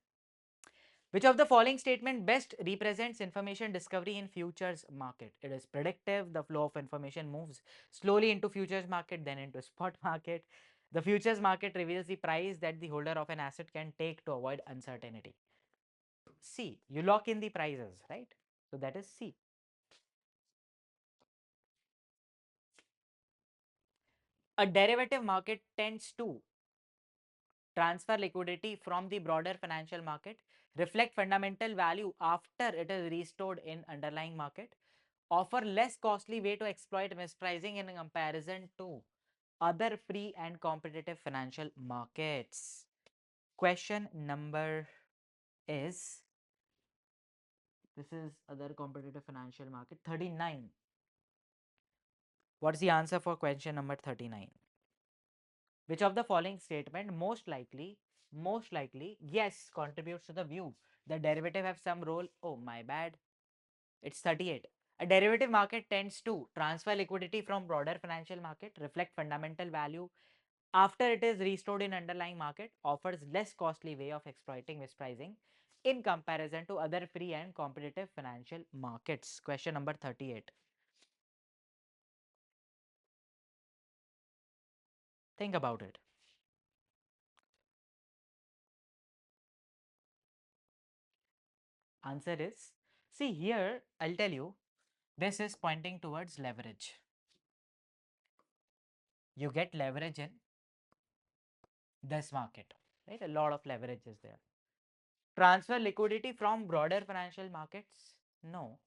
Which of the following statement best represents information discovery in futures market? It is predictive. The flow of information moves slowly into futures market, then into spot market. The futures market reveals the price that the holder of an asset can take to avoid uncertainty. C. You lock in the prices, right? So that is C. A derivative market tends to transfer liquidity from the broader financial market, reflect fundamental value after it is restored in underlying market, offer less costly way to exploit mispricing in comparison to other free and competitive financial markets. Question number is, this is other competitive financial market 39. What's the answer for question number 39? Which of the following statement most likely, yes, contributes to the view that derivative have some role? Oh, my bad. It's 38. A derivative market tends to transfer liquidity from broader financial market, reflect fundamental value after it is restored in underlying market, offers less costly way of exploiting mispricing in comparison to other free and competitive financial markets. Question number 38. Think about it. Answer is, see here, I'll tell you, this is pointing towards leverage. You get leverage in this market, right? A lot of leverage is there. Transfer liquidity from broader financial markets? No.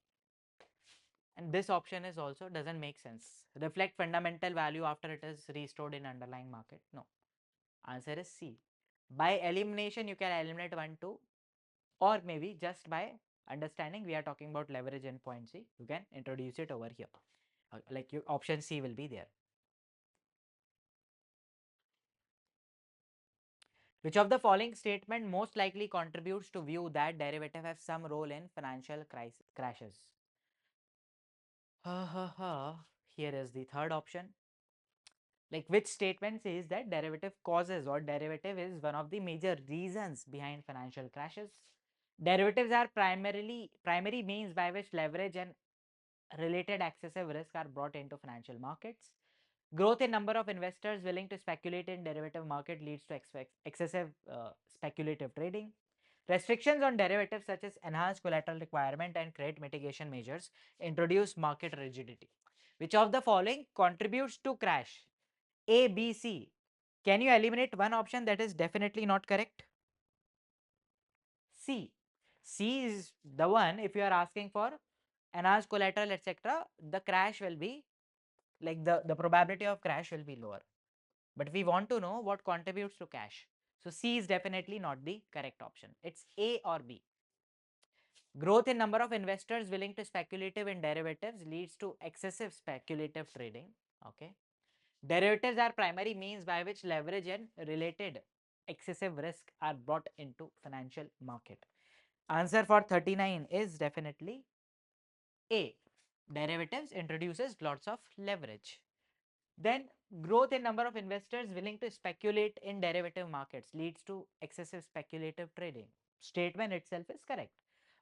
And this option is also doesn't make sense. Reflect fundamental value after it is restored in underlying market? No. Answer is C. By elimination, you can eliminate 1, 2, or maybe just by understanding we are talking about leverage in point C, you can introduce it over here. Like your option C will be there. Which of the following statement most likely contributes to view that derivative have some role in financial crashes? Here is the third option. Like which statement says that derivative causes or derivative is one of the major reasons behind financial crashes? Derivatives are primary means by which leverage and related excessive risk are brought into financial markets. Growth in number of investors willing to speculate in derivative market leads to excessive speculative trading. Restrictions on derivatives such as enhanced collateral requirement and credit mitigation measures introduce market rigidity. Which of the following contributes to crash? A, B, C. Can you eliminate one option that is definitely not correct? C. C is the one. If you are asking for enhanced collateral, etc., the crash will be like the probability of crash will be lower. But we want to know what contributes to cash. So C is definitely not the correct option. It's A or B. Growth in number of investors willing to speculative in derivatives leads to excessive speculative trading. Okay. Derivatives are primary means by which leverage and related excessive risk are brought into financial market. Answer for 39 is definitely A. Derivatives introduces lots of leverage. Then growth in number of investors willing to speculate in derivative markets leads to excessive speculative trading. Statement itself is correct.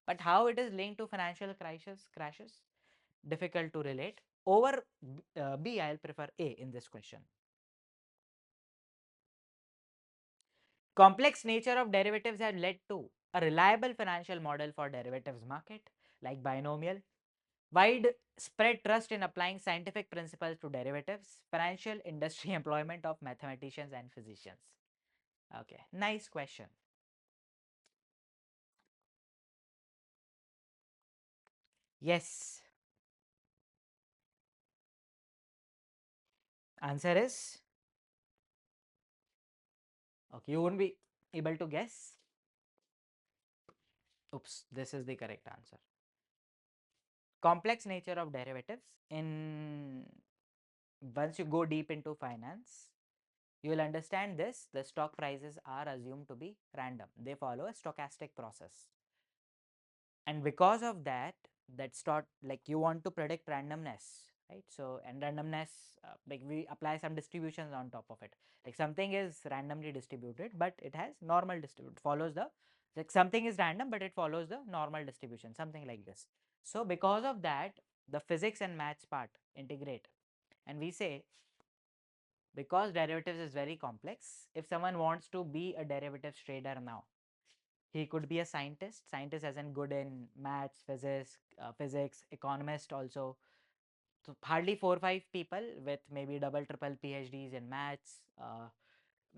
But how it is linked to financial crashes? Difficult to relate. Over B, I'll prefer A in this question. Complex nature of derivatives have led to a reliable financial model for derivatives market like binomial, widespread trust in applying scientific principles to derivatives, financial industry employment of mathematicians and physicians. Okay, nice question. Yes. Answer is okay. You won't be able to guess. Oops, this is the correct answer. Complex nature of derivatives. In once you go deep into finance, you will understand this. The stock prices are assumed to be random. They follow a stochastic process. And because of that, that's not like you want to predict randomness, right? So and randomness, like we apply some distributions on top of it. Like something is randomly distributed, but it has normal distribution, follows the, like something is random but it follows the normal distribution, something like this. So because of that, the physics and maths part integrate, and we say because derivatives is very complex, if someone wants to be a derivatives trader now, he could be a scientist as in good in maths, physics, economist also. So hardly 4 or 5 people with maybe double triple PhDs in maths,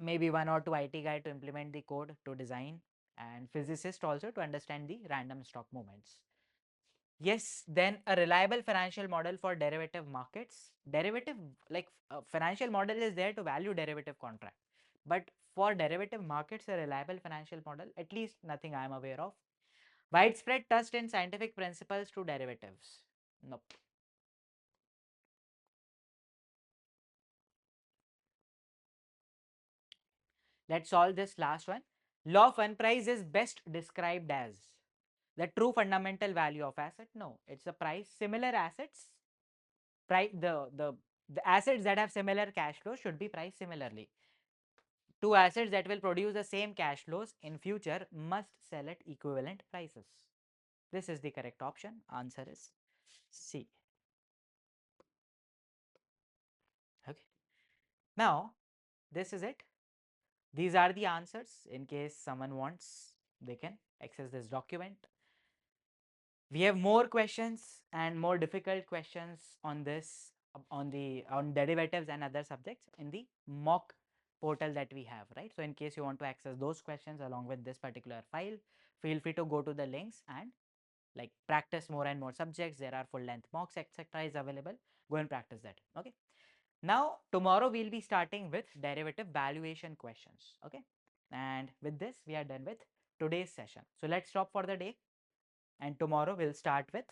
maybe 1 or 2 IT guy to implement the code to design, and physicist also to understand the random stock movements. Yes, then a reliable financial model for derivative markets. Derivative, like financial model is there to value derivative contract. But for derivative markets, a reliable financial model, at least nothing I am aware of. Widespread trust in scientific principles to derivatives. Nope. Let's solve this last one. Law of unprice is best described as the true fundamental value of asset. No, it's the price. Similar assets, price the assets that have similar cash flows should be priced similarly. Two assets that will produce the same cash flows in future must sell at equivalent prices. This is the correct option. Answer is C. Okay. Now, this is it. These are the answers. In case someone wants, they can access this document. We have more questions and more difficult questions on this on derivatives and other subjects in the mock portal that we have, right? So in case you want to access those questions along with this particular file, feel free to go to the links and like practice more and more subjects. There are full length mocks etc. is available. Go and practice that. Okay. Now tomorrow we'll be starting with derivative valuation questions. Okay. And with this we are done with today's session. So let's stop for the day. And tomorrow we'll start with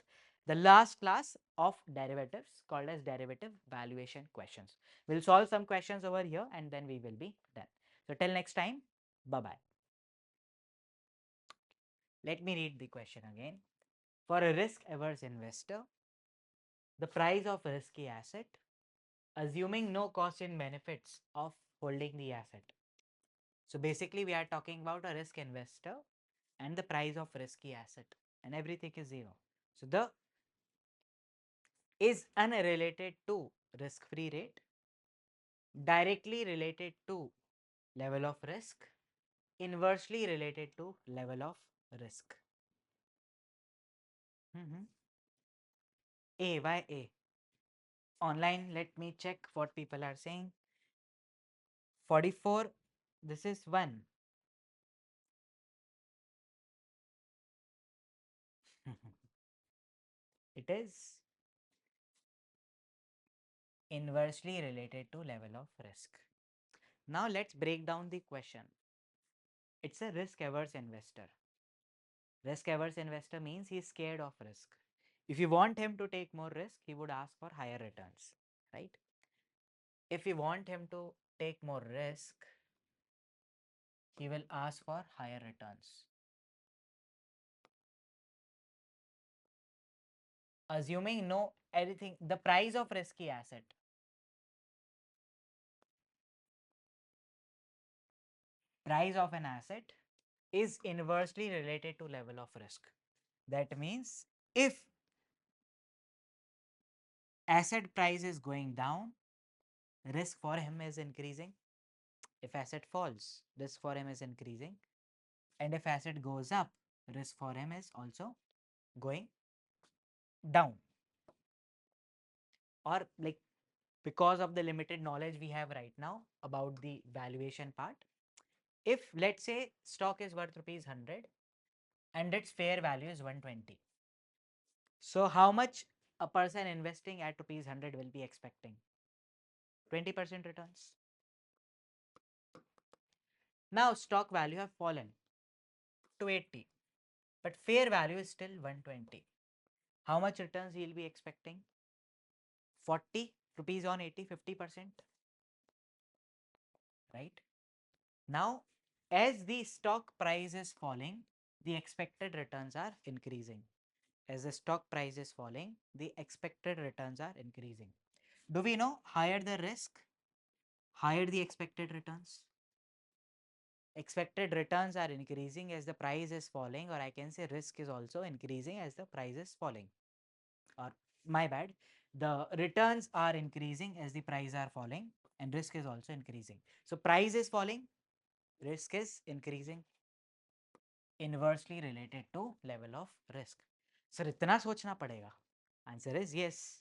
the last class of derivatives called as derivative valuation questions. We'll solve some questions over here and then we will be done. So till next time, bye bye. Let me read the question again. For a risk averse investor, the price of a risky asset, assuming no cost in benefits of holding the asset. So basically we are talking about a risk investor and the price of risky asset and everything is zero. So the is unrelated to risk free rate, directly related to level of risk, inversely related to level of risk. A, why A? Online, let me check what people are saying. 44, this is 1. It is inversely related to level of risk. Now let's break down the question. It's a risk averse investor. Risk averse investor means he is scared of risk. If you want him to take more risk, he would ask for higher returns, right? If you want him to take more risk, he will ask for higher returns. Assuming no anything, the price of risky asset. Price of an asset is inversely related to level of risk. That means if asset price is going down, risk for him is increasing. If asset falls, risk for him is increasing. And if asset goes up, risk for him is also going down. Or like because of the limited knowledge we have right now about the valuation part, if let's say stock is worth rupees 100 and its fair value is 120. So how much a person investing at rupees 100 will be expecting? 20% returns. Now stock value have fallen to 80, but fair value is still 120. How much returns he will be expecting? 40 rupees on 80, 50%, right? Now, as the stock price is falling, the expected returns are increasing. As the stock price is falling, the expected returns are increasing. Do we know higher the risk, higher the expected returns? Expected returns are increasing as the price is falling, or I can say risk is also increasing as the price is falling. Or my bad, the returns are increasing as the price are falling and risk is also increasing. So price is falling, risk is increasing, inversely related to level of risk. Sir, इतना सोचना पड़ेगा? Answer is yes.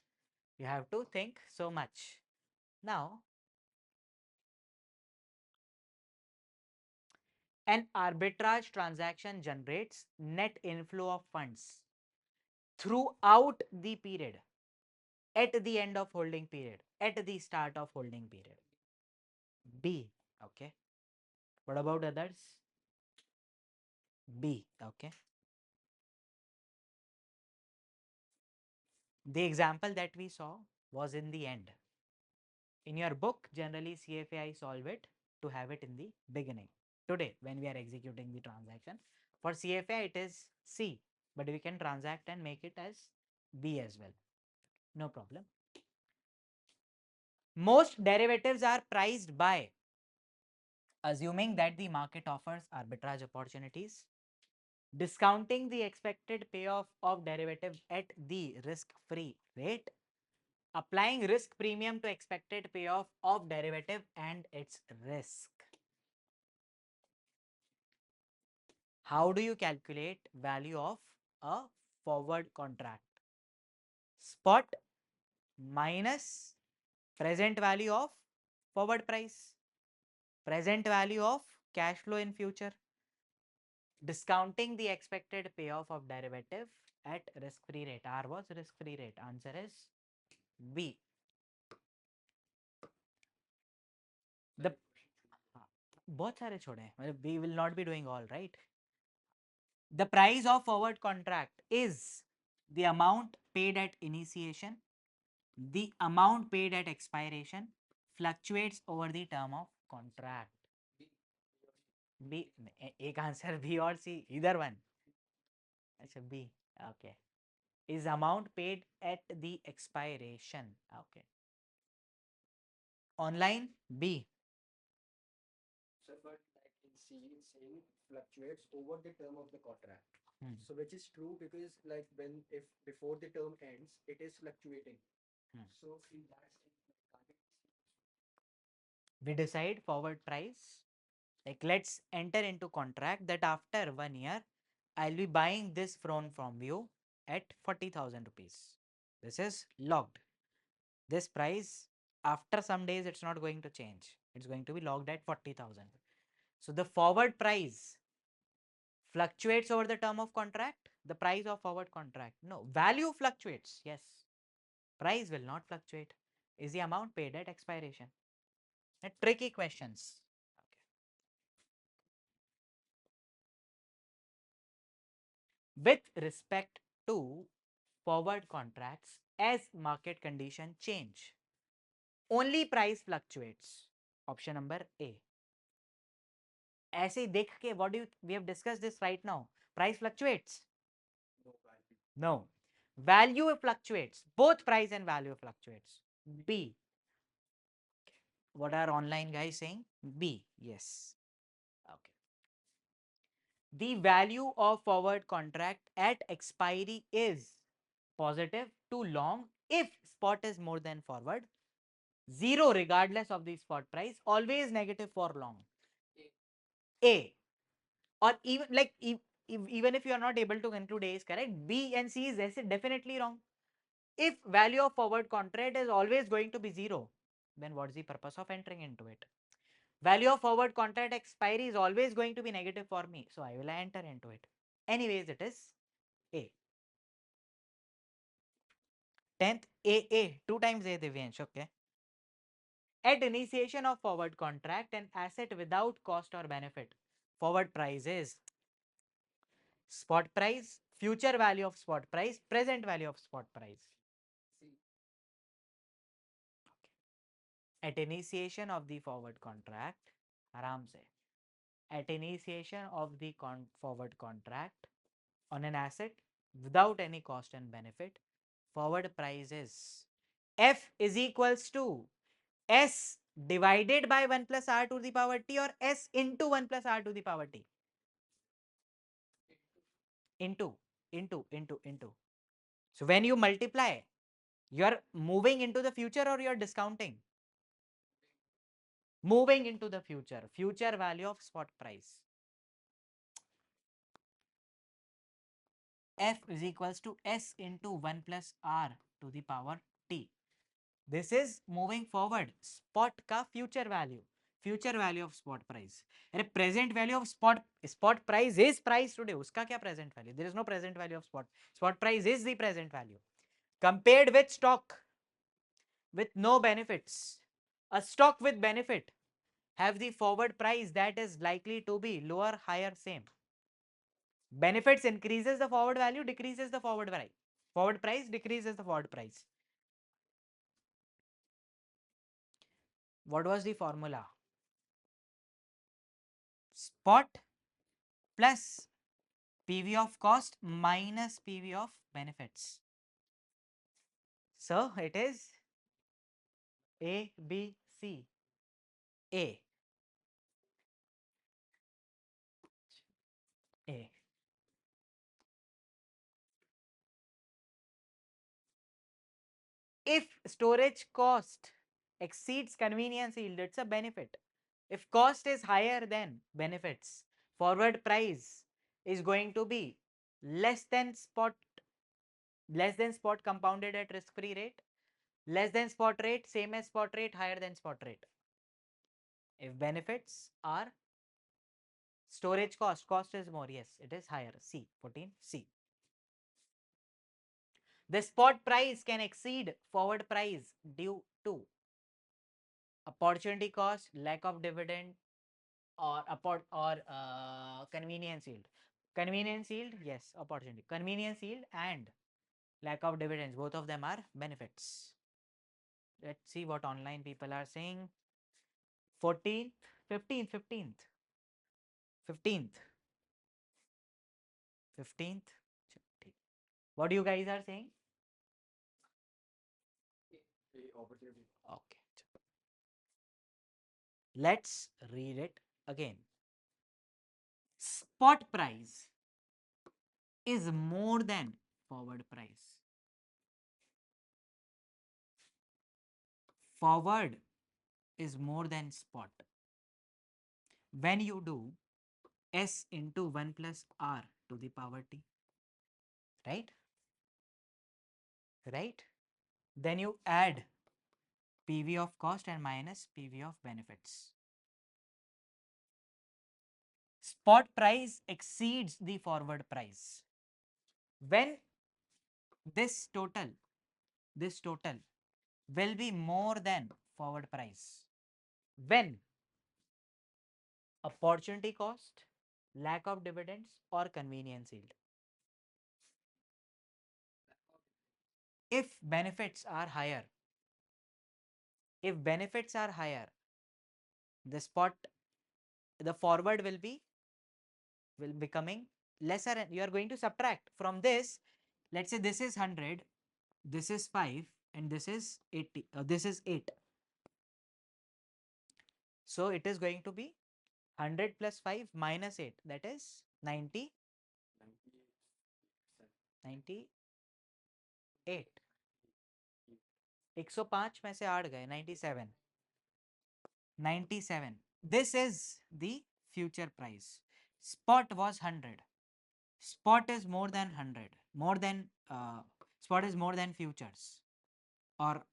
You have to think so much. Now, an arbitrage transaction generates net inflow of funds throughout the period, at the end of holding period, at the start of holding period. B. Okay. What about others? B. Okay. The example that we saw was in the end. In your book, generally CFA solve it to have it in the beginning. Today, when we are executing the transaction, for CFA it is C, but we can transact and make it as B as well. No problem. Most derivatives are priced by assuming that the market offers arbitrage opportunities, discounting the expected payoff of derivative at the risk-free rate, applying risk premium to expected payoff of derivative and its risk. How do you calculate value of a forward contract. Spot minus present value of forward price, present value of cash flow in future, discounting the expected payoff of derivative at risk-free rate. R was risk-free rate. Answer is B. The बहुत सारे छोड़े हैं, we will not be doing all, right? The price of forward contract is the amount paid at initiation, the amount paid at expiration, fluctuates over the term of contract. B. एक answer B और C, either one. अच्छा B. Okay. Is amount paid at the expiration. Okay. Online B. So, but like in C, it's saying fluctuates over the term of the contract. Hmm. So, which is true because like when if before the term ends, it is fluctuating. Hmm. So, in that sense, like, can't it be C? We decide forward price. Like let's enter into contract that after 1 year, I'll be buying this phone from you at 40,000 rupees. This is logged. This price after some days it's not going to change. It's going to be logged at 40,000. So the forward price fluctuates over the term of contract. The price of forward contract. No, value fluctuates. Yes. Price will not fluctuate. Is the amount paid at expiration. Tricky questions. With respect to forward contracts, as market condition change, only price fluctuates. Option number A. ऐसे देख के, what do you, we have discussed this right now. Price fluctuates? No value. No. Value fluctuates. Both price and value fluctuates. B. What are online guys saying? B. Yes. Okay. The value of forward contract at expiry is positive to long if spot is more than forward, 0 regardless of the spot price, always negative for long. A. Or even like even if you are not able to conclude A is correct, B and C is definitely wrong. If value of forward contract is always going to be 0, then what's the purpose of entering into it? Value of forward contract expiry is always going to be negative for me, so I will enter into it. Anyways, it is A. 10th A, 2 times A, Divyansh, okay. At initiation of forward contract, an asset without cost or benefit, forward price is spot price, future value of spot price, present value of spot price. C. At initiation of the forward contract, आराम से, at initiation of the forward contract on an asset without any cost and benefit, forward price is F is equals to S divided by 1 plus R to the power T or S into 1 plus R to the power T. Into. So when you multiply, you are moving into the future or you are discounting? Moving into the future. Future value of spot price. F is equals to S into 1 plus R to the power T. This is moving forward. Spot ka future value. Future value of spot price. And present value of spot price is price today. Uska kya present value? There is no present value of spot. Spot price is the present value. Compared with stock with no benefits. A stock with benefit have the forward price that is likely to be lower, higher, same. Benefits increases the forward value, decreases the forward price. Forward price decreases the forward price. What was the formula? Spot plus PV of cost minus PV of benefits. So it is A, B, C. A. A. If storage cost exceeds convenience yield, it's a benefit. If cost is higher than benefits, forward price is going to be less than spot less than spot compounded at risk free rate, less than spot rate, same as spot rate, higher than spot rate. If benefits are storage cost is more, yes, it is higher. C, 14C. The spot price can exceed forward price due to opportunity cost, lack of dividend, or convenience yield. Convenience yield, yes, opportunity. Convenience yield and lack of dividends, both of them are benefits. Let's see what online people are saying. 14th, 15th, 15th, 15th, 15th. What you guys are saying? Opportunity. Okay. Let's read it again. Spot price is more than forward price. Forward is more than spot. When you do S into 1 plus R to the power T, right? Right? Then you add PV of cost and minus PV of benefits. Spot price exceeds the forward price. When this total will be more than forward price. When opportunity cost, lack of dividends, or convenience yield. If benefits are higher, the forward will becoming lesser, and you are going to subtract from this. Let's say this is 100, this is 5, and this is 80, this is 8. So it is going to be 100 plus 5 minus 8, that is 90, 98. 105 में से 8 गए, 97. 97. This is the future price. Spot was 100. Spot is more than 100. Spot is more than futures, or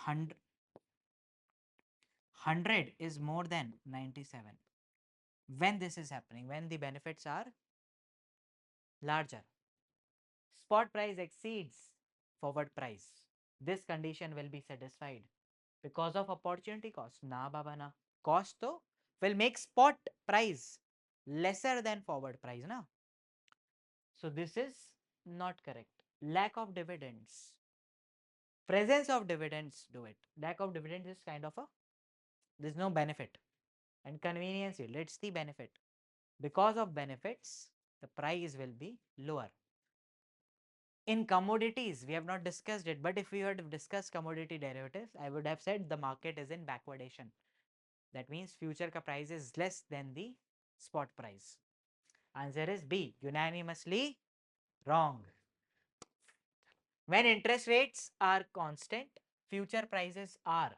100 is more than 97. When this is happening, when the benefits are larger, spot price exceeds forward price, this condition will be satisfied because of opportunity cost. Na baba na. Cost though will make spot price lesser than forward price, na. So this is not correct. Lack of dividends. Presence of dividends do it. Lack of dividends is kind of a, there's no benefit. And convenience yield, it's the benefit. Because of benefits, the price will be lower. In commodities, we have not discussed it, but if we had discussed commodity derivatives, I would have said the market is in backwardation. That means future ka price is less than the spot price. Answer is B, unanimously wrong. When interest rates are constant, future prices are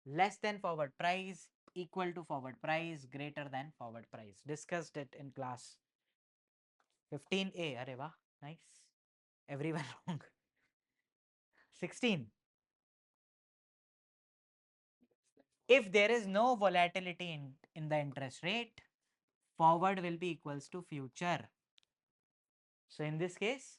less than forward price, equal to forward price, greater than forward price. Discussed it in class. 15A, arey wah, nice. Everyone wrong. 16. If there is no volatility in the interest rate, forward will be equals to future. So in this case,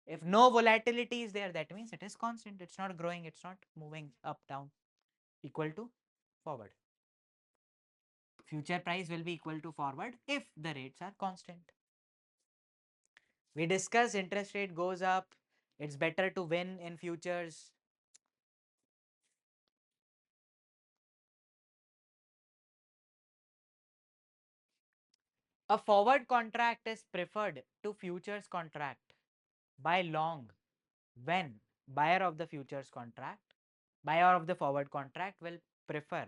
if no volatility is there, that means it is constant. It's not growing. It's not moving up, down. Equal to forward. Future price will be equal to forward if the rates are constant. We discussed interest rate goes up. It's better to win in futures. A forward contract is preferred to futures contract by long when buyer of the forward contract will prefer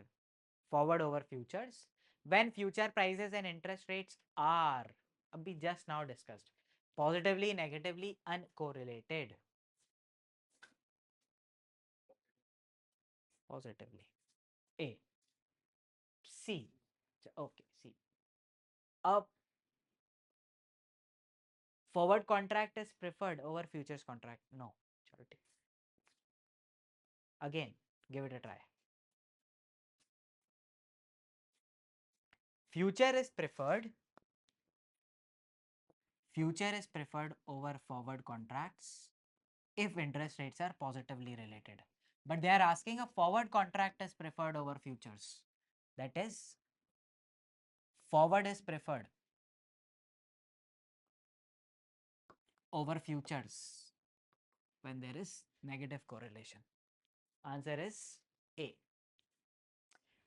forward over futures when future prices and interest rates are abhi just now discussed positively, negatively uncorrelated. Positively. A. C. Okay, C. A Forward contract is preferred over futures contract. No, Charity. Again, give it a try. Future is preferred. Future is preferred over forward contracts if interest rates are positively related. But they are asking a forward contract is preferred over futures. That is, forward is preferred over futures when there is negative correlation. Answer is A.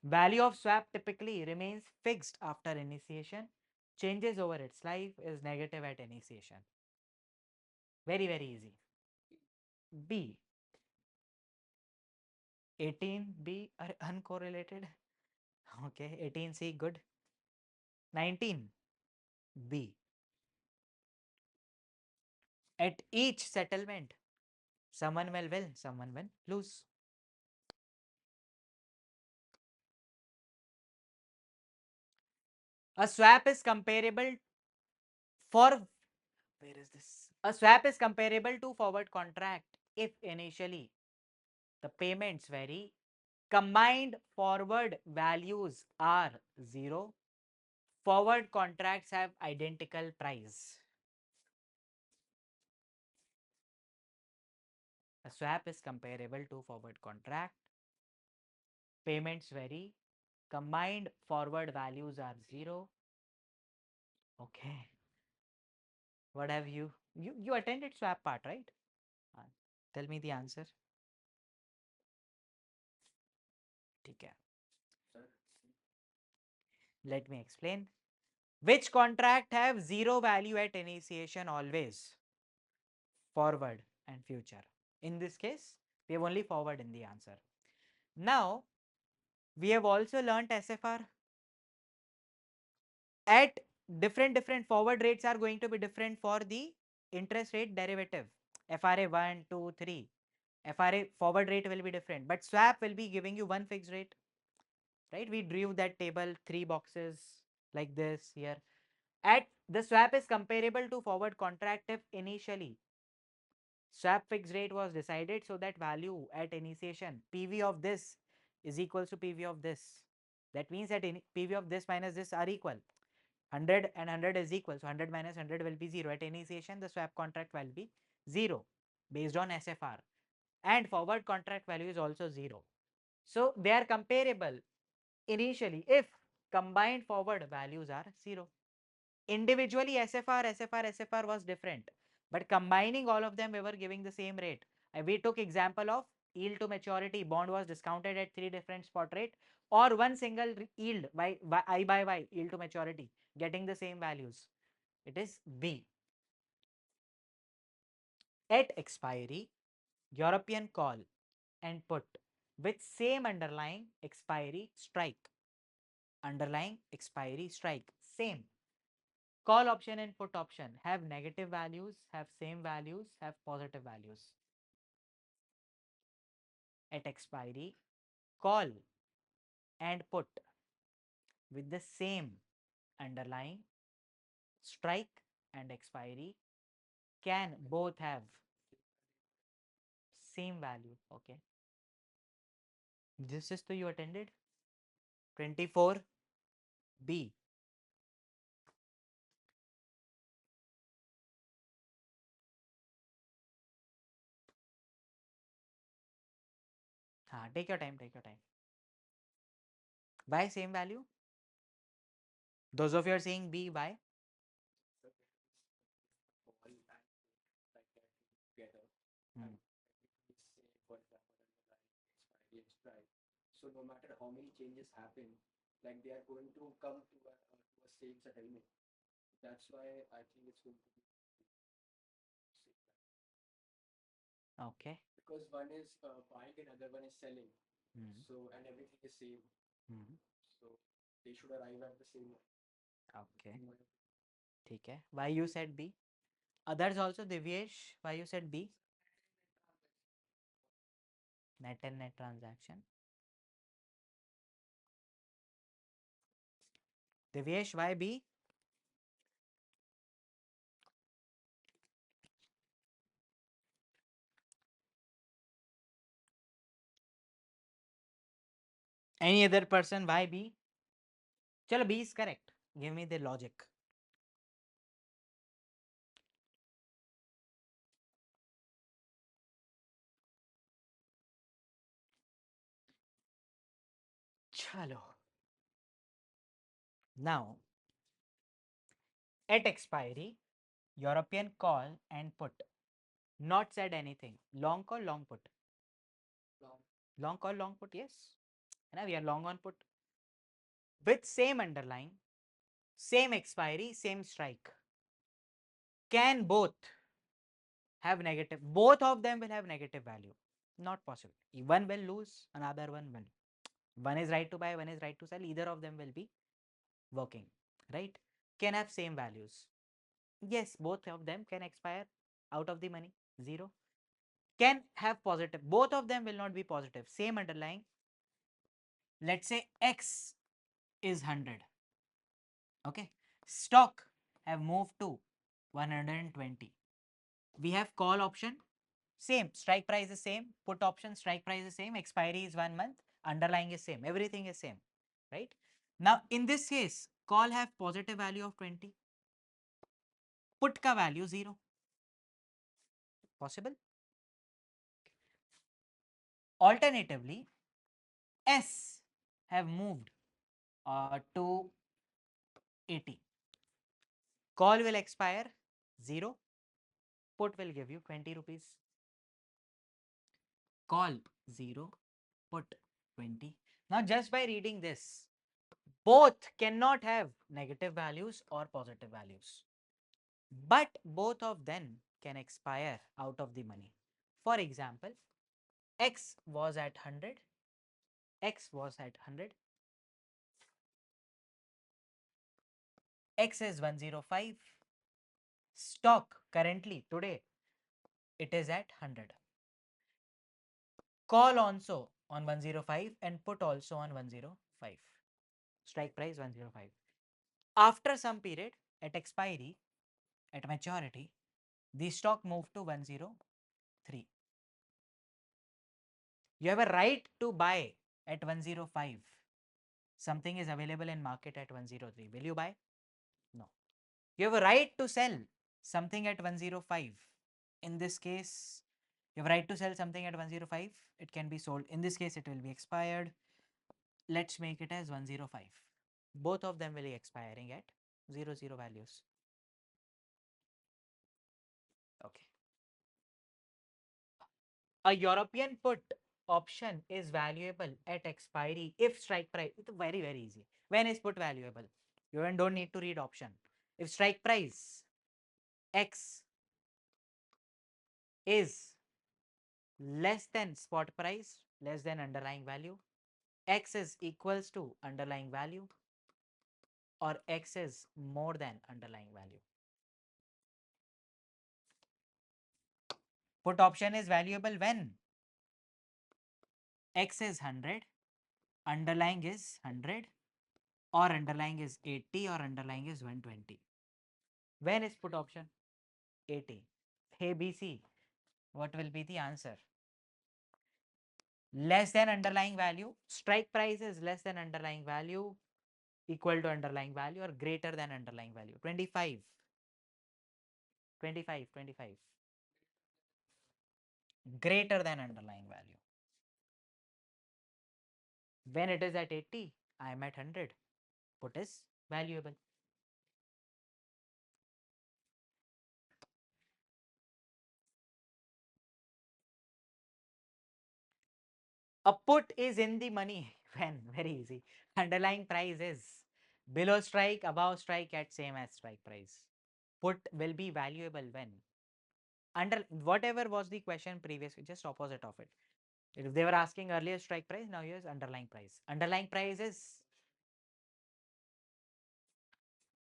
Value of swap typically remains fixed after initiation, changes over its life, is negative at initiation. Very, very easy. B. 18B are uncorrelated. Okay, 18C good. 19B. At each settlement, someone will win, someone will lose. A swap is comparable for, where is this? A swap is comparable to forward contract if initially the payments vary, combined forward values are 0, forward contracts have identical price. A swap is comparable to forward contract, payments vary, combined forward values are 0. Okay. What have you attended swap part, right? Tell me the answer. Okay. Let me explain. Which contract have 0 value at initiation always? Forward and future. In this case, we have only forward in the answer. Now, we have also learnt SFR. At different forward rates are going to be different for the interest rate derivative. FRA 1, 2, 3. FRA forward rate will be different, but swap will be giving you one fixed rate. Right? We drew that table, 3 boxes like this here. At the swap is comparable to forward contract if initially swap fixed rate was decided, so that value at initiation PV of this is equals to PV of this. That means that PV of this minus this are equal. 100 and 100 is equal. So 100 minus 100 will be 0. At initiation, the swap contract will be 0 based on SFR. And forward contract value is also 0. So they are comparable initially if combined forward values are 0. Individually SFR was different, but combining all of them we were giving the same rate. We took example of yield to maturity, bond was discounted at 3 different spot rate, or one single yield by I by Y, yield to maturity, getting the same values. It is B. At expiry, European call and put with same underlying expiry strike. Underlying expiry strike, same. Call option and put option have negative values, have same values, have positive values. At expiry, call and put with the same underlying strike and expiry can both have same value. Okay. This is the you attended 24B. Take your time, take your time. Why same value? Those of you are saying B, why? Hmm. So no matter how many changes happen, like they are going to come to a same settlement. That's why I think it's going to be same. Okay. Because one is buying and other one is selling. Hmm. So and everything is same. Hmm. So they should arrive at the same. Okay. ठीक है. Why you said B? Others also, Divyesh, why you said B? Net and net transaction. Divyesh, why B? Any other person? Why B? Chalo, B is correct. Give me the logic. Chalo. Now, at expiry, European call and put. Not said anything. Long call, long put. Long. Long call, long put, yes. And we are long on put. With same underlying, same expiry, same strike. Can both have negative? Both of them will have negative value. Not possible. One will lose, another one will. One is right to buy, one is right to sell. Either of them will be working, right? Can have same values. Yes, both of them can expire out of the money, 0. Can have positive. Both of them will not be positive. Same underlying. Let's say X is 100. Okay. Stock have moved to 120. We have call option, same. Strike price is same. Put option, strike price is same. Expiry is 1 month. Underlying is same. Everything is same, right? Now, in this case, call have positive value of 20. Put ka value 0. Possible? Alternatively, S have moved to 80. Call will expire 0. Put will give you 20 rupees. Call 0. Put 20. Now, just by reading this, both cannot have negative values or positive values, but both of them can expire out of the money. For example, X was at 100. X was at 100. X is 105. Stock currently today it is at 100. Call also on 105 and put also on 105. Strike price 105. After some period, at expiry, at maturity, the stock moved to 103. You have a right to buy at 105. Something is available in market at 103. Will you buy? No. You have a right to sell something at 105. In this case, you have a right to sell something at 105. It can be sold. In this case, it will be expired. Let's make it as 105. Both of them will be expiring at 00 values. Okay. A European put option is valuable at expiry if strike price. It's very, very easy. When is put valuable? You don't need to read option. If strike price X is less than spot price, less than underlying value, X is equals to underlying value, or X is more than underlying value. Put option is valuable when X is 100, underlying is 100, or underlying is 80, or underlying is 120. When is put option? 80. Hey BC, what will be the answer? Less than underlying value. Strike price is less than underlying value, equal to underlying value, or greater than underlying value. 25. 25. 25. Greater than underlying value. When it is at 80, I am at 100. Put is valuable. A put is in the money when? Very easy. Underlying price is below strike, above strike, at same as strike price. Put will be valuable when? Under whatever was the question previously, just opposite of it. If they were asking earlier strike price, now here's underlying price. Underlying price is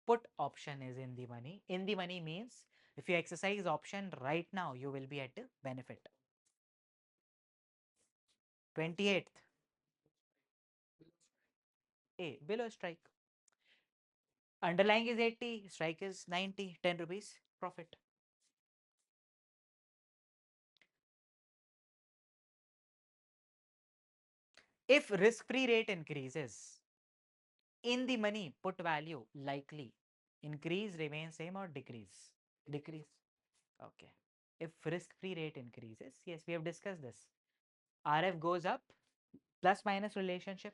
put option is in the money. In the money means if you exercise option right now, you will be at a benefit. 28th. A, below strike. Underlying is 80, strike is 90, 10 rupees profit. If risk-free rate increases, in the money put value likely increase, remain same or decrease? Decrease. Okay. If risk-free rate increases, yes, we have discussed this. RF goes up, plus minus relationship.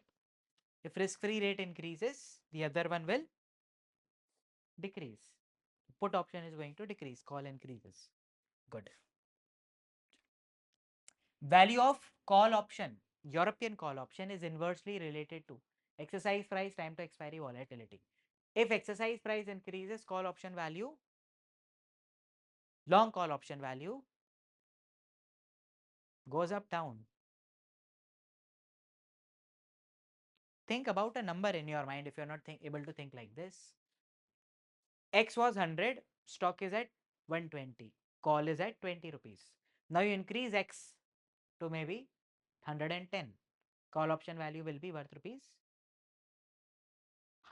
If risk-free rate increases, the other one will decrease. Put option is going to decrease, call increases. Good. Value of call option, European call option is inversely related to exercise price, time to expiry, volatility. If exercise price increases, call option value, long call option value goes up, down. Think about a number in your mind if you're not able to think like this. X was 100, stock is at 120, call is at 20 rupees. Now you increase X to maybe 110. Call option value will be worth rupees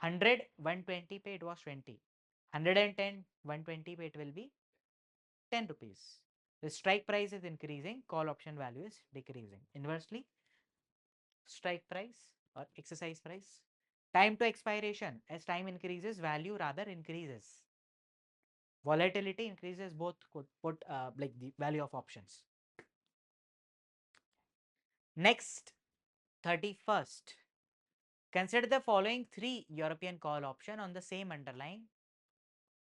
100, 120 pay, it was 20. 110, 120 pay, it will be 10 rupees. The strike price is increasing, call option value is decreasing. Inversely, strike price or exercise price. Time to expiration, as time increases, value rather increases. Volatility increases, both could put like the value of options. Next, 31st. Consider the following 3 European call option on the same underlying.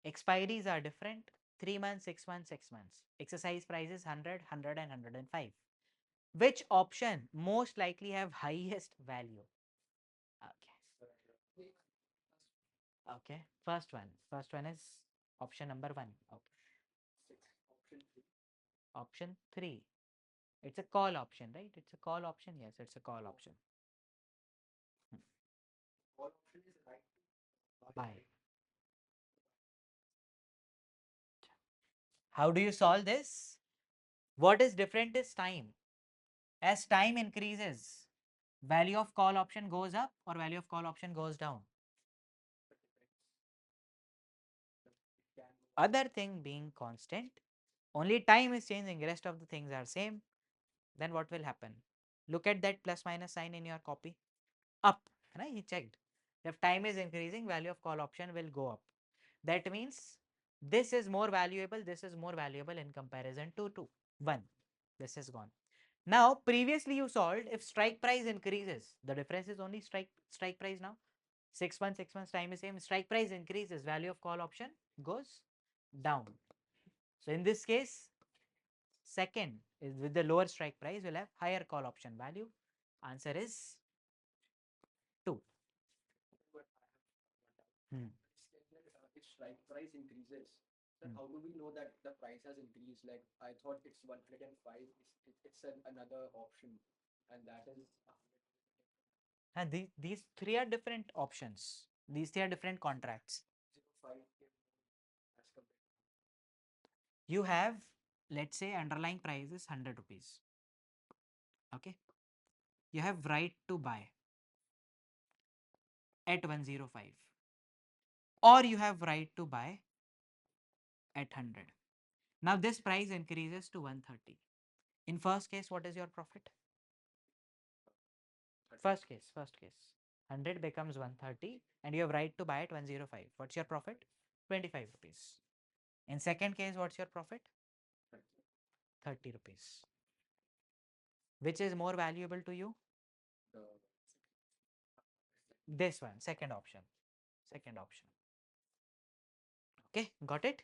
Expiries are different, 3 months, 6 months, 6 months. Exercise prices 100, 100 and 105. Which option most likely have highest value? Okay. Okay. First one. First one is option number 1. Okay. Option 3. It's a call option, right? It's a call option. Yes, it's a call option. Call option is right to Buy. How do you solve this? What is different is time. As time increases, value of call option goes up or value of call option goes down. Other thing being constant, only time is changing, rest of the things are same. Then what will happen? Look at that plus minus sign in your copy. Up. Right? He checked. If time is increasing, value of call option will go up. That means this is more valuable, this is more valuable in comparison to 2. 1. This is gone. Now, previously you solved if strike price increases, the difference is only strike price now. 6 months, 6 months time is same. Strike price increases, value of call option goes down. So in this case, second is with the lower strike price will have higher call option value. Answer is 2. if strike price increases, then how do we know that the price has increased? Like I thought it's 105, another option, and that is And these 3 are different options. These 3 are different contracts. 05 as compared to You have, let's say, underlying price is 100 rupees. Okay. You have right to buy at 105, or you have right to buy at 100. Now this price increases to 130. In first case, what is your profit? First case, 100 becomes 130 and you have right to buy at 105. What's your profit? 25 rupees. In second case, what's your profit? 30 rupees. Which is more valuable to you? This one, second option. Second option. Okay, got it?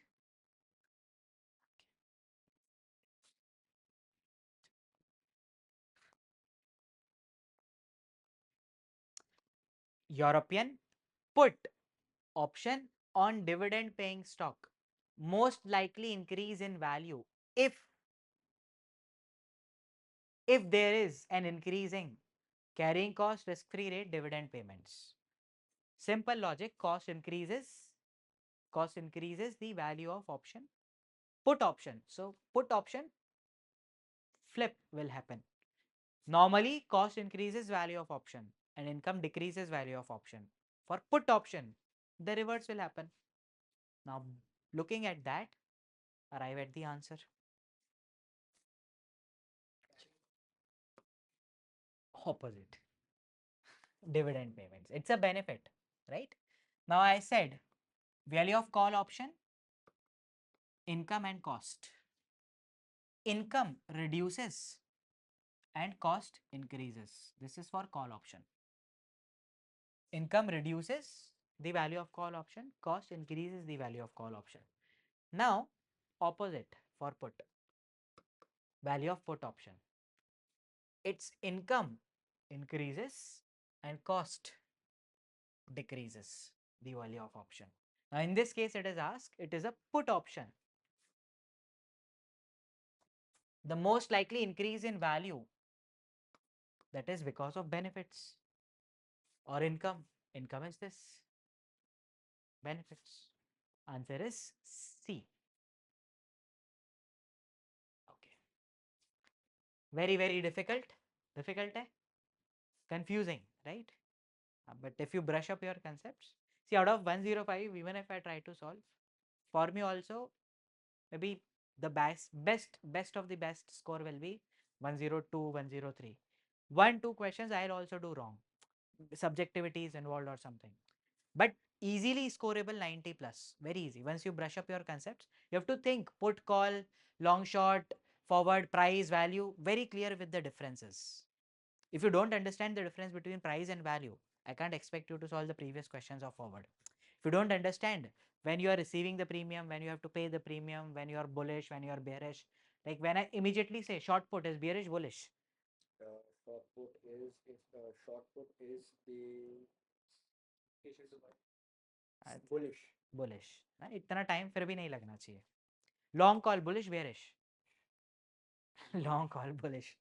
European put option on dividend paying stock most likely increase in value if there is an increasing carrying cost, risk free rate, dividend payments. Simple logic, cost increases the value of option, put option. So put option flip will happen. Normally cost increases value of option and income decreases value of option. For put option, the reverse will happen. Now looking at that, arrive at the answer. Opposite. dividend payments. It's a benefit, right? Now I said value of call option, income and cost. Income reduces and cost increases. This is for call option. Income reduces the value of call option, cost increases the value of call option. Now, opposite for put, value of put option. Its income increases and cost decreases the value of option. Now, in this case, it is asked, it is a put option. The most likely increase in value, that is because of benefits or income. Income is this, benefits. Answer is C. Okay. Very, very difficult. Difficult, eh? Confusing, right? But if you brush up your concepts, see, out of 105, even if I try to solve, for me also, maybe the best of the best score will be 102, 103. 1, 2 questions I'll also do wrong. Subjectivity is involved or something. But easily scoreable 90 plus. Very easy. Once you brush up your concepts, you have to think put, call, long, short, forward, price, value, very clear with the differences. If you don't understand the difference between price and value, I can't expect you to solve the previous questions of forward. If you don't understand when you are receiving the premium, when you have to pay the premium, when you are bullish, when you are bearish, like when I immediately say short put is bearish, bullish. Short put is if short put is the bullish. Bullish. इतना time फिर भी नहीं लगना चाहिए. Long call bullish, bearish. Long call bullish.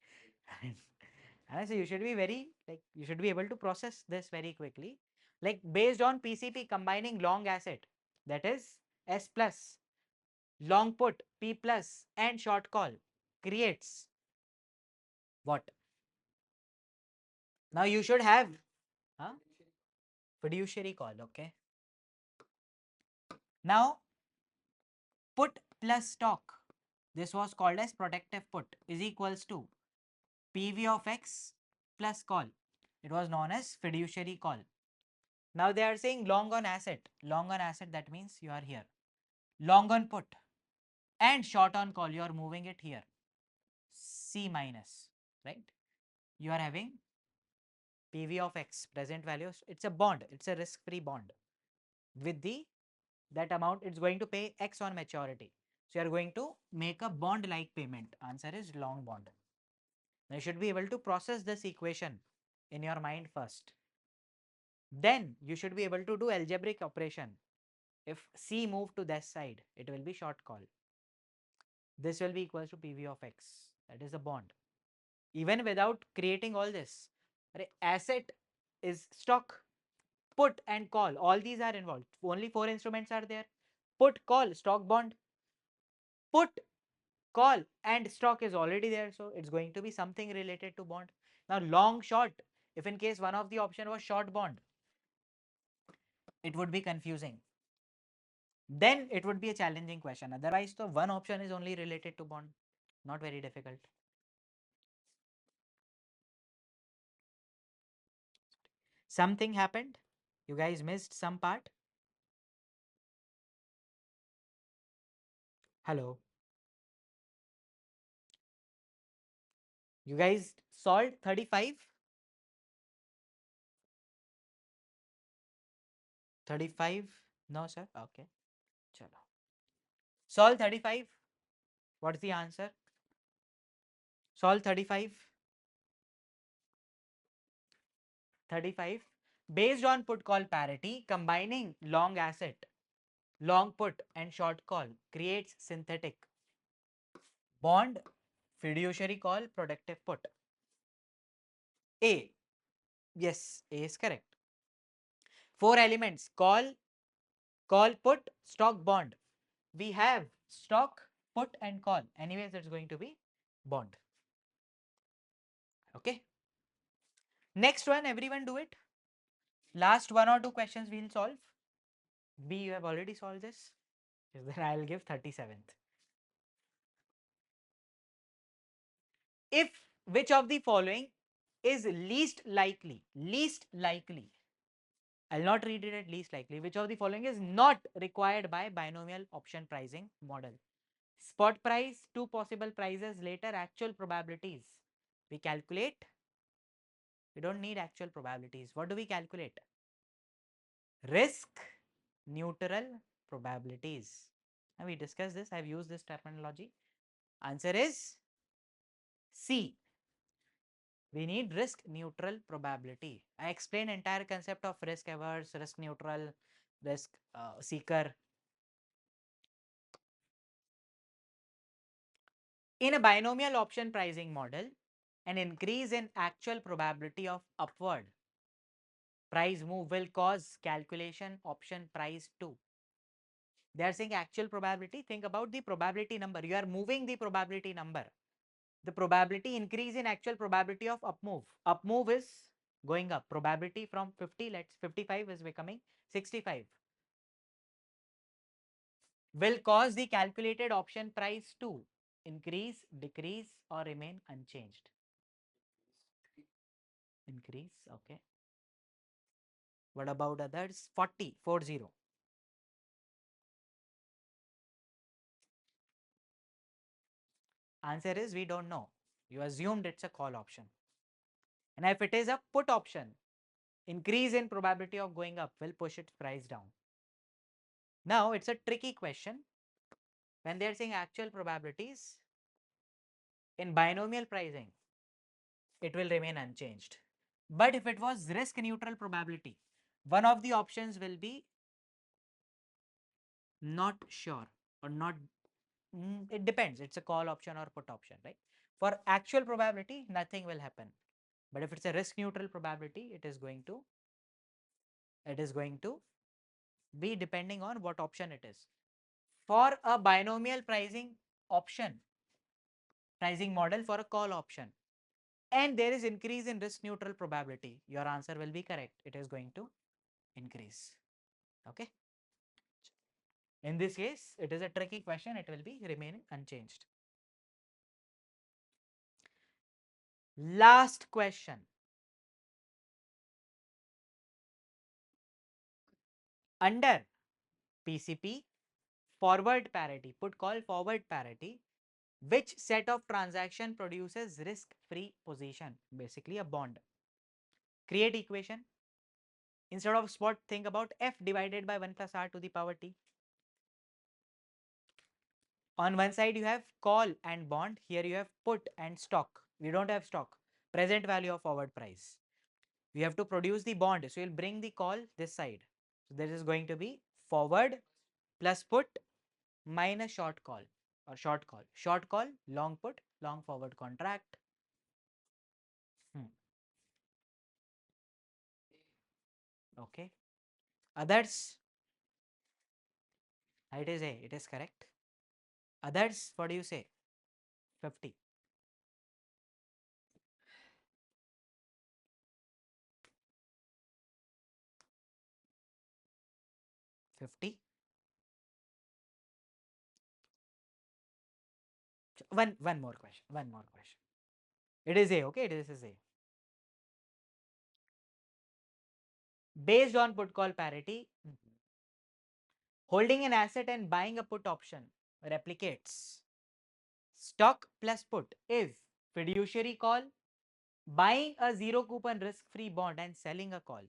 And so you should be very, like, you should be able to process this very quickly. Like based on PCP combining long asset, that is S plus, long put P plus and short call creates what? Now you should have huh? Fiduciary call, okay. Now put plus stock, this was called as protective put, is equals to PV of X plus call. It was known as fiduciary call. Now they are saying long on asset. Long on asset, that means you are here. Long on put and short on call, you are moving it here. C minus, right? You are having PV of X, present values. It's a bond. It's a risk-free bond. With the that amount, it's going to pay X on maturity. So you are going to make a bond-like payment. Answer is long bond. Now you should be able to process this equation in your mind first. Then you should be able to do algebraic operation. If C move to this side, it will be short call. This will be equals to PV of X. That is the bond. Even without creating all this, asset is stock, put and call. All these are involved. Only 4 instruments are there. Put, call, stock, bond. Put, call and stock is already there. So it's going to be something related to bond. Now long, short, if in case one of the option was short bond, it would be confusing. Then it would be a challenging question. Otherwise, the one option is only related to bond. Not very difficult. Something happened. You guys missed some part. Hello. You guys solved 35? 35? No, sir. Okay. Chalo. Solve 35. What's the answer? Solve 35. 35. Based on put call parity, combining long asset, long put and short call creates synthetic bond, fiduciary call, protective put. A. Yes, A is correct. 4 elements: call, put, stock, bond. We have stock, put and call. Anyways, it's going to be bond. Okay. Next one, everyone do it. Last 1 or 2 questions we'll solve. B, you have already solved this. Then I'll give 37th. If which of the following is least likely. Least likely. I'll not read it at least likely. Which of the following is not required by binomial option pricing model? Spot price, two possible prices later, actual probabilities. We calculate. We don't need actual probabilities. What do we calculate? Risk neutral probabilities. Now we discussed this. I've used this terminology. Answer is C. We need risk neutral probability. I explained entire concept of risk averse, risk neutral, risk seeker. In a binomial option pricing model, an increase in actual probability of upward price move will cause calculation option price 2. They are saying actual probability. Think about the probability number. You are moving the probability number. The probability increase in actual probability of up move. Up move is going up. Probability from 50, let's 55 is becoming 65. Will cause the calculated option price to increase, decrease, or remain unchanged. Increase, okay. What about others? 40, 40. Answer is we don't know. You assumed it's a call option. And if it is a put option, increase in probability of going up will push its price down. Now it's a tricky question. When they're saying actual probabilities, in binomial pricing, it will remain unchanged. But if it was risk neutral probability, one of the options will be not sure or not, it depends. It's a call option or put option, right? For actual probability, nothing will happen. But if it's a risk neutral probability, it is going to be depending on what option it is. For a binomial pricing option, pricing model for a call option, and there is increase in risk neutral probability, your answer will be correct. It is going to increase. Okay. In this case, it is a tricky question. It will be remaining unchanged. Last question. Under PCP, forward parity, put call forward parity, which set of transaction produces risk-free position? Basically a bond. Create equation. Instead of spot, think about F divided by 1 plus R to the power T. On one side you have call and bond. Here you have put and stock. We don't have stock. Present value of forward price. We have to produce the bond. So you'll bring the call this side. So this is going to be forward plus put minus short call or short call. Short call, long put, long forward contract. Okay. Others, it is A. It is correct. Others, what do you say? 50. 50. One more question. One more question. It is A. Okay. This is A. Based on put call parity, holding an asset and buying a put option replicates stock plus put if fiduciary call, buying a zero coupon risk free bond and selling a call,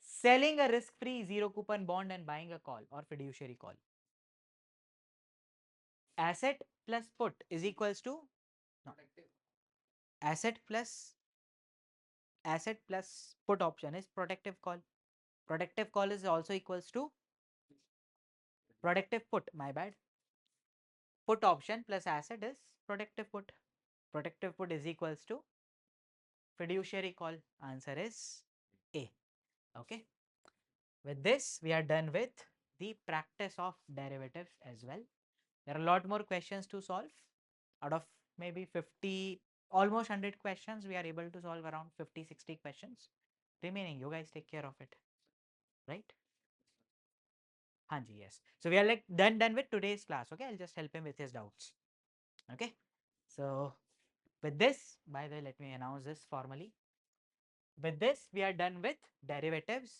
selling a risk free zero coupon bond and buying a call or fiduciary call. Asset plus put is equals to no, asset plus put option is protective call. Protective call is also equals to protective put, my bad. Put option plus asset is protective put. Protective put is equals to fiduciary call. Answer is A. Okay. With this, we are done with the practice of derivatives as well. There are a lot more questions to solve. Out of maybe 50, almost 100 questions, we are able to solve around 50, 60 questions. Remaining, you guys take care of it. Right? Hanji, yes. So we are like done with today's class. Okay, I'll just help him with his doubts. Okay. So With this, by the way, let me announce this formally. With this, we are done with derivatives.